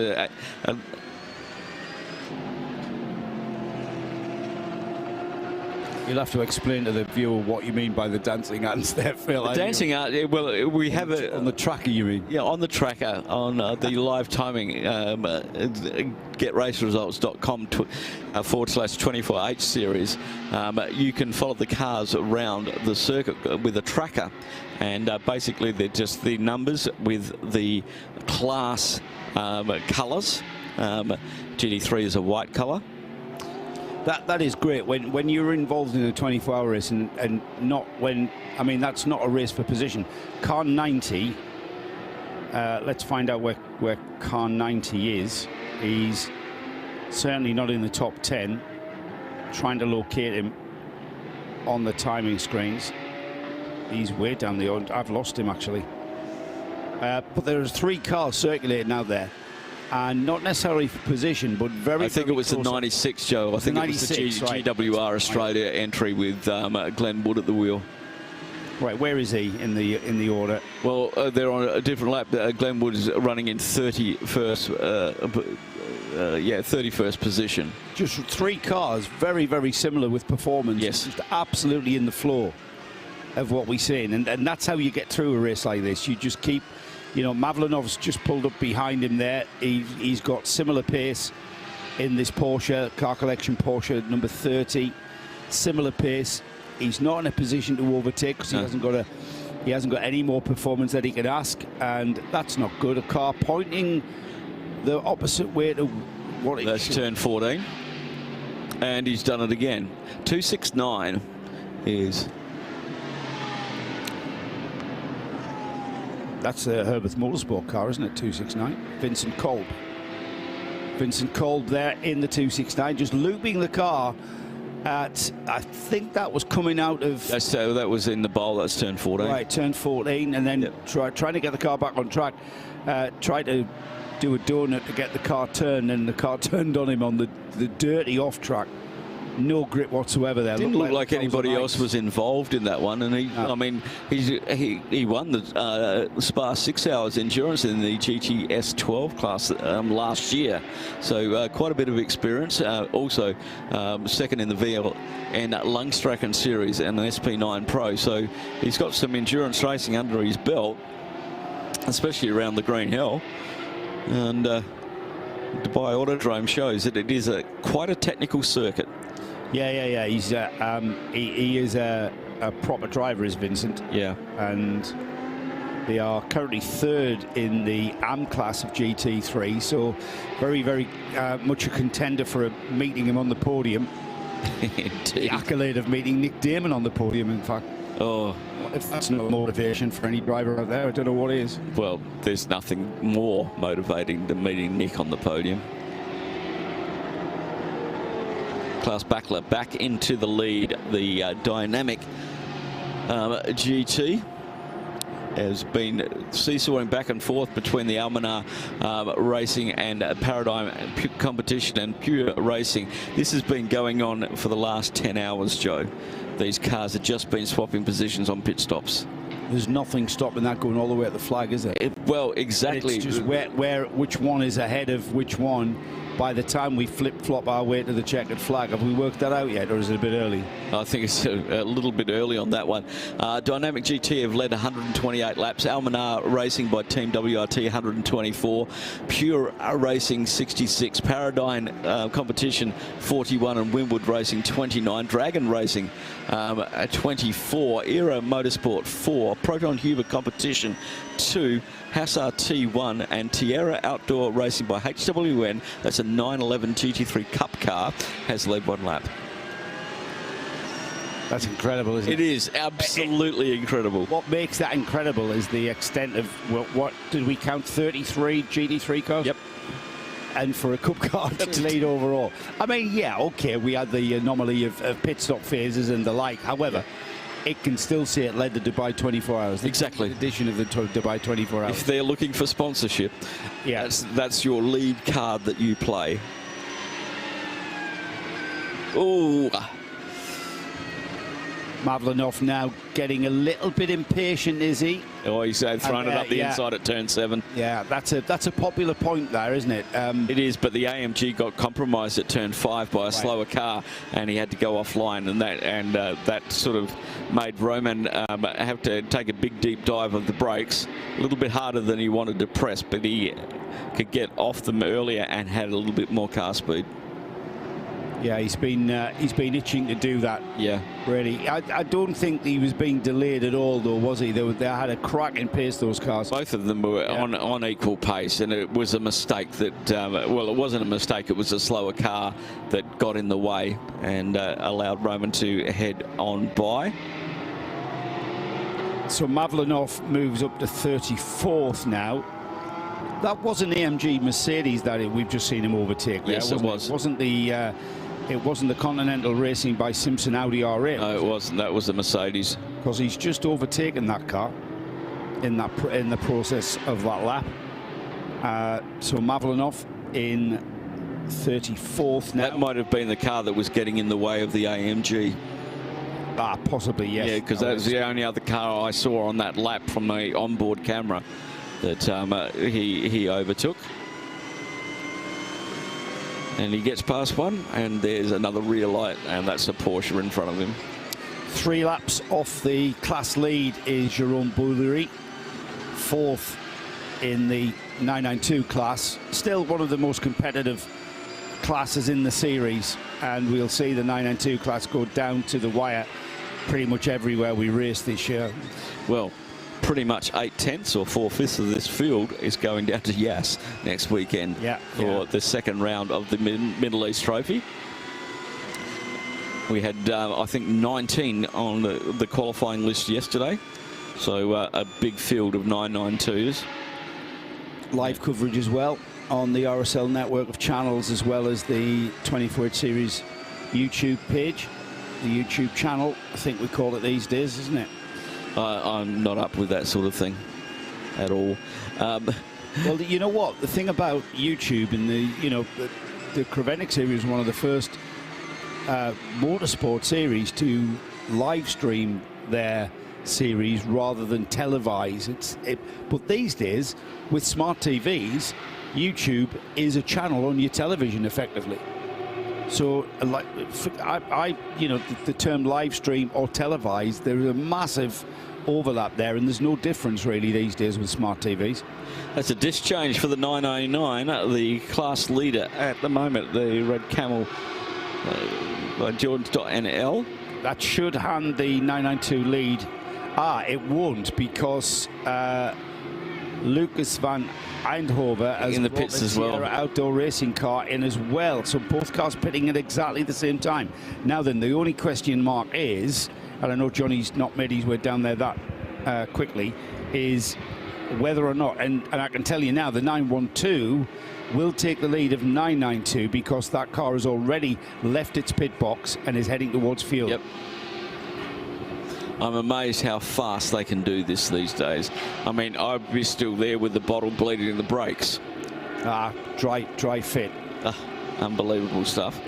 You'll have to explain to the viewer what you mean by the dancing ants there, Phil. The dancing ant, well, we have it on the tracker, you mean? Yeah, on the tracker, on the live timing, getraceresults.com /24H series. You can follow the cars around the circuit with a tracker, and basically they're just the numbers with the class colours. GT3 is a white colour. That is great when you're involved in a 24-hour race and not when, I mean, that's not a race for position. Car 90, let's find out where car 90 is. He's certainly not in the top 10. Trying to locate him on the timing screens. He's way down the road. I've lost him actually. But there's 3 cars circulating out there. And not necessarily for position, but very. I think it was the 96, Joe. I think it was the GWR Australia entry with Glenn Wood at the wheel. Right, where is he in the order? Well, they're on a different lap. Glenn Wood is running in 31st, 31st position. Just 3 cars, very, very similar with performance. Yes, just absolutely in the floor of what we've seen, and that's how you get through a race like this. You just keep. You know, Mavlinov's just pulled up behind him there. He's got similar pace in this Porsche, car collection Porsche number 30. Similar pace. He's not in a position to overtake because he hasn't got any more performance that he can ask, and that's not good. A car pointing the opposite way to what it should. That's turn 14, and he's done it again. 269 is. That's a Herbert Motorsport car, isn't it? 269. Vincent Kolb. Vincent Kolb there in the 269, just looping the car at, I think that was coming out of... that was in the bowl, that's turn 14. Right, turn 14, and then trying to get the car back on track. Tried to do a donut to get the car turned, and the car turned on him on the dirty off-track. No grip whatsoever there. Didn't look like anybody else was involved in that one, and I mean, he won the Spa 6 Hours Endurance in the GTS 12 class last year, so quite a bit of experience. Also, second in the VL and Lungstracken Series and an SP9 Pro, so he's got some endurance racing under his belt, especially around the Green Hill, and Dubai Autodrome shows that it is quite a technical circuit. Yeah. He's he is a proper driver, is Vincent. Yeah. And they are currently 3rd in the AM class of GT3, so very, very much a contender for meeting him on the podium. The accolade of meeting Nick Damon on the podium, in fact. Oh, if that's not motivation for any driver out there, I don't know what is. Well, there's nothing more motivating than meeting Nick on the podium. Klaus Bachler back into the lead. The dynamic GT has been seesawing back and forth between the Almanar Racing and Paradigm Competition and Pure Racing. This has been going on for the last 10 hours, Joe. These cars have just been swapping positions on pit stops. There's nothing stopping that going all the way at the flag, is there? Well, exactly. It's just which one is ahead of which one by the time we flip-flop our way to the checkered flag. Have we worked that out yet, or is it a bit early? I think it's a little bit early on that one. Dynamic GT have led 128 laps. Almanar Racing by Team WRT 124. Pure Racing 66. Paradigm Competition 41 and Winwood Racing 29. Dragon Racing 24. Era Motorsport 4. Proton Huber Competition 2. Hassar T1 and Tierra Outdoor Racing by HWN. That's a 911 GT3 Cup car, has led 1 lap. That's incredible, isn't it? It is absolutely incredible. What makes that incredible is the extent of what did we count? 33 GT3 cars? Yep. And for a Cup car to lead overall. I mean, yeah, okay, we had the anomaly of pit stop phases and the like. However, it can still say it led the Dubai 24 Hours. Exactly. Edition of the Dubai 24 Hours. If they're looking for sponsorship, yeah, that's your lead card that you play. Oh. Mavlinov now getting a little bit impatient, is he? Oh, he's thrown it up the inside at turn 7. Yeah, that's a popular point there, isn't it? It is, but the AMG got compromised at turn 5 by a slower car, and he had to go offline, and that sort of made Roman have to take a big deep dive of the brakes, a little bit harder than he wanted to press, but he could get off them earlier and had a little bit more car speed. Yeah, he's been itching to do that. Yeah, really. I don't think he was being delayed at all, though, was he? They had a cracking pace, those cars. Both of them were on equal pace, and it was a mistake that, well, it wasn't a mistake. It was a slower car that got in the way and allowed Roman to head on by. So Mavlinov moves up to 34th now. That was an AMG Mercedes that we've just seen him overtake there. Yes, it was. It wasn't the Continental Racing by Simpson Audi R8. No, it wasn't. That was the Mercedes. Because he's just overtaken that car in the process of that lap. So Mavlinov in 34th now. That might have been the car that was getting in the way of the AMG. Possibly, yes. Yeah, because that was the only other car I saw on that lap from the onboard camera that he overtook. And he gets past one, and there's another rear light, and that's a Porsche in front of him. 3 laps off the class lead is Jerome Bouillery, 4th in the 992 class. Still one of the most competitive classes in the series, and we'll see the 992 class go down to the wire pretty much everywhere we race this year. Well, pretty much 8/10 or 4/5 of this field is going down to Yas next weekend for the second round of the Middle East Trophy. We had, I think, 19 on the qualifying list yesterday, so a big field of 992s. Live coverage as well on the RSL network of channels, as well as the 24H Series YouTube page, the YouTube channel, I think we call it these days, isn't it? I'm not up with that sort of thing at all. Well, you know what? The thing about YouTube and the Creventic series was one of the first motorsport series to live stream their series rather than televise. But these days, with smart TVs, YouTube is a channel on your television effectively. So, like, the term live stream or televised, there is a massive overlap there, and there's no difference really these days with smart TVs. That's a disc change for the 999, the class leader at the moment, the Red Camel by Jordan.NL. That should hand the 992 lead. It won't, because Lucas van Eindhoven has in the brought pits the as well. Sierra outdoor racing car in as well, so both cars pitting at exactly the same time. Now then, the only question mark is, and I know Johnny's not made his way down there that quickly, is whether or not, and I can tell you now, the 912 will take the lead of 992 because that car has already left its pit box and is heading towards field. Yep. I'm amazed how fast they can do this these days. I mean, I'd be still there with the bottle bleeding in the brakes. Dry fit. Unbelievable stuff.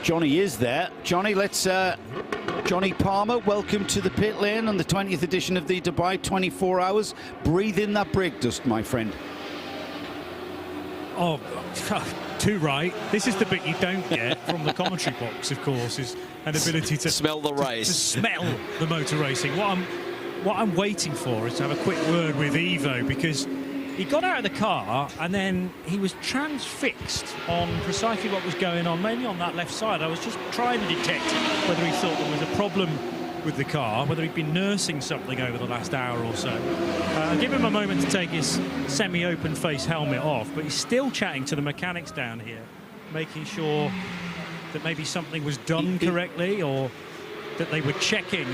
Johnny is there. Johnny, Johnny Palmer, welcome to the pit lane on the 20th edition of the Dubai 24 Hours. Breathe in that brake dust, my friend. Oh, too right. This is the bit you don't get from the commentary box, of course, is an ability to smell the race, to smell the motor racing. What I'm waiting for is to have a quick word with Ivo, because he got out of the car and then he was transfixed on precisely what was going on, mainly on that left side. I was just trying to detect whether he thought there was a problem with the car, whether he'd been nursing something over the last hour or so. I'll give him a moment to take his semi-open face helmet off, but he's still chatting to the mechanics down here, making sure that maybe something was done correctly, or that they were checking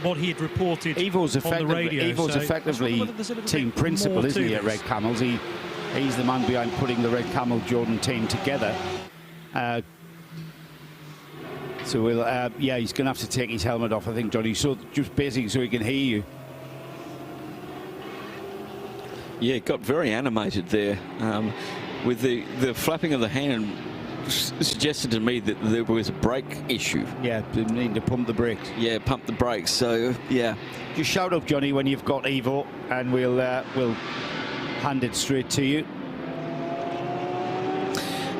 what he had reported on the radio. Ivo's effectively team principal, isn't he, at Red Camels? He's the man behind putting the Red Camel Jordan team together. So we'll, yeah, he's going to have to take his helmet off, I think, Johnny. So just basically so he can hear you. Yeah, it got very animated there with the flapping of the hand suggested to me that there was a brake issue. Yeah, they need to pump the brakes. Yeah, pump the brakes. So yeah, just shout up, Johnny, when you've got Evo, and we'll hand it straight to you.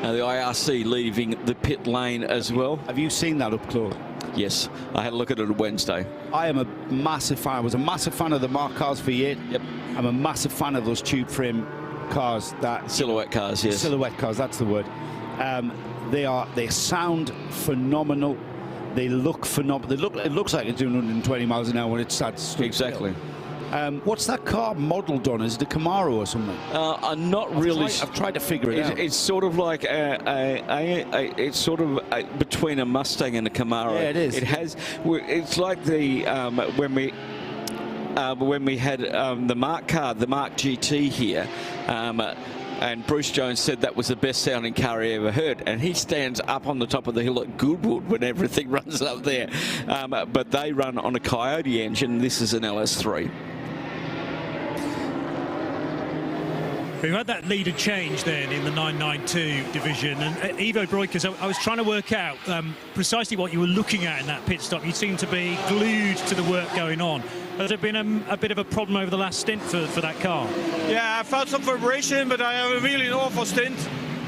The IRC leaving the pit lane as well. Have you seen that up close? Yes, I had a look at it on Wednesday. I am a massive fan. I was a massive fan of the Mark Cars V8. Yep. I'm a massive fan of those tube frame cars. That silhouette cars, yes. Silhouette cars, that's the word. They sound phenomenal. They look phenomenal. It looks like it's doing 120 miles an hour when it starts. Exactly. What's that car modelled on? Is it a Camaro or something? I'm not really. I've tried to figure it out. It's sort of like it's sort of between a Mustang and a Camaro. Yeah, it is. It has. It's like the when we had the Mark car, the Mark GT here. And Bruce Jones said that was the best sounding car he ever heard. And he stands up on the top of the hill at Goodwood when everything runs up there. But they run on a Coyote engine. This is an LS3. We've had that leader change then in the 992 division, and Ivo Breukers, I was trying to work out precisely what you were looking at in that pit stop. You seem to be glued to the work going on. Has there been a bit of a problem over the last stint for that car? Yeah, I felt some vibration, but I have a really awful stint.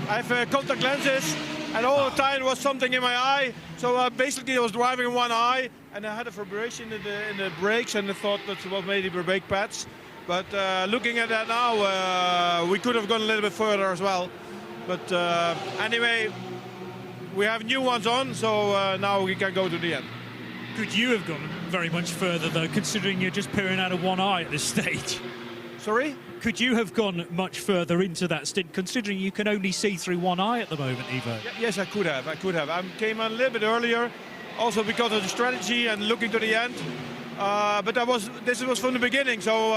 I have contact lenses, and all the time there was something in my eye. So basically I was driving in one eye, and I had a vibration in the brakes, and I thought that was maybe the brake pads. But looking at that now, we could have gone a little bit further as well. But anyway, we have new ones on, so now we can go to the end. Could you have gone very much further, though, considering you're just peering out of one eye at this stage? Sorry? Could you have gone much further into that stint, considering you can only see through one eye at the moment, Ivo? Yes, I could have. I came on a little bit earlier, also because of the strategy and looking to the end. But this was from the beginning, so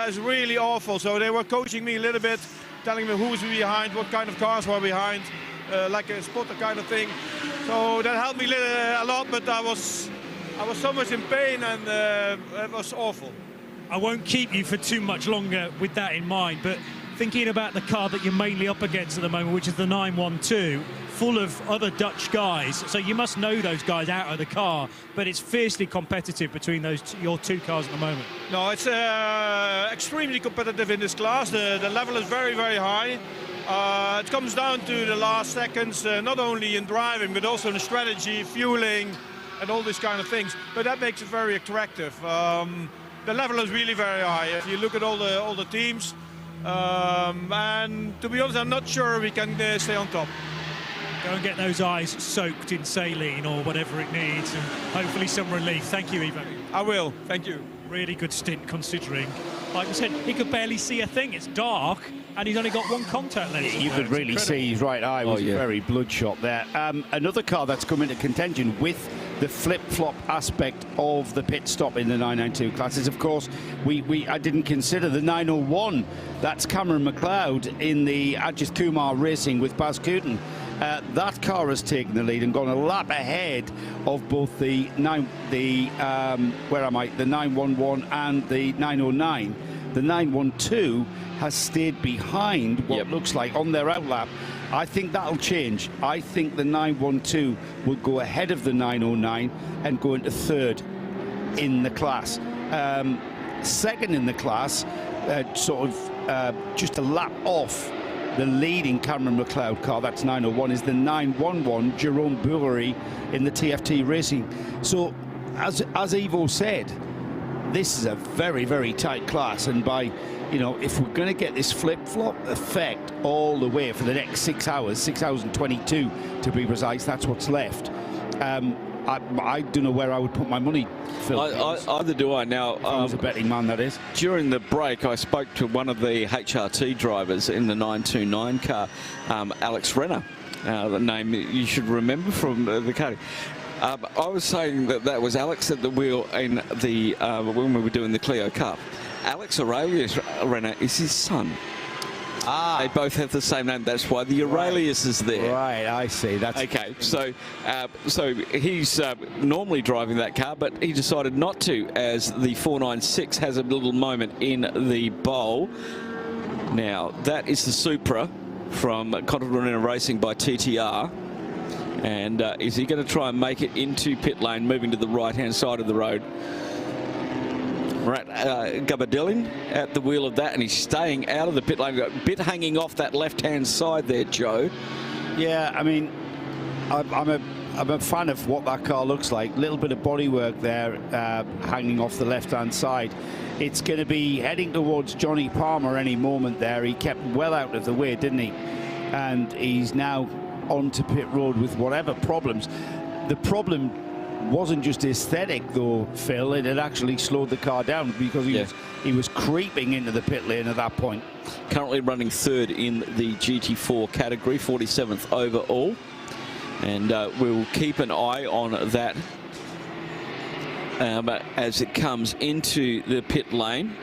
it's really awful. So they were coaching me a little bit, telling me who's behind, what kind of cars were behind, like a spotter kind of thing. So that helped me a lot, but I was so much in pain, and it was awful. I won't keep you for too much longer with that in mind, but thinking about the car that you're mainly up against at the moment, which is the 912, full of other Dutch guys, so you must know those guys out of the car, but it's fiercely competitive between your two cars at the moment. No, it's extremely competitive in this class. The level is very, very high. It comes down to the last seconds, not only in driving, but also in the strategy, fueling, and all these kind of things. But that makes it very attractive. The level is really very high. If you look at all the teams, and to be honest, I'm not sure we can stay on top. Go and get those eyes soaked in saline or whatever it needs, and hopefully some relief. Thank you, Ivo. I will. Thank you. Really good stint, considering, like I said, he could barely see a thing. It's dark, and he's only got one contact lens. You could really see his right eye was very bloodshot there. Another car that's come into contention with the flip-flop aspect of the pit stop in the 992 class is, of course, I didn't consider the 901. That's Cameron McLeod in the Ajith Kumar Racing with Baz Kooten. That car has taken the lead and gone a lap ahead of both the 911 and the 909. The 912 has stayed behind what looks like on their outlap. I think that'll change. I think the 912 will go ahead of the 909 and go into third in the class. Second in the class, just a lap off the leading Cameron McLeod car, that's 901, is the 911 Jerome Bourgerie in the TFT Racing. So, as Ivo said, this is a very, very tight class, and by, if we're going to get this flip-flop effect all the way for the next 6 hours, 6 hours and 22 to be precise, that's what's left. I don't know where I would put my money, Phil. Either do I. Now, I was a betting man, that is. During the break, I spoke to one of the HRT drivers in the 929 car, Alex Renner, the name you should remember from the karting. I was saying that was Alex at the wheel in the when we were doing the Clio Cup. Alex Aurelius Renner is his son. They both have the same name. That's why the Aurelius is there. Right, I see. That's okay. So he's normally driving that car, but he decided not to, as the 496 has a little moment in the bowl. Now that is the Supra from Continental Racing by TTR. And is he going to try and make it into pit lane, moving to the right-hand side of the road? Gabardellin at the wheel of that, and he's staying out of the pit lane. Got a bit hanging off that left-hand side there, Joe. Yeah, I mean, I'm a fan of what that car looks like. A little bit of bodywork there, hanging off the left-hand side. It's going to be heading towards Johnny Palmer any moment there. He kept well out of the way, didn't he? And he's now onto pit road with whatever problems. The problem wasn't just aesthetic, though, Phil. It had actually slowed the car down because he was creeping into the pit lane at that point. Currently running third in the GT4 category, 47th overall. And we'll keep an eye on that as it comes into the pit lane.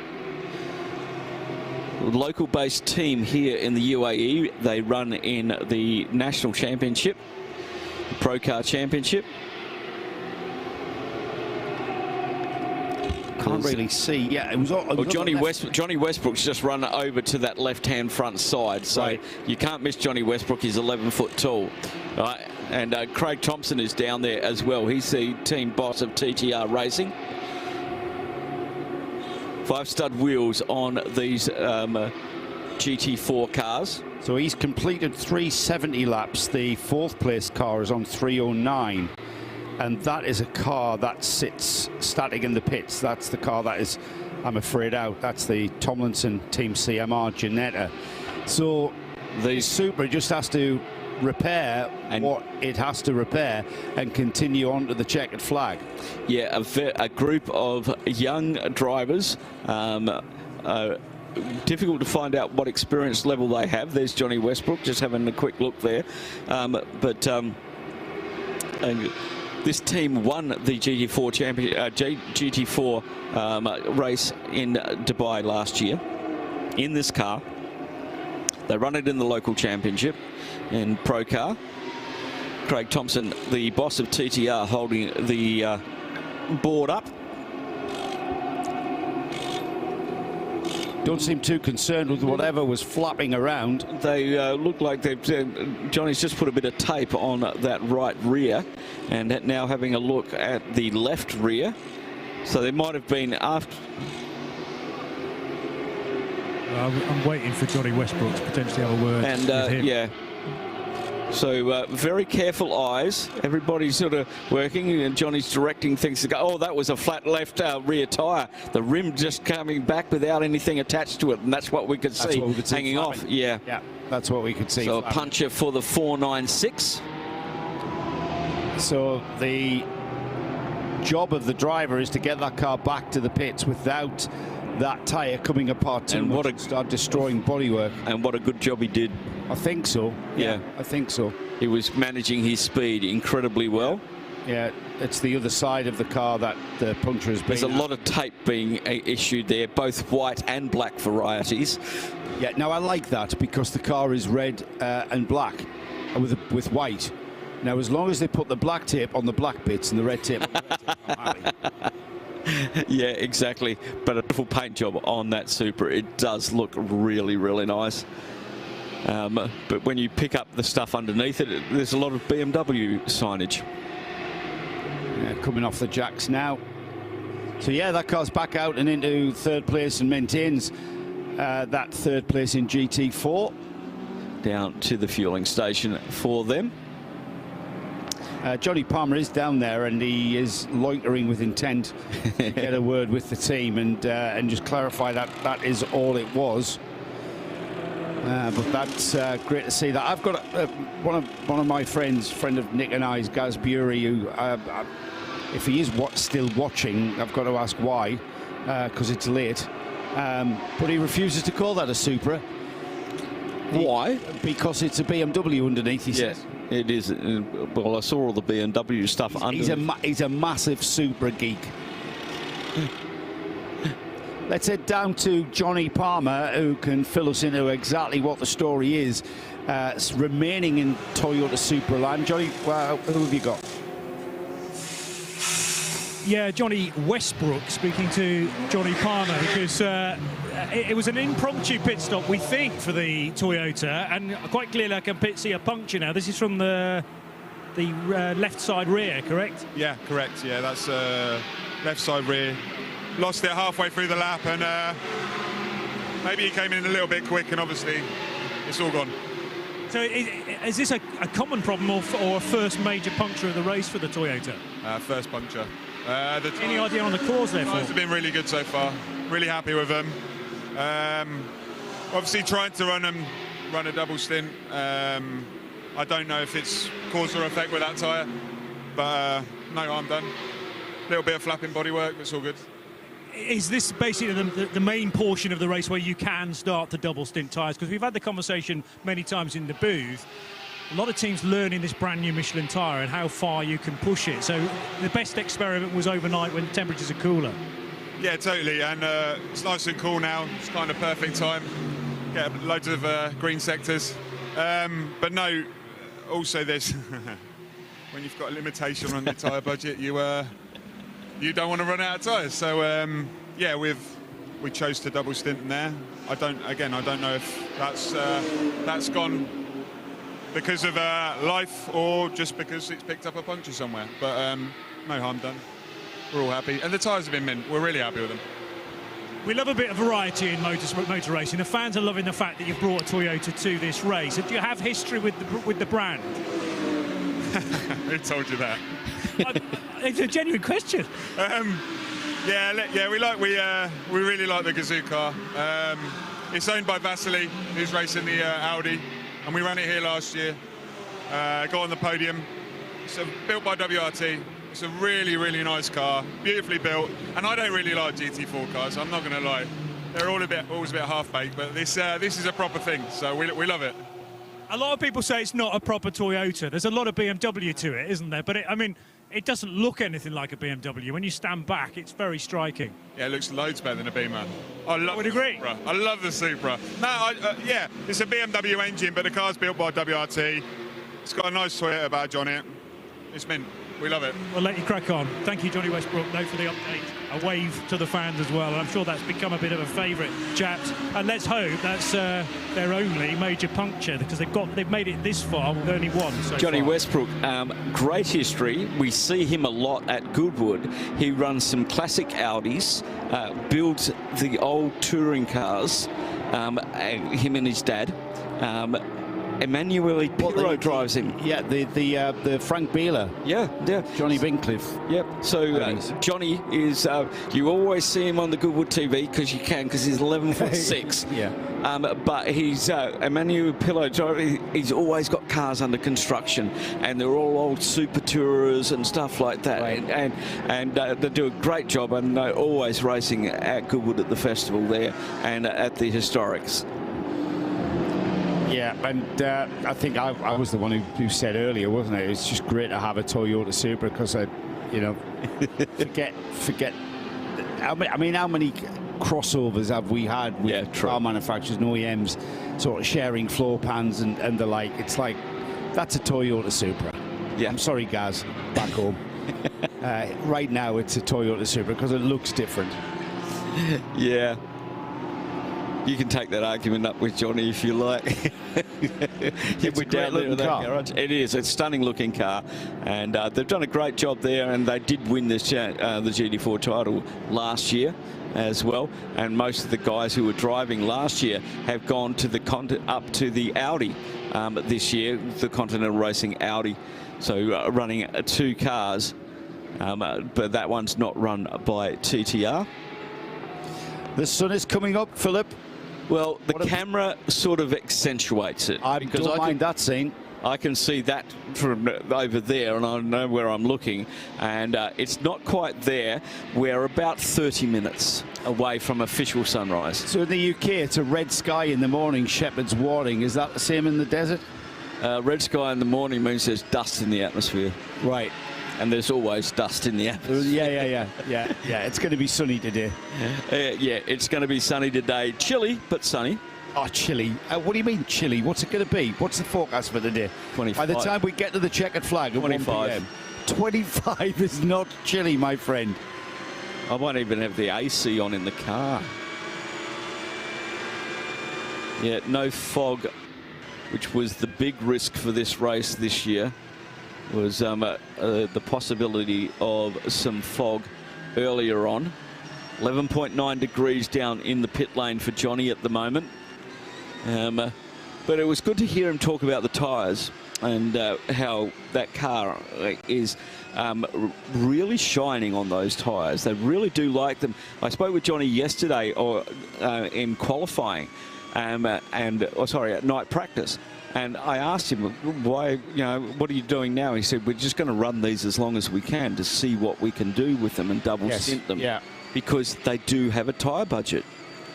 Local-based team here in the UAE. They run in the National Championship, the Pro Car Championship. Can't really see. Yeah, it was all. Johnny Westbrook's just run over to that left-hand front side, so you can't miss Johnny Westbrook. He's 11 foot tall. Right. And Craig Thompson is down there as well. He's the team boss of TTR Racing. 5-stud wheels on these GT4 cars. So he's completed 370 laps. The 4th place car is on 309. And that is a car that sits static in the pits. That's the car that is, I'm afraid, out. That's the Tomlinson Team CMR Ginetta. So the Supra just has to repair what it has to repair and continue on to the checkered flag. Yeah, a group of young drivers. Difficult to find out what experience level they have. There's Johnny Westbrook, just having a quick look there. This team won the GT4 race in Dubai last year in this car. They run it in the local championship in Pro Car. Craig Thompson, the boss of TTR, holding the board up. Don't seem too concerned with whatever was flapping around. They look like they've... Johnny's just put a bit of tape on that right rear, and now having a look at the left rear. So they might have been after... I'm waiting for Johnny Westbrook to potentially have a word with him. Yeah. So very careful eyes. Everybody's sort of working, and Johnny's directing things to go. Oh, that was a flat left rear tyre. The rim just coming back without anything attached to it, and that's what we could see hanging off. Yeah, that's what we could see. So a puncher for the 496. So the job of the driver is to get that car back to the pits without that tyre coming apart too much and start destroying bodywork. And what a good job he did. I think so. Yeah, I think so. He was managing his speed incredibly well. Yeah, it's the other side of the car that the puncture has been. There's a lot of tape being issued there, both white and black varieties. Yeah, now I like that because the car is red and black with white. Now, as long as they put the black tape on the black bits and the red tape on the red tape, I'm happy. Yeah, exactly. But a beautiful paint job on that Supra. It does look really, really nice. But when you pick up the stuff underneath it, there's a lot of BMW signage. Yeah, coming off the jacks now. So yeah, that car's back out and into 3rd place and maintains that 3rd place in GT4. Down to the fueling station for them. Johnny Palmer is down there, and he is loitering with intent to get a word with the team and just clarify that that is all it was. But that's great to see that. I've got one of my friends, friend of Nick and I's, Gaz Bury, who, if he is still watching, I've got to ask why, because it's late. But he refuses to call that a Supra. Why? Because it's a BMW underneath, he says. It is. Well, I saw all the BMW stuff underneath. He's a massive Supra geek. Let's head down to Johnny Palmer, who can fill us into exactly what the story is. Remaining in Toyota Supra land. Johnny, who have you got? Yeah, Johnny Westbrook speaking to Johnny Palmer, because it was an impromptu pit stop, we think, for the Toyota, and quite clearly I can see a puncture now. This is from the the left side rear, correct? Yeah, correct. Yeah, that's left side rear. Lost it halfway through the lap, and maybe he came in a little bit quick, and obviously it's all gone. So is this a common problem or a first major puncture of the race for the Toyota? First puncture. Any idea on the cause there? Tires have been really good so far. Really happy with them. Obviously trying to run a double stint. I don't know if it's cause or effect with that tyre, but no, I'm done. A little bit of flapping bodywork, but it's all good. Is this basically the main portion of the race where you can start to double stint tyres? Because we've had the conversation many times in the booth. A lot of teams learning this brand new Michelin tyre and how far you can push it. So the best experiment was overnight when temperatures are cooler. Yeah, totally. And it's nice and cool now. It's kind of perfect time. Get loads of green sectors. But no, also there's when you've got a limitation on your tyre budget, you don't want to run out of tyres. So yeah, we chose to double stint in there. I don't know if that's gone because of life or just because it's picked up a puncture somewhere. But no harm done. We're all happy, and the tyres have been mint. We're really happy with them. We love a bit of variety in motor racing. The fans are loving the fact that you've brought a Toyota to this race. Do you have history with the brand? Who told you that? It's a genuine question. Yeah, we really like the Gazoo car. It's owned by Vasily, who's racing the Audi, and we ran it here last year. Got on the podium. It's built by WRT. It's a really, really nice car, beautifully built. And I don't really like GT4 cars, I'm not going to lie. They're always a bit half-baked, but this is a proper thing, so we love it. A lot of people say it's not a proper Toyota. There's a lot of BMW to it, isn't there? But it doesn't look anything like a BMW. When you stand back, it's very striking. Yeah, it looks loads better than a Beamer. I would agree. Supra. I love the Supra. No, yeah, it's a BMW engine, but the car's built by WRT. It's got a nice Toyota badge on it. It's mint. We love it. We'll let you crack on. Thank you, Johnny Westbrook, for the update. A wave to the fans as well. And I'm sure that's become a bit of a favourite, chaps. And let's hope that's their only major puncture, because they've made it this far with only one so Johnny far. Westbrook, great history. We see him a lot at Goodwood. He runs some classic Audis, builds the old touring cars, him and his dad. Emanuele Pirro drives him. Yeah, the Frank Bieler. Yeah. Johnny Bincliffe. Yep. So Johnny is, you always see him on the Goodwood TV because he's 11'6". Yeah. But he's Emanuele Pirro driver. He's always got cars under construction, and they're all old Super Tourers and stuff like that. Right. And they do a great job, and they're always racing at Goodwood at the festival there and at the Historics. Yeah, and I think I was the one who said earlier, wasn't it? It's just great to have a Toyota Supra because forget. I mean, how many crossovers have we had with car manufacturers and OEMs sort of sharing floor pans and the like? It's like, that's a Toyota Supra. Yeah. I'm sorry, Gaz, back home. Right now, it's a Toyota Supra because it looks different. Yeah. You can take that argument up with Johnny if you like. It's a great looking car. Garage. It is. It's a stunning looking car, and they've done a great job there, and they did win the GT4 title last year as well. And most of the guys who were driving last year have gone to up to the Audi this year, the Continental Racing Audi. So running 2 cars, but that one's not run by TTR. The sun is coming up, Philip. Well, the camera sort of accentuates it. I don't mind that scene. I can see that from over there, and I know where I'm looking, and it's not quite there. We're about 30 minutes away from official sunrise. So in the UK, it's a red sky in the morning, Shepherd's Warning. Is that the same in the desert? Red sky in the morning means there's dust in the atmosphere. Right. And there's always dust in the atmosphere. Yeah. It's going to be sunny today. Yeah, it's going to be sunny today. Chilly, but sunny. Oh, chilly. What do you mean chilly? What's it going to be? What's the forecast for the day? 25. By the time we get to the checkered flag at 25. 1 p.m. 25 is not chilly, my friend. I won't even have the AC on in the car. Yeah, no fog, which was the big risk for this race this year. was the possibility of some fog earlier on. 11.9 degrees down in the pit lane for Johnny at the moment. But it was good to hear him talk about the tyres and how that car is really shining on those tyres. They really do like them. I spoke with Johnny yesterday in qualifying at night practice. And I asked him, why, what are you doing now? He said, we're just going to run these as long as we can to see what we can do with them and double stint them. Yeah. Because they do have a tyre budget.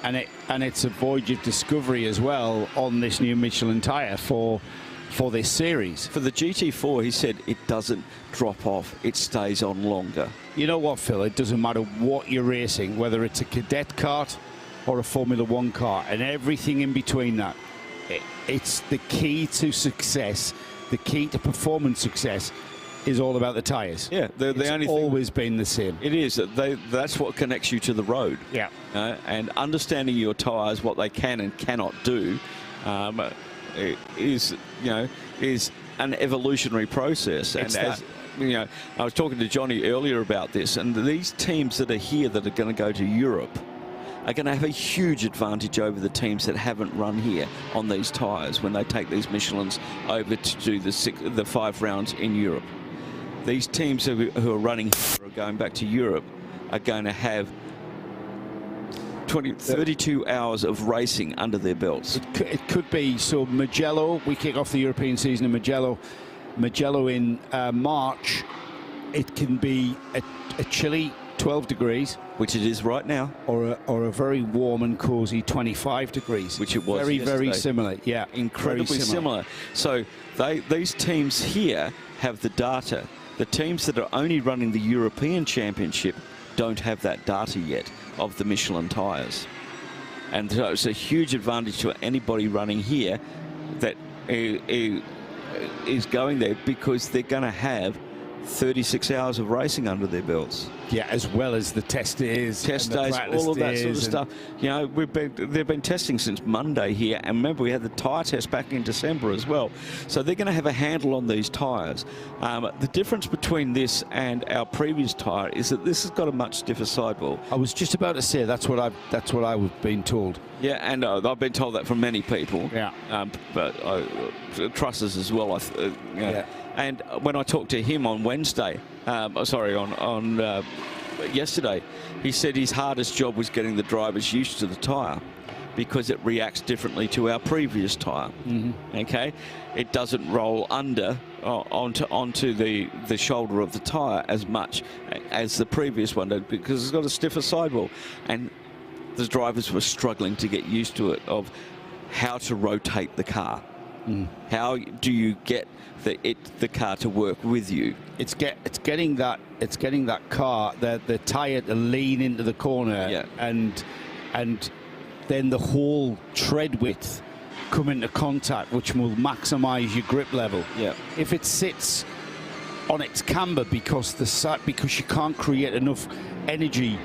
And it's a voyage of discovery as well on this new Michelin tyre for this series. For the GT4, he said it doesn't drop off. It stays on longer. You know what, Phil? It doesn't matter what you're racing, whether it's a cadet kart or a Formula One car and everything in between that. It's the key to success, the key to performance success is all about the tyres. Yeah, it's always been the same. It is. That's what connects you to the road. Yeah. And understanding your tyres, what they can and cannot do, is an evolutionary process. And as I was talking to Johnny earlier about this, and these teams that are here that are going to go to Europe are going to have a huge advantage over the teams that haven't run here on these tyres when they take these Michelins over to do the 5 rounds in Europe. These teams who are running here or going back to Europe are going to have 32 hours of racing under their belts. It could be. So Mugello, we kick off the European season in Mugello in March. It can be a chilly 12 degrees, which it is right now, or a very warm and cozy 25 degrees, which it was very similar. Yeah, incredibly similar. So these teams here have the data. The teams that are only running the European Championship don't have that data yet of the Michelin tyres, and so it's a huge advantage to anybody running here that is going there, because they're going to have 36 hours of racing under their belts. Yeah, as well as the test days, all of that sort of stuff. They've been testing since Monday here, and remember we had the tyre test back in December as well. So they're going to have a handle on these tyres. The difference between this and our previous tyre is that this has got a much stiffer sidewall. I was just about to say that's what I've been told. Yeah, and I've been told that from many people. Yeah, but trusses as well. Yeah. And when I talked to him on Wednesday, on yesterday, he said his hardest job was getting the drivers used to the tyre, because it reacts differently to our previous tyre. Okay, it doesn't roll under onto the shoulder of the tyre as much as the previous one did, because it's got a stiffer sidewall, and the drivers were struggling to get used to it, of how to rotate the car. How do you get the car to work with you? It's getting that car, the tyre to lean into the corner, and then the whole tread width come into contact, which will maximise your grip level. Yeah. If it sits on its camber because you can't create enough energy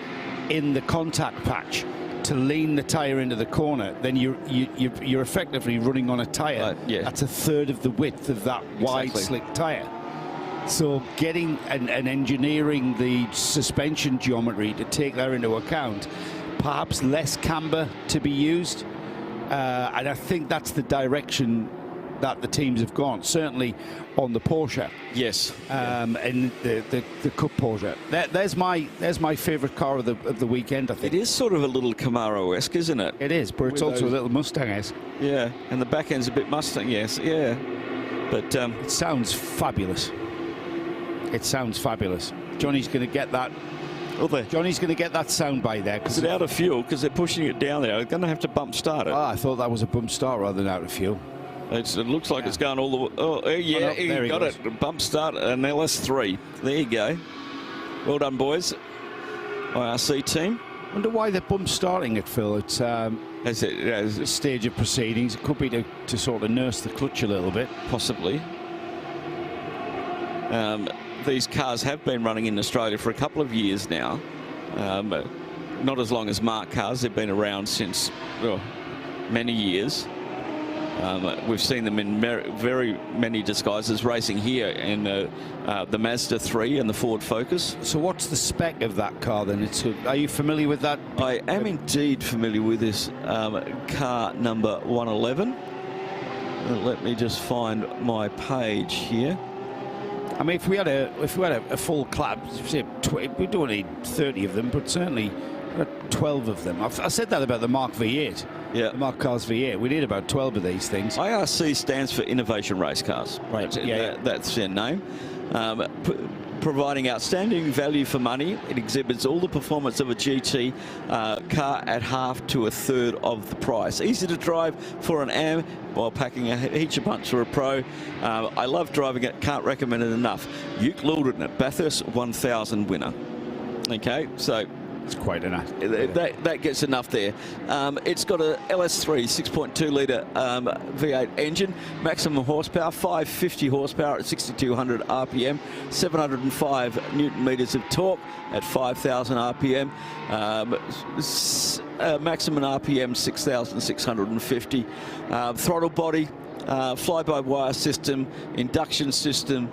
in the contact patch to lean the tyre into the corner, then you're effectively running on a tyre that's a third of the width of that wide slick tyre. So getting and engineering the suspension geometry to take that into account, perhaps less camber to be used, and I think that's the direction that the teams have gone, certainly on the Porsche. Yes. And the Cup Porsche. There's my favourite car of the weekend, I think. It is sort of a little Camaro-esque, isn't it? It is, but it's also a little Mustang-esque. Yeah, and the back end's a bit Mustang, yes, yeah. But it sounds fabulous. It sounds fabulous. Johnny's going to get that. Johnny's going to get that sound by there. Is it out of fuel? Because they're pushing it down there. They're going to have to bump start it. Oh, I thought that was a bump start rather than out of fuel. It looks like it's going all the way. Oh, yeah, he got it. Bump start, an LS3. There you go. Well done, boys. IRC team. Wonder why they're bump starting it, Phil. It's a stage of proceedings. It could be to sort of nurse the clutch a little bit. Possibly. These cars have been running in Australia for a couple of years now. Not as long as Mark cars. They've been around since many years. We've seen them in very many disguises racing here in the Mazda 3 and the Ford Focus. So what's the spec of that car then? Are you familiar with that? I am indeed familiar with this car number 111. Let me just find my page here. I mean, if we had a full club, say we don't need 30 of them, but certainly 12 of them. I said that about the Mark V8. Yeah. The Mark Cars V8. We need about 12 of these things. IRC stands for Innovation Race Cars. Right. That's their name. Providing outstanding value for money. It exhibits all the performance of a GT car at half to a third of the price. Easy to drive for an AM while packing a heap punch for a pro. I love driving it. Can't recommend it enough. Uke Lilden, Bathurst 1000 winner. Okay, so it's quite enough. That gets enough there. It's got a LS3 6.2 litre V8 engine, maximum horsepower, 550 horsepower at 6,200 RPM, 705 Newton meters of torque at 5,000 RPM, maximum RPM 6,650. Throttle body, fly-by-wire system, induction system.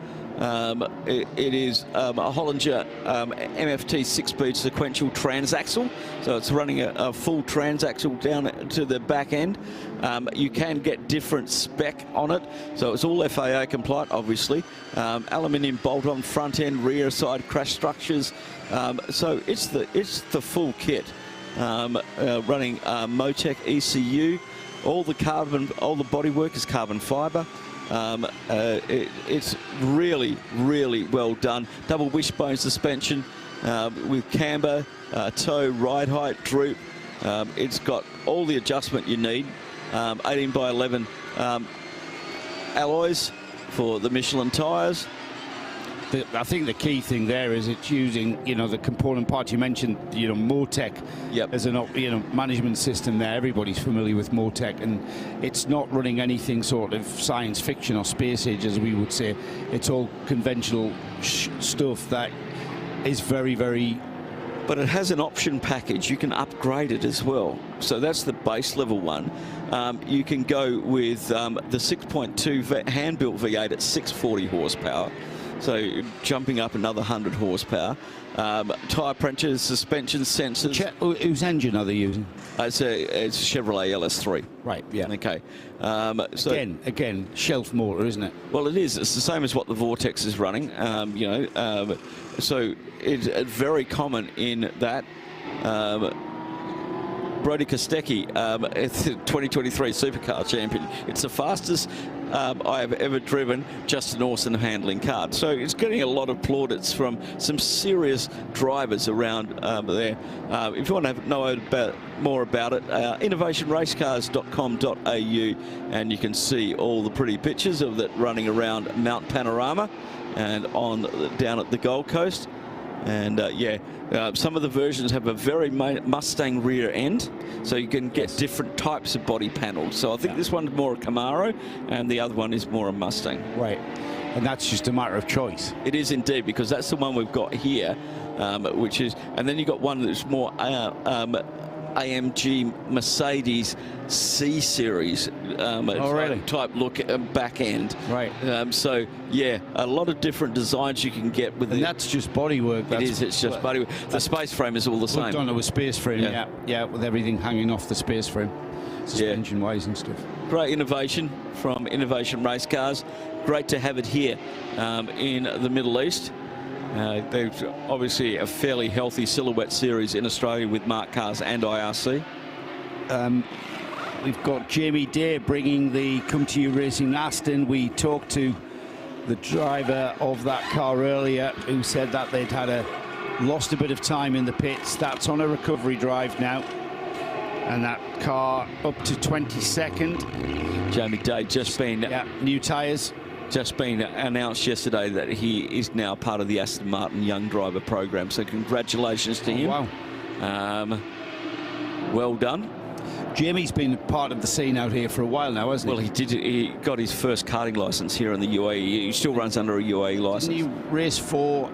It is a Hollinger MFT 6-speed sequential transaxle, so it's running a full transaxle down to the back end. You can get different spec on it, so it's all FAA compliant, obviously. Aluminium bolt-on front end, rear side crash structures, so it's the full kit. Running Motec ECU, all the bodywork is carbon fibre. It's really well done. Double wishbone suspension with camber, toe, ride height, droop. It's got all the adjustment you need. 18 by 11 alloys for the Michelin tyres. I think the key thing there is it's using, the component parts. You mentioned, Motec as an, management system there. Everybody's familiar with Motec, and it's not running anything sort of science fiction or space age, as we would say. It's all conventional stuff that is very. But it has an option package. You can upgrade it as well. So that's the base level one. You can go with the 6.2 hand-built V8 at 640 horsepower. So jumping up another 100 horsepower. Tyre pressures, suspension sensors. Whose engine are they using? It's a Chevrolet LS3. Right, yeah. Okay. So again, shelf motor, isn't it? Well, it is. It's the same as what the Vortex is running. So it's very common in that. Brody Kostecki, it's the 2023 Supercar Champion. It's the fastest I have ever driven, just an awesome handling car. So it's getting a lot of plaudits from some serious drivers around there. If you want to know more about it, innovationracecars.com.au, and you can see all the pretty pictures of that running around Mount Panorama and down at the Gold Coast. And some of the versions have a very Mustang rear end, so you can get different types of body panels. So I think this one's more a Camaro, and the other one is more a Mustang. Right, and that's just a matter of choice. It is indeed, because that's the one we've got here, which is, and then you've got one that's more AMG Mercedes C-Series type look back end. Right. So, yeah, a lot of different designs you can get with it. And that's just bodywork. It's just bodywork. The space frame is all the same. Done it with space frame, yeah, with everything hanging off the space frame, suspension-wise and stuff. Great innovation from Innovation Race Cars. Great to have it here in the Middle East. There's obviously a fairly healthy silhouette series in Australia with Mark Cars and IRC. We've got Jamie Day bringing the Come To You Racing Aston. We talked to the driver of that car earlier, who said that they'd lost a bit of time in the pits. That's on a recovery drive now, and that car up to 22nd. Jamie Day just been new tyres. Just been announced yesterday that he is now part of the Aston Martin Young Driver program. So congratulations to him. Wow. Well done. Jamie's been part of the scene out here for a while now, hasn't he? Well, he got his first karting license here in the UAE. He still runs under a UAE license. Didn't he race for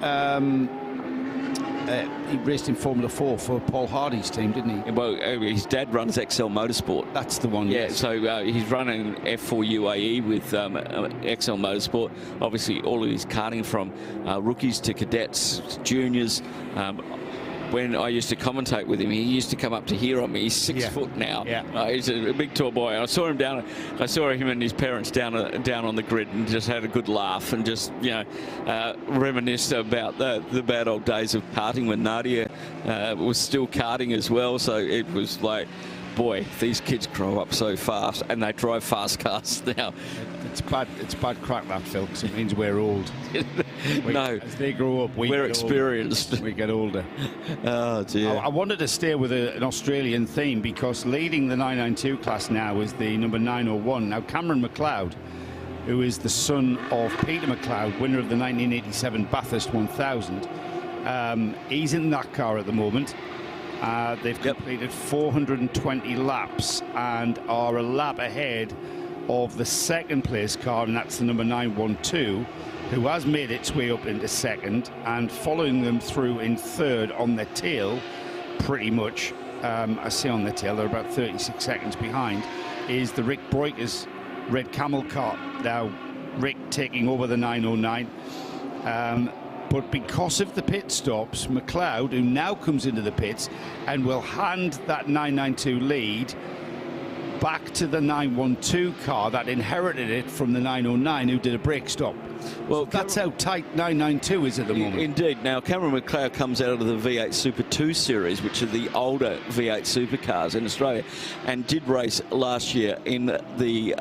he raced in Formula 4 for Paul Hardy's team, didn't he? Well, his dad runs XL Motorsport. That's the one. Yeah, yes. so he's running F4 UAE with XL Motorsport. Obviously, all of his karting from rookies to cadets, juniors. When I used to commentate with him, he used to come up to here on me. He's 6 foot now. Yeah. He's a big tall boy. I saw him and his parents down on the grid and just had a good laugh and just reminisced about the bad old days of karting when Nadia was still karting as well. So it was like, boy, these kids grow up so fast and they drive fast cars now. It's bad crack, that, Phil, because it means we're old. No, as they grow up, we're experienced. We get older. Oh dear. I wanted to stay with an Australian theme because leading the 992 class now is the number 901. Now Cameron McLeod, who is the son of Peter McLeod, winner of the 1987 Bathurst 1000. He's in that car at the moment. They've completed 420 laps and are a lap ahead of the second place car, and that's the number 912, who has made its way up into second, and following them through in third on their tail, pretty much, I say on their tail, they're about 36 seconds behind, is the Rick Breukers Red Camel car. Now, Rick taking over the 909. But because of the pit stops, McLeod, who now comes into the pits and will hand that 992 lead back to the 912 car that inherited it from the 909, who did a brake stop. Well, so that's how tight 992 is at the moment. Indeed. Now, Cameron McLeod comes out of the V8 Super 2 series, which are the older V8 supercars in Australia, and did race last year in the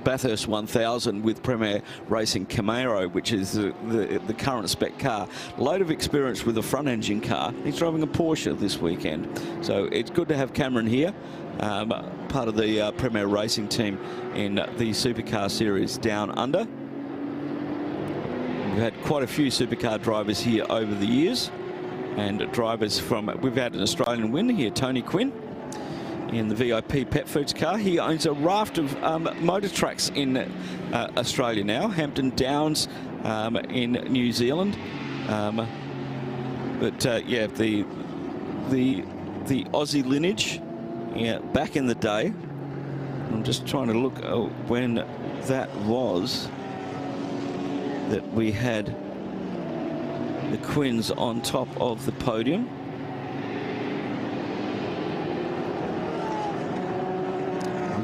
Bathurst 1000 with Premier Racing Camaro, which is the current spec car. Load of experience with a front engine car. He's driving a Porsche this weekend. So it's good to have Cameron here, part of the Premier Racing team in the supercar series down under. We've had quite a few supercar drivers here over the years, and drivers we've had an Australian win here, Tony Quinn, in the VIP Pet Foods car. He owns a raft of motor tracks in Australia now, Hampton Downs in New Zealand. Yeah, the Aussie lineage, back in the day. I'm just trying to look when that was that we had the Quinns on top of the podium.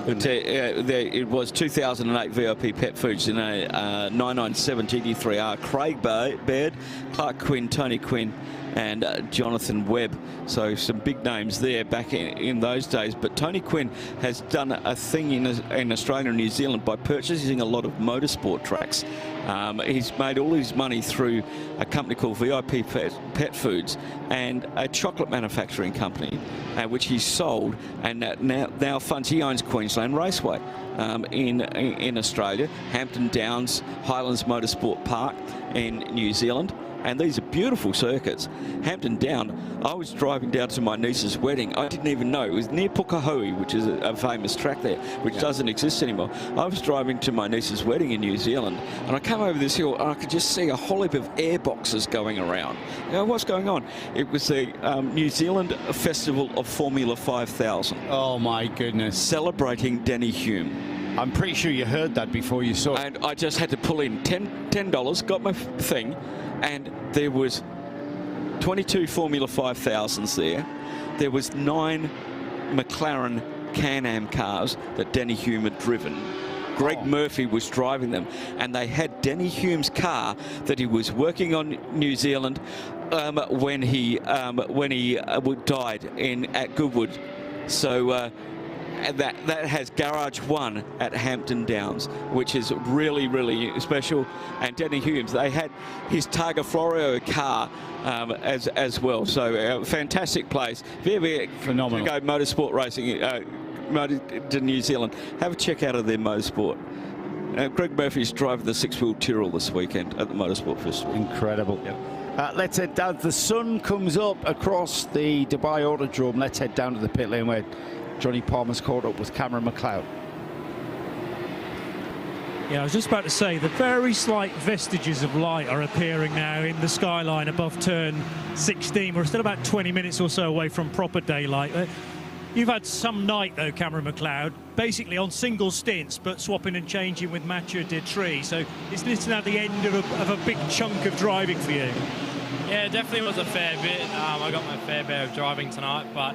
It was 2008 VIP Pet Foods in a 997 GT3R. Craig Baird, Clark Quinn, Tony Quinn, and Jonathan Webb. So some big names there back in those days. But Tony Quinn has done a thing in Australia and New Zealand by purchasing a lot of motorsport tracks. He's made all his money through a company called VIP Pet Foods and a chocolate manufacturing company, which he's sold, and now funds. He owns Queensland Raceway in Australia, Hampton Downs, Highlands Motorsport Park in New Zealand. And these are beautiful circuits. Hampton Down, I was driving down to my niece's wedding. I didn't even know. It was near Pukekohe, which is a famous track there, which doesn't exist anymore. I was driving to my niece's wedding in New Zealand, and I came over this hill, and I could just see a whole heap of airboxes going around. What's going on? It was the New Zealand Festival of Formula 5000. Oh, my goodness. Celebrating Denny Hume. I'm pretty sure you heard that before you saw it. And I just had to pull in $10, got my thing, and there was 22 Formula 5000s there. There was 9 McLaren Can-Am cars that Denny Hume had driven. Greg Murphy was driving them, and they had Denny Hume's car that he was working on New Zealand when he died at Goodwood. So that has Garage 1 at Hampton Downs, which is really, really special. And Denny Humes, they had his Targa Florio car as well. So fantastic place. If you ever phenomenal go motorsport racing to New Zealand, have a check out of their motorsport. Greg Murphy's driving the 6-wheel Tyrrell this weekend at the Motorsport Festival. Incredible. Yep. Let's head down. The sun comes up across the Dubai Autodrome. Let's head down to the pit lane where Johnny Palmer's caught up with Cameron McLeod. Yeah, I was just about to say, the very slight vestiges of light are appearing now in the skyline above turn 16. We're still about 20 minutes or so away from proper daylight. You've had some night, though, Cameron McLeod, basically on single stints, but swapping and changing with Mathieu Detry. So is this now the end of a big chunk of driving for you? Yeah, it definitely was a fair bit. I got my fair bit of driving tonight, but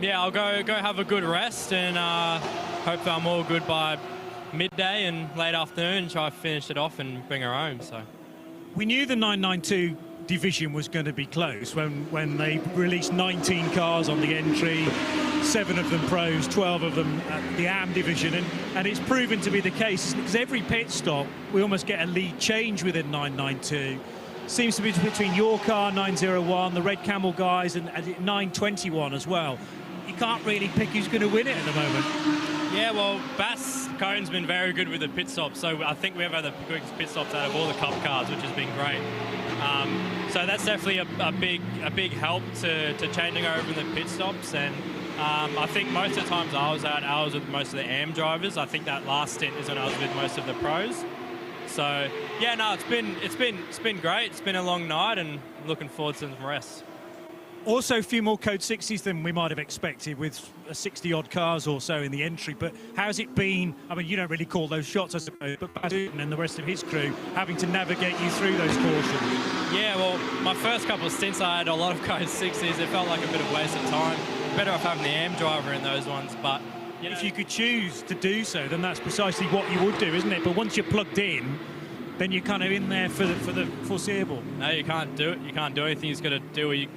yeah, I'll go have a good rest and hope that I'm all good by midday and late afternoon and try to finish it off and bring her home. So we knew the 992 division was going to be close when they released 19 cars on the entry, 7 of them pros, 12 of them at the AM division, and it's proven to be the case because every pit stop we almost get a lead change within 992. Seems to be between your car 901, the Red Camel guys, and 921 as well. You can't really pick who's going to win it at the moment. Yeah, well, Bass Cohen's been very good with the pit stops, so I think we've had the quickest pit stops out of all the Cup cars, which has been great. So that's definitely a big help to changing over the pit stops. And I think most of the times I was with most of the AM drivers. I think that last stint is when I was with most of the pros. So yeah, no, it's been great. It's been a long night, and looking forward to some rest. Also, a few more Code 60s than we might have expected, with 60-odd cars or so in the entry. But how's it been? I mean, you don't really call those shots, I suppose, but Badoon and the rest of his crew having to navigate you through those cautions. Yeah, well, my first couple of stints, I had a lot of Code 60s. It felt like a bit of waste of time. Better off having the AM driver in those ones, but you know, if you could choose to do so, then that's precisely what you would do, isn't it? But once you're plugged in, then you're kind of in there for the foreseeable. No, you can't do it. You can't do anything. You've got to do what you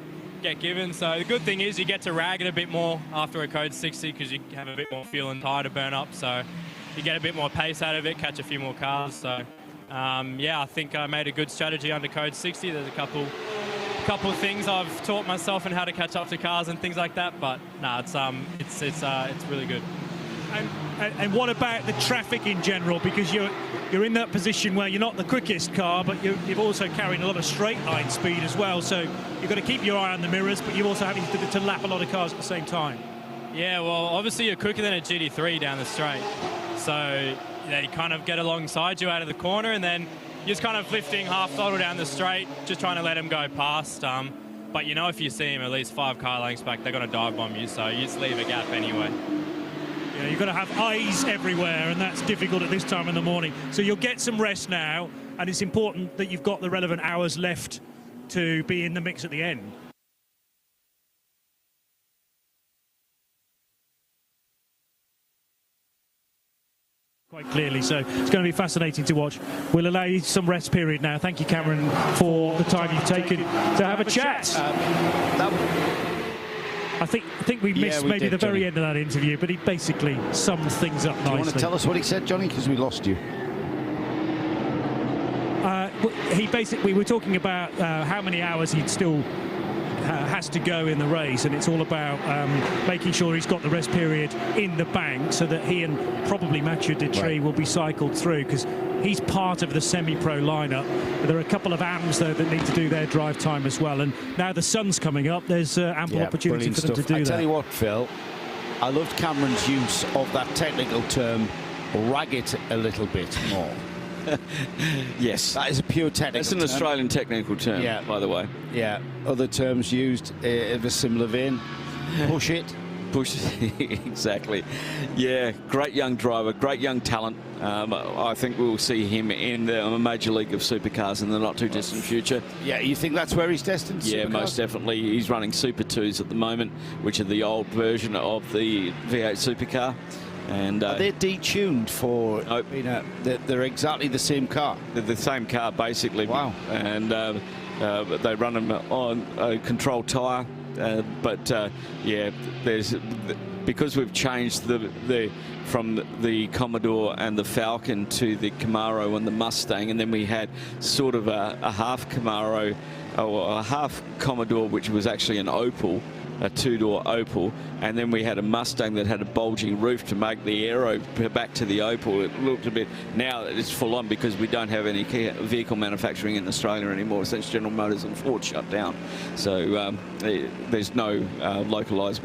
get given. So the good thing is you get to rag it a bit more after a Code 60 because you have a bit more fuel and tyre to burn up. So you get a bit more pace out of it, catch a few more cars. So yeah, I think I made a good strategy under Code 60. There's a couple of things I've taught myself and how to catch up to cars and things like that. But no, it's really good. And what about the traffic in general? Because you're in that position where you're not the quickest car, but you've also carrying a lot of straight line speed as well. So you've got to keep your eye on the mirrors, but you're also having to lap a lot of cars at the same time. Yeah, well, obviously you're quicker than a GT3 down the straight. So they kind of get alongside you out of the corner, and then you're just kind of lifting half throttle down the straight, just trying to let them go past. But you know, if you see them at least 5 car lengths back, they're going to dive bomb you, so you just leave a gap anyway. Yeah, you've got to have eyes everywhere, and that's difficult at this time in the morning. So you'll get some rest now, and it's important that you've got the relevant hours left to be in the mix at the end. Quite clearly, so it's going to be fascinating to watch. We'll allow you some rest period now. Thank you, Cameron, for the time you've taken to have a chat. I think we missed maybe the very end of that interview, but he basically summed things up nicely. Do you want to tell us what he said, Johnny? Because we lost you. We were talking about how many hours he'd still has to go in the race, and it's all about making sure he's got the rest period in the bank so that he and probably Mathieu Detry will be cycled through, because he's part of the semi-pro lineup. But there are a couple of AMs though that need to do their drive time as well, and now the sun's coming up, there's ample opportunity for them to do that. I tell you what, Phil, I loved Cameron's use of that technical term, rag it a little bit more. Yes. That is a pure technical term. It's an Australian technical term, by the way. Yeah. Other terms used of a similar vein. Push it. Push it. Exactly. Yeah, great young driver, great young talent. I think we'll see him in the major league of supercars in the not too distant future. Yeah, you think that's where he's destined? Yeah, supercars? most definitely. He's running Super 2s at the moment, which are the old version of the V8 supercar. And are they detuned for? You know, they're exactly the same car. They're the same car, basically. Wow. And they run them on a controlled tyre. Yeah, because we've changed from the Commodore and the Falcon to the Camaro and the Mustang, and then we had sort of a half Camaro or a half Commodore, which was actually an Opel, a 2-door Opel, and then we had a Mustang that had a bulging roof to make the aero back to the Opel. It looked a bit, now it's full on because we don't have any vehicle manufacturing in Australia anymore since General Motors and Ford shut down. So there's no localised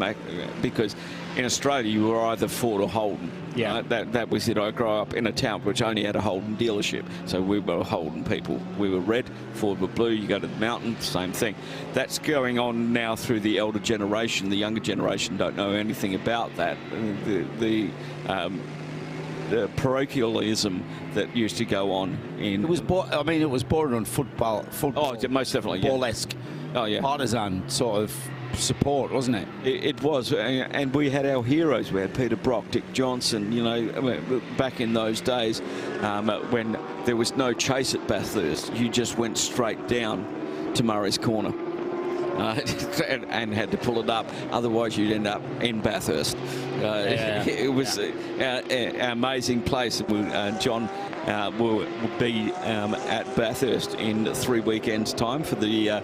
because in Australia, you were either Ford or Holden. Yeah. That was it. I grew up in a town which only had a Holden dealership. So we were Holden people. We were red, Ford were blue. You go to the mountain, same thing. That's going on now through the elder generation. The younger generation don't know anything about that. The parochialism that used to go on in... It was it was born on football. Oh, most definitely, yeah. Ball-esque. Oh, yeah. Partisan sort of support, wasn't it? It was, and we had our heroes. We had Peter Brock, Dick Johnson, you know, back in those days when there was no chase at Bathurst. You just went straight down to Murray's Corner and had to pull it up. Otherwise, you'd end up in Bathurst. It was an amazing place. John will be at Bathurst in 3 weekends' time for the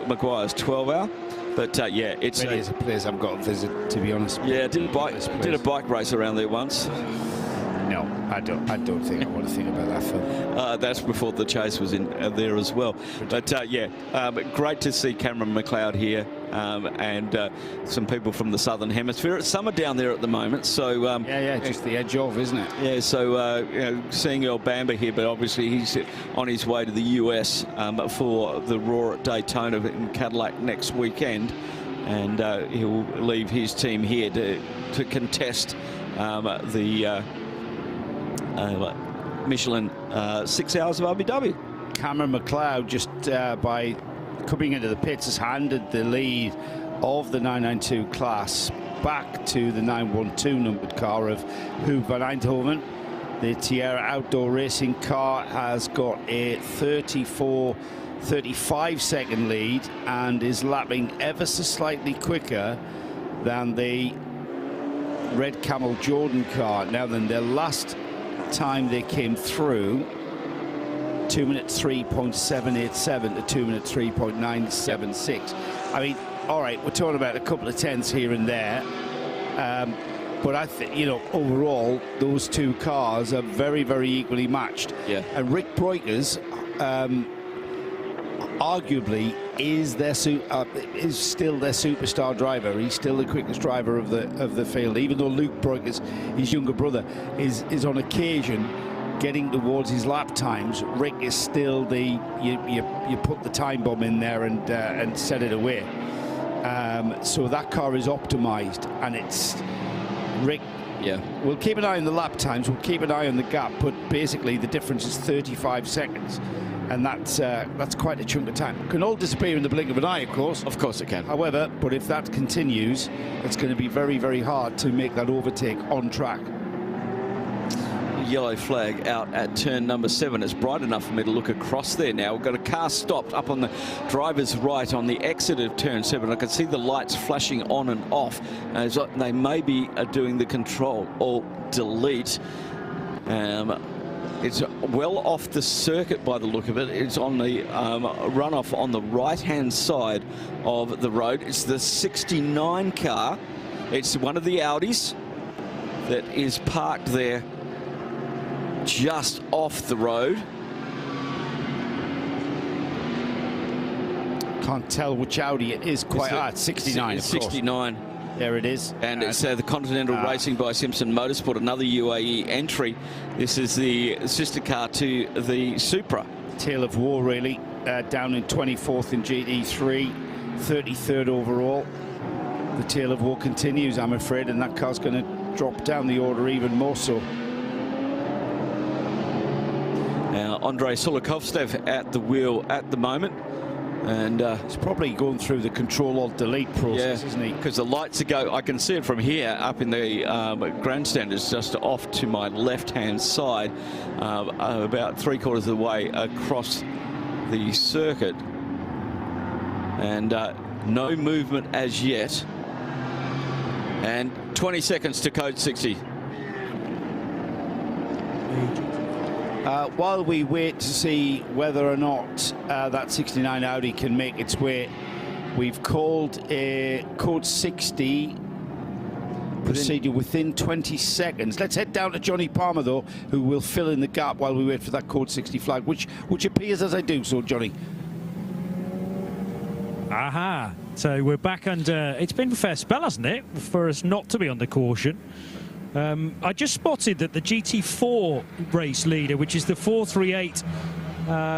Maguire's 12-hour. But yeah, it's a place I've got to visit, to be honest. Yeah, did a bike race around there once. No, I don't think I want to think about that, Phil. That's before the chase was in there as well. But yeah, great to see Cameron McLeod here and some people from the Southern Hemisphere. It's summer down there at the moment, so just the edge of, isn't it? Yeah, so you know, seeing Earl Bamber here, but obviously he's on his way to the US for the Raw at Daytona in Cadillac next weekend, and he'll leave his team here to contest the Michelin 6 hours of RBW. Cameron McLeod, just by coming into the pits, has handed the lead of the 992 class back to the 912 numbered car of Huub van Eindhoven. The Tierra Outdoor Racing car has got a 35 second lead and is lapping ever so slightly quicker than the Red Camel Jordan car. Now then, their last time they came through, 2 minutes 3.787 to 2 minutes 3.976. I mean, all right, we're talking about a couple of tenths here and there, but I think, you know, overall those two cars are very, very equally matched. Yeah. And Rick Breukers arguably is still their superstar driver. He's still the quickest driver of the field, even though Luke Breukers, his younger brother, is on occasion getting towards his lap times. Rick is still the you put the time bomb in there and set it away. So that car is optimized, and it's Rick. Yeah, we'll keep an eye on the lap times, we'll keep an eye on the gap, but basically the difference is 35 seconds. And that's quite a chunk of time. It can all disappear in the blink of an eye, of course. Of course it can. However, but if that continues, it's going to be very, very hard to make that overtake on track. Yellow flag out at turn number 7. It's bright enough for me to look across there now. We've got a car stopped up on the driver's right on the exit of turn 7. I can see the lights flashing on and off. As they may be doing the control or delete. It's well off the circuit by the look of it. It's on the runoff on the right-hand side of the road. It's the 69 car. It's one of the Audis that is parked there just off the road. Can't tell which Audi it is quite. It's 69. 69. There it is. And it's the Continental Racing by Simpson Motorsport, another UAE entry. This is the sister car to the Supra. Tale of war, really. Down in 24th in GT3, 33rd overall. The tale of war continues, I'm afraid, and that car's going to drop down the order even more so. Now, Andrei Solokovstev at the wheel at the moment. And he's probably going through the Control-Alt-Delete process, isn't he? Because the lights go, I can see it from here up in the grandstand. It's just off to my left-hand side, about 3/4 of the way across the circuit. And no movement as yet. And 20 seconds to code 60. While we wait to see whether or not that 69 Audi can make its way, we've called a code 60 procedure within 20 seconds. Let's head down to Johnny Palmer, though, who will fill in the gap while we wait for that code 60 flag, which appears as I do so, Johnny. Aha. So we're back under. It's been a fair spell, hasn't it, for us not to be under caution. I just spotted that the GT4 race leader, which is the 438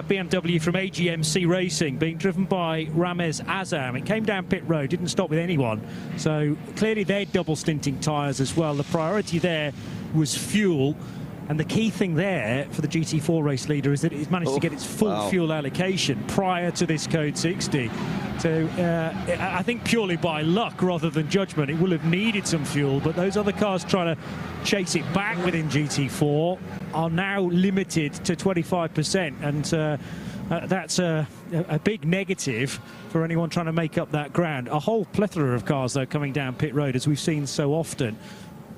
BMW from AGMC Racing, being driven by Ramez Azam. It came down pit road, didn't stop with anyone. So clearly they're double stinting tyres as well. The priority there was fuel. And the key thing there for the GT4 race leader is that it's managed to get its full fuel allocation prior to this Code 60. So I think purely by luck rather than judgment, it will have needed some fuel, but those other cars trying to chase it back within GT4 are now limited to 25%, and that's a big negative for anyone trying to make up that ground. A whole plethora of cars, though, coming down pit road, as we've seen so often.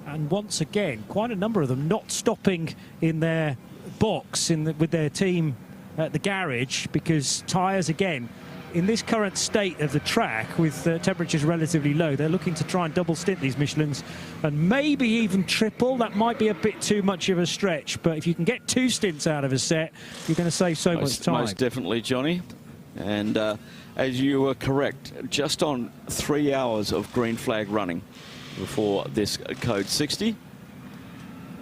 And once again, quite a number of them not stopping in their box with their team at the garage, because tyres, again, in this current state of the track with temperatures relatively low, they're looking to try and double stint these Michelins and maybe even triple. That might be a bit too much of a stretch, but if you can get 2 stints out of a set, you're going to save so much time. Most definitely, Johnny. And as you were correct, just on 3 hours of green flag running before this Code 60,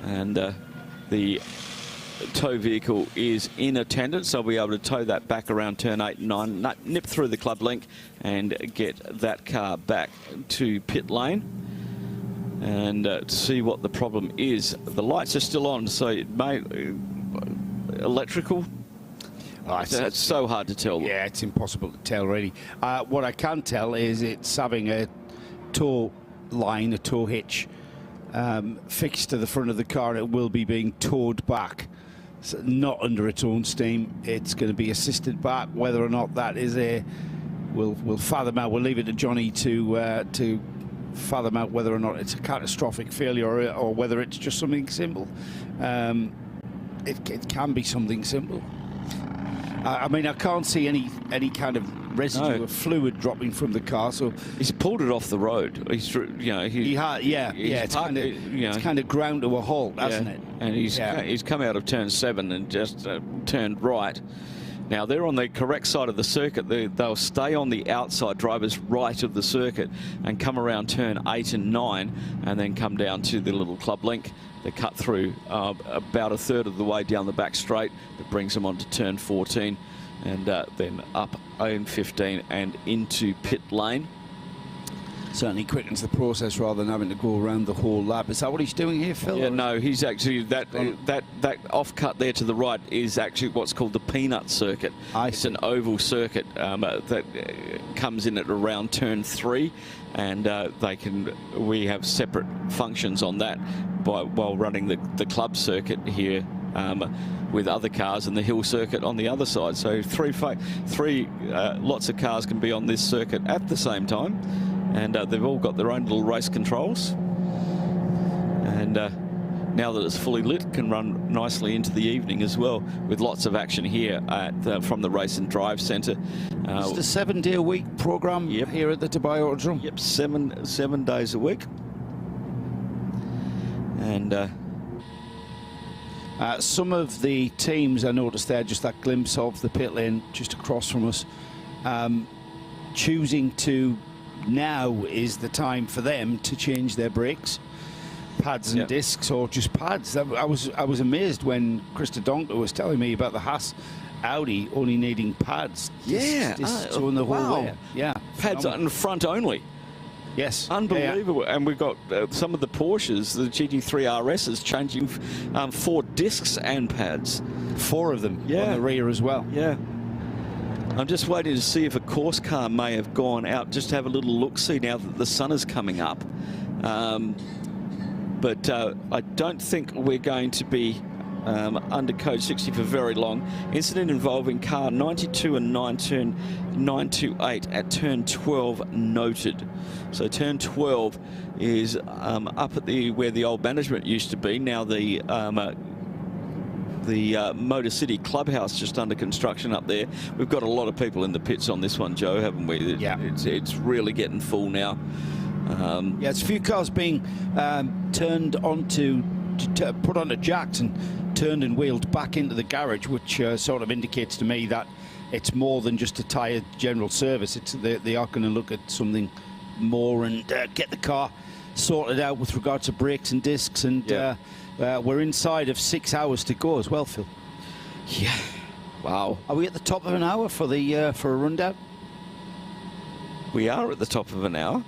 and the tow vehicle is in attendance. They'll be able to tow that back around turn 8 and 9, nip through the club link and get that car back to pit lane and see what the problem is. The lights are still on, so it may electrical. It's so hard to tell. Yeah, it's impossible to tell, really. What I can tell is it's having a tow line, a tow hitch fixed to the front of the car. It will be being towed back, so not under its own steam. It's going to be assisted back. Whether or not that is we'll fathom out. We'll leave it to Johnny to fathom out whether or not it's a catastrophic failure or whether it's just something simple. It can be something simple. I mean, I can't see any kind of residue of fluid dropping from the car, so he's pulled it off the road. He's, it's kind of ground to a halt, hasn't it? And he's come out of turn 7 and just turned right. Now they're on the correct side of the circuit. They'll stay on the outside, drivers right of the circuit, and come around turn 8 and 9, and then come down to the little club link. They cut through about a third of the way down the back straight. That brings them onto turn 14, and then up A15 and into pit lane. Certainly quickens the process rather than having to go around the whole lap. Is that what he's doing here, Phil? Yeah, no, he's actually that off cut there to the right is actually what's called the peanut circuit. It's an oval circuit that comes in at around turn 3, and we have separate functions on that while running the club circuit here with other cars and the hill circuit on the other side. So three lots of cars can be on this circuit at the same time. And they've all got their own little race controls. And now that it's fully lit, can run nicely into the evening as well, with lots of action here from the Race and Drive Centre. It's a 7-day-a-week program here at the Dubai Autodrome. Yep, seven days a week. And some of the teams, I noticed there, just that glimpse of the pit lane just across from us, choosing to. Now is the time for them to change their brakes, pads and discs, or just pads. I was amazed when Krista Donker was telling me about the Haas Audi only needing pads. On the whole way. Yeah, pads on the front only. Yes, unbelievable. And we've got some of the Porsches, the GT3 RSs, changing 4 discs and pads. 4 of them on the rear as well. Yeah. I'm just waiting to see if a course car may have gone out, just to have a little look-see now that the sun is coming up. But I don't think we're going to be under Code 60 for very long. Incident involving car 92 and 928 at turn 12 noted. So turn 12 is up at where the old management used to be. Now the Motor City Clubhouse just under construction up there. We've got a lot of people in the pits on this one, Joe, haven't we? Yeah. It's really getting full now. It's a few cars being turned onto, put onto jacks and turned and wheeled back into the garage, which sort of indicates to me that it's more than just a tyre general service. They are going to look at something more and get the car sorted out with regard to brakes and discs. And we're inside of 6 hours to go as well, Phil. Yeah. Wow. Are we at the top of an hour for a rundown? We are at the top of an hour.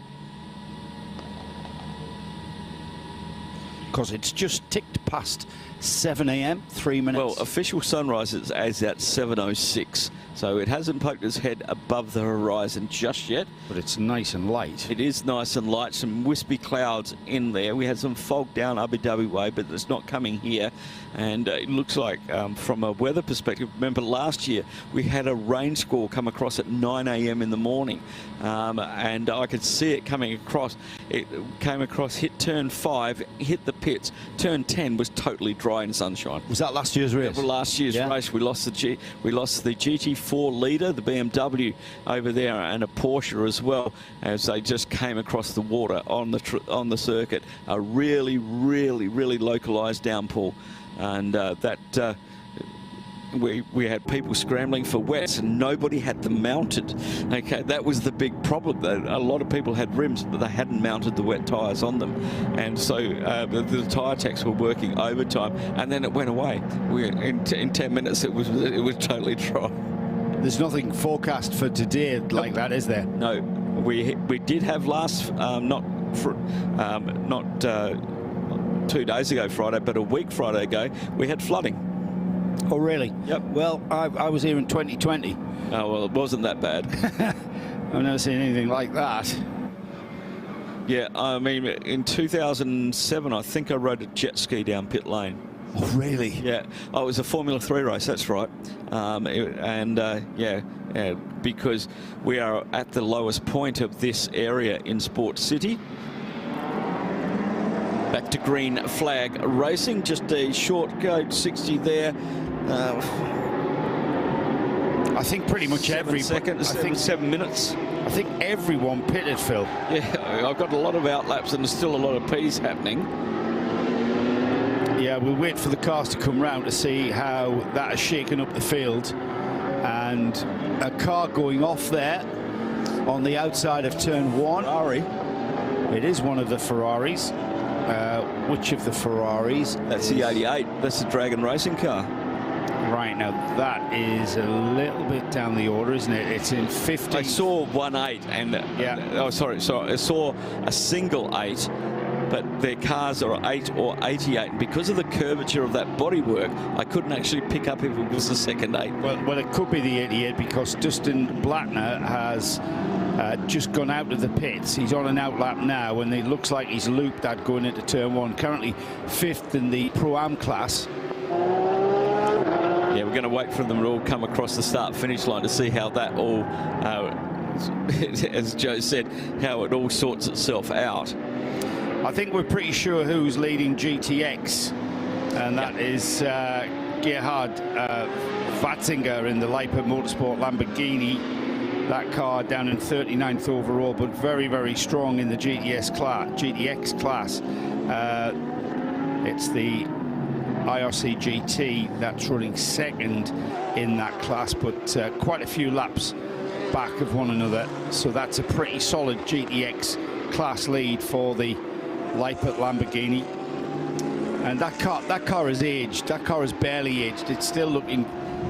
Because it's just ticked past 7 a.m, 3 minutes. Well, official sunrise is at 7:06, so it hasn't poked its head above the horizon just yet. But it's nice and light. It is nice and light, some wispy clouds in there. We had some fog down Abu Dhabi way, but it's not coming here. And it looks like, from a weather perspective, remember last year we had a rain squall come across at 9 a.m. in the morning, and I could see it coming across. It came across, hit turn 5, hit the pits. Turn 10 was totally dry and sunshine. Was that last year's race? Yeah, last year's race. We lost the GT4 leader, the BMW over there, and a Porsche as well, as they just came across the water on the circuit. A really, really, really localised downpour. And we had people scrambling for wets and nobody had them mounted. Okay, that was the big problem. A lot of people had rims, but they hadn't mounted the wet tyres on them. And so the tyre techs were working overtime, and then it went away. In 10 minutes, it was totally dry. There's nothing forecast for today like that, is there? No, we did have last, not 2 days ago Friday, but a week Friday ago, we had flooding. Oh, really? Yep. Well, I was here in 2020. Oh, well, it wasn't that bad. I've never seen anything like that. Yeah, I mean, in 2007, I think I rode a jet ski down pit lane. Oh, really? Yeah. Oh, it was a Formula 3 race, that's right. Because we are at the lowest point of this area in Sports City. Back to green flag racing, just a short code 60 there. I think pretty much every seconds. I think 7 minutes. I think everyone pitted, Phil. Yeah, I've got a lot of outlaps and there's still a lot of P's happening. Yeah, we'll wait for the cars to come round to see how that has shaken up the field. And a car going off there on the outside of turn 1. Ferrari. It is one of the Ferraris. Which of the Ferraris? That's the 88. That's the Dragon racing car. Right, now that is a little bit down the order, isn't it? It's in 50. I saw 1.8 and I saw a single 8, but their cars are 8 or 88. And because of the curvature of that bodywork, I couldn't actually pick up if it was the second 8. Well, it could be the 88 because Dustin Blattner has just gone out of the pits. He's on an outlap now, and it looks like he's looped that going into turn 1. Currently 5th in the Pro-Am class. Yeah, we're going to wait for them to all come across the start-finish line to see how that all, as Joe said, how it all sorts itself out. I think we're pretty sure who's leading GTX, and that is Gerhard Vatzinger in the Leipzig Motorsport Lamborghini. That car down in 39th overall, but very, very strong in the GTX class. It's the IRC GT that's running second in that class, but quite a few laps back of one another. So that's a pretty solid GTX class lead for the Leipzig Lamborghini. And that car has aged. That car has barely aged. It's still looking.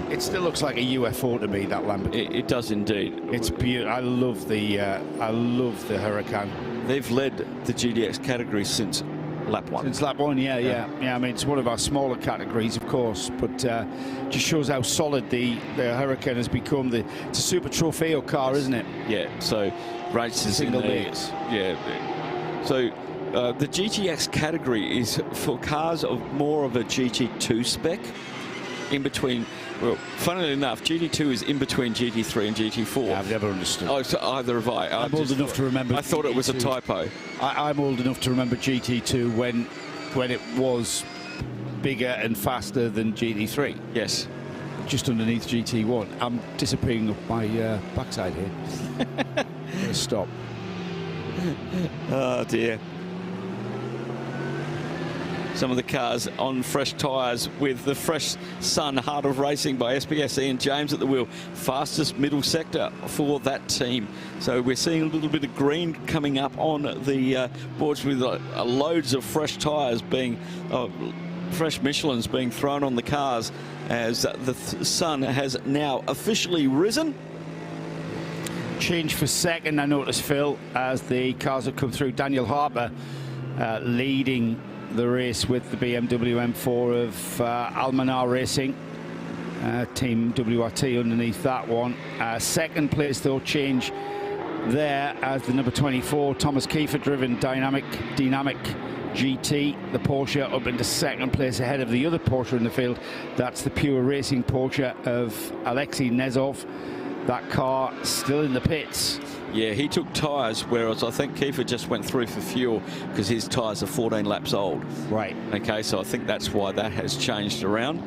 It still looks like a UFO to me, that Lamborghini. It does indeed. It's beautiful. I love the Huracan. They've led the GTX category since lap 1. Since lap 1, yeah. I mean, it's one of our smaller categories, of course, but just shows how solid the Huracan has become. It's a super trofeo car, isn't it? Yeah. So races single days. Yeah. So the GTX category is for cars of more of a GT2 spec, in between. Well, funnily enough, GT2 is in between GT3 and GT4. Yeah, I've never understood. Oh, so either have I. I'm old enough to remember. I thought it was a typo. I'm old enough to remember GT2 when it was bigger and faster than GT3. Yes. Just underneath GT1. I'm disappearing up my backside here. Gonna stop. Oh dear. some of the cars on fresh tyres with the fresh Sun Heart of Racing by SBS. Ian James at the wheel, fastest middle sector for that team. So we're seeing a little bit of green coming up on the boards with loads of fresh tyres being, fresh Michelins being thrown on the cars as the sun has now officially risen. Change for second, I noticed, Phil, as the cars have come through. Daniel Harper leading the race with the BMW M4 of Almanar Racing. Team WRT underneath that one. Second place, though, change there as the number 24, Thomas Kiefer, driven dynamic GT, the Porsche, up into second place ahead of the other Porsche in the field. That's the Pure Racing Porsche of Alexei Nezov. That car still in the pits. Yeah, he took tyres, whereas I think Kiefer just went through for fuel because his tyres are 14 laps old. Right. Okay, so I think that's why that has changed around.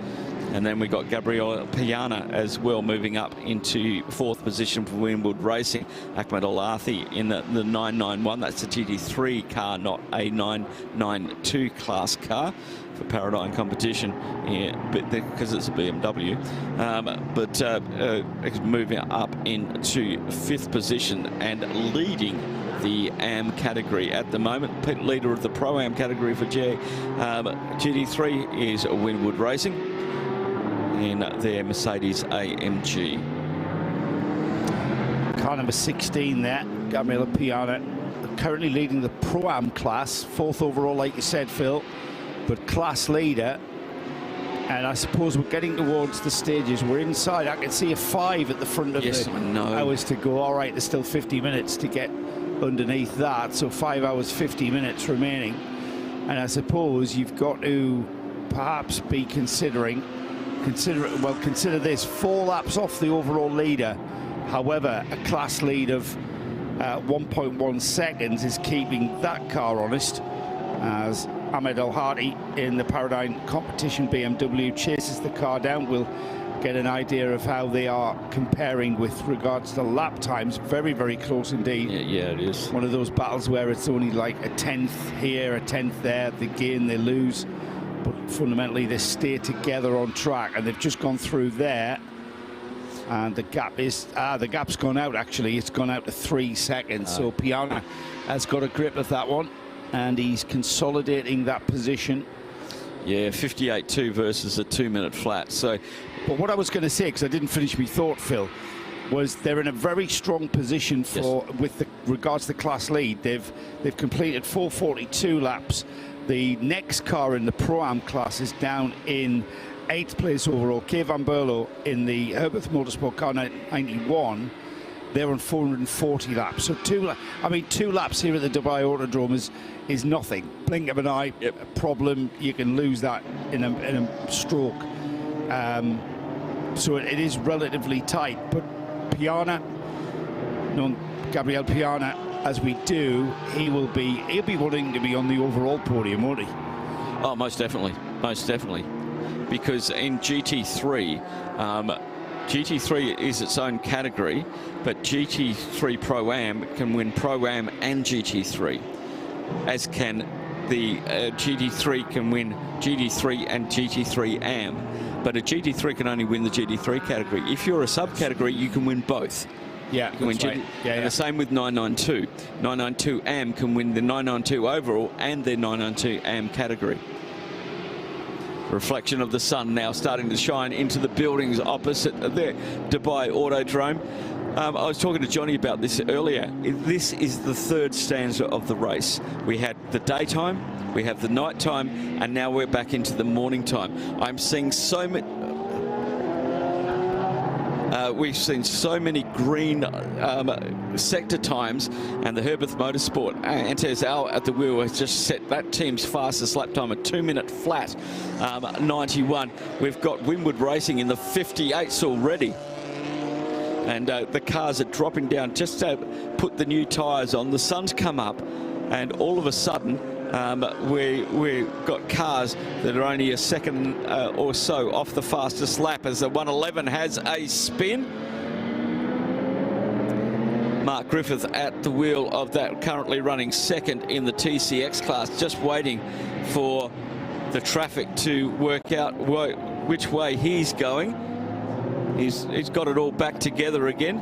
And then we got Gabriel Piana as well, moving up into fourth position for Winwood Racing. Ahmed Al-Athi in the 991. That's a GT3 car, not a 992 class car for Paradigm competition, because it's a BMW. It's moving up into fifth position and leading the AM category at the moment. Pit leader of the Pro-Am category for GT3 is Winwood Racing in their Mercedes AMG. Car number 16 there, Gabriel Piana, currently leading the Pro-Am class, fourth overall, like you said, Phil, but class leader. And I suppose we're getting towards the stages. We're inside. I can see a 5 at the front of the hours to go. All right, there's still 50 minutes to get underneath that, so 5 hours 50 minutes remaining. And I suppose you've got to perhaps be consider this, 4 laps off the overall leader. However, a class lead of 1.1 seconds is keeping that car honest, as Ahmed Al-Hadi in the Paradigm competition BMW chases the car down. We'll get an idea of how they are comparing with regards to lap times. Very, very close indeed. Yeah, it is. One of those battles where it's only like a 10th here, a 10th there. They gain, they lose. But fundamentally they stay together on track, and they've just gone through there, and the gap is the gap's gone out. Actually, it's gone out to 3 seconds. So Piana has got a grip of that one, and he's consolidating that position. Yeah, 58.2 versus a 2-minute flat. So, but what I was going to say, because I didn't finish my thought, Phil, was they're in a very strong position for with regards to the class lead. They've completed 442 laps. The next car in the Pro-Am class is down in 8th place overall. Kay Van Berlo in the Herbert Motorsport car 91. They're on 440 laps. So 2 laps here at the Dubai Autodrome is nothing. Blink of an eye, a problem. You can lose that in a stroke. So it is relatively tight. But Piana, Gabriel Piana, as we do, he'll be wanting to be on the overall podium, won't he? Oh, most definitely, because in GT3, GT3 is its own category, but GT3 Pro-Am can win Pro-Am and GT3, as can the GT3 can win GT3 and GT3 AM, but a GT3 can only win the GT3 category. If you're a subcategory, you can win both. Yeah, that's right. And the same with 992. 992 AM can win the 992 overall and their 992 AM category. Reflection of the sun now starting to shine into the buildings opposite the Dubai Autodrome. I was talking to Johnny about this earlier. This is the third stanza of the race. We had the daytime, we have the nighttime, and now we're back into the morning time. I'm seeing so many. We've seen so many green sector times, and the Herbert Motorsport, Antez Al at the wheel has just set that team's fastest lap time, a 2-minute flat 91. We've got Winwood Racing in the 58s already. And the cars are dropping down just to put the new tyres on. The sun's come up, and all of a sudden we've got cars that are only a second or so off the fastest lap as the 111 has a spin. Mark Griffith at the wheel of that, currently running second in the TCX class, just waiting for the traffic to work out which way he's going. He's got it all back together again.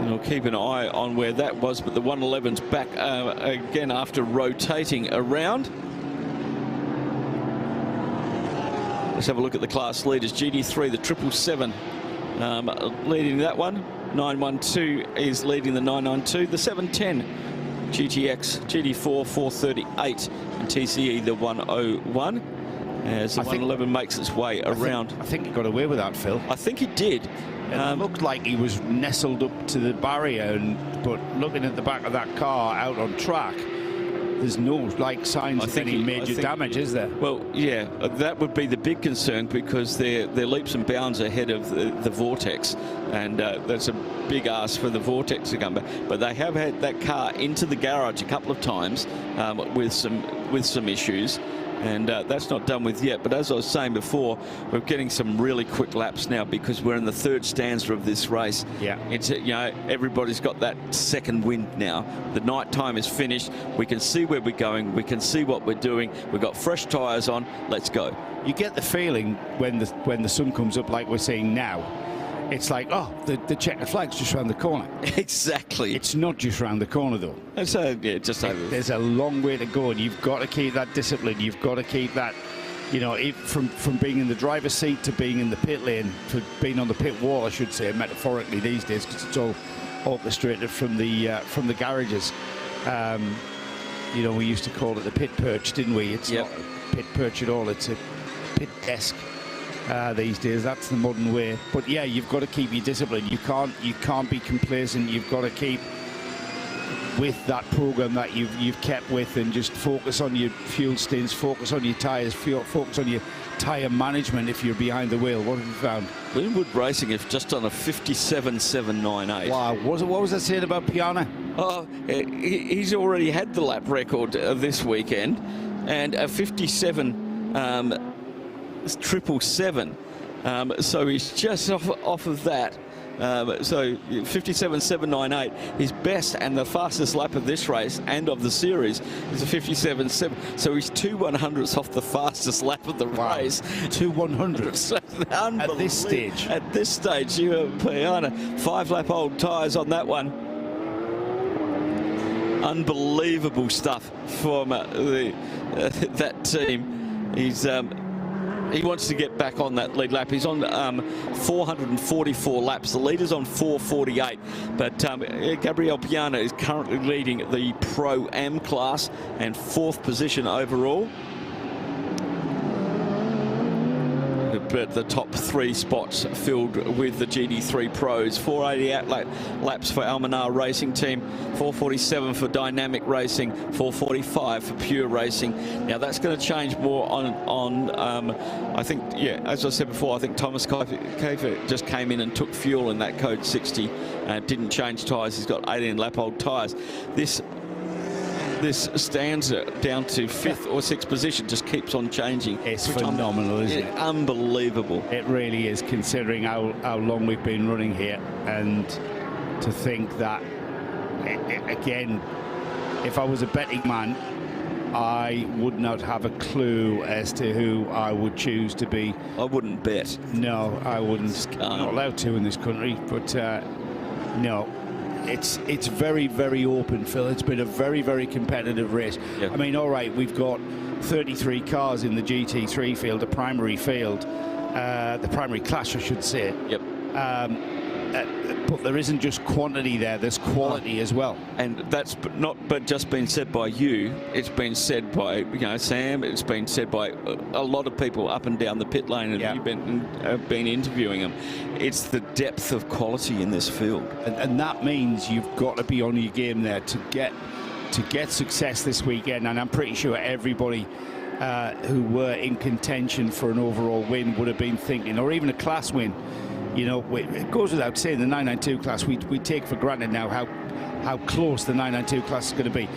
And we'll keep an eye on where that was, but the 111's back again after rotating around. Let's have a look at the class leaders. GT3, the 777, leading that one. 912 is leading the 992. The 710, GTX, GT4, 438, and TCE, the 101. As the 111 makes its way around. I think he got away with that, Phil. I think he did. It looked like he was nestled up to the barrier, but looking at the back of that car out on track, there's no signs of any major damage, is there? Well, yeah, that would be the big concern, because they're leaps and bounds ahead of the Vortex, and that's a big ask for the Vortex to come back. But they have had that car into the garage a couple of times with some issues. And that's not done with yet. But as I was saying before, we're getting some really quick laps now, because we're in the third stanza of this race. Yeah. It's, everybody's got that second wind now. The night time is finished. We can see where we're going. We can see what we're doing. We've got fresh tyres on. Let's go. You get the feeling when the sun comes up, like we're seeing now, it's like, oh, the checkered flag's just around the corner. Exactly. It's not just around the corner, though. Yeah, just over. There's a long way to go, and you've got to keep that discipline. You've got to keep that, from being in the driver's seat to being in the pit lane, to being on the pit wall, I should say, metaphorically these days, because it's all orchestrated from the garages. We used to call it the pit perch, didn't we? It's not a pit perch at all. It's a pit desk. These days, that's the modern way. But yeah, you've got to keep your discipline. You can't be complacent. You've got to keep with that program that you've kept with, and just focus on your fuel stints, focus on your tyres, focus on your tyre management if you're behind the wheel. What have you found? Linwood Racing have just done a 57.798. Wow, what was that saying about Piana? Oh, he's already had the lap record this weekend, and a 57.777. So he's just off of that. So 57.798, his best and the fastest lap of this race and of the series is a 57.7. So he's 2/100ths off the fastest lap of the race. 2/100ths at this stage. At this stage, you have Piana, 5-lap-old tyres on that one. Unbelievable stuff from that team. He wants to get back on that lead lap. He's on 444 laps. The leader's on 448. But Gabriel Piana is currently leading the Pro-Am class and 4th position overall. But the top 3 spots filled with the GT3 pros. 488 laps for Almanar Racing Team, 447 for Dynamic Racing, 445 for Pure Racing. Now that's going to change more on I think, yeah, as I said before, I think Thomas Kafer just came in and took fuel in that code 60, didn't change tyres. He's got 18-lap-old tyres. This stanza down to 5th or 6th position just keeps on changing. It's phenomenal, isn't it? Unbelievable. It really is, considering how long we've been running here, and to think that, again, if I was a betting man, I would not have a clue as to who I would choose to be. I wouldn't bet. No, I wouldn't. I'm not allowed to in this country, but no. It's very, very open, Phil. It's been a very, very competitive race. Yep. I mean, all right, we've got 33 cars in the GT3 field, the primary field, the primary class, I should say. Yep. But there isn't just quantity there, there's quality as well. And that's not just been said by you, it's been said by Sam, it's been said by a lot of people up and down the pit lane, and you've been interviewing them. It's the depth of quality in this field. And that means you've got to be on your game there to get success this weekend, and I'm pretty sure everybody who were in contention for an overall win would have been thinking, or even a class win. It goes without saying, the 992 class, we take for granted now how close the 992 class is going to be.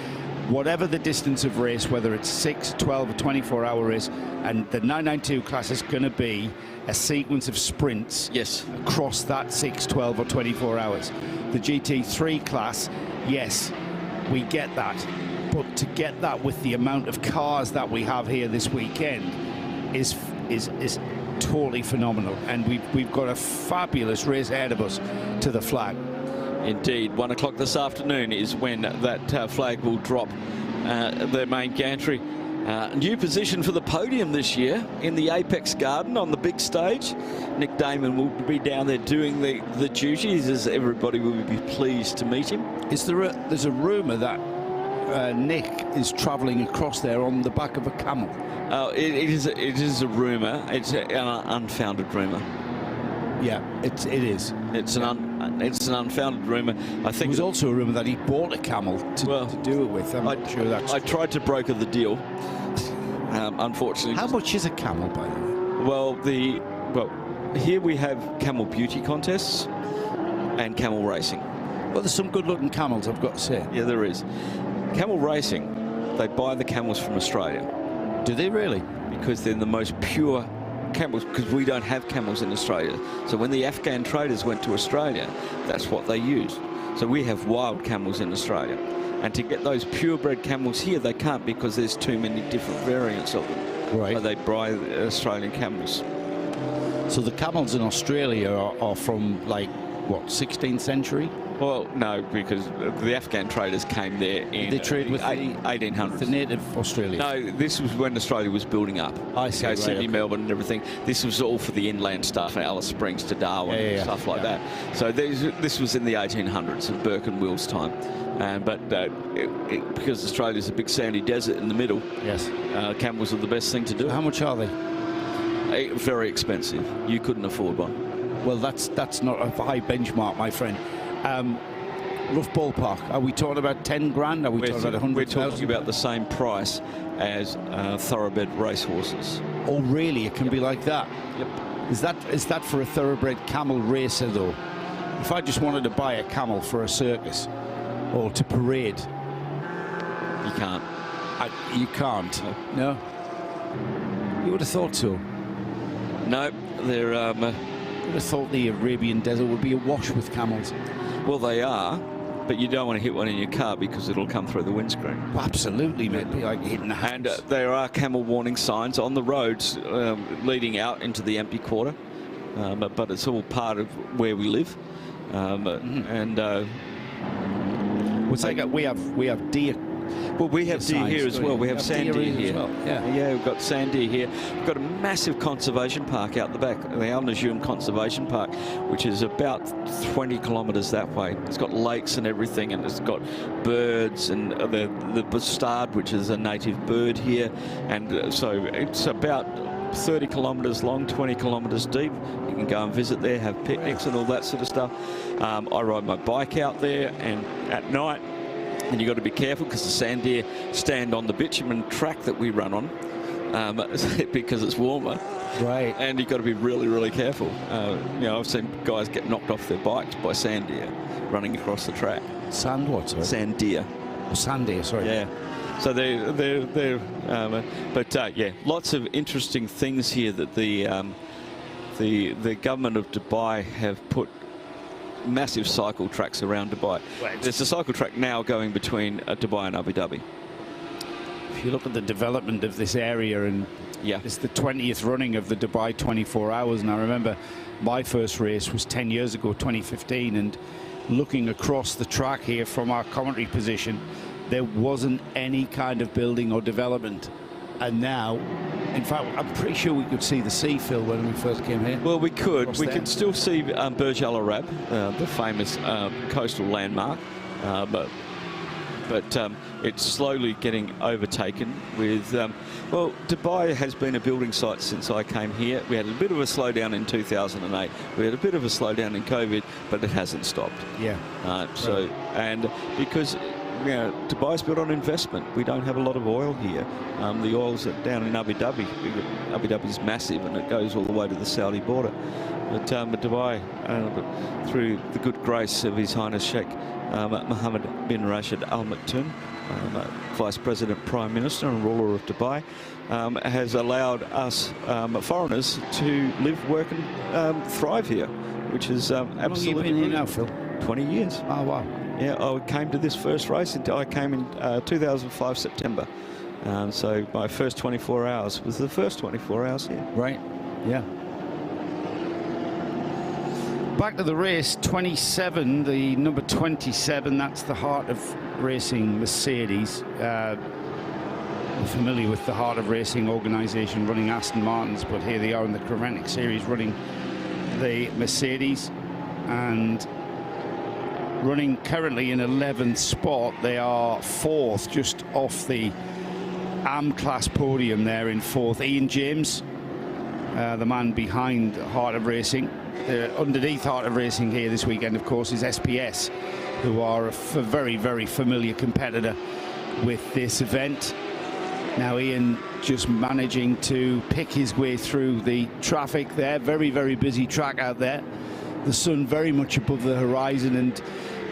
whatever the distance of race, whether it's 6, 12 or 24-hour race, and the 992 class is going to be a sequence of sprints across that 6, 12 or 24 hours. The GT3 class, yes, we get that, but to get that with the amount of cars that we have here this weekend is totally phenomenal, and we've got a fabulous race ahead of us to the flag. Indeed, 1 o'clock this afternoon is when that flag will drop the main gantry. New position for the podium this year in the Apex Garden on the big stage. Nick Damon will be down there doing the duties, as everybody will be pleased to meet him. There's a rumour that Nick is travelling across there on the back of a camel. It is a rumour. It's an unfounded rumour. Yeah, it is. It's an unfounded rumour. I think there was also a rumour that he bought a camel to do it with. I'm not sure that's. I tried to broker the deal. Unfortunately. How much is a camel, by the way? Well, here we have camel beauty contests and camel racing. Well, there's some good-looking camels, I've got to say. Yeah, there is. Camel racing, they buy the camels from Australia. Do they really? Because they're the most pure camels, because we don't have camels in Australia. So when the Afghan traders went to Australia, that's what they used. So we have wild camels in Australia. And to get those purebred camels here, they can't, because there's too many different variants of them. Right. So they buy the Australian camels. So the camels in Australia are from, like, what, 16th century? Well, no, because the Afghan traders came there in they trade with 1800s. The native Australians? No, this was when Australia was building up. I see, right, Sydney, okay. Melbourne and everything. This was all for the inland stuff, Alice Springs to Darwin and stuff like that. So this was in the 1800s, in Burke and Will's time. But because Australia's a big sandy desert in the middle, yes, camels are the best thing to do. So how much are they? Very expensive. You couldn't afford one. Well, that's not a high benchmark, my friend. Rough ballpark. Are we talking about 10 grand? Are we talking about 100,000? We're talking about the same price as thoroughbred racehorses. Oh, really? It can be like that? Yep. Is that for a thoroughbred camel racer, though? If I just wanted to buy a camel for a circus or to parade, you can't. You can't. No. You would have thought so. No, they're. I would have thought the Arabian desert would be awash with camels. Well, they are, but you don't want to hit one in your car because it'll come through the windscreen. Well, absolutely, mate. It'd be like hitting the house. And there are camel warning signs on the roads leading out into the empty quarter, but it's all part of where we live. We have deer. Well, we have deer here as well. We have sand deer here. Well. Yeah, we've got sand deer here. We've got a massive conservation park out the back, the Al Najum Conservation Park, which is about 20 kilometres that way. It's got lakes and everything, and it's got birds and the bustard, which is a native bird here. And so it's about 30 kilometres long, 20 kilometres deep. You can go and visit there, have picnics and all that sort of stuff. I ride my bike out there, and at night, and you've got to be careful because the sand deer stand on the bitumen track that we run on because it's warmer. Right. And you've got to be really, really careful. I've seen guys get knocked off their bikes by sand deer running across the track. Sand what, sorry? Sand deer. Oh, sand deer, sorry. Yeah. So yeah, lots of interesting things here that the government of Dubai have put massive cycle tracks around Dubai. Right. There's a cycle track now going between Dubai and Abu Dhabi. If you look at the development of this area, and it's the 20th running of the Dubai 24 hours, and I remember my first race was 10 years ago, 2015, and looking across the track here from our commentary position, there wasn't any kind of building or development. And now, in fact, I'm pretty sure we could see the sea, Phil, when we first came here. Well, we could. We could still see Burj Al Arab, the famous coastal landmark, but it's slowly getting overtaken with. Well, Dubai has been a building site since I came here. We had a bit of a slowdown in 2008. We had a bit of a slowdown in COVID, but it hasn't stopped. Yeah. And because Dubai's built on investment. We don't have a lot of oil here. The oil's down in Abu Dhabi. Abu Dhabi's massive, and it goes all the way to the Saudi border. But Dubai, through the good grace of His Highness Sheikh Mohammed bin Rashid Al Maktoum, Vice President, Prime Minister and ruler of Dubai, has allowed us foreigners to live, work and thrive here, which is absolutely How long have you been here now, Phil? 20 years. Oh, wow. Yeah, I came to this first race. I came in 2005 September. So my first 24 hours was the first 24 hours here. Right, yeah. Back to the race, 27, the number 27, that's the Heart of Racing Mercedes. We're familiar with the Heart of Racing organisation running Aston Martins, but here they are in the Creventic Series running the Mercedes, and running currently in 11th spot. They are 4th, just off the AM class podium there in 4th. Ian James, the man behind Heart of Racing. Underneath Heart of Racing here this weekend, of course, is SPS, who are a very, very familiar competitor with this event. Now Ian just managing to pick his way through the traffic there. Very, very busy track out there. The sun very much above the horizon, and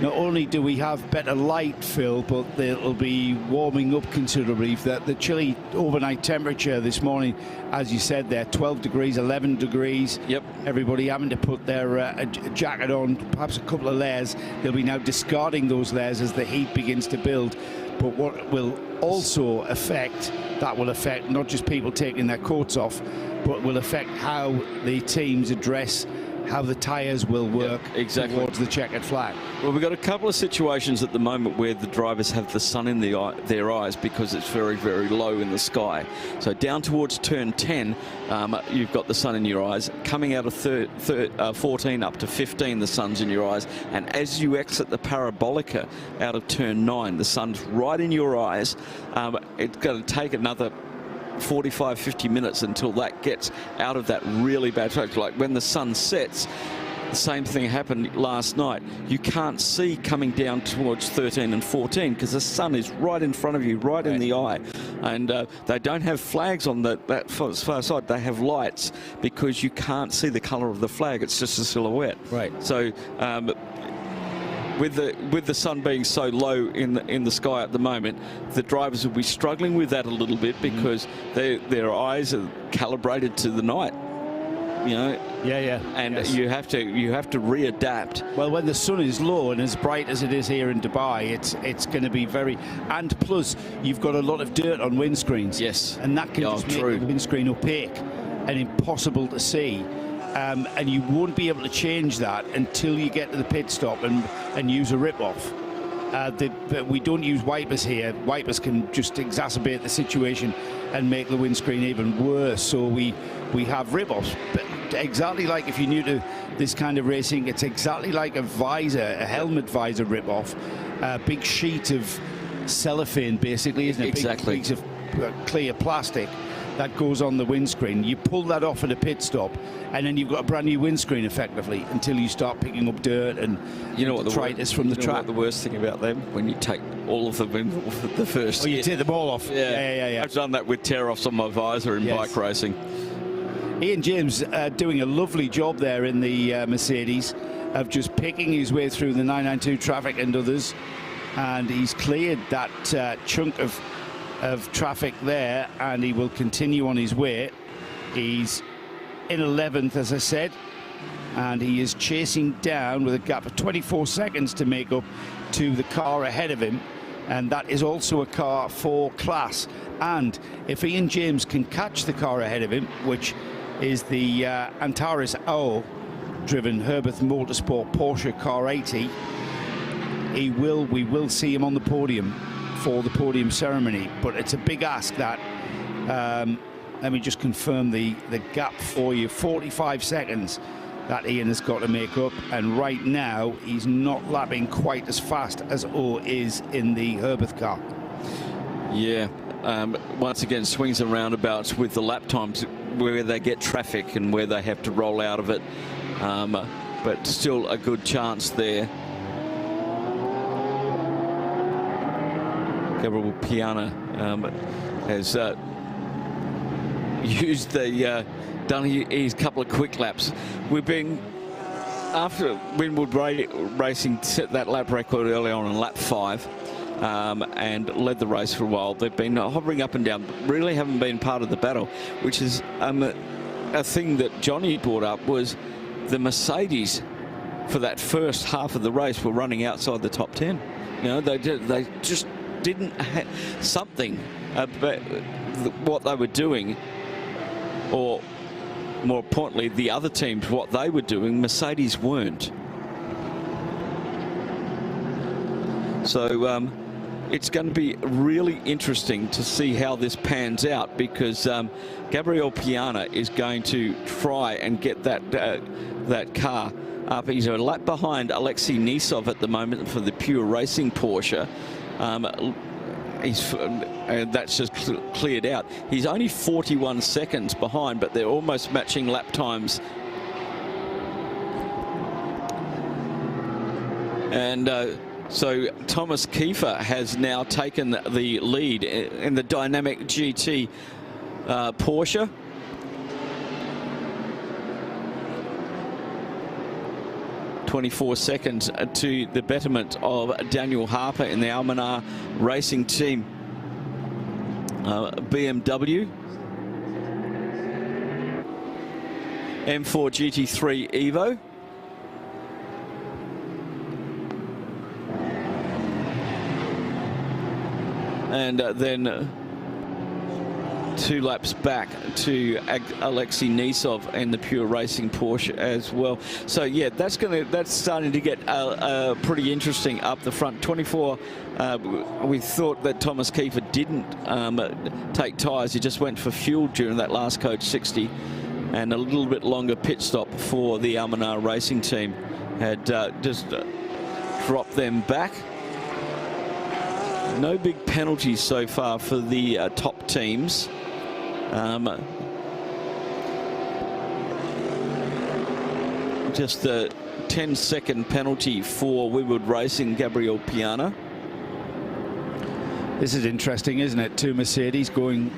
not only do we have better light, Phil, but it'll be warming up considerably. The chilly overnight temperature this morning, as you said there, 12 degrees, 11 degrees. Yep. Everybody having to put their jacket on, perhaps a couple of layers. They'll be now discarding those layers as the heat begins to build. But what will also affect, that will affect not just people taking their coats off, but will affect how the teams address how the tyres will work towards the checkered flag. Well, we've got a couple of situations at the moment where the drivers have the sun in their eyes because it's very, very low in the sky. So down towards turn 10, you've got the sun in your eyes. Coming out of 14 up to 15, the sun's in your eyes. And as you exit the parabolica out of turn 9, the sun's right in your eyes. It's going to take another 45-50 minutes until that gets out of that really bad traffic. Like when the sun sets, the same thing happened last night. You can't see coming down towards 13 and 14 because the sun is right in front of you, right in the eye. And they don't have flags on that far side. They have lights because you can't see the colour of the flag. It's just a silhouette. Right. So with the sun being so low in the sky at the moment, the drivers will be struggling with that a little bit because their eyes are calibrated to the night. You know. Yeah. And you have to readapt. Well, when the sun is low and as bright as it is here in Dubai, it's going to be very. And plus, you've got a lot of dirt on windscreens. Yes. And that can just make the windscreen opaque and impossible to see. And you won't be able to change that until you get to the pit stop and use a rip-off. But we don't use wipers here. Wipers can just exacerbate the situation and make the windscreen even worse. So we have rip-offs. But exactly like if you're new to this kind of racing, it's exactly like a visor, a helmet visor rip-off. A big sheet of cellophane, basically, isn't it? Exactly. Big piece of clear plastic that goes on the windscreen. You pull that off at a pit stop, and then you've got a brand new windscreen effectively until you start picking up dirt and detritus from the track. You know what the worst thing about them? When you take all of them off the first. Oh, you take them all off. Yeah. I've done that with tear-offs on my visor in bike racing. Ian James doing a lovely job there in the Mercedes of just picking his way through the 992 traffic and others, and he's cleared that chunk of traffic there, and he will continue on his way. He's in 11th, as I said, and he is chasing down with a gap of 24 seconds to make up to the car ahead of him, and that is also a car for class. And if Ian James can catch the car ahead of him, which is the Antares Owl driven Herbert Motorsport Porsche Car 80, we will see him on the podium for the podium ceremony. But it's a big ask that let me just confirm the gap for you. 45 seconds that Ian has got to make up, and right now he's not lapping quite as fast as O is in the Herbert car. Yeah, once again, swings and roundabouts with the lap times where they get traffic and where they have to roll out of it, but still a good chance there. Gabriel Piana has used the done his couple of quick laps. We've been, after Winwood Racing set that lap record early on lap 5 and led the race for a while, they've been hovering up and down, really haven't been part of the battle, which is a thing that Johnny brought up, was the Mercedes for that first half of the race were running outside the top 10. You know, they just didn't have something about what they were doing, or more importantly, the other teams, what they were doing, Mercedes weren't. So it's going to be really interesting to see how this pans out, because Gabriel Piana is going to try and get that car up. He's a lap behind Alexei Nisov at the moment for the Pure Racing Porsche. That's just cleared out. He's only 41 seconds behind, but they're almost matching lap times. And so Thomas Kiefer has now taken the lead in the dynamic GT Porsche. .24 seconds to the betterment of Daniel Harper in the Almanar Racing Team BMW. M4 GT3 Evo. And then 2 laps back to Alexei Nisov and the Pure Racing Porsche as well. So yeah, that's starting to get pretty interesting up the front. 24. We thought that Thomas Kiefer didn't take tyres. He just went for fuel during that last Code 60, and a little bit longer pit stop for the Almanar Racing Team had just dropped them back. No big penalties so far for the top teams. Just a 10-second penalty for Winwood Racing, Gabriel Piana. This is interesting, isn't it? 2 Mercedes going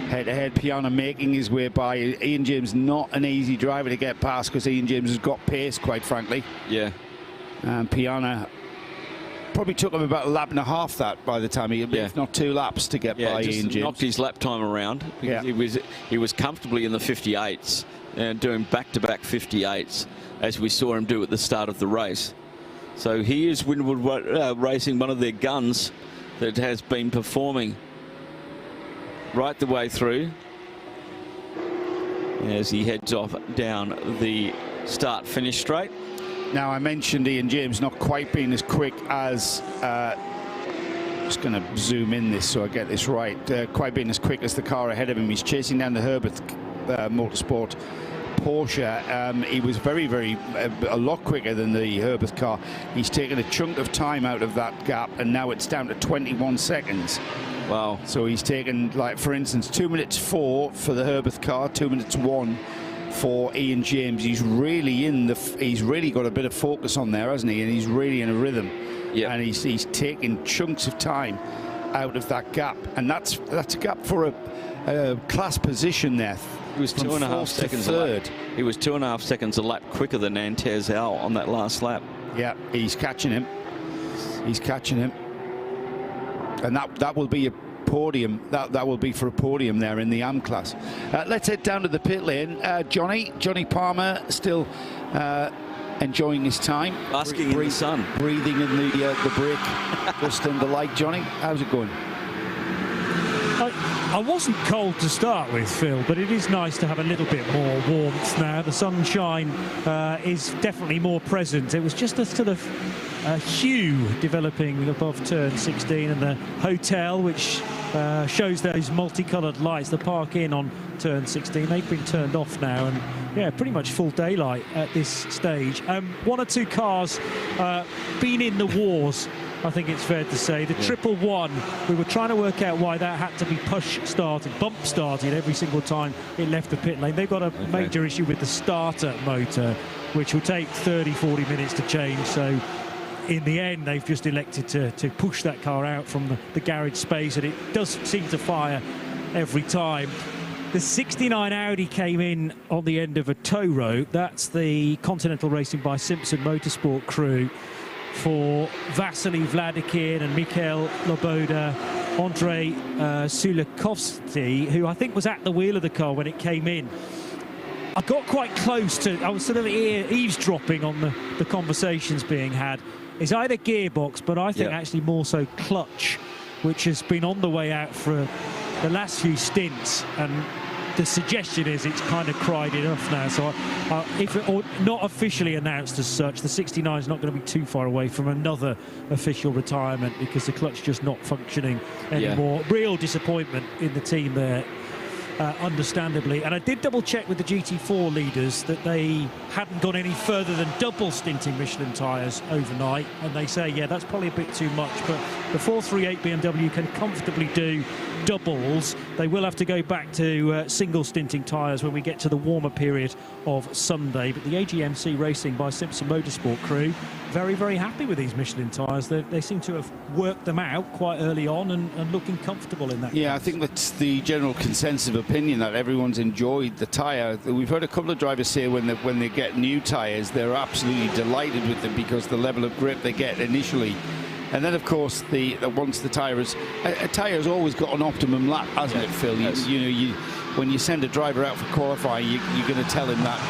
head-to-head. Piana making his way by. Ian James not an easy driver to get past, because Ian James has got pace, quite frankly. Yeah. And Piana probably took him about a lap and a half that by the time if not 2 laps to get by Ian James. Knocked his lap time around. Yeah. He was comfortably in the 58s and doing back-to-back 58s, as we saw him do at the start of the race. So he is Winwood Racing, one of their guns that has been performing right the way through, as he heads off down the start-finish straight. Now, I mentioned Ian James not quite being as quick as, just going to zoom in this so I get this right, quite being as quick as the car ahead of him. He's chasing down the Herbert Motorsport Porsche. He was a lot quicker than the Herbert car. He's taken a chunk of time out of that gap, and now it's down to 21 seconds. Wow. So he's taken, like, for instance, 2 minutes 4 for the Herbert car, 2 minutes 1 for Ian James. He's really got a bit of focus on there, hasn't he? And he's really in a rhythm. Yeah. And he's taking chunks of time out of that gap, and that's a gap for a class position there. He was 2.5 seconds a lap. He was 2.5 seconds a lap quicker than Antez Al on that last lap. Yeah, he's catching him. He's catching him, and that will be a podium. That will be for a podium there in the AM class. Let's head down to the pit lane. Johnny Palmer still enjoying his time, basking in the sun, breathing in the brake dust and the light. Johnny, how's it going? I wasn't cold to start with, Phil, but it is nice to have a little bit more warmth now. The sunshine is definitely more present. It was just a sort of hue developing above turn 16, and the hotel, which shows those multicoloured lights, the Park Inn on turn 16, they've been turned off now, and yeah, pretty much full daylight at this stage. 1 or 2 cars been in the wars, I think it's fair to say. The 111, we were trying to work out why that had to be push started, bump started every single time it left the pit lane. They've got a major issue with the starter motor, which will take 30-40 minutes to change, so in the end, they've just elected to push that car out from the garage space, and it does seem to fire every time. The 69 Audi came in on the end of a tow rope. That's the Continental Racing by Simpson Motorsport crew for Vasily Vladikin and Mikhail Loboda, Andrei Sulikovsky, who I think was at the wheel of the car when it came in. I got quite close to, I was sort of eavesdropping on the conversations being had. It's either gearbox, but I think actually more so clutch, which has been on the way out for the last few stints, and the suggestion is it's kind of cried enough now. So if it, or not officially announced as such, the 69 is not going to be too far away from another official retirement, because the clutch just not functioning anymore. Real disappointment in the team there, understandably. And I did double check with the GT4 leaders that they hadn't gone any further than double stinting Michelin tyres overnight, and they say, yeah, that's probably a bit too much, but the 438 BMW can comfortably do doubles. They will have to go back to single stinting tyres when we get to the warmer period of Sunday. But the AGMC Racing by Simpson Motorsport crew, very, very happy with these Michelin tyres. They seem to have worked them out quite early on and looking comfortable in that. Yeah, I think that's the general consensus of opinion, that everyone's enjoyed the tyre. We've heard a couple of drivers say when they get new tyres, they're absolutely delighted with them because the level of grip they get initially. And then, of course, once the tyre is... A tyre has always got an optimum lap, hasn't it, Phil? When you send a driver out for qualifying, you're going to tell him that,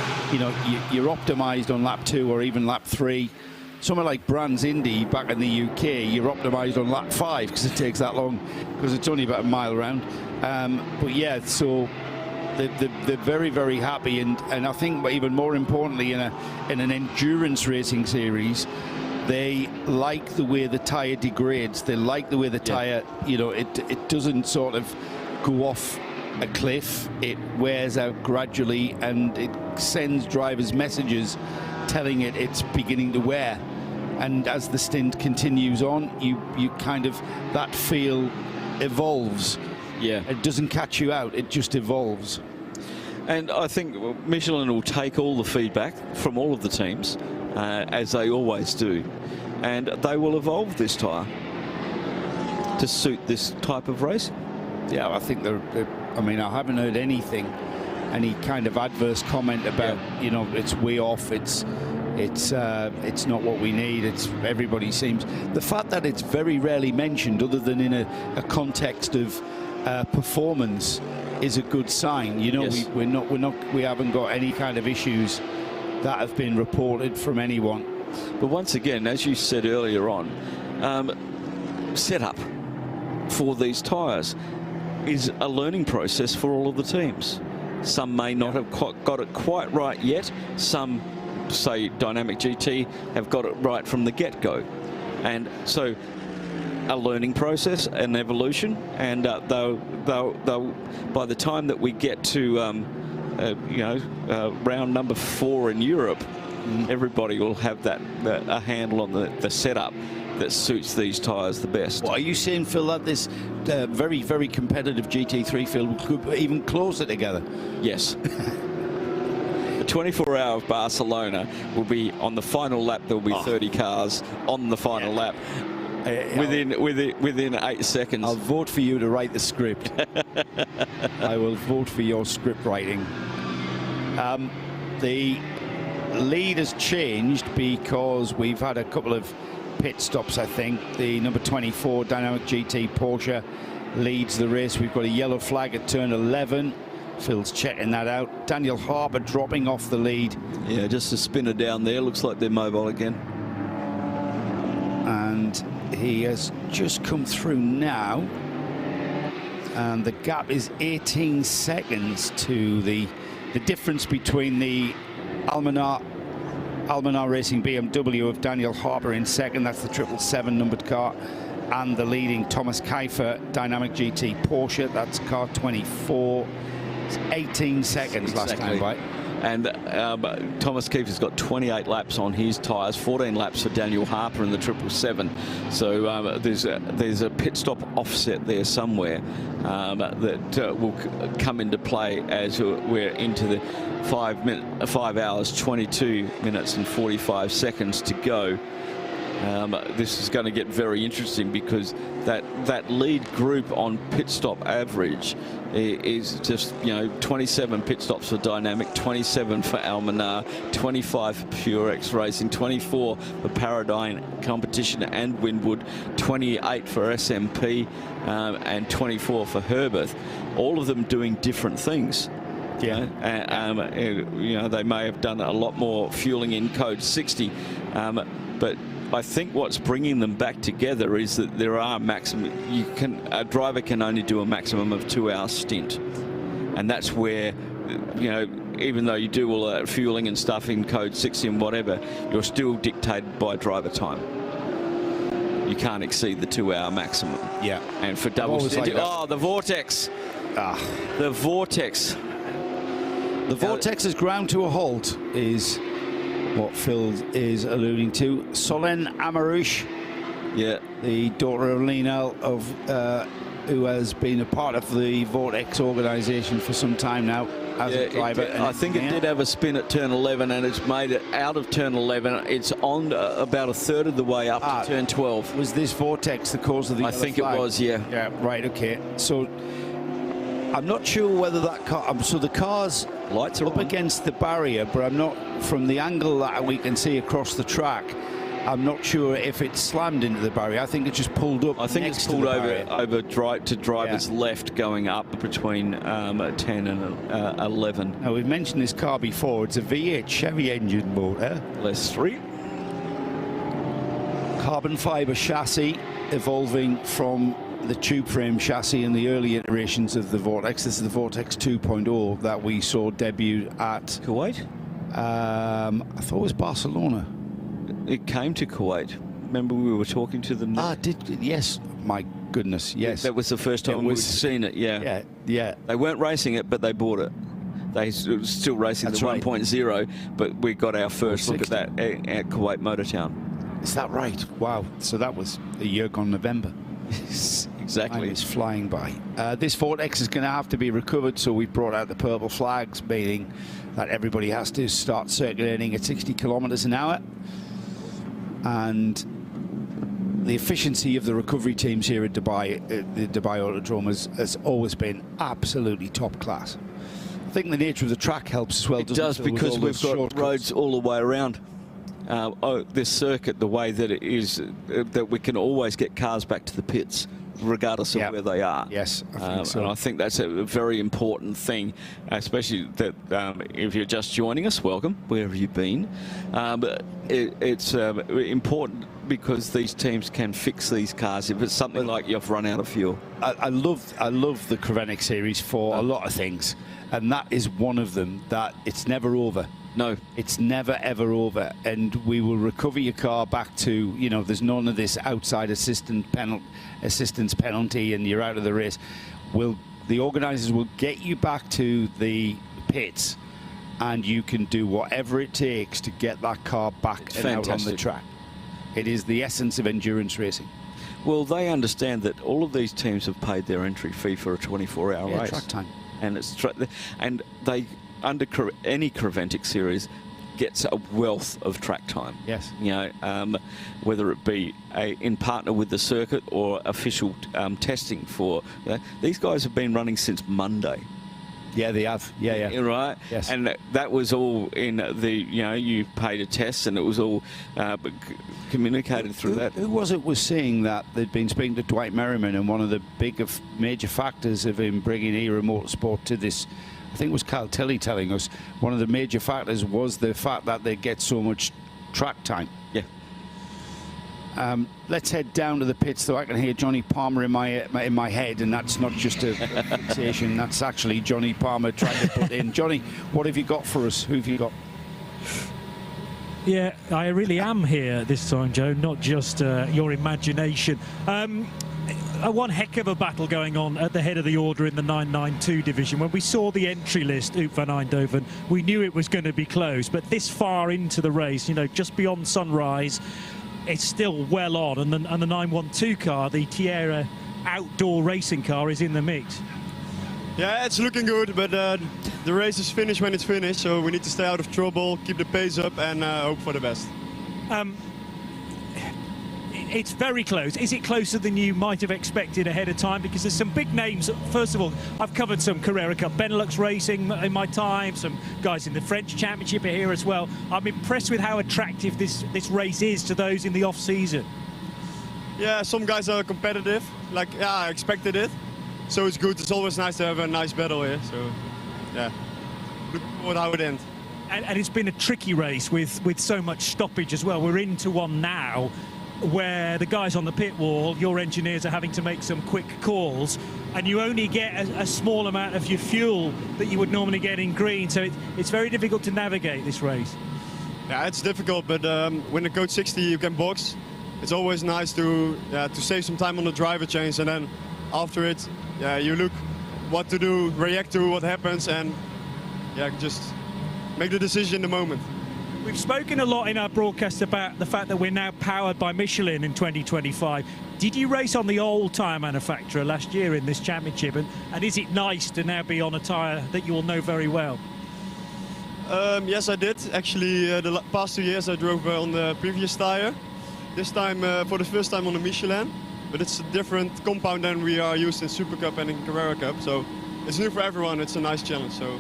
you're optimised on lap 2 or even lap 3. Somewhere like Brands Indy back in the UK, you're optimised on lap 5 because it takes that long, because it's only about a mile around. But yeah, so they're very, very happy, and I think even more importantly, in an endurance racing series, they like the way the tyre degrades. They like the way the tyre, it doesn't sort of go off a cliff. It wears out gradually, and it sends drivers messages telling it it's beginning to wear. And as the stint continues on, you kind of, that feel evolves. Yeah. It doesn't catch you out, it just evolves. And I think Michelin will take all the feedback from all of the teams, as they always do, and they will evolve this tyre to suit this type of racing. Yeah, I think I mean, I haven't heard any kind of adverse comment about, it's way off, it's not what we need. Everybody seems, the fact that it's very rarely mentioned other than in a context of performance is a good sign. Yes. We haven't got any kind of issues that have been reported from anyone. But once again, as you said earlier on, setup for these tyres is a learning process for all of the teams. Some may not have got it quite right yet. Some, say Dynamic GT, have got it right from the get-go. And so a learning process, an evolution, and they'll by the time that we get to round number 4 in Europe, everybody will have a handle on the setup that suits these tyres the best. Well, are you saying, Phil, that this very, very competitive GT3 field could be even closer together? Yes. The 24-hour of Barcelona will be on the final lap. There will be 30 cars on the final lap. Within 8 seconds. I'll vote for you to write the script. I will vote for your script writing. The lead has changed because we've had a couple of pit stops, I think. The number 24 Dynamic GT Porsche leads the race. We've got a yellow flag at turn 11. Phil's checking that out. Daniel Harper dropping off the lead. Yeah, just a spinner down there. Looks like they're mobile again. And he has just come through now. And the gap is 18 seconds to the difference between the Almanar Racing BMW of Daniel Harper in second. That's the 777 numbered car. And the leading Thomas Kiefer Dynamic GT Porsche. That's car 24. It's 18 seconds last time, right? And Thomas Kiefer's got 28 laps on his tyres, 14 laps for Daniel Harper in the 777. So there's a pit stop offset there somewhere that will come into play as we're into the 5 hours, 22 minutes and 45 seconds to go. this is going to get very interesting, because that lead group on pit stop average is just, 27 pit stops for Dynamic, 27 for Almanar, 25 for Purex Racing, 24 for Paradigm Competition and Winwood, 28 for SMP, and 24 for Herbert. All of them doing different things. Yeah, they may have done a lot more fueling in code 60, but I think what's bringing them back together is that there are maximum. A driver can only do a maximum of 2-hour stint, and that's where, even though you do all that fueling and stuff in code 60 and whatever, you're still dictated by driver time. You can't exceed the 2-hour maximum. Yeah, and for double stint, the Vortex. The Vortex. The Vortex's ground to a halt is what Phil is alluding to. Solène Amarouche, the daughter of Lionel, who has been a part of the Vortex organisation for some time now as a driver. I think it did have a spin at turn 11, and it's made it out of turn 11. It's on about a third of the way up to turn 12. Was this Vortex the cause of the I think it was, yeah. Yeah, right, okay. So I'm not sure whether that car, so the car's lights are up against the barrier, but I'm not, from the angle that we can see across the track, I'm not sure if it slammed into the barrier. I think it just pulled up. I think it's pulled over to driver's left, going up between 10 and 11. Now, we've mentioned this car before. It's a V8 Chevy engine motor. Less 3. Carbon fibre chassis, evolving from the tube frame chassis in the early iterations of the Vortex. This is the Vortex 2.0 that we saw debut at Kuwait. I thought it was Barcelona. It came to Kuwait. Remember, we were talking to them. Yes. My goodness, yes. That was the first time we'd seen it. Yeah. Yeah. They weren't racing it, but they bought it. They were still racing the 1.0, but we got our first look at that at Kuwait Motor Town. Is that right? Wow. So that was a year gone November. Exactly. It's flying by. This Vortex is going to have to be recovered, so we brought out the purple flags, meaning that everybody has to start circulating at 60 kilometers an hour. And the efficiency of the recovery teams here at Dubai, the Dubai Autodrome, has always been absolutely top class. I think the nature of the track helps as well. It does, because we've got roads all the way around. This circuit, the way that it is, that we can always get cars back to the pits, regardless of where they are. Yes, I think so. And I think that's a very important thing, especially that if you're just joining us, welcome. Where have you been? It's important because these teams can fix these cars if it's something like you've run out of fuel. I love the Creventic series for a lot of things, and that is one of them. That it's never over. No, it's never ever over, and we will recover your car back to, there's none of this outside assistance penalty and you're out of the race. The organisers will get you back to the pits, and you can do whatever it takes to get that car back and out on the track. It is the essence of endurance racing. Well, they understand that all of these teams have paid their entry fee for a 24-hour race. Track time, and and they, under any Creventic series, gets a wealth of track time. Yes. Whether it be in partner with the circuit or official testing for these guys have been running since Monday. Yeah, they have. Yeah. Right. Yes. And that was all in the, you paid a test, and it was all communicated through that. Who was saying that they'd been speaking to Dwight Merriman, and one of the major factors of him bringing Era Motorsport to this, I think it was Kyle Tilley telling us, one of the major factors was the fact that they get so much track time. Yeah. Let's head down to the pits, so I can hear Johnny Palmer in my head, and that's not just a fixation. That's actually Johnny Palmer trying to put in. Johnny, what have you got for us? Who have you got? Yeah, I really am here this time, Joe, not just your imagination. One heck of a battle going on at the head of the order in the 992 division. When we saw the entry list, Oop van Eindhoven, we knew it was going to be close, but this far into the race, just beyond sunrise, it's still well on, and the 912 car, the Tierra outdoor racing car, is in the mix. Yeah, it's looking good, but the race is finished when it's finished, so we need to stay out of trouble, keep the pace up, and hope for the best. It's very close. Is it closer than you might have expected ahead of time? Because there's some big names. First of all, I've covered some Carrera Cup Benelux racing in my time. Some guys in the French Championship are here as well. I'm impressed with how attractive this race is to those in the off-season. Yeah, some guys are competitive. Like, yeah, I expected it. So it's good. It's always nice to have a nice battle here. So, yeah, look forward how it ends. And it's been a tricky race with so much stoppage as well. We're into one now where the guys on the pit wall, your engineers are having to make some quick calls, and you only get a small amount of your fuel that you would normally get in green. So it's very difficult to navigate this race. Yeah, it's difficult, but when the Code 60 you can box, it's always nice to save some time on the driver change, and then after it, you look what to do, react to what happens, and just make the decision in the moment. We've spoken a lot in our broadcast about the fact that we're now powered by Michelin in 2025. Did you race on the old tyre manufacturer last year in this championship? And is it nice to now be on a tyre that you all know very well? Yes, I did. Actually, the past 2 years I drove on the previous tyre. This time, for the first time on the Michelin. But it's a different compound than we are used in Super Cup and in Carrera Cup. So it's new for everyone. It's a nice challenge. So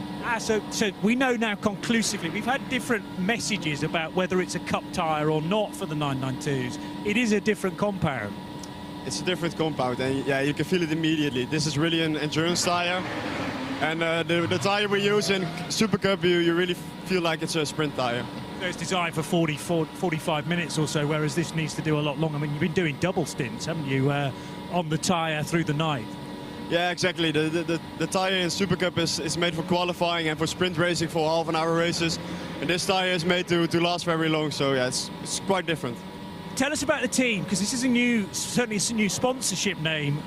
we know now conclusively. We've had different messages about whether it's a cup tyre or not for the 992s. It is a different compound. It's a different compound, and yeah, you can feel it immediately. This is really an endurance tyre, and the tyre we use in Super Cup, you really feel like it's a sprint tyre. So it's designed for 45 minutes or so, whereas this needs to do a lot longer. I mean, you've been doing double stints, haven't you, on the tyre through the night? Yeah, exactly. The tyre in Super Cup is made for qualifying and for sprint racing for half-an-hour races. And this tyre is made to last very long, so yeah, it's quite different. Tell us about the team, because this is certainly a new sponsorship name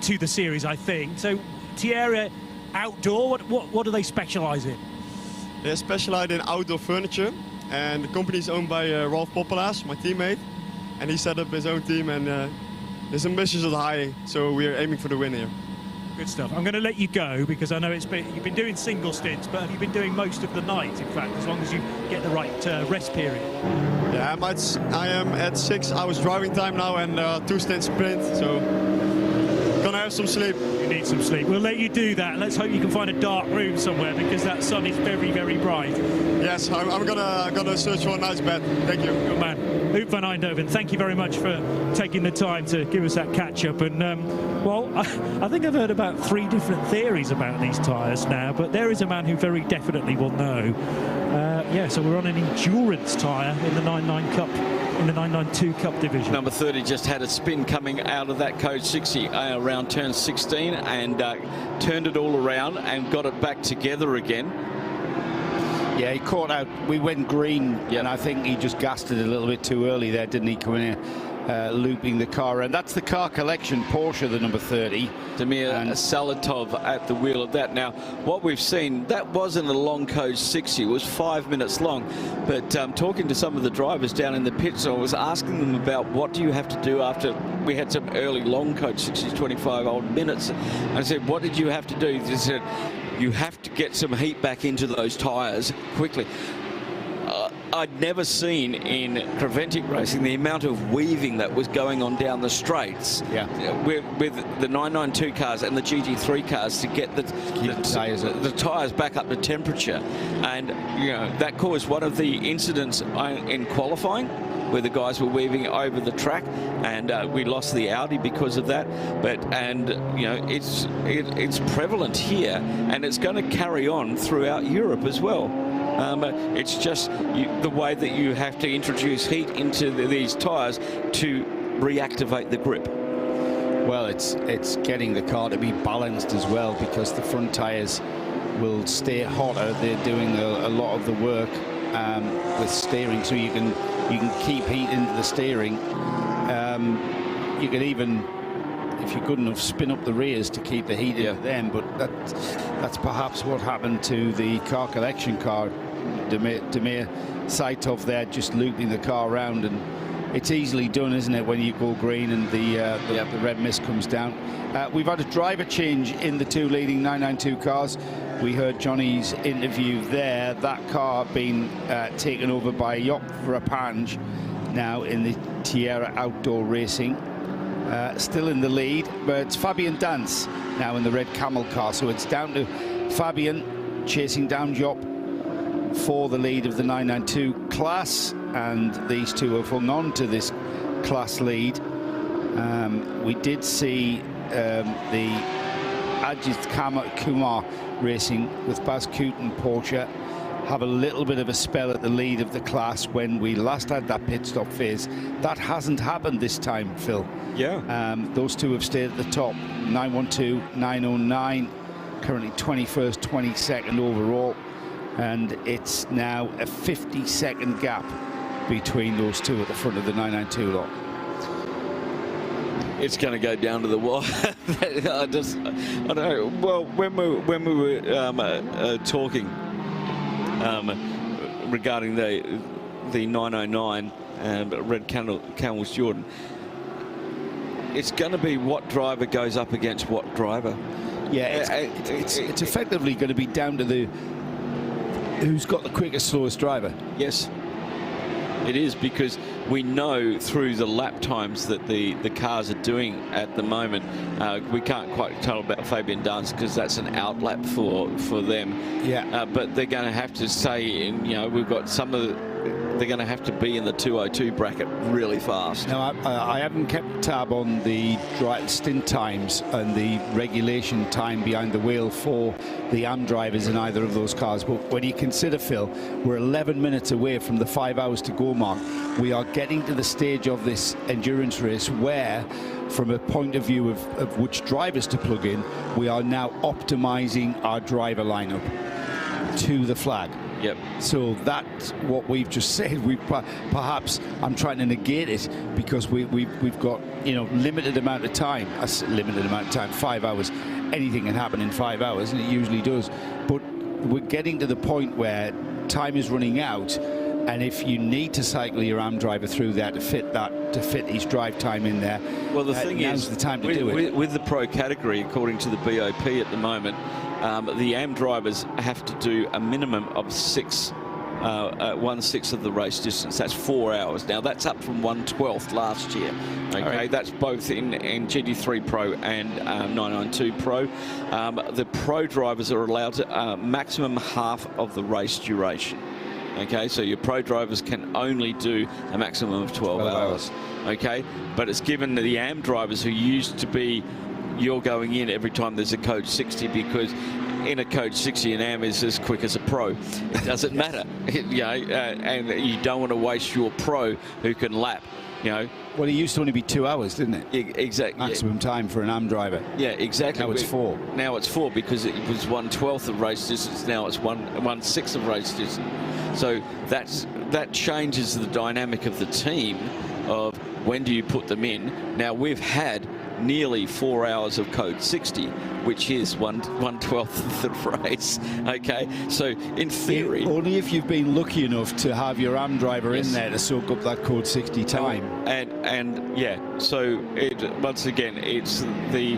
to the series, I think. So Thierry Outdoor, what do they specialise in? They specialise in outdoor furniture, and the company is owned by Rolf Poppelaars, my teammate. And he set up his own team, and his ambitions are high, so we're aiming for the win here. Good stuff. I'm going to let you go because I know you've been doing single stints, but have you been doing most of the night, in fact, as long as you get the right rest period? Yeah, I am at 6 hours driving time now and 2 stints sprint, so gonna have some sleep. You need some sleep. We'll let you do that. Let's hope you can find a dark room somewhere because that sun is very, very bright. Yes, I'm gonna search for a nice bed. Thank you. Good man. Huub van Eindhoven, thank you very much for taking the time to give us that catch-up. And, well, I think I've heard about 3 different theories about these tyres now, but there is a man who very definitely will know. So we're on an endurance tyre in the 99 Cup, in the 992 Cup division. Number 30 just had a spin coming out of that Code 60 around turn 16 and turned it all around and got it back together again. Yeah, he caught out. We went green, and I think he just gassed it a little bit too early there, didn't he? Coming in, looping the car, and that's the car collection Porsche, the number 30. Damir Salatov at the wheel of that. Now, what we've seen, that wasn't a long Code 60. It was 5 minutes long. But talking to some of the drivers down in the pits, I was asking them about what do you have to do after we had some early long Code 60s, 25 old minutes. I said, what did you have to do? They said, you have to get some heat back into those tyres quickly. I'd never seen in Creventic racing the amount of weaving that was going on down the straights with the 992 cars and the GT3 cars to get the tyres back up to temperature. And, that caused one of the incidents in qualifying where the guys were weaving over the track, and we lost the Audi because of that. It's prevalent here, and it's going to carry on throughout Europe as well. It's just the way that you have to introduce heat into these tyres to reactivate the grip. Well, it's getting the car to be balanced as well, because the front tyres will stay hotter. They're doing a lot of the work with steering, so you can keep heat into the steering. You can even, if you're good enough, spin up the rears to keep the heat into them. But that's perhaps what happened to the car collection car. Damir Saitov there just looping the car around, and it's easily done, isn't it, when you go green and the red mist comes down. We've had a driver change in the 2 leading 992 cars. We heard Johnny's interview there. That car being taken over by Job Verappange, now in the Tierra Outdoor Racing. Still in the lead, but it's Fabian Dance now in the red camel car. So it's down to Fabian chasing down Job for the lead of the 992 class, and these two have hung on to this class lead. We did see the Ajith Kumar racing with Bas Kooten Porsche have a little bit of a spell at the lead of the class when we last had that pit stop phase. That hasn't happened this time, Phil. Yeah. Those two have stayed at the top. 912, 909, currently 21st, 22nd overall, and it's now a 50-second gap between those two at the front of the 992 lot. It's going to go down to the wire. I don't know. Well, when we were talking regarding the 909 Red Camels Jordan, it's going to be what driver goes up against what driver. Yeah, it's effectively going to be down to the who's got the quickest, slowest driver. Yes, it is, because we know through the lap times that the cars are doing at the moment. We can't quite tell about Fabian Dance because that's an out lap for them. Yeah. But they're going to have to say, we've got some of the, they're going to have to be in the 202 bracket really fast. Now, I haven't kept tab on the stint times and the regulation time behind the wheel for the AM drivers in either of those cars. But when you consider, Phil, we're 11 minutes away from the 5 hours to go mark. We are getting to the stage of this endurance race where, from a point of view of which drivers to plug in, we are now optimizing our driver lineup to the flag. Yep. So that's what we've just said. We perhaps I'm trying to negate it because we've got limited amount of time. Limited amount of time, 5 hours. Anything can happen in 5 hours, and it usually does. But we're getting to the point where time is running out, and if you need to cycle your AM driver through there to fit his drive time in there, well, the thing now's is, the time to do it. With the pro category, according to the BOP at the moment, the AM drivers have to do a minimum of 1/6 of the race distance. That's 4 hours. Now that's up from 1/12 last year. Okay, right. That's both in GT3 Pro and 992 Pro. The pro drivers are allowed to maximum half of the race duration. Okay, so your pro drivers can only do a maximum of 12 hours. Okay, but it's given the AM drivers who used to be, you're going in every time there's a code 60, because in a code 60 an AM is as quick as a pro. It doesn't matter, and you don't want to waste your pro who can lap. Well, it used to only be 2 hours, didn't it? Exactly. Maximum time for an AM driver. Yeah, exactly. Now it's 4. Now it's 4 because it was 1/12 of race distance. Now it's 1/6 of race distance. So that changes the dynamic of the team of when do you put them in. Now we've had nearly 4 hours of code 60, which is 1/12 of the race. Okay, so in theory, only if you've been lucky enough to have your AM driver in there to soak up that code 60 time. And yeah, so once again, it's the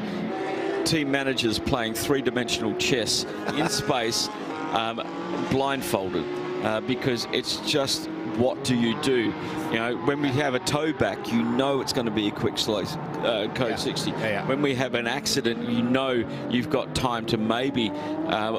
team managers playing three-dimensional chess in space, blindfolded, because it's just, what do you do? When we have a tow back, it's going to be a quick slow code 60. Yeah. When we have an accident, you've got time to maybe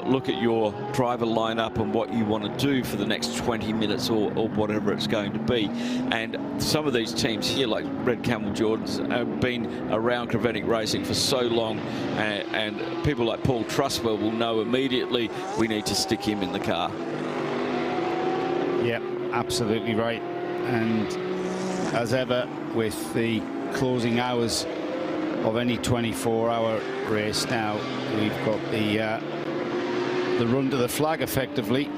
look at your driver lineup and what you want to do for the next 20 minutes or whatever it's going to be. And some of these teams here, like Red Camel Jordans, have been around Crevetic racing for so long, and people like Paul Trustwell will know immediately we need to stick him in the car. Yep, absolutely right. And as ever, with the closing hours of any 24-hour race now, we've got the run to the flag effectively.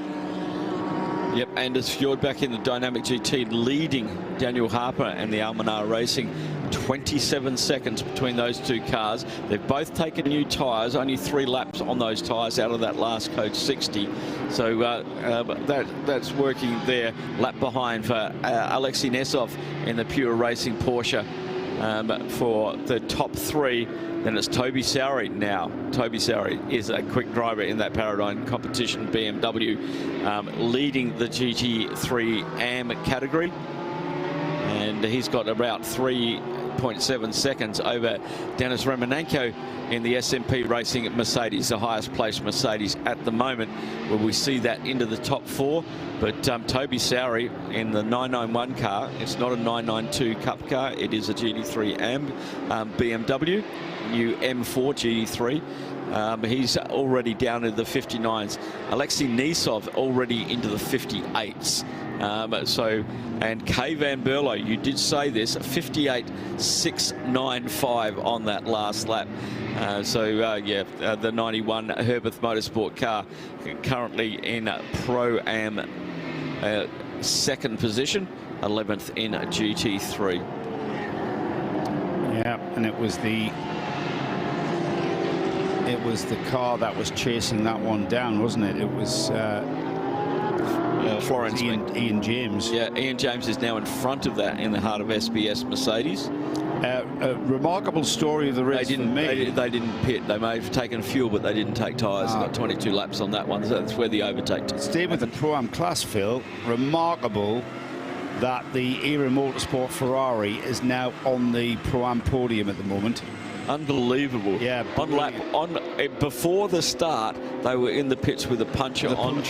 Yep, Anders Fjord back in the Dynamic GT, leading Daniel Harper and the Almanar Racing. 27 seconds between those two cars. They've both taken new tyres, only 3 laps on those tyres out of that last code 60. So that's working there. Lap behind for Alexei Nesov in the Pure Racing Porsche for the top 3. Then it's Toby Sowry now. Toby Sowry is a quick driver in that Paradigm competition, BMW, leading the GT3 AM category. and he's got about 3.7 seconds over Denis Romanenko in the SMP Racing Mercedes, the highest placed Mercedes at the moment, where we see that into the top 4. But Toby Sowry in the 991 car, it's not a 992 Cup car, it is a GT3 BMW, new M4 GT3. He's already down to the 59s. Alexei Nisov already into the 58s. And Kay Van Berlo, you did say this, 58.695 on that last lap. The 91 Herbeth Motorsport car currently in Pro-Am second position, 11th in GT3. Yeah, and it was the car that was chasing that one down, wasn't it? It was Florence Ian James. Yeah, Ian James is now in front of that in the heart of SBS Mercedes. A remarkable story of the race. They didn't pit. They may have taken fuel, but they didn't take tyres. Got 22 laps on that one. So that's where the overtake took. Staying with the Pro-Am class, Phil, remarkable that the Era Motorsport Ferrari is now on the Pro-Am podium at the moment. Unbelievable. Yeah. Before the start, they were in the pits with a puncher on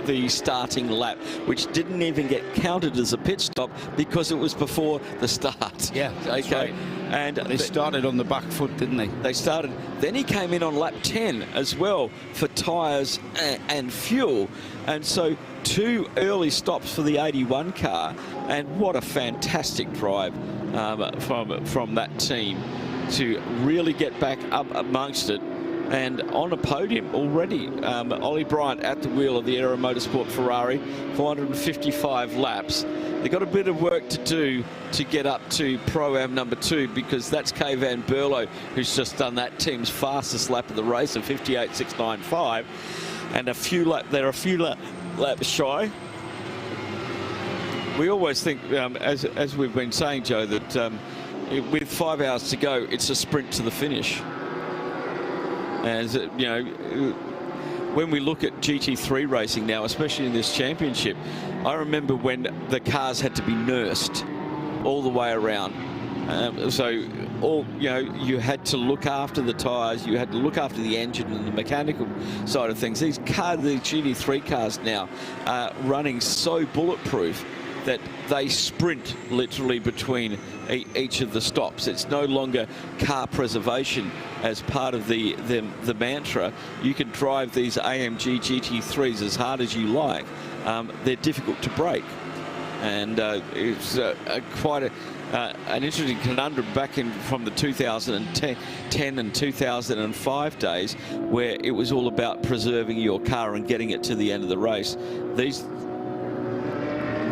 the starting lap, which didn't even get counted as a pit stop because it was before the start. Yeah. Okay. Right. And they started on the back foot, didn't they? They started. Then he came in on lap 10 as well for tyres and fuel. And so 2 early stops for the 81 car. And what a fantastic drive from that team to really get back up amongst it. And on a podium already, Ollie Bryant at the wheel of the Aero Motorsport Ferrari, 455 laps. They've got a bit of work to do to get up to Pro-Am number 2, because that's Kay Van Berlo, who's just done that team's fastest lap of the race of 58.695, and they're a few laps shy. We always think, as we've been saying, Joe, that with 5 hours to go, it's a sprint to the finish. As you know, when we look at GT3 racing now, especially in this championship, I remember when the cars had to be nursed all the way around. You had to look after the tyres, you had to look after the engine and the mechanical side of things. These GT3 cars now are running so bulletproof that they sprint literally between each of the stops. It's no longer car preservation as part of the mantra. You can drive these AMG GT3s as hard as you like. They're difficult to break. And it's quite an interesting conundrum back from the 2010 and 2005 days, where it was all about preserving your car and getting it to the end of the race.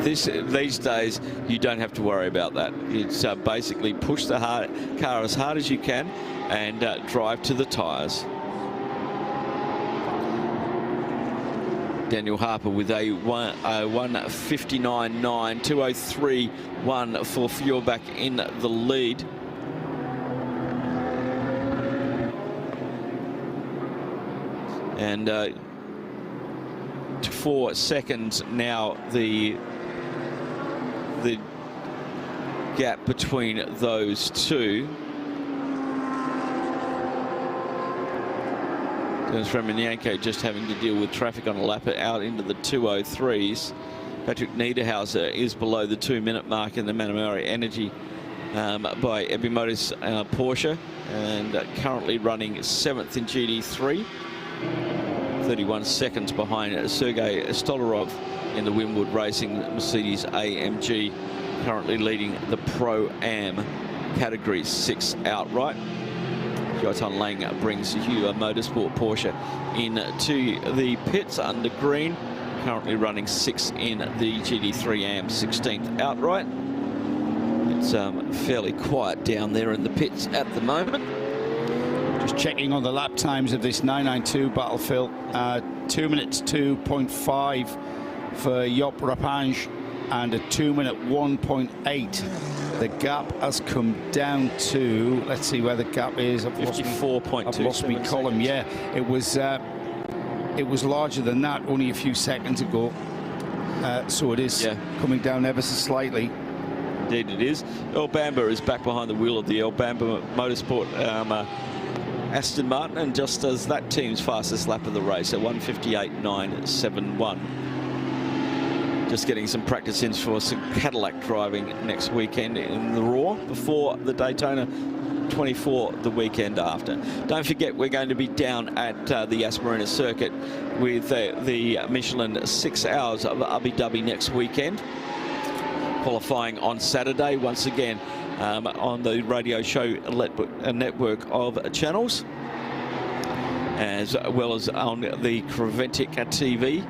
These days, you don't have to worry about that. It's basically push the car as hard as you can and drive to the tyres. Daniel Harper with a 1:59.9, 2:03.1 for fuel back in the lead. And 4 seconds now the gap between those two. Denis Romanenko just having to deal with traffic on a lap out into the 2:03s. Patrick Niederhauser is below the 2-minute mark in the Manamari Energy by Ebi Motors Porsche, and currently running 7th in GT3. 31 seconds behind Sergei Stolarov in the Winwood Racing Mercedes AMG, currently leading the Pro-Am category 6 outright. Joyton Lang brings Hua Motorsport Porsche into the pits under green, currently running 6 in the GT3 AM, 16th outright. It's fairly quiet down there in the pits at the moment. Just checking on the lap times of this 992 Battlefield. 2 minutes 2.5 for Job Rapinge and a 2-minute 1.8. The gap has come down to, let's see where the gap is. 54.2. I've lost my column. Yeah, it was larger than that only a few seconds ago. So it is coming down ever so slightly. Indeed it is. Earl Bamber is back behind the wheel of the Earl Bamber Motorsport Aston Martin, and just does that team's fastest lap of the race at 1:58.971. Just getting some practice in for some Cadillac driving next weekend in the Raw before the Daytona 24 the weekend after. Don't forget, we're going to be down at the Yas Marina circuit with the Michelin 6 Hours of Abu Dhabi next weekend. Qualifying on Saturday once again on the radio show network of channels, as well as on the Creventic TV,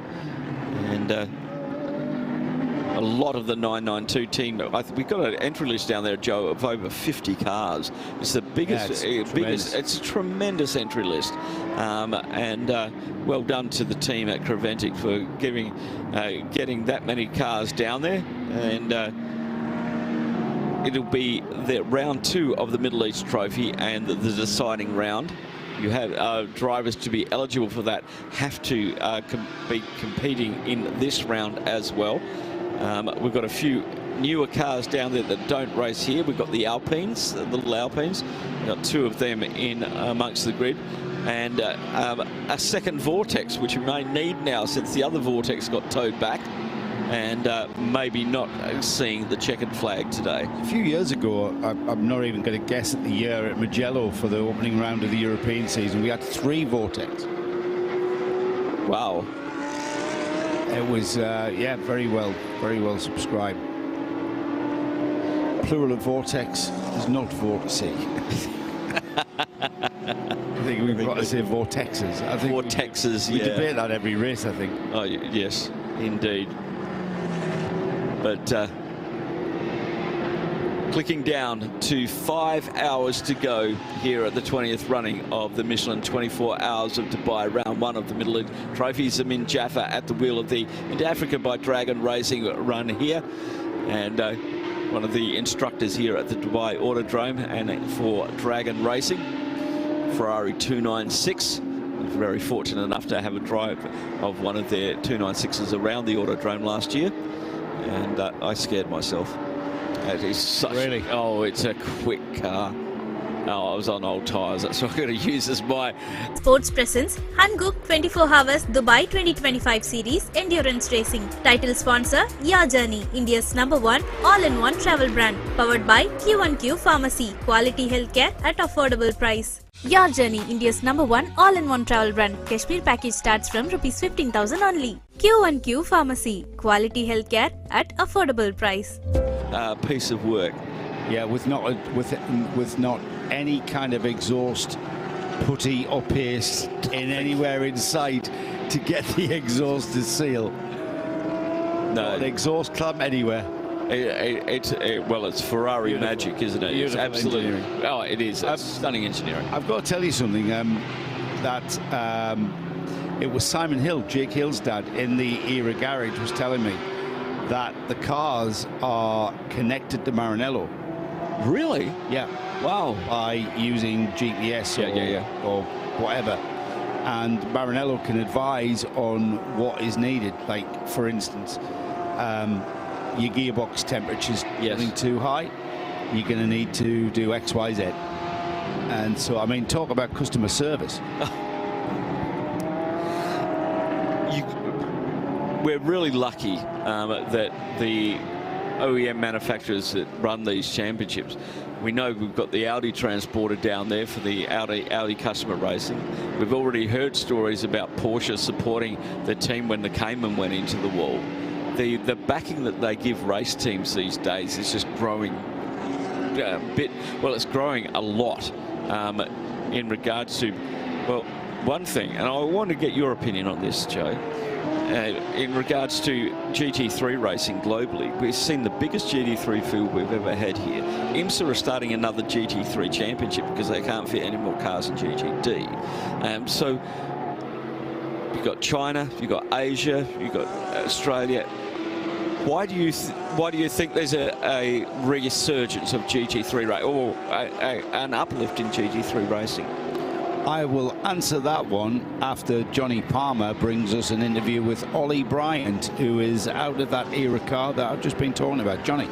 and a lot of the 992 team. We've got an entry list down there, Joe, of over 50 cars. It's the biggest, it's a tremendous entry list. And well done to the team at Creventic for getting that many cars down there. And it'll be the round 2 of the Middle East Trophy and the deciding round. You have drivers to be eligible for that have to be competing in this round as well. We've got a few newer cars down there that don't race here. We've got the Alpines, the little Alpines. We've got 2 of them in amongst the grid. And a second Vortex, which we may need now since the other Vortex got towed back. And maybe not seeing the checkered flag today. A few years ago, I'm not even going to guess at the year, at Mugello for the opening round of the European season, we had 3 Vortex. Wow. It was, yeah, very well subscribed. Plural of Vortex is not vortice. I think we've got to say vortexes. I think vortexes, we yeah. debate that every race, I think. Oh, yes, indeed. But clicking down to 5 hours to go here at the 20th running of the Michelin 24 Hours of Dubai, round 1 of the Middle East Trophies. Zamin Jaffa at the wheel of the Into Africa by Dragon Racing run here, and one of the instructors here at the Dubai Autodrome and for Dragon Racing, Ferrari 296. Very fortunate enough to have a drive of one of their 296s around the Autodrome last year, and I scared myself. It is such, really? Oh, it's a quick car. Oh, I was on old tyres. That's what I'm going to use as my Sports presents Hankook 24H Dubai 2025 Series Endurance Racing. Title sponsor Ya Journey, India's #1 all-in-one travel brand. Powered by Q1Q Pharmacy. Quality healthcare at affordable price. Ya Journey, India's #1 all-in-one travel brand. Kashmir package starts from ₹15,000 only. Q1Q Pharmacy. Quality healthcare at affordable price. Piece of work. Yeah, with not any kind of exhaust putty or paste in anywhere in sight to get the exhaust to seal. No, an exhaust clamp anywhere. Well, it's Ferrari beautiful magic, isn't it? It's absolutely. Oh, it is. It's stunning engineering. I've got to tell you something. That it was Simon Hill, Jake Hill's dad, in the Era Garage, was telling me that the cars are connected to Maranello. Really? Yeah. Wow. By using GPS or whatever. And Maranello can advise on what is needed. Like, for instance, your gearbox temperature's getting too high. You're going to need to do X, Y, Z. And so, I mean, talk about customer service. We're really lucky that the OEM manufacturers that run these championships, we know we've got the Audi transporter down there for the Audi customer racing. We've already heard stories about Porsche supporting the team when the Cayman went into the wall. The backing that they give race teams these days is just growing it's growing a lot in regards to, well, one thing, and I want to get your opinion on this, Joe. In regards to GT3 racing globally, we've seen the biggest GT3 field we've ever had here. IMSA are starting another GT3 championship because they can't fit any more cars in GTD. So you've got China, you've got Asia, you've got Australia. Why do you think there's a resurgence of GT3 racing, or an uplift in GT3 racing? I will answer that one after Johnny Palmer brings us an interview with Ollie Bryant, who is out of that Era car that I've just been talking about. Johnny.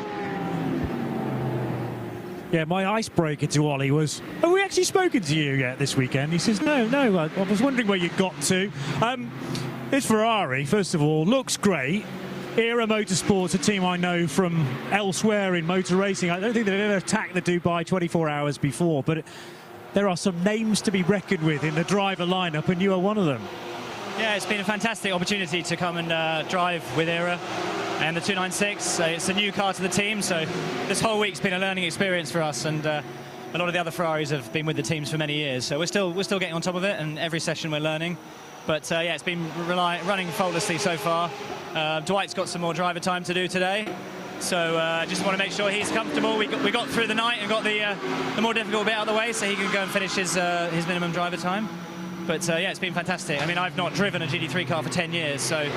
Yeah, my icebreaker to Ollie was, have we actually spoken to you yet this weekend? He says, no, I was wondering where you got to. This Ferrari, first of all, looks great. Era Motorsports, a team I know from elsewhere in motor racing. I don't think they've ever attacked the Dubai 24 hours before, but there are some names to be reckoned with in the driver lineup, and you are one of them. Yeah, it's been a fantastic opportunity to come and drive with Era and the 296. It's a new car to the team, so this whole week's been a learning experience for us, and a lot of the other Ferraris have been with the teams for many years, so we're still getting on top of it, and every session we're learning. But yeah, it's been running faultlessly so far. Dwight's got some more driver time to do today, so just want to make sure he's comfortable. We got through the night and got the more difficult bit out of the way, so he can go and finish his minimum driver time. But yeah, it's been fantastic. I mean, I've not driven a GT3 car for 10 years, so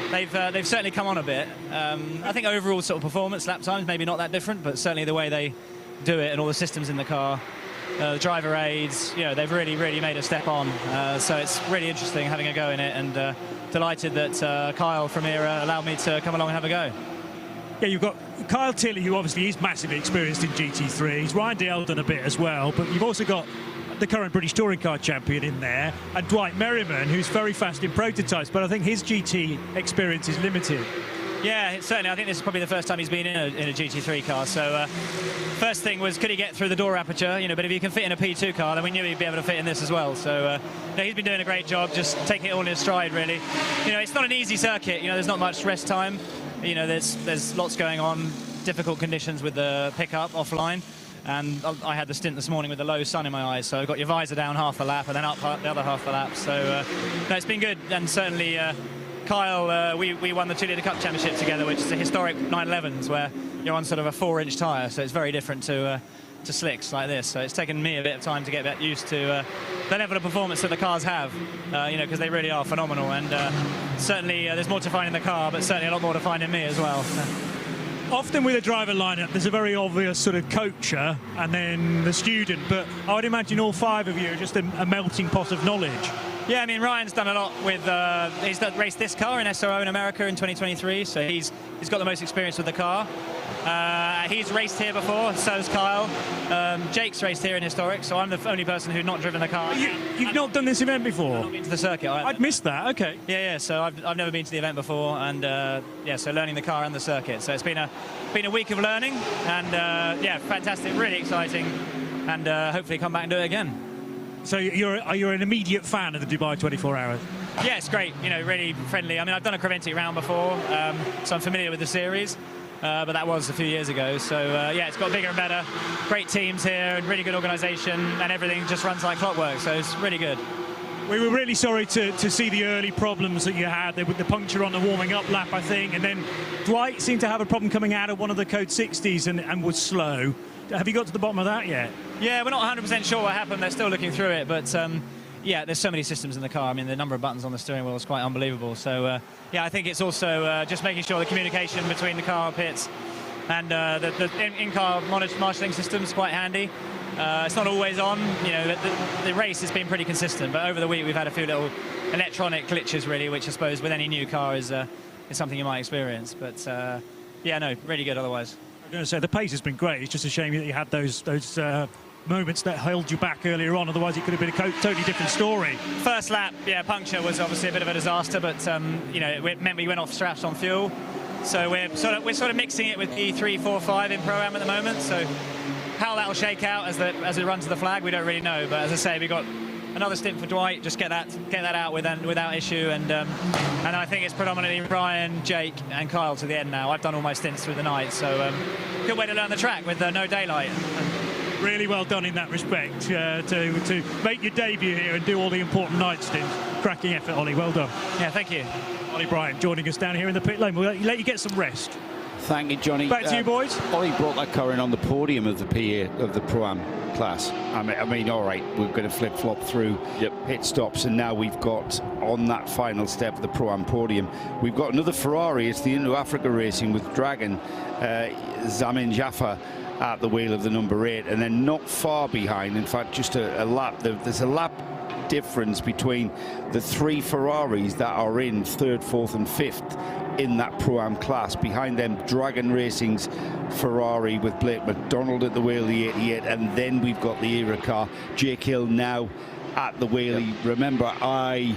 they've certainly come on a bit. I think overall sort of performance, lap times, maybe not that different, but certainly the way they do it and all the systems in the car, the driver aids, you know, they've really made a step on. So it's really interesting having a go in it, and delighted that Kyle from Era allowed me to come along and have a go. Yeah, you've got Kyle Tilley, who obviously is massively experienced in GT3s. Ryan Dalton done a bit as well, but you've also got the current British Touring Car champion in there, and Dwight Merriman, who's very fast in prototypes, but I think his GT experience is limited. Yeah, certainly. I think this is probably the first time he's been in a GT3 car. So first thing was, could he get through the door aperture? You know, but if he can fit in a P2 car, then we knew he'd be able to fit in this as well. So you know, he's been doing a great job, just taking it all in his stride, really. You know, it's not an easy circuit. You know, there's not much rest time. You know, there's lots going on, difficult conditions with the pickup offline. And I had the stint this morning with the low sun in my eyes, so I got your visor down half the lap and then up the other half the lap. So no, it's been good, and certainly Kyle, we won the 2 Litre Cup Championship together, which is a historic 911s where you're on sort of a 4-inch tyre, so it's very different to slicks like this. So it's taken me a bit of time to get a bit used to the level of performance that the cars have, you know, because they really are phenomenal. And certainly there's more to find in the car, but certainly a lot more to find in me as well. Often with a driver lineup, there's a very obvious sort of coacher and then the student, but I would imagine all 5 of you are just a melting pot of knowledge. Yeah, I mean, Ryan's done a lot with, he's raced this car in SRO in America in 2023, so he's got the most experience with the car. He's raced here before, so's Kyle. Jake's raced here in Historic, so I'm the only person who's not driven the car. You've not done this event before? I've not been to the circuit either. I'd missed that, okay. Yeah, so I've never been to the event before, and yeah, so learning the car and the circuit. So it's been a week of learning, and yeah, fantastic, really exciting, and hopefully come back and do it again. So you're an immediate fan of the Dubai 24 Hours? Yeah, it's great, you know, really friendly. I mean, I've done a Creventic round before, so I'm familiar with the series, but that was a few years ago. So yeah, it's got bigger and better, great teams here and really good organisation, and everything just runs like clockwork, so it's really good. We were really sorry to see the early problems that you had with the puncture on the warming up lap, I think, and then Dwight seemed to have a problem coming out of one of the Code 60s and was slow. Have you got to the bottom of that yet? Yeah, we're not 100% sure what happened. They're still looking through it, but yeah, there's so many systems in the car. I mean, the number of buttons on the steering wheel is quite unbelievable. So yeah, I think it's also just making sure the communication between the car pits and the in-car marshalling system is quite handy. It's not always on. You know, the race has been pretty consistent, but over the week we've had a few little electronic glitches, really, which I suppose with any new car is something you might experience. But yeah, no, really good otherwise. I'm going to say the pace has been great. It's just a shame that you had those moments that held you back earlier on. Otherwise, it could have been a totally different story. First lap, yeah, puncture was obviously a bit of a disaster, but you know, it meant we went off straps on fuel. So we're sort of mixing it with E3, 4, 5 in Pro-Am at the moment. So how that'll shake out as it runs to the flag, we don't really know. But as I say, we got another stint for Dwight. Just get that out without issue, and I think it's predominantly Brian, Jake, and Kyle to the end now. I've done all my stints through the night, so good way to learn the track with no daylight. Really well done in that respect to make your debut here and do all the important night stints. Cracking effort, Ollie. Well done. Yeah, thank you. Ollie Bryant joining us down here in the pit lane. We'll let you get some rest. Thank you, Johnny. Back to you, boys. Ollie brought that car in on the podium of the PA of the Pro-Am class. I mean, all right, we're going to flip-flop through pit stops, and now we've got on that final step of the Pro-Am podium, we've got another Ferrari. It's the Indo-Africa Racing with Dragon, Zamin Jaffa at the wheel of the number 8, and then not far behind, in fact, just a lap. There's a lap difference between the 3 Ferraris that are in 3rd, 4th and 5th in that Pro-Am class. Behind them, Dragon Racing's Ferrari with Blake McDonald at the wheel, the 88, and then we've got the era car, Jake Hill now at the wheel. Remember, I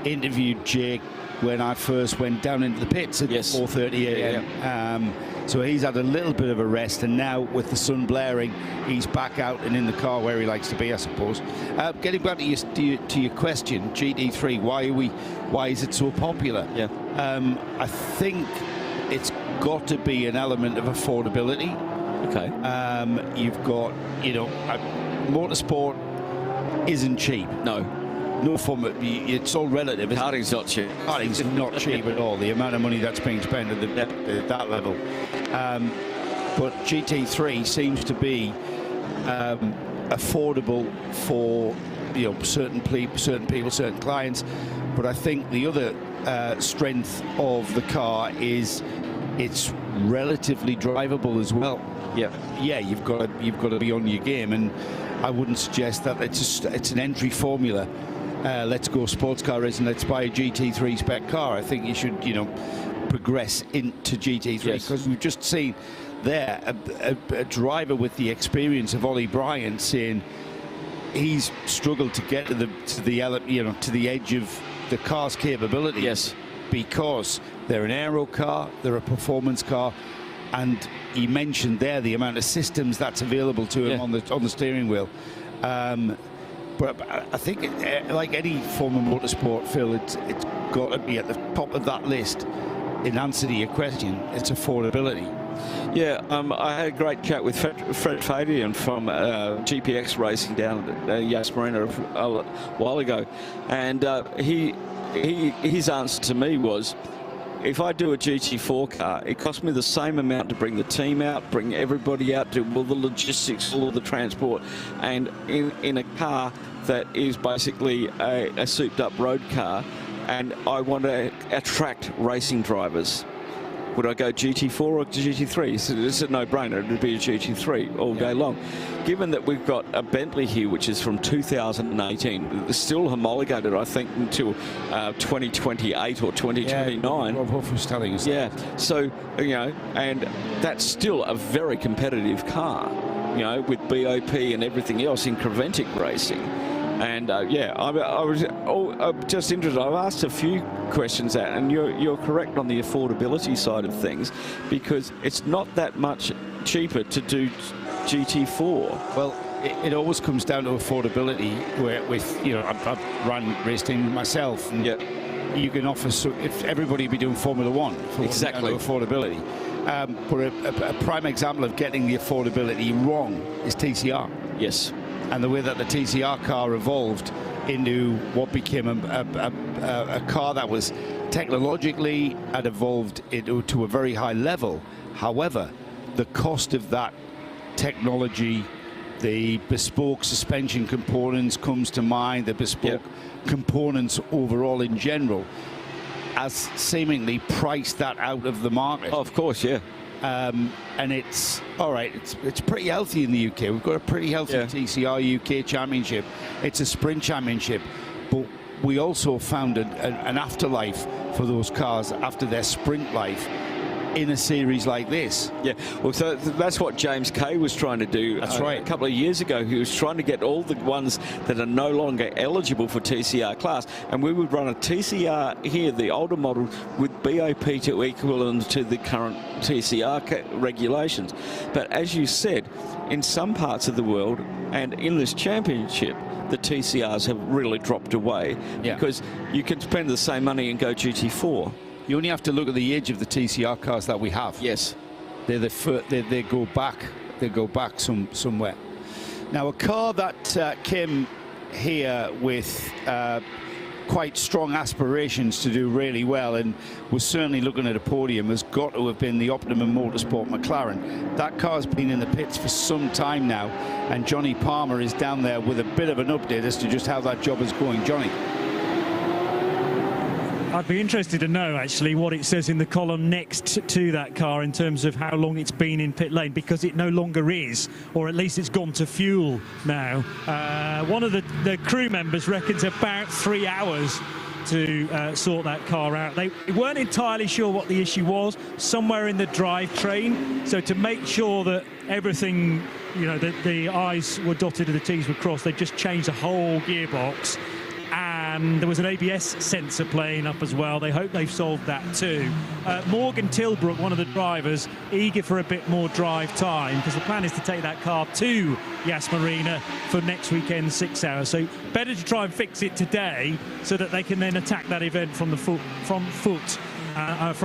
interviewed Jake when I first went down into the pits at 4:30 a.m. So he's had a little bit of a rest, and now with the sun blaring, he's back out and in the car where he likes to be, I suppose. Getting back to your question, GT3, why is it so popular? I think it's got to be an element of affordability. Okay. You've got, motorsport isn't cheap. No form of, it's all relative. Karting's not cheap. Karting's not cheap at all. The amount of money that's being spent at that level. But GT3 seems to be affordable for certain people, certain clients. But I think the other strength of the car is it's relatively drivable as well. Yeah, you've got to be on your game, and I wouldn't suggest that it's an entry formula. Let's go sports car racing, let's buy a GT3 spec car. I think you should, progress into GT3, because we've just seen there a driver with the experience of Ollie Bryant saying he's struggled to get to the edge of the car's capability. Because they're an aero car, they're a performance car, and he mentioned there the amount of systems that's available to him on the steering wheel. But I think, like any form of motorsport, Phil, it's got to be at the top of that list. In answer to your question, it's affordability. Yeah, I had a great chat with Fred Fabian from GPX Racing down at Yas Marina a while ago, and his answer to me was, if I do a GT4 car, it costs me the same amount to bring the team out, bring everybody out, do all the logistics, all of the transport, and in a car that is basically a souped-up road car, and I want to attract racing drivers. Would I go GT4 or GT3? So it's a no-brainer. It would be a GT3 all day long. Given that we've got a Bentley here, which is from 2018, it's still homologated, I think, until 2028 or 2029. Rob Huff was telling us. Yeah. So, and that's still a very competitive car, with BOP and everything else in Creventic racing. And I was just interested. I've asked a few questions out, and you're correct on the affordability side of things, because it's not that much cheaper to do GT4. Well, it always comes down to affordability. I've run racing myself, and you can offer. So if everybody be doing Formula One, exactly affordability. But a prime example of getting the affordability wrong is TCR. Yes. And the way that the TCR car evolved into what became a car that was technologically had evolved to a very high level. However, the cost of that technology, the bespoke suspension components comes to mind, the bespoke components overall in general, has seemingly priced that out of the market. Oh, of course, yeah. And it's all right. It's pretty healthy in the UK. We've got a pretty healthy TCR UK championship. It's a sprint championship, but we also found an afterlife for those cars after their sprint life in a series like this. Yeah, well, so that's what James Kay was trying to do. That's right. A couple of years ago, he was trying to get all the ones that are no longer eligible for TCR class, and we would run a TCR here, the older model, with BOP to equivalent to the current TCR regulations. But as you said, in some parts of the world and in this championship, the TCRs have really dropped away because you can spend the same money and go GT4. You only have to look at the age of the TCR cars that we have. Yes, they go back. They go back somewhere. Now, a car that came here with quite strong aspirations to do really well and was certainly looking at a podium has got to have been the Optimum Motorsport McLaren. That car's been in the pits for some time now, and Johnny Palmer is down there with a bit of an update as to just how that job is going. Johnny. I'd be interested to know, actually, what it says in the column next to that car in terms of how long it's been in pit lane, because it no longer is, or at least it's gone to fuel now. One of the crew members reckons about 3 hours to sort that car out. They weren't entirely sure what the issue was, somewhere in the drivetrain. So to make sure that everything, you know, that the I's were dotted and the T's were crossed, they just changed the whole gearbox. And there was an ABS sensor playing up as well. They hope they've solved that too. Morgan Tilbrook, one of the drivers, eager for a bit more drive time, because the plan is to take that car to Yas Marina for next weekend 6 hours. So better to try and fix it today so that they can then attack that event from the from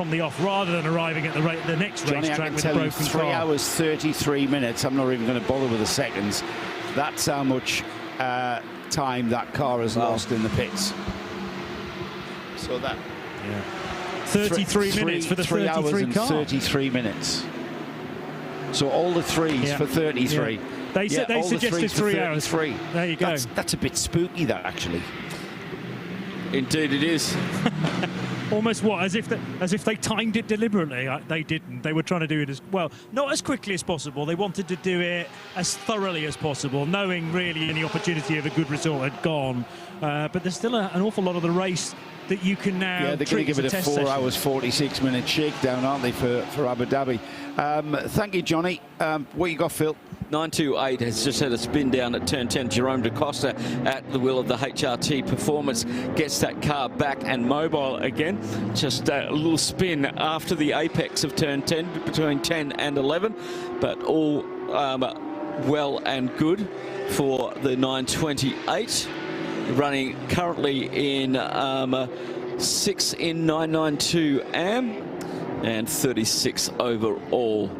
the off, rather than arriving at the next racetrack with a broken car. 3 hours 33 minutes. I'm not even going to bother with the seconds. That's how much time that car has lost in the pits. So that 33 minutes for the 3 hours 33 and car. 33 minutes. So all the threes for 33. Yeah. They suggested 3 hours. There you go. That's a bit spooky, that, actually. Indeed it is. Almost as if they timed it deliberately. They didn't. They were trying to do it as well, not as quickly as possible. They wanted to do it as thoroughly as possible, knowing really any opportunity of a good result had gone. But there's still an awful lot of the race that you can now. Yeah, they're going to give it a 4 hours 46 minute shakedown, aren't they, for Abu Dhabi? Thank you, Johnny. What you got, Phil? 928 has just had a spin down at turn 10. Jerome Da Costa at the wheel of the HRT Performance gets that car back and mobile again. Just a little spin after the apex of turn 10, between 10 and 11, but all well and good for the 928. Running currently in 6 in 992 AM and 36 overall.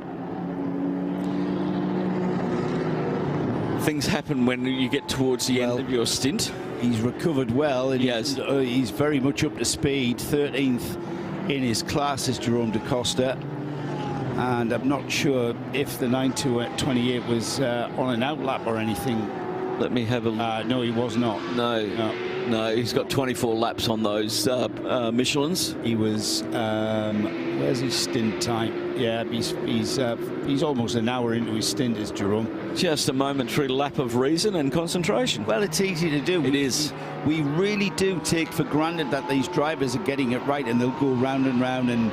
Things happen when you get towards the end of your stint. He's recovered well, and he's very much up to speed. 13th in his class is Jerome Da Costa, and I'm not sure if the 928 was on an outlap or anything. Let me have a look. No, he was not. No, he's got 24 laps on those Michelins. He was. Where's his stint time? Yeah, he's almost an hour into his stint as Jerome. Just a momentary lap of reason and concentration. Well, it's easy to do. It is. We really do take for granted that these drivers are getting it right, and they'll go round and round and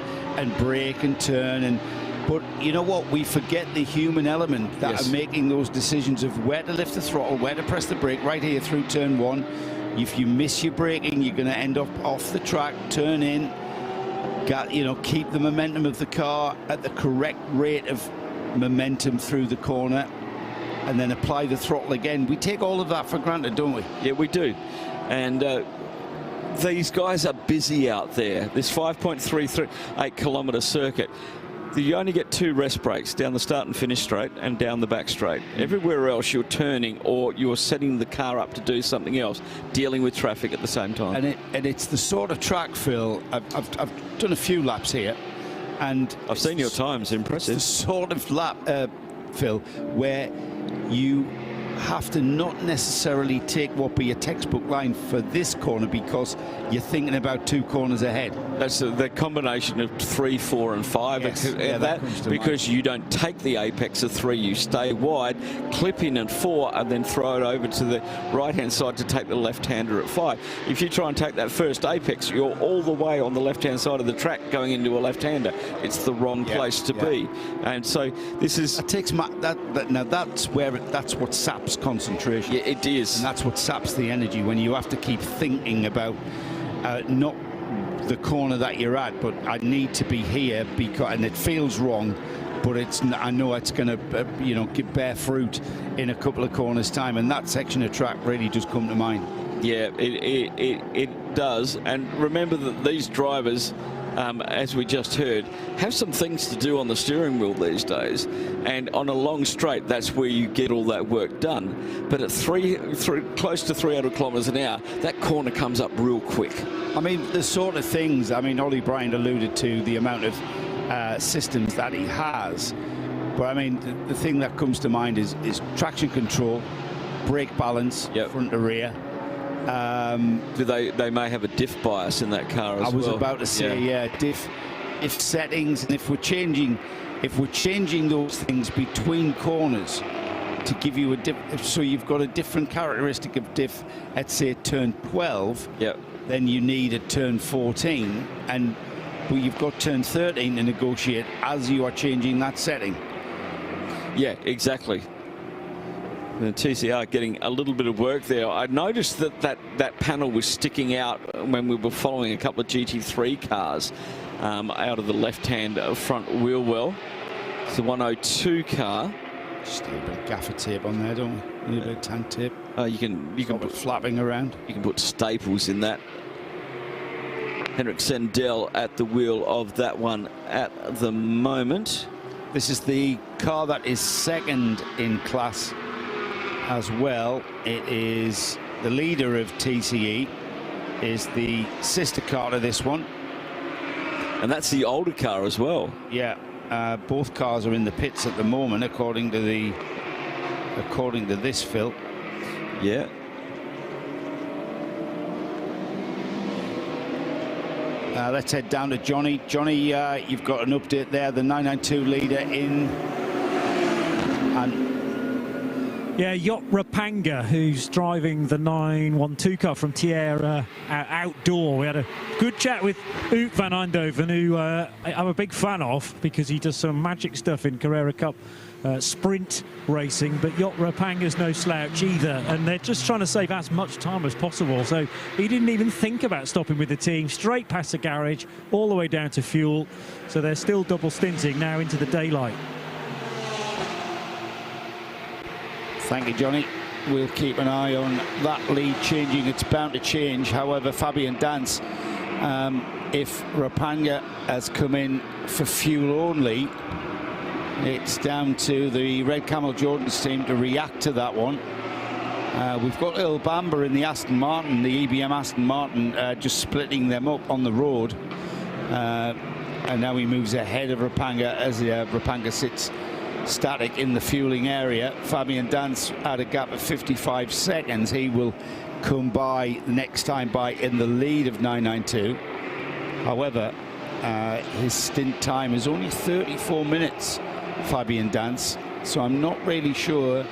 brake and turn. But you know what? We forget the human element that are making those decisions of where to lift the throttle, where to press the brake, right here through turn 1. If you miss your braking, you're going to end up off the track, turn in, keep the momentum of the car at the correct rate of momentum through the corner, and then apply the throttle again. We take all of that for granted, don't we? Yeah, we do. And these guys are busy out there. This 5.38 kilometre circuit. You only get 2 rest breaks, down the start and finish straight and down the back straight. Everywhere else you're turning or you're setting the car up to do something else, dealing with traffic at the same time. And it's the sort of track, Phil, I've done a few laps here, and I've seen your times, impressive. It's the sort of lap, Phil, where you have to not necessarily take what be a textbook line for this corner, because you're thinking about 2 corners ahead. That's the combination of 3, 4 and 5. That because you don't take the apex of 3, you stay wide, clip in at 4 and then throw it over to the right hand side to take the left hander at 5. If you try and take that first apex, you're all the way on the left hand side of the track going into a left hander. It's the wrong place to be. And so this is that's what saps concentration. Yeah, it is. And that's what saps the energy, when you have to keep thinking about not the corner that you're at, but I need to be here, because, and it feels wrong, but I know it's going to bear fruit in a couple of corners time, and that section of track really does come to mind. Yeah, it does. And remember that these drivers, as we just heard, have some things to do on the steering wheel these days, and on a long straight, that's where you get all that work done. But at close to 300 kilometres an hour, that corner comes up real quick. I mean, the sort of things, Ollie Bryant alluded to the amount of systems that he has, but I mean, the thing that comes to mind is traction control, brake balance, front to rear. They may have a diff bias in that car as well. I was about to say, diff settings, and if we're changing those things between corners to give you so you've got a different characteristic of diff at, say, turn 12. then you need at turn 14, and well, you've got turn 13 to negotiate as you are changing that setting. Yeah, exactly. The TCR getting a little bit of work there. I noticed that panel was sticking out when we were following a couple of GT3 cars out of the left-hand front wheel well. It's the 102 car. Just a little bit of gaffer tape on there, don't we? A little bit of tank tape. You can put flapping around. You can put staples in that. Henrik Sendell at the wheel of that one at the moment. This is the car that is second in class as well. It is the leader of TCE, is the sister car to this one. And that's the older car as well. Yeah, both cars are in the pits at the moment, according to this, Phil. Yeah. Let's head down to Johnny. Johnny, you've got an update there. The 992 leader in. And yeah, Yacht Rapanga, who's driving the 912 car from Tierra Outdoor. We had a good chat with Oot van Eindhoven, who I'm a big fan of because he does some magic stuff in Carrera Cup sprint racing, but Yacht Rapanga's no slouch either, and they're just trying to save as much time as possible. So he didn't even think about stopping with the team, straight past the garage, all the way down to fuel. So they're still double stinting now into the daylight. Thank you, Johnny. We'll keep an eye on that lead changing. It's bound to change. However, Fabian Dance, if Rapanga has come in for fuel only, it's down to the Red Camel Jordan's team to react to that one. We've got Earl Bamber in the Aston Martin, the EBM Aston Martin, just splitting them up on the road. And now he moves ahead of Rapanga as Rapanga sits static in the fueling area. Fabian Dance had a gap of 55 seconds. He will come by the next time by in the lead of 992. However, his stint time is only 34 minutes, Fabian Dance. So I'm not really sure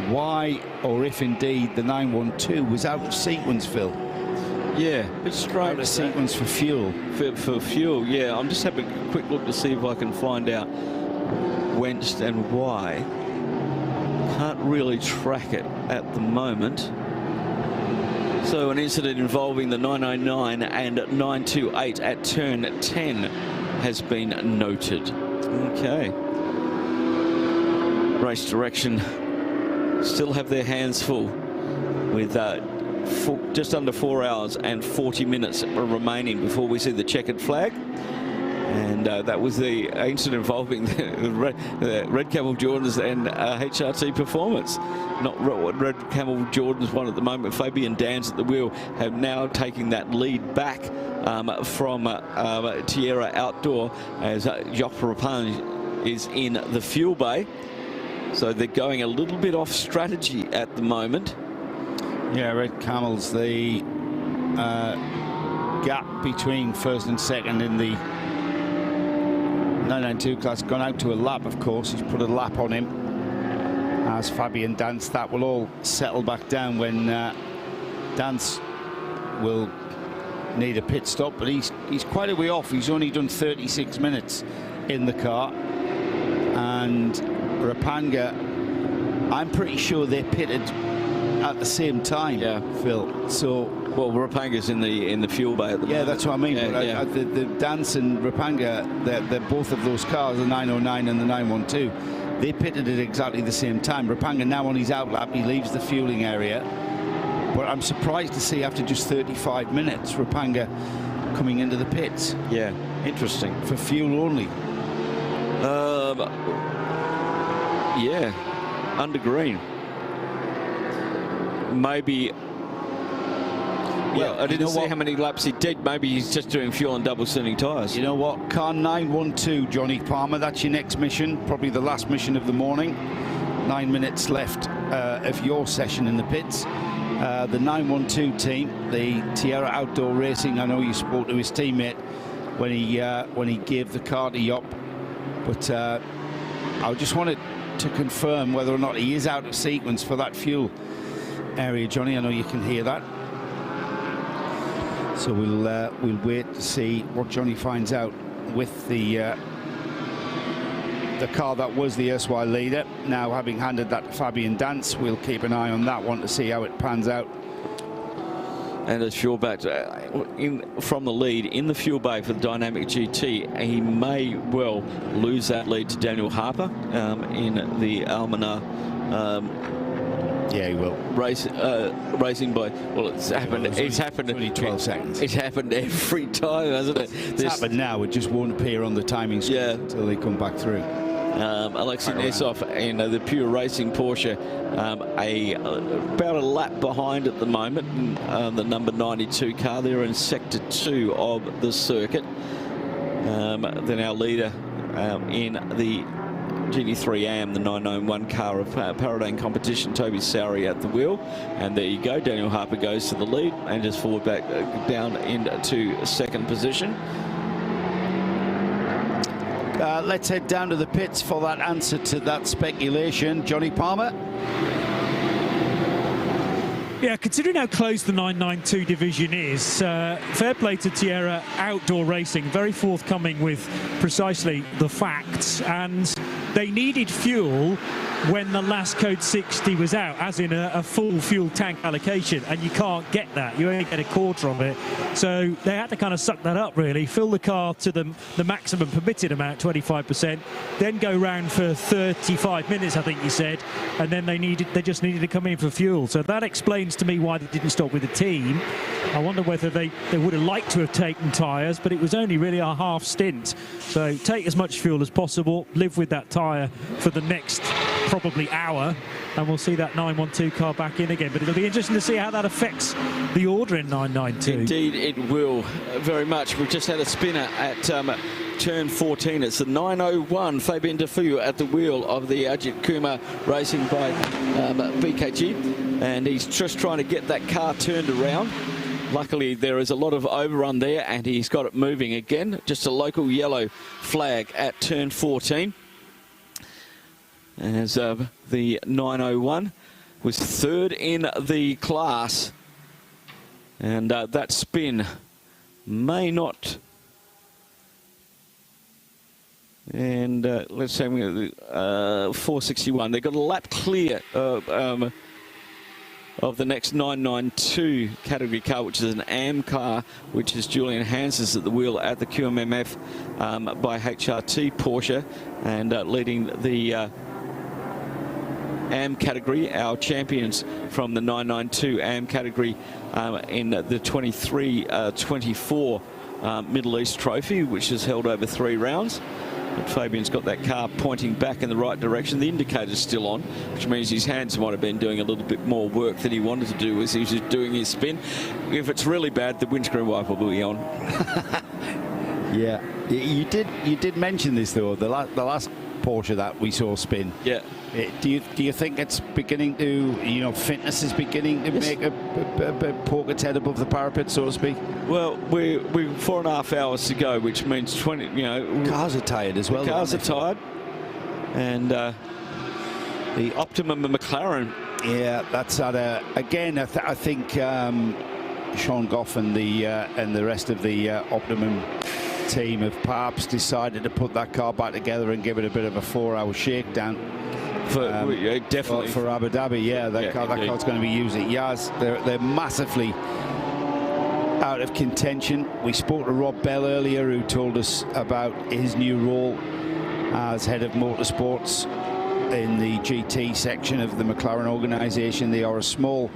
why or if indeed the 912 was out of sequence, Phil. Yeah, it's straight. Out of sequence for fuel. For fuel, yeah. I'm just having a quick look to see if I can find out whence and why. Can't really track it at the moment. So an incident involving the 999 and 928 at turn 10 has been noted. Okay. Race direction still have their hands full with just under 4 hours and 40 minutes remaining before we see the checkered flag. And that was the incident involving the Red Camel Jordans and HRT Performance. Not Red Camel Jordans one at the moment. Fabian Dance at the wheel have now taken that lead back from Tierra Outdoor as Jock Rapang is in the fuel bay. So they're going a little bit off strategy at the moment. Yeah, Red Camel's the gap between first and second in the 992 class gone out to a lap, of course. He's put a lap on him as Fabian Dance. That will all settle back down when Dance will need a pit stop, but he's quite a way off. He's only done 36 minutes in the car. And Rapanga, I'm pretty sure they pitted at the same time, yeah, Phil. So, well, Rapanga's in the fuel bay at the moment. Yeah, that's what I mean. Yeah, but the Dance and Rapanga, they're both of those cars, the 909 and the 912, they pitted at exactly the same time. Rapanga now on his outlap, he leaves the fueling area. But I'm surprised to see after just 35 minutes, Rapanga coming into the pits. Yeah, interesting. For fuel only. Yeah, under green. Maybe. Well, I didn't see how many laps he did. Maybe he's just doing fuel on double sending tyres. You know what? Car 912, Johnny Palmer, that's your next mission, probably the last mission of the morning. 9 minutes left of your session in the pits. The 912 team, the Tierra Outdoor Racing, I know you spoke to his teammate when he gave the car to Yop, but I just wanted to confirm whether or not he is out of sequence for that fuel area, Johnny. I know you can hear that. So we'll wait to see what Johnny finds out with the car that was the erstwhile leader. Now, having handed that to Fabian Dance, we'll keep an eye on that one to see how it pans out. And as fuel back from the lead in the fuel bag for the Dynamic GT, he may well lose that lead to Daniel Harper in the Almanar. Yeah, he will. Racing by, well, it's happened. It's happened. Only 12 seconds. It's happened every time, hasn't it? It's happened now. It just won't appear on the timing screen until they come back through. Alexei Nesov in the Pure Racing Porsche, about a lap behind at the moment. The number 92 car there in Sector 2 of the circuit. Then our leader in the GT3 AM, the 991 car of Paradine Competition, Toby Sowry at the wheel. And there you go, Daniel Harper goes to the lead and just forward back down into second position. Let's head down to the pits for that answer to that speculation. Johnny Palmer. Yeah, considering how close the 992 division is, fair play to Tierra Outdoor Racing, very forthcoming with precisely the facts, and they needed fuel when the last code 60 was out, as in a full fuel tank allocation, and you can't get that. You only get a quarter of it. So they had to kind of suck that up, really, fill the car to the maximum permitted amount, 25%, then go round for 35 minutes, I think you said, and then they just needed to come in for fuel. So that explains to me why they didn't stop with the team. I wonder whether they would have liked to have taken tyres, but it was only really a half stint. So take as much fuel as possible, live with that tyre for the next probably hour, and we'll see that 912 car back in again. But it'll be interesting to see how that affects the order in 992. Indeed, it will, very much. We've just had a spinner at turn 14. It's the 901, Fabien Defoe at the wheel of the Ajith Kumar Racing by BKG, and he's just trying to get that car turned around. Luckily, there is a lot of overrun there, and he's got it moving again. Just a local yellow flag at turn 14. As the 901 was third in the class, and that spin may not. And let's say we 461. They got a lap clear of the next 992 category car, which is an AM car, which is Julian Hans's at the wheel at the QMMF by HRT Porsche, and leading the AM category, our champions from the 992 AM category in the 23-24 Middle East Trophy, which is held over 3 rounds. But Fabian's got that car pointing back in the right direction. The indicator's still on, which means his hands might have been doing a little bit more work than he wanted to do as he was just doing his spin. If it's really bad, the windscreen wiper will be on. Yeah, you did mention this though. The last Porsche that we saw spin. Yeah. Do you think it's beginning to, fitness is beginning to make a poke its head above the parapet, so to speak? Well, we're 4.5 hours to go, which means 20. Cars are tired as well. Cars are tired, and the Optimum and McLaren. Yeah, that's again. I think Sean Goff and the rest of the Optimum team have perhaps decided to put that car back together and give it a bit of a 4-hour shakedown. Definitely for Abu Dhabi. Yeah, that car's going to be used at Yaz. They're massively out of contention. We spoke to Rob Bell earlier, who told us about his new role as head of motorsports in the GT section of the McLaren organisation. They are a small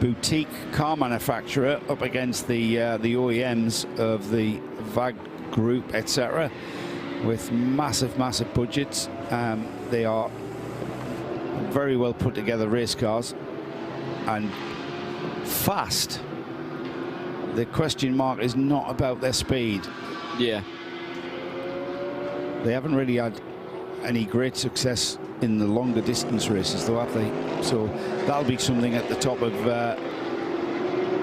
boutique car manufacturer up against the OEMs of the VAG group, etc., with massive budgets. They are very well put together race cars and fast. The question mark is not about their speed. Yeah, they haven't really had any great success in the longer distance races though, have they? So that'll be something at the top of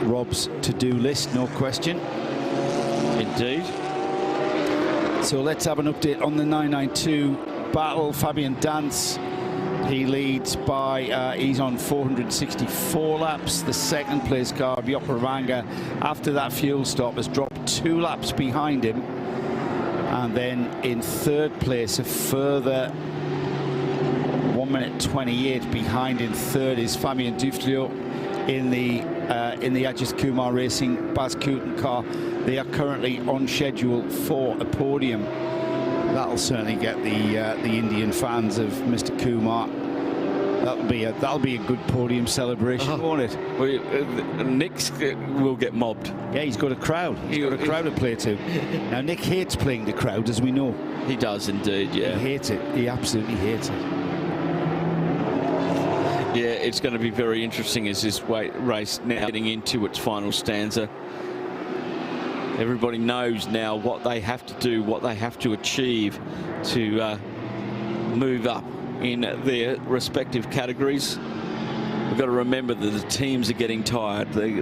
Rob's to-do list, no question. Indeed. So let's have an update on the 992 battle. Fabian Dance He leads by, he's on 464 laps. The second place car, Bioparamanga, after that fuel stop, has dropped 2 laps behind him. And then in third place, a further 1 minute 28 behind in third is Fabien Duflio in the Ajith Kumar Racing Baz Kooten car. They are currently on schedule for a podium. That'll certainly get the Indian fans of Mr. Kumar. That'll be a good podium celebration, won't it? Well, Nick will get mobbed. Yeah, he's got a crowd. He's got a crowd to play to. Now, Nick hates playing the crowd, as we know. He does indeed, yeah. He hates it. He absolutely hates it. Yeah, it's going to be very interesting as this race now getting into its final stanza. Everybody knows now what they have to do, what they have to achieve to move up in their respective categories. We've got to remember that the teams are getting tired. The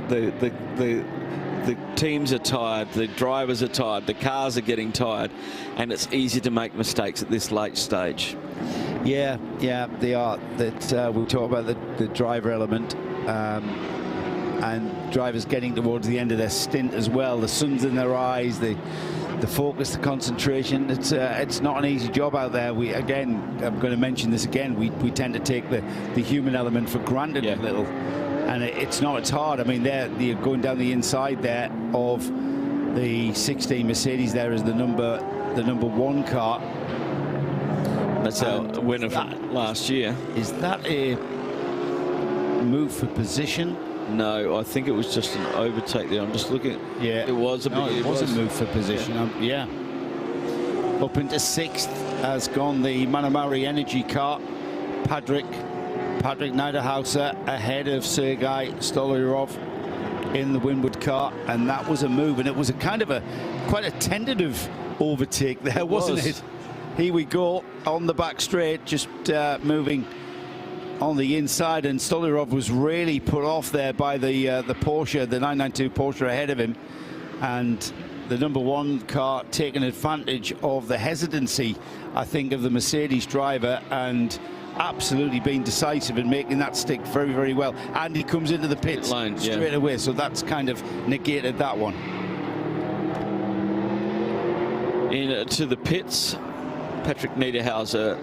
teams are tired, the drivers are tired, the cars are getting tired, and it's easy to make mistakes at this late stage. Yeah, they are. That we talk about the driver element, and drivers getting towards the end of their stint as well. The sun's in their eyes, the focus, the concentration. It's not an easy job out there. I'm going to mention this again. We tend to take the human element for granted a little, and it's not. It's hard. I mean, they're going down the inside there of the 16 Mercedes. There is the number 1 car. That's our winner from last year. Is that a move for position? No, I think it was just an overtake there. I'm just looking. Yeah, it was a move for position. Yeah. Up into 6th has gone the Manamari Energy car. Patrick Niederhauser ahead of Sergei Stolarov in the Winwood car, and that was a move, and it was a kind of quite a tentative overtake there, wasn't it? Here we go on the back straight, just moving on the inside, and Stolarov was really put off there by the Porsche, the 992 Porsche ahead of him, and the number 1 car taking advantage of the hesitancy, I think, of the Mercedes driver, and absolutely being decisive and making that stick very, very well. And he comes into the pits straight away, so that's kind of negated that one. Into the pits, Patrick Niederhauser,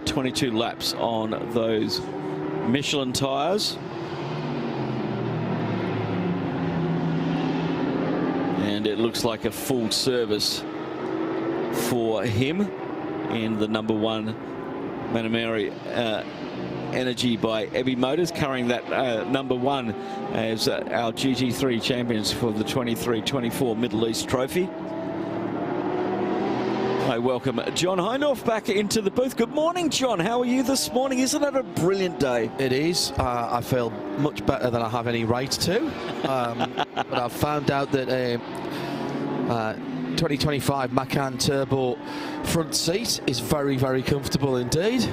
22 laps on those Michelin tyres. And it looks like a full service for him in the number 1 Manamari Energy by Ebby Motors, carrying that number 1 as our GT3 champions for the 23-24 Middle East Trophy. I welcome John Hindhaugh back into the booth. Good morning, John. How are you this morning? Isn't it a brilliant day? It is. I feel much better than I have any right to. But I've found out that 2025 Macan Turbo front seat is very, very comfortable indeed.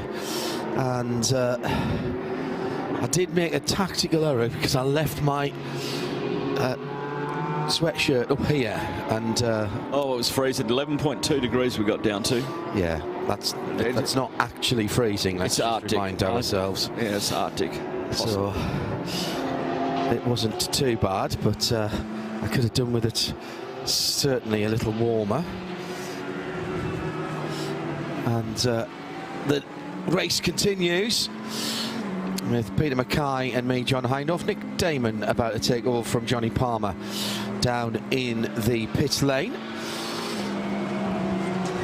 And I did make a tactical error because I left my sweatshirt up here, and it was freezing. 11.2 degrees we got down to. Yeah, that's not actually freezing. Let's just remind ourselves. Yeah, it's Arctic. So it wasn't too bad, but I could have done with it certainly a little warmer. And the race continues with Peter Mackay and me, John Hindhaugh. Nick Damon about to take over from Johnny Palmer down in the pit lane.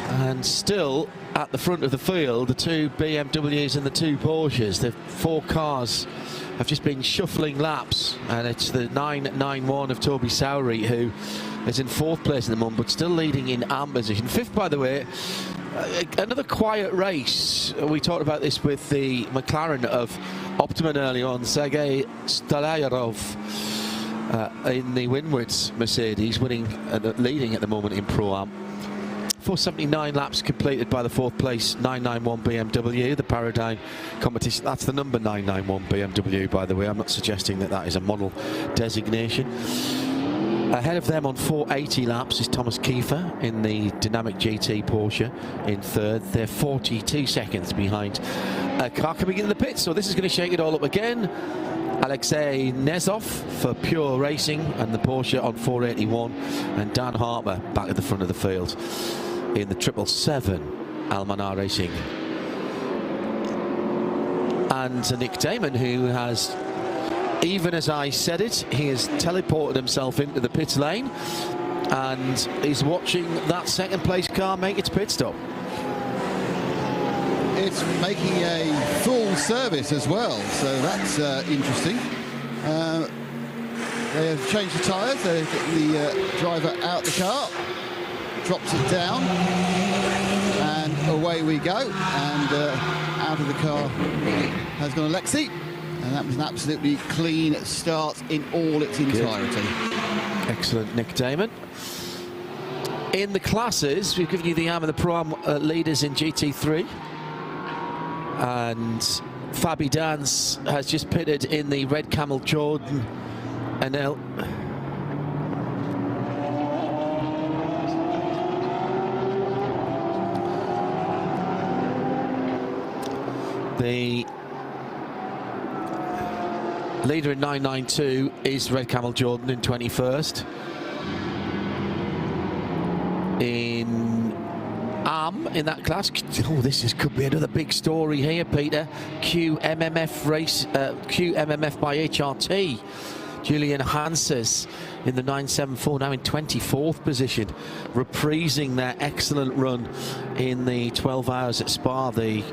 And still at the front of the field, the 2 BMWs and the 2 Porsches. The 4 cars have just been shuffling laps, and it's the 991 of Toby Sowry who is in 4th place at the moment, but still leading in arm position. 5th, by the way. Another quiet race. We talked about this with the McLaren of Optimum early on. Sergei Stolarov in the Winwoods Mercedes, leading at the moment in Pro-Am. 479 laps completed by the 4th place 991 BMW, the Paradigm competition. That's the number 991 BMW, by the way. I'm not suggesting that is a model designation. Ahead of them on 480 laps is Thomas Kiefer in the Dynamic GT Porsche in third. They're 42 seconds behind a car coming into the pits, so this is going to shake it all up again. Alexei Nezov for Pure Racing and the Porsche on 481, and Dan Harper back at the front of the field in the 777 Almanar Racing. And Nick Damon, who has, even as I said it, he has teleported himself into the pit lane and is watching that second place car make its pit stop. It's making a full service as well, so that's interesting. They have changed the tyres, they're getting the driver out the car, drops it down, and away we go. And out of the car has gone Alexei, and that was an absolutely clean start in all its entirety. Excellent, Nick Damon. In the classes, we've given you the Am and the Pro-Am leaders in GT3. And Fabi Dans has just pitted in the Red Camel Jordan NL. The leader in 992 is Red Camel Jordan in 21st. In Am in that class, oh, this could be another big story here, Peter. QMMF race, QMMF by HRT. Julian Hanses in the 974, now in 24th position, reprising their excellent run in the 12 hours at Spa, the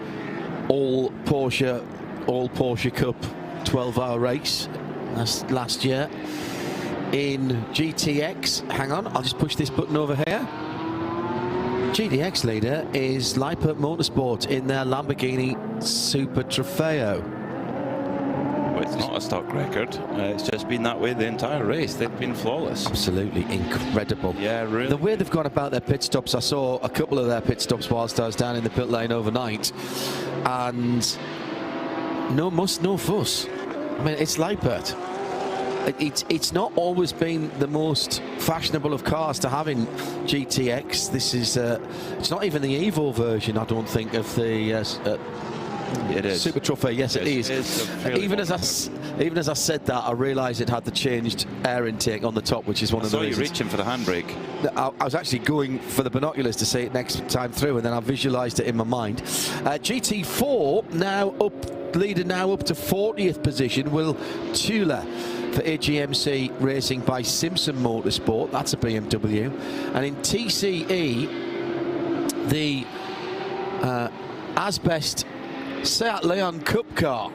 all Porsche Cup 12-hour race last year. In GTX, hang on, I'll just push this button over here. GTX leader is Leipert Motorsport in their Lamborghini Super Trofeo. Well, it's not a stock record. It's just been that way the entire race. They've been flawless. Absolutely incredible. Yeah, really. The way they've gone about their pit stops, I saw a couple of their pit stops whilst I was down in the pit lane overnight, and no muss, no fuss. I mean, it's Leipert. It's not always been the most fashionable of cars to have in GTX. This is it's not even the Evo version, I don't think, of the it is Super Trophy. Yes, it is. Even as I said that, I realised it had the changed air intake on the top, which is one of the reasons. I saw you reaching for the handbrake. I was actually going for the binoculars to see it next time through, and then I visualised it in my mind. GT4 now leader up to 40th position. Will Tula for AGMC Racing by Simpson Motorsport. That's a BMW. And in TCE, the Asbest Seat Leon Cup car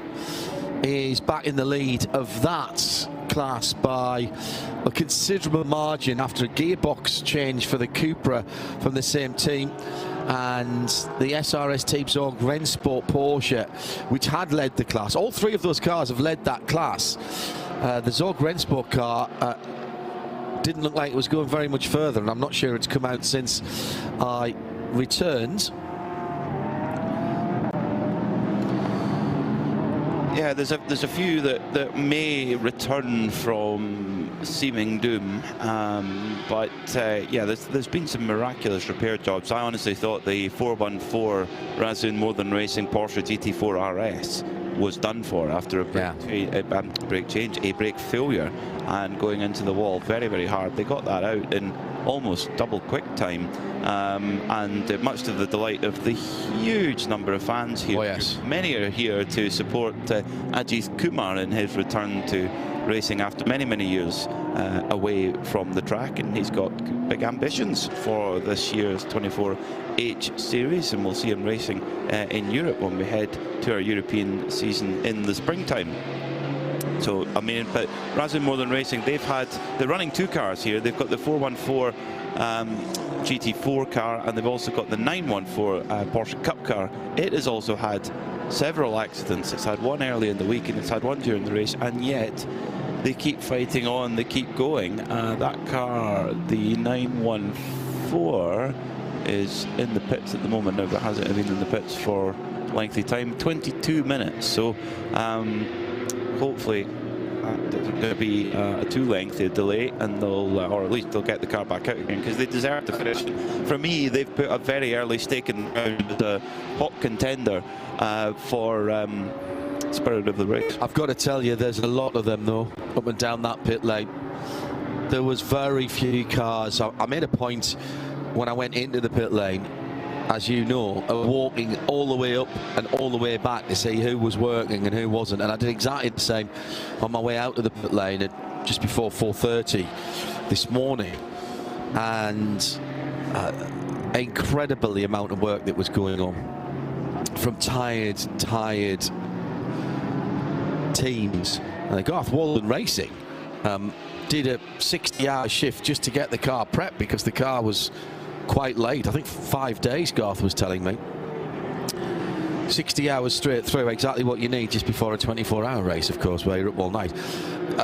is back in the lead of that class by a considerable margin after a gearbox change for the Cupra from the same team. And the SRS Team Zorg Rennsport Porsche, which had led the class. All three of those cars have led that class. The Zorg Rennsport car didn't look like it was going very much further, and I'm not sure it's come out since I returned. Yeah, there's a few that may return from seeming doom, but yeah, there's been some miraculous repair jobs. I honestly thought the 414 Razzoon Modern Racing Porsche GT4 RS was done for after a brake failure and going into the wall very, very hard. They got that out in almost double quick time, and much to the delight of the huge number of fans here. Oh, yes. Many are here to support Ajith Kumar in his return to racing after many, many years away from the track, and he's got big ambitions for this year's 24H series, and we'll see him racing in Europe when we head to our European season in the springtime. So, I mean, but Razzoon Modern Racing, they're running two cars here. They've got the 414 GT4 car, and they've also got the 914 Porsche Cup car. It has also had several accidents. It's had one early in the week, and it's had one during the race, and yet they keep fighting on, they keep going. That car, the 914, is in the pits at the moment now, but hasn't been in the pits for lengthy time, 22 minutes. So hopefully there's going to be a too lengthy delay, and they'll, or at least they'll get the car back out again, because they deserve to finish. For me, they've put a very early stake in the ground as a hot contender for spirit of the race. I've got to tell you, there's a lot of them though, up and down that pit lane. There was very few cars. I made a point when I went into the pit lane, as you know, of walking all the way up and all the way back to see who was working and who wasn't. And I did exactly the same on my way out of the pit lane at just before 4:30 this morning. And incredible the amount of work that was going on from tired teams. And Garth Walden Racing did a 60-hour shift just to get the car prepped, because the car was quite late. I think 5 days, Garth was telling me. 60 hours straight through, exactly what you need just before a 24-hour race, of course, where you're up all night.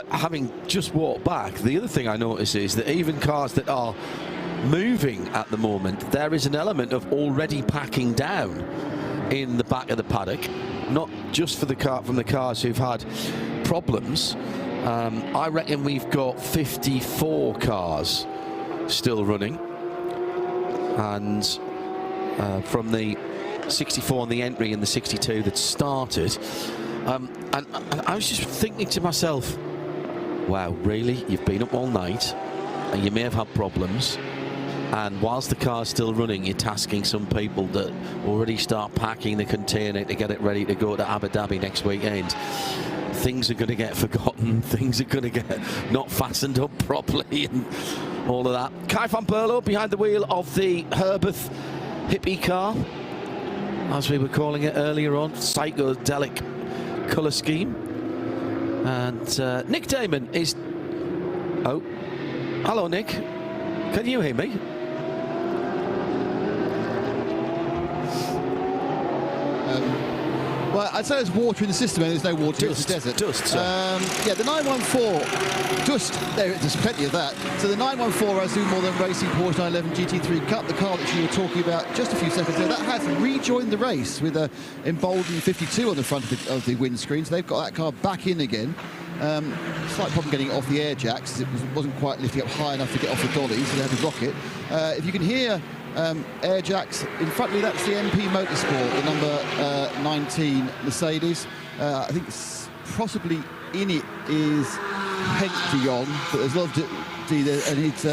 Having just walked back, the other thing I notice is that even cars that are moving at the moment, there is an element of already packing down in the back of the paddock, not just for the car from the cars who've had problems. I reckon we've got 54 cars still running, and from the 64 on the entry and the 62 that started, and I was just thinking to myself, wow, really, you've been up all night and you may have had problems, and whilst the car's still running, you're tasking some people that already start packing the container to get it ready to go to Abu Dhabi next weekend. Things are going to get forgotten, things are going to get not fastened up properly, and all of that. Kai van Berlo behind the wheel of the Herbeth hippie car, as we were calling it earlier on, psychedelic colour scheme. And Nick Damon is... Oh, hello Nick, can you hear me? Well, I'd say there's water in the system, and there's no water in the desert. Dust, yeah, the 914, dust, there's plenty of that. So the 914 Azul Modern Racing Porsche 911 GT3 Cup, the car that you were talking about just a few seconds ago, that has rejoined the race with a emboldened 52 on the front of the windscreen. So they've got that car back in again. Slight problem getting it off the air jacks. It wasn't quite lifting up high enough to get off the dolly, so they had to rock it. If you can hear air jacks in front of me, that's the MP Motorsport, the number 19 Mercedes. I think possibly in it is Henk de Jong, but there's a lot of D there, and it's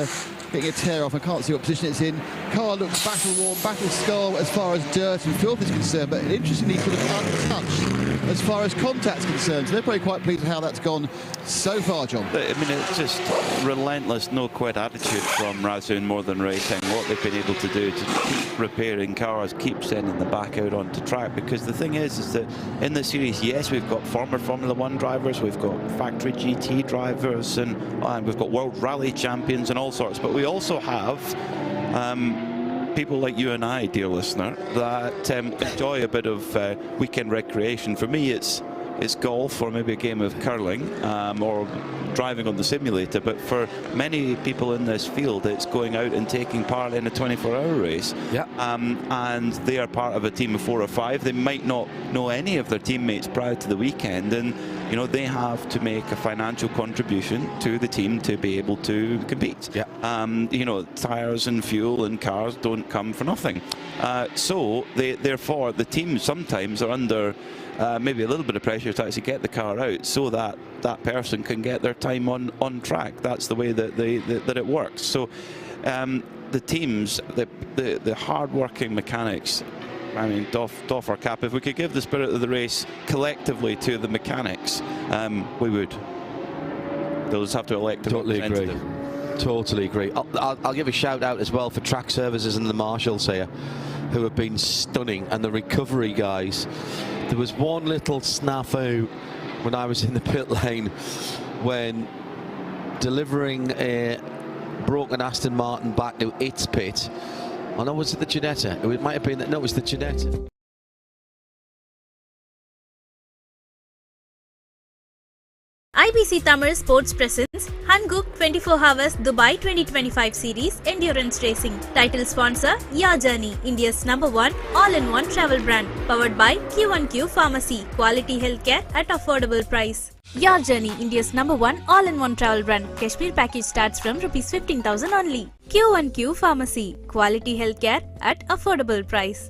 getting a tear off. I can't see what position it's in. Car looks battle-worn, battle-scarred as far as dirt and filth is concerned, but interestingly sort of untouched as far as contact's concerned. So they're probably quite pleased with how that's gone so far, John. I mean, it's just relentless, no-quit attitude from Razzoon Modern Racing. What they've been able to do to keep repairing cars, keep sending them back out onto track. Because the thing is that in the series, yes, we've got former Formula One drivers, we've got factory GT drivers, and we've got World Rally champions and all sorts. But we also have people like you and I, dear listener, that enjoy a bit of weekend recreation. For me, it's golf, or maybe a game of curling, or driving on the simulator. But for many people in this field, it's going out and taking part in a 24-hour race. Yeah. And they are part of a team of 4 or 5. They might not know any of their teammates prior to the weekend, and you know, they have to make a financial contribution to the team to be able to compete. Yeah. You know, tires and fuel and cars don't come for nothing. So therefore, the teams sometimes are under maybe a little bit of pressure to actually get the car out, so that that person can get their time on track. That's the way that that it works. So the teams, the hard-working mechanics, I mean, doff our cap. If we could give the spirit of the race collectively to the mechanics, we would. They'll just have to elect a representative. Totally agree. I'll give a shout out as well for track services and the marshals here, who have been stunning, and the recovery guys. There was one little snafu when I was in the pit lane when delivering a broken Aston Martin back to its pit. Oh no, was it the Ginetta? It might have been that. No, it was the Ginetta. IBC Tamil Sports presents Hankook 24H Dubai 2025 Series Endurance Racing. Title sponsor Ya Journey, India's #1 all-in-one travel brand. Powered by Q1Q Pharmacy. Quality healthcare at affordable price. Ya Journey, India's #1 all-in-one travel brand. Kashmir package starts from ₹15,000 only. Q1Q Pharmacy. Quality healthcare at affordable price.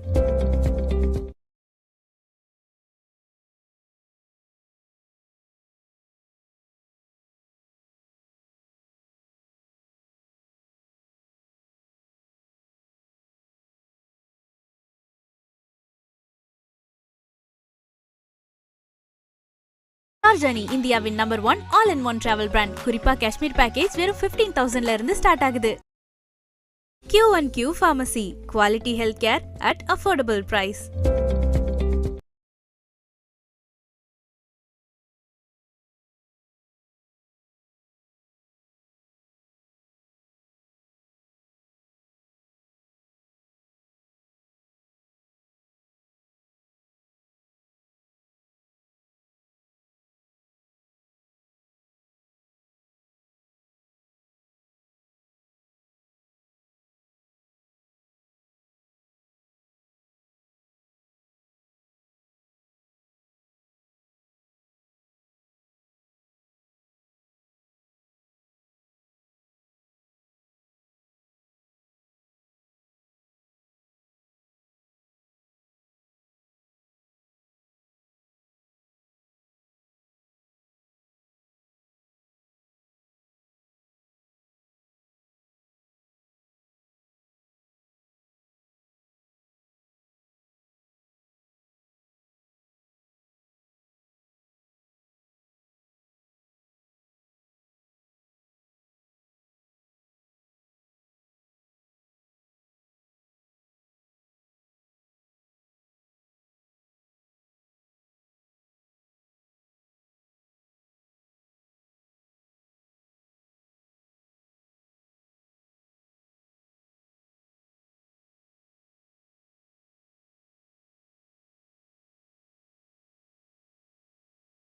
Ya Journey, இந்தியாவின் #1 all-in-one travel brand. குறிப்பா Kashmir package வெறும் 15,000ல இருந்து start ஆகுது. Q1Q Pharmacy. Quality healthcare at affordable price.